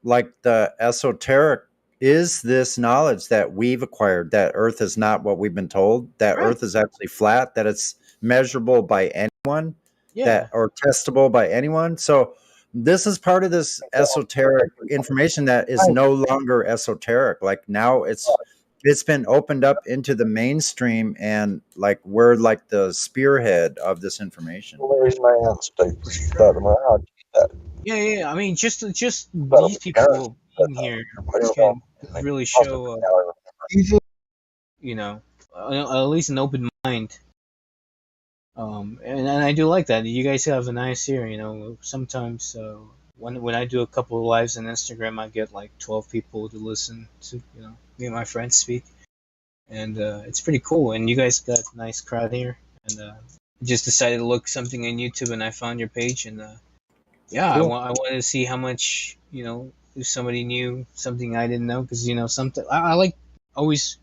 like the esoteric is this knowledge that we've acquired that Earth is not what we've been told, that Right. Earth is actually flat, that it's measurable by anyone, Yeah. that or testable by anyone. So this is part of this esoteric information that is no longer esoteric. Like now it's been opened up into the mainstream, and like we're like the spearhead of this information. Yeah. I mean, just these people in here can really show, you know, at least an open mind. And I do like that. You guys have a nice ear, you know. Sometimes when I do a couple of lives on Instagram, I get like 12 people to listen to, you know, me and my friends speak, and it's pretty cool. And you guys got a nice crowd here, and just decided to look something on YouTube, and I found your page, and yeah, Cool. I wanted to see how much, you know, if somebody knew something I didn't know, because you know, something I like always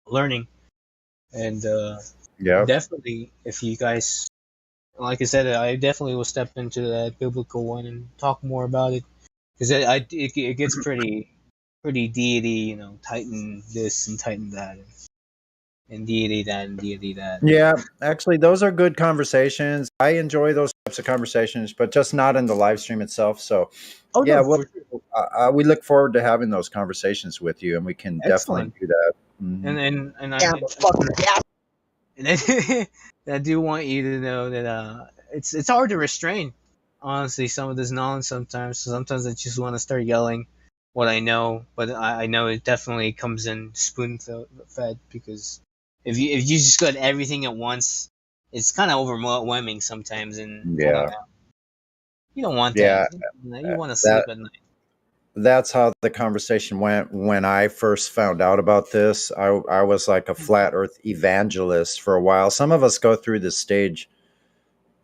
learning, and Yeah. definitely if you guys, like I said, I definitely will step into that biblical one and talk more about it, because it gets pretty deity, you know, Titan this and Titan that, and deity that and deity that. Yeah, actually, those are good conversations. I enjoy those types of conversations, but just not in the live stream itself. So, Oh yeah, no, for we look forward to having those conversations with you, and we can definitely excellent. do that. Mhm. And I do want you to know that it's hard to restrain, honestly, some of this knowledge sometimes. Sometimes I just want to start yelling what I know, but I know it definitely comes in spoon fed, because if you just got everything at once, it's kind of overwhelming sometimes, and I don't Yeah, know. You don't want that. yeah, You want to that sleep at night. that's how the conversation went when I first found out about this. I was like a flat Earth evangelist for a while. Some of us go through this stage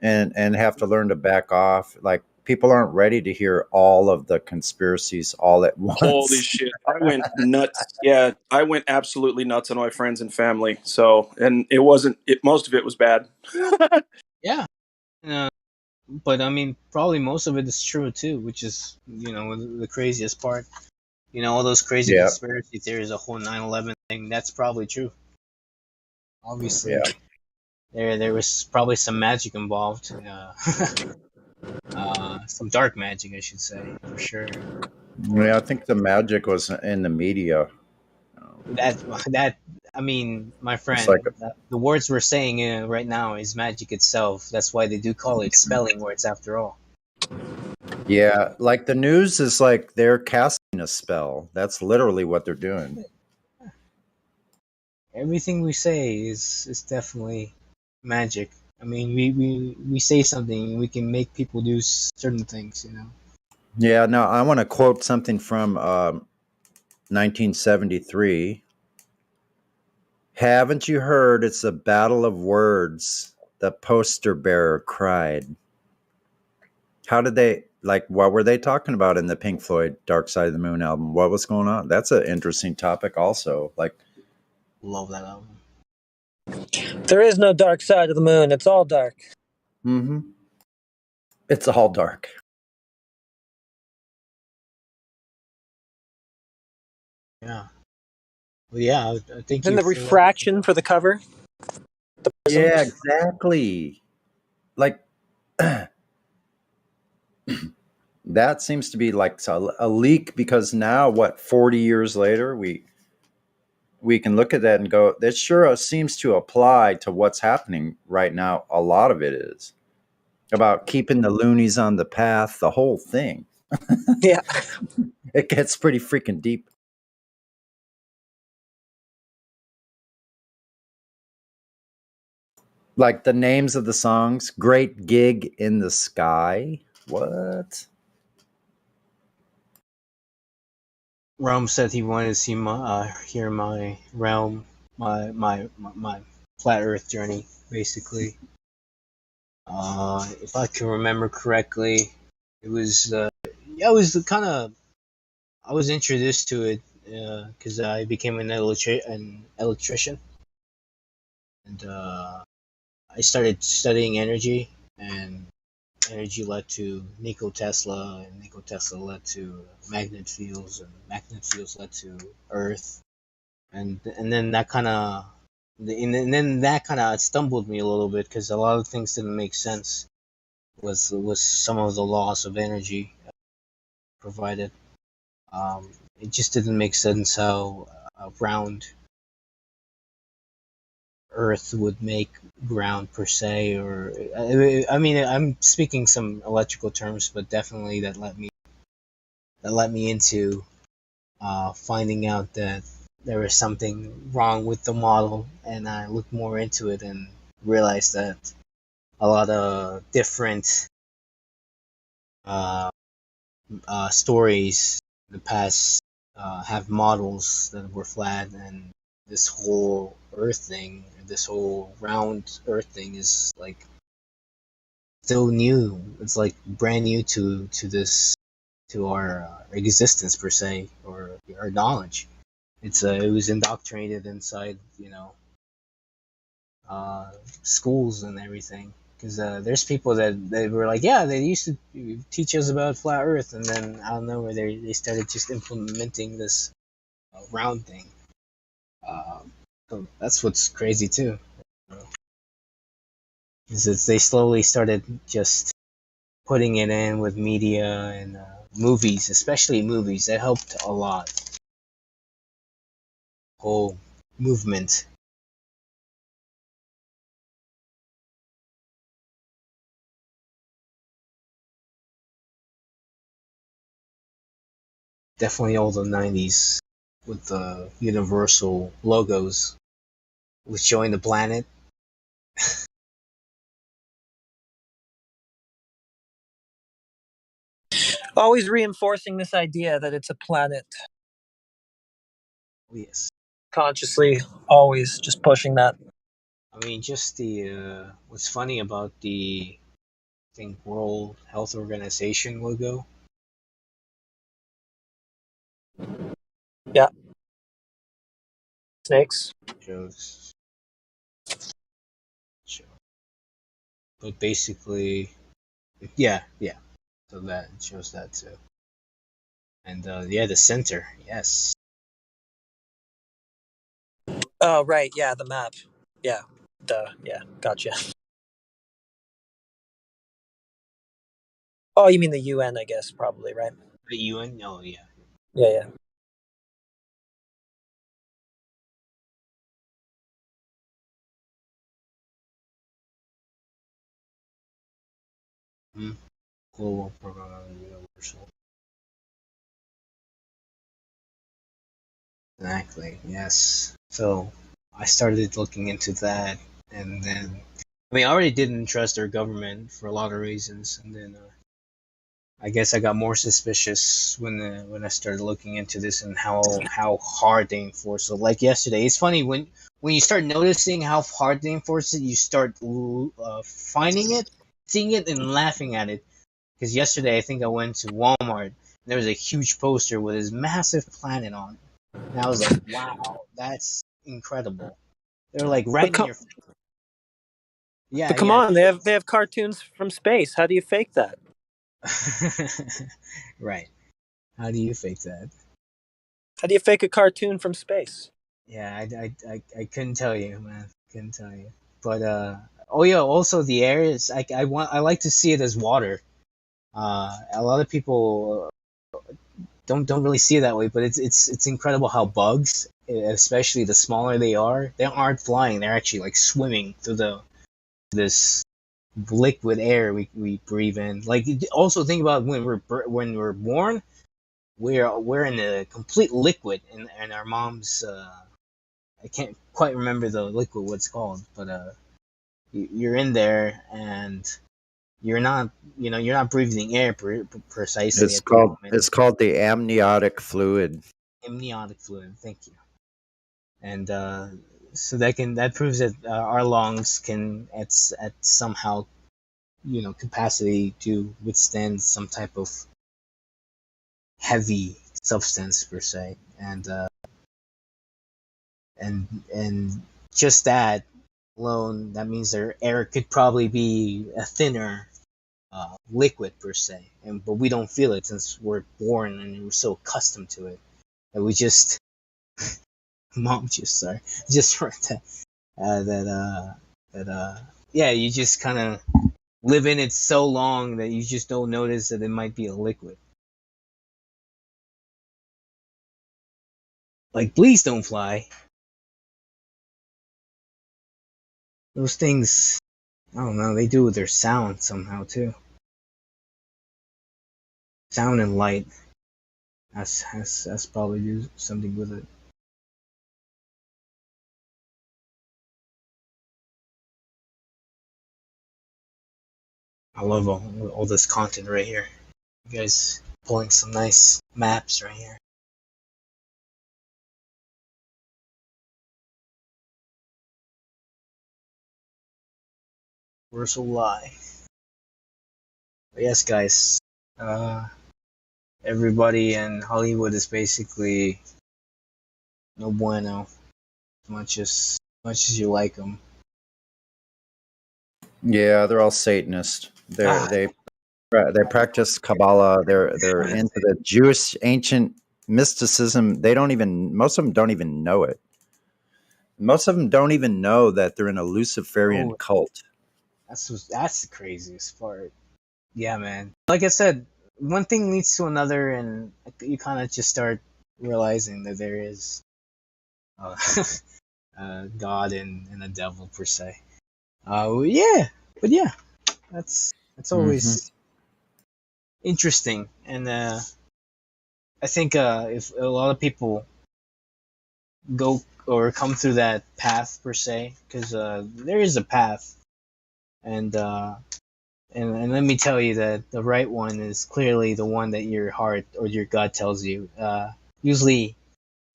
and have to learn to back off. Like people aren't ready to hear all of the conspiracies all at Holy once. shit. I went nuts. Yeah, I went absolutely nuts on my friends and family. So, and it wasn't, most of it was bad. Yeah. But I mean, probably most of it is true too, which is, you know, the craziest part. You know, all those crazy Yeah, conspiracy theories, the whole 9/11 thing, that's probably true. Obviously, yeah. there was probably some magic involved, some dark magic, I should say, for sure. Yeah, I think the magic was in the media. That I mean, my It's like, friend, the words we're saying right now is magic itself. That's why they do call it spelling words, after all. yeah, like the news is like they're casting a spell. That's literally what they're doing. Everything we say is definitely magic. I mean, we say something, we can make people do certain things, you know. Yeah, no, I want to quote something from 1973. Haven't you heard it's a battle of words? The poster bearer cried. How did they, like, what were they talking about in the Pink Floyd Dark Side of the Moon album? What was going on? That's an interesting topic, also. Like, Love that album. There is no dark side of the moon. It's all dark. mm-hmm. It's all dark. Yeah. Well, yeah, I think Then you the refraction for the cover. Yeah, exactly. Like, that seems to be like a leak because now, what, 40 years later, we can look at that and go, that sure seems to apply to what's happening right now. A lot of it is about keeping the loonies on the path, the whole thing. Yeah. It gets pretty freaking deep. Like the names of the songs, Great Gig in the Sky. What? Rome said he wanted to see hear my realm, my flat Earth journey, basically. If I can remember correctly, it was yeah, it was kind of I was introduced to it because I became an electrician, and I started studying energy, and energy led to Nikola Tesla, and Nikola Tesla led to magnet fields, and magnet fields led to Earth, and then that kind of and then that kind of stumbled me a little bit because a lot of things didn't make sense with some of the laws of energy provided. It just didn't make sense how a round Earth would make ground per se, or I mean, I'm speaking some electrical terms, but definitely that let me into finding out that there was something wrong with the model, and I looked more into it and realized that a lot of different stories in the past have models that were flat, and this whole Earth thing, this whole round Earth thing, is like still new. It's like brand new to our existence per se, or our knowledge. It was indoctrinated inside schools and everything. Because there's people that they were like, yeah, they used to teach us about flat Earth, and then out of nowhere they started just implementing this round thing. So that's what's crazy too. Is they slowly started just putting it in with media and movies, especially movies. That helped a lot. Whole movement. Definitely all the 90s with the Universal logos with showing the planet. Always reinforcing this idea that it's a planet. Yes. Consciously, always just pushing that. I mean, just the what's funny about the I think World Health Organization logo. Yeah. Snakes. Shows. But basically, yeah. So that it shows that too. And yeah, the center, yes. Oh, right. Yeah, the map. Yeah. Duh. Yeah. Gotcha. Oh, you mean the UN, I guess, probably, right? The UN? Oh, yeah. Yeah. Global Program of Universal. Exactly, yes. So I started looking into that, and then I mean, I already didn't trust our government for a lot of reasons, and then I guess I got more suspicious when I started looking into this and how hard they enforce it. Like yesterday, it's funny when you start noticing how hard they enforce it, you start finding it, seeing it, and laughing at it. Because yesterday, I think I went to Walmart, and there was a huge poster with this massive planet on it, and I was like, "Wow, that's incredible." They're like right in your face. Yeah, But come yeah. on, they have cartoons from space. How do you fake that? Right. How do you fake that? How do you fake a cartoon from space? Yeah, I couldn't tell you, man. Couldn't tell you. But oh yeah, also the air is I like to see it as water. A lot of people don't really see it that way, but it's incredible how bugs, especially the smaller they aren't flying. They're actually like swimming through this liquid air we breathe in. Like also think about when we're born, we're in a complete liquid in our mom's. I can't quite remember the liquid what it's called, but you're in there and you're not breathing air precisely It's at the called the amniotic fluid. amniotic fluid. Thank you. And so that proves that our lungs can at somehow, capacity to withstand some type of heavy substance per se, and just that alone, that means their air could probably be a thinner liquid per se, but we don't feel it since we're born and we're so accustomed to it that we just mom just read that yeah, you just kind of live in it so long that you just don't notice that it might be a liquid. Like, please don't fly. Those things, I don't know, they do with their sound somehow too. Sound and light has probably do something with it. I love all this content right here. You guys pulling some nice maps right here. Where's a lie? But yes, guys. Everybody in Hollywood is basically no bueno, as much as you like them. Yeah, they're all Satanists. They practice Kabbalah. They're into the Jewish ancient mysticism. Most of them don't even know it. Most of them don't even know that they're in a Luciferian cult. That's the craziest part. Yeah, man. Like I said, one thing leads to another, and you kind of just start realizing that there is God and a devil per se. Yeah, but yeah, that's always interesting, and I think if a lot of people go or come through that path per se, because there is a path, and let me tell you that the right one is clearly the one that your heart or your gut tells you. Usually,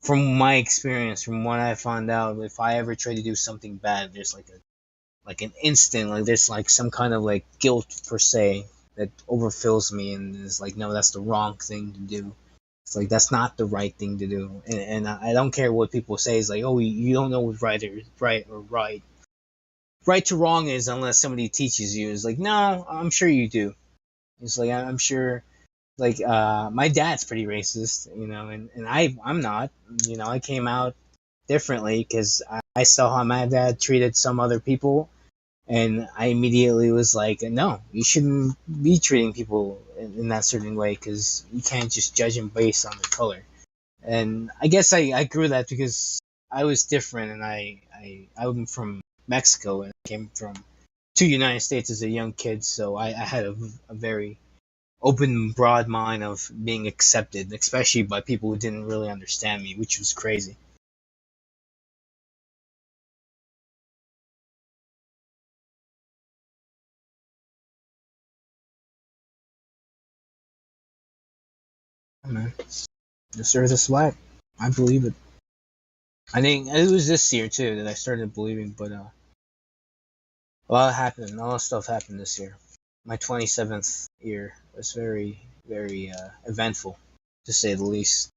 from my experience, from what I found out, if I ever try to do something bad, there's like an instant, like there's like some kind of like guilt per se that overfills me, and is like, no, that's the wrong thing to do. It's like that's not the right thing to do, and I don't care what people say. It's like, oh, you don't know what right to wrong is unless somebody teaches you. It's like, no, I'm sure you do. It's like I'm sure. Like my dad's pretty racist, and I'm not. I came out differently because I saw how my dad treated some other people, and I immediately was like, no, you shouldn't be treating people in that certain way because you can't just judge them based on their color. And I guess I grew that because I was different, and I'm from Mexico and I came to the United States as a young kid, so I had a very open, broad mind of being accepted, especially by people who didn't really understand me, which was crazy. Oh, man, this earth is flat. I believe it. I think it was this year too that I started believing, but a lot happened. A lot of stuff happened this year. My 27th year was very, very eventful, to say the least.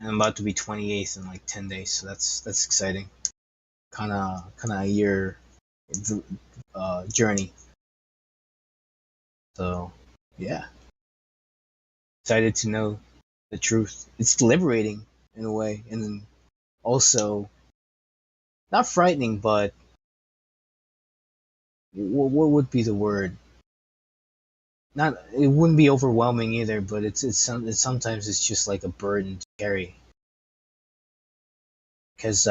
And I'm about to be 28th in like 10 days, so that's exciting. Kind of a year journey. So yeah, excited to know the truth. It's liberating in a way, and then also not frightening, but what would be the word? Not, it wouldn't be overwhelming either, but it's sometimes it's just like a burden to carry, because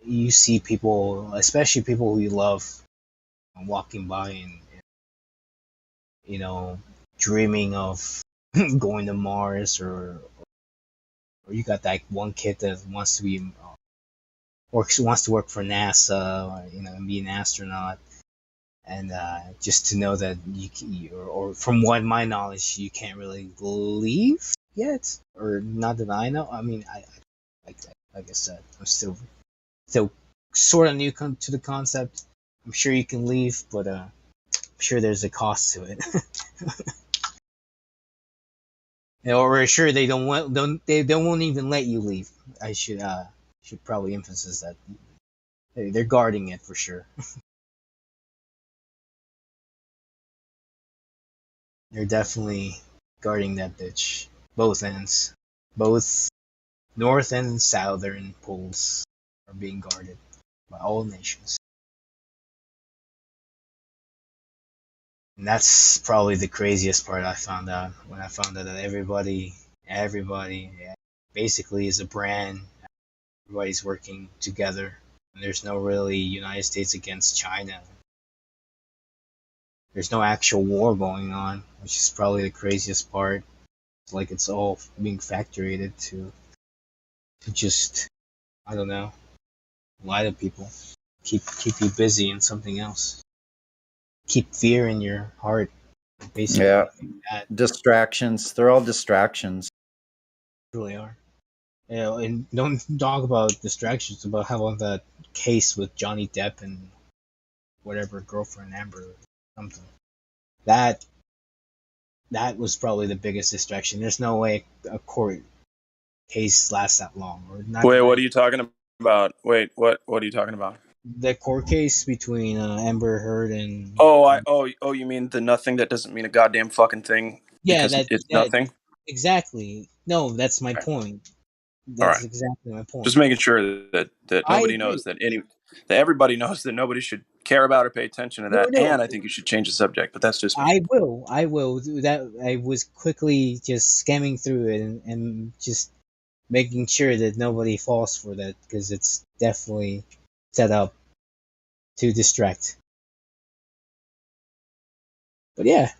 you see people, especially people who you love, walking by and dreaming of going to Mars, or you got that one kid that wants to work for NASA, and be an astronaut. And just to know that or from what my knowledge, you can't really leave yet, or not that I know. I mean, Like I said, I'm still sort of new to the concept. I'm sure you can leave, but I'm sure there's a cost to it. Or sure they won't even let you leave. I should probably emphasize that they're guarding it for sure. They're definitely guarding that bitch. Both ends, both north and southern poles are being guarded by all nations. And that's probably the craziest part I found out when I found out that everybody basically is a brand. Everybody's working together. And there's no really United States against China. There's no actual war going on, which is probably the craziest part. It's like it's all being factorated to just, I don't know, lie to people, keep you busy in something else, keep fear in your heart, basically. Yeah. That Distractions. They're all distractions. really are. And don't talk about distractions. About how about that case with Johnny Depp and whatever girlfriend Amber or something. That was probably the biggest distraction. There's no way a court case lasts that long. Or not. Wait, what are you talking about? Wait, what are you talking about? The court case between Amber Heard and You mean the nothing that doesn't mean a goddamn fucking thing because it's nothing? Exactly. No, that's my point. That's exactly my point. Just making sure that nobody knows that everybody knows that nobody should care about or pay attention to that. No. And I think you should change the subject, but that's just me. I will do that. I was quickly just skimming through it and just making sure that nobody falls for that because it's definitely set up to distract. But yeah,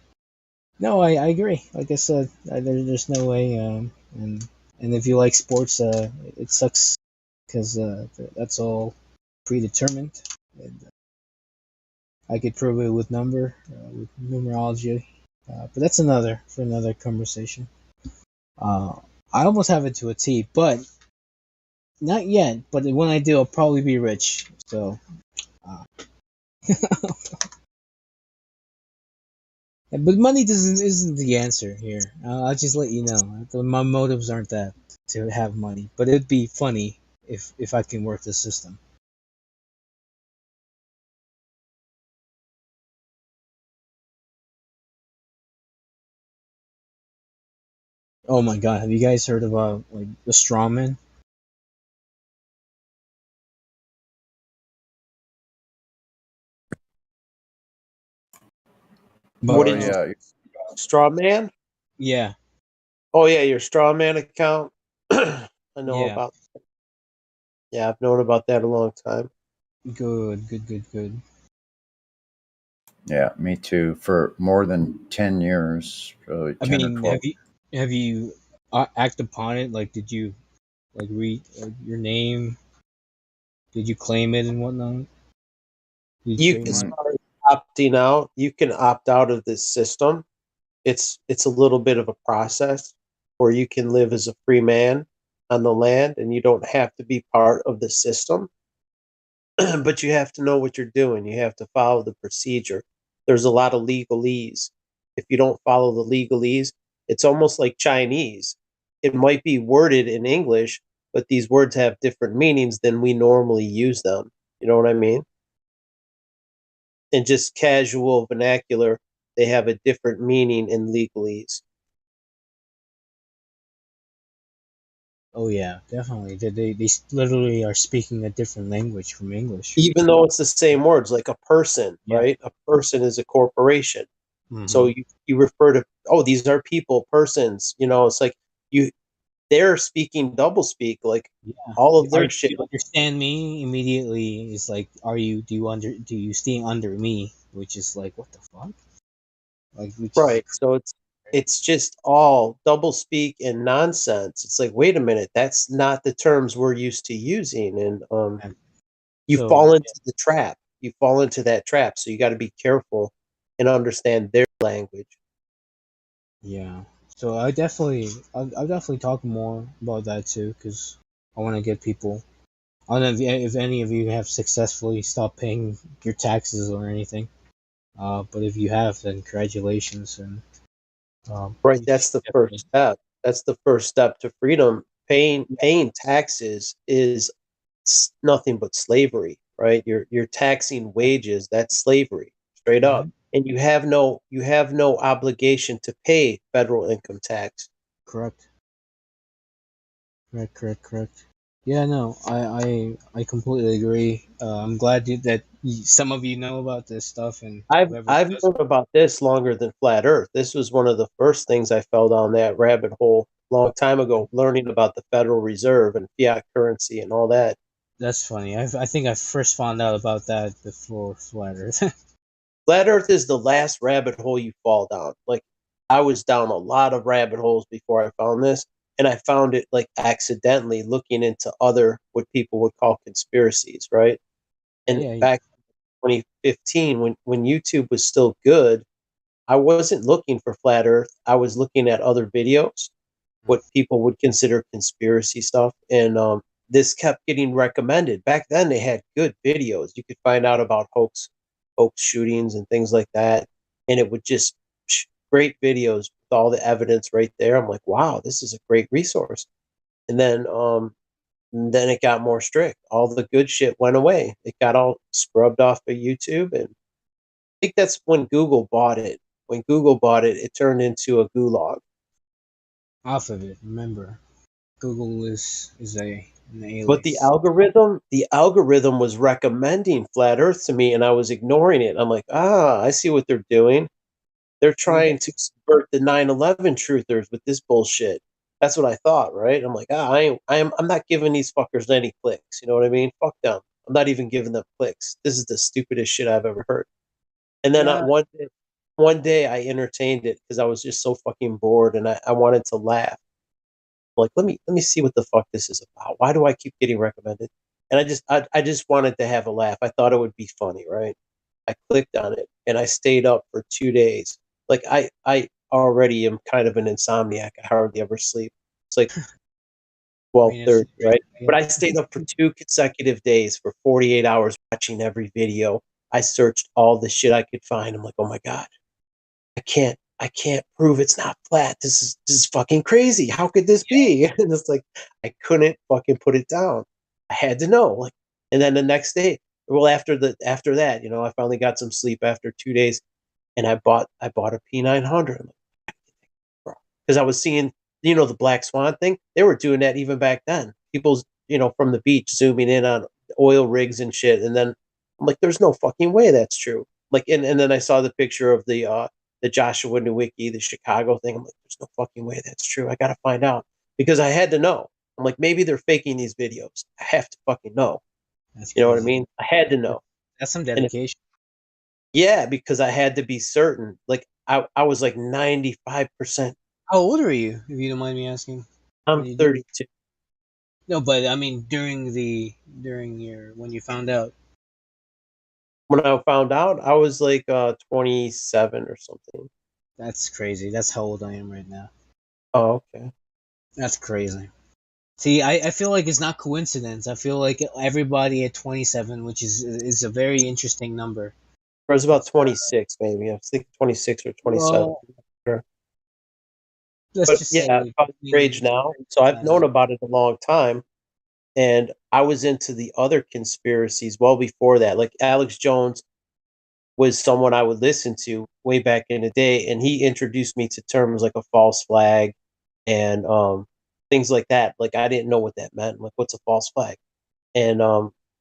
no, I agree. Like I said, there's no way. And if you like sports, it sucks because that's all predetermined. And, I could prove it with with numerology, but that's for another conversation. I almost have it to a T, but not yet. But when I do, I'll probably be rich. So, but money isn't the answer here. I'll just let you know. My motives aren't that to have money, but it'd be funny if I can work the system. Oh my god, have you guys heard about like the strawman? What did you straw man? Yeah. Oh yeah, your straw man account. I know Yeah. about that. Yeah, I've known about that a long time. Good. Yeah, me too. For more than 10 years, probably 10 or 12. Have you act upon it? Like, did you like read your name? Did you claim it and whatnot? You can start opting out. You can opt out of this system. It's a little bit of a process where you can live as a free man on the land and you don't have to be part of the system. But you have to know what you're doing. You have to follow the procedure. There's a lot of legalese. If you don't follow the legalese, it's almost like Chinese. It might be worded in English, but these words have different meanings than we normally use them. You know what I mean? In just casual vernacular, they have a different meaning in legalese. Oh yeah, definitely. They literally are speaking a different language from English. Even though it's the same words, like a person, right? A person is a corporation. So you refer to, these are people, persons. You know, it's like they're speaking double speak, like all of their shit. You understand me immediately is like, do you stay under me? Which is like, what the fuck? Like, right. So it's just all double speak and nonsense. It's like, wait a minute, that's not the terms we're used to using, and you fall into the trap. You fall into that trap. So you got to be careful and understand their language. Yeah. So I'll definitely talk more about that too, because I want to get people. I don't know if any of you have successfully stopped paying your taxes or anything. But if you have, then congratulations. And Right, that's the first step. That's the first step to freedom. Paying taxes is nothing but slavery, right? You're taxing wages. That's slavery, straight up. And you have no obligation to pay federal income tax. Correct. Correct. Yeah, no, I completely agree. I'm glad that some of you know about this stuff, and I've known about this longer than flat Earth. This was one of the first things I fell down that rabbit hole a long time ago, learning about the Federal Reserve and fiat currency and all that. That's funny. I think I first found out about that before flat Earth. Flat Earth is the last rabbit hole you fall down. Like, I was down a lot of rabbit holes before I found this, and I found it like accidentally looking into other what people would call conspiracies, right? And Yeah. back in 2015, when YouTube was still good, I wasn't looking for flat Earth. I was looking at other videos, what people would consider conspiracy stuff, and this kept getting recommended. Back then, they had good videos. You could find out about hoax shootings and things like that, and it would just great videos with all the evidence right there. I'm like, wow, this is a great resource. And then it got more strict. All the good shit went away. It got all scrubbed off of YouTube, and I think that's when Google bought it. When Google bought it, it turned into a gulag. Off of it. Remember, Google is an alias. But the algorithm was recommending flat Earth to me, and I was ignoring it. I'm like, I see what they're doing. They're trying to subvert the 9/11 truthers with this bullshit. That's what I thought, right? I'm like, I'm not giving these fuckers any clicks. You know what I mean? Fuck them. I'm not even giving them clicks. This is the stupidest shit I've ever heard. And then one day I entertained it because I was just so fucking bored, and I wanted to laugh. Like, let me see what the fuck this is about. Why do I keep getting recommended? And I just wanted to have a laugh. I thought it would be funny, right? I clicked on it and I stayed up for 2 days. Like, I already am kind of an insomniac. I hardly ever sleep. It's like 12:30, right? But I stayed up for 2 consecutive days for 48 hours watching every video. I searched all the shit I could find. I'm like, oh my God, I can't prove it's not flat. This is fucking crazy. How could this be? And it's like, I couldn't fucking put it down. I had to know. Like, and then the next day, well, after that, I finally got some sleep after 2 days, and I bought a P900 because I was seeing, the black swan thing. They were doing that even back then. People's, from the beach zooming in on oil rigs and shit. And then I'm like, there's no fucking way that's true. Like, and then I saw the picture of the Joshua Nowicki, the Chicago thing. I'm like, there's no fucking way that's true. I got to find out because I had to know. I'm like, maybe they're faking these videos. I have to fucking know. You know what I mean? I had to know. That's some dedication. Yeah, because I had to be certain. Like, I was like 95%. How old are you, if you don't mind me asking? I'm 32. No, but I mean during when you found out. When I found out, I was like 27 or something. That's crazy. That's how old I am right now. Oh, okay. That's crazy. See, I feel like it's not coincidence. I feel like everybody at 27, which is a very interesting number. It was about 26, maybe. I think 26 or 27. Well, sure. Let's But just yeah, say I'm your age now, so I've known about it a long time. And I was into the other conspiracies well before that. Like, Alex Jones was someone I would listen to way back in the day, and he introduced me to terms like a false flag and things like that. Like, I didn't know what that meant. Like, what's a false flag? And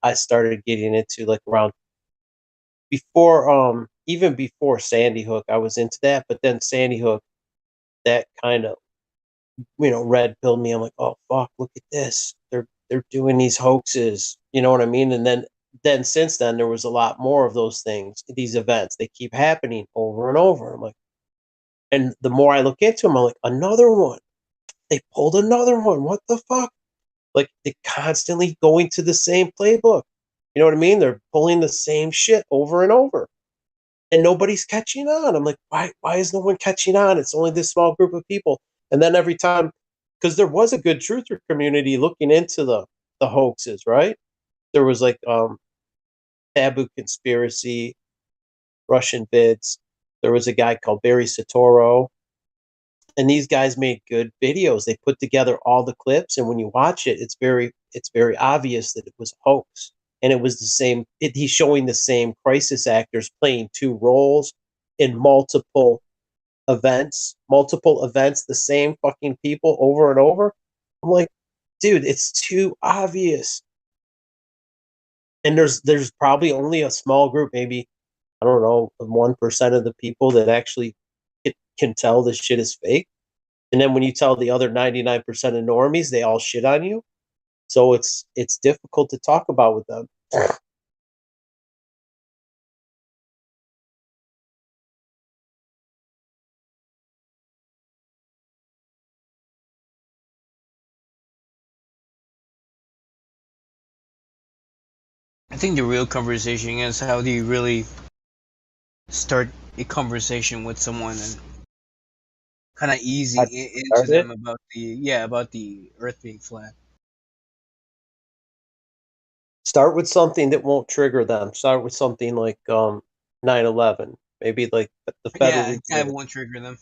I started getting into, like, around before even before Sandy Hook, I was into that. But then Sandy Hook, that kind of red pilled me. I'm like, oh fuck, look at this. They're doing these hoaxes. You know what I mean? And then since then there was a lot more of those things, these events. They keep happening over and over. I'm like, and the more I look into them, I'm like, another one. They pulled another one. What the fuck? Like, they're constantly going to the same playbook. You know what I mean? They're pulling the same shit over and over. And nobody's catching on. I'm like, why is no one catching on? It's only this small group of people. And then every time because there was a good truther community looking into the hoaxes, right? There was like Taboo Conspiracy, Russian Vids. There was a guy called Barry Satoro, and these guys made good videos. They put together all the clips, and when you watch it, it's very obvious that it was a hoax. And it was the same. He's showing the same crisis actors playing two roles in multiple events, the same fucking people over and over. I'm like, dude, it's too obvious. And there's probably only a small group, maybe, I don't know, 1% of the people that actually can tell this shit is fake. And then when you tell the other 99% of normies, they all shit on you. So it's difficult to talk about with them. I think the real conversation is how do you really start a conversation with someone and kind of easy into them about the Earth being flat. Start with something that won't trigger them. Start with something like 9/11, maybe like the Federal Yeah, Reserve. I won't trigger them.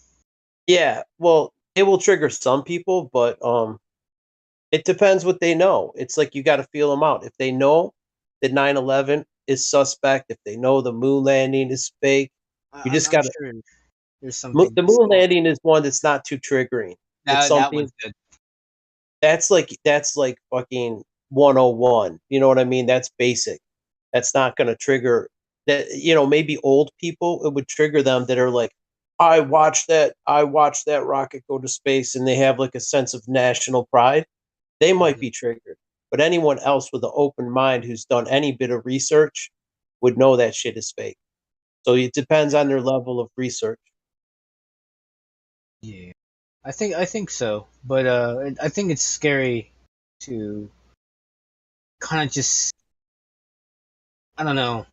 Yeah, well, it will trigger some people, but it depends what they know. It's like you got to feel them out. If they know that 9/11 is suspect, if they know the moon landing is fake, you just I'm got to. sure there's something. The moon landing is one that's not too triggering. It's That something one's good. that's like fucking 101. You know what I mean? That's basic. That's not going to trigger that. Maybe old people, it would trigger them that are like, I watched that rocket go to space, and they have like a sense of national pride. They might be triggered, but anyone else with an open mind who's done any bit of research would know that shit is fake. So it depends on their level of research. Yeah, I think so, but I think it's scary to kind of just, I don't know,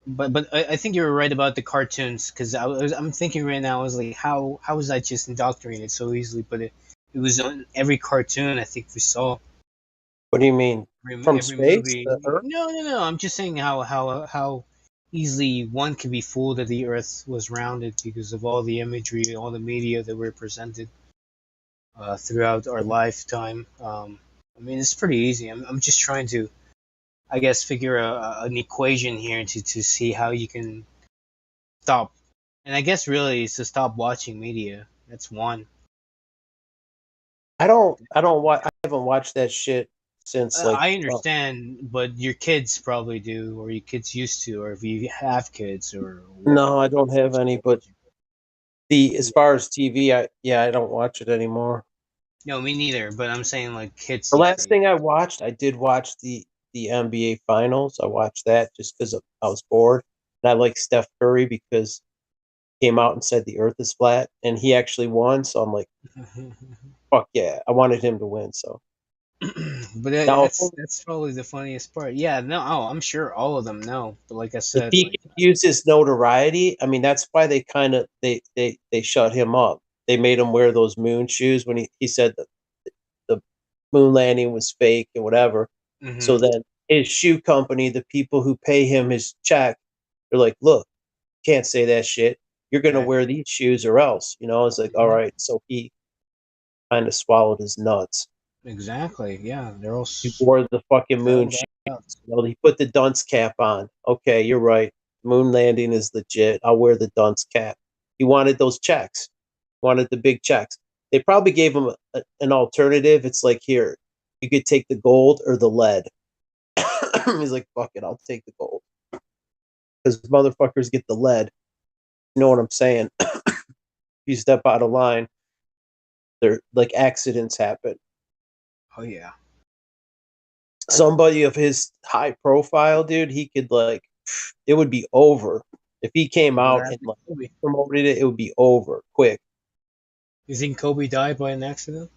but I think you were right about the cartoons, because I'm thinking right now, I was like, how was I just indoctrinated so easily? But it was on every cartoon I think we saw. What do you mean? From Every space movie. to Earth? No. I'm just saying how easily one can be fooled that the Earth was rounded because of all the imagery, all the media that were presented throughout our lifetime. I mean, it's pretty easy. I'm just trying to, I guess, figure an equation here to see how you can stop. And I guess really it's to stop watching media. That's one. I haven't watched that shit since like. I understand, but your kids probably do, or your kids used to, or if you have kids, or No, I don't have any. But as far as TV, I don't watch it anymore. No, me neither. But I'm saying like kids The these last days. thing I did watch the NBA Finals. I watched that just because I was bored, and I like Steph Curry because he came out and said the Earth is flat, and he actually won. So I'm like, fuck yeah, I wanted him to win. So. But Now, that's probably the funniest part. Yeah, no, I'm sure all of them know. But like I if said, he could use his notoriety, I mean, that's why they kind of they shut him up. They made him wear those moon shoes when he said that the moon landing was fake and whatever. So then his shoe company, the people who pay him his check, they're like, look, can't say that shit. You're gonna wear these shoes or else. It's like, all right. So he kind of swallowed his nuts. exactly. Yeah, they're all He wore the fucking moon spelled shoes. out. He put the dunce cap on. Okay, you're right. Moon landing is legit. I'll wear the dunce cap. He wanted those checks. Wanted the big checks. They probably gave him an alternative. It's like, here, you could take the gold or the lead. He's like, fuck it, I'll take the gold. Because motherfuckers get the lead. You know what I'm saying? You step out of line, there like accidents happen. Oh yeah. Somebody of his high profile, dude, he could it would be over. If he came out and promoted it, it would be over quick. You think Kobe died by an accident?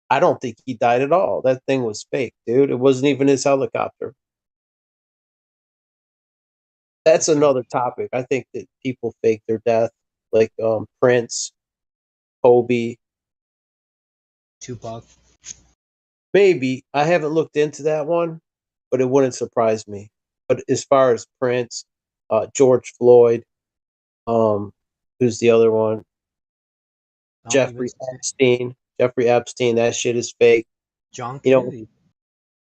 I don't think he died at all. That thing was fake, dude. It wasn't even his helicopter. That's another topic. I think that people fake their death, like Prince, Kobe. Tupac. Maybe. I haven't looked into that one, but it wouldn't surprise me. But as far as Prince, George Floyd, who's the other one? Jeffrey Epstein. Jeffrey Epstein, that shit is fake. John You know, Kennedy.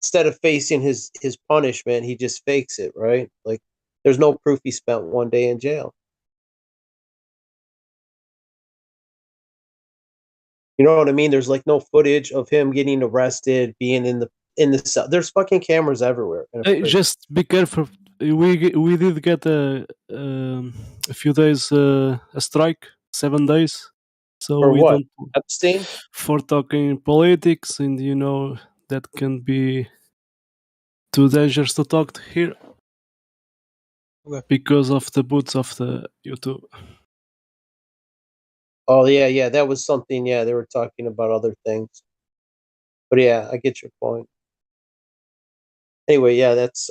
instead of facing his punishment, he just fakes it, right? Like there's no proof he spent one day in jail. You know what I mean? There's like no footage of him getting arrested, being in the cell. There's fucking cameras everywhere. in a Hey, prison. just be careful. We did get a few days a strike, 7 days. So For we what? don't Epstein? for talking politics, and you know that can be too dangerous to talk here Okay. because of the boots of the YouTube. Oh yeah, that was something. Yeah, they were talking about other things. But yeah, I get your point. Anyway, yeah, that's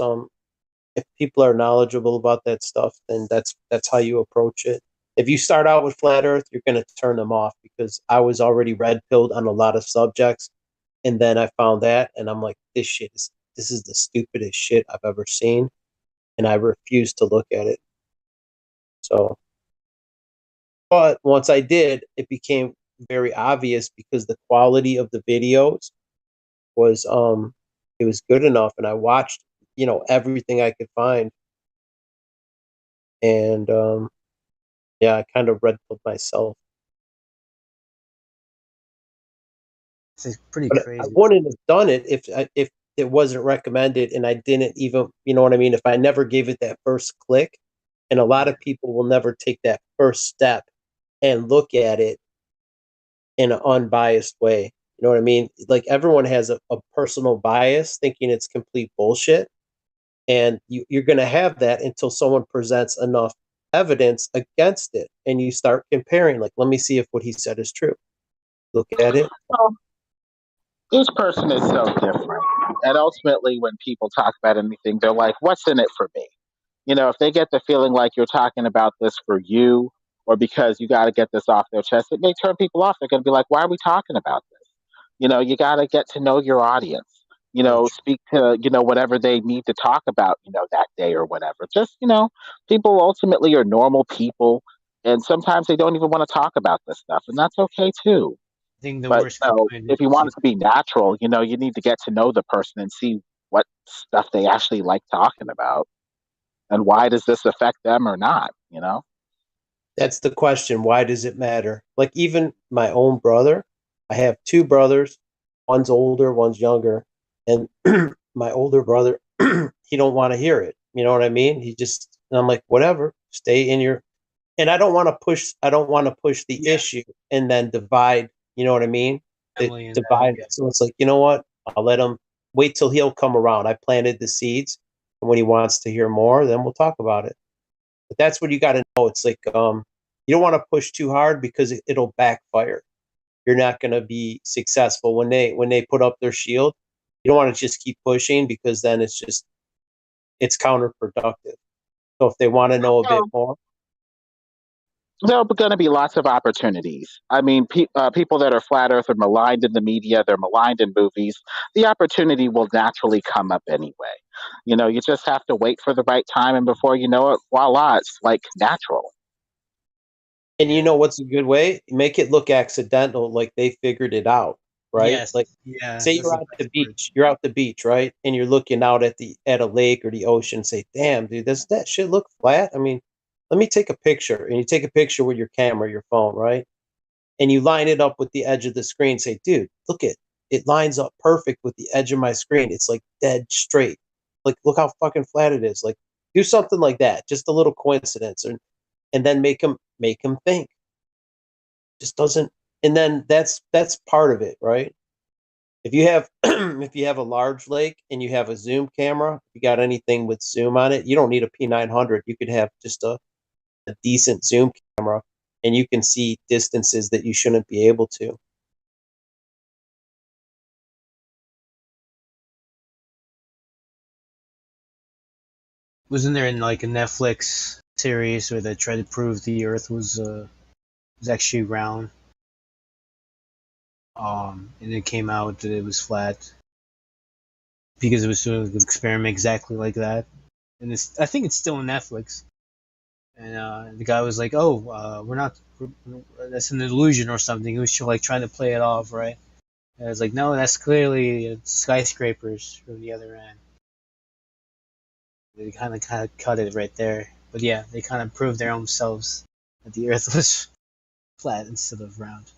if people are knowledgeable about that stuff, then that's how you approach it. If you start out with flat earth, you're going to turn them off because I was already red pilled on a lot of subjects, and then I found that and I'm like, this is the stupidest shit I've ever seen, and I refuse to look at it. So, but once I did, it became very obvious because the quality of the videos was it was good enough, and I watched everything I could find, and yeah, I kind of red pilled myself. It's pretty But I crazy. wouldn't have done it if it wasn't recommended, and I didn't even, you know what I mean. If I never gave it that first click, and a lot of people will never take that first step and look at it in an unbiased way. You know what I mean? Like everyone has a personal bias, thinking it's complete bullshit, and you're going to have that until someone presents enough evidence against it, and you start comparing. Like, let me see if what he said is true. Look at it. Well, each person is so different. And ultimately, when people talk about anything, they're like, what's in it for me? You know, if they get the feeling like you're talking about this for you or because you got to get this off their chest, it may turn people off. They're going to be like, why are we talking about this? You know, you got to get to know your audience, speak to, whatever they need to talk about, that day or whatever. Just, people ultimately are normal people. And sometimes they don't even want to talk about this stuff. And that's okay too. I think the But worst complaint if you is want it to be natural, you need to get to know the person and see what stuff they actually like talking about and why does this affect them or not. That's the question. Why does it matter? Like even my own brother, I have two brothers. One's older, one's younger, and my older brother, he don't want to hear it. You know what I mean? And I'm like, whatever, stay in your. And I don't want to push. I don't want to push the issue and then divide. You know what I mean? Divide it. So it's like, you know what? I'll let him wait till he'll come around. I planted the seeds, and when he wants to hear more, then we'll talk about it. But that's what you got to know. It's like you don't want to push too hard because it'll backfire. You're not going to be successful when they put up their shield. You don't want to just keep pushing because then it's counterproductive. So if they want to know a bit more, There are going to be lots of opportunities. I mean, people that are flat earth are maligned in the media, they're maligned in movies. The opportunity will naturally come up anyway. You just have to wait for the right time, and before you know it, voila, it's like natural. and you know what's a good way? Make it look accidental, like they figured it out, right? Yes. Like Yeah. say you're out the beach, right? And you're looking out at a lake or the ocean, say, damn, dude, does that shit look flat? I mean, let me take a picture. And you take a picture with your camera, your phone, right? And you line it up with the edge of the screen, say, dude, look it lines up perfect with the edge of my screen. It's like dead straight. Like, look how fucking flat it is. Like, do something like that. Just a little coincidence. And then make them think. Just doesn't and then that's part of it, right? If you have if you have a large lake and you have a zoom camera, if you got anything with zoom on it, you don't need a P900. You could have just a decent zoom camera and you can see distances that you shouldn't be able to. Wasn't there in like a Netflix series where they tried to prove the Earth was actually round? And it came out that it was flat because it was sort of an experiment exactly like that. And I think it's still on Netflix. And the guy was like, "Oh, that's an illusion or something." He was like trying to play it off, right? And I was like, "No, that's clearly skyscrapers from the other end." They kind of cut it right there. But yeah, they kind of proved their own selves that the Earth was flat instead of round.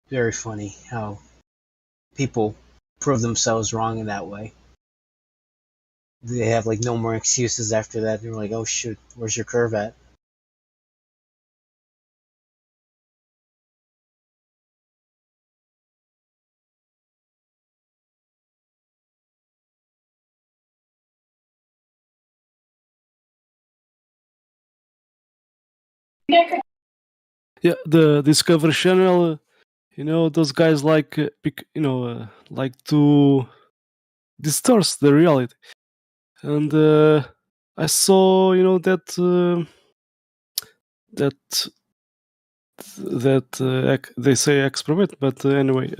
Very funny how people prove themselves wrong in that way. They have like no more excuses after that. They're like, "Oh shoot, where's your curve at?" Yeah, the Discovery Channel, those guys like, like to distort the reality. And I saw, that they say experiment, but anyway,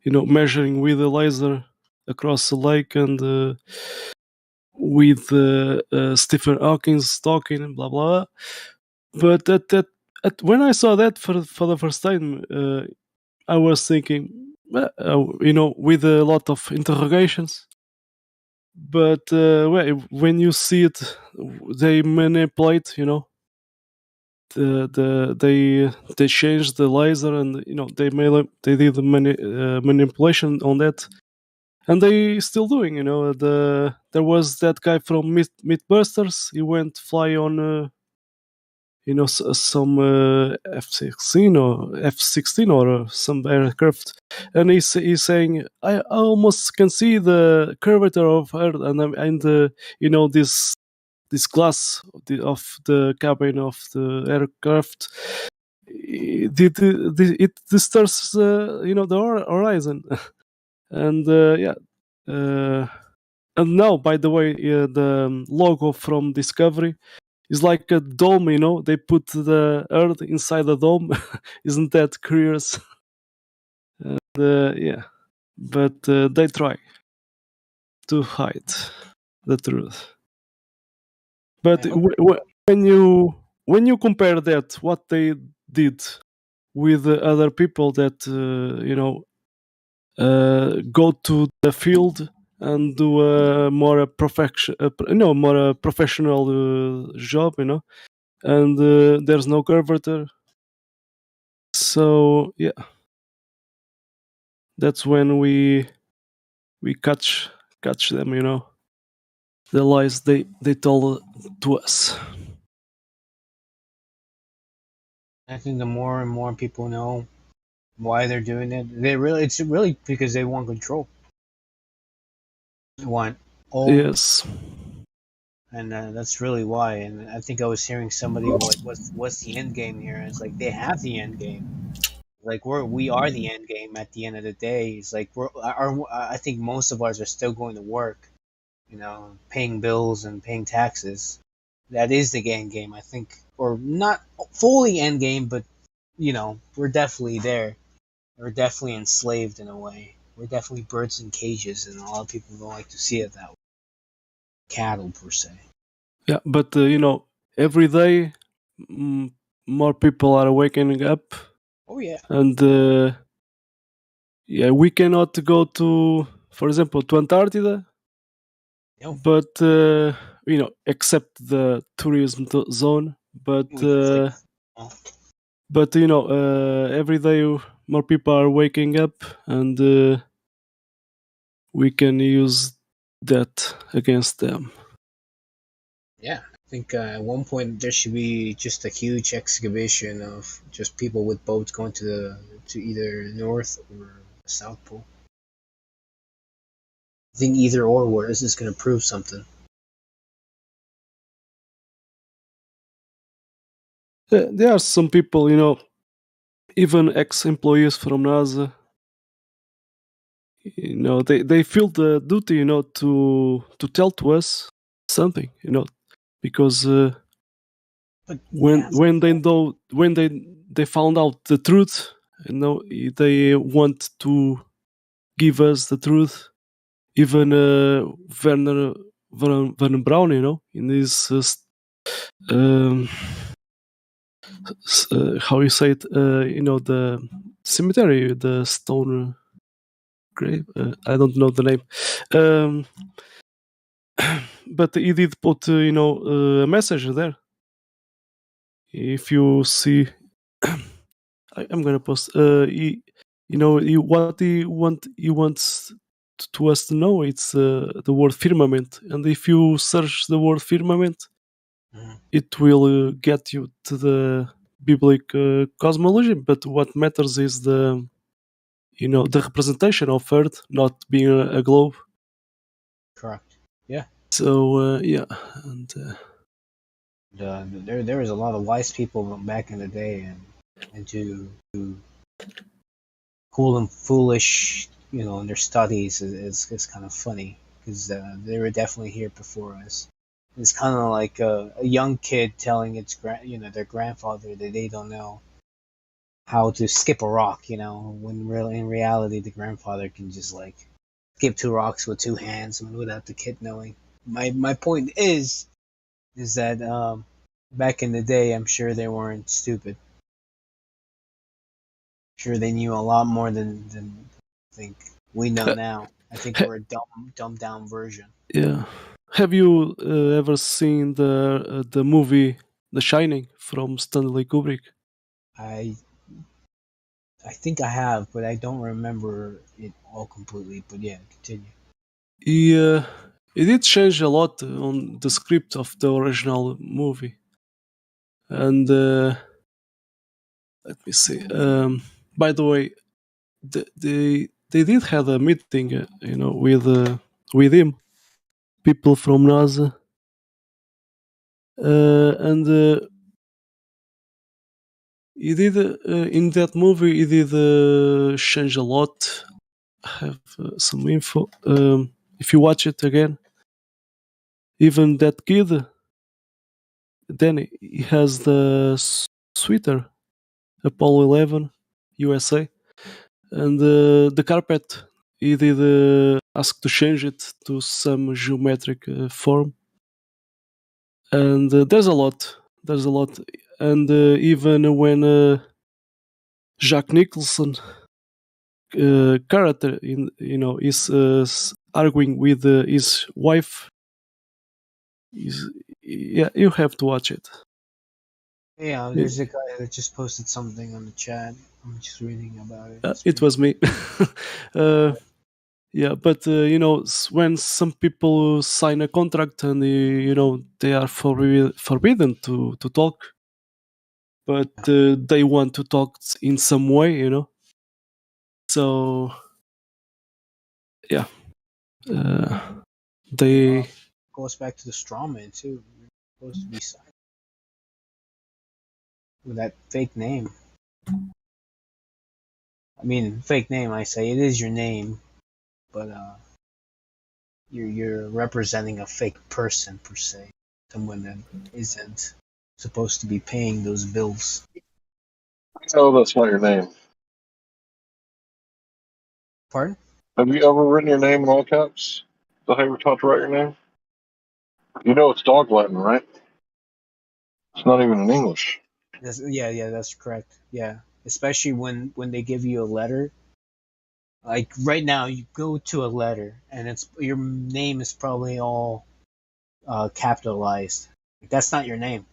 measuring with a laser across the lake, and with Stephen Hawking's talking, blah blah. But when I saw that for the first time, I was thinking, with a lot of interrogations. But when you see it, they manipulate, they changed the laser, and they did the manipulation on that, and they still doing. There was that guy from Mythbusters. He went fly on some F-16 or F-16 or some aircraft, and he's saying, I almost can see the curvature of Earth, and this glass of the cabin of the aircraft, it disturbs the horizon. And and now, by the way, the logo from Discovery is like a dome. They put the Earth inside the dome. Isn't that curious? And yeah, but they try to hide the truth. But when you compare that, what they did with the other people that go to the field and do a more professional job, and there's no curvature. So yeah, that's when we catch them, the lies they told to us. I think the more and more people know why they're doing it, it's really because they want control. They want all. Yes. And that's really why. And I think I was hearing somebody, what's the end game here? And it's like they have the end game. Like we are the end game at the end of the day. It's like I think most of us are still going to work, paying bills and paying taxes. That is the end game, I think, or not fully end game, but we're definitely there. We're definitely enslaved in a way. We're definitely birds in cages, and a lot of people don't like to see it that way. Cattle, per se. Yeah, but every day more people are waking up. Oh yeah. And yeah, we cannot go to, for example, to Antarctica. No. But except the tourism zone. But every day more people are waking up, and we can use that against them. Yeah, I think at one point there should be just a huge exhibition of just people with boats going to either North or the South Pole. I think either or where is this going to prove something? There are some people, even ex-employees from NASA, they feel the duty, to tell to us something, because when they they found out the truth. You know, they want to give us the truth. Even Werner Von Braun, you know, in his how you say it, you know, the cemetery, the stone grave. I don't know the name, but he did put, you know, a message there. If you see, I'm gonna post. You know, what he wants to us to know. It's the word firmament, and if you search the word firmament, it will get you to the biblical cosmology. But what matters is the, you know, the representation of Earth not being a globe. Correct. Yeah. So yeah, and there was a lot of wise people back in the day, and to cool and foolish, you know, in their studies is kind of funny because they were definitely here before us. It's kind of like a young kid telling their grandfather that they don't know how to skip a rock, you know, when really in reality the grandfather can just like skip 2 rocks with 2 hands without the kid knowing. My point is that back in the day, I'm sure they weren't stupid. Sure, they knew a lot more than I think we know now. I think we're a dumbed down version. yeah. Have you ever seen the movie The Shining from Stanley Kubrick? I think I have, but I don't remember it all completely. But yeah, continue. He did change a lot on the script of the original movie, and let me see. By the way, they did have a meeting, you know, with him, people from NASA, and he did in that movie. He did change a lot. I have some info. If you watch it again, even that kid, then he has the sweater, Apollo 11, USA, and the carpet. He did ask to change it to some geometric form, and there's a lot. There's a lot, and even when Jack Nicholson character in, you know, is arguing with his wife, yeah, you have to watch it. Yeah, there's a guy that just posted something on the chat. I'm just reading about it. It was me. Yeah, but you know, when some people sign a contract and you know, they are forbidden to talk, but they want to talk in some way, you know. So yeah, they Goes back to the straw man too. You're supposed to be silent with that fake name. I mean, fake name. I say it is your name, but you're representing a fake person per se, someone that isn't supposed to be paying those bills. No, that's not your name. Pardon? Have you ever written your name in all caps? Is that how you were taught to write your name? You know it's dog Latin, right? It's not even in English. Yeah, that's correct. Yeah, especially when they give you a letter. Like right now, you go to a letter and it's your name is probably all capitalized. Like, that's not your name.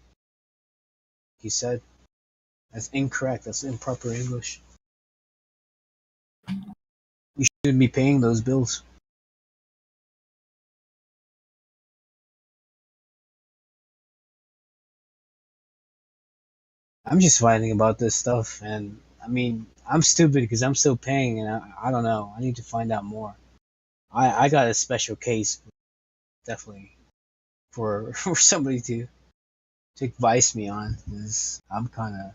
He said that's incorrect. That's improper English. You shouldn't be paying those bills. I'm just fighting about this stuff, and I mean, I'm stupid because I'm still paying, and I don't know. I need to find out more. I got a special case, definitely, for for somebody to advise me on. Because I'm kind of,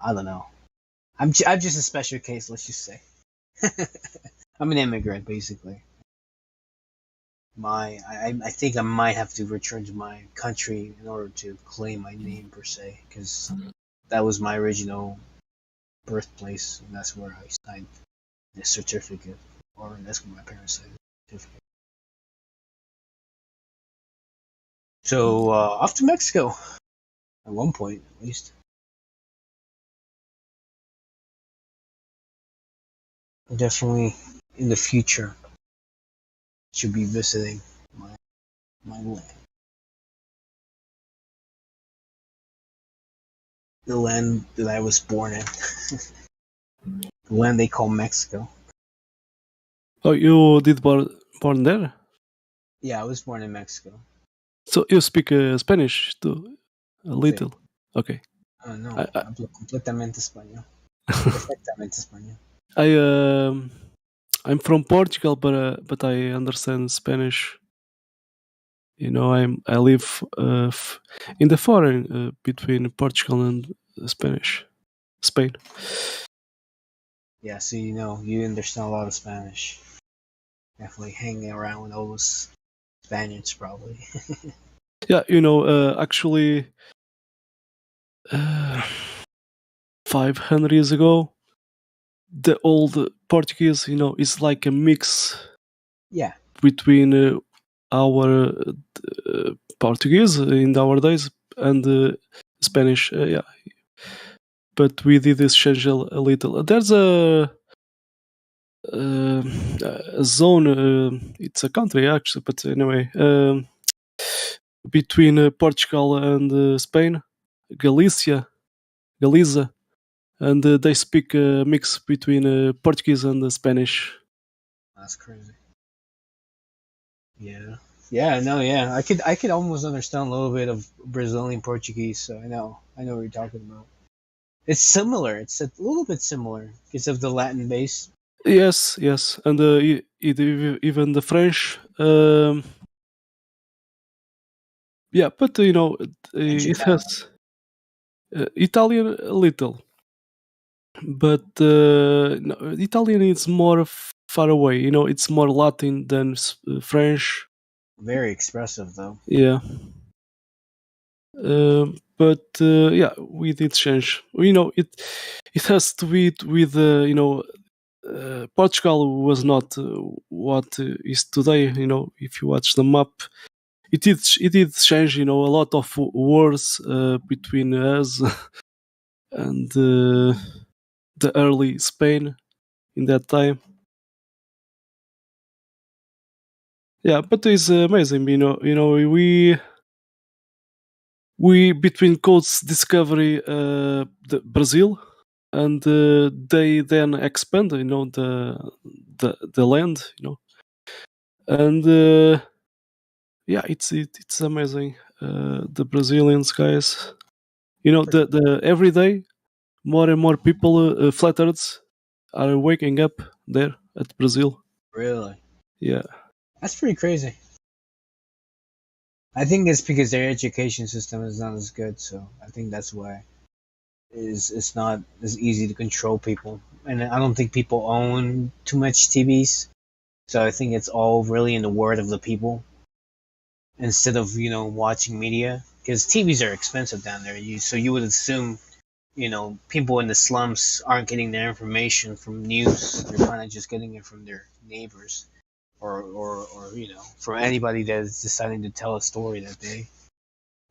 I don't know. I'm just a special case. Let's just say, I'm an immigrant, basically. I think I might have to return to my country in order to claim my name per se, because that was my original birthplace, and that's where I signed the certificate, or that's where my parents signed the certificate. So off to Mexico at one point, at least. Definitely in the future should be visiting my land. The land that I was born in. The land they call Mexico. Oh, you did born there? Yeah, I was born in Mexico. So you speak Spanish too? A little. Okay. No, I, hablo completamente español. Perfectamente español. I'm from Portugal, but I understand Spanish. You know, I live in the foreign between Portugal and Spain. Yeah, so you know, you understand a lot of Spanish. Definitely hanging around with those Spaniards, probably. Yeah, you know, actually, 500 years ago, the old Portuguese, you know, is like a mix. Yeah. Between our Portuguese in our days and Spanish, yeah. But we did exchange a little. There's a zone. It's a country actually, but anyway, between Portugal and Spain, Galicia, and they speak a mix between Portuguese and Spanish. That's crazy. Yeah. Yeah, no, yeah. I could almost understand a little bit of Brazilian Portuguese, so I know what you're talking about. It's similar. It's a little bit similar because of the Latin base. Yes, and even the French. Yeah, but you know, it has Italian a little, but no, Italian is more far away. You know, it's more Latin than French. Very expressive, though. Yeah, but yeah, we did change. You know, it has to be with you know. Portugal was not what is today. You know, if you watch the map, it did change. You know, a lot of wars between us and the early Spain in that time. Yeah, but it's amazing. You know, we between coast discovery the Brazil, and they then expand. You know, the land. You know, and yeah, it's amazing. The Brazilians guys, you know, the every day more and more people, flat earths, are waking up there at Brazil. Really? Yeah. That's pretty crazy. I think it's because their education system is not as good, so I think that's why it's not as easy to control people. And I don't think people own too much TVs, so I think it's all really in the word of the people instead of watching media, because TVs are expensive down there. So you would assume people in the slums aren't getting their information from news. They're kind of just getting it from their neighbors, or from anybody that is deciding to tell a story that day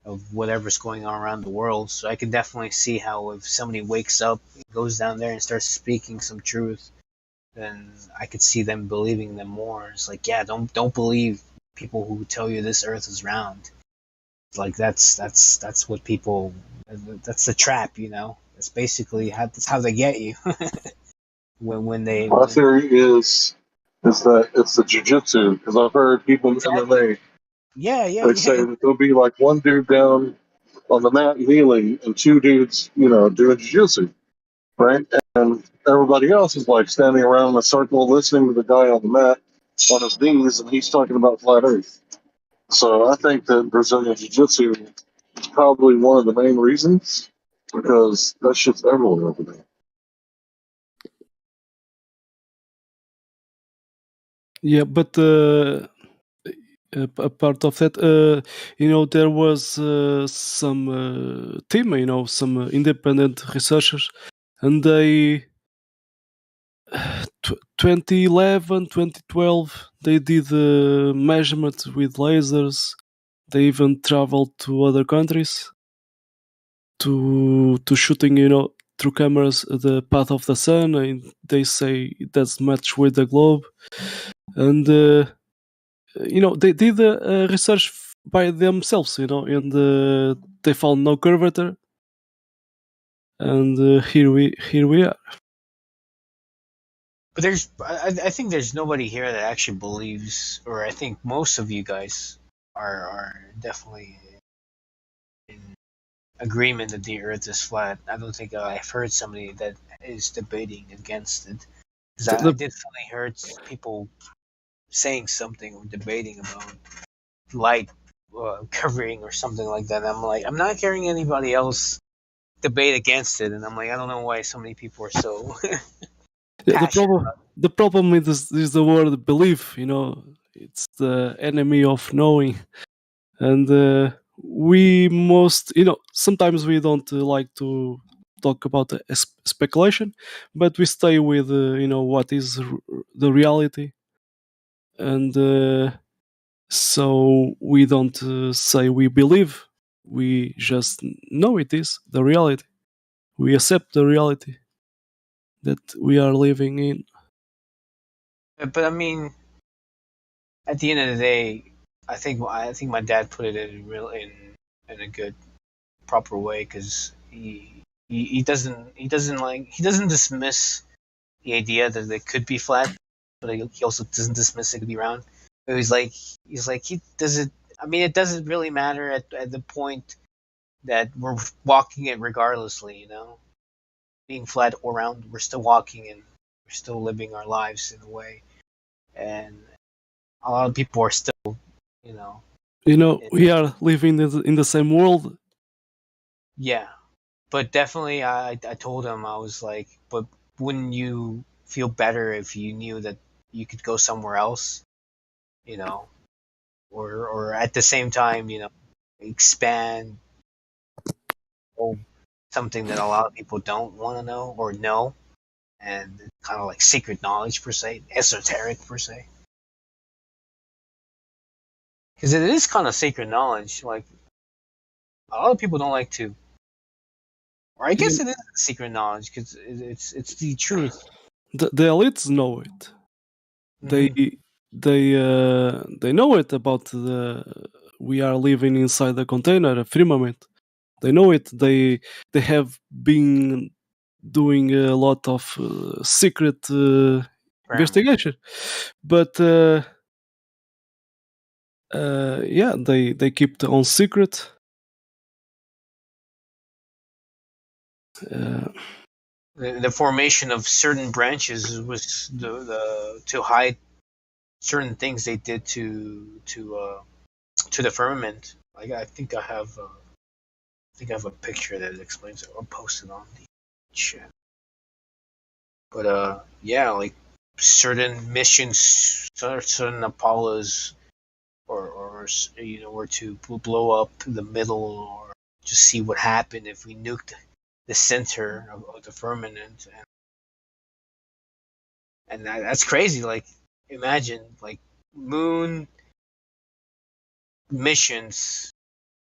of whatever's going on around the world. So I can definitely see how if somebody wakes up, goes down there and starts speaking some truth, then I could see them believing them more. It's like, yeah, don't believe people who tell you this earth is round. It's like that's what people. That's the trap, That's basically that's how they get you. when they. My theory is that it's the jujitsu, because I've heard people in MMA. They say that there'll be like one dude down on the mat kneeling and two dudes, doing jiu-jitsu, right? And everybody else is like standing around in a circle listening to the guy on the mat on his knees, and he's talking about flat Earth. So I think that Brazilian jiu-jitsu is probably one of the main reasons, because that shit's everywhere over there. Yeah, but a part of that. There was some team, some independent researchers, and they 2011, 2012, they did measurement with lasers. They even traveled to other countries to shooting, through cameras the path of the sun, and they say it does match with the globe. And they did research by themselves, and they found no curvature. And here we are. But I think there's nobody here that actually believes, or I think most of you guys are definitely in agreement that the Earth is flat. I don't think I've heard somebody that is debating against it. Because I definitely heard people saying something or debating about light covering or something like that. And I'm like, I'm not hearing anybody else debate against it, and I'm like, I don't know why so many people are so The problem is the word belief. It's the enemy of knowing, and we most sometimes we don't like to talk about the speculation, but we stay with what is the reality, and so we don't say we believe. We just know it is the reality. We accept the reality that we are living in. But I mean, at the end of the day, I think my dad put it in a good, proper way, because he doesn't dismiss the idea that it could be flat, but he also doesn't dismiss it could be round. But he's like he does it. I mean, it doesn't really matter at the point that we're walking it regardlessly, being flat or round, we're still walking and we're still living our lives in a way, and a lot of people are still, We are living in the same world. Yeah, but definitely, I told him, I was like, but wouldn't you feel better if you knew that you could go somewhere else, or at the same time, expand something that a lot of people don't want to know or know, and kind of like secret knowledge per se, esoteric per se. Because it is kind of sacred knowledge. Like, a lot of people don't like to, or I guess it is secret knowledge because it's the truth. The elites know it. They know it about we are living inside the container, a firmament. They know it. They have been doing a lot of secret investigation, but they keep their own secret. The formation of certain branches was the to hide certain things they did to the firmament. Like, I think I have a picture that explains it. I'll post it on the chat. But yeah, like certain missions, certain Apollos, or were to blow up the middle, or just see what happened if we nuked the center of the firmament, and that's crazy. Like, imagine, like, moon missions,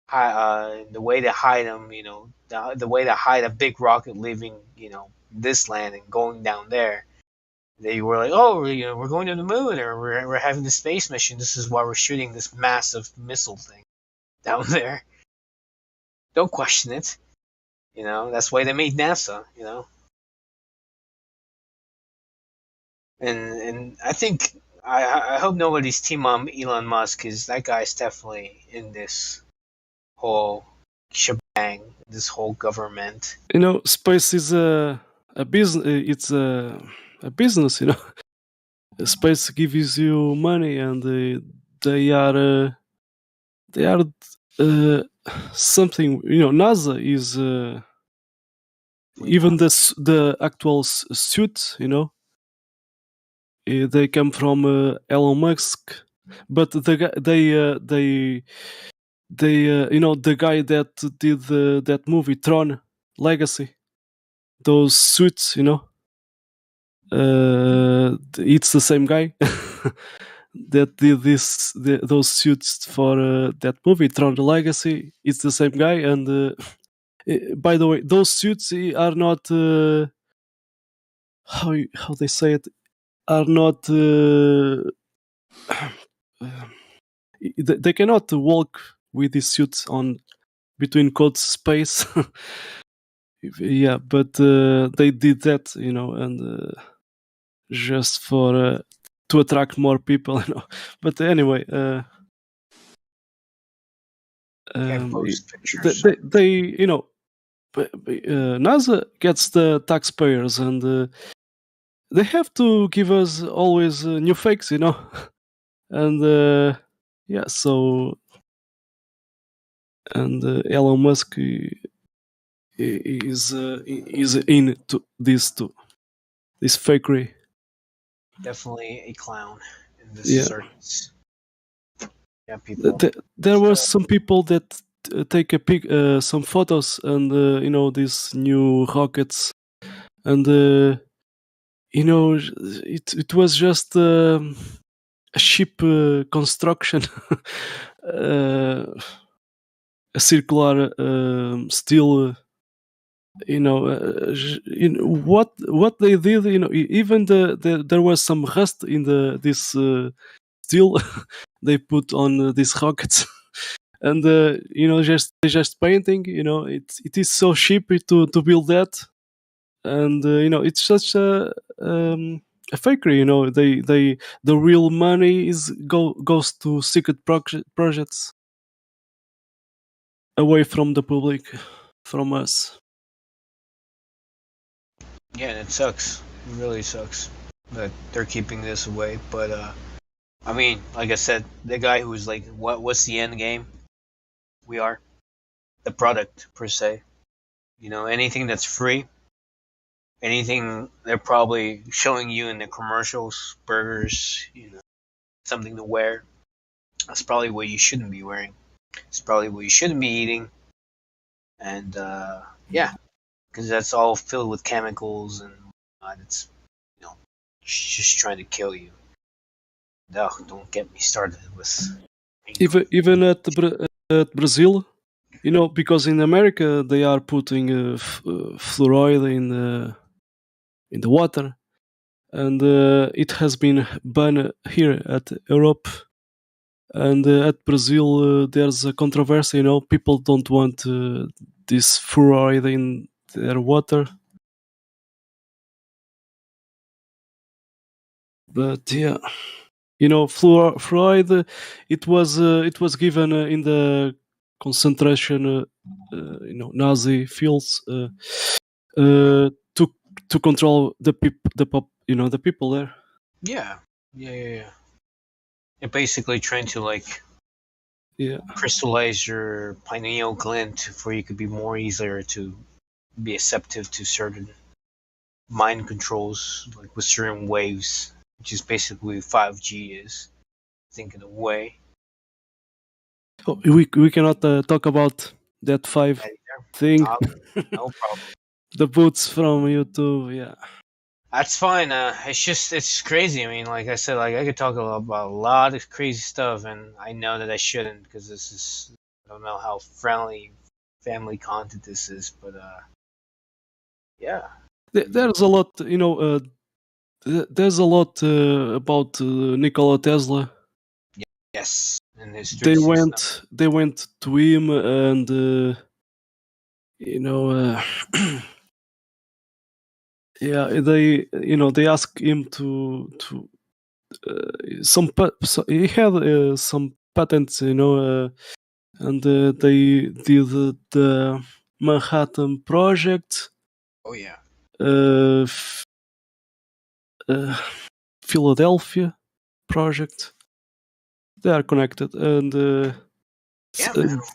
the way they hide them, the way they hide a big rocket leaving, this land and going down there. They were like, oh, we're going to the moon, or we're having this space mission. This is why we're shooting this massive missile thing down there. Don't question it. That's why they made NASA. And I think I hope nobody's team on Elon Musk, because that guy's definitely in this whole shebang, this whole government. Space is a business. It's a business. Space gives you money, and they are something. NASA is even the actual suits. They come from Elon Musk. but the guy they the guy that did that movie Tron Legacy, those suits, it's the same guy that did those suits for that movie Tron Legacy. It's the same guy, and by the way, those suits are not how they say it, are not they cannot walk with these suits on between quotes space. Yeah, but they did that, and just for to attract more people, But anyway, post pictures. they NASA gets the taxpayers, and they have to give us always new fakes, and yeah, so and Elon Musk is into this too, this fakery. Definitely a clown in this Yeah. circus. Yeah, people. There were some people that take some photos, and these new rockets, and it was just a ship construction, a circular steel. What they did. Even there was some rust in this steel they put on these rockets. And just painting. It is so cheap to build that, and it's such a fakery. The real money goes to secret projects away from the public, from us. Yeah, and it sucks. It really sucks that they're keeping this away. But I mean, like I said, the guy who's like, what's the end game? We are the product per se. Anything that's free, anything they're probably showing you in the commercials, burgers, something to wear. That's probably what you shouldn't be wearing. It's probably what you shouldn't be eating. And yeah, because that's all filled with chemicals and it's just trying to kill you. No, don't get me started with. Even at Brazil, because in America they are putting fluoride in the water, and it has been banned here at Europe, and at Brazil there's a controversy. People don't want this fluoride in their water, but yeah. Fluoride. It was given in the concentration, Nazi fields to control the people there. Yeah. You're basically trying to crystallize your pineal gland for you could be more easier to be receptive to certain mind controls, like with certain waves, which is basically 5G is. Think in a way. Oh, we cannot talk about that 5 thing. No problem. The boots from YouTube, yeah. That's fine. It's crazy. I mean, like I said, I could talk about a lot of crazy stuff, and I know that I shouldn't because I don't know how friendly family content this is, but yeah. There's a lot, there's a lot about Nikola Tesla. Yes, and his They went to him, and yeah, they asked him to he had some patents, and they did the Manhattan Project. Oh yeah. Philadelphia Project. They are connected, and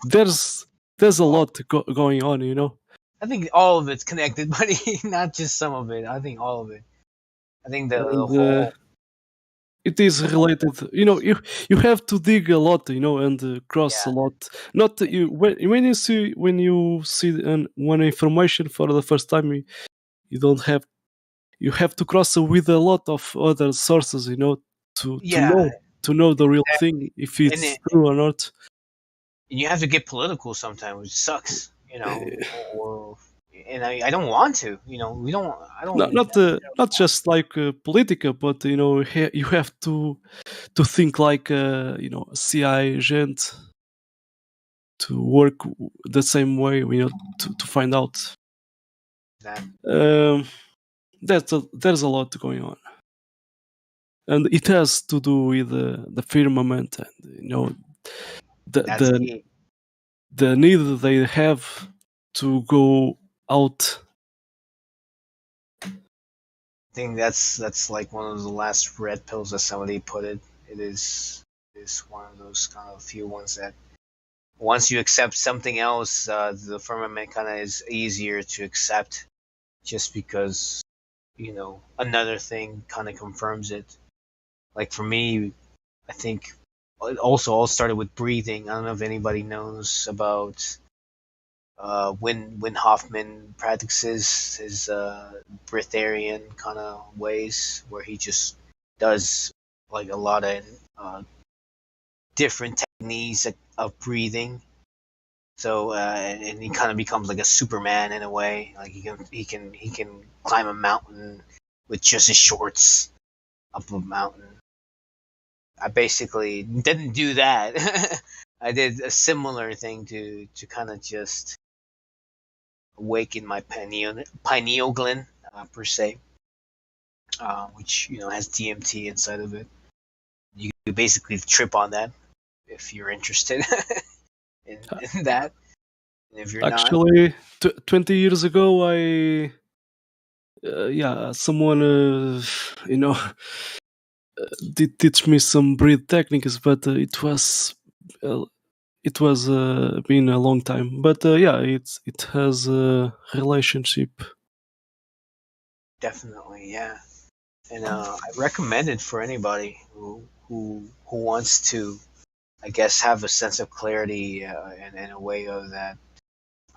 there's a lot going on. I think all of it's connected, buddy. Not just some of it. I think all of it. I think the whole. it is related. You have to dig a lot, and cross a lot. Not you when you see one information for the first time, you don't have you have to cross with a lot of other sources, to know the real thing, if And it's true or not. you have to get political sometimes, which sucks, and I don't want to, we don't, I don't. Not just like political, but you have to think like a CI agent, to work the same way, to find out. There's a lot going on, and it has to do with the firmament, and the need they have to go out. I think that's like one of the last red pills that somebody put it. It is one of those kind of few ones that once you accept something else, the firmament kind of is easier to accept, just because another thing kind of confirms it. Like for me, I think it also all started with breathing. I don't know if anybody knows about when Hoffman practices his breatharian kind of ways, where he just does like a lot of different techniques of breathing. So and he kind of becomes like a Superman in a way. Like he can climb a mountain with just his shorts up a mountain. I basically didn't do that. I did a similar thing to kind of just awaken my pineal gland per se, which has DMT inside of it. You basically trip on that if you're interested in that. And if you're Actually, 20 years ago, someone did teach me some breathe techniques, but it was been a long time. But it has a relationship. Definitely, yeah. And I recommend it for anybody who wants to, I guess, have a sense of clarity and a way of that.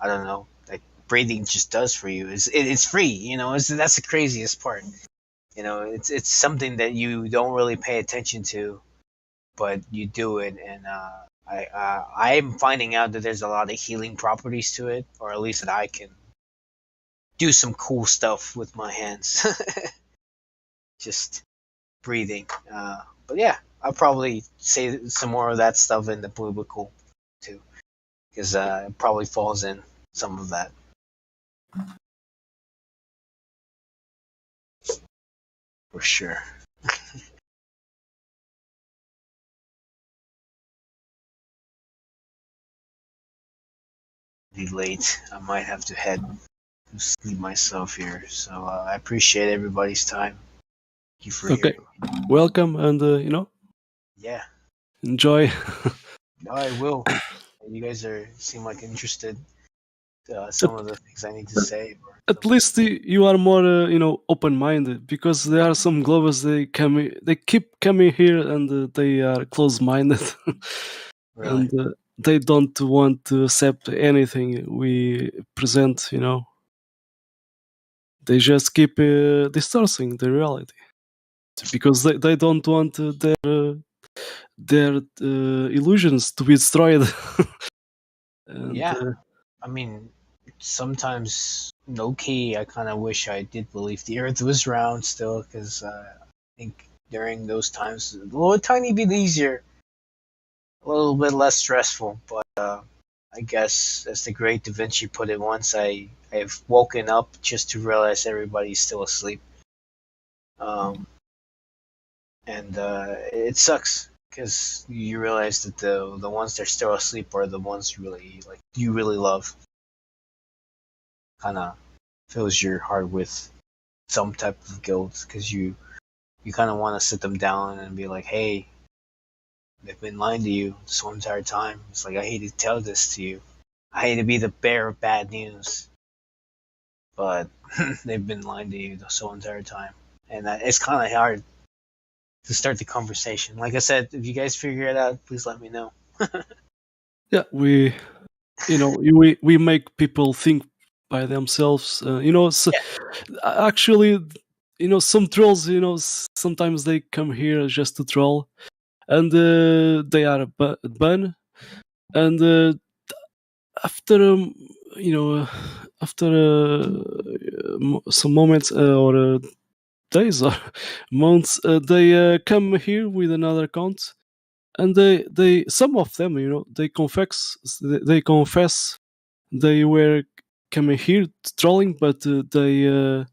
I don't know, like breathing just does for you. It's free, that's the craziest part. It's something that you don't really pay attention to, but you do it, and I'm finding out that there's a lot of healing properties to it, or at least that I can do some cool stuff with my hands. Just breathing. But yeah, I'll probably say some more of that stuff in the biblical too, because it probably falls in some of that. For sure. Be late. I might have to head to sleep myself here. So I appreciate everybody's time. Thank you for Okay, hearing. welcome, and Yeah. enjoy. No, I will. You guys seem like interested. Some of the things I need to say. At least you are more, open-minded, because there are some Globers, they keep coming here, and they are close-minded, Really? and they don't want to accept anything we present. They just keep distorting the reality, because they don't want their illusions to be destroyed. And, yeah. I mean, sometimes low key, I kind of wish I did believe the Earth was round still, because I think during those times, a little tiny bit easier, a little bit less stressful. But I guess, as the great Da Vinci put it once, I've woken up just to realize everybody's still asleep. And it sucks, because you realize that the ones that are still asleep are the ones you really love. Kind of fills your heart with some type of guilt, because you kind of want to sit them down and be like, hey, they've been lying to you this whole entire time. It's like, I hate to tell this to you. I hate to be the bearer of bad news, but they've been lying to you this whole entire time. And it's kind of hard start the conversation. Like I said, if you guys figure it out, please let me know. Yeah, we make people think by themselves. Actually, some trolls, sometimes they come here just to troll, and they are banned. And after after some moments or days or months, they come here with another account, and they some of them, they confess they were coming here trolling, but they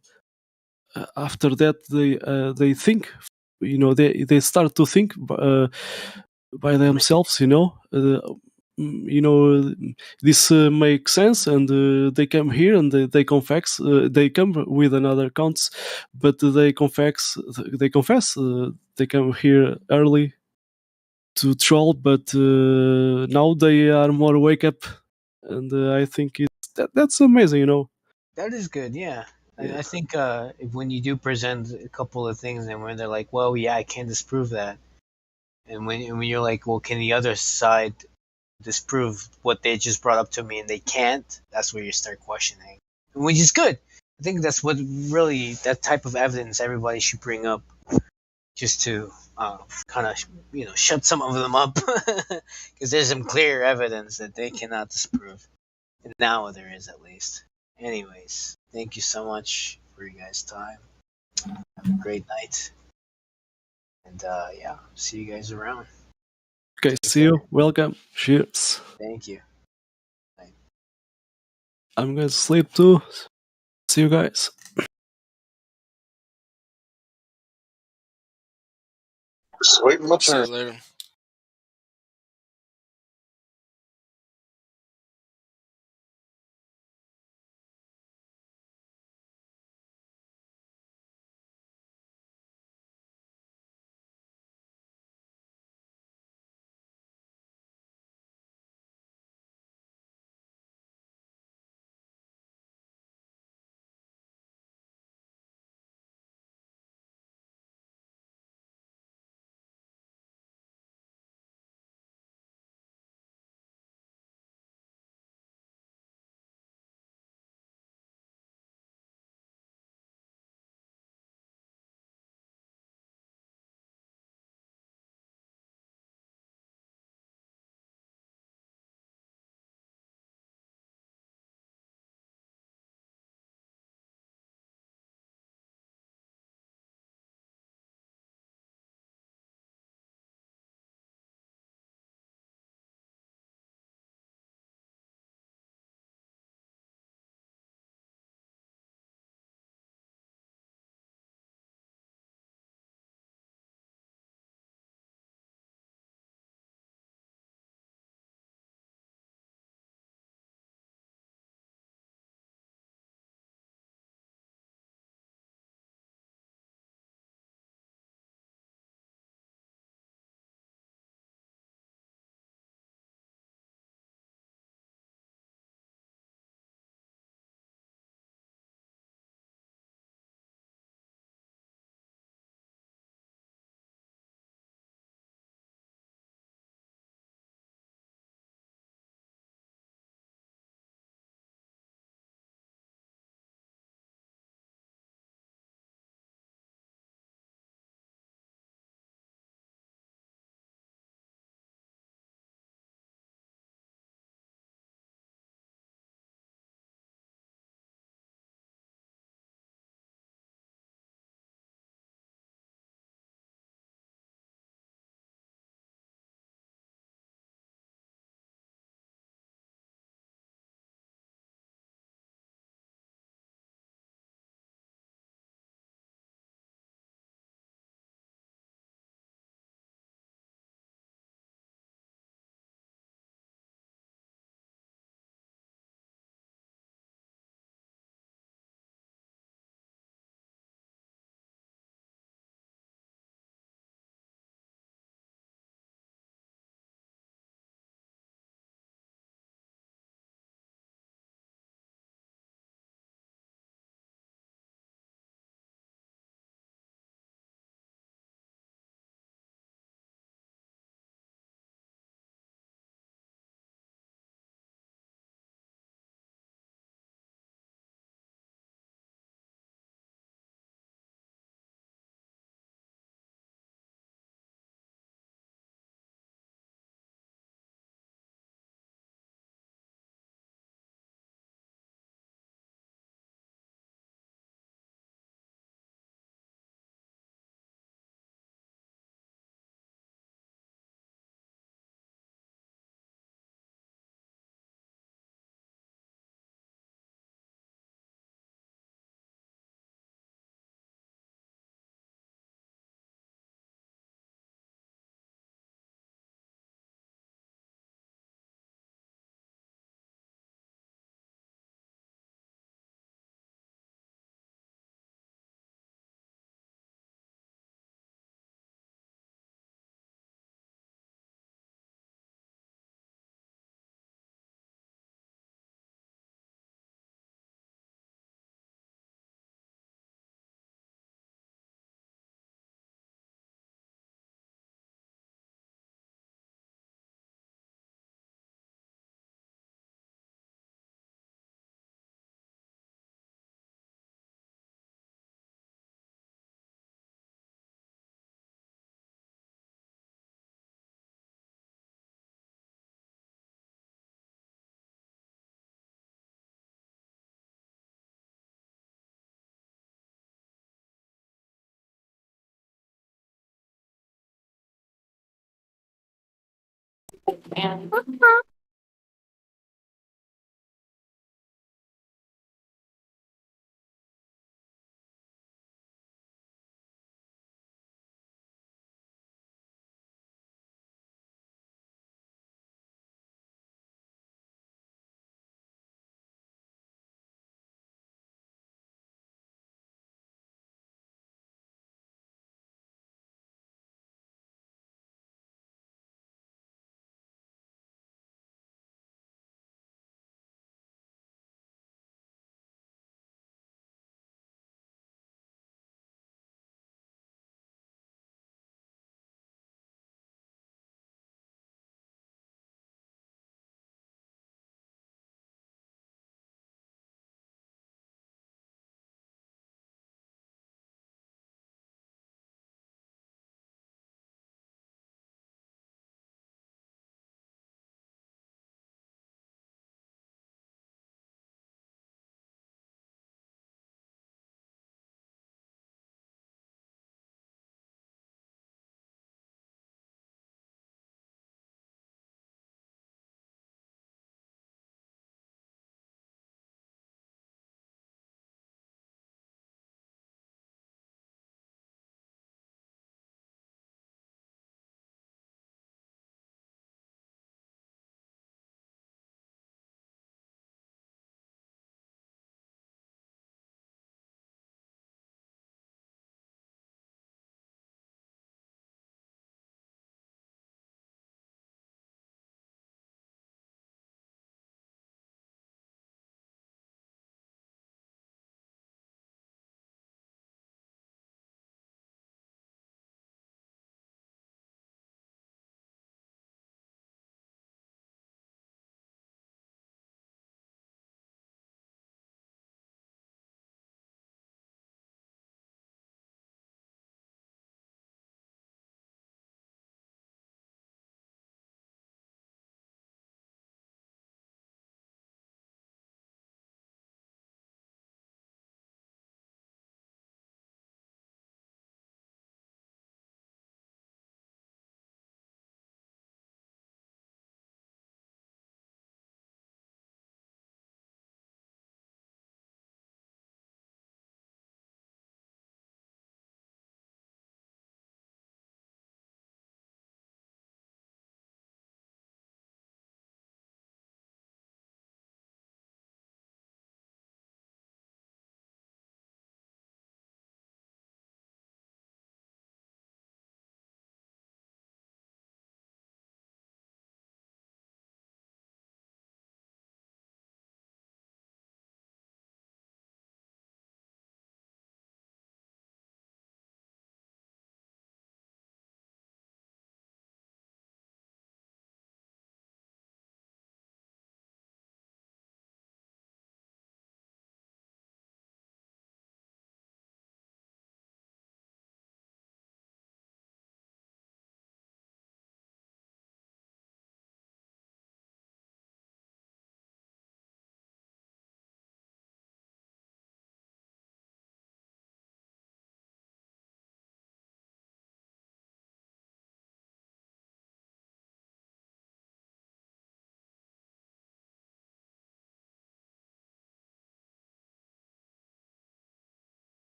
after that they think, they start to think by themselves, this makes sense, and they come here and they confess, they come with another accounts, but they confess they come here early to troll, but now they are more wake up, and I think that's amazing, That is good, yeah. Yeah. I think when you do present a couple of things and when they're like, well, yeah, I can't disprove that. And when you're like, well, can the other side disprove what they just brought up to me and they can't, that's where you start questioning. Which is good. I think that's what really, that type of evidence everybody should bring up just to kind of, shut some of them up. Because there's some clear evidence that they cannot disprove. And now there is, at least. Anyways, thank you so much for your guys' time. Have a great night. And yeah, see you guys around. Okay, see you. Welcome. Cheers. Thank you. I'm going to sleep too. See you guys. Sweet my See you turn. later.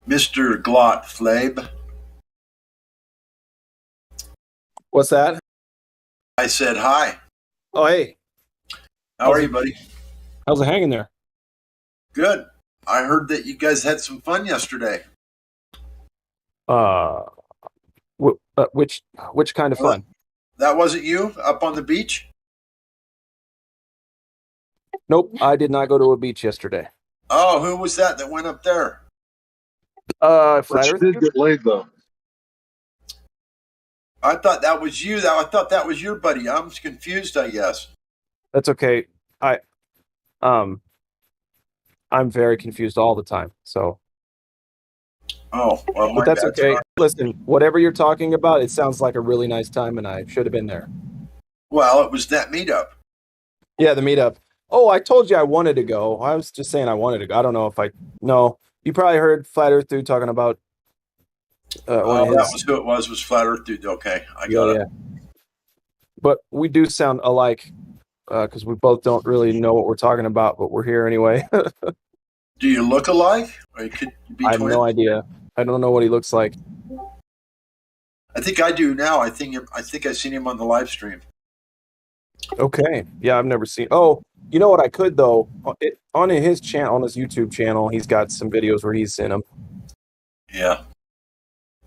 Mr. Glot Flabe. What's that? I said hi. Oh, hey. How are you, buddy? How's it hanging there? Good. I heard that you guys had some fun yesterday. Which kind of fun? That wasn't you up on the beach? Nope, I did not go to a beach yesterday. Oh, who was that went up there? Flat But Earth. you did get laid though. I thought that was you. I thought that was your buddy. I'm confused, I guess. That's okay. I'm very confused all the time. So. Oh, well, but that's okay. Listen, whatever you're talking about, it sounds like a really nice time, and I should have been there. Well, it was that meetup. Yeah, the meetup. Oh, I told you I wanted to go. I was just saying I wanted to go. I don't know if no. You probably heard Flat Earth Dude talking about. That was who it was Flat Earth Dude. Okay, I got it. But we do sound alike because we both don't really know what we're talking about, but we're here anyway. Do you look alike? Or you could be I have no idea. I don't know what he looks like. I think I do now. I think I've seen him on the live stream. Okay. Yeah, I've never seen. Oh, you know what I could though? On his channel, on his YouTube channel, he's got some videos where he's in them. Yeah.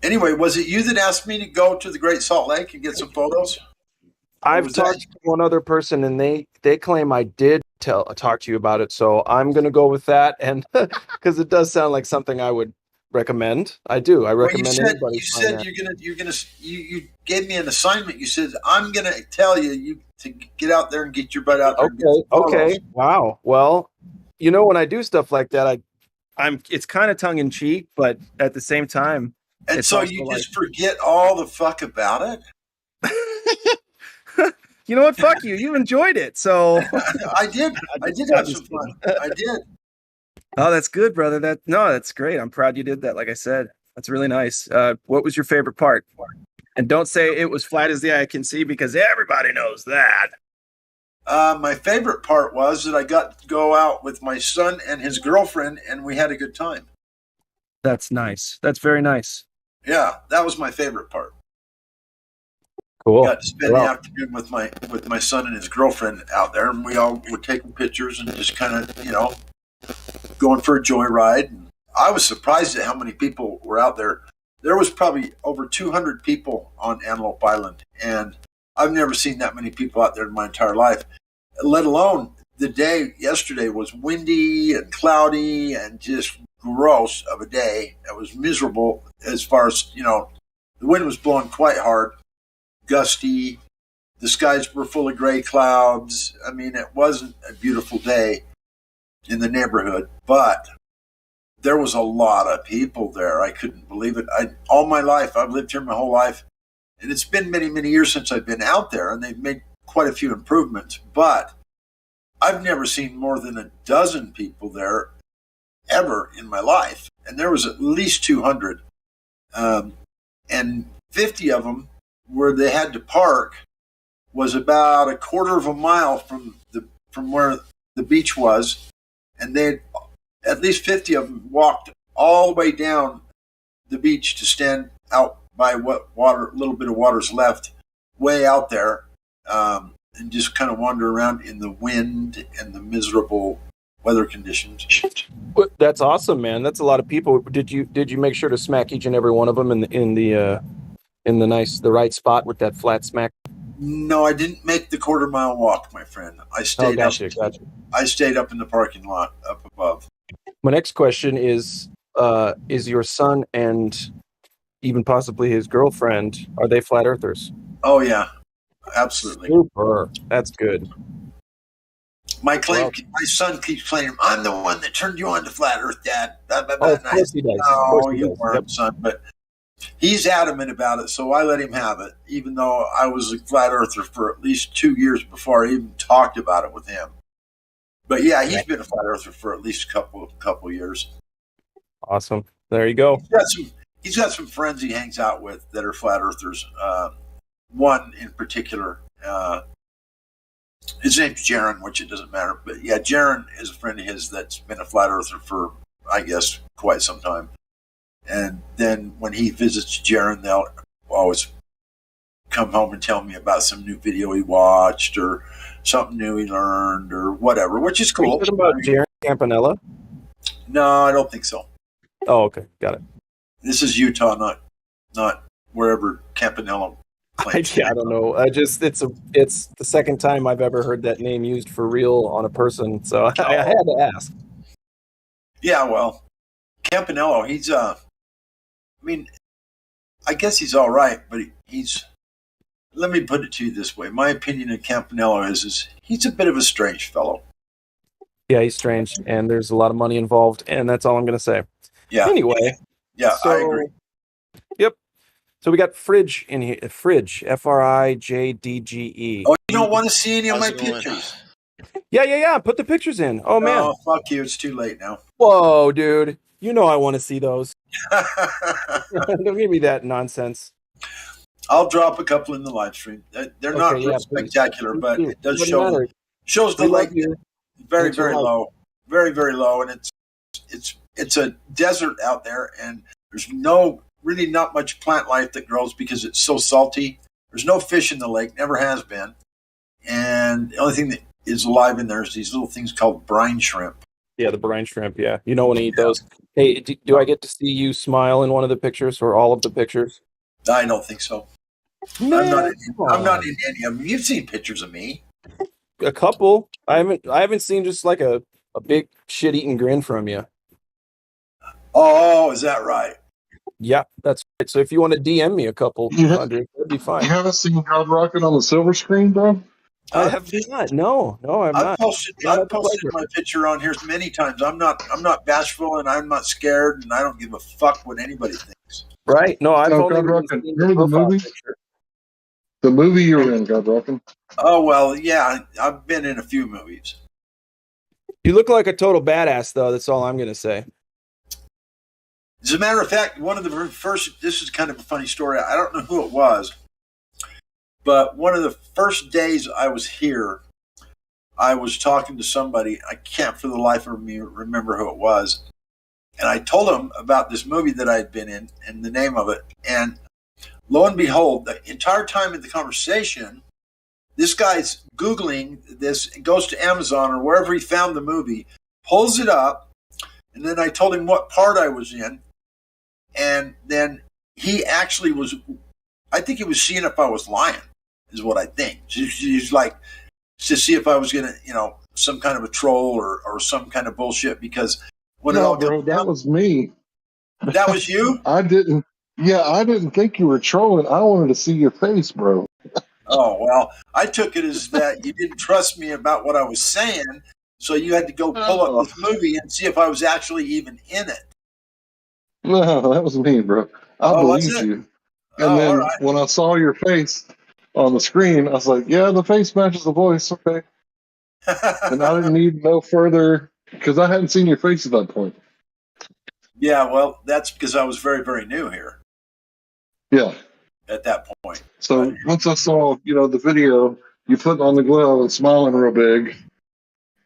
Anyway, was it you that asked me to go to the Great Salt Lake and get some photos? I've talked to one other person, and they claim I did talk to you about it. So I'm going to go with that, and because it does sound like something I would recommend. I do. I recommend anybody. You gave me an assignment. You said I'm going to tell you to get out there and get your butt out there. Okay. Wow. Well, when I do stuff like that, it's kind of tongue in cheek, but at the same time. And so you just forget all the fuck about it? You know what? Fuck you. You enjoyed it. So I did. I did have some fun. I did. Oh, that's good, brother. That's great. I'm proud you did that. Like I said, that's really nice. What was your favorite part? And don't say it was flat as the eye can see, because everybody knows that. My favorite part was that I got to go out with my son and his girlfriend, and we had a good time. That's nice. That's very nice. Yeah, that was my favorite part. Cool. Got to spend the afternoon with my son and his girlfriend out there, and we all were taking pictures and just kind of, going for a joyride. I was surprised at how many people were out there. There was probably over 200 people on Antelope Island, and I've never seen that many people out there in my entire life, let alone the day yesterday was windy and cloudy and just gross of a day. It was miserable as far as, the wind was blowing quite hard, gusty. The skies were full of gray clouds. I mean, it wasn't a beautiful day in the neighborhood, but there was a lot of people there. I couldn't believe it. All my life, I've lived here my whole life, and it's been many, many years since I've been out there, and they've made quite a few improvements, but I've never seen more than a dozen people there ever in my life. And there was at least 200. And 50 of them where they had to park was about a quarter of a mile from where the beach was. And they, at least 50 of them, walked all the way down the beach to stand out by what little bit of water's left, way out there, and just kind of wander around in the wind and the miserable weather conditions. That's awesome, man. That's a lot of people. Did you make sure to smack each and every one of them in the right spot with that flat smack? No, I didn't make the quarter-mile walk, my friend. I stayed gotcha. I stayed up in the parking lot up above. My next question is your son and even possibly his girlfriend, are they flat earthers? Oh yeah, absolutely. Super. That's good. My son keeps claiming, I'm the one that turned you on to flat earth, Dad. Of course he does. No, you weren't, son. But he's adamant about it, so I let him have it, even though I was a flat earther for at least 2 years before I even talked about it with him. But yeah, he's been a flat earther for at least a couple years. Awesome. There you go. He's got some friends he hangs out with that are flat earthers. One in particular, his name's Jaron, which it doesn't matter. But yeah, Jaron is a friend of his that's been a flat earther for I guess, quite some time. And then when he visits Jaron, they'll always come home and tell me about some new video he watched or something new he learned or whatever, which is Are you cool. talking about Jaron Campanella? No, I don't think so. Oh, okay, got it. This is Utah, not wherever Campanella claims. I don't know. It's the second time I've ever heard that name used for real on a person, so I had to ask. Yeah, well, Campanello, he's I mean, I guess he's all right, but he's. Let me put it to you this way: my opinion of Campanello is he's a bit of a strange fellow. Yeah, he's strange, and there's a lot of money involved, and that's all I'm going to say. Yeah. Anyway. Yeah, I agree. Yep. So we got Fridge in here. Fridge, FRIJDGE. Oh, you don't want to see any of my pictures? Yeah. Put the pictures in. Oh man. Oh, fuck you! It's too late now. Whoa, dude. You know I want to see those. Don't give me that nonsense. I'll drop a couple in the live stream. They're not real spectacular, but it does shows the lake very, very low, very, very low, and it's a desert out there, and there's really not much plant life that grows because it's so salty. There's no fish in the lake, never has been, and the only thing that is alive in there is these little things called brine shrimp. Yeah, the brine shrimp. Yeah, you know when I eat those. Hey, do I get to see you smile in one of the pictures or all of the pictures? I don't think so. Man, I'm not in any of them. You've seen pictures of me. A couple. I haven't seen just like a big shit-eating grin from you. Oh, is that right? Yeah, that's right. So if you want to DM me a couple, that'd be fine. You haven't seen God Rocket on the silver screen, bro? I have not. No, I'm not. I've posted my picture on here many times. I'm not bashful, and I'm not scared, and I don't give a fuck what anybody thinks. Right? No, I've only God Rocket. seen Remember the movie? picture. The movie you were in, God Rocket. Oh well, yeah, I've been in a few movies. You look like a total badass, though. That's all I'm gonna say. As a matter of fact, one of the first. This is kind of a funny story. I don't know who it was, but one of the first days I was here, I was talking to somebody. I can't for the life of me remember who it was, and I told him about this movie that I had been in and the name of it. And lo and behold, the entire time in the conversation, this guy's Googling this, goes to Amazon or wherever he found the movie, pulls it up, and then I told him what part I was in. And then he actually was, I think he was seeing if I was lying, is what I think. He's like, to see if I was going to, some kind of a troll or some kind of bullshit, because when it all bro, that was me. That was you? I didn't think you were trolling. I wanted to see your face, bro. Oh, well, I took it as that you didn't trust me about what I was saying, so you had to go pull up this movie and see if I was actually even in it. No, that was me, bro. I believed you. And then when I saw your face on the screen, I was like, yeah, the face matches the voice. Okay. And I didn't need no further, because I hadn't seen your face at that point. Yeah, well, that's because I was very, very new here. Yeah. At that point. So once I saw, the video, you putting on the glove and smiling real big.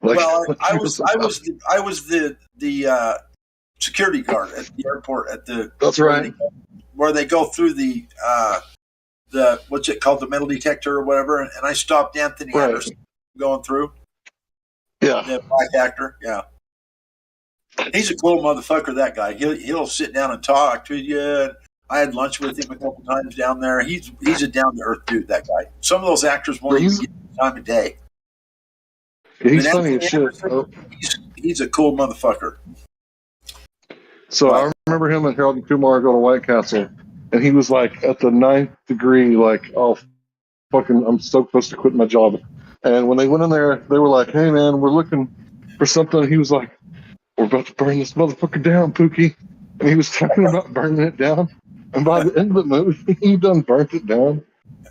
Well, I was the security guard at the airport That's right. Where they go through the what's it called, the metal detector or whatever, and I stopped Anthony Anderson going through. Yeah. The black actor. Yeah. He's a cool motherfucker, that guy. He'll sit down and talk to you. I had lunch with him a couple times down there. He's a down to earth dude, that guy. Some of those actors won't even get the time of day. He's funny as shit. He's a cool motherfucker. So I remember him and Harold and Kumar go to White Castle, and he was like at the 9th degree, like, oh, fucking, I'm so close to quitting my job. And when they went in there, they were like, hey, man, we're looking for something. He was like, we're about to burn this motherfucker down, Pookie. And he was talking about burning it down. And by the end of the movie, he done burnt it down.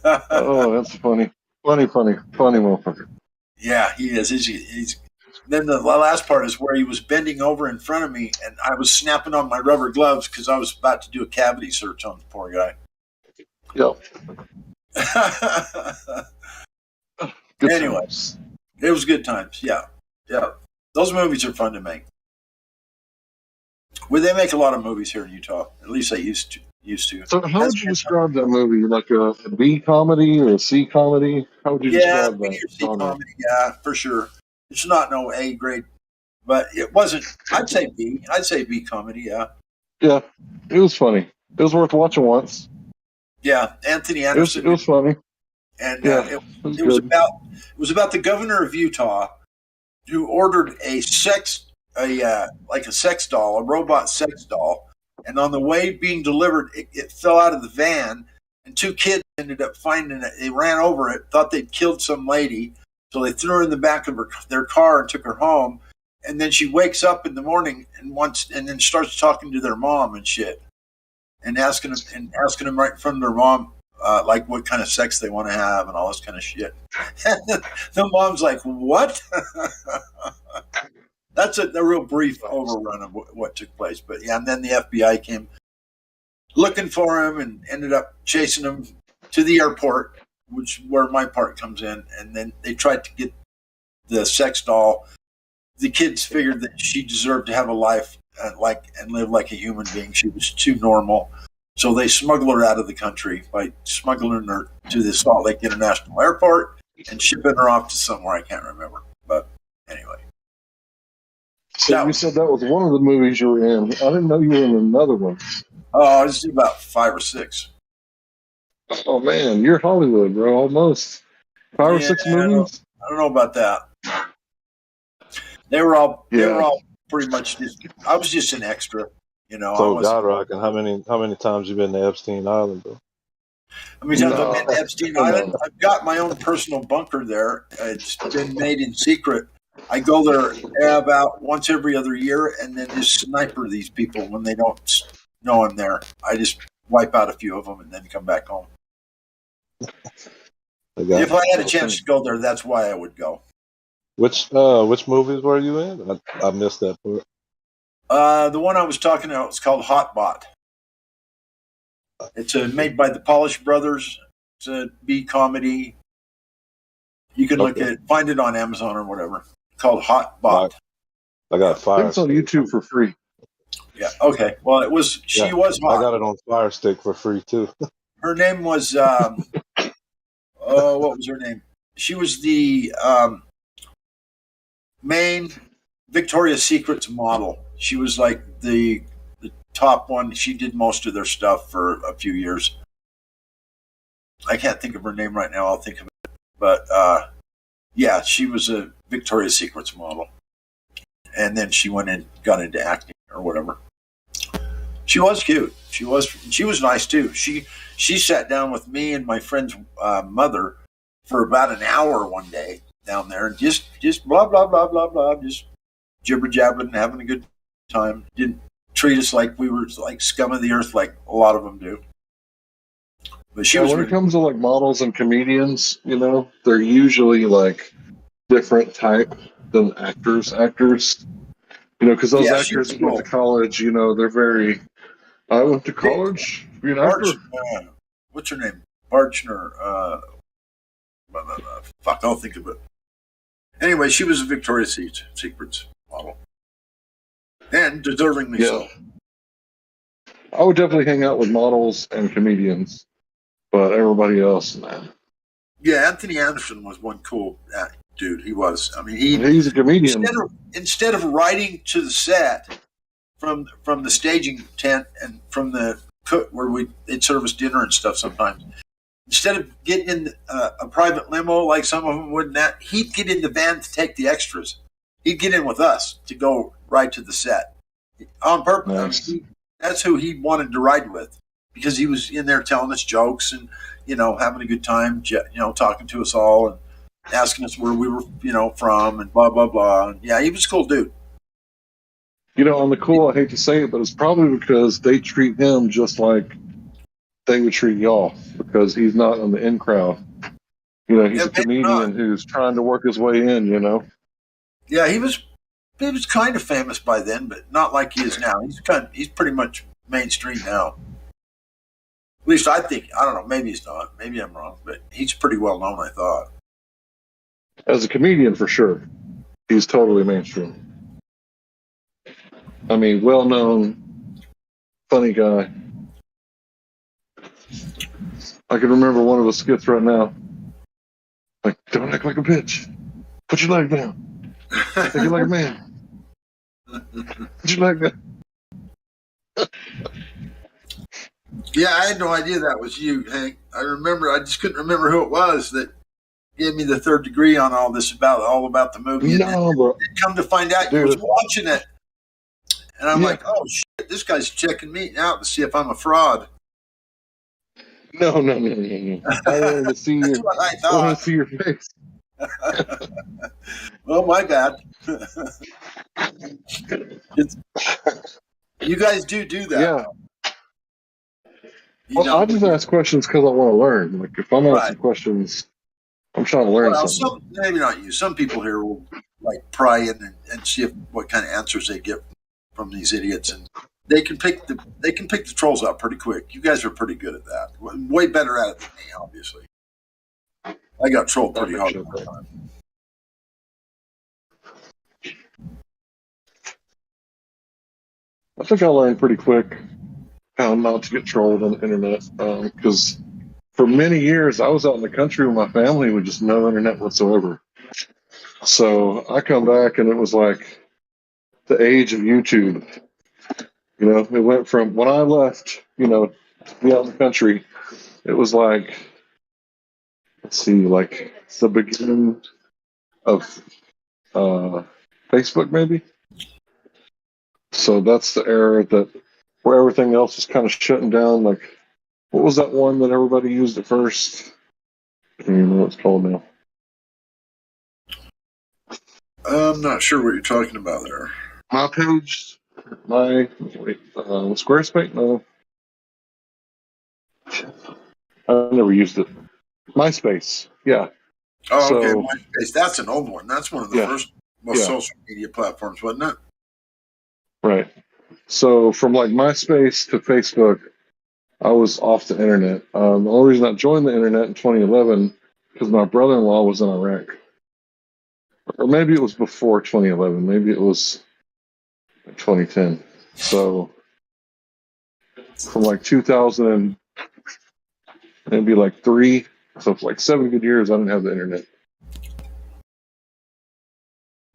Oh, that's funny. Funny motherfucker. Yeah, he is. He's then the last part is where he was bending over in front of me, and I was snapping on my rubber gloves because I was about to do a cavity search on the poor guy. Yep. Anyway, it was good times. Yeah. Those movies are fun to make. Well, they make a lot of movies here in Utah. At least they used to. So how would you describe that movie? Like a B comedy or a C comedy? How would you Yeah, describe B that or C genre? comedy. Yeah, for sure. It's not no A grade, but it wasn't. I'd say B. I'd say B comedy. Yeah. Yeah, it was funny. It was worth watching once. Yeah, Anthony It was Anderson. funny. And Yeah, it was was good. about the governor of Utah who ordered a sex doll, a robot sex doll, and on the way being delivered, it fell out of the van, and two kids ended up finding it. They ran over it, thought they'd killed some lady, so they threw her in the back of their car and took her home. And then she wakes up in the morning and then starts talking to their mom and shit, and asking them right in front of their mom. Like what kind of sex they want to have and all this kind of shit. The mom's like, what? That's a real brief overrun of what took place. But yeah, and then the FBI came looking for him and ended up chasing him to the airport, which where my part comes in. And then they tried to get the sex doll. The kids figured that she deserved to have a life and live like a human being. She was too normal. So they smuggle her out of the country by smuggling her to the Salt Lake International Airport and shipping her off to somewhere I can't remember. But anyway. So you said that was one of the movies you were in. I didn't know you were in another one. Oh, I was about 5 or 6. Oh man, you're Hollywood, bro. Almost 5 or 6 movies. I don't know about that. They were all pretty much just. I was just an extra. So God Rockin', how many times you been to Epstein Island, bro? How many times I've been to Epstein Island? I've got my own personal bunker there. It's been made in secret. I go there about once every other year and then just sniper these people when they don't know I'm there. I just wipe out a few of them and then come back home. If I had a chance to go there, that's why I would go. Which movies were you in? I missed that part. The one I was talking about was called Hotbot. It's made by the Polish Brothers. It's a B comedy. You can find it on Amazon or whatever. It's called Hotbot. I got Fire. It's on YouTube for free. Yeah. Okay. Well, she was hot. I got it on Fire Stick for free too. Her name was what was her name? She was the main Victoria's Secret's model. She was like the top one. She did most of their stuff for a few years. I can't think of her name right now. I'll think of it. But yeah, she was a Victoria's Secret's model. And then she got into acting or whatever. She was cute. She was nice too. She sat down with me and my friend's mother for about an hour one day down there and just blah blah blah blah blah, just jibber jabbing, having a good time. Didn't treat us like we were like scum of the earth like a lot of them do. But she was when it comes to like models and comedians, they're usually like different type than actors. Because those actors went to college, they're very. I went to college to be an actor. What's her name? Barchner. Fuck, I'll think of it. Anyway, she was a Victoria's Secret's model. And deservingly so. I would definitely hang out with models and comedians, but everybody else, man. Yeah, Anthony Anderson was one cool dude. He was. I mean, he's a comedian. Instead of riding to the set from the staging tent and from the cook where they'd serve us dinner and stuff sometimes, instead of getting in a private limo like some of them would, he'd get in the van to take the extras. He'd get in with us to go ride to the set on purpose. Nice. I mean, that's who he wanted to ride with because he was in there telling us jokes and having a good time, talking to us all and asking us where we were, from and blah blah blah. And yeah, he was a cool dude. On the cool, I hate to say it, but it's probably because they treat him just like they would treat y'all because he's not in the in crowd. He's a comedian who's trying to work his way in. Yeah, he was kind of famous by then, but not like he is now. He's pretty much mainstream now. At least I think. I don't know. Maybe he's not. Maybe I'm wrong, but he's pretty well known, I thought. As a comedian, for sure, he's totally mainstream. I mean, well-known, funny guy. I can remember one of his skits right now. Like, don't act like a bitch. Put your leg down. Take it like a man. Put your leg down. Yeah, I had no idea that was you, Hank. I just couldn't remember who it was that gave me the third degree on all this about the movie. And No, bro. then come to find out you was watching it. And I'm like, oh shit, this guy's checking me out to see if I'm a fraud. No. I wanted to see That's what I thought. I want to see your face. Well, my bad. You guys do that. Yeah. Well, I just ask questions because I want to learn. Like, if I'm asking questions, I'm trying to learn something. Maybe not you. Some people here will like pry in and see what kind of answers they get from these idiots, and they can pick the trolls out pretty quick. You guys are pretty good at that. Way better at it than me, obviously. I got trolled pretty hard all the time. I think I learned pretty quick how not to get trolled on the internet, because for many years I was out in the country with my family with just no internet whatsoever. So I come back and it was like the age of YouTube. You know, it went from when I left, to be out in the country, it was like, like the beginning of Facebook maybe. So that's the era where everything else is kind of shutting down. Like, what was that one that everybody used at first? I don't even know what it's called now. I'm not sure what you're talking about there. My page, Squarespace? No. I never used it. MySpace, yeah. Oh, okay. MySpace. That's an old one. That's one of the first social media platforms, wasn't it? Right. So from like MySpace to Facebook, I was off the internet. The only reason I joined the internet in 2011 because my brother-in-law was in Iraq. Or maybe it was before 2011. Maybe it was 2010. So from like 2000 and maybe like 3, so for like 7 good years, I didn't have the internet.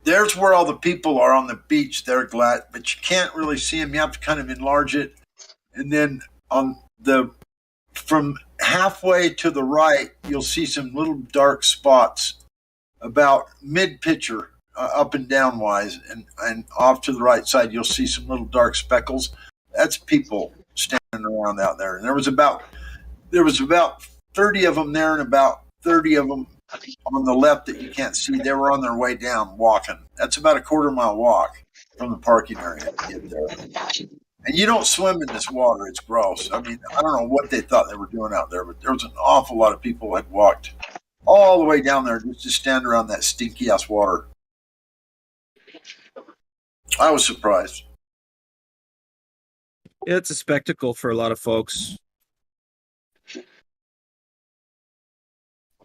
There's where all the people are on the beach. They're glad, but you can't really see them. You have to kind of enlarge it. And then from halfway to the right, you'll see some little dark spots about mid-picture, up and down wise. And off to the right side, you'll see some little dark speckles. That's people standing around out there. And there was about 30 of them there and about 30 of them on the left that you can't see. They were on their way down walking. That's about a quarter-mile walk from the parking area to get there. And you don't swim in this water. It's gross. I mean, I don't know what they thought they were doing out there, but there was an awful lot of people who had walked all the way down there just to stand around that stinky-ass water. I was surprised. Yeah, it's a spectacle for a lot of folks.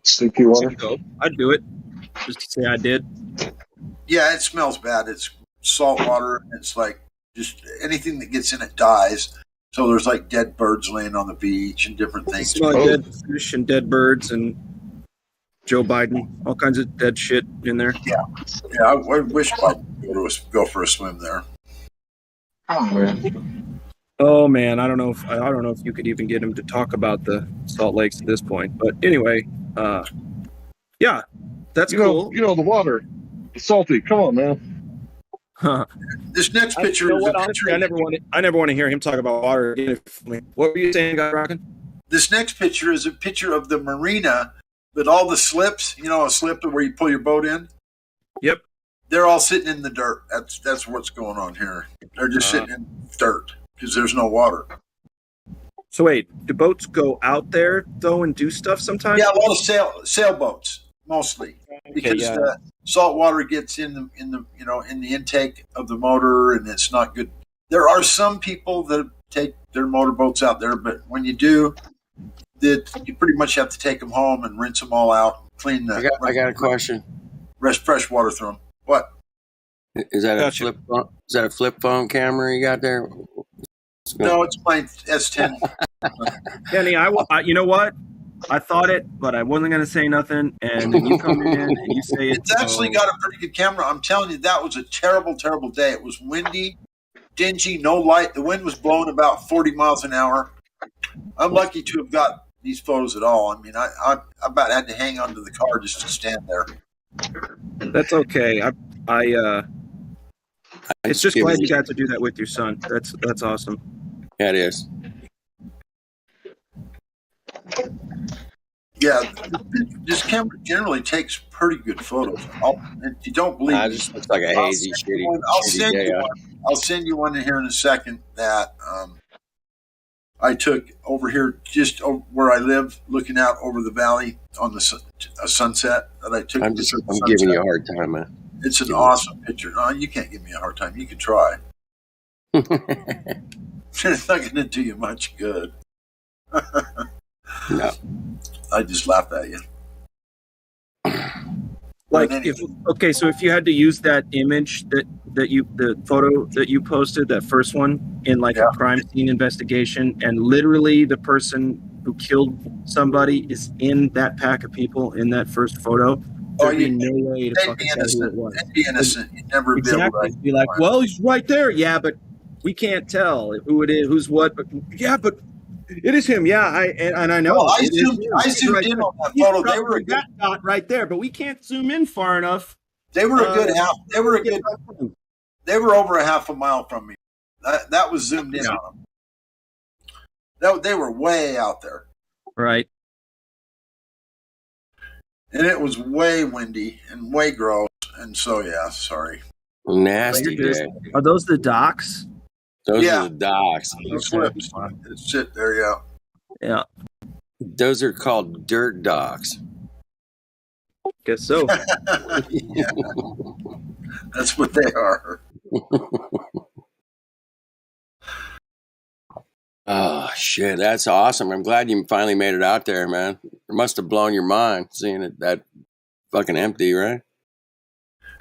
Stinky water? I'd do it. Just to say I did. Yeah, it smells bad. It's salt water. It's like just anything that gets in it dies. So there's like dead birds laying on the beach and different things. Smell like dead fish and dead birds and Joe Biden, all kinds of dead shit in there. Yeah. I wish Biden would go for a swim there. Oh man, I don't know if you could even get him to talk about the Salt Lakes at this point. But anyway, yeah, that's cool. The water, it's salty. Come on, man. Huh. This next picture is honestly, I never want to hear him talk about water again. What were you saying, Guy Rockin'? This next picture is a picture of the marina, but all the slips, a slip where you pull your boat in. Yep. They're all sitting in the dirt. That's what's going on here. They're just sitting in dirt because there's no water. So wait, do boats go out there though and do stuff sometimes? Yeah, a lot of sailboats mostly because the salt water gets in the intake of the motor and it's not good. There are some people that take their motorboats out there, but when you do, that you pretty much have to take them home and rinse them all out, clean the. I got a question. Rest fresh water through them. What? Is that Gotcha. a flip phone? Is that a flip phone camera you got there? No, it's my S10. Kenny, you know what? I thought it, but I wasn't going to say nothing. And then you come in and you say it. It's actually got a pretty good camera. I'm telling you, that was a terrible, terrible day. It was windy, dingy, no light. The wind was blowing about 40 miles an hour. I'm lucky to have got these photos at all. I mean, I about had to hang onto the car just to stand there. That's okay. It's just glad you got to do that with your son. That's awesome. Yeah, it is. Yeah, this camera generally takes pretty good photos. If you don't believe me, it just looks like a hazy, shitty day. I'll send you one in here in a second that I took over here, just over where I live, looking out over the valley on the sunset. That I took. I'm giving you a hard time, man. It's an awesome picture. No, you can't give me a hard time. You can try. It's not going to do you much good. No. I just laugh at you. Like, so if you had to use that image the photo that you posted, that first one, in like a crime scene investigation, and literally the person who killed somebody is in that pack of people in that first photo, there'd be no way to fucking tell who it was. They'd be innocent. You'd never Exactly. Be like, well, he's right there. Yeah, but we can't tell who it is, who's what. But yeah, but it is him. Yeah, I know. Well, I zoomed in on that photo. They were that dot right there, but we can't zoom in far enough. They were a good half. They were over a half a mile from me. That was zoomed in on them. They were way out there. Right. And it was way windy and way gross. And so, yeah, sorry. Nasty day. Are those the docks? Those are the docks. The slips. Sit there, yeah. Yeah. Those are called dirt docks. Guess so. Yeah. That's what they are. Oh, shit. That's awesome. I'm glad you finally made it out there, man. It must have blown your mind seeing it that fucking empty, right?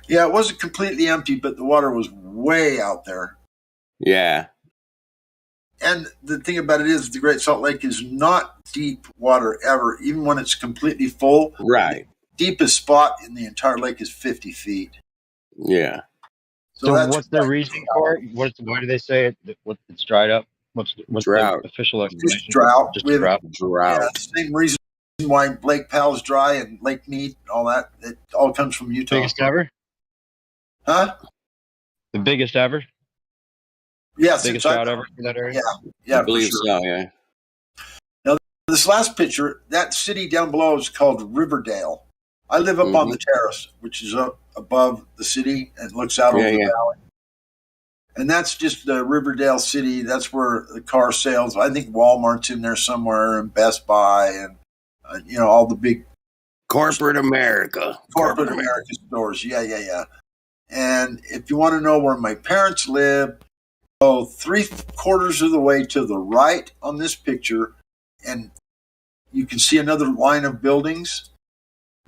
Yeah, it wasn't completely empty, but the water was way out there. Yeah. And the thing about it is the Great Salt Lake is not deep water ever, even when it's completely full. Right. The deepest spot in the entire lake is 50 feet. Yeah. So what's the reason for it? Why do they say it's dried up? What's drought? The official explanation? Just drought. Just drought. Yeah, same reason why Lake Powell's dry and Lake Mead, all that. It all comes from Utah. Biggest ever? Huh? The biggest ever? Yes. Biggest drought ever for that area? Yeah. I believe so, yeah. Now, this last picture, that city down below is called Riverdale. I live up on the terrace, which is up above the city and looks out over the valley. And that's just the Riverdale city. That's where the car sales. I think Walmart's in there somewhere, and Best Buy, and all the big corporate America stores. Yeah. And if you want to know where my parents live, go 3/4 of the way to the right on this picture, and you can see another line of buildings.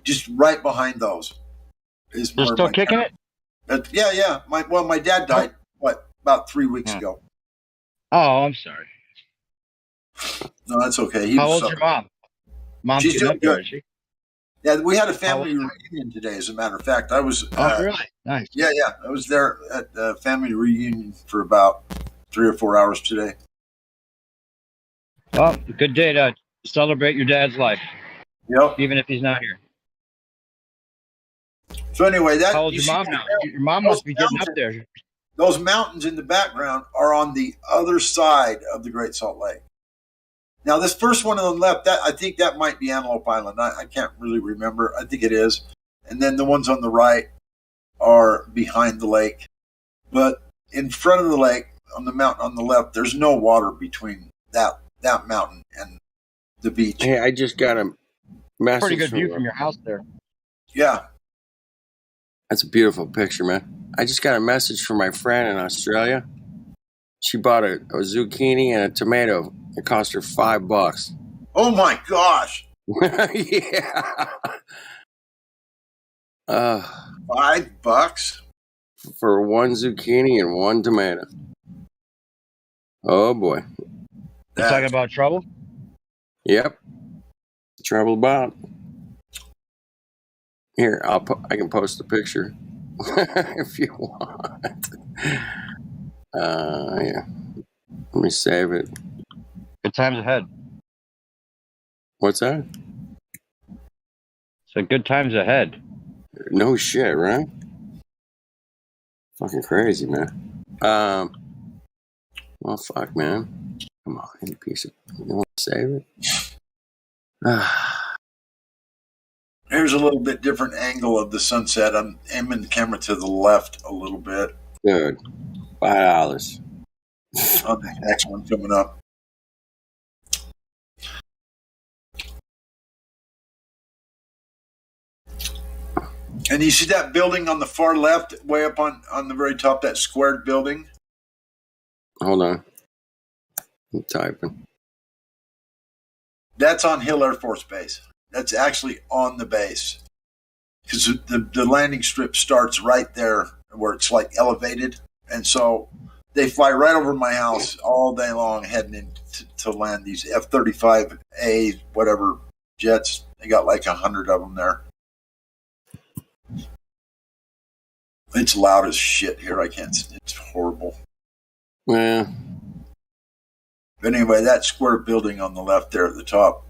Just right behind those is. They're still kicking it? Yeah. My dad died. About 3 weeks ago. Oh, I'm sorry. No, that's okay. How old's your mom? Mom's She's getting doing up there, good. is she? Yeah, we had a family reunion today, as a matter of fact. I was. Oh, really? Nice. Yeah. I was there at the family reunion for about 3 or 4 hours today. Well, good day to celebrate your dad's life. Yep. Even if he's not here. So anyway, how old's your mom now? Your mom must be getting up there. Those mountains in the background are on the other side of the Great Salt Lake. Now, this first one on the left, I think that might be Antelope Island. I can't really remember. I think it is. And then the ones on the right are behind the lake. But in front of the lake, on the mountain on the left, there's no water between that mountain and the beach. Hey, I just got a message. Pretty good view from your house there. Yeah. That's a beautiful picture, man. I just got a message from my friend in Australia. She bought a zucchini and a tomato. It cost her $5. Oh my gosh! Yeah. $5? for one zucchini and one tomato. Oh boy. You talking about trouble? Yep. Trouble about. Here, I can post a picture if you want. Yeah. Let me save it. Good times ahead. What's that? So good times ahead. No shit, right? Fucking crazy, man. Well, fuck, man. Come on, any piece of. You want to save it? Here's a little bit different angle of the sunset. I'm aiming the camera to the left a little bit. Good. $5. On the next one coming up. And you see that building on the far left, way up on the very top, that squared building? Hold on. I'm typing. That's on Hill Air Force Base. That's actually on the base. Because the landing strip starts right there where it's like elevated. And so they fly right over my house all day long heading in to land these F-35A, whatever, jets. They got like 100 of them there. It's loud as shit here. I can't. It's horrible. Yeah. But anyway, that square building on the left there at the top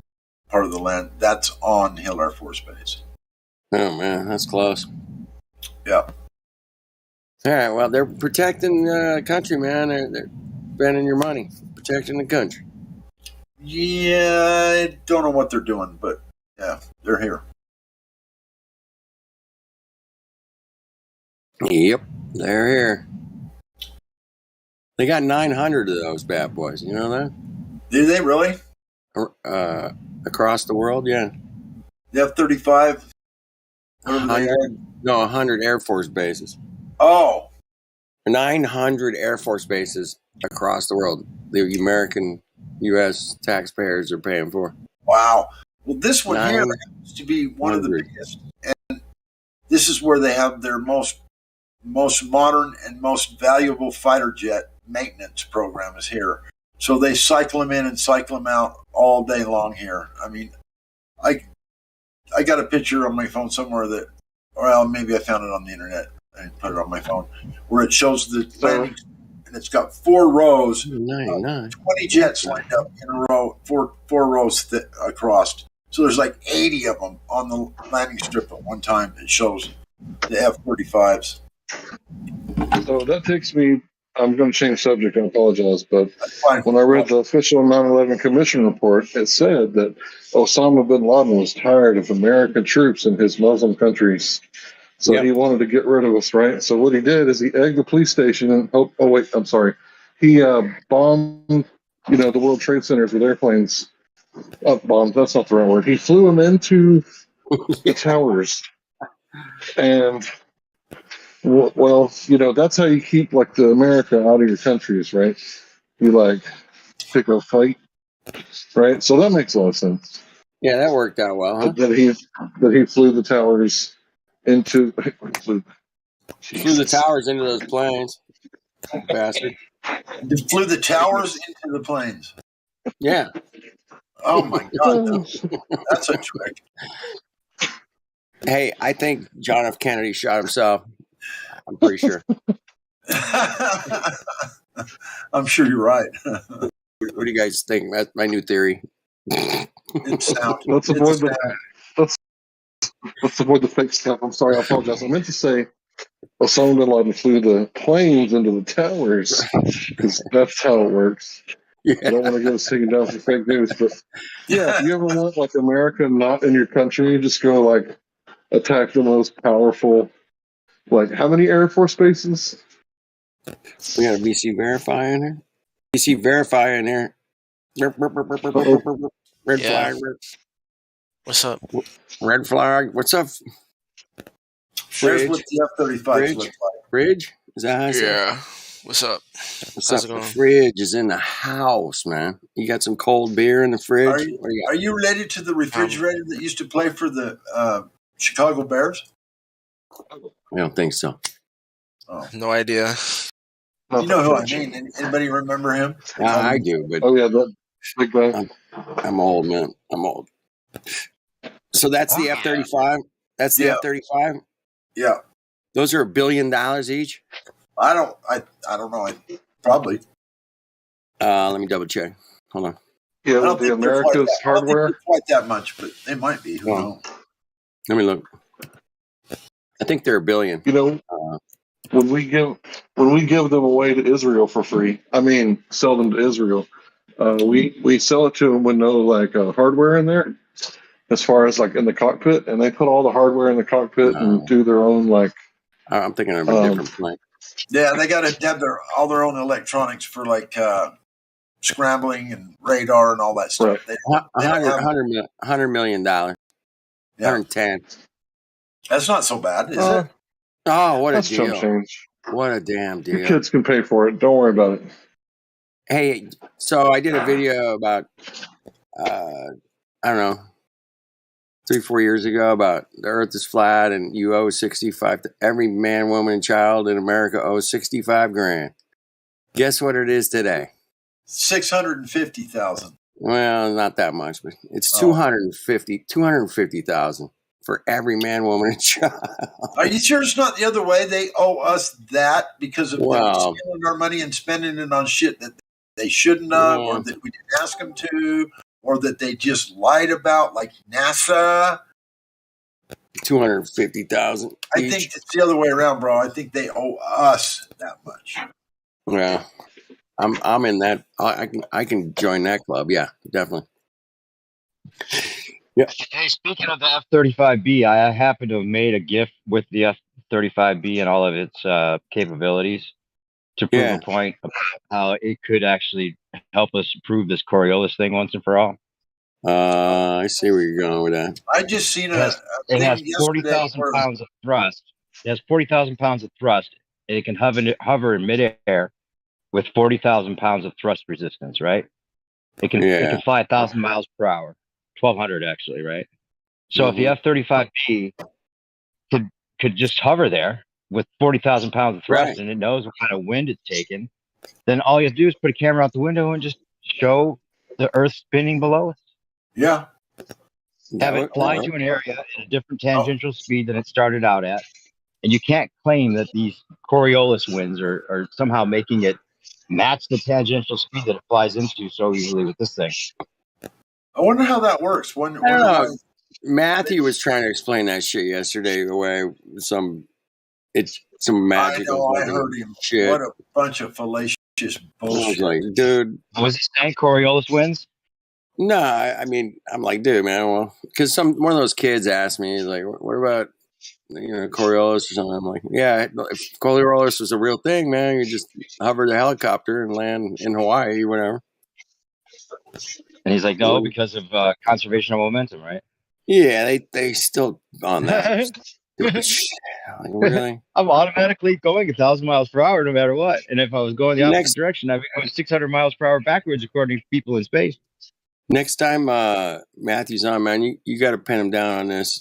part of the land, that's on Hill Air Force Base. Oh, man, that's close. Yeah. All right, well, they're protecting the country, man. They're spending your money, protecting the country. Yeah, I don't know what they're doing, but yeah, they're here. Yep, they're here. They got 900 of those bad boys. You know that? Do they really? Across the world, yeah. The F-35? 100 Air Force bases. Oh. 900 Air Force bases across the world. The American U.S. taxpayers are paying for. Wow. Well, this one here happens to be one of the biggest. And this is where they have their most modern and most valuable fighter jet maintenance program is here. So they cycle them in and cycle them out all day long here. I mean, I got a picture on my phone somewhere that, well, maybe I found it on the internet. I didn't put it on my phone, where it shows the landing, and it's got 4 rows, 20 jets lined up in a row, four rows across. So there's like 80 of them on the landing strip at one time. It shows the F-35s. So that takes me, I'm going to change subject, I apologize, but when I read the official 9/11 Commission report, it said that Osama bin Laden was tired of American troops in his Muslim countries. So he wanted to get rid of us, right? So what he did is he egged the police station and he bombed, the World Trade Centers with airplanes. Bombed, that's not the right word. He flew them into the towers. And well, that's how you keep like the America out of your countries, right? You like pick a fight, right? So that makes a lot of sense. Yeah, that worked out well, huh? That he flew the towers into flew the towers into those planes, bastard. He flew the towers into the planes. Yeah. Oh my God, that's a trick. Hey, I think John F. Kennedy shot himself. I'm pretty sure. I'm sure you're right. What do you guys think? That's my new theory. It's sound. Let's avoid the fake stuff. I'm sorry, I apologize. I meant to say Osama bin Laden flew the planes into the towers because that's how it works. Yeah. I don't want to get us taken down for fake news, but yeah, if you ever want like America not in your country, just go like attack the most powerful. Like how many Air Force bases? We got a BC Verify in there. BC Verify in there. Red flag. What's up? Red flag. What's up? Here's what the F-35s look like. Fridge? Is that how I say it? Yeah. What's up? What's up? The fridge is in the house, man. You got some cold beer in the fridge? Are you related to the refrigerator that used to play for the Chicago Bears? I don't think so. No idea. You know who I mean? Anybody remember him? I do, but oh yeah, that big guy. I'm old, man. I'm old. So that's the F-35. That's the F-35. Yeah. Those are $1 billion each. I don't know. Probably. Let me double check. Hold on. Yeah, I don't with the think they're quite America's that. I don't think hardware. they're quite that much, but they might be. Who knows? Let me look. I think they're $1 billion. You know, when we give them away to Israel for free, I mean, sell them to Israel. We sell it to them with no like hardware in there, as far as like in the cockpit, and they put all the hardware in the cockpit and do their own like. I'm thinking of a different plane. Yeah, they got to have all their own electronics for like scrambling and radar and all that stuff. Right. They don't have, $100 million. 110. That's not so bad, is it? Oh, what a That's chump deal! change. What a damn deal! Your kids can pay for it. Don't worry about it. Hey, so I did a video about I don't know, 3-4 years ago about the Earth is flat and you owe 65. Every man, woman, and child in America owes 65 grand. Guess what it is today? 650,000. Well, not that much, but it's 250,000 for every man, woman, and child. Are you sure it's not the other way? They owe us that because of them Wow. stealing our money and spending it on shit that they shouldn't have, or that we didn't ask them to, or that they just lied about, like NASA. 250,000. I think it's the other way around, bro. I think they owe us that much. Yeah, I'm in that. I can join that club. Yeah, definitely. Yeah. Hey, speaking of the F-35B, I happen to have made a GIF with the F-35B and all of its capabilities to prove a point about how it could actually help us prove this Coriolis thing once and for all. I see where you're going with that. I just seen It has 40,000 pounds of thrust. It has 40,000 pounds of thrust, and it can hover in midair with 40,000 pounds of thrust resistance. Right? It can fly 1,000 miles per hour, 1,200 actually. Right? So if the F-35B could just hover there with 40,000 pounds of thrust, and it knows what kind of wind it's taking, then all you have to do is put a camera out the window and just show the Earth spinning below us. Yeah. Have it fly to an area at a different tangential speed than it started out at. And you can't claim that these Coriolis winds are somehow making it match the tangential speed that it flies into so easily with this thing. I wonder how that works. I don't know. Matthew was trying to explain that shit yesterday away. Some magical. I heard him. Shit. What a bunch of fallacious bullshit. I was like, dude. Was he saying Coriolis winds? No, I mean, I'm like, dude, man, well, because one of those kids asked me, he's like, what about, Coriolis or something? I'm like, yeah, if Coriolis was a real thing, man, you just hover the helicopter and land in Hawaii, whatever. And he's like, no, because of conservation of momentum, right? Yeah, they still on that. Like, really? I'm automatically going 1,000 miles per hour no matter what. And if I was going the opposite direction, I'd be going 600 miles per hour backwards according to people in space. Next time Matthew's on, man, you got to pin him down on this.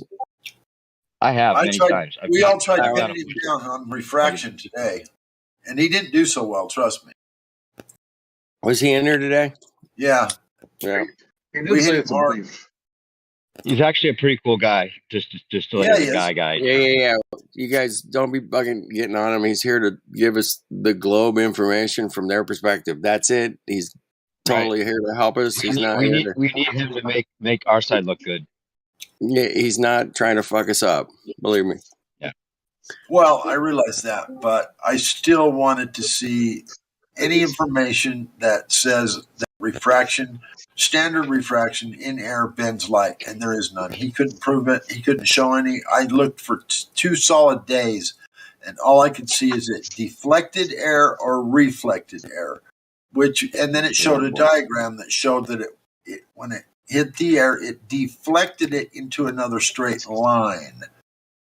I have many times. We all tried pinning him down on refraction today, and he didn't do so well. Trust me. Was he in there today? Yeah. Yeah. We hit him hard. He's actually a pretty cool guy. Just like a guy. Yeah. You guys don't be getting on him. He's here to give us the globe information from their perspective. That's it. He's totally here to help us. He's not. We need him to make our side look good. Yeah, he's not trying to fuck us up. Believe me. Yeah. Well, I realize that, but I still wanted to see any information that says that standard refraction in air bends light, and there is none. He couldn't prove it. He couldn't show any. I looked for 2 solid days, and all I could see is it deflected air or reflected air. And then it showed a diagram that showed that it when it hit the air, it deflected it into another straight line.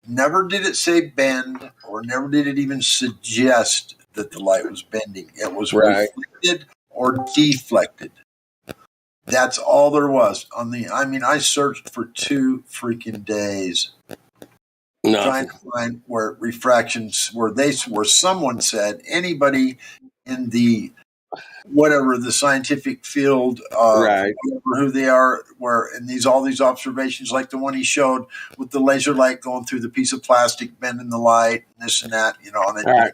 Never did it say bend, or never did it even suggest that the light was bending. It was reflected or deflected. That's all there was on I searched for 2 freaking days. trying to find where refractions where someone said anybody in the whatever the scientific field of Right. whatever who they are, where in all these observations, like the one he showed with the laser light going through the piece of plastic, bending the light, and this and that, and All right.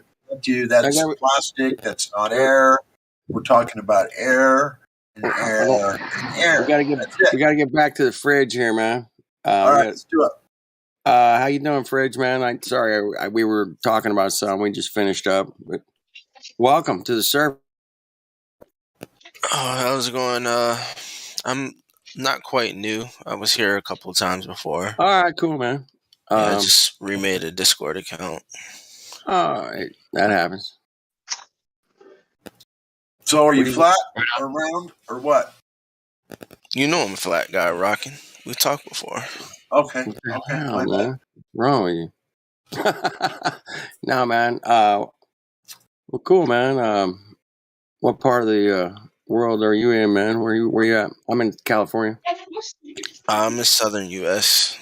that's plastic, that's not air. We're talking about air and air and air. We gotta get back to the fridge here, man. All right, let's do it. How you doing, Fridge, man? We were talking about something. We just finished up. But welcome to the server. Oh, how's it going? I'm not quite new. I was here a couple of times before. All right, cool, man. I just remade a Discord account. All right, that happens. So are you flat or round or what? You know I'm a flat guy, rocking. We talked before. Okay. Hell, man. What's wrong with you? No, man. Well, cool, man. What part of the world are you in, man? Where you at? I'm in California. I'm in southern U.S.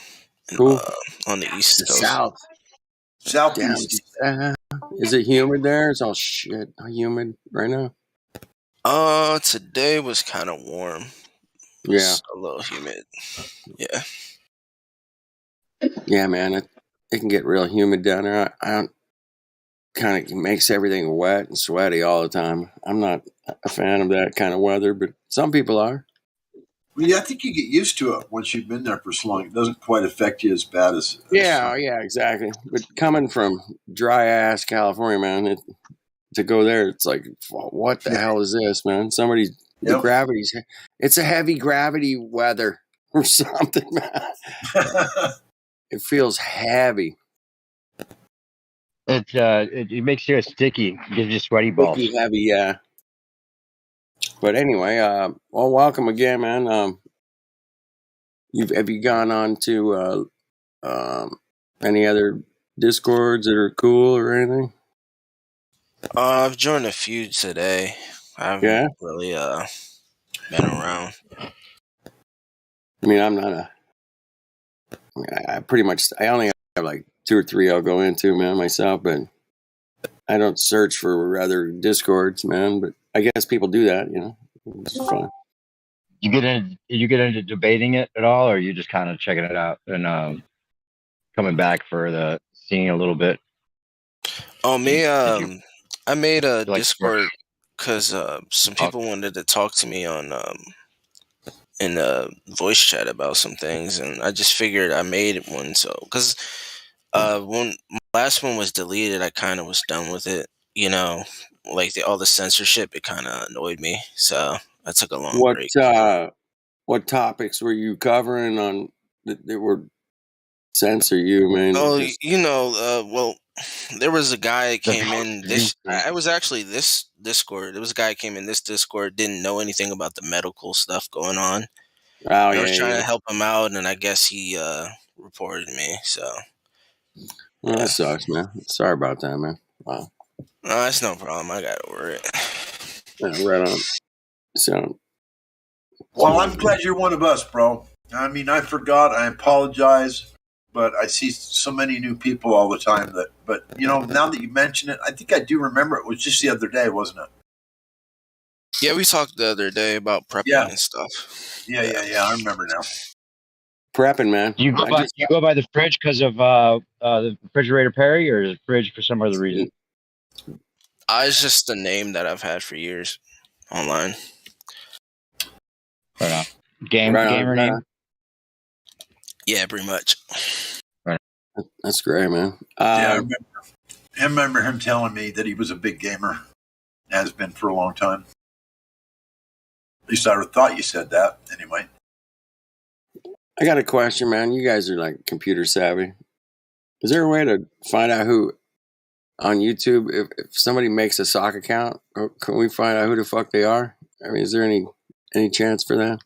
Cool. On the east coast. Southeast. Is it humid there? It's all shit humid right now. Today was kind of warm. Yeah. A little humid. Yeah. Yeah, man. It can get real humid down there. I don't. Kind of makes everything wet and sweaty all the time. I'm not a fan of that kind of weather, but some people are. Well, yeah, I think you get used to it once you've been there for so long. It doesn't quite affect you as bad as. Yeah, exactly. But coming from dry ass California, man, to go there, it's like, what the hell is this, man? The gravity's. It's a heavy gravity weather or something, man. It feels heavy. It makes you sticky, gives you sweaty balls. Sticky, heavy, yeah. But anyway, well, welcome again, man. Have you gone on to any other Discords that are cool or anything? I've joined a few today. I haven't really been around. I mean, I'm not I only have like 2 or 3 I'll go into, man, myself, but I don't search for other Discords, man, but I guess people do that, you know. It's fun. You get into debating it at all, or are you just kind of checking it out and coming back for seeing a little bit? Oh, me, I made a Discord because some people wanted to talk to me on in a voice chat about some things, and I just figured I made one. So because when my last one was deleted, I kind of was done with it. You know, like all the censorship, it kind of annoyed me. So I took a long break. What topics were you covering on that were censor you, man? Oh, you know, well, there was a guy that came in I was actually this Discord. There was a guy that came in this Discord, didn't know anything about the medical stuff going on. Oh, I was trying to help him out, and I guess he reported me. So, well, that sucks, man. Sorry about that, man. Wow. No, that's no problem. I got over it. Yeah, right on. So, well, I'm glad you're one of us, bro. I mean, I forgot. I apologize, but I see so many new people all the time but you know, now that you mention it, I think I do remember it was just the other day, wasn't it? Yeah, we talked the other day about prepping and stuff. Yeah. I remember now. Prepping, man. You go by the fridge because of the refrigerator Perry, or the fridge for some other reason? It's just a name that I've had for years online. Right on. Gamer name? Yeah, pretty much. Right. That's great, man. Yeah, I remember him telling me that he was a big gamer. Has been for a long time. At least I thought you said that. Anyway. I got a question, man. You guys are like computer savvy. Is there a way to find out who on YouTube, if somebody makes a sock account, can we find out who the fuck they are? I mean, is there any chance for that?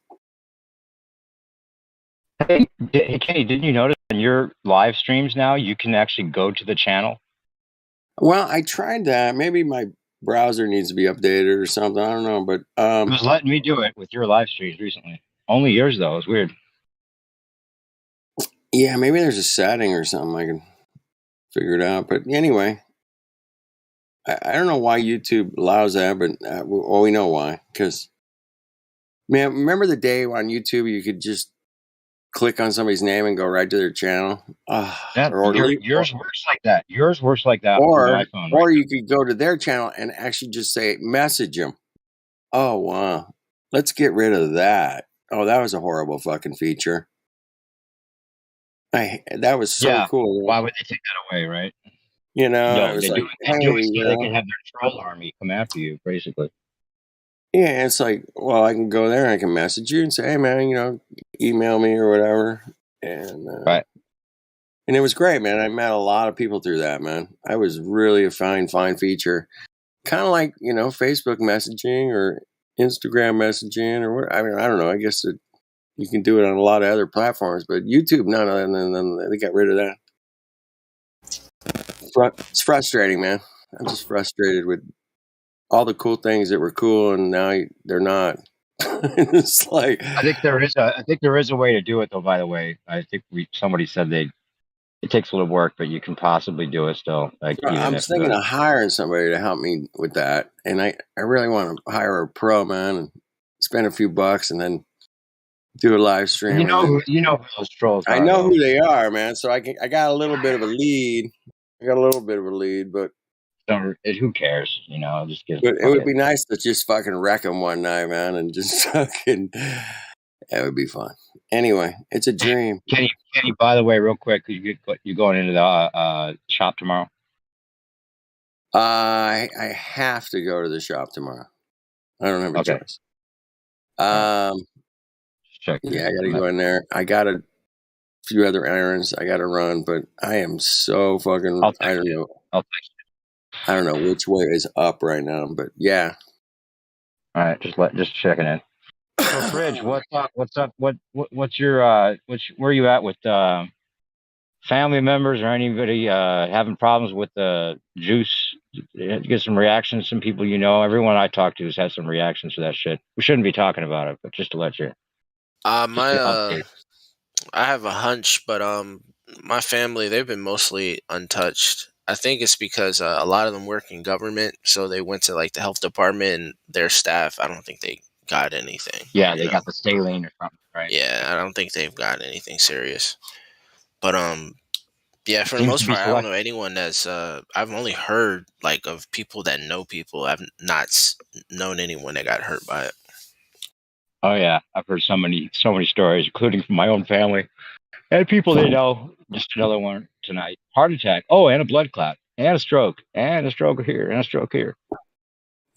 Hey, Kenny, didn't you notice in your live streams now you can actually go to the channel? Well, I tried that. Maybe my browser needs to be updated or something. I don't know, but it was letting me do it with your live streams recently. Only yours though. It's weird. Yeah, maybe there's a setting or something I can figure it out. But anyway, I don't know why YouTube allows that, but well, we know why. Because, man, remember the day on YouTube you could just click on somebody's name and go right to their channel? Yours works like that. Yours works like that through my phone. Or you could go to their channel and actually just say, message them. Oh, wow. Let's get rid of that. Oh, that was a horrible fucking feature. That was so cool. Why would they take that away, right? You know, No, it was they like, do it. hey, They do it so you they know. can have their troll army come after you, basically. Yeah, it's like, well, I can go there and I can message you and say, hey, man, you know, email me or whatever. And right. And it was great, man. I met a lot of people through that, man. I was really a fine feature. Kind of like, you know, Facebook messaging or Instagram messaging or what. I mean, I don't know. I guess you can do it on a lot of other platforms, but YouTube, none of them. They got rid of that. It's frustrating, man. I'm just frustrated with all the cool things that were cool, and now they're not. It's like I think there is a way to do it, though. By the way, I think somebody said it takes a little work, but you can possibly do it still. Like I'm thinking of hiring somebody to help me with that, and I really want to hire a pro, man, and spend a few bucks, and then do a live stream. You know who those trolls are. I know though. who they are, man. So I got a little bit of a lead. But who cares? You know, just get. But it would be nice to just fucking wreck them one night, man, and just fucking. That would be fun. Anyway, it's a dream. Kenny, by the way, real quick, you going into the shop tomorrow? I have to go to the shop tomorrow. I don't have a choice. Yeah, I got to go in there. I got a few other errands I got to run, but I am so fucking. I don't know. I don't know which way is up right now, but yeah. All right, just checking in. So, Fridge, what's up? What's your where are you at with family members or anybody having problems with the juice? Get some reactions. Some people, you know, everyone I talk to has had some reactions to that shit. We shouldn't be talking about it, but just to let you. I have a hunch, but my family, they've been mostly untouched. I think it's because a lot of them work in government, so they went to like the health department and their staff. I don't think they got anything. Yeah, they got the saline or something, right? Yeah, I don't think they've got anything serious. But yeah, for the most part, I don't know anyone that's. I've only heard like of people that know people. I've not known anyone that got hurt by it. Oh yeah, I've heard so many stories, including from my own family and people they know. Just another one tonight. Heart attack. Oh, and a blood clot, and a stroke here, and a stroke here.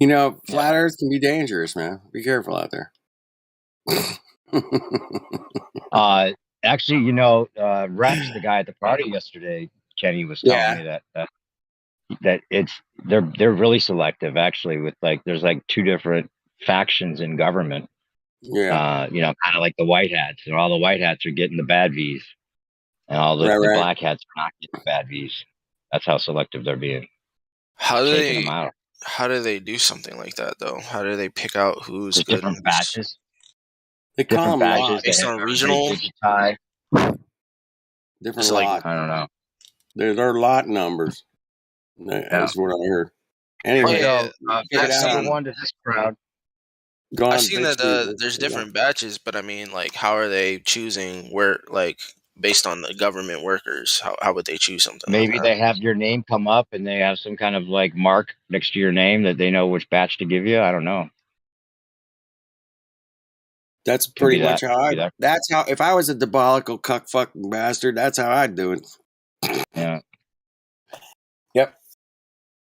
You know, flat Earth can be dangerous, man. Be careful out there. Actually, you know, Rex, the guy at the party yesterday, Kenny was telling me that they're really selective. Actually, with like there's like two different factions in government. Yeah. You know, kind of like the white hats, and all the white hats are getting the bad V's, and all the black hats are not getting the bad V's. That's how selective they're being. How do taking them out. How do they do something like that though? How do they pick out who's good? Different badges. They call them badges based on regional. Different like, lot. I don't know. They're lot numbers. That's what I heard. Anyway, number one to this crowd. I've seen that there's different batches, but I mean, like, how are they choosing where, like, based on the government workers? How would they choose something? Maybe like they have your name come up and they have some kind of like mark next to your name that they know which batch to give you. I don't know. That's pretty much how that's how, if I was a diabolical cuck fucking bastard, that's how I'd do it. Yeah. Yep.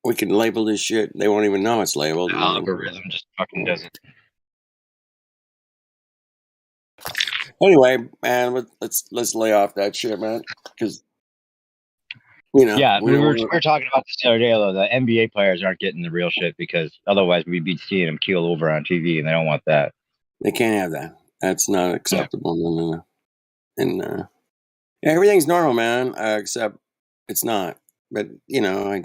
We can label this shit. They won't even know it's labeled. The algorithm just fucking does it. Anyway, man, let's lay off that shit, man. Because you know, yeah, we were talking about this the other day. Though the NBA players aren't getting the real shit because otherwise we'd be seeing them keel over on TV, and they don't want that. They can't have that. That's not acceptable. No. And everything's normal, man. Except it's not. But you know,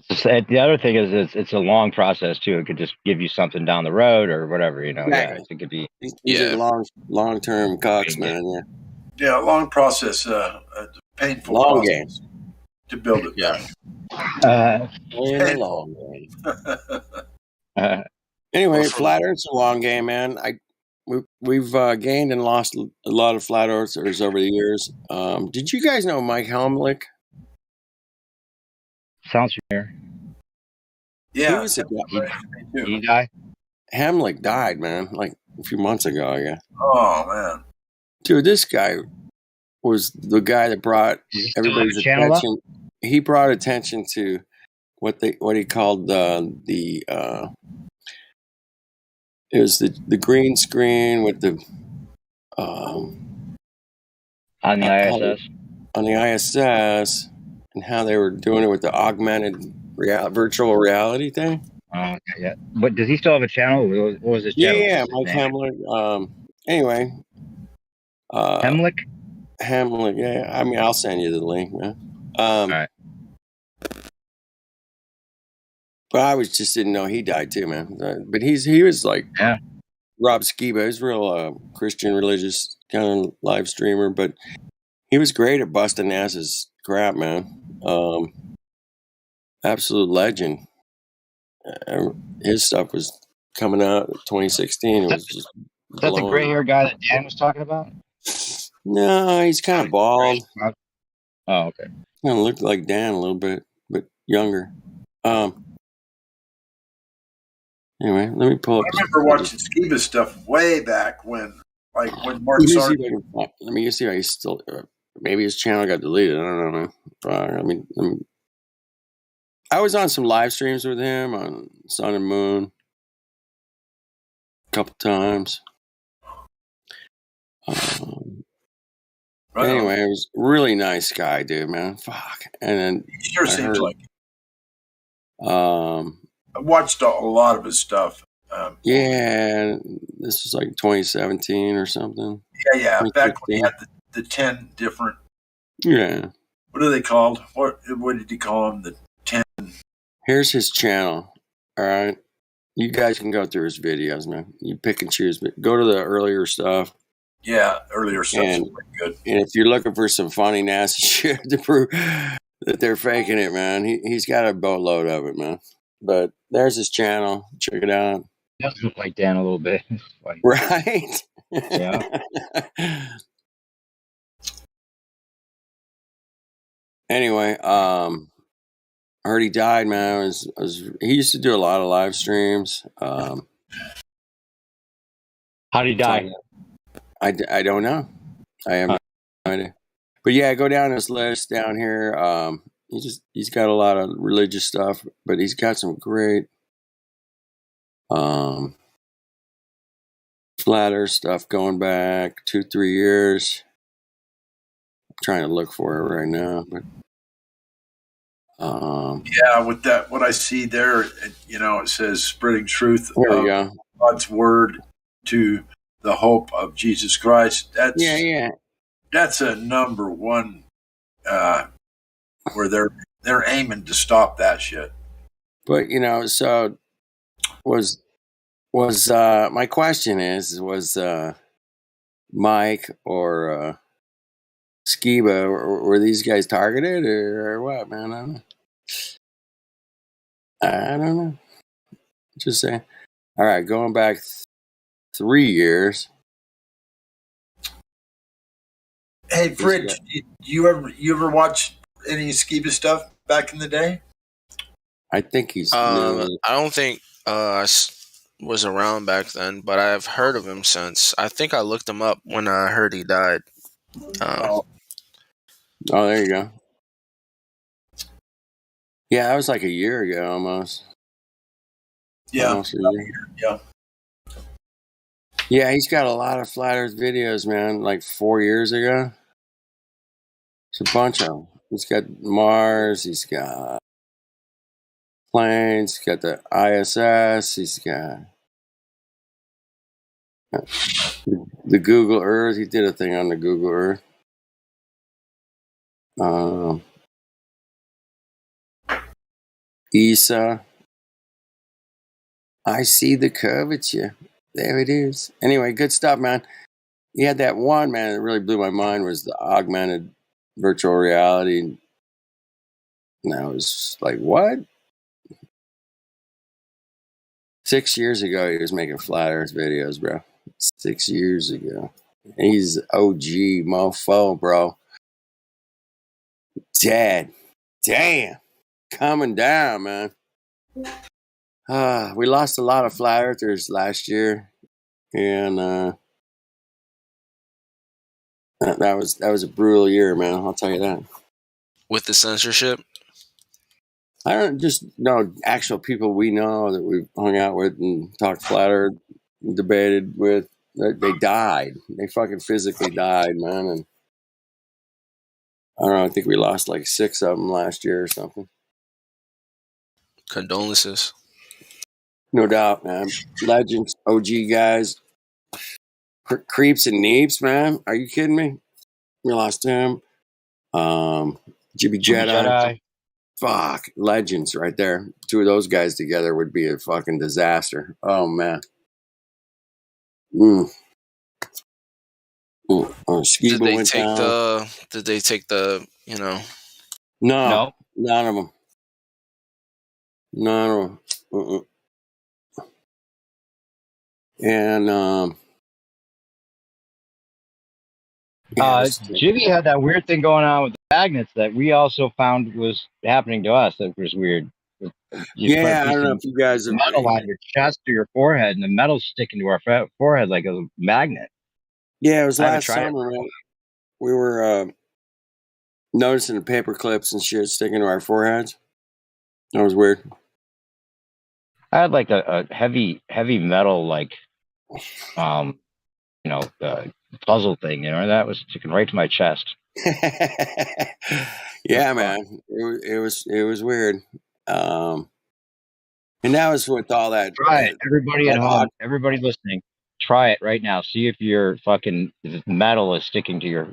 the other thing is it's a long process too. It could just give you something down the road or whatever. You know, exactly. It could be. These are long term cocks, man. Yeah, long process. Painful. Long process. games. to build it Yeah. back. In the long game. Anyway, Well, flat Earth's a long game, man. We've gained and lost a lot of flat earthers over the years. Did you guys know Mike Helmlich? Sounds familiar. Yeah, He was a guy. He died. Helmlich died, man, like a few months ago, I guess. Oh man, Dude, this guy was the guy that brought everybody's attention. He brought attention to what he called it was the green screen with the on the ISS. On the ISS, and how they were doing it with the augmented virtual reality thing. Okay, yeah. But does he still have a channel? What was his channel? Yeah, Mike Helmlich. Anyway, Helmlich. Yeah. I mean, I'll send you the link, man. All right. But I just didn't know he died too, man. But he was like Rob Skiba. He's real Christian, religious kind of live streamer, but he was great at busting asses crap, man. Absolute legend. His stuff was coming out in 2016. It was just Is that the gray hair guy that Dan was talking about? No, he's kind of bald. Oh, okay. Kind of looked like Dan a little bit, but younger. Anyway, let me pull up. I remember watching Skiba stuff way back when Mark Sargent. Let me see if I can still. Maybe his channel got deleted. I don't know, man. I mean, I was on some live streams with him on Sun and Moon a couple times. Anyway, it was a really nice guy, dude, man. Fuck. And then he sure seems like it. I watched a lot of his stuff. Yeah, this was like 2017 or something. Yeah. Back when he had the 10 different. Yeah. What are they called? What did he call them? The 10. Here's his channel. All right. You guys can go through his videos, man. You pick and choose, but go to the earlier stuff. Yeah, earlier stuff's pretty good. And if you're looking for some funny, nasty shit to prove that they're faking it, man, he's got a boatload of it, man. But there's his channel. Check it out. He does look like Dan a little bit. Right? Yeah. Anyway, I heard he died, man. He used to do a lot of live streams. How did he die? I don't know. I have no idea. But yeah, go down this list down here. He's got a lot of religious stuff, but he's got some great flat earth stuff going back 2-3 years. I'm trying to look for it right now, but yeah, with that, what I see there, it says spreading truth there you go. God's word to the hope of Jesus Christ. That's that's a number one where they're aiming to stop that shit. But so was my question was Mike or Skiba, were these guys targeted or what, man? I don't know. Just saying. All right, going back 3 years. Hey, Fridge, you ever watch any Skiba stuff back in the day? I think he's. I don't think I was around back then, but I've heard of him since. I think I looked him up when I heard he died. Oh, there you go. Yeah, that was like a year ago almost. Yeah. Almost a year. Yeah. Yeah, he's got a lot of flat earth videos, man, like 4 years ago. It's a bunch of them. He's got Mars, he's got planes, he's got the ISS, he's got the Google Earth. He did a thing on the Google Earth. ESA. I see the curvature. There it is. Anyway, good stuff, man. He had that one, man, that really blew my mind was the augmented virtual reality And I was like, what? 6 years ago, he was making flat Earth videos, bro. 6 years ago. He's OG mofo, bro. Dead. Damn. Coming down, man. We lost a lot of flat earthers last year. And that was a brutal year, man. I'll tell you that. With the censorship? I don't just know actual people we know that we've hung out with and talked flat earth, debated with. They died. They fucking physically died, man. And I don't know. I think we lost like 6 of them last year or something. Condolences. No doubt, man. Legends, OG guys. Creeps and Neeps, man. Are you kidding me? We lost him. Jibby Jedi. Fuck. Legends right there. 2 of those guys together would be a fucking disaster. Oh, man. Did they take the, you know? No. None of them. None of them. And Jimmy had that weird thing going on with the magnets that we also found was happening to us. That was weird. You put a I piece don't know of if you guys have metal on your chest or your forehead, and the metal's sticking to our forehead like a magnet. Yeah, it was last summer. We were noticing the paper clips and shit sticking to our foreheads. That was weird. I had like a heavy metal, like, puzzle thing, that was sticking right to my chest. Yeah, man, it was weird. And that was with all that. Try it, everybody at home, everybody listening. Try it right now. See if your fucking metal is sticking to your.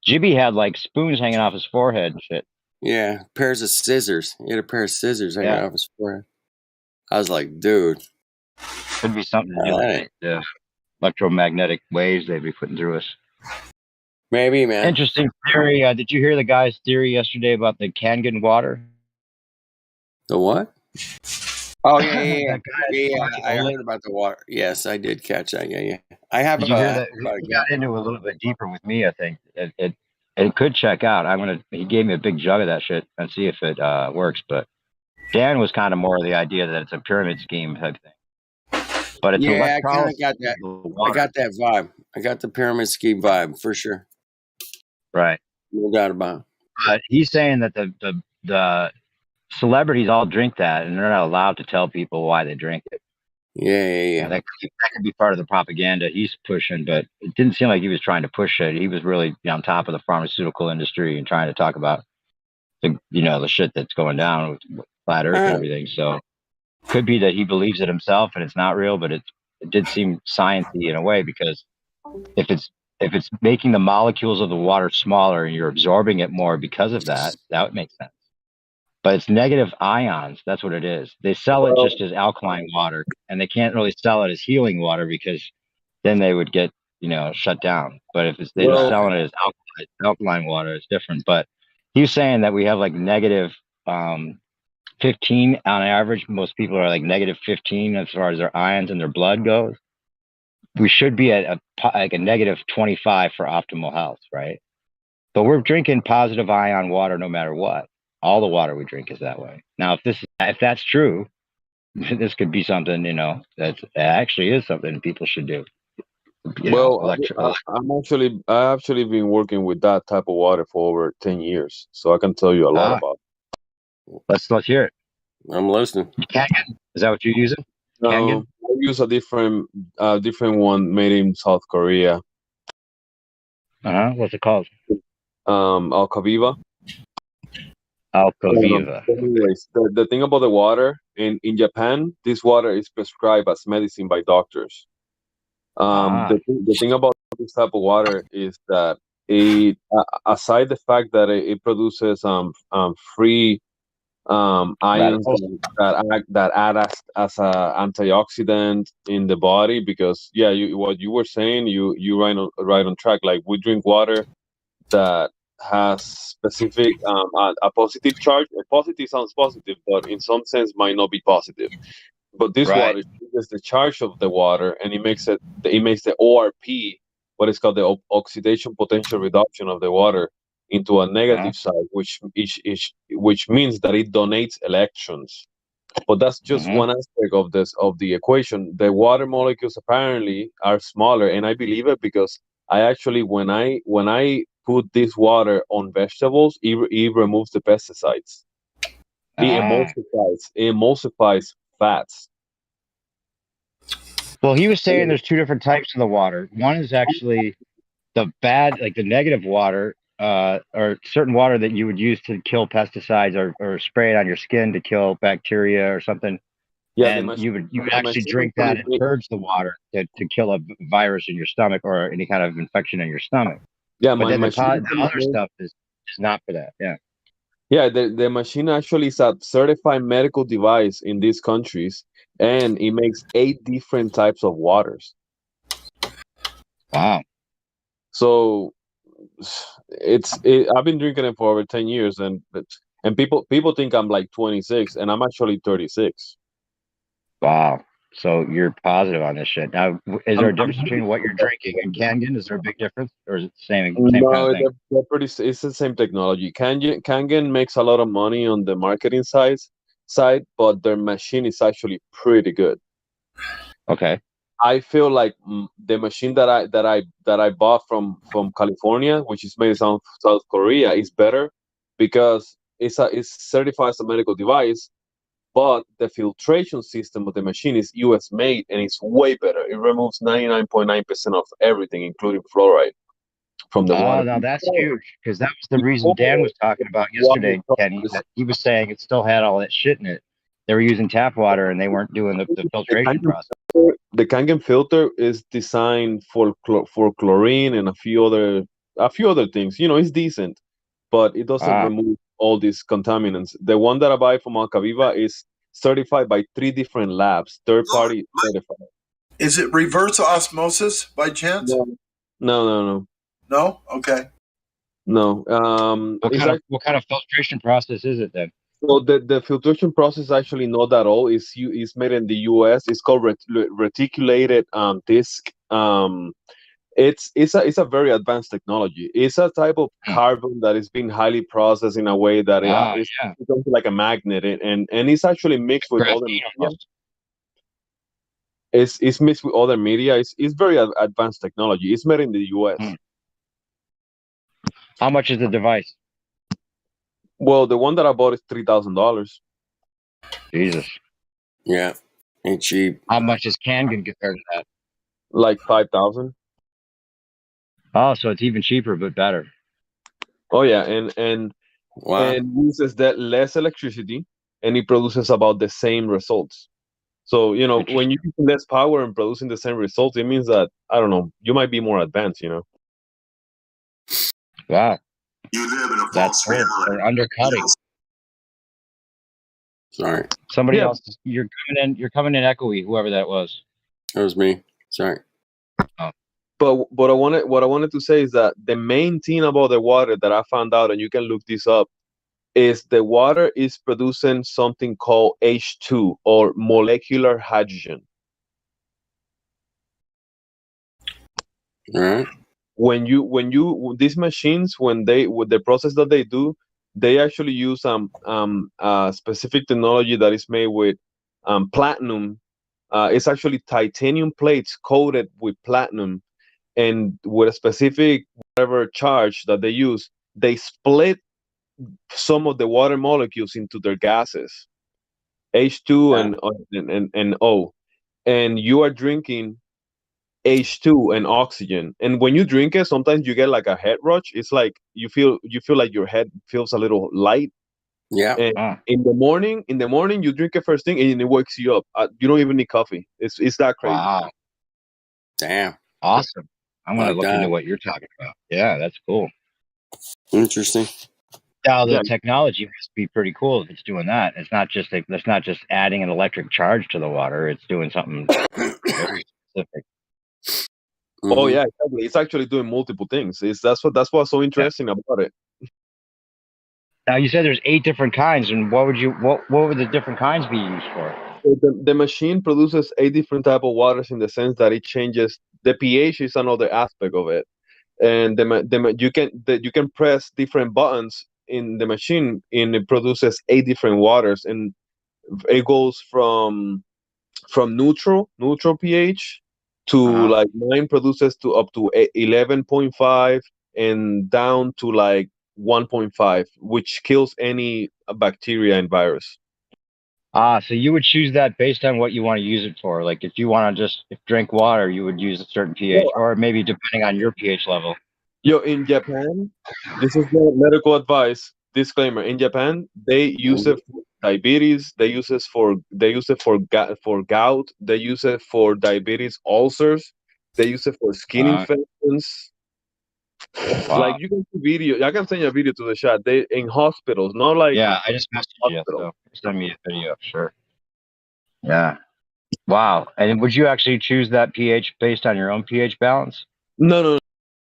Jibby had like spoons hanging off his forehead and shit. Yeah, pairs of scissors. He had a pair of scissors hanging off his forehead. I was like, dude, could be something to do with the electromagnetic waves they'd be putting through us. Maybe, man. Interesting theory. Did you hear the guy's theory yesterday about the Kangen water? The what? Oh yeah. I heard about the water. Yes, I did catch that. Yeah. I have. Did you hear that? He got into it a little bit deeper with me. I think it could check out. He gave me a big jug of that shit and see if it works. But Dan was kind of more of the idea that it's a pyramid scheme type thing. But it's I kind of got that. I got that vibe. I got the pyramid scheme vibe for sure. Right. No doubt about it. But he's saying that the celebrities all drink that, and they're not allowed to tell people why they drink it. Yeah. That could be part of the propaganda he's pushing, but it didn't seem like he was trying to push it. He was really on top of the pharmaceutical industry and trying to talk about the shit that's going down with flat Earth and everything. So could be that he believes it himself and it's not real, but it did seem sciencey in a way, because if it's making the molecules of the water smaller and you're absorbing it more because of that would make sense. But it's negative ions. That's what it is. They sell it just as alkaline water, and they can't really sell it as healing water because then they would get, shut down. But if they're just selling it as alkaline water, it's different. But he's saying that we have like negative 15 on average. Most people are like negative 15 as far as their ions in their blood goes. We should be at a negative 25 for optimal health, right? But we're drinking positive ion water no matter what. All the water we drink is that way. Now, if that's true, this could be something, that actually is something people should do. I've actually been working with that type of water for over 10 years, so I can tell you a lot about it. Let's hear it. I'm listening. Kangen, is that what you're using? I use a different one made in South Korea. What's it called? Alcaviva. Anyways, the thing about the water in Japan, this water is prescribed as medicine by doctors. The thing about this type of water is that aside the fact that it produces free ions that act as an antioxidant in the body, because what you were saying, you right on track. Like, we drink water that has specific a positive charge. A positive sounds positive, but in some sense might not be positive. But this water changes the charge of the water, and it makes the ORP, what is called the oxidation potential reduction of the water, into a negative side, which means that it donates electrons. But that's just one aspect of the equation. The water molecules apparently are smaller, and I believe it because I actually when I put this water on vegetables, it removes the pesticides. It emulsifies fats. Well, he was saying there's two different types of the water. One is actually the bad, like the negative water, or certain water that you would use to kill pesticides or spray it on your skin to kill bacteria or something. Yeah, and you would actually drink that and purge the water to kill a virus in your stomach or any kind of infection in your stomach. Yeah, but then machine the other stuff is not for that. Yeah. Yeah, the machine actually is a certified medical device in these countries, and it makes 8 different types of waters. Wow. So I've been drinking it for over 10 years, and people think I'm like 26, and I'm actually 36. Wow. So you're positive on this shit. Now, is there a difference between what you're drinking and Kangen? Is there a big difference, or is it the same kind No, of thing? they're pretty. It's the same technology. Kangen makes a lot of money on the marketing side, but their machine is actually pretty good. Okay. I feel like the machine that I bought from California, which is made in South Korea, is better because it's certified as a medical device, but the filtration system of the machine is U.S. made and it's way better. It removes 99.9% of everything, including fluoride, from the water. Oh, now that's huge because that was the reason Dan was talking about yesterday, Kenny. That he was saying it still had all that shit in it. They were using tap water and they weren't doing the filtration process. The Kangen filter is designed for chlorine and a few other things. It's decent, but it doesn't remove all these contaminants. The one that I buy from Alcaviva is certified by 3 different labs, third party certified. Is it reverse osmosis by chance? No. No? Okay. No. What kind of filtration process is it then? So the filtration process actually not at all. It's made in the U.S. It's called reticulated disc. It's a very advanced technology. It's a type of carbon that is being highly processed in a way that it's like a magnet, and it's actually mixed with other media. It's mixed with other media. It's very advanced technology. It's made in the U.S. How much is the device? Well, the one that I bought is $3,000. Jesus. Yeah, ain't cheap. How much is Kangen compared to that? Like 5,000. Oh, so it's even cheaper but better. Oh yeah, and uses that less electricity, and it produces about the same results. So when you use less power and producing the same results, it means that I don't know, you might be more advanced. Wow. You live in a That's false reality. They're undercutting. Sorry. Somebody else. You're coming in echoey. Whoever that was. That was me. Sorry. Oh. But what I wanted to say is that the main thing about the water that I found out, and you can look this up, is the water is producing something called H2 or molecular hydrogen. All right. When these machines, with the process that they do, they actually use a specific technology that is made with platinum. It's actually titanium plates coated with platinum, and with a specific whatever charge that they use, they split some of the water molecules into their gases, H2 and O, and you are drinking H2 and oxygen. And when you drink it, sometimes you get like a head rush. It's like you feel like your head feels a little light. Yeah. And in the morning, you drink it first thing, and it wakes you up. You don't even need coffee. It's that crazy. Wow. Damn. Awesome. I'm gonna Like look that. into what you're talking about. Yeah, that's cool. Interesting. Now the technology must be pretty cool if it's doing that. It's not just adding an electric charge to the water. It's doing something very specific. Oh yeah, exactly. It's actually doing multiple things. That's what's so interesting about it. Now you said there's 8 different kinds, and what would the different kinds be used for? So the machine produces 8 different type of waters in the sense that it changes the pH is another aspect of it, and you can press different buttons in the machine, and it produces 8 different waters, and it goes from neutral pH to like mine produces to up to 11.5 and down to like 1.5, which kills any bacteria and virus. So you would choose that based on what you want to use it for. Like if you want to just drink water, you would use a certain pH, or maybe depending on your pH level. Yo, in Japan, this is the medical advice. Disclaimer: in Japan, they use it for diabetes. They use it for gout. They use it for diabetes ulcers. They use it for skin infections. Like you can see video. I can send you a video to the chat. They in hospitals, not like I just messaged you, so send me a video, sure. Yeah. Wow. And would you actually choose that pH based on your own pH balance? No.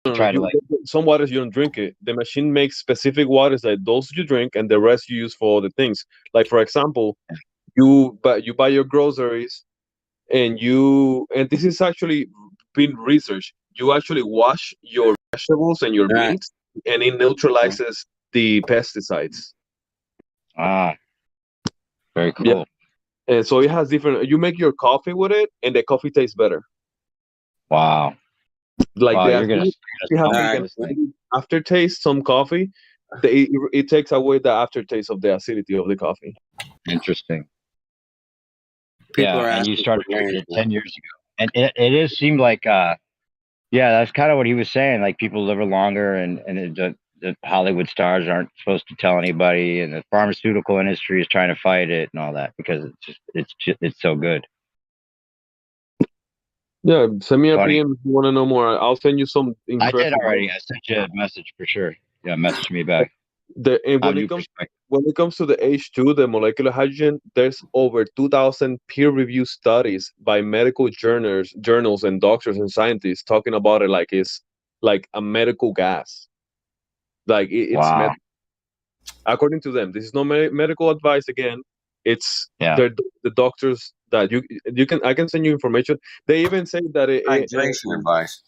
Try to Some waters you don't drink it. The machine makes specific waters that those you drink, and the rest you use for other things. Like for example, you buy your groceries, and this is actually been researched. You actually wash your vegetables and your meat, and it neutralizes the pesticides. Very cool. Yeah. And so it has different. You make your coffee with it, and the coffee tastes better. Wow. Like wow, the you're gonna aftertaste, some coffee, it takes away the aftertaste of the acidity of the coffee. Interesting. People are and you asking started for drinking names, it 10 years ago, and it is seemed like that's kind of what he was saying. Like people live longer, and the Hollywood stars aren't supposed to tell anybody, and the pharmaceutical industry is trying to fight it and all that because it's so good. Yeah, send me a Funny. PM if you want to know more. I'll send you some. I did already. I sent you a message for sure. Yeah, message me back. When it comes to the H2, the molecular hydrogen, there's over 2,000 peer-reviewed studies by medical journals, and doctors and scientists talking about it like it's like a medical gas. Like it's according to them. This is no medical advice. Again, it's the doctors that you can. I can send you information. They even say that hydration advice.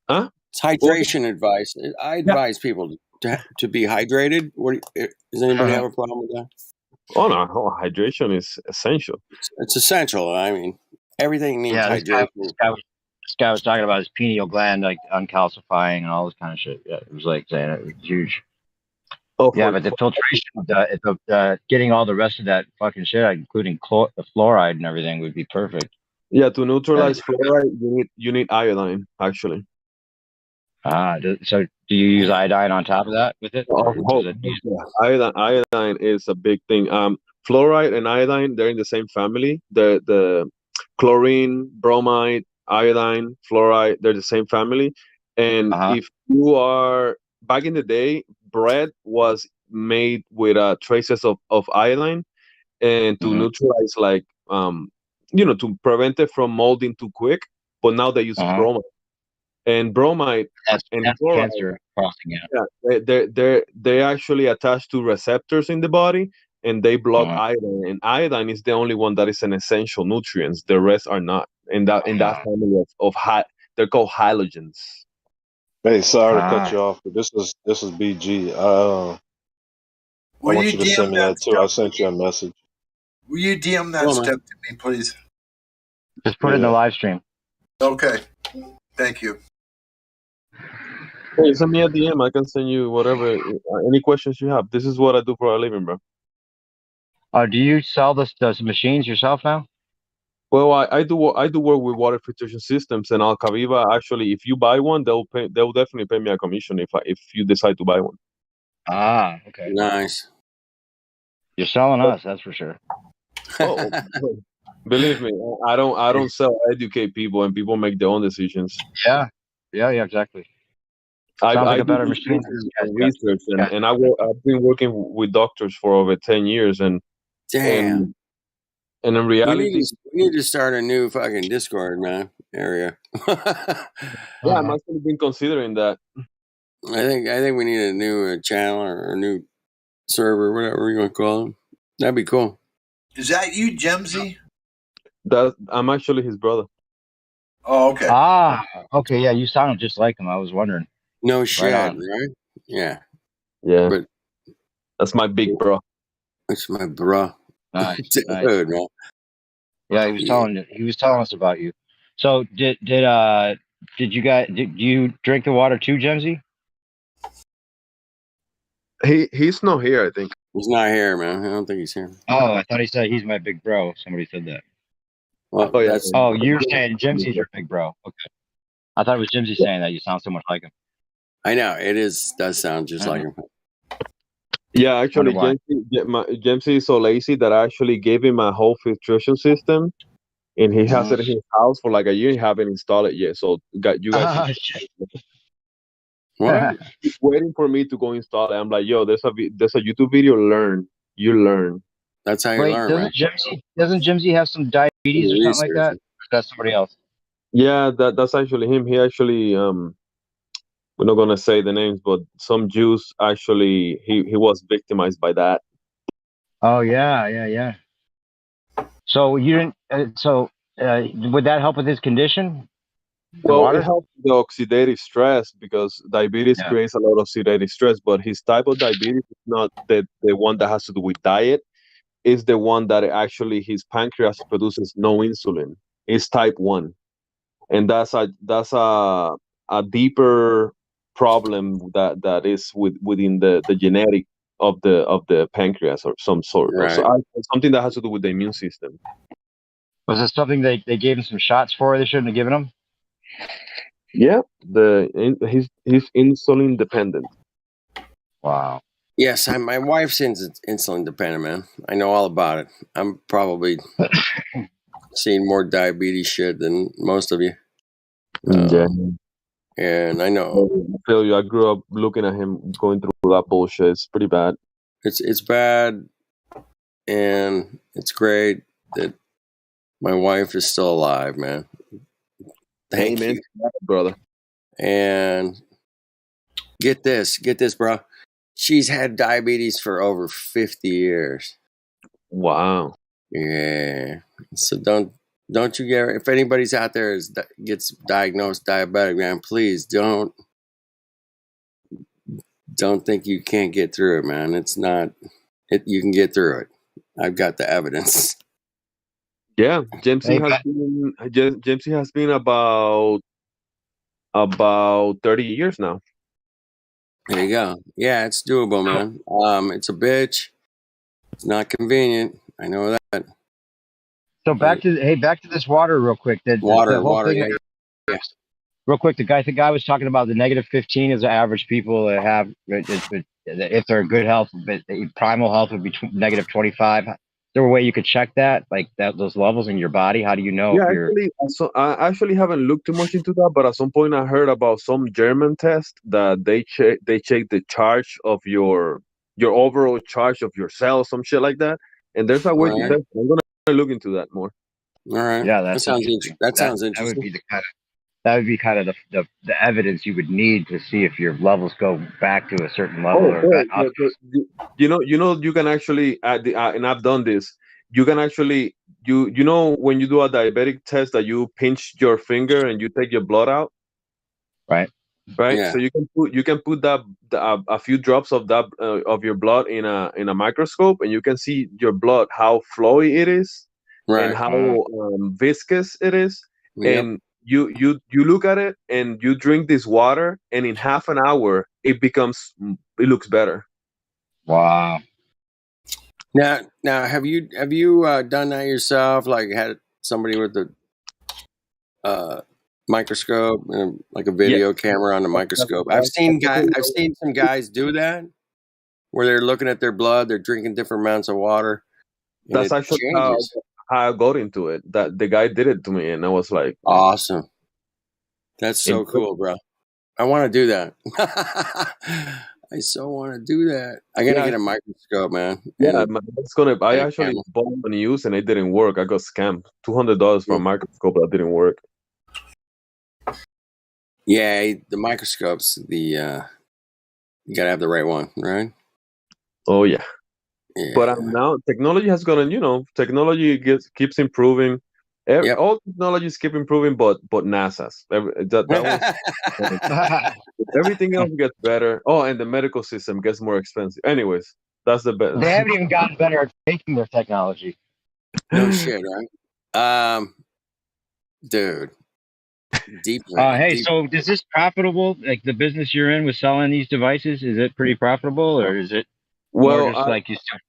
Huh? It's hydration advice. I advise people to be hydrated. Does anybody have a problem with that? Oh no, hydration is essential. It's essential. I mean, everything needs hydration. This guy was talking about his pineal gland like uncalcifying and all this kind of shit. Yeah, it was like saying it was huge. Oh, but the filtration, getting all the rest of that fucking shit, including the fluoride and everything, would be perfect. Yeah, to neutralize fluoride, you need iodine actually. So do you use iodine on top of that with it? Iodine is a big thing. Fluoride and iodine, they're in the same family. The chlorine, bromide, iodine, fluoride, they're the same family. And if you are back in the day, bread was made with traces of iodine, and to neutralize to prevent it from molding too quick. But now they use bromide. And bromide and fluoride, cancer crossing they actually attach to receptors in the body, and they block iodine. And iodine is the only one that is an essential nutrient. The rest are not. In that family of they're called halogens. Hey, sorry to cut you off, but this is BG. I want you to send me that too. I sent you a message. Will you DM that stuff to me, please? Just put it in the live stream. Okay. Thank you. Hey, send me a DM. I can send you whatever, any questions you have. This is what I do for a living, bro. Do you sell those machines yourself now? Well, I do work with water filtration systems, and Alcaviva actually, if you buy one, they'll definitely pay me a commission if you decide to buy one. Okay. Nice. You're selling us, that's for sure. Oh, believe me, I don't sell. I educate people, and people make their own decisions. Yeah, exactly. Sounds like a better machine. Research, and I've been working with doctors for over 10 years, and damn. And in reality, we need to start a new fucking Discord, man, area. yeah, I'm actually been considering that. I think we need a new channel or a new server, whatever you want to call it. That'd be cool. Is that you, Jemsy? I'm actually his brother. Oh, okay. Okay, yeah, you sounded just like him. I was wondering. No shit, on. right? Yeah. Yeah. But that's my big bro. That's my bro. Nice, Dude, nice. man. Yeah, he was telling us about you. So did you drink the water too, Jemsy? He's not here, I think. He's not here, man. I don't think he's here. Oh, I thought he said he's my big bro. Somebody said that. Well, oh, yeah. Oh, you're saying Jimsy's your big bro. Okay. I thought it was Jimsy saying that. You sound so much like him. I know. Does sound just like him. Yeah, actually, Jemsy is so lazy that I actually gave him a whole filtration system, and he has it in his house for like a year. He haven't installed it yet. So you guys what? He's waiting for me to go install it. I'm like, yo, there's a YouTube video. You learn. That's how you learn, right? Doesn't Jimsy have some diabetes or something like that? Or that's somebody else. Yeah, that's actually him. He actually we're not gonna say the names, but some Jews actually he was victimized by that. Oh yeah. So you didn't. Would that help with his condition? Well, it helps the oxidative stress because diabetes creates a lot of oxidative stress. But his type of diabetes is not the one that has to do with diet. Is the one that actually his pancreas produces no insulin. It's type 1, and that's a deeper problem that is within the genetic of the pancreas or some sort. Right. So something that has to do with the immune system. Was it something they gave him some shots for? They shouldn't have given him. Yeah, he's insulin dependent. Wow. Yes, my wife's insulin dependent, man. I know all about it. I'm probably seeing more diabetes shit than most of you. Yeah. And I know. I feel you. I grew up looking at him going through that bullshit. It's pretty bad. It's bad, and it's great that my wife is still alive, man. Thank you, brother. And get this, bro. She's had diabetes for over 50 years. Wow. Yeah. So don't you get, if anybody's out there gets diagnosed diabetic, man, please don't think you can't get through it, man. It's not. You can get through it. I've got the evidence. Yeah, Jemsy has been about 30 years now. There you go. Yeah, it's doable, man. It's a bitch. It's not convenient. I know that. So back to this water real quick. The whole thing. Yeah. Real quick, the guy was talking about the -15 is the average people that have, if they're in good health, but primal health would be -25. Is there a way you could check that, like those levels in your body? How do you know? Yeah, I actually haven't looked too much into that, but at some point I heard about some German test that they check the charge of your overall charge of your cells, some shit like that. And there's a way to test. I'm gonna look into that more. All right. Yeah, that sounds interesting. That sounds interesting. That would be kind of the evidence you would need to see if your levels go back to a certain level or back up. You know, you can actually and I've done this. You can actually you know when you do a diabetic test that you pinch your finger and you take your blood out, right? Yeah. So you can put that a few drops of that of your blood in a microscope, and you can see your blood, how flowy it is, and how viscous it is. Yep. And you look at it and you drink this water, and in half an hour it looks better. Wow. Now, have you done that yourself? Like had somebody with the microscope and like a video camera on the microscope? I've seen some guys do that where they're looking at their blood, they're drinking different amounts of water. That's actually how I got into it. That the guy did it to me, and I was like, awesome. That's so cool, bro. I want to do that. I so want to do that. I gotta get a microscope, man. Yeah, And it's gonna. I and a actually camera. bought one used and it didn't work. I got scammed. $200 for a microscope that didn't work. Yeah, the microscopes. You gotta have the right one, right? Oh yeah. But Yeah. now technology has gone. Technology keeps improving. Yep. All technologies keep improving, but NASA's. That was everything else gets better. Oh, and the medical system gets more expensive. Anyways, that's the best. They haven't even gotten better at making their technology. No shit, right? Dude, Hey, so is this profitable? Like the business you're in with selling these devices, is it pretty profitable, or is it more Well, just like you said?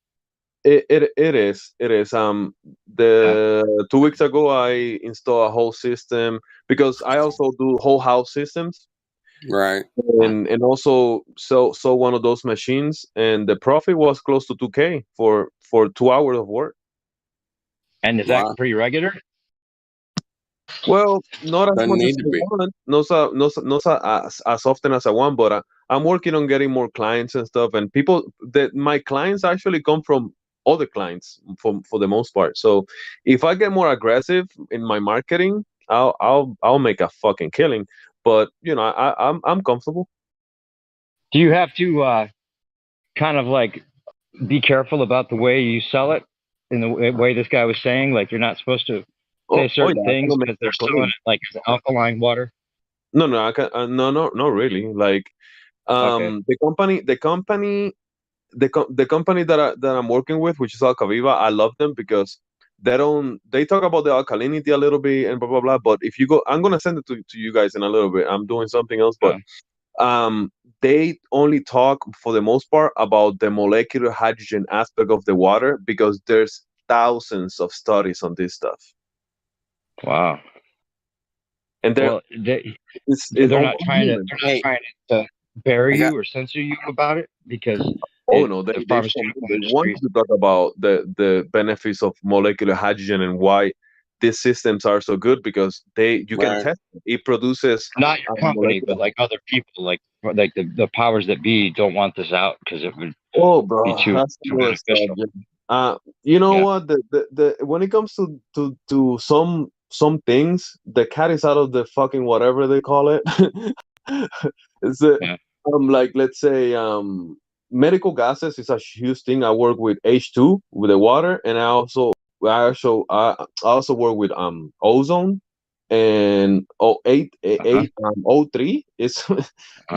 it is. The 2 weeks ago I installed a whole system because I also do whole house systems. Right. And also sell one of those machines, and the profit was close to 2K for 2 hours of work. And is that pretty regular? Well, not as Doesn't much need as to I be. want, not as often as I want, but I'm working on getting more clients and stuff. And people that my clients actually come from other clients for the most part. So if I get more aggressive in my marketing, I'll make a fucking killing. But I'm comfortable. Do you have to kind of like be careful about the way you sell it in the way this guy was saying? Like you're not supposed to say certain Yeah, I things can make because they're that selling claim. it like it's alkaline water. No, I can, no, not really. Like, Okay. the company that I'm working with, which is Alcaviva, I love them because they talk about the alkalinity a little bit and blah blah blah. But if you go, I'm gonna send it to you guys in a little bit. I'm doing something else, but they only talk for the most part about the molecular hydrogen aspect of the water because there's thousands of studies on this stuff. Wow. And they're not trying to bury you or censor you about it because no, the they pharmaceutical want industry. to talk about the benefits of molecular hydrogen and why these systems are so good because you can test it. It produces Not your company, molecular. but like other people, like the powers that be don't want this out because it would Bro, be too that's another beneficial. stuff. You know what? The when it comes to some things, the cat is out of the fucking whatever they call it. It's like let's say medical gases is a huge thing. I work with H2 with the water, and I also work with ozone and O3 is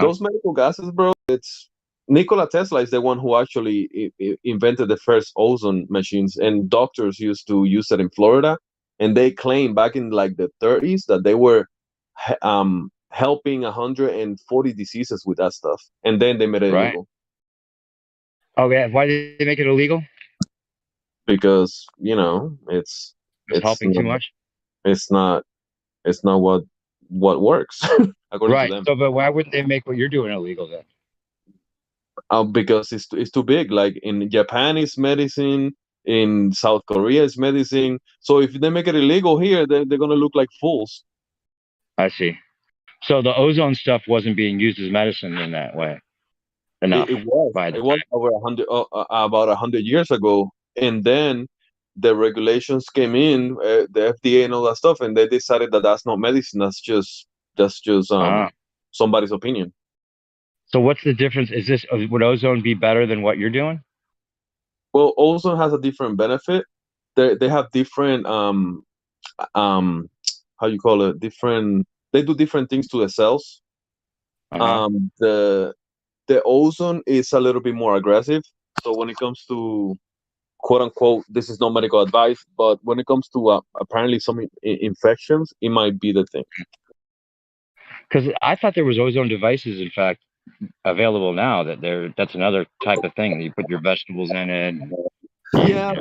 those medical gases, bro. It's Nikola Tesla is the one who actually invented the first ozone machines, and doctors used to use it in Florida, and they claim back in like the 30s that they were helping 140 diseases with that stuff, and then they made it illegal Oh yeah, why did they make it illegal? because It's it's helping too much. it's not what works according to Right. them. So, but why wouldn't they make what you're doing illegal then? Because it's too big. Like in Japan, it's medicine. In South Korea, it's medicine. So if they make it illegal here, they're gonna look like fools. I see. So the ozone stuff wasn't being used as medicine in that way enough. It was over about 100 years ago, and then the regulations came in, the FDA and all that stuff, and they decided that that's not medicine. That's just somebody's opinion. So what's the difference? Would ozone be better than what you're doing? Well, ozone has a different benefit. They have different how you call it, different. They do different things to the cells. The ozone is a little bit more aggressive. So when it comes to quote unquote, this is not medical advice, but when it comes to apparently some infections, it might be the thing. Because I thought there was ozone devices, in fact, available now. That's another type of thing. You put your vegetables in it. Yeah,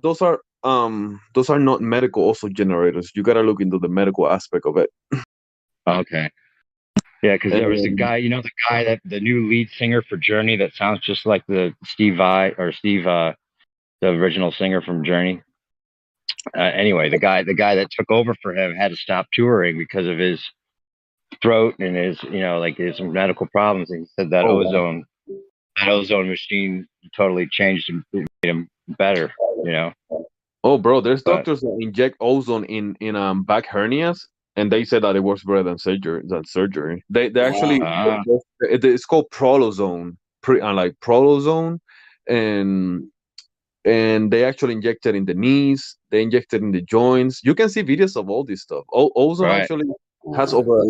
those are not medical ozone generators. You gotta look into the medical aspect of it. Okay. Yeah, because there was a guy, the new lead singer for Journey that sounds just like the Steve, the original singer from Journey. Anyway, the guy that took over for him had to stop touring because of his throat and his, like his medical problems. And he said that ozone that ozone machine totally changed and made him better, you know. Oh, bro, there's But doctors that inject ozone in back hernias, and they said that it works better than surgery. They actually it's called prolozone, like prolozone, and they actually inject it in the knees. They inject it in the joints. You can see videos of all this stuff. Ozone right. actually has over.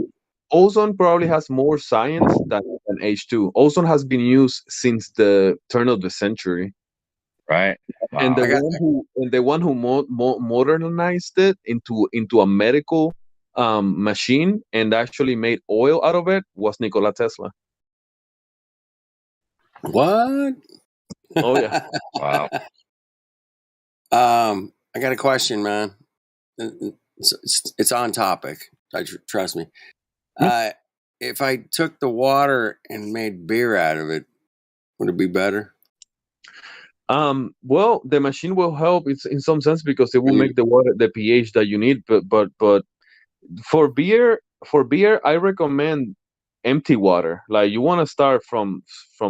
Ozone probably has more science than H2. Ozone has been used since the turn of the century. Right. And Wow. the one who modernized it into a medical machine and actually made oil out of it was Nikola Tesla. What? Oh yeah. Wow. I got a question, man. It's on topic. Trust me. If I took the water and made beer out of it, would it be better? Well, the machine will help. It's in some sense because it will make the water the pH that you need. But for beer, I recommend empty water. Like you want to start from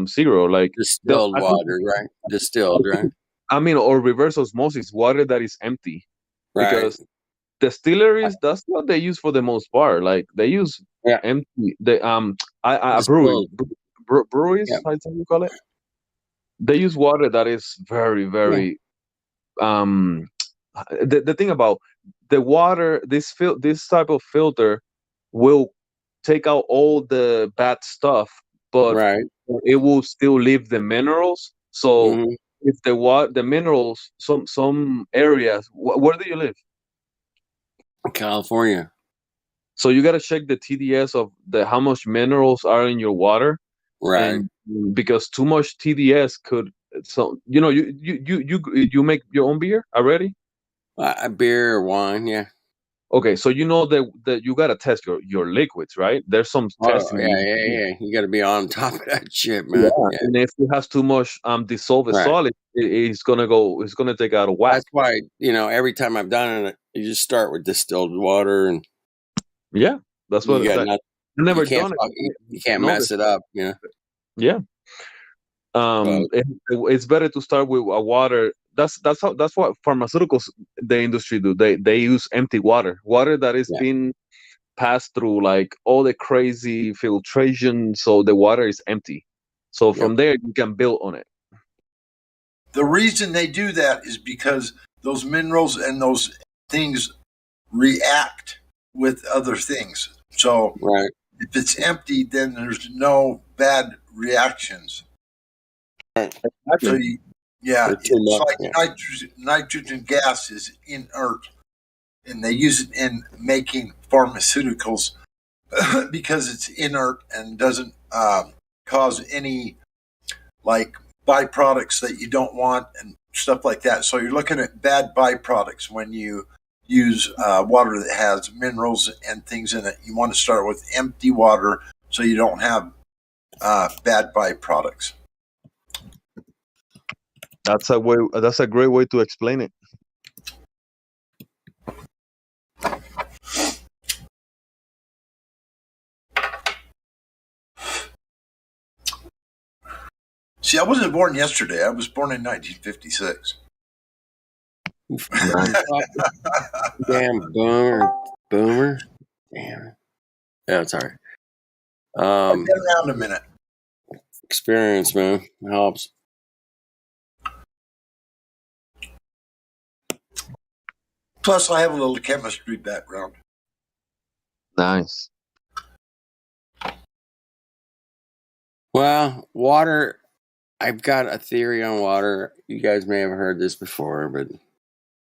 zero. Like distilled water, right? Distilled, right? I mean, or reverse osmosis, water that is empty. Right. Because distilleries, that's what they use for the most part. Like they use empty. Breweries, how do you call it? They use water that is very, very. The thing about the water, this type of filter will take out all the bad stuff, but it will still leave the minerals. So if the minerals, some areas, where do you live? California. So you got to check the TDS of how much minerals are in your water, right? And because too much TDS could, so you make your own beer already? Beer or wine, yeah. Okay, so you know that you gotta test your liquids, right? There's some testing. Yeah. You got to be on top of that shit, man. Yeah. And if it has too much dissolved solid, it's gonna take out a whack. That's why every time I've done it, you just start with distilled water, and that's what I've never done it. You can't mess it up, Yeah. It's better to start with a water. That's what pharmaceuticals, the industry do. They use empty water that is being passed through like all the crazy filtration, so the water is empty. So from there you can build on it. The reason they do that is because those minerals and those things react with other things. So if it's empty, then there's no bad reactions. So it's like nitrogen gas is inert, and they use it in making pharmaceuticals because it's inert and doesn't cause any like byproducts that you don't want and stuff like that. So you're looking at bad byproducts when you use water that has minerals and things in it. You want to start with empty water so you don't have bad byproducts. That's a great way to explain it. See, I wasn't born yesterday. I was born in 1956. Damn boomer. Damn. Yeah, it's all right. I've been around a minute. Experience, man, helps. Plus, I have a little chemistry background. Nice. Well, water. I've got a theory on water. You guys may have heard this before, but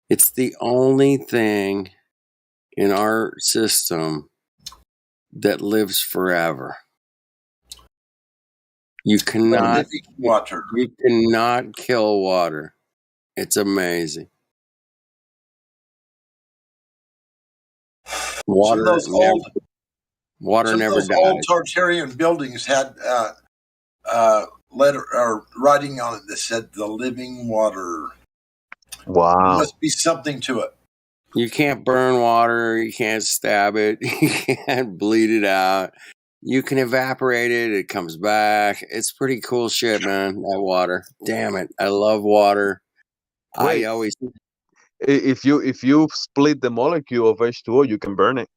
it's the only thing in our system that lives forever. You cannot water. You cannot kill water. It's amazing. Water never dies. Old Tartarian buildings had letter or writing on it that said "the living water." Wow, there must be something to it. You can't burn water. You can't stab it. You can't bleed it out. You can evaporate it. It comes back. It's pretty cool shit, man. That water. Damn it. I love water. Wait, I always. if you split the molecule of H2O, you can burn it.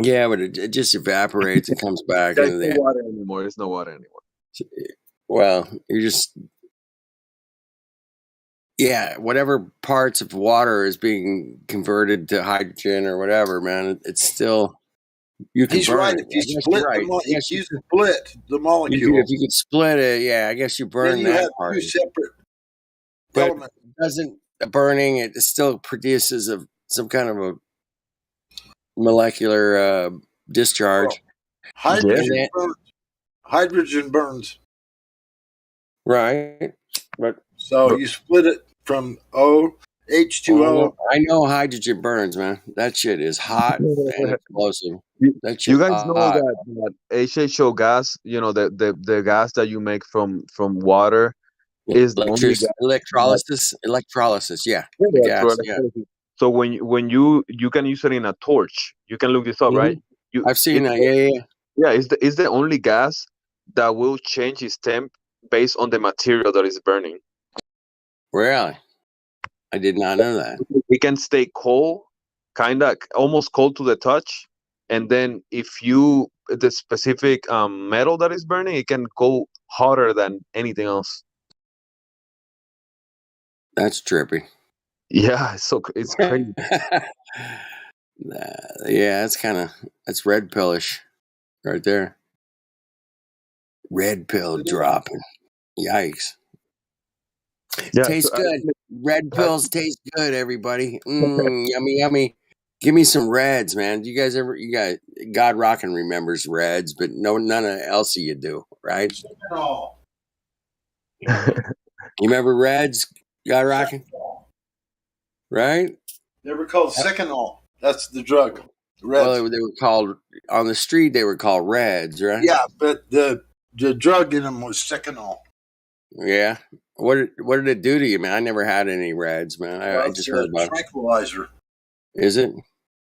Yeah, but it just evaporates and comes back There's into no the. water anymore. It's no water anymore. Well, you're just. Yeah, whatever parts of water is being converted to hydrogen or whatever, man, it's still. You can He's burn right. it. If you I guess split you're right. if you split the molecule, If you could split it, yeah, I guess you then burn you that have part. two separate But elements. doesn't burning it still produces some kind of a molecular discharge? Hydrogen burns. Hydrogen burns. Right. But So you split it from H2O. I know hydrogen burns, man. That shit is hot and explosive. That shit You guys know hot. that HHO gas, the gas that you make from water, is the only gas. Electrolysis, yeah. Yeah, The that's gas, right. yeah. So when you can use it in a torch, you can look this up, right? I've seen that. Yeah, it's the only gas that will change its temp based on the material that is burning. Really? I did not know that. It can stay cold, kind of almost cold to the touch, and then if the specific metal that is burning, it can go hotter than anything else. That's trippy. Yeah, it's crazy. Yeah, that's red pillish right there. Red pill dropping. Yikes. Yeah, tastes good. Red pills taste good, everybody. Yummy, yummy. Give me some reds, man. You guys, God Rockin' remembers reds, but none of else of you do, right? No. You remember reds, God Rockin'? Right? They were called Seconal. That's the drug. Reds. Well, they were called, on the street, they were called reds, right? Yeah, but the drug in them was Seconal. Yeah. What did it do to you, man? I never had any reds, man. I just heard about it. Tranquilizer. Is it?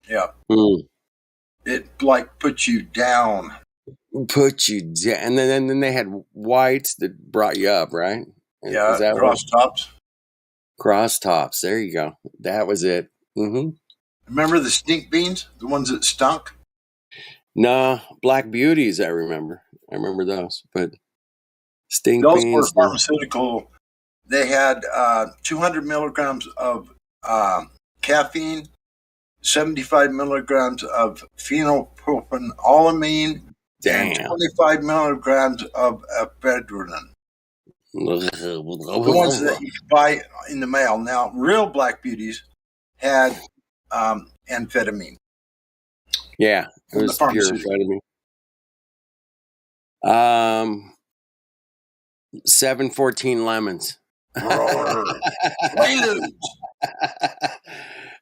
Yeah. Mm. It puts you down. Put you down, and then they had whites that brought you up, right? Yeah, is that cross tops. Cross tops. There you go. That was it. Mm-hmm. Remember the stink beans, the ones that stunk? No, Black Beauties. I remember those, but stink those beans. Were pharmaceutical. They had 200 milligrams of caffeine, 75 milligrams of phenylpropanolamine, and 25 milligrams of ephedrine. The ones that you could buy in the mail. Now, real Black Beauties had amphetamine. Yeah, it was pure amphetamine. 714 lemons. All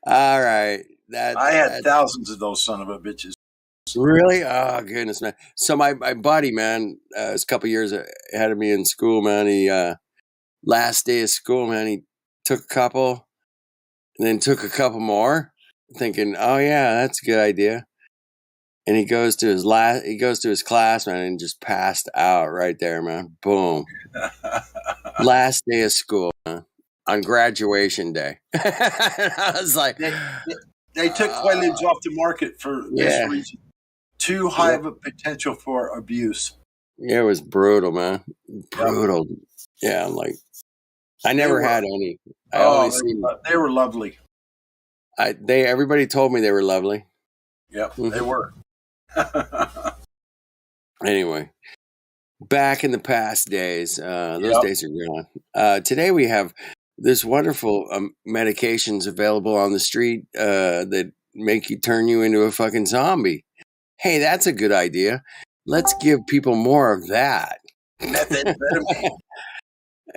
right. I had thousands of those son of a bitches. Really? Oh, goodness, man. So my buddy, man, was a couple years ahead of me in school, man. He, last day of school, man, he took a couple and then took a couple more, thinking, oh, yeah, that's a good idea. And he goes to his class, man, and just passed out right there, man. Boom. Last day of school, man, on graduation day. I was like, they took Quaaludes off the market for this reason. Too high of a potential for abuse. Yeah, it was brutal, man. Brutal. Yeah, I'm like, I never had any. They were lovely. Everybody told me they were lovely. Yep, they were. Anyway, back in the past days, those days are gone. Today we have this wonderful medications available on the street that make you turn you into a fucking zombie. Hey, that's a good idea. Let's give people more of that.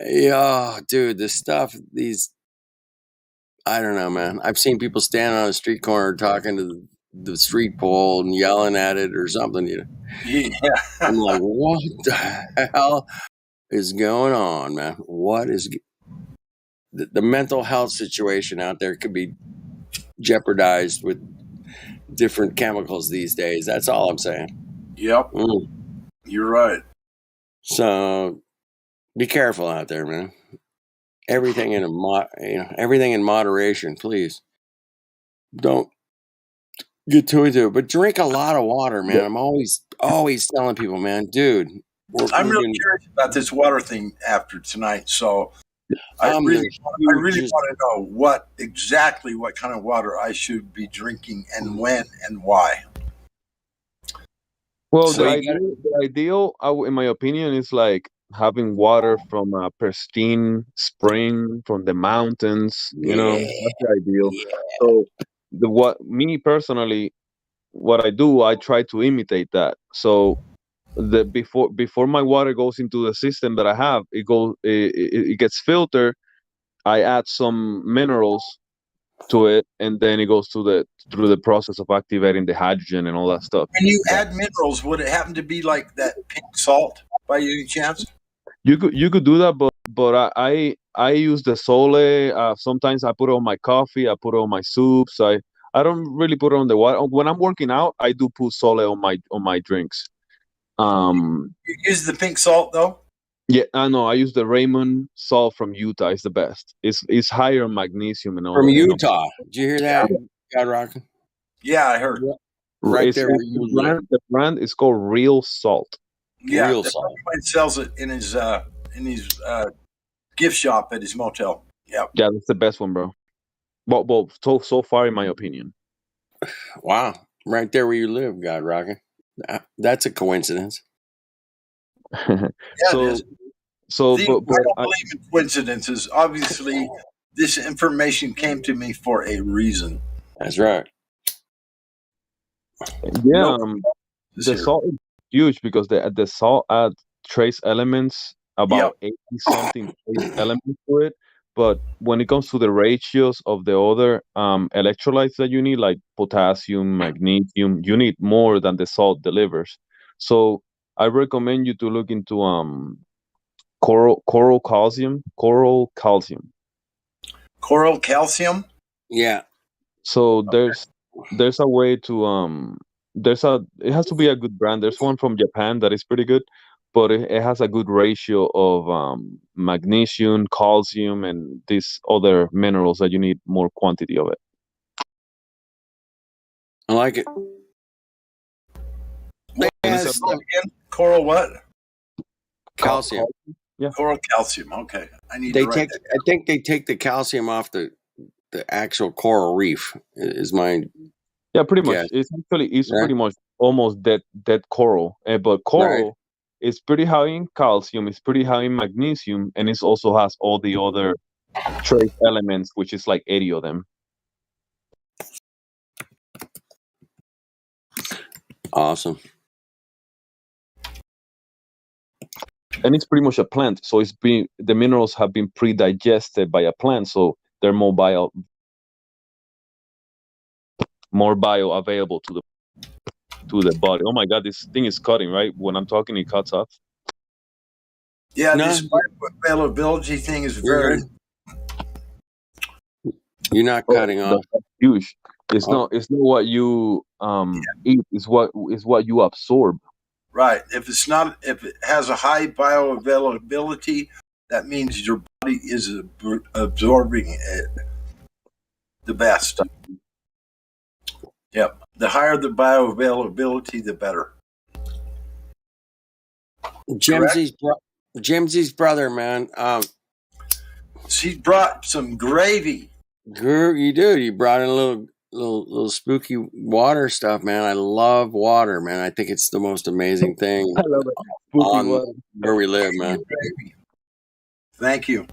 Yeah, dude, the stuff, I don't know, man. I've seen people stand on a street corner talking to the street pole and yelling at it or something. Yeah. I'm like, what the hell is going on, man? What is the mental health situation out there could be jeopardized with different chemicals these days. That's all I'm saying. Yep. You're right. So be careful out there, man. Everything in everything in moderation, please. Don't get too into it, but drink a lot of water, man. I'm always telling people, man, dude. I'm really curious about this water thing after tonight, so I really want to know what kind of water I should be drinking and when and why. Well, the ideal, in my opinion, is like having water from a pristine spring from the mountains. You know, that's the ideal. So, me personally, what I do, I try to imitate that. So, before my water goes into the system that I have, it gets filtered. I add some minerals to it, and then it goes through the process of activating the hydrogen and all that stuff. When you add minerals, would it happen to be like that pink salt by any chance? You could do that, but I use the sole. Sometimes I put it on my coffee. I put it on my soups. I don't really put it on the water. When I'm working out, I do put sole on my drinks. You use the pink salt though? Yeah, I know. I use the Raymond salt from Utah. It's the best. It's higher in magnesium and all. From Utah. Did you hear that, God Rock? Yeah, I heard. Right there where you live. The brand is called Real Salt. Yeah, Real salt. Everybody sells it in his gift shop at his motel. Yeah. Yeah, that's the best one, bro. Well, so far, in my opinion. Wow. Right there where you live, God Rocket. That's a coincidence. Yeah, so, it is. So, I don't believe in coincidences. Obviously, this information came to me for a reason. That's right. Yeah, the salt is huge because the salt adds trace elements, about 80 something trace elements to it. But when it comes to the ratios of the other electrolytes that you need, like potassium, magnesium, you need more than the salt delivers. So I recommend you to look into coral calcium. Coral calcium. Yeah. So there's a way to it has to be a good brand. There's one from Japan that is pretty good, but it has a good ratio of magnesium, calcium, and these other minerals that you need more quantity of it. I like it. Coral what? Calcium. Yeah. Coral calcium. Okay. I need they to write take that. I think they take the calcium off the actual coral reef is my pretty much. It's pretty much almost dead coral. But coral is pretty high in calcium, it's pretty high in magnesium, and it also has all the other trace elements, which is like 80 of them. Awesome. And it's pretty much a plant, so the minerals have been pre-digested by a plant, so they're more bioavailable to the body. Oh my god, this thing is cutting, right? When I'm talking, it cuts off. Yeah, this bioavailability thing is very. You're not cutting off. That's huge. It's not what you eat. It's what you absorb. Right. If it has a high bioavailability, that means your body is absorbing it the best. Yep. The higher the bioavailability, the better. Jimsy's brother, man. She brought some gravy. You do. You brought in a little spooky water stuff, man. I love water, man. I think it's the most amazing thing I love it. Spooky water. Where we live, man. Thank you.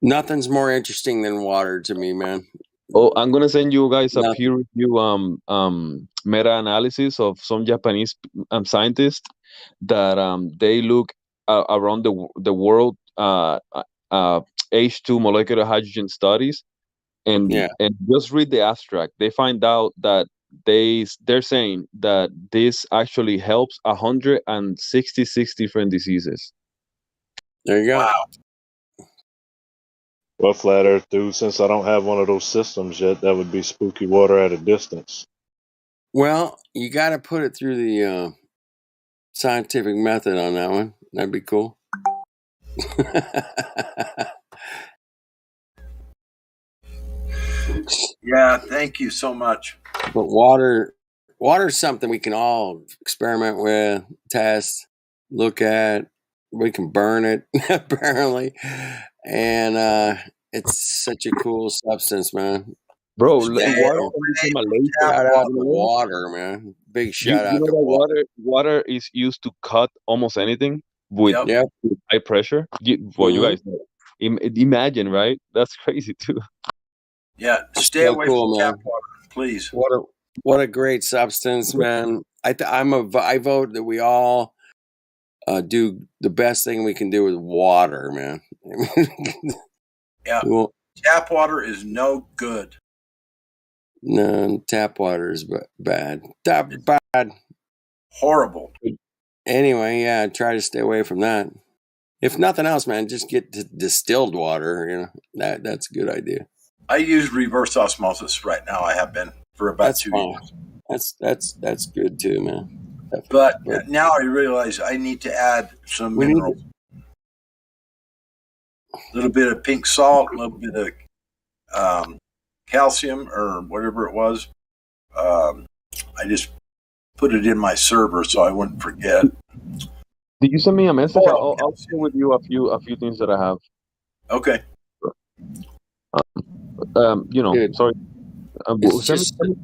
Nothing's more interesting than water to me, man. Oh, I'm gonna send you guys a peer review meta-analysis of some Japanese scientists that they look around the world H2 molecular hydrogen studies, and just read the abstract. They find out that they're saying that this actually helps 166 different diseases. There you go. Wow. Well, Flat Earth dude, since I don't have one of those systems yet, that would be spooky water at a distance. Well, you got to put it through the scientific method on that one. That'd be cool. Yeah, thank you so much. But water's something we can all experiment with, test, look at. We can burn it, apparently. And it's such a cool substance, man. Bro, Shout water can become a laser. out You to know? water, man. Big shout You out know to that water. water is used to cut almost anything with, Yep. with high pressure. Well, you guys know. Imagine, right? That's crazy too. Yeah, stay So away cool, from tap man. water, please. What a great substance, man. I vote that we all do the best thing we can do with water, man. Yeah, Well, tap water is no good. no, tap water is bad. Bad. Horrible. Anyway, yeah, try to stay away from that. If nothing else, man, just get distilled water. You know, that's a good idea. I use reverse osmosis right now. I have been for about That's 2 fine. years. That's good too, man. But now I realize I need to add some minerals. A little bit of pink salt, a little bit of calcium or whatever it was. I just put it in my server so I wouldn't forget. Did you send me a message? I'll share with you a few things that I have. Okay. Sorry.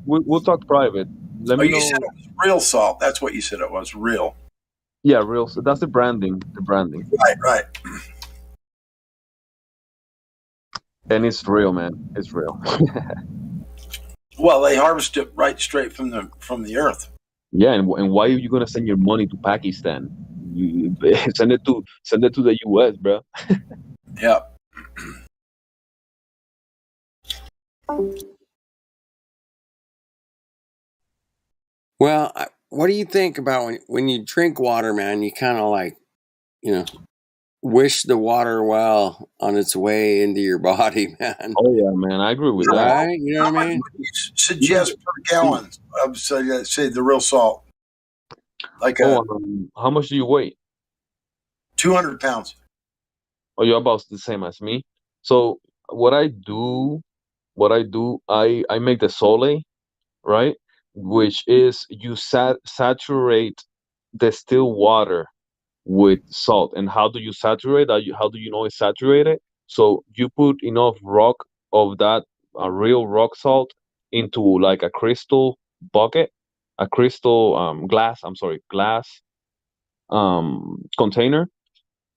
We'll talk private. Let me know. You said it was real salt. That's what you said it was, real. Yeah, real. So that's the branding. Right. And it's real, man. It's real. Well, they harvest it right straight from the earth. Yeah, and why are you gonna send your money to Pakistan? You send it to the U.S., bro. Yeah. Well, what do you think about when you drink water, man? You kind of like, wish the water well on its way into your body, man. Oh yeah, man, I agree with that. Right? You know what I mean? What do you suggest per gallon of say the real salt? Like how much do you weigh? 200 pounds. Oh, you're about the same as me. So what I do, I make the sole, right? Which is you saturate distilled water with salt. And how do you saturate? How do you know it's saturated? So you put enough rock of that real rock salt into like a crystal bucket, a crystal glass container,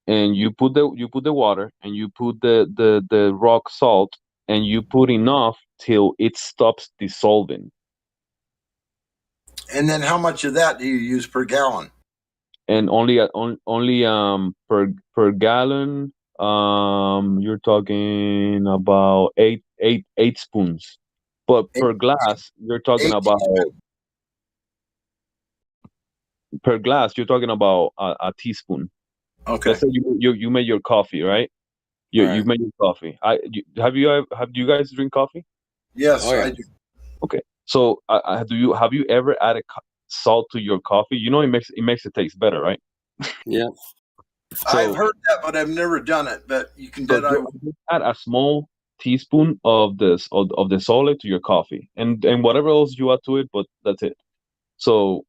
and you put the water and you put the rock salt, and you put enough till it stops dissolving. And then how much of that do you use per gallon? And only per gallon, you're talking about eight spoons, but per glass you're talking about a teaspoon. Okay. Let's say you made your coffee, right? You made your coffee. Have you guys drink coffee? Yes, I do. Okay, so have you ever added salt to your coffee? You know, it makes it taste better, right? Yeah. So, I've heard that, but I've never done it. But you can do it. Add a small teaspoon of this of the salt to your coffee, and whatever else you add to it, but that's it. So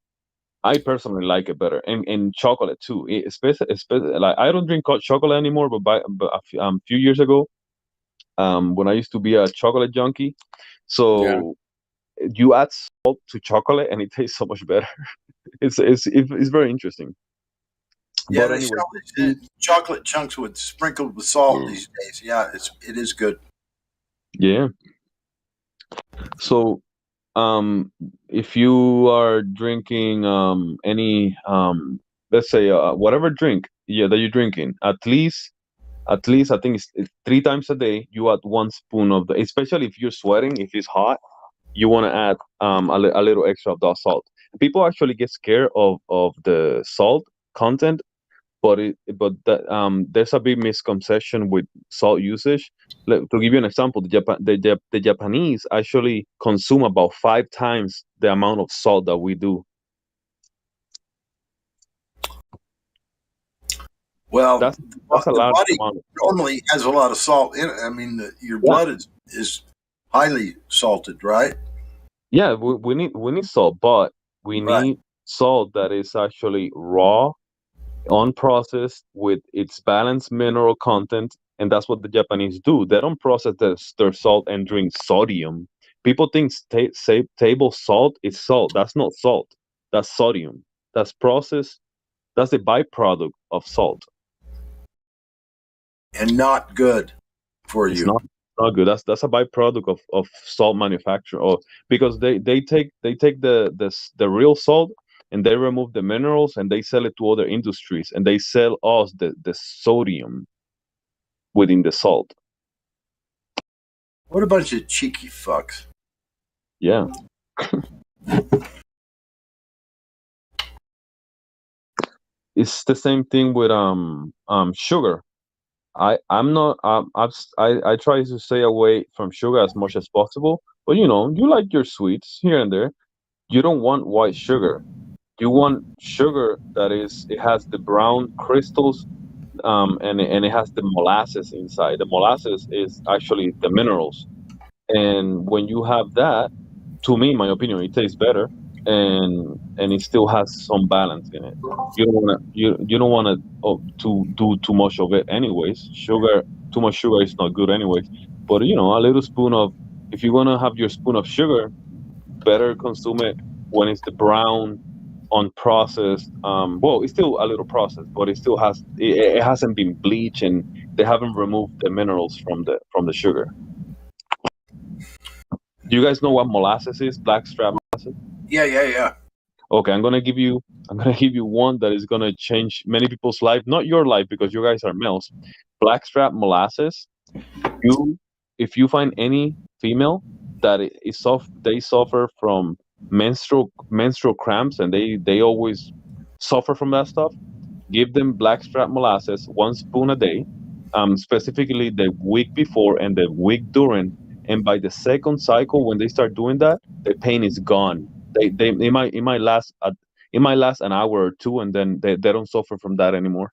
I personally like it better, and chocolate too. Especially like I don't drink chocolate anymore, but a few years ago, when I used to be a chocolate junkie, so you add salt to chocolate and it tastes so much better. It's very interesting. Yeah, but anyway, chocolate chunks with sprinkled with salt these days. Yeah, it is good. Yeah. So, if you are drinking any let's say whatever drink that you're drinking, at least I think it's 3 times a day, you add 1 spoon of especially if you're sweating, if it's hot, you want to add a little extra of that salt. People actually get scared of the salt content, but there's a big misconception with salt usage. To give you an example, the Japanese actually consume about 5 times the amount of salt that we do. Well, that's the a large body amount. normally has a lot of salt in it. I mean, your blood is highly salted, right? Yeah, we need salt, but we need salt that is actually raw, unprocessed, with its balanced mineral content, and that's what the Japanese do. They don't process their salt and drink sodium. People think table salt is salt. That's not salt. That's sodium. That's processed. That's a byproduct of salt. And not good for It's you. not good. That's a byproduct of salt manufacture, or because they take the real salt and they remove the minerals and they sell it to other industries and they sell us the sodium within the salt. What a bunch of cheeky fucks. Yeah. It's the same thing with sugar. I'm not I try to stay away from sugar as much as possible, but you like your sweets here and there. You don't want white sugar. You want sugar that it has the brown crystals, and it has the molasses inside. The molasses is actually the minerals, and when you have that, to me, in my opinion, it tastes better, and it still has some balance in it. You don't wanna to do too much of it anyways. Too much sugar is not good anyways. But a little spoon of, if you're gonna have your spoon of sugar, better consume it when it's the brown, unprocessed. Well, it's still a little processed, but it hasn't been bleached and they haven't removed the minerals from the sugar. Do you guys know what molasses is? Blackstrap molasses? Yeah. Okay, I'm gonna give you one that is gonna change many people's life, not your life because you guys are males. Blackstrap molasses. If you find any female that they suffer from menstrual cramps and they always suffer from that stuff, give them blackstrap molasses 1 spoon a day, specifically the week before and the week during, and by the second cycle when they start doing that, the pain is gone. It might last an hour or two, and then they don't suffer from that anymore.